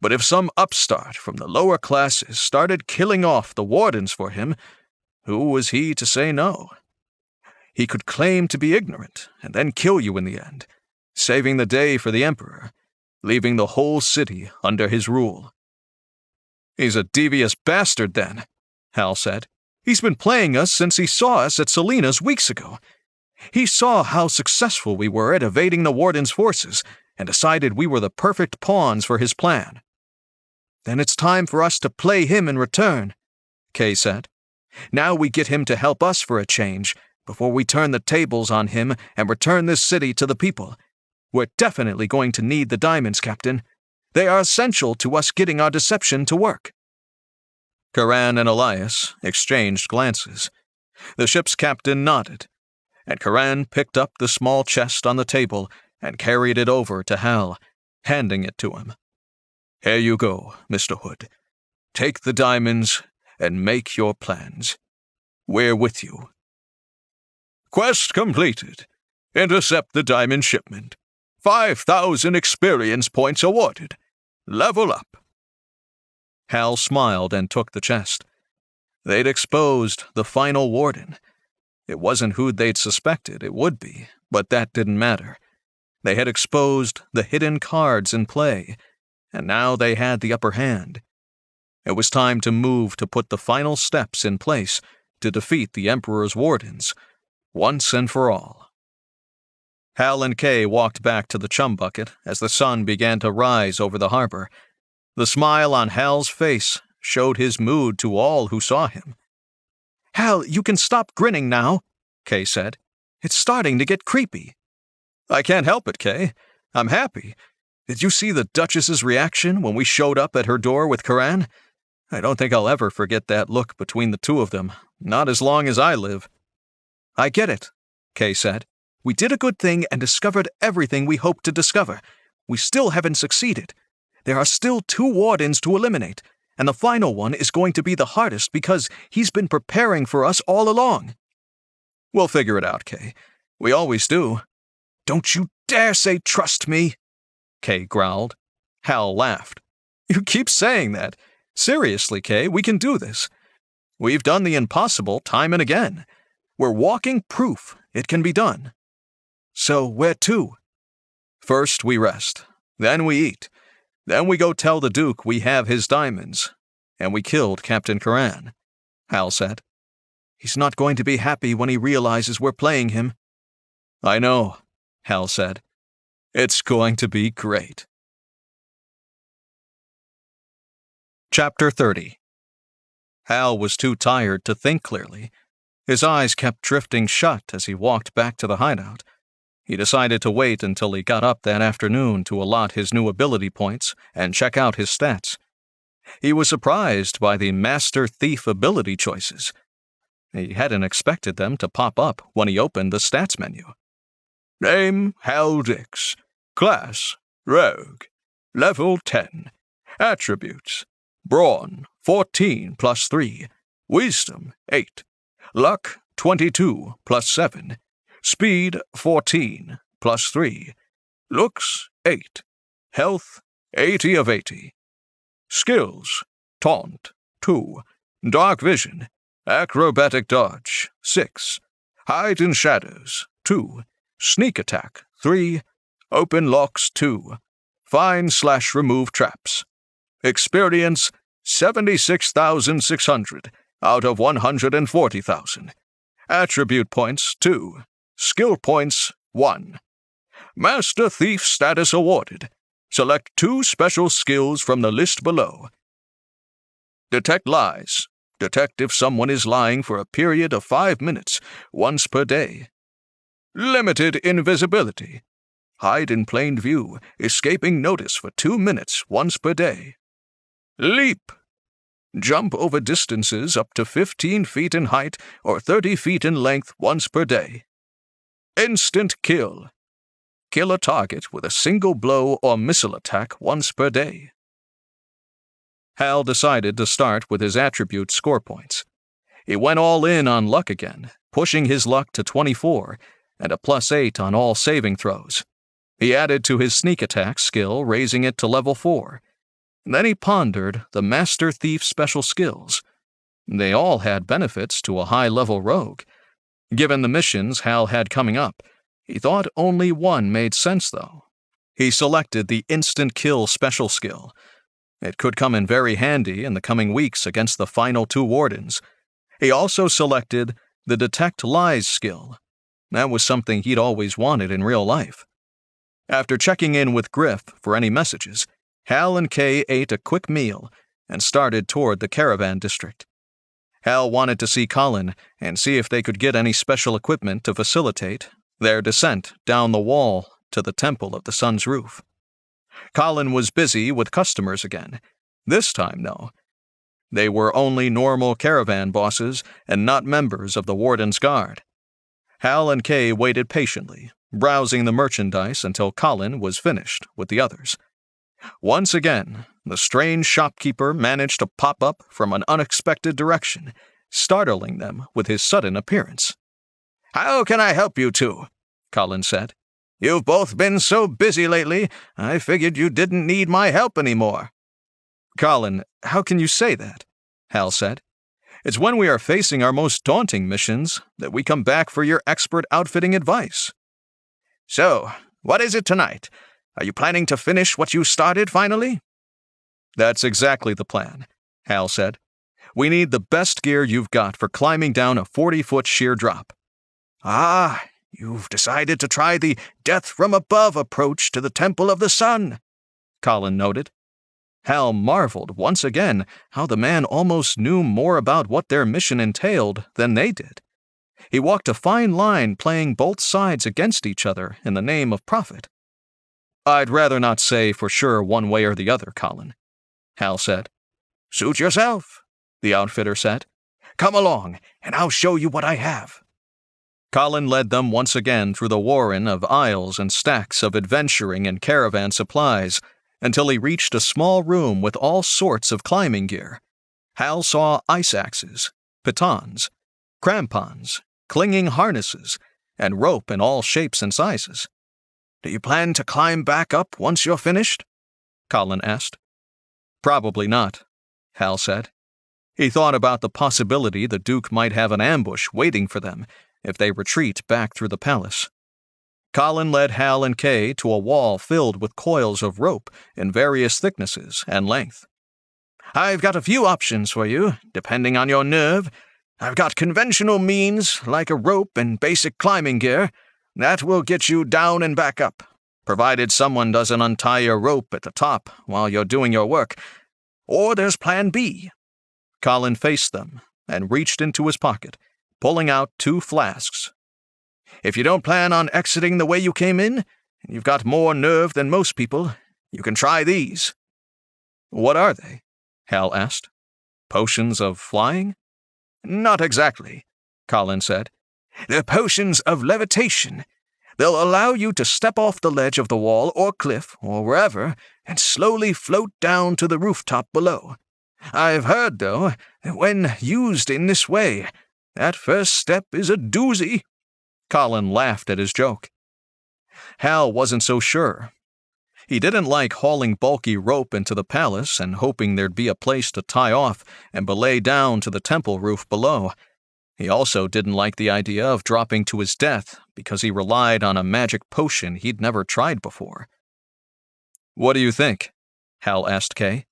But if some upstart from the lower classes started killing off the wardens for him, who was he to say no? He could claim to be ignorant and then kill you in the end, saving the day for the Emperor, leaving the whole city under his rule. He's a devious bastard, then, Hal said. He's been playing us since he saw us at Selena's weeks ago. He saw how successful we were at evading the Warden's forces and decided we were the perfect pawns for his plan. Then it's time for us to play him in return, Kay said. Now we get him to help us for a change, before we turn the tables on him and return this city to the people. We're definitely going to need the diamonds, Captain. They are essential to us getting our deception to work. Karan and Elias exchanged glances. The ship's captain nodded, and Karan picked up the small chest on the table and carried it over to Hal, handing it to him. Here you go, Mr. Hood. Take the diamonds and make your plans. We're with you. Quest completed. Intercept the diamond shipment. 5,000 experience points awarded. Level up. Hal smiled and took the chest. They'd exposed the final warden. It wasn't who they'd suspected it would be, but that didn't matter. They had exposed the hidden cards in play, and now they had the upper hand. It was time to move to put the final steps in place to defeat the Emperor's wardens, once and for all. Hal and Kay walked back to the chum bucket as the sun began to rise over the harbor. The smile on Hal's face showed his mood to all who saw him. Hal, you can stop grinning now, Kay said. It's starting to get creepy. I can't help it, Kay. I'm happy. Did you see the Duchess's reaction when we showed up at her door with Karan? I don't think I'll ever forget that look between the two of them, not as long as I live. I get it, Kay said. We did a good thing and discovered everything we hoped to discover. We still haven't succeeded. There are still 2 wardens to eliminate, and the final one is going to be the hardest because he's been preparing for us all along. We'll figure it out, Kay. We always do. Don't you dare say trust me?" Kay growled. Hal laughed. "You keep saying that. Seriously, Kay, we can do this. We've done the impossible time and again. We're walking proof it can be done." "So where to?" "First we rest. Then we eat. Then we go tell the Duke we have his diamonds. And we killed Captain Curran," Hal said. "He's not going to be happy when he realizes we're playing him." "I know," Hal said. "It's going to be great." Chapter 30. Hal was too tired to think clearly. His eyes kept drifting shut as he walked back to the hideout. He decided to wait until he got up that afternoon to allot his new ability points and check out his stats. He was surprised by the Master Thief ability choices. He hadn't expected them to pop up when he opened the stats menu. Name, Hal Dix. Class, Rogue. Level 10. Attributes, Brawn, 14 plus 3. Wisdom, 8. Luck, 22 plus 7. Speed, 14 plus 3. Looks, 8. Health, 80 of 80. Skills, Taunt, 2. Dark Vision, Acrobatic Dodge, 6. Hide in Shadows, 2. Sneak Attack, 3. Open Locks, 2. Find/remove Traps. Experience, 76,600 out of 140,000. Attribute points, 2. Skill points, 1. Master Thief status awarded. Select 2 special skills from the list below. Detect lies. Detect if someone is lying for a period of 5 minutes, once per day. Limited invisibility. Hide in plain view, escaping notice for 2 minutes, once per day. Leap. Jump over distances up to 15 feet in height or 30 feet in length once per day. Instant kill. Kill a target with a single blow or missile attack once per day. Hal decided to start with his attribute score points. He went all in on luck again, pushing his luck to 24 and a +8 on all saving throws. He added to his sneak attack skill, raising it to level 4. Then he pondered the Master Thief special skills. They all had benefits to a high-level rogue. Given the missions Hal had coming up, he thought only one made sense, though. He selected the Instant Kill special skill. It could come in very handy in the coming weeks against the final 2 wardens. He also selected the Detect Lies skill. That was something he'd always wanted in real life. After checking in with Griff for any messages, Hal and Kay ate a quick meal and started toward the caravan district. Hal wanted to see Colin and see if they could get any special equipment to facilitate their descent down the wall to the Temple of the Sun's roof. Colin was busy with customers again. This time, though, they were only normal caravan bosses and not members of the Warden's Guard. Hal and Kay waited patiently, browsing the merchandise until Colin was finished with the others. Once again, the strange shopkeeper managed to pop up from an unexpected direction, startling them with his sudden appearance. "How can I help you two?" Colin said. "You've both been so busy lately, I figured you didn't need my help anymore." "Colin, how can you say that?" Hal said. "It's when we are facing our most daunting missions that we come back for your expert outfitting advice." "So, what is it tonight? Are you planning to finish what you started finally?" "That's exactly the plan," Hal said. "We need the best gear you've got for climbing down a 40-foot sheer drop." "Ah, you've decided to try the death-from-above approach to the Temple of the Sun," Colin noted. Hal marveled once again how the man almost knew more about what their mission entailed than they did. He walked a fine line playing both sides against each other in the name of profit. "I'd rather not say for sure one way or the other, Colin," Hal said. "Suit yourself," the outfitter said. "Come along, and I'll show you what I have." Colin led them once again through the warren of aisles and stacks of adventuring and caravan supplies until he reached a small room with all sorts of climbing gear. Hal saw ice axes, pitons, crampons, clinging harnesses, and rope in all shapes and sizes. Do you plan to climb back up once you're finished? Colin asked. Probably not, Hal said. He thought about the possibility the Duke might have an ambush waiting for them if they retreat back through the palace. Colin led Hal and Kay to a wall filled with coils of rope in various thicknesses and length. I've got a few options for you, depending on your nerve. I've got conventional means, like a rope and basic climbing gear. That will get you down and back up, provided someone doesn't untie your rope at the top while you're doing your work. Or there's Plan B. Colin faced them and reached into his pocket, pulling out 2 flasks. If you don't plan on exiting the way you came in, and you've got more nerve than most people, you can try these. What are they? Hal asked. Potions of flying? Not exactly, Colin said. They're potions of levitation. They'll allow you to step off the ledge of the wall or cliff or wherever and slowly float down to the rooftop below. I've heard, though, that when used in this way, that first step is a doozy. Colin laughed at his joke. Hal wasn't so sure. He didn't like hauling bulky rope into the palace and hoping there'd be a place to tie off and belay down to the temple roof below. He also didn't like the idea of dropping to his death because he relied on a magic potion he'd never tried before. What do you think? Hal asked Kay.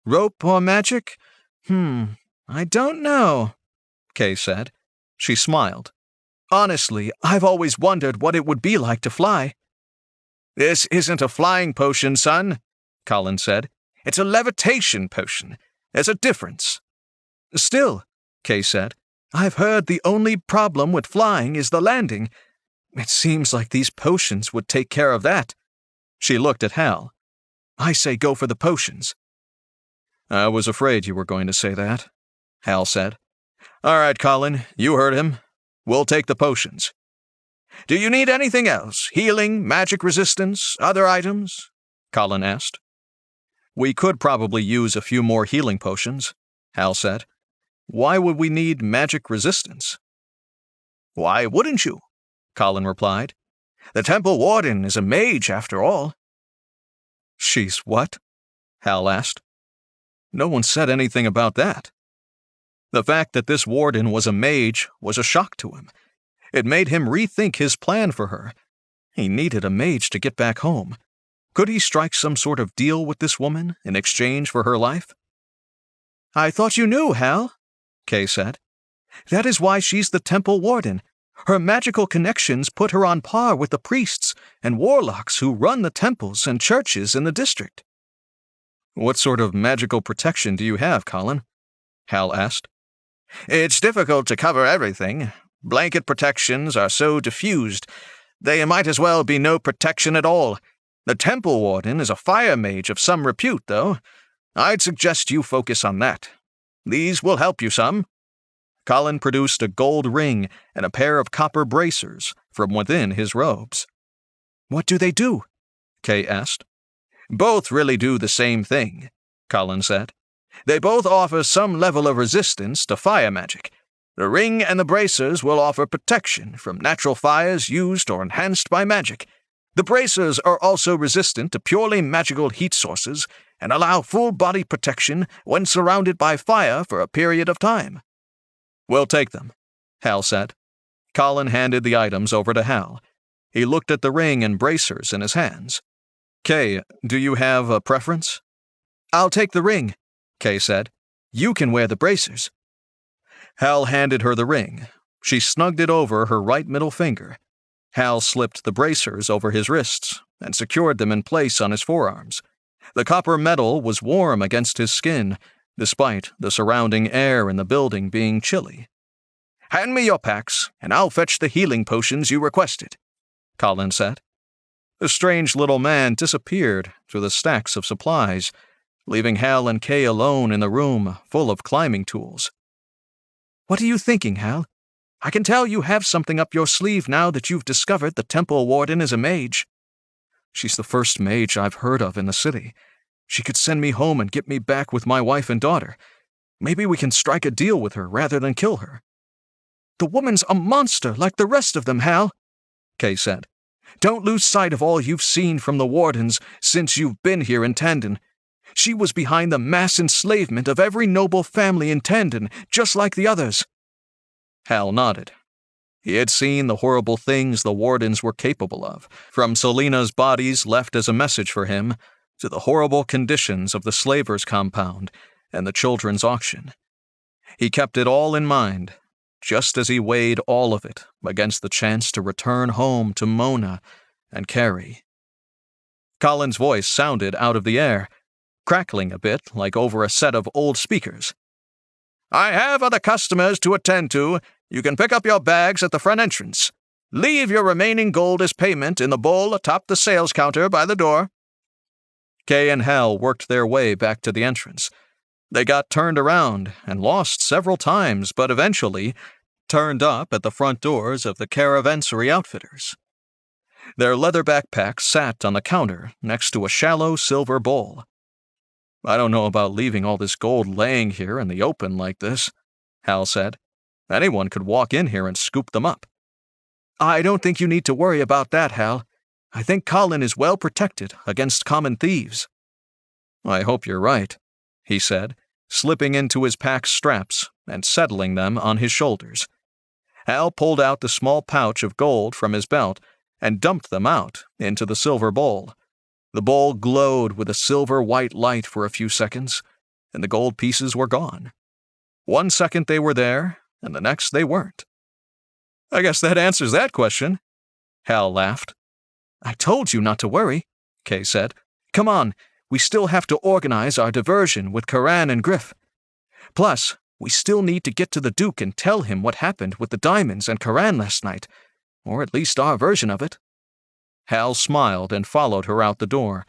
Rope or magic? I don't know, Kay said. She smiled. Honestly, I've always wondered what it would be like to fly. This isn't a flying potion, son, Colin said. It's a levitation potion. There's a difference. Still, Kay said, I've heard the only problem with flying is the landing. It seems like these potions would take care of that. She looked at Hal. I say go for the potions. I was afraid you were going to say that, Hal said. All right, Colin, you heard him. We'll take the potions. Do you need anything else? Healing, magic resistance, other items? Colin asked. We could probably use a few more healing potions, Hal said. Why would we need magic resistance? Why wouldn't you? Colin replied. The temple warden is a mage, after all. She's what? Hal asked. No one said anything about that. The fact that this warden was a mage was a shock to him. It made him rethink his plan for her. He needed a mage to get back home. Could he strike some sort of deal with this woman in exchange for her life? I thought you knew, Hal, Kay said. That is why she's the temple warden. Her magical connections put her on par with the priests and warlocks who run the temples and churches in the district. What sort of magical protection do you have, Colin? Hal asked. It's difficult to cover everything. Blanket protections are so diffused. They might as well be no protection at all. The temple warden is a fire mage of some repute, though. I'd suggest you focus on that. These will help you some. Colin produced a gold ring and a pair of copper bracers from within his robes. What do they do? Kay asked. Both really do the same thing, Colin said. They both offer some level of resistance to fire magic. The ring and the bracers will offer protection from natural fires used or enhanced by magic. The bracers are also resistant to purely magical heat sources and allow full-body protection when surrounded by fire for a period of time. We'll take them, Hal said. Colin handed the items over to Hal. He looked at the ring and bracers in his hands. Kay, do you have a preference? I'll take the ring, Kay said. You can wear the bracers. Hal handed her the ring. She snugged it over her right middle finger. Hal slipped the bracers over his wrists and secured them in place on his forearms. The copper metal was warm against his skin, despite the surrounding air in the building being chilly. Hand me your packs, and I'll fetch the healing potions you requested, Colin said. The strange little man disappeared through the stacks of supplies, leaving Hal and Kay alone in the room full of climbing tools. What are you thinking, Hal? I can tell you have something up your sleeve now that you've discovered the temple warden is a mage. She's the first mage I've heard of in the city. She could send me home and get me back with my wife and daughter. Maybe we can strike a deal with her rather than kill her. The woman's a monster like the rest of them, Hal, Kay said. Don't lose sight of all you've seen from the wardens since you've been here in Tandon. She was behind the mass enslavement of every noble family in Tandon, just like the others." Hal nodded. He had seen the horrible things the wardens were capable of, from Selena's bodies left as a message for him, to the horrible conditions of the slavers' compound and the children's auction. He kept it all in mind, just as he weighed all of it against the chance to return home to Mona and Carrie. Colin's voice sounded out of the air, crackling a bit like over a set of old speakers. "I have other customers to attend to. You can pick up your bags at the front entrance. Leave your remaining gold as payment in the bowl atop the sales counter by the door." Kay and Hal worked their way back to the entrance. They got turned around and lost several times, but eventually turned up at the front doors of the Caravansary Outfitters. Their leather backpacks sat on the counter next to a shallow silver bowl. "I don't know about leaving all this gold laying here in the open like this," Hal said. "Anyone could walk in here and scoop them up." "I don't think you need to worry about that, Hal. I think Colin is well protected against common thieves." "I hope you're right," he said, slipping into his pack straps and settling them on his shoulders. Hal pulled out the small pouch of gold from his belt and dumped them out into the silver bowl. The bowl glowed with a silver-white light for a few seconds, and the gold pieces were gone. 1 second they were there, and the next they weren't. "I guess that answers that question," Hal laughed. "I told you not to worry," Kay said. "Come on, we still have to organize our diversion with Karan and Griff. Plus, we still need to get to the Duke and tell him what happened with the diamonds and Karan last night, or at least our version of it." Hal smiled and followed her out the door.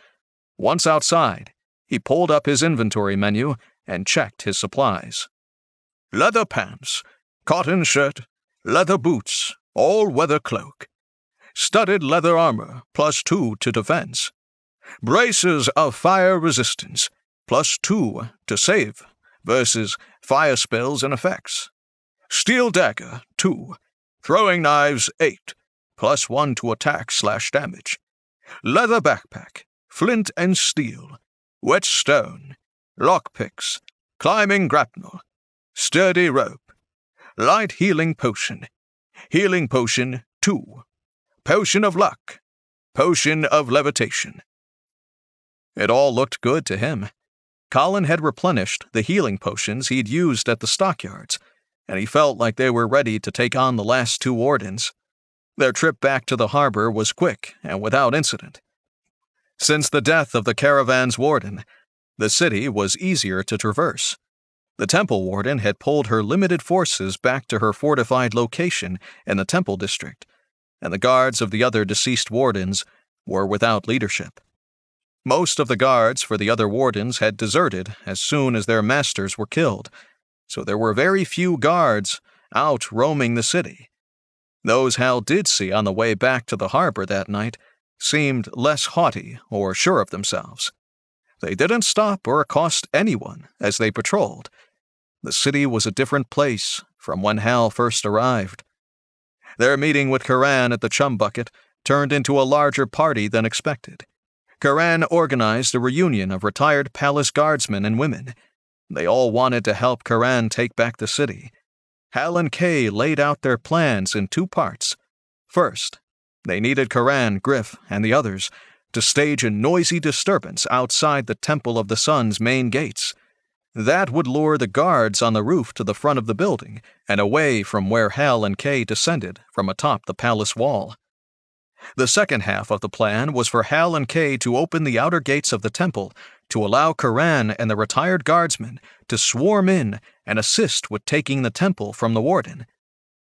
Once outside, he pulled up his inventory menu and checked his supplies. "Leather pants, cotton shirt, leather boots, all-weather cloak. Studded leather armor, +2 to defense. Braces of fire resistance, +2 to save versus fire spells and effects. Steel dagger, 2. Throwing knives, 8, +1 to attack/damage. Leather backpack, flint and steel, whetstone, lockpicks, climbing grapnel, sturdy rope, light healing potion, 2, potion of luck, potion of levitation." It all looked good to him. Colin had replenished the healing potions he'd used at the stockyards, and he felt like they were ready to take on the last 2 wardens. Their trip back to the harbor was quick and without incident. Since the death of the caravan's warden, the city was easier to traverse. The temple warden had pulled her limited forces back to her fortified location in the temple district, and the guards of the other deceased wardens were without leadership. Most of the guards for the other wardens had deserted as soon as their masters were killed, so there were very few guards out roaming the city. Those Hal did see on the way back to the harbor that night seemed less haughty or sure of themselves. They didn't stop or accost anyone as they patrolled. The city was a different place from when Hal first arrived. Their meeting with Karan at the Chum Bucket turned into a larger party than expected. Karan organized a reunion of retired palace guardsmen and women. They all wanted to help Karan take back the city. Hal and Kay laid out their plans in 2 parts. First, they needed Karan, Griff, and the others to stage a noisy disturbance outside the Temple of the Sun's main gates. That would lure the guards on the roof to the front of the building and away from where Hal and Kay descended from atop the palace wall. The second half of the plan was for Hal and Kay to open the outer gates of the temple to allow Karan and the retired guardsmen to swarm in and assist with taking the temple from the warden.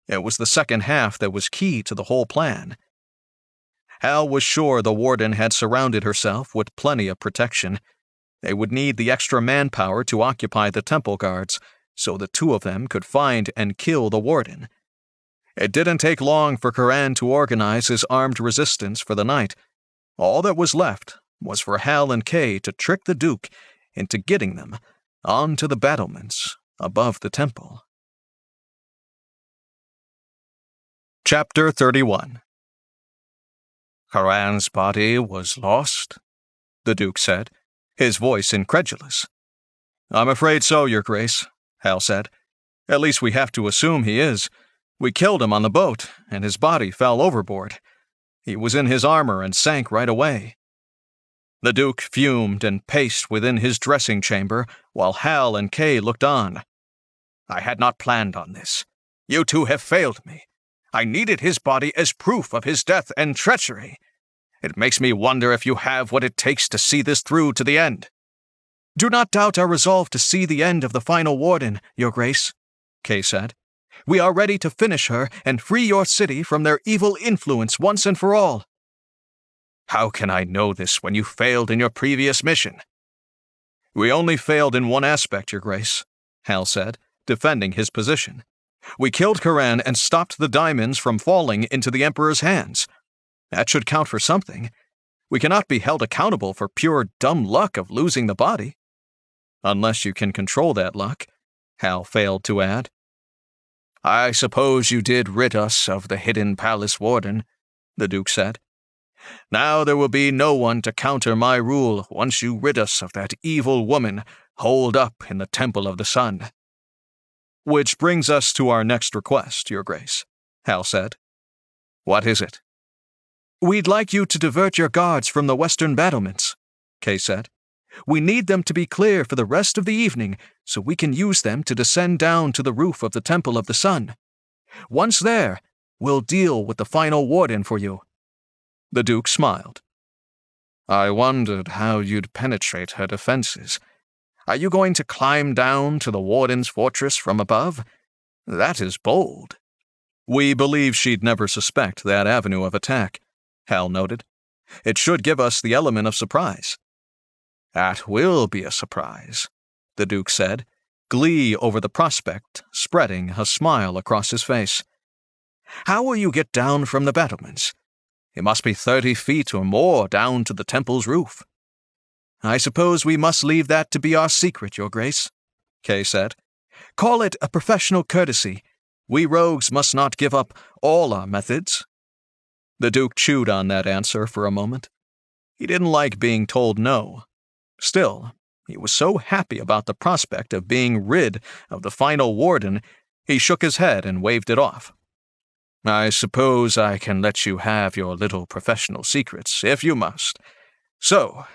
It was the second half that was key to the whole plan. Hal was sure the warden had surrounded herself with plenty of protection. They would need the extra manpower to occupy the temple guards, so the 2 of them could find and kill the warden. It didn't take long for Karan to organize his armed resistance for the night. All that was left was for Hal and Kay to trick the Duke into getting them onto the battlements above the temple. Chapter 31. Karan's body was lost? The Duke said, his voice incredulous. I'm afraid so, Your Grace, Hal said. At least we have to assume he is. We killed him on the boat, and his body fell overboard. He was in his armor and sank right away. The Duke fumed and paced within his dressing chamber while Hal and Kay looked on. I had not planned on this. You two have failed me. I needed his body as proof of his death and treachery. It makes me wonder if you have what it takes to see this through to the end. Do not doubt our resolve to see the end of the final warden, Your Grace, Kay said. We are ready to finish her and free your city from their evil influence once and for all. How can I know this when you failed in your previous mission? We only failed in one aspect, Your Grace, Hal said, defending his position. We killed Karan and stopped the diamonds from falling into the Emperor's hands. That should count for something. We cannot be held accountable for pure dumb luck of losing the body. Unless you can control that luck, Hal failed to add. I suppose you did rid us of the hidden palace warden, the Duke said. Now there will be no one to counter my rule once you rid us of that evil woman holed up in the Temple of the Sun. Which brings us to our next request, Your Grace, Hal said. What is it? We'd like you to divert your guards from the western battlements, Kay said. We need them to be clear for the rest of the evening so we can use them to descend down to the roof of the Temple of the Sun. Once there, we'll deal with the final warden for you. The Duke smiled. I wondered how you'd penetrate her defenses. Are you going to climb down to the warden's fortress from above? That is bold. We believe she'd never suspect that avenue of attack, Hal noted. It should give us the element of surprise. That will be a surprise, the Duke said, glee over the prospect spreading a smile across his face. How will you get down from the battlements? It must be 30 feet or more down to the temple's roof. I suppose we must leave that to be our secret, Your Grace, Kay said. Call it a professional courtesy. We rogues must not give up all our methods. The Duke chewed on that answer for a moment. He didn't like being told no. Still, he was so happy about the prospect of being rid of the final warden, he shook his head and waved it off. I suppose I can let you have your little professional secrets, if you must. So,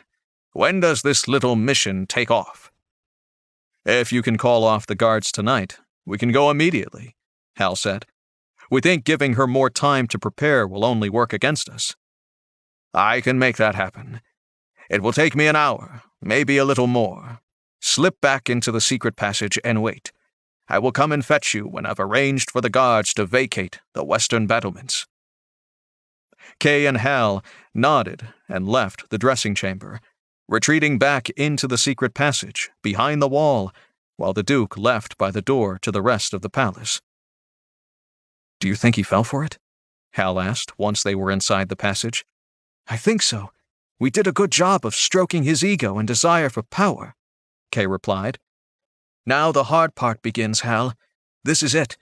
when does this little mission take off? If you can call off the guards tonight, we can go immediately, Hal said. We think giving her more time to prepare will only work against us. I can make that happen. It will take me an hour, maybe a little more. Slip back into the secret passage and wait. I will come and fetch you when I've arranged for the guards to vacate the western battlements. Kay and Hal nodded and left the dressing chamber, retreating back into the secret passage behind the wall, while the Duke left by the door to the rest of the palace. Do you think he fell for it? Hal asked once they were inside the passage. I think so. We did a good job of stroking his ego and desire for power, Kay replied. Now the hard part begins, Hal. This is it.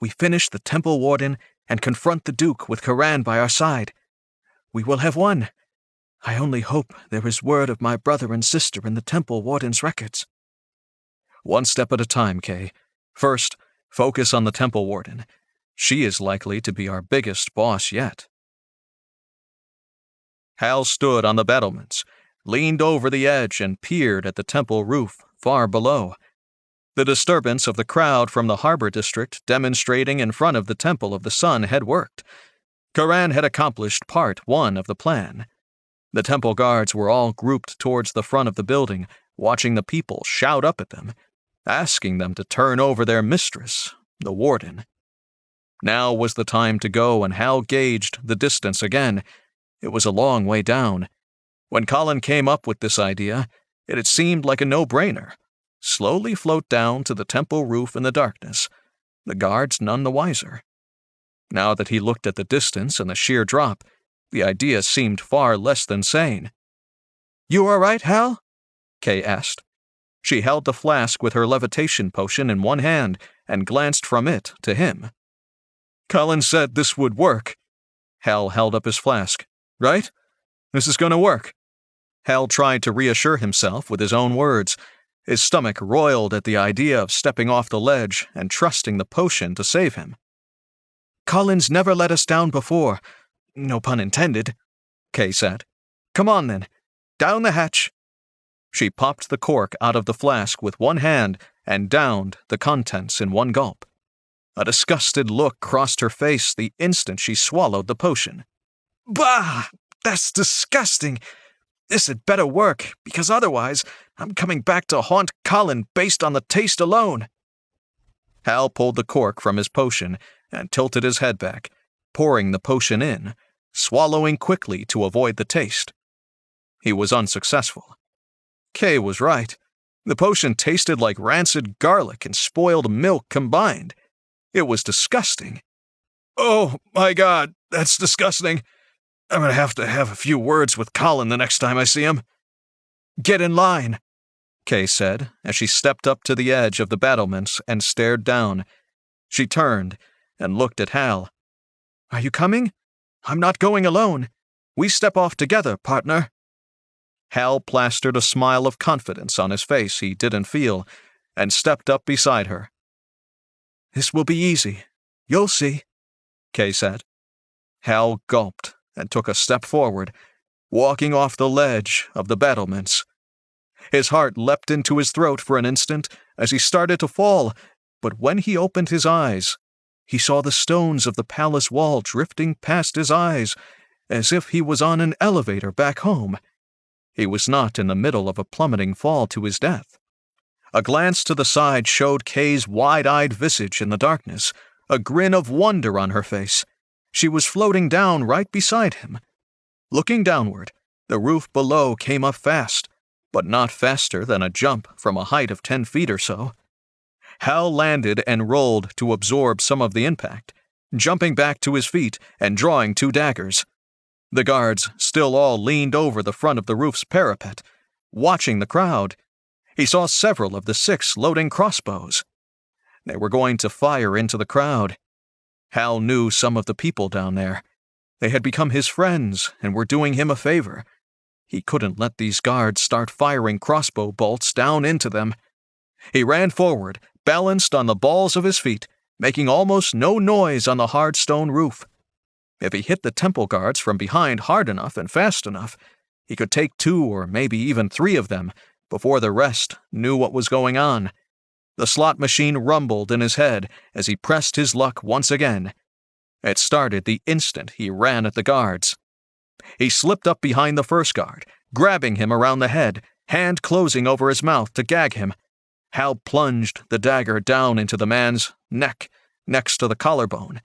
We finish the Temple Warden and confront the Duke with Karan by our side. We will have won. I only hope there is word of my brother and sister in the Temple Warden's records. One step at a time, Kay. First, focus on the Temple Warden. She is likely to be our biggest boss yet. Hal stood on the battlements, leaned over the edge and peered at the temple roof far below. The disturbance of the crowd from the harbor district demonstrating in front of the Temple of the Sun had worked. Karan had accomplished part one of the plan. The temple guards were all grouped towards the front of the building, watching the people shout up at them, asking them to turn over their mistress, the warden. Now was the time to go, and Hal gauged the distance again. It was a long way down. When Colin came up with this idea, it had seemed like a no-brainer. Slowly float down to the temple roof in the darkness, the guards none the wiser. Now that he looked at the distance and the sheer drop, the idea seemed far less than sane. You all right, Hal? Kay asked. She held the flask with her levitation potion in one hand and glanced from it to him. Colin said this would work. Hal held up his flask. right? This is going to work." Hal tried to reassure himself with his own words. His stomach roiled at the idea of stepping off the ledge and trusting the potion to save him. "Collins never let us down before. No pun intended," Kay said. "Come on then. Down the hatch." She popped the cork out of the flask with one hand and downed the contents in one gulp. A disgusted look crossed her face the instant she swallowed the potion. "Bah! That's disgusting! This had better work, because otherwise I'm coming back to haunt Colin based on the taste alone." Hal pulled the cork from his potion and tilted his head back, pouring the potion in, swallowing quickly to avoid the taste. He was unsuccessful. Kay was right. The potion tasted like rancid garlic and spoiled milk combined. It was disgusting. "Oh, my God, that's disgusting. I'm going to have a few words with Colin the next time I see him." "Get in line," Kay said as she stepped up to the edge of the battlements and stared down. She turned and looked at Hal. "Are you coming? I'm not going alone. We step off together, partner." Hal plastered a smile of confidence on his face he didn't feel and stepped up beside her. "This will be easy. You'll see," Kay said. Hal gulped and took a step forward, walking off the ledge of the battlements. His heart leapt into his throat for an instant as he started to fall, but when he opened his eyes, he saw the stones of the palace wall drifting past his eyes, as if he was on an elevator back home. He was not in the middle of a plummeting fall to his death. A glance to the side showed Kay's wide-eyed visage in the darkness, a grin of wonder on her face. She was floating down right beside him. Looking downward, the roof below came up fast, but not faster than a jump from a height of 10 feet or so. Hal landed and rolled to absorb some of the impact, jumping back to his feet and drawing 2 daggers. The guards still all leaned over the front of the roof's parapet, watching the crowd. He saw several of the 6 loading crossbows. They were going to fire into the crowd. Hal knew some of the people down there. They had become his friends and were doing him a favor. He couldn't let these guards start firing crossbow bolts down into them. He ran forward, balanced on the balls of his feet, making almost no noise on the hard stone roof. If he hit the temple guards from behind hard enough and fast enough, he could take 2 or maybe even 3 of them before the rest knew what was going on. The slot machine rumbled in his head as he pressed his luck once again. It started the instant he ran at the guards. He slipped up behind the first guard, grabbing him around the head, hand closing over his mouth to gag him. Hal plunged the dagger down into the man's neck, next to the collarbone.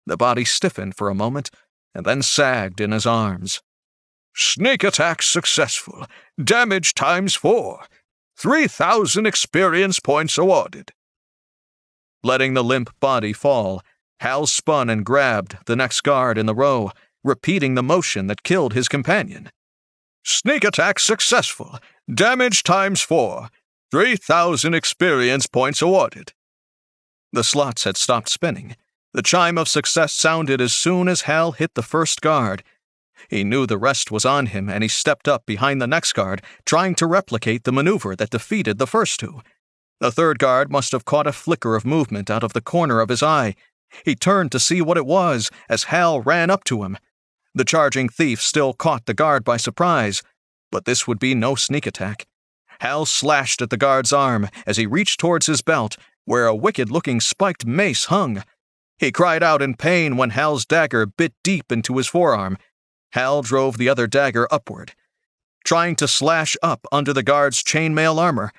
The body stiffened for a moment, and then sagged in his arms. "Sneak attack successful. Damage times 4. 3,000 experience points awarded." Letting the limp body fall, Hal spun and grabbed the next guard in the row, repeating the motion that killed his companion. "Sneak attack successful. Damage times 4. 3,000 experience points awarded." The slots had stopped spinning. The chime of success sounded as soon as Hal hit the first guard. He knew the rest was on him, and he stepped up behind the next guard, trying to replicate the maneuver that defeated the first 2. The third guard must have caught a flicker of movement out of the corner of his eye. He turned to see what it was as Hal ran up to him. The charging thief still caught the guard by surprise, but this would be no sneak attack. Hal slashed at the guard's arm as he reached towards his belt, where a wicked-looking spiked mace hung. He cried out in pain when Hal's dagger bit deep into his forearm. Hal drove the other dagger upward, trying to slash up under the guard's chainmail armor.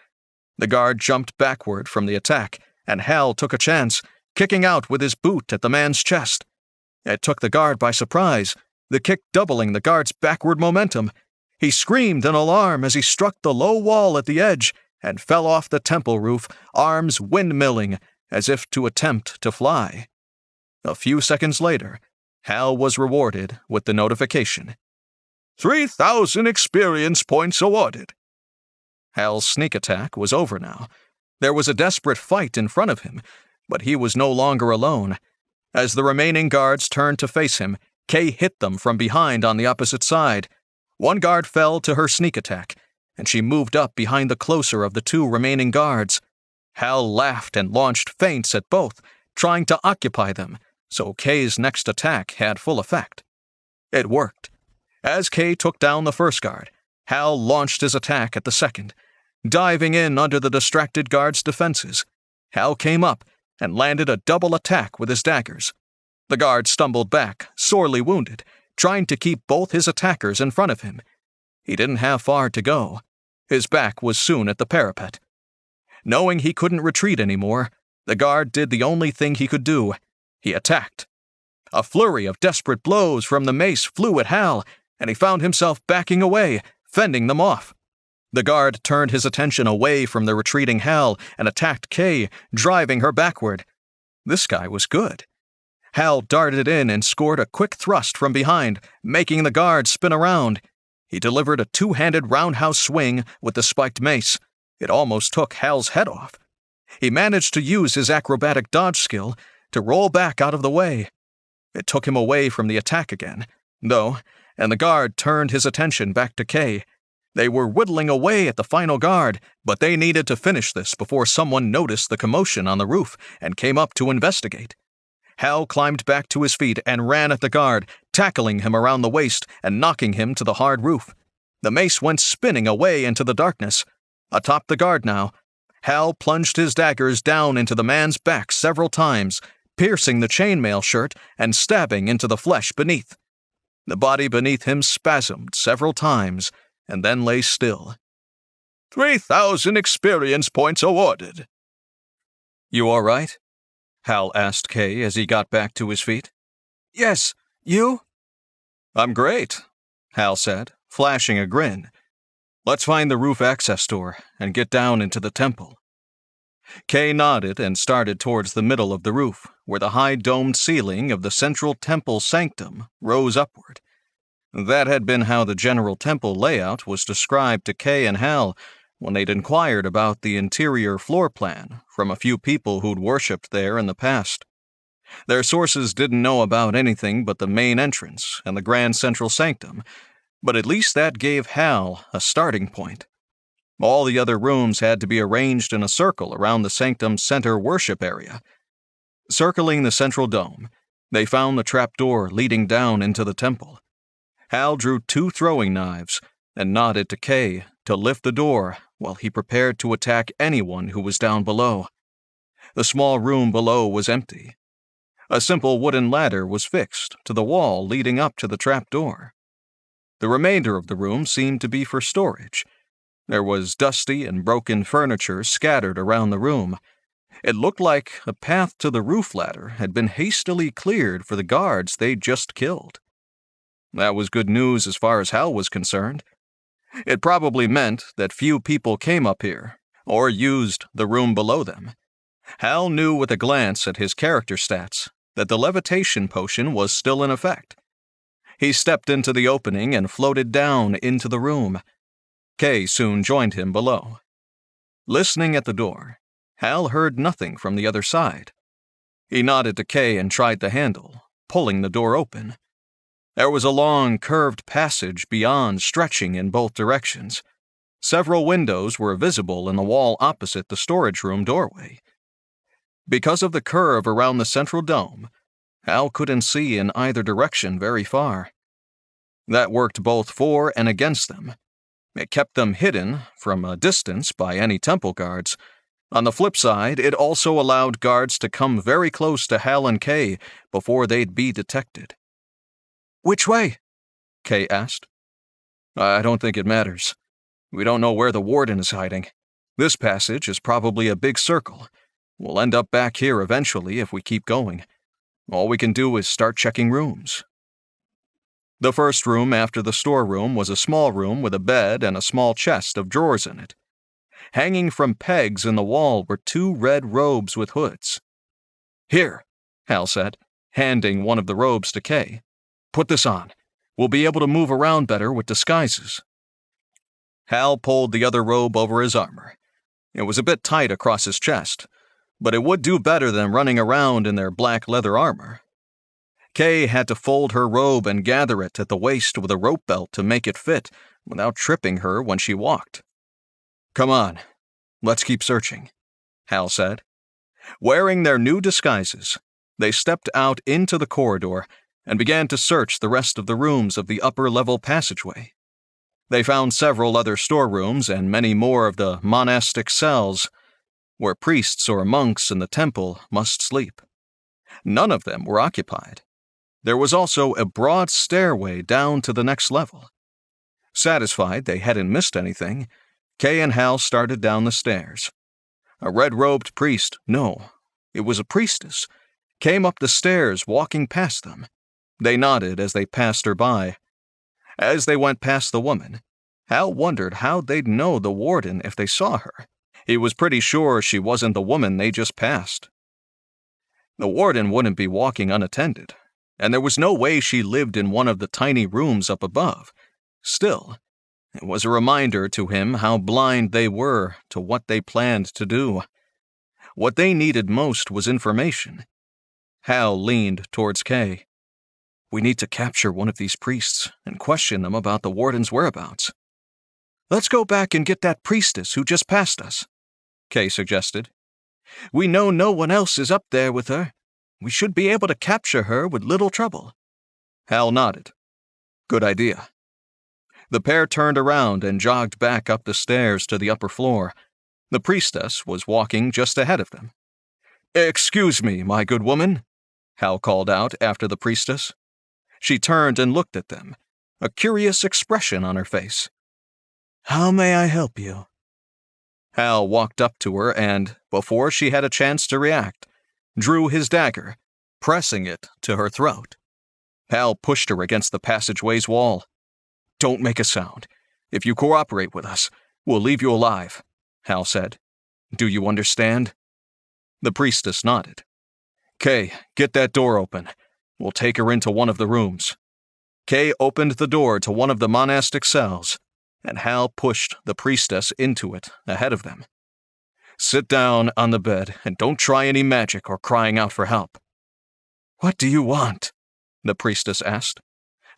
The guard jumped backward from the attack, and Hal took a chance, kicking out with his boot at the man's chest. It took the guard by surprise, the kick doubling the guard's backward momentum. He screamed in alarm as he struck the low wall at the edge and fell off the temple roof, arms windmilling as if to attempt to fly. A few seconds later, Hal was rewarded with the notification. 3,000 experience points awarded. Hal's sneak attack was over now. There was a desperate fight in front of him, but he was no longer alone. As the remaining guards turned to face him, Kay hit them from behind on the opposite side. One guard fell to her sneak attack, and she moved up behind the closer of the two remaining guards. Hal laughed and launched feints at both, trying to occupy them, so Kay's next attack had full effect. It worked. As Kay took down the first guard, Hal launched his attack at the second, diving in under the distracted guard's defenses. Hal came up and landed a double attack with his daggers. The guard stumbled back, sorely wounded, trying to keep both his attackers in front of him. He didn't have far to go. His back was soon at the parapet. Knowing he couldn't retreat anymore, the guard did the only thing he could do. He attacked. A flurry of desperate blows from the mace flew at Hal, and he found himself backing away, fending them off. The guard turned his attention away from the retreating Hal and attacked Kay, driving her backward. This guy was good. Hal darted in and scored a quick thrust from behind, making the guard spin around. He delivered a two-handed roundhouse swing with the spiked mace. It almost took Hal's head off. He managed to use his acrobatic dodge skill to roll back out of the way. It took him away from the attack again, though, and the guard turned his attention back to Kay. They were whittling away at the final guard, but they needed to finish this before someone noticed the commotion on the roof and came up to investigate. Hal climbed back to his feet and ran at the guard, tackling him around the waist and knocking him to the hard roof. The mace went spinning away into the darkness. Atop the guard now, Hal plunged his daggers down into the man's back several times, piercing the chainmail shirt and stabbing into the flesh beneath. The body beneath him spasmed several times and then lay still. 3,000 experience points awarded. You all right? Hal asked Kay as he got back to his feet. Yes, you? I'm great, Hal said, flashing a grin. Let's find the roof access door and get down into the temple. Kay nodded and started towards the middle of the roof, where the high domed ceiling of the central temple sanctum rose upward. That had been how the general temple layout was described to Kay and Hal when they'd inquired about the interior floor plan from a few people who'd worshipped there in the past. Their sources didn't know about anything but the main entrance and the grand central sanctum, but at least that gave Hal a starting point. All the other rooms had to be arranged in a circle around the sanctum's center worship area. Circling the central dome, they found the trapdoor leading down into the temple. Hal drew 2 throwing knives and nodded to Kay to lift the door while he prepared to attack anyone who was down below. The small room below was empty. A simple wooden ladder was fixed to the wall leading up to the trapdoor. The remainder of the room seemed to be for storage. There was dusty and broken furniture scattered around the room. It looked like a path to the roof ladder had been hastily cleared for the guards they'd just killed. That was good news as far as Hal was concerned. It probably meant that few people came up here, or used the room below them. Hal knew with a glance at his character stats that the levitation potion was still in effect. He stepped into the opening and floated down into the room. Kay soon joined him below. Listening at the door, Hal heard nothing from the other side. He nodded to Kay and tried the handle, pulling the door open. There was a long, curved passage beyond stretching in both directions. Several windows were visible in the wall opposite the storage room doorway. Because of the curve around the central dome, Hal couldn't see in either direction very far. That worked both for and against them. It kept them hidden from a distance by any temple guards. On the flip side, it also allowed guards to come very close to Hal and Kay before they'd be detected. Which way? Kay asked. I don't think it matters. We don't know where the warden is hiding. This passage is probably a big circle. We'll end up back here eventually if we keep going. All we can do is start checking rooms. The first room after the storeroom was a small room with a bed and a small chest of drawers in it. Hanging from pegs in the wall were 2 red robes with hoods. Here, Hal said, handing one of the robes to Kay. Put this on. We'll be able to move around better with disguises. Hal pulled the other robe over his armor. It was a bit tight across his chest, but it would do better than running around in their black leather armor. Kay had to fold her robe and gather it at the waist with a rope belt to make it fit, without tripping her when she walked. "Come on, let's keep searching," Hal said. Wearing their new disguises, they stepped out into the corridor and began to search the rest of the rooms of the upper-level passageway. They found several other storerooms and many more of the monastic cells, where priests or monks in the temple must sleep. None of them were occupied. There was also a broad stairway down to the next level. Satisfied they hadn't missed anything, Kay and Hal started down the stairs. A red-robed priest, no, it was a priestess, came up the stairs walking past them. They nodded as they passed her by. As they went past the woman, Hal wondered how they'd know the warden if they saw her. He was pretty sure she wasn't the woman they just passed. The warden wouldn't be walking unattended, and there was no way she lived in one of the tiny rooms up above. Still, it was a reminder to him how blind they were to what they planned to do. What they needed most was information. Hal leaned towards Kay. "We need to capture one of these priests and question them about the warden's whereabouts." "Let's go back and get that priestess who just passed us," Kay suggested. "We know no one else is up there with her. We should be able to capture her with little trouble." Hal nodded. "Good idea." The pair turned around and jogged back up the stairs to the upper floor. The priestess was walking just ahead of them. "Excuse me, my good woman," Hal called out after the priestess. She turned and looked at them, a curious expression on her face. "How may I help you?" Hal walked up to her and, before she had a chance to react, drew his dagger, pressing it to her throat. Hal pushed her against the passageway's wall. "Don't make a sound. If you cooperate with us, we'll leave you alive," Hal said. "Do you understand?" The priestess nodded. "Kay, get that door open. We'll take her into one of the rooms." Kay opened the door to one of the monastic cells, and Hal pushed the priestess into it ahead of them. "Sit down on the bed and don't try any magic or crying out for help." "What do you want?" the priestess asked.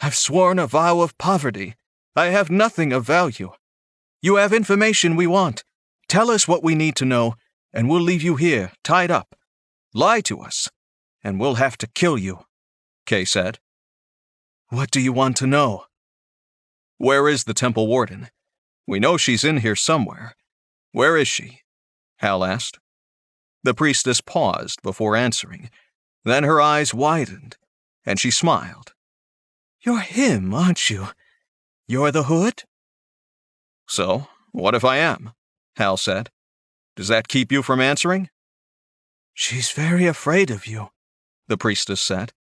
"I've sworn a vow of poverty. I have nothing of value. You have information we want. Tell us what we need to know, and we'll leave you here, tied up. Lie to us, and we'll have to kill you," Kay said. "What do you want to know?" "Where is the temple warden? We know she's in here somewhere. Where is she?" Hal asked. The priestess paused before answering. Then her eyes widened, and she smiled. "You're him, aren't you? You're the Hood?" "So, what if I am?" Hal said. "Does that keep you from answering?" "She's very afraid of you," the priestess said.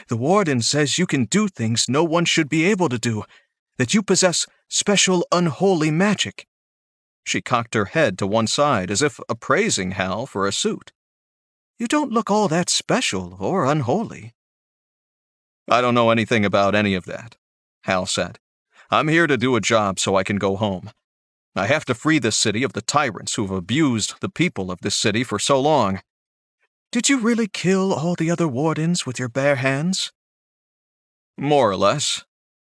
"The warden says you can do things no one should be able to do, that you possess special unholy magic." She cocked her head to one side as if appraising Hal for a suit. "You don't look all that special or unholy." "I don't know anything about any of that," Hal said. "I'm here to do a job so I can go home. I have to free this city of the tyrants who've abused the people of this city for so long." "Did you really kill all the other wardens with your bare hands?" "More or less,"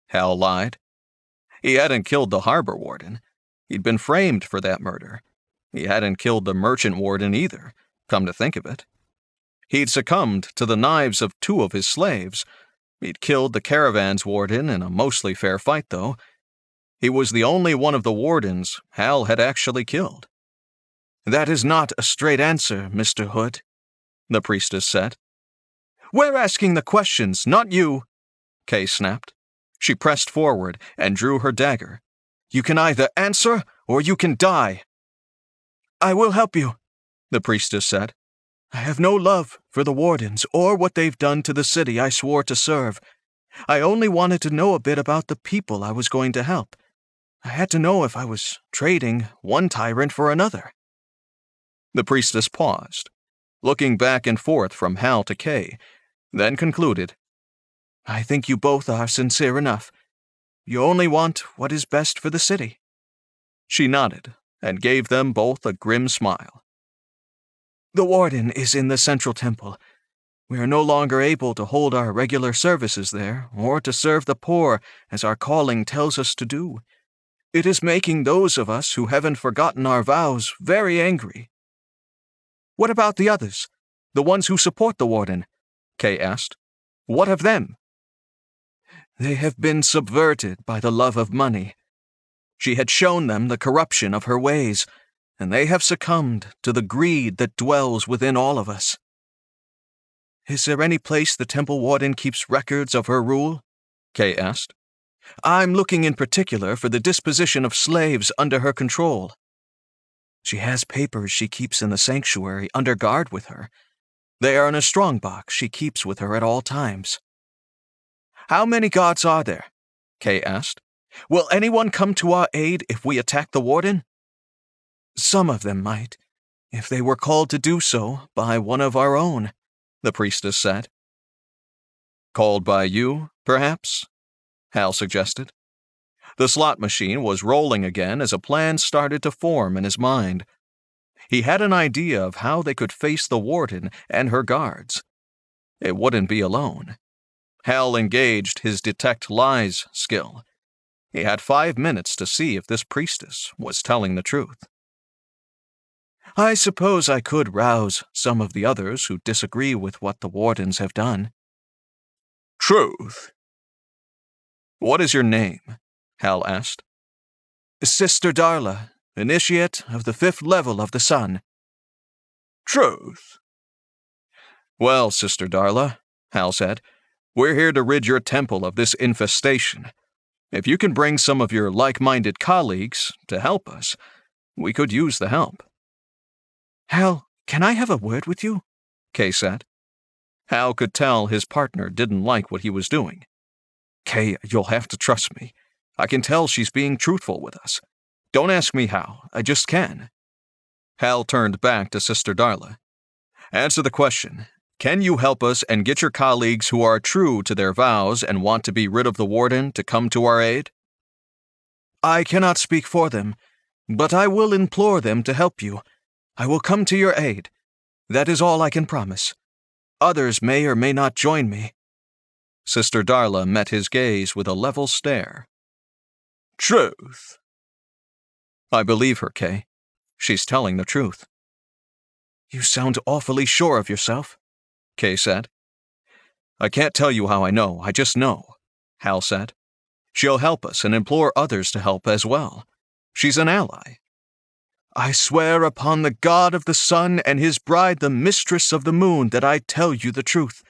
Hal lied. He hadn't killed the harbor warden. He'd been framed for that murder. He hadn't killed the merchant warden either, come to think of it. He'd succumbed to the knives of 2 of his slaves. He'd killed the caravan's warden in a mostly fair fight, though. He was the only one of the wardens Hal had actually killed. "That is not a straight answer, Mr. Hood," the priestess said. "We're asking the questions, not you," Kay snapped. She pressed forward and drew her dagger. "You can either answer or you can die." "I will help you," the priestess said. "I have no love for the wardens or what they've done to the city I swore to serve. I only wanted to know a bit about the people I was going to help. I had to know if I was trading one tyrant for another." The priestess paused, looking back and forth from Hal to Kay, then concluded, "I think you both are sincere enough. You only want what is best for the city." She nodded and gave them both a grim smile. "The warden is in the central temple. We are no longer able to hold our regular services there, or to serve the poor as our calling tells us to do. It is making those of us who haven't forgotten our vows very angry." "What about the others? The ones who support the warden?" Kay asked. "What of them?" "They have been subverted by the love of money. She had shown them the corruption of her ways, and they have succumbed to the greed that dwells within all of us." "Is there any place the temple warden keeps records of her rule?" Kay asked. "I'm looking in particular for the disposition of slaves under her control." "She has papers she keeps in the sanctuary under guard with her. They are in a strongbox she keeps with her at all times." "How many guards are there?" Kay asked. "Will anyone come to our aid if we attack the warden?" "Some of them might, if they were called to do so by one of our own," the priestess said. "Called by you, perhaps?" Hal suggested. The slot machine was rolling again as a plan started to form in his mind. He had an idea of how they could face the warden and her guards. It wouldn't be alone. Hal engaged his detect lies skill. He had 5 minutes to see if this priestess was telling the truth. "I suppose I could rouse some of the others who disagree with what the wardens have done." "Truth." "What is your name?" Hal asked. "Sister Darla, initiate of the 5th level of the sun." "Truth." "Well, Sister Darla," Hal said, "we're here to rid your temple of this infestation. If you can bring some of your like-minded colleagues to help us, we could use the help." "Hal, can I have a word with you?" Kay said. Hal could tell his partner didn't like what he was doing. "Kay, you'll have to trust me. I can tell she's being truthful with us. Don't ask me how, I just can." Hal turned back to Sister Darla. "Answer the question. Can you help us and get your colleagues who are true to their vows and want to be rid of the warden to come to our aid?" "I cannot speak for them, but I will implore them to help you. I will come to your aid. That is all I can promise. Others may or may not join me." Sister Darla met his gaze with a level stare. "Truth." "I believe her, Kay. She's telling the truth." "You sound awfully sure of yourself," Kay said. "I can't tell you how I know, I just know," Hal said. "She'll help us and implore others to help as well. She's an ally." "I swear upon the god of the sun and his bride the mistress of the moon that I tell you the truth.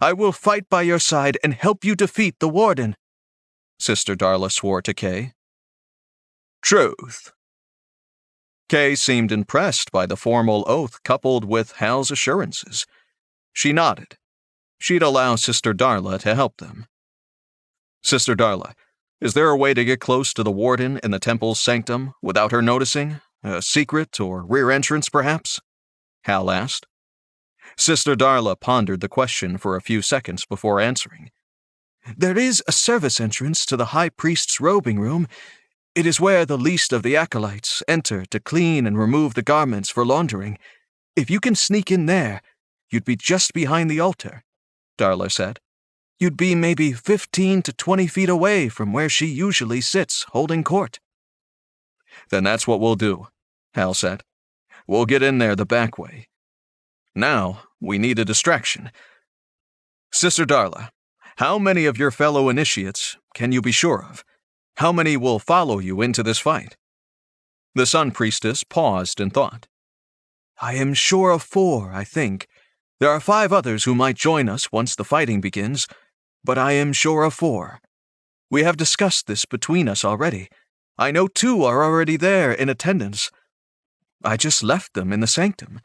I will fight by your side and help you defeat the warden," Sister Darla swore to Kay. "Truth." Kay seemed impressed by the formal oath coupled with Hal's assurances. She nodded. She'd allow Sister Darla to help them. "Sister Darla, is there a way to get close to the warden in the temple's sanctum without her noticing? A secret or rear entrance, perhaps?" Hal asked. Sister Darla pondered the question for a few seconds before answering. "There is a service entrance to the high priest's robing room. It is where the least of the acolytes enter to clean and remove the garments for laundering. If you can sneak in there, you'd be just behind the altar," Darla said. "You'd be maybe 15 to 20 feet away from where she usually sits holding court." "Then that's what we'll do," Hal said. "We'll get in there the back way. Now, we need a distraction. Sister Darla, how many of your fellow initiates can you be sure of? How many will follow you into this fight?" The Sun Priestess paused and thought. "I am sure of 4, I think. There are 5 others who might join us once the fighting begins, but I am sure of 4. We have discussed this between us already. I know 2 are already there in attendance. I just left them in the sanctum.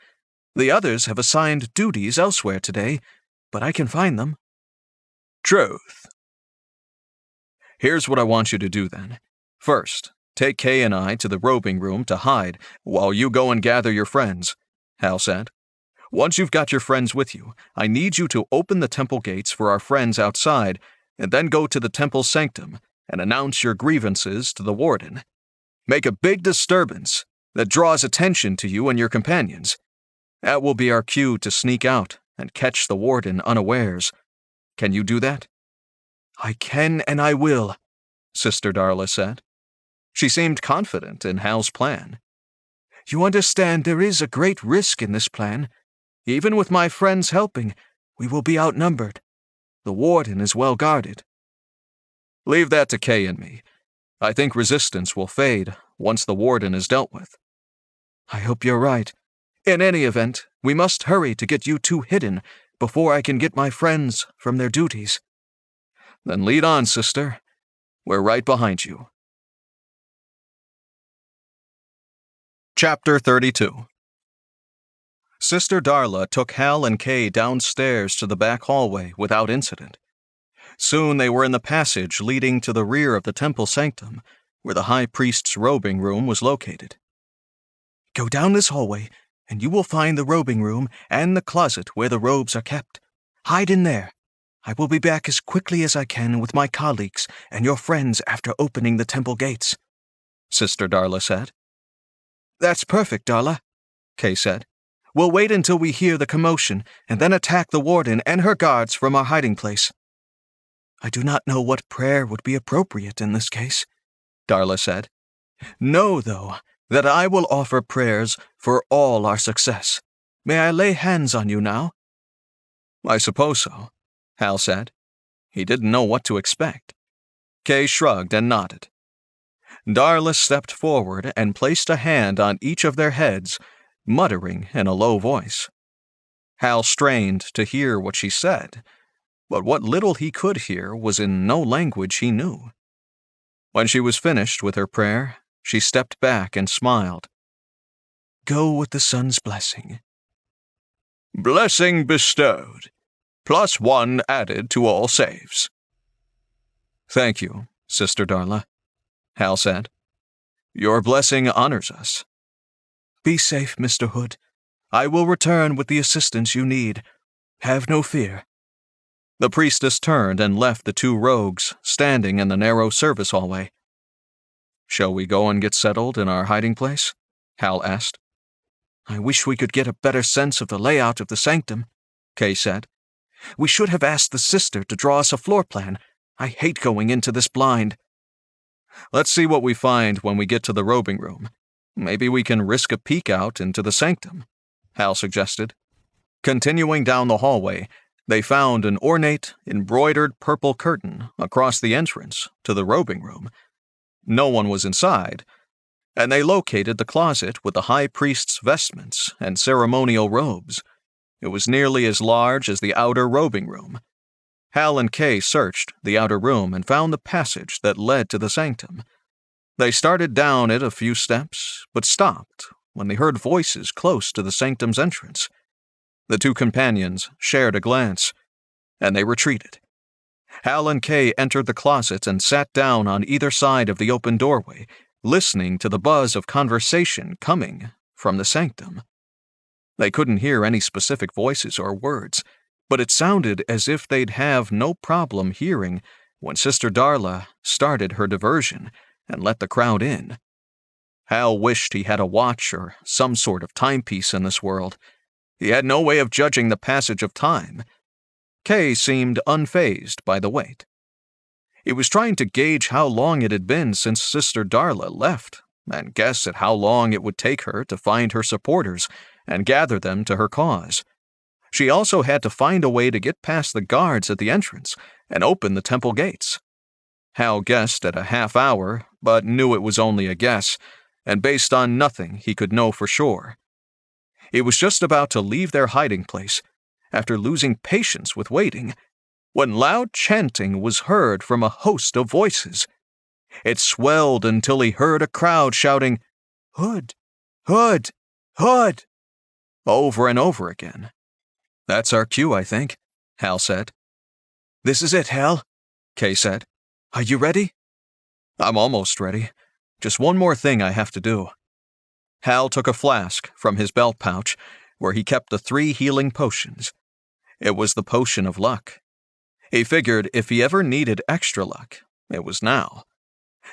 The others have assigned duties elsewhere today, but I can find them." "Truth." "Here's what I want you to do then. First, take Kay and I to the robing room to hide while you go and gather your friends," Hal said. "Once you've got your friends with you, I need you to open the temple gates for our friends outside and then go to the temple sanctum and announce your grievances to the warden. Make a big disturbance that draws attention to you and your companions. That will be our cue to sneak out and catch the warden unawares. Can you do that?" "I can and I will," Sister Darla said. She seemed confident in Hal's plan. "You understand there is a great risk in this plan. Even with my friends helping, we will be outnumbered. The warden is well guarded." "Leave that to Kay and me. I think resistance will fade once the warden is dealt with." "I hope you're right. In any event, we must hurry to get you two hidden before I can get my friends from their duties." "Then lead on, sister. We're right behind you." Chapter 32. Sister Darla took Hal and Kay downstairs to the back hallway without incident. Soon they were in the passage leading to the rear of the temple sanctum, where the high priest's robing room was located. "Go down this hallway, and you will find the robing room and the closet where the robes are kept. Hide in there. I will be back as quickly as I can with my colleagues and your friends after opening the temple gates," Sister Darla said. "That's perfect, Darla," Kay said. "We'll wait until we hear the commotion and then attack the warden and her guards from our hiding place." "I do not know what prayer would be appropriate in this case," Darla said. "Know, though, that I will offer prayers for all our success. May I lay hands on you now?" "I suppose so," Hal said. He didn't know what to expect. Kay shrugged and nodded. Darla stepped forward and placed a hand on each of their heads, muttering in a low voice. Hal strained to hear what she said, but what little he could hear was in no language he knew. When she was finished with her prayer, she stepped back and smiled. "Go with the sun's blessing." "Blessing bestowed. +1 added to all saves." "Thank you, Sister Darla," Hal said. "Your blessing honors us." "Be safe, Mr. Hood. I will return with the assistance you need. Have no fear." The priestess turned and left the two rogues standing in the narrow service hallway. "Shall we go and get settled in our hiding place?" Hal asked. "I wish we could get a better sense of the layout of the sanctum," Kay said. "We should have asked the sister to draw us a floor plan. I hate going into this blind." "Let's see what we find when we get to the robing room. Maybe we can risk a peek out into the sanctum," Hal suggested. Continuing down the hallway, they found an ornate, embroidered purple curtain across the entrance to the robing room. No one was inside, and they located the closet with the high priest's vestments and ceremonial robes. It was nearly as large as the outer robing room. Hal and Kay searched the outer room and found the passage that led to the sanctum. They started down it a few steps, but stopped when they heard voices close to the sanctum's entrance. The two companions shared a glance, and they retreated. Hal and Kay entered the closet and sat down on either side of the open doorway, listening to the buzz of conversation coming from the sanctum. They couldn't hear any specific voices or words, but it sounded as if they'd have no problem hearing when Sister Darla started her diversion and let the crowd in. Hal wished he had a watch or some sort of timepiece in this world. He had no way of judging the passage of time. Kay seemed unfazed by the wait. He was trying to gauge how long it had been since Sister Darla left, and guess at how long it would take her to find her supporters and gather them to her cause. She also had to find a way to get past the guards at the entrance and open the temple gates. Hal guessed at a half hour, but knew it was only a guess, and based on nothing he could know for sure. He was just about to leave their hiding place, after losing patience with waiting, when loud chanting was heard from a host of voices. It swelled until he heard a crowd shouting, "Hood! Hood! Hood!" over and over again. "That's our cue, I think," Hal said. "This is it, Hal," Kay said. "Are you ready?" "I'm almost ready. Just one more thing I have to do." Hal took a flask from his belt pouch, where he kept the 3 healing potions. It was the potion of luck. He figured if he ever needed extra luck, it was now.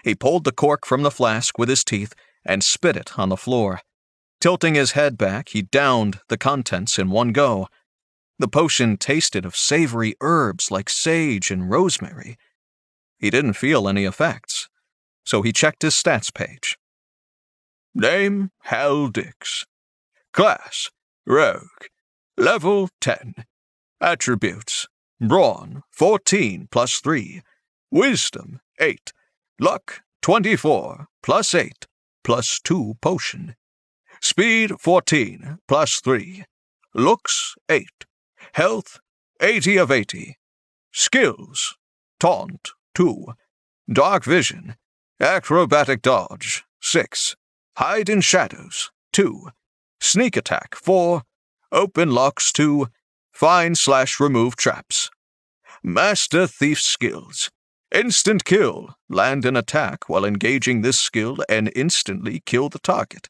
He pulled the cork from the flask with his teeth and spit it on the floor. Tilting his head back, he downed the contents in one go. The potion tasted of savory herbs like sage and rosemary. He didn't feel any effects, so he checked his stats page. Name, Hal Dix. Class, Rogue. Level 10. Attributes, Brawn, 14 plus 3. Wisdom, 8. Luck, 24 plus 8 plus 2 potion. Speed, 14 plus 3. Looks, 8. Health, 80 of 80. Skills, Taunt, 2. Dark Vision, Acrobatic Dodge, 6. Hide in Shadows, 2. Sneak Attack, 4. Open Locks, 2. Find/remove traps. Master Thief Skills. Instant Kill. Land an attack while engaging this skill and instantly kill the target.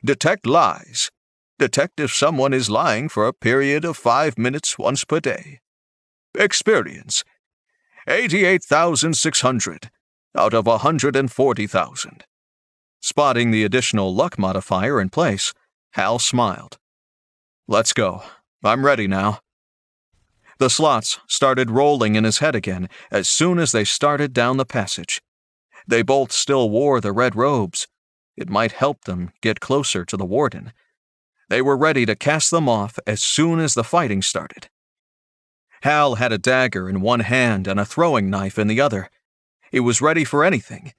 Detect Lies. Detect if someone is lying for a period of 5 minutes once per day. Experience. 88,600 out of 140,000. Spotting the additional luck modifier in place, Hal smiled. Let's go. I'm ready now. The slots started rolling in his head again as soon as they started down the passage. They both still wore the red robes. It might help them get closer to the warden. They were ready to cast them off as soon as the fighting started. Hal had a dagger in one hand and a throwing knife in the other. He was ready for anything.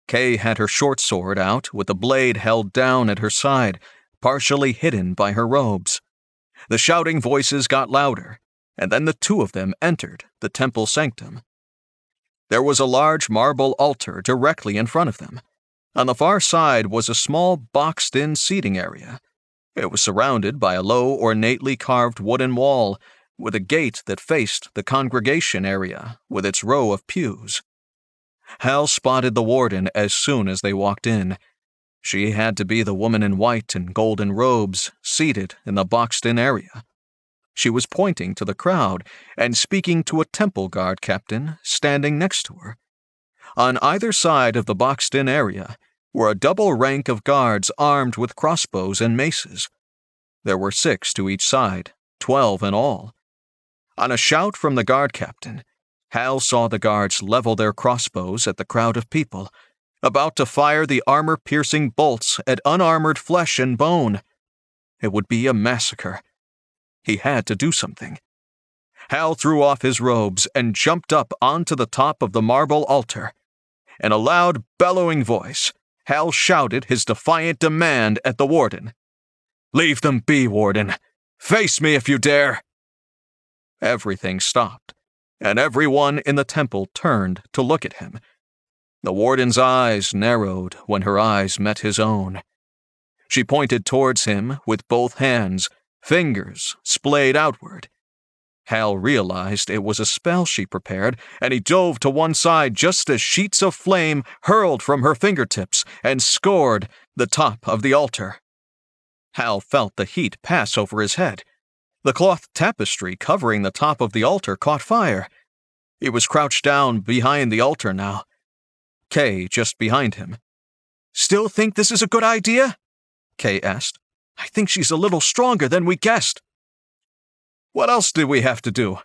Kay had her short sword out with the blade held down at her side, partially hidden by her robes. The shouting voices got louder, and then the two of them entered the temple sanctum. There was a large marble altar directly in front of them. On the far side was a small boxed-in seating area. It was surrounded by a low, ornately carved wooden wall, with a gate that faced the congregation area with its row of pews. Hal spotted the warden as soon as they walked in. She had to be the woman in white and golden robes, seated in the boxed-in area. She was pointing to the crowd and speaking to a temple guard captain standing next to her. On either side of the boxed-in area were a double rank of guards armed with crossbows and maces. There were 6 to each side, 12 in all. On a shout from the guard captain, Hal saw the guards level their crossbows at the crowd of people, about to fire the armor-piercing bolts at unarmored flesh and bone. It would be a massacre. He had to do something. Hal threw off his robes and jumped up onto the top of the marble altar. In a loud, bellowing voice, Hal shouted his defiant demand at the warden. "Leave them be, warden. Face me if you dare." Everything stopped, and everyone in the temple turned to look at him. The warden's eyes narrowed when her eyes met his own. She pointed towards him with both hands, fingers splayed outward. Hal realized it was a spell she prepared, and he dove to one side just as sheets of flame hurled from her fingertips and scored the top of the altar. Hal felt the heat pass over his head. The cloth tapestry covering the top of the altar caught fire. He was crouched down behind the altar now. Kay just behind him. "Still think this is a good idea?" Kay asked. "I think she's a little stronger than we guessed." "What else did we have to do?"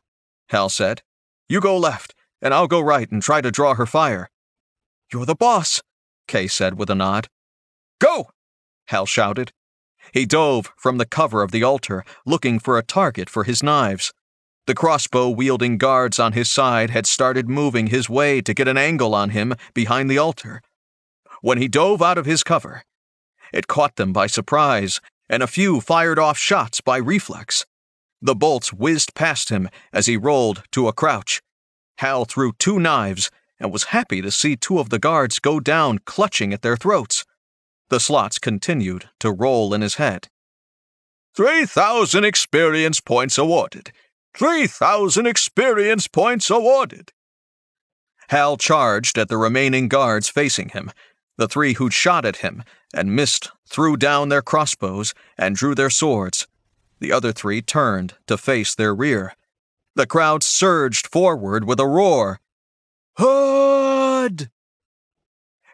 Hal said. "You go left, and I'll go right and try to draw her fire." "You're the boss," Kay said with a nod. "Go!" Hal shouted. He dove from the cover of the altar, looking for a target for his knives. The crossbow-wielding guards on his side had started moving his way to get an angle on him behind the altar. When he dove out of his cover, it caught them by surprise, and a few fired off shots by reflex. The bolts whizzed past him as he rolled to a crouch. Hal threw 2 knives and was happy to see 2 of the guards go down clutching at their throats. The slots continued to roll in his head. 3,000 experience points awarded. 3,000 experience points awarded. Hal charged at the remaining guards facing him. The 3 who'd shot at him and missed threw down their crossbows and drew their swords. The other 3 turned to face their rear. The crowd surged forward with a roar. "Hood!"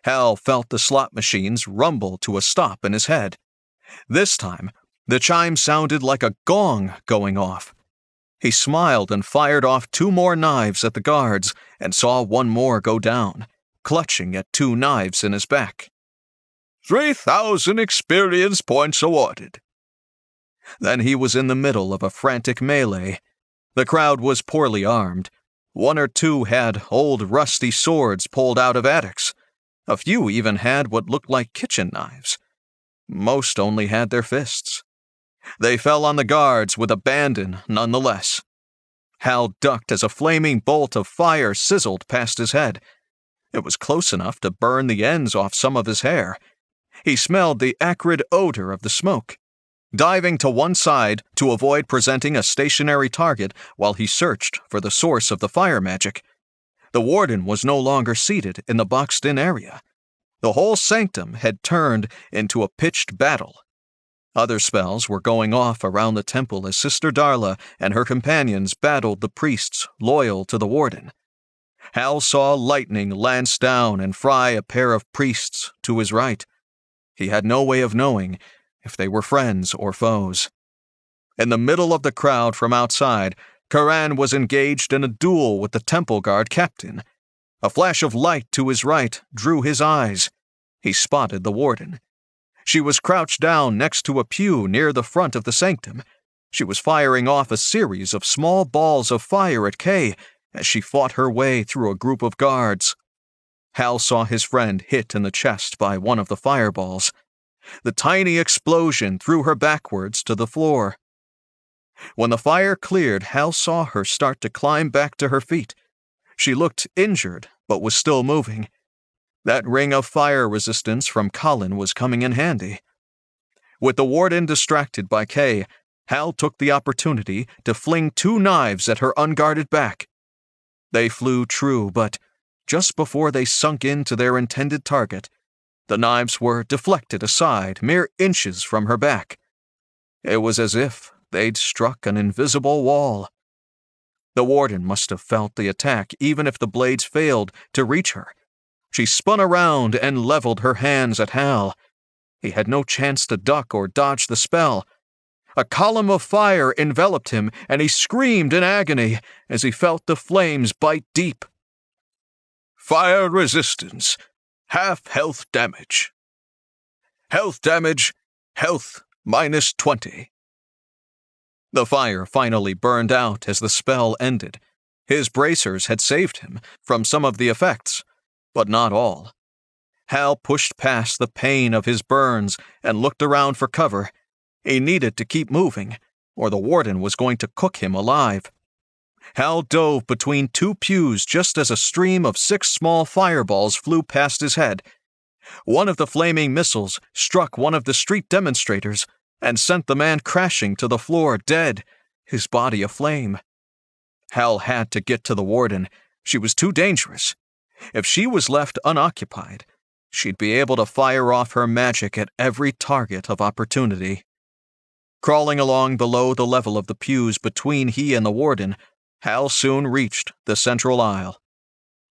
Hal felt the slot machines rumble to a stop in his head. This time, the chime sounded like a gong going off. He smiled and fired off 2 more knives at the guards and saw 1 more go down, clutching at 2 knives in his back. 3,000 experience points awarded. Then he was in the middle of a frantic melee. The crowd was poorly armed. 1 or 2 had old rusty swords pulled out of attics. A few even had what looked like kitchen knives. Most only had their fists. They fell on the guards with abandon nonetheless. Hal ducked as a flaming bolt of fire sizzled past his head. It was close enough to burn the ends off some of his hair. He smelled the acrid odor of the smoke. Diving to one side to avoid presenting a stationary target while he searched for the source of the fire magic, the warden was no longer seated in the boxed-in area. The whole sanctum had turned into a pitched battle. Other spells were going off around the temple as Sister Darla and her companions battled the priests loyal to the warden. Hal saw lightning lance down and fry a pair of priests to his right. He had no way of knowing if they were friends or foes. In the middle of the crowd from outside, Karan was engaged in a duel with the temple guard captain. A flash of light to his right drew his eyes. He spotted the warden. She was crouched down next to a pew near the front of the sanctum. She was firing off a series of small balls of fire at Kay as she fought her way through a group of guards. Hal saw his friend hit in the chest by one of the fireballs. The tiny explosion threw her backwards to the floor. When the fire cleared, Hal saw her start to climb back to her feet. She looked injured, but was still moving. That ring of fire resistance from Colin was coming in handy. With the warden distracted by Kay, Hal took the opportunity to fling 2 knives at her unguarded back. They flew true, but just before they sunk into their intended target, the knives were deflected aside mere inches from her back. It was as if they'd struck an invisible wall. The warden must have felt the attack even if the blades failed to reach her. She spun around and leveled her hands at Hal. He had no chance to duck or dodge the spell. A column of fire enveloped him, and he screamed in agony as he felt the flames bite deep. Fire resistance. Half health damage. Health damage. Health -20. The fire finally burned out as the spell ended. His bracers had saved him from some of the effects, but not all. Hal pushed past the pain of his burns and looked around for cover. He needed to keep moving, or the warden was going to cook him alive. Hal dove between 2 pews just as a stream of 6 small fireballs flew past his head. One of the flaming missiles struck one of the street demonstrators and sent the man crashing to the floor dead, his body aflame. Hal had to get to the warden. She was too dangerous. If she was left unoccupied, she'd be able to fire off her magic at every target of opportunity. Crawling along below the level of the pews between he and the warden, Hal soon reached the central aisle.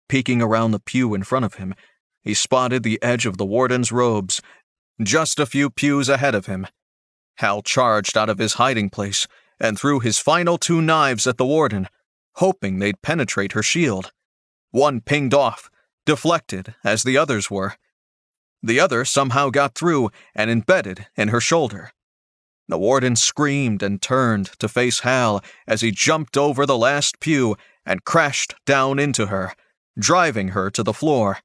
Peeking around the pew in front of him, he spotted the edge of the warden's robes, just a few pews ahead of him. Hal charged out of his hiding place and threw his final 2 knives at the warden, hoping they'd penetrate her shield. One pinged off, deflected as the others were. The other somehow got through and embedded in her shoulder. The warden screamed and turned to face Hal as he jumped over the last pew and crashed down into her, driving her to the floor.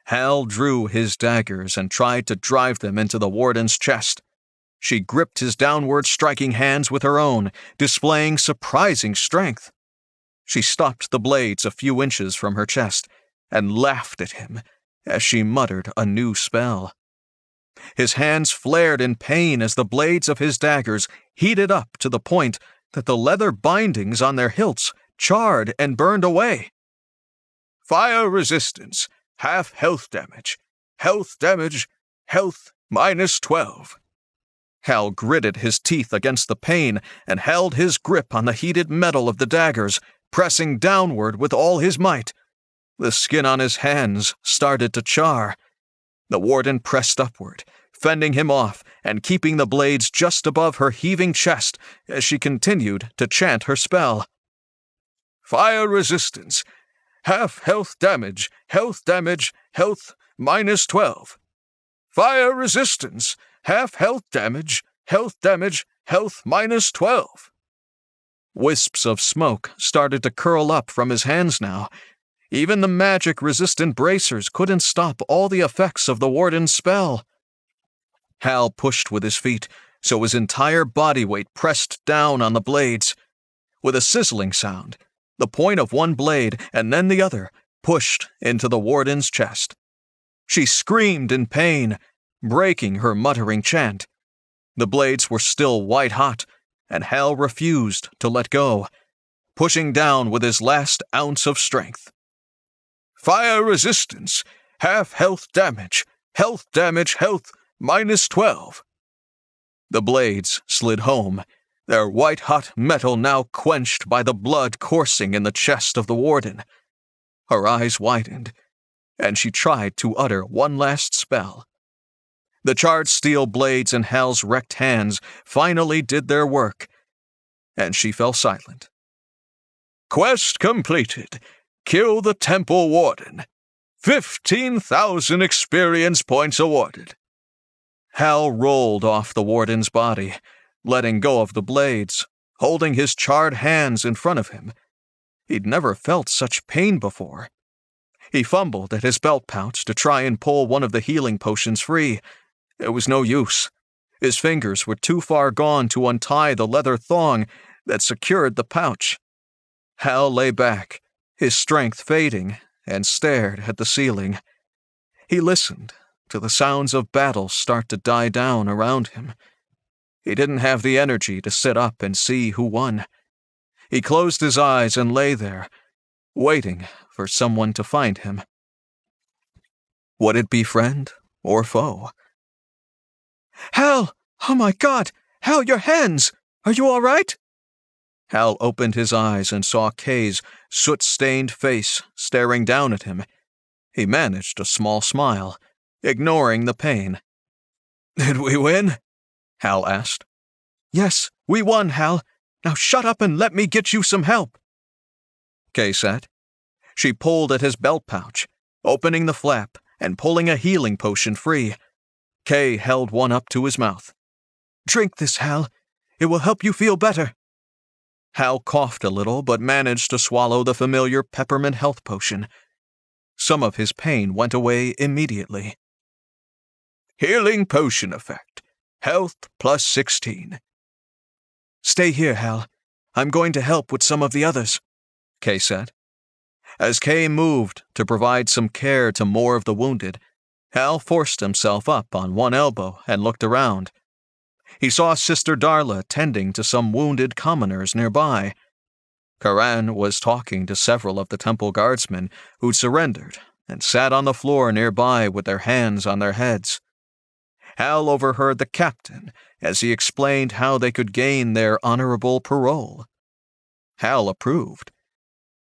Hal drew his daggers and tried to drive them into the warden's chest. She gripped his downward striking hands with her own, displaying surprising strength. She stopped the blades a few inches from her chest and laughed at him as she muttered a new spell. His hands flared in pain as the blades of his daggers heated up to the point that the leather bindings on their hilts charred and burned away. Fire resistance. Half health damage. Health damage. Health -12. Hal gritted his teeth against the pain and held his grip on the heated metal of the daggers, pressing downward with all his might. The skin on his hands started to char. The warden pressed upward, fending him off and keeping the blades just above her heaving chest as she continued to chant her spell. Fire resistance. Half health damage, health minus 12. Fire resistance. Half health damage, health minus 12. Wisps of smoke started to curl up from his hands now. Even the magic-resistant bracers couldn't stop all the effects of the warden's spell. Hal pushed with his feet, so his entire body weight pressed down on the blades. With a sizzling sound, the point of one blade and then the other pushed into the warden's chest. She screamed in pain, breaking her muttering chant. The blades were still white-hot, and Hal refused to let go, pushing down with his last ounce of strength. Fire resistance. Half health minus 12. The blades slid home, their white-hot metal now quenched by the blood coursing in the chest of the warden. Her eyes widened, and she tried to utter one last spell. The charred steel blades in Hal's wrecked hands finally did their work, and she fell silent. Quest completed. Kill the temple warden. 15,000 experience points awarded. Hal rolled off the warden's body, letting go of the blades, holding his charred hands in front of him. He'd never felt such pain before. He fumbled at his belt pouch to try and pull one of the healing potions free. It was no use. His fingers were too far gone to untie the leather thong that secured the pouch. Hal lay back, his strength fading, and stared at the ceiling. He listened to the sounds of battle start to die down around him. He didn't have the energy to sit up and see who won. He closed his eyes and lay there, waiting for someone to find him. Would it be friend or foe? Hal! Oh my God! Hal, your hands! Are you all right? Hal opened his eyes and saw Kay's soot-stained face staring down at him. He managed a small smile, ignoring the pain. Did we win? Hal asked. Yes, we won, Hal. Now shut up and let me get you some help, Kay said. She pulled at his belt pouch, opening the flap and pulling a healing potion free. Kay held one up to his mouth. Drink this, Hal. It will help you feel better. Hal coughed a little but managed to swallow the familiar peppermint health potion. Some of his pain went away immediately. Healing potion effect. Health plus 16. Stay here, Hal. I'm going to help with some of the others, Kay said. As Kay moved to provide some care to more of the wounded, Hal forced himself up on one elbow and looked around. He saw Sister Darla tending to some wounded commoners nearby. Karan was talking to several of the temple guardsmen who'd surrendered and sat on the floor nearby with their hands on their heads. Hal overheard the captain as he explained how they could gain their honorable parole. Hal approved.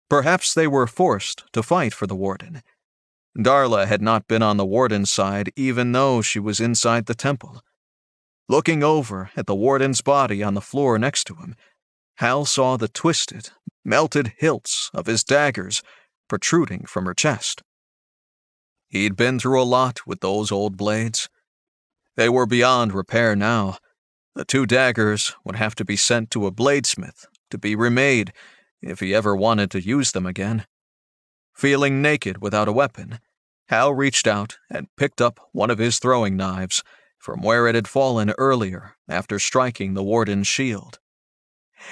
Perhaps they were forced to fight for the warden. Darla had not been on the warden's side even though she was inside the temple. Looking over at the warden's body on the floor next to him, Hal saw the twisted, melted hilts of his daggers protruding from her chest. He'd been through a lot with those old blades. They were beyond repair now. The two daggers would have to be sent to a bladesmith to be remade if he ever wanted to use them again. Feeling naked without a weapon, Hal reached out and picked up one of his throwing knives from where it had fallen earlier after striking the warden's shield.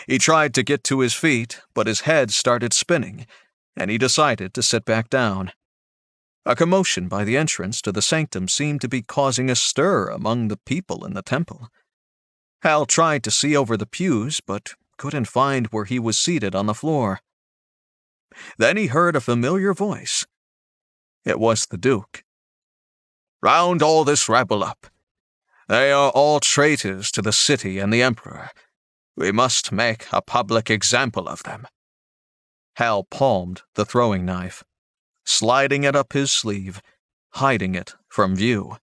He tried to get to his feet, but his head started spinning, and he decided to sit back down. A commotion by the entrance to the sanctum seemed to be causing a stir among the people in the temple. Hal tried to see over the pews, but couldn't find where he was seated on the floor. Then he heard a familiar voice. It was the Duke. Round all this rabble up. They are all traitors to the city and the Emperor. We must make a public example of them. Hal palmed the throwing knife, sliding it up his sleeve, hiding it from view.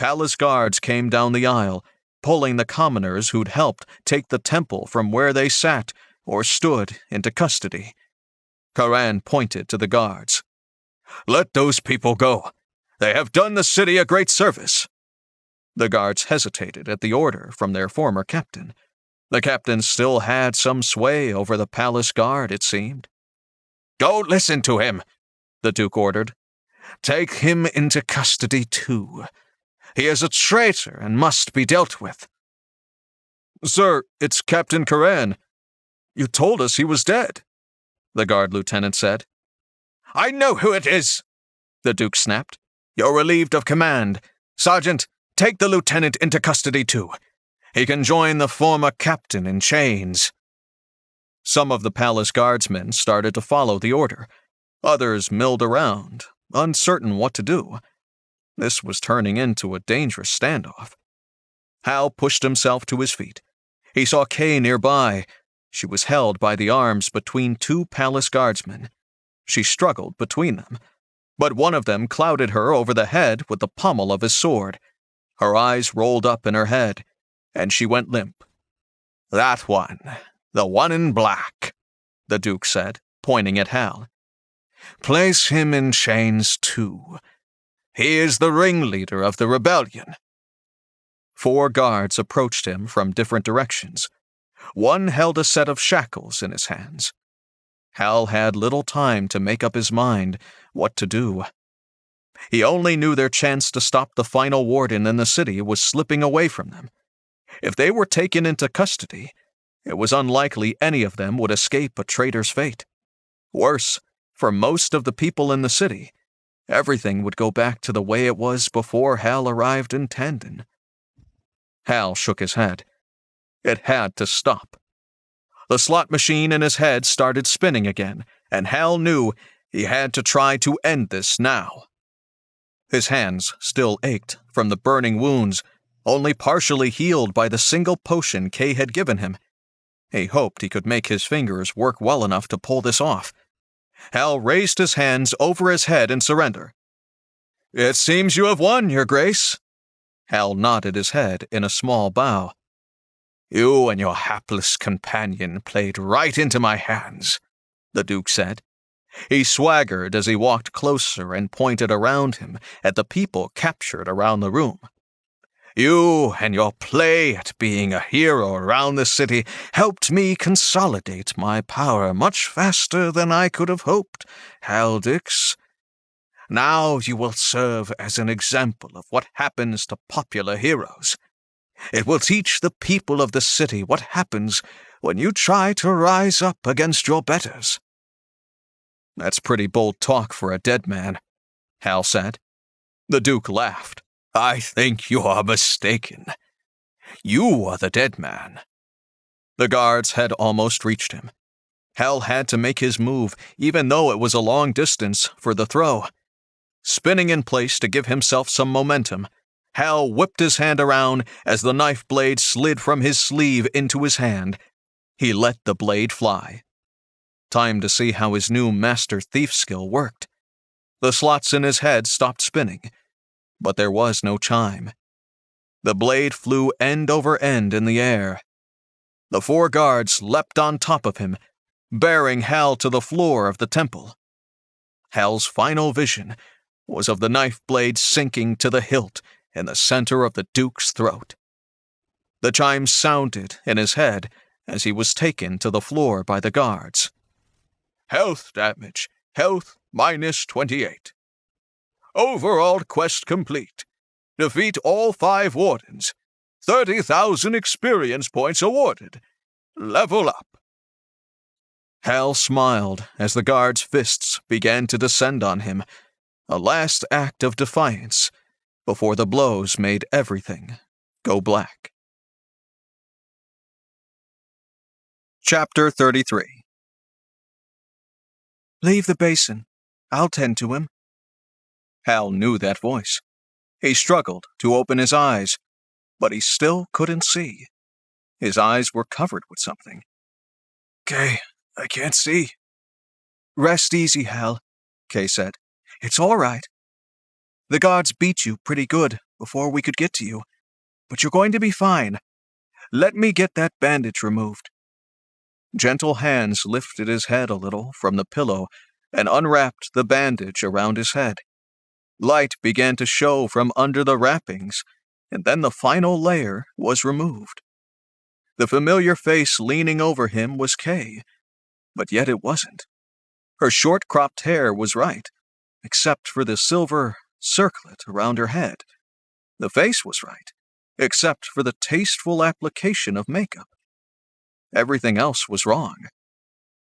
palace guards came down the aisle, pulling the commoners who'd helped take the temple from where they sat or stood into custody. Karan pointed to the guards. "Let those people go. They have done the city a great service." The guards hesitated at the order from their former captain. The captain still had some sway over the palace guard, it seemed. "Don't listen to him," the Duke ordered. "Take him into custody too. He is a traitor and must be dealt with." "Sir, it's Captain Karan. You told us he was dead," the guard lieutenant said. "I know who it is," the Duke snapped. "You're relieved of command. Sergeant, take the lieutenant into custody too. He can join the former captain in chains." Some of the palace guardsmen started to follow the order. Others milled around, uncertain what to do. This was turning into a dangerous standoff. Hal pushed himself to his feet. He saw Kay nearby. She was held by the arms between two palace guardsmen. She struggled between them, but one of them clouted her over the head with the pommel of his sword. Her eyes rolled up in her head, and she went limp. "That one, the one in black," the Duke said, pointing at Hal. "Place him in chains too. He is the ringleader of the rebellion." 4 guards approached him from different directions. One held a set of shackles in his hands. Hal had little time to make up his mind what to do. He only knew their chance to stop the final warden in the city was slipping away from them. If they were taken into custody, it was unlikely any of them would escape a traitor's fate. Worse, for most of the people in the city, everything would go back to the way it was before Hal arrived in Tandon. Hal shook his head. It had to stop. The slot machine in his head started spinning again, and Hal knew he had to try to end this now. His hands still ached from the burning wounds, only partially healed by the single potion Kay had given him. He hoped he could make his fingers work well enough to pull this off. Hal raised his hands over his head in surrender. "It seems you have won, Your Grace." Hal nodded his head in a small bow. "You and your hapless companion played right into my hands," the Duke said. He swaggered as he walked closer and pointed around him at the people captured around the room. "You and your play at being a hero around the city helped me consolidate my power much faster than I could have hoped, Hal Dix. Now you will serve as an example of what happens to popular heroes. It will teach the people of the city what happens when you try to rise up against your betters." "That's pretty bold talk for a dead man," Hal said. The Duke laughed. "I think you are mistaken. You are the dead man." The guards had almost reached him. Hal had to make his move, even though it was a long distance for the throw. Spinning in place to give himself some momentum, Hal whipped his hand around as the knife blade slid from his sleeve into his hand. He let the blade fly. Time to see how his new master thief skill worked. The slots in his head stopped spinning, but there was no chime. The blade flew end over end in the air. The 4 guards leapt on top of him, bearing Hal to the floor of the temple. Hal's final vision was of the knife blade sinking to the hilt in the center of the Duke's throat. The chimes sounded in his head as he was taken to the floor by the guards. "Health damage. Health minus 28. Overall quest complete. Defeat all 5 wardens. 30,000 experience points awarded. Level up." Hal smiled as the guards' fists began to descend on him, a last act of defiance before the blows made everything go black. Chapter 33. "Leave the basin. I'll tend to him." Hal knew that voice. He struggled to open his eyes, but he still couldn't see. His eyes were covered with something. "Kay, I can't see." "Rest easy, Hal," Kay said. "It's all right. The guards beat you pretty good before we could get to you. But you're going to be fine. Let me get that bandage removed." Gentle hands lifted his head a little from the pillow and unwrapped the bandage around his head. Light began to show from under the wrappings, and then the final layer was removed. The familiar face leaning over him was Kay, but yet it wasn't. Her short cropped hair was right, except for the silver circlet around her head. The face was right, except for the tasteful application of makeup. Everything else was wrong.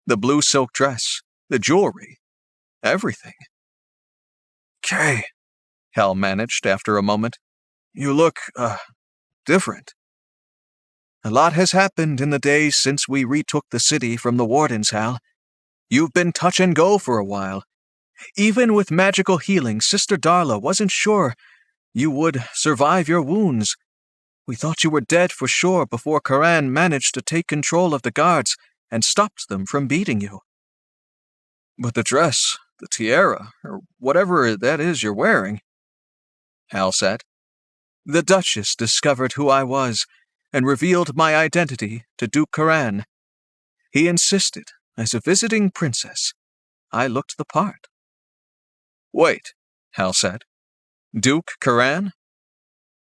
The blue silk dress, the jewelry, everything. "Kay," Hal managed after a moment. "You look, different." "A lot has happened in the days since we retook the city from the wardens, Hal. You've been touch and go for a while. Even with magical healing, Sister Darla wasn't sure you would survive your wounds. We thought you were dead for sure before Karan managed to take control of the guards and stopped them from beating you." "But the dress, the tiara, or whatever that is you're wearing," Hal said. "The Duchess discovered who I was and revealed my identity to Duke Karan. He insisted, as a visiting princess, I looked the part." "Wait," Hal said. "Duke Karan?"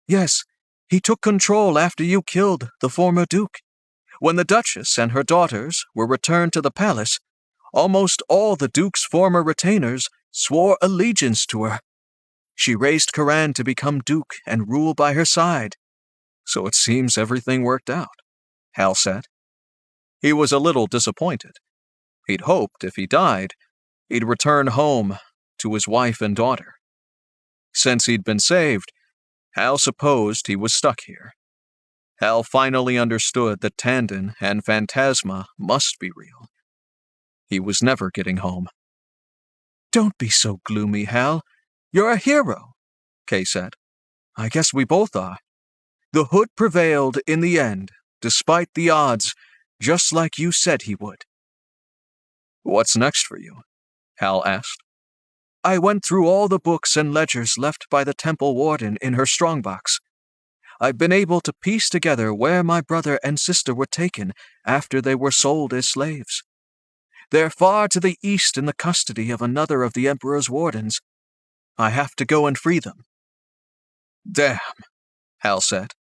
"Yes, he took control after you killed the former Duke. When the Duchess and her daughters were returned to the palace, almost all the Duke's former retainers swore allegiance to her. She raised Karan to become Duke and rule by her side. So it seems everything worked out," Hal said. He was a little disappointed. He'd hoped if he died, he'd return home to his wife and daughter. Since he'd been saved, Hal supposed he was stuck here. Hal finally understood that Tandon and Phantasma must be real. He was never getting home. "Don't be so gloomy, Hal. You're a hero," Kay said. "I guess we both are. The Hood prevailed in the end, despite the odds, just like you said he would." "What's next for you?" Hal asked. "I went through all the books and ledgers left by the temple warden in her strongbox. I've been able to piece together where my brother and sister were taken after they were sold as slaves. They're far to the east in the custody of another of the Emperor's wardens. I have to go and free them." "Damn," Hal said.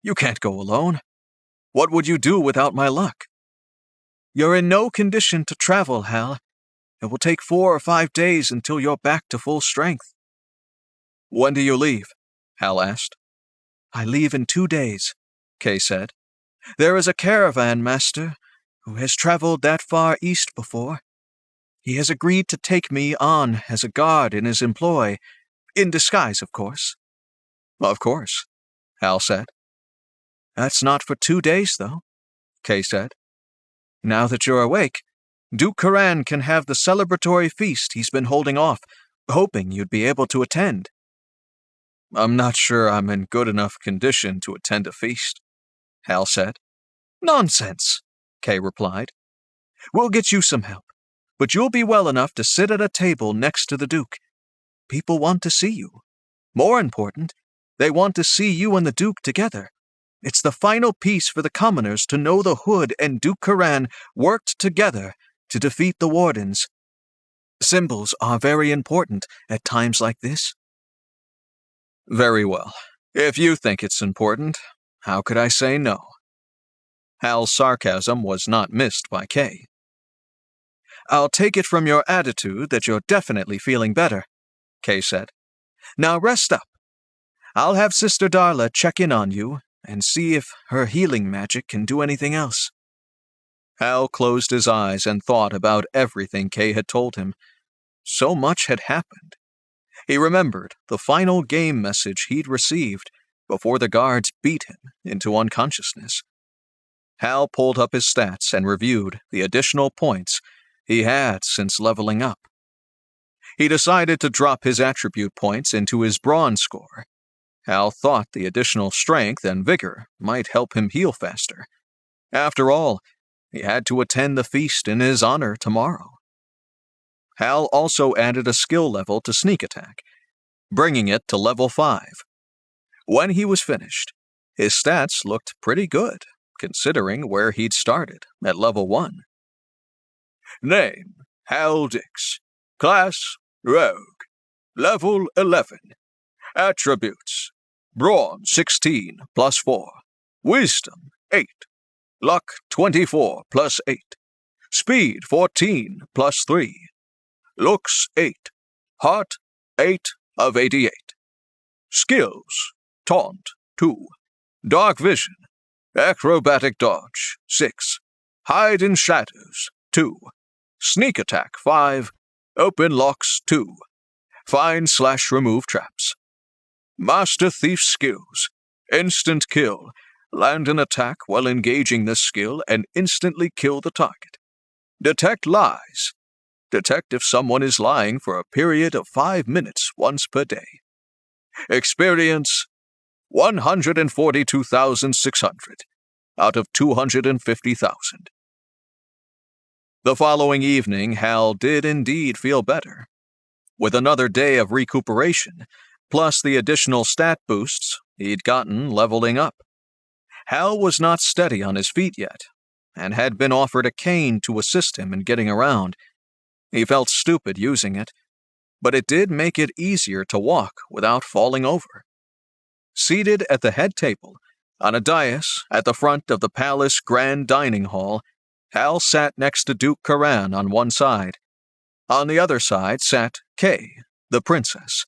"You can't go alone. What would you do without my luck?" "You're in no condition to travel, Hal. It will take 4 or 5 days until you're back to full strength." "When do you leave?" Hal asked. "I leave in 2 days," Kay said. "There is a caravan master who has traveled that far east before. He has agreed to take me on as a guard in his employ, in disguise, of course." "Of course," Hal said. "That's not for 2 days, though," Kay said. "Now that you're awake, Duke Karan can have the celebratory feast he's been holding off, hoping you'd be able to attend." "I'm not sure I'm in good enough condition to attend a feast," Hal said. "Nonsense," Kay replied. "We'll get you some help, but you'll be well enough to sit at a table next to the Duke. People want to see you. More important, they want to see you and the Duke together. It's the final piece for the commoners to know the Hood and Duke Karan worked together to defeat the Wardens. Symbols are very important at times like this." "Very well. If you think it's important, how could I say no?" Hal's sarcasm was not missed by Kay. "I'll take it from your attitude that you're definitely feeling better," Kay said. "Now rest up. I'll have Sister Darla check in on you and see if her healing magic can do anything else." Hal closed his eyes and thought about everything Kay had told him. So much had happened. He remembered the final game message he'd received before the guards beat him into unconsciousness. Hal pulled up his stats and reviewed the additional points he had since leveling up. He decided to drop his attribute points into his bronze score. Hal thought the additional strength and vigor might help him heal faster. After all, he had to attend the feast in his honor tomorrow. Hal also added a skill level to sneak attack, bringing it to level 5. When he was finished, his stats looked pretty good, considering where he'd started at level 1. Name, Hal Dix. Class, Rogue. Level 11. Attributes, Brawn 16 plus 4. Wisdom 8. Luck 24 plus 8. Speed 14 plus 3. Looks 8. Heart 8 of 88. Skills, Taunt 2. Dark Vision, Acrobatic Dodge 6. Hide in Shadows 2. Sneak Attack 5. Open Locks 2. Find/remove traps. Master Thief skills, Instant Kill. Land an attack while engaging this skill and instantly kill the target. Detect Lies. Detect if someone is lying for a period of 5 minutes once per day. Experience 142,600 out of 250,000. The following evening, Hal did indeed feel better. With another day of recuperation, plus the additional stat boosts he'd gotten leveling up, Hal was not steady on his feet yet, and had been offered a cane to assist him in getting around. He felt stupid using it, but it did make it easier to walk without falling over. Seated at the head table, on a dais at the front of the palace grand dining hall, Hal sat next to Duke Karan on one side. On the other side sat Kay, the princess.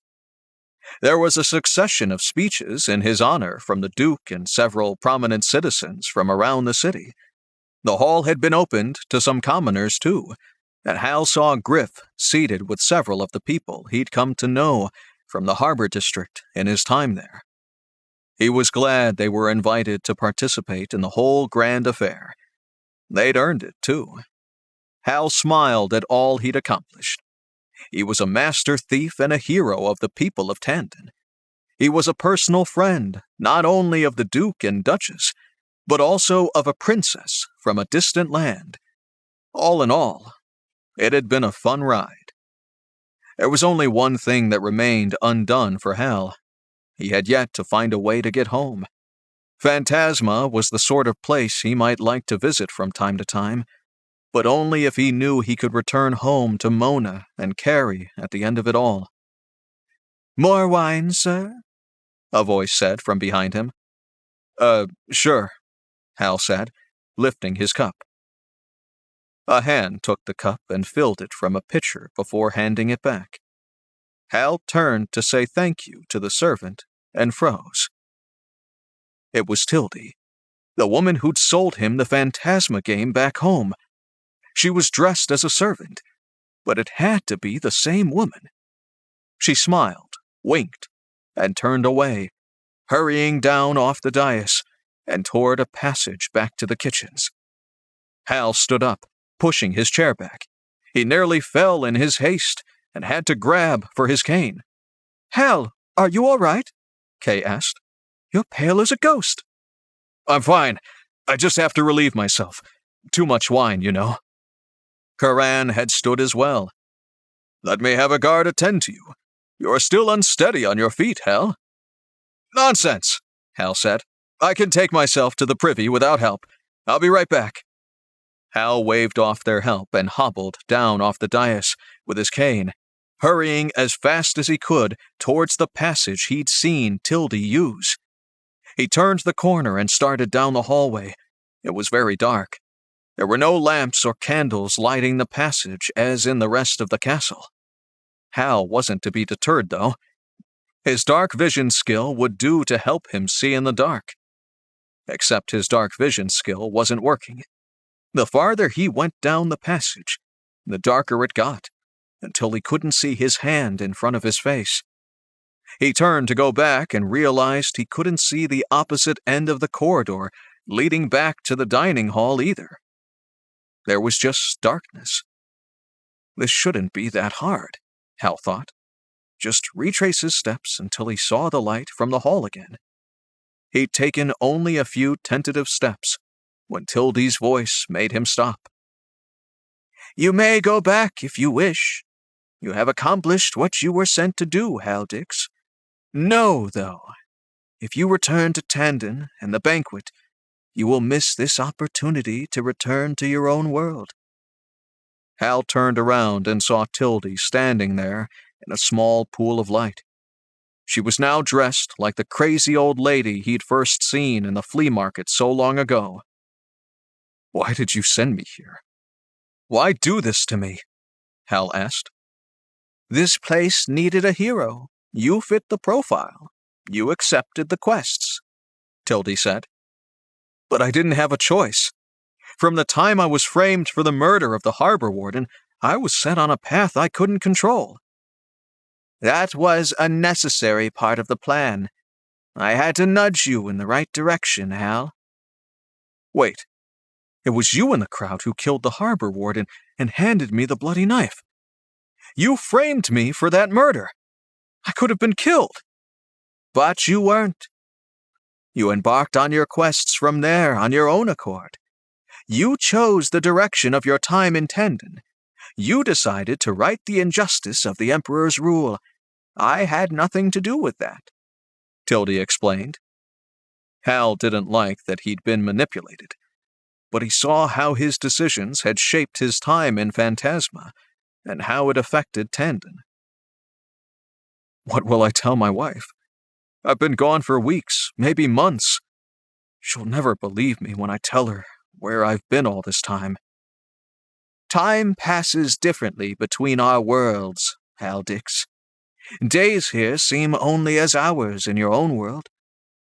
There was a succession of speeches in his honor from the Duke and several prominent citizens from around the city. The hall had been opened to some commoners, too, and Hal saw Griff seated with several of the people he'd come to know from the harbor district in his time there. He was glad they were invited to participate in the whole grand affair. They'd earned it, too. Hal smiled at all he'd accomplished. He was a master thief and a hero of the people of Tandon. He was a personal friend, not only of the Duke and Duchess, but also of a princess from a distant land. All in all, it had been a fun ride. There was only one thing that remained undone for Hal. He had yet to find a way to get home. Phantasma was the sort of place he might like to visit from time to time, but only if he knew he could return home to Mona and Carrie at the end of it all. "More wine, sir?" a voice said from behind him. Sure," Hal said, lifting his cup. A hand took the cup and filled it from a pitcher before handing it back. Hal turned to say thank you to the servant and froze. It was Tildy, the woman who'd sold him the Phantasma game back home. She was dressed as a servant, but it had to be the same woman. She smiled, winked, and turned away, hurrying down off the dais and toward a passage back to the kitchens. Hal stood up, pushing his chair back. He nearly fell in his haste and had to grab for his cane. "Hal, are you all right?" Kay asked. "You're pale as a ghost." "I'm fine. I just have to relieve myself. Too much wine, you know." Karan had stood as well. "Let me have a guard attend to you. You're still unsteady on your feet, Hal." "Nonsense," Hal said. "I can take myself to the privy without help. I'll be right back." Hal waved off their help and hobbled down off the dais with his cane, hurrying as fast as he could towards the passage he'd seen Tildy use. He turned the corner and started down the hallway. It was very dark. There were no lamps or candles lighting the passage as in the rest of the castle. Hal wasn't to be deterred, though. His dark vision skill would do to help him see in the dark. Except his dark vision skill wasn't working. The farther he went down the passage, the darker it got, until he couldn't see his hand in front of his face. He turned to go back and realized he couldn't see the opposite end of the corridor leading back to the dining hall either. There was just darkness. This shouldn't be that hard, Hal thought. Just retrace his steps until he saw the light from the hall again. He'd taken only a few tentative steps when Tildy's voice made him stop. "You may go back if you wish. You have accomplished what you were sent to do, Hal Dix. Know, though, If you return to Tandon and the banquet, you will miss this opportunity to return to your own world." Hal turned around and saw Tildy standing there in a small pool of light. She was now dressed like the crazy old lady he'd first seen in the flea market so long ago. "Why did you send me here? Why do this to me?" Hal asked. "This place needed a hero. You fit the profile. You accepted the quests," Tildy said. "But I didn't have a choice. From the time I was framed for the murder of the harbor warden, I was set on a path I couldn't control." "That was a necessary part of the plan. I had to nudge you in the right direction, Hal." "Wait, it was you in the crowd who killed the harbor warden and handed me the bloody knife. You framed me for that murder. I could have been killed." "But you weren't. You embarked on your quests from there on your own accord. You chose the direction of your time in Tandon. You decided to right the injustice of the Emperor's rule. I had nothing to do with that," Tildy explained. Hal didn't like that he'd been manipulated, but he saw how his decisions had shaped his time in Phantasma and how it affected Tandon. "What will I tell my wife? I've been gone for weeks, maybe months. She'll never believe me when I tell her where I've been all this time." "Time passes differently between our worlds, Hal Dix. Days here seem only as hours in your own world.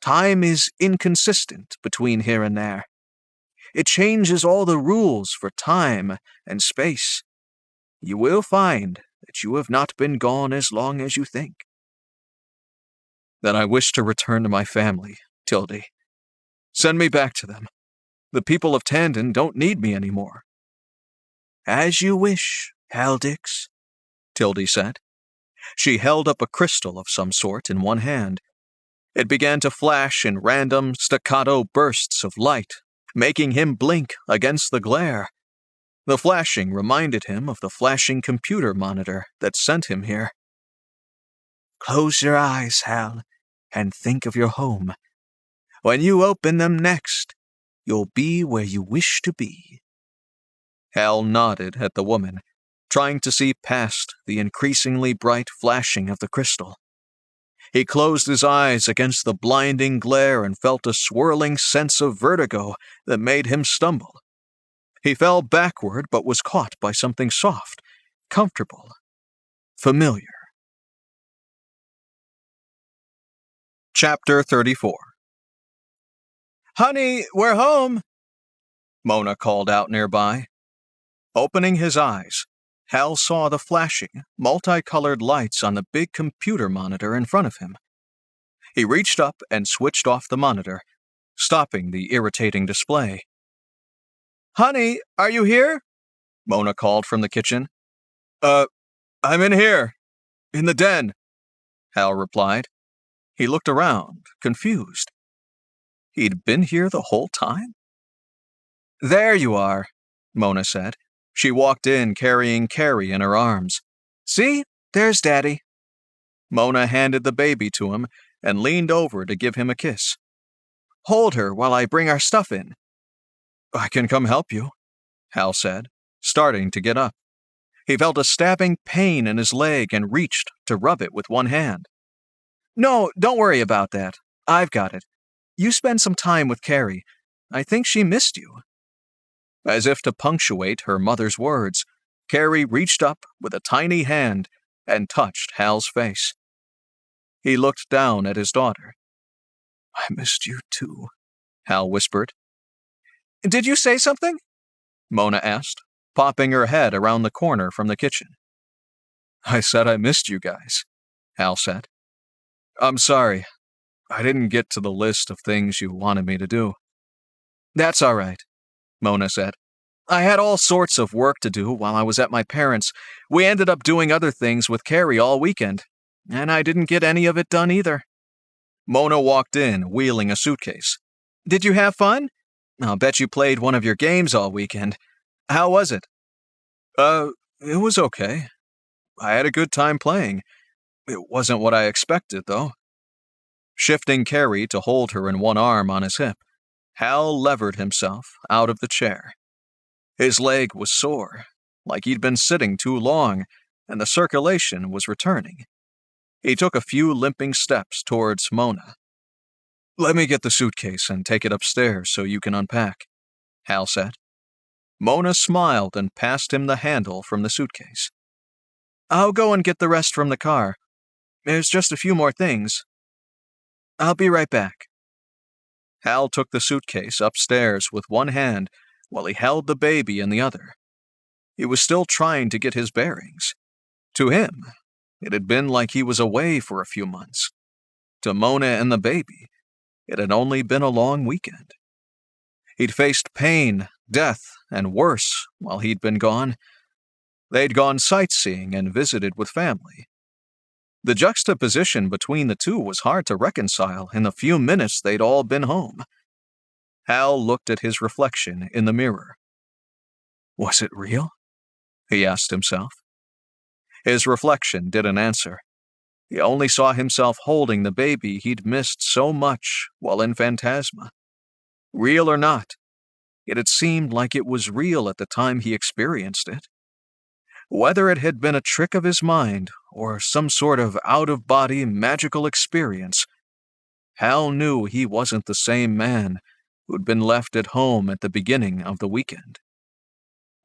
Time is inconsistent between here and there. It changes all the rules for time and space. You will find that you have not been gone as long as you think." "Then I wish to return to my family, Tildy. Send me back to them. The people of Tandon don't need me anymore." "As you wish, Hal Dix," Tildy said. She held up a crystal of some sort in one hand. It began to flash in random, staccato bursts of light, making him blink against the glare. The flashing reminded him of the flashing computer monitor that sent him here. "Close your eyes, Hal, and think of your home. When you open them next, you'll be where you wish to be." Hal nodded at the woman, trying to see past the increasingly bright flashing of the crystal. He closed his eyes against the blinding glare and felt a swirling sense of vertigo that made him stumble. He fell backward but was caught by something soft, comfortable, familiar. Chapter 34. "Honey, we're home," Mona called out nearby. Opening his eyes, Hal saw the flashing, multicolored lights on the big computer monitor in front of him. He reached up and switched off the monitor, stopping the irritating display. "Honey, are you here?" Mona called from the kitchen. I'm in here, in the den," Hal replied. He looked around, confused. He'd been here the whole time? "There you are," Mona said. She walked in carrying Carrie in her arms. "See, there's Daddy." Mona handed the baby to him and leaned over to give him a kiss. "Hold her while I bring our stuff in." "I can come help you," Hal said, starting to get up. He felt a stabbing pain in his leg and reached to rub it with one hand. "No, don't worry about that. I've got it. You spend some time with Carrie. I think she missed you." As if to punctuate her mother's words, Carrie reached up with a tiny hand and touched Hal's face. He looked down at his daughter. "I missed you too," Hal whispered. "Did you say something?" Mona asked, popping her head around the corner from the kitchen. "I said I missed you guys," Hal said. "I'm sorry. I didn't get to the list of things you wanted me to do." "That's all right," Mona said. "I had all sorts of work to do while I was at my parents'. We ended up doing other things with Carrie all weekend, and I didn't get any of it done either." Mona walked in, wheeling a suitcase. "Did you have fun? I'll bet you played one of your games all weekend. How was it?" It was okay. I had a good time playing. It wasn't what I expected, though." Shifting Carrie to hold her in one arm on his hip, Hal levered himself out of the chair. His leg was sore, like he'd been sitting too long, and the circulation was returning. He took a few limping steps towards Mona. "Let me get the suitcase and take it upstairs so you can unpack," Hal said. Mona smiled and passed him the handle from the suitcase. "I'll go and get the rest from the car. There's just a few more things. I'll be right back." Hal took the suitcase upstairs with one hand while he held the baby in the other. He was still trying to get his bearings. To him, it had been like he was away for a few months. To Mona and the baby, it had only been a long weekend. He'd faced pain, death, and worse while he'd been gone. They'd gone sightseeing and visited with family. The juxtaposition between the two was hard to reconcile in the few minutes they'd all been home. Hal looked at his reflection in the mirror. Was it real? He asked himself. His reflection didn't answer. He only saw himself holding the baby he'd missed so much while in Phantasma. Real or not, it had seemed like it was real at the time he experienced it. Whether it had been a trick of his mind or some sort of out-of-body magical experience, Hal knew he wasn't the same man who'd been left at home at the beginning of the weekend.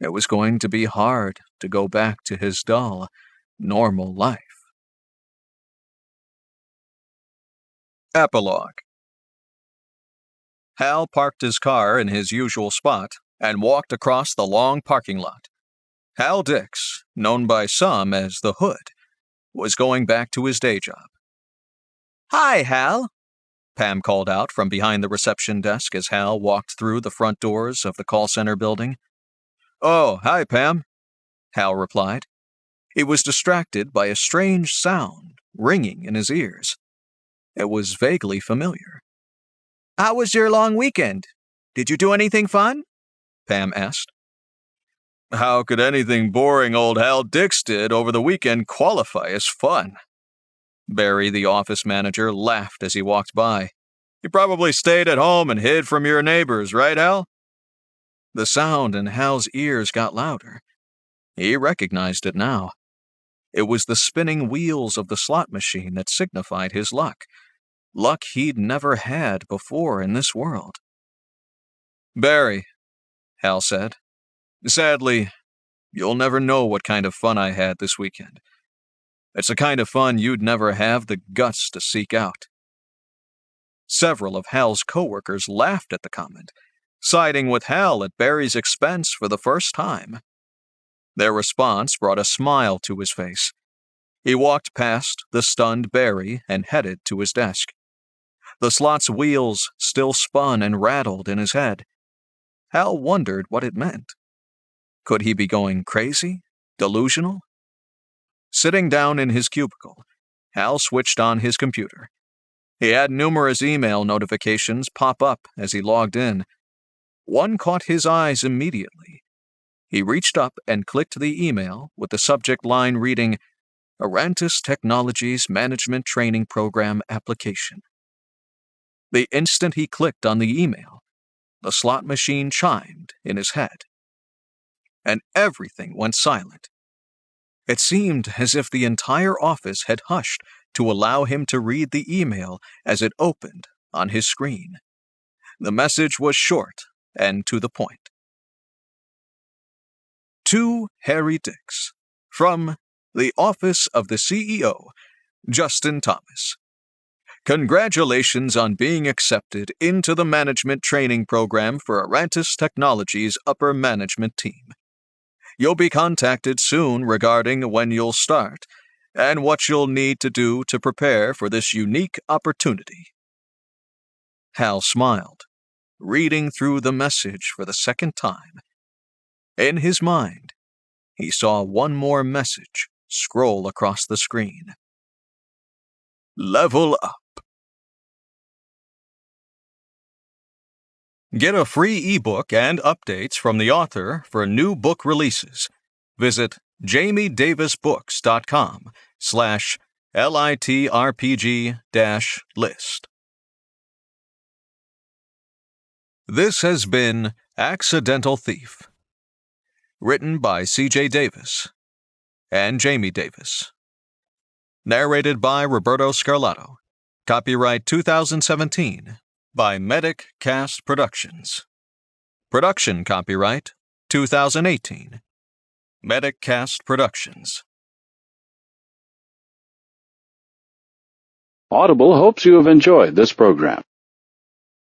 It was going to be hard to go back to his dull, normal life. Epilogue. Hal parked his car in his usual spot and walked across the long parking lot. Hal Dix, known by some as the Hood, was going back to his day job. "Hi, Hal," Pam called out from behind the reception desk as Hal walked through the front doors of the call center building. "Oh, hi, Pam," Hal replied. He was distracted by a strange sound ringing in his ears. It was vaguely familiar. "How was your long weekend? Did you do anything fun?" Pam asked. "How could anything boring old Hal Dix did over the weekend qualify as fun?" Barry, the office manager, laughed as he walked by. "You probably stayed at home and hid from your neighbors, right, Hal?" The sound in Hal's ears got louder. He recognized it now. It was the spinning wheels of the slot machine that signified his luck. Luck he'd never had before in this world. "Barry," Hal said, "sadly, you'll never know what kind of fun I had this weekend. It's the kind of fun you'd never have the guts to seek out." Several of Hal's coworkers laughed at the comment, siding with Hal at Barry's expense for the first time. Their response brought a smile to his face. He walked past the stunned Barry and headed to his desk. The slot's wheels still spun and rattled in his head. Hal wondered what it meant. Could he be going crazy? Delusional? Sitting down in his cubicle, Hal switched on his computer. He had numerous email notifications pop up as he logged in. One caught his eyes immediately. He reached up and clicked the email with the subject line reading, "Aurantis Technologies Management Training Program Application." The instant he clicked on the email, the slot machine chimed in his head. And everything went silent. It seemed as if the entire office had hushed to allow him to read the email as it opened on his screen. The message was short and to the point. To Harry Dix, from the Office of the CEO, Justin Thomas. Congratulations on being accepted into the management training program for Aurantis Technologies' upper management team. You'll be contacted soon regarding when you'll start and what you'll need to do to prepare for this unique opportunity. Hal smiled, reading through the message for the second time. In his mind, he saw one more message scroll across the screen. Level up. Get a free ebook and updates from the author for new book releases. Visit jamiedavisbooks.com/LITRPG-list. This has been Accidental Thief. Written by C.J. Davis and Jamie Davis. Narrated by Roberto Scarlato. Copyright 2017 by Medic Cast Productions. Production copyright 2018. Medic Cast Productions. Audible hopes you have enjoyed this program.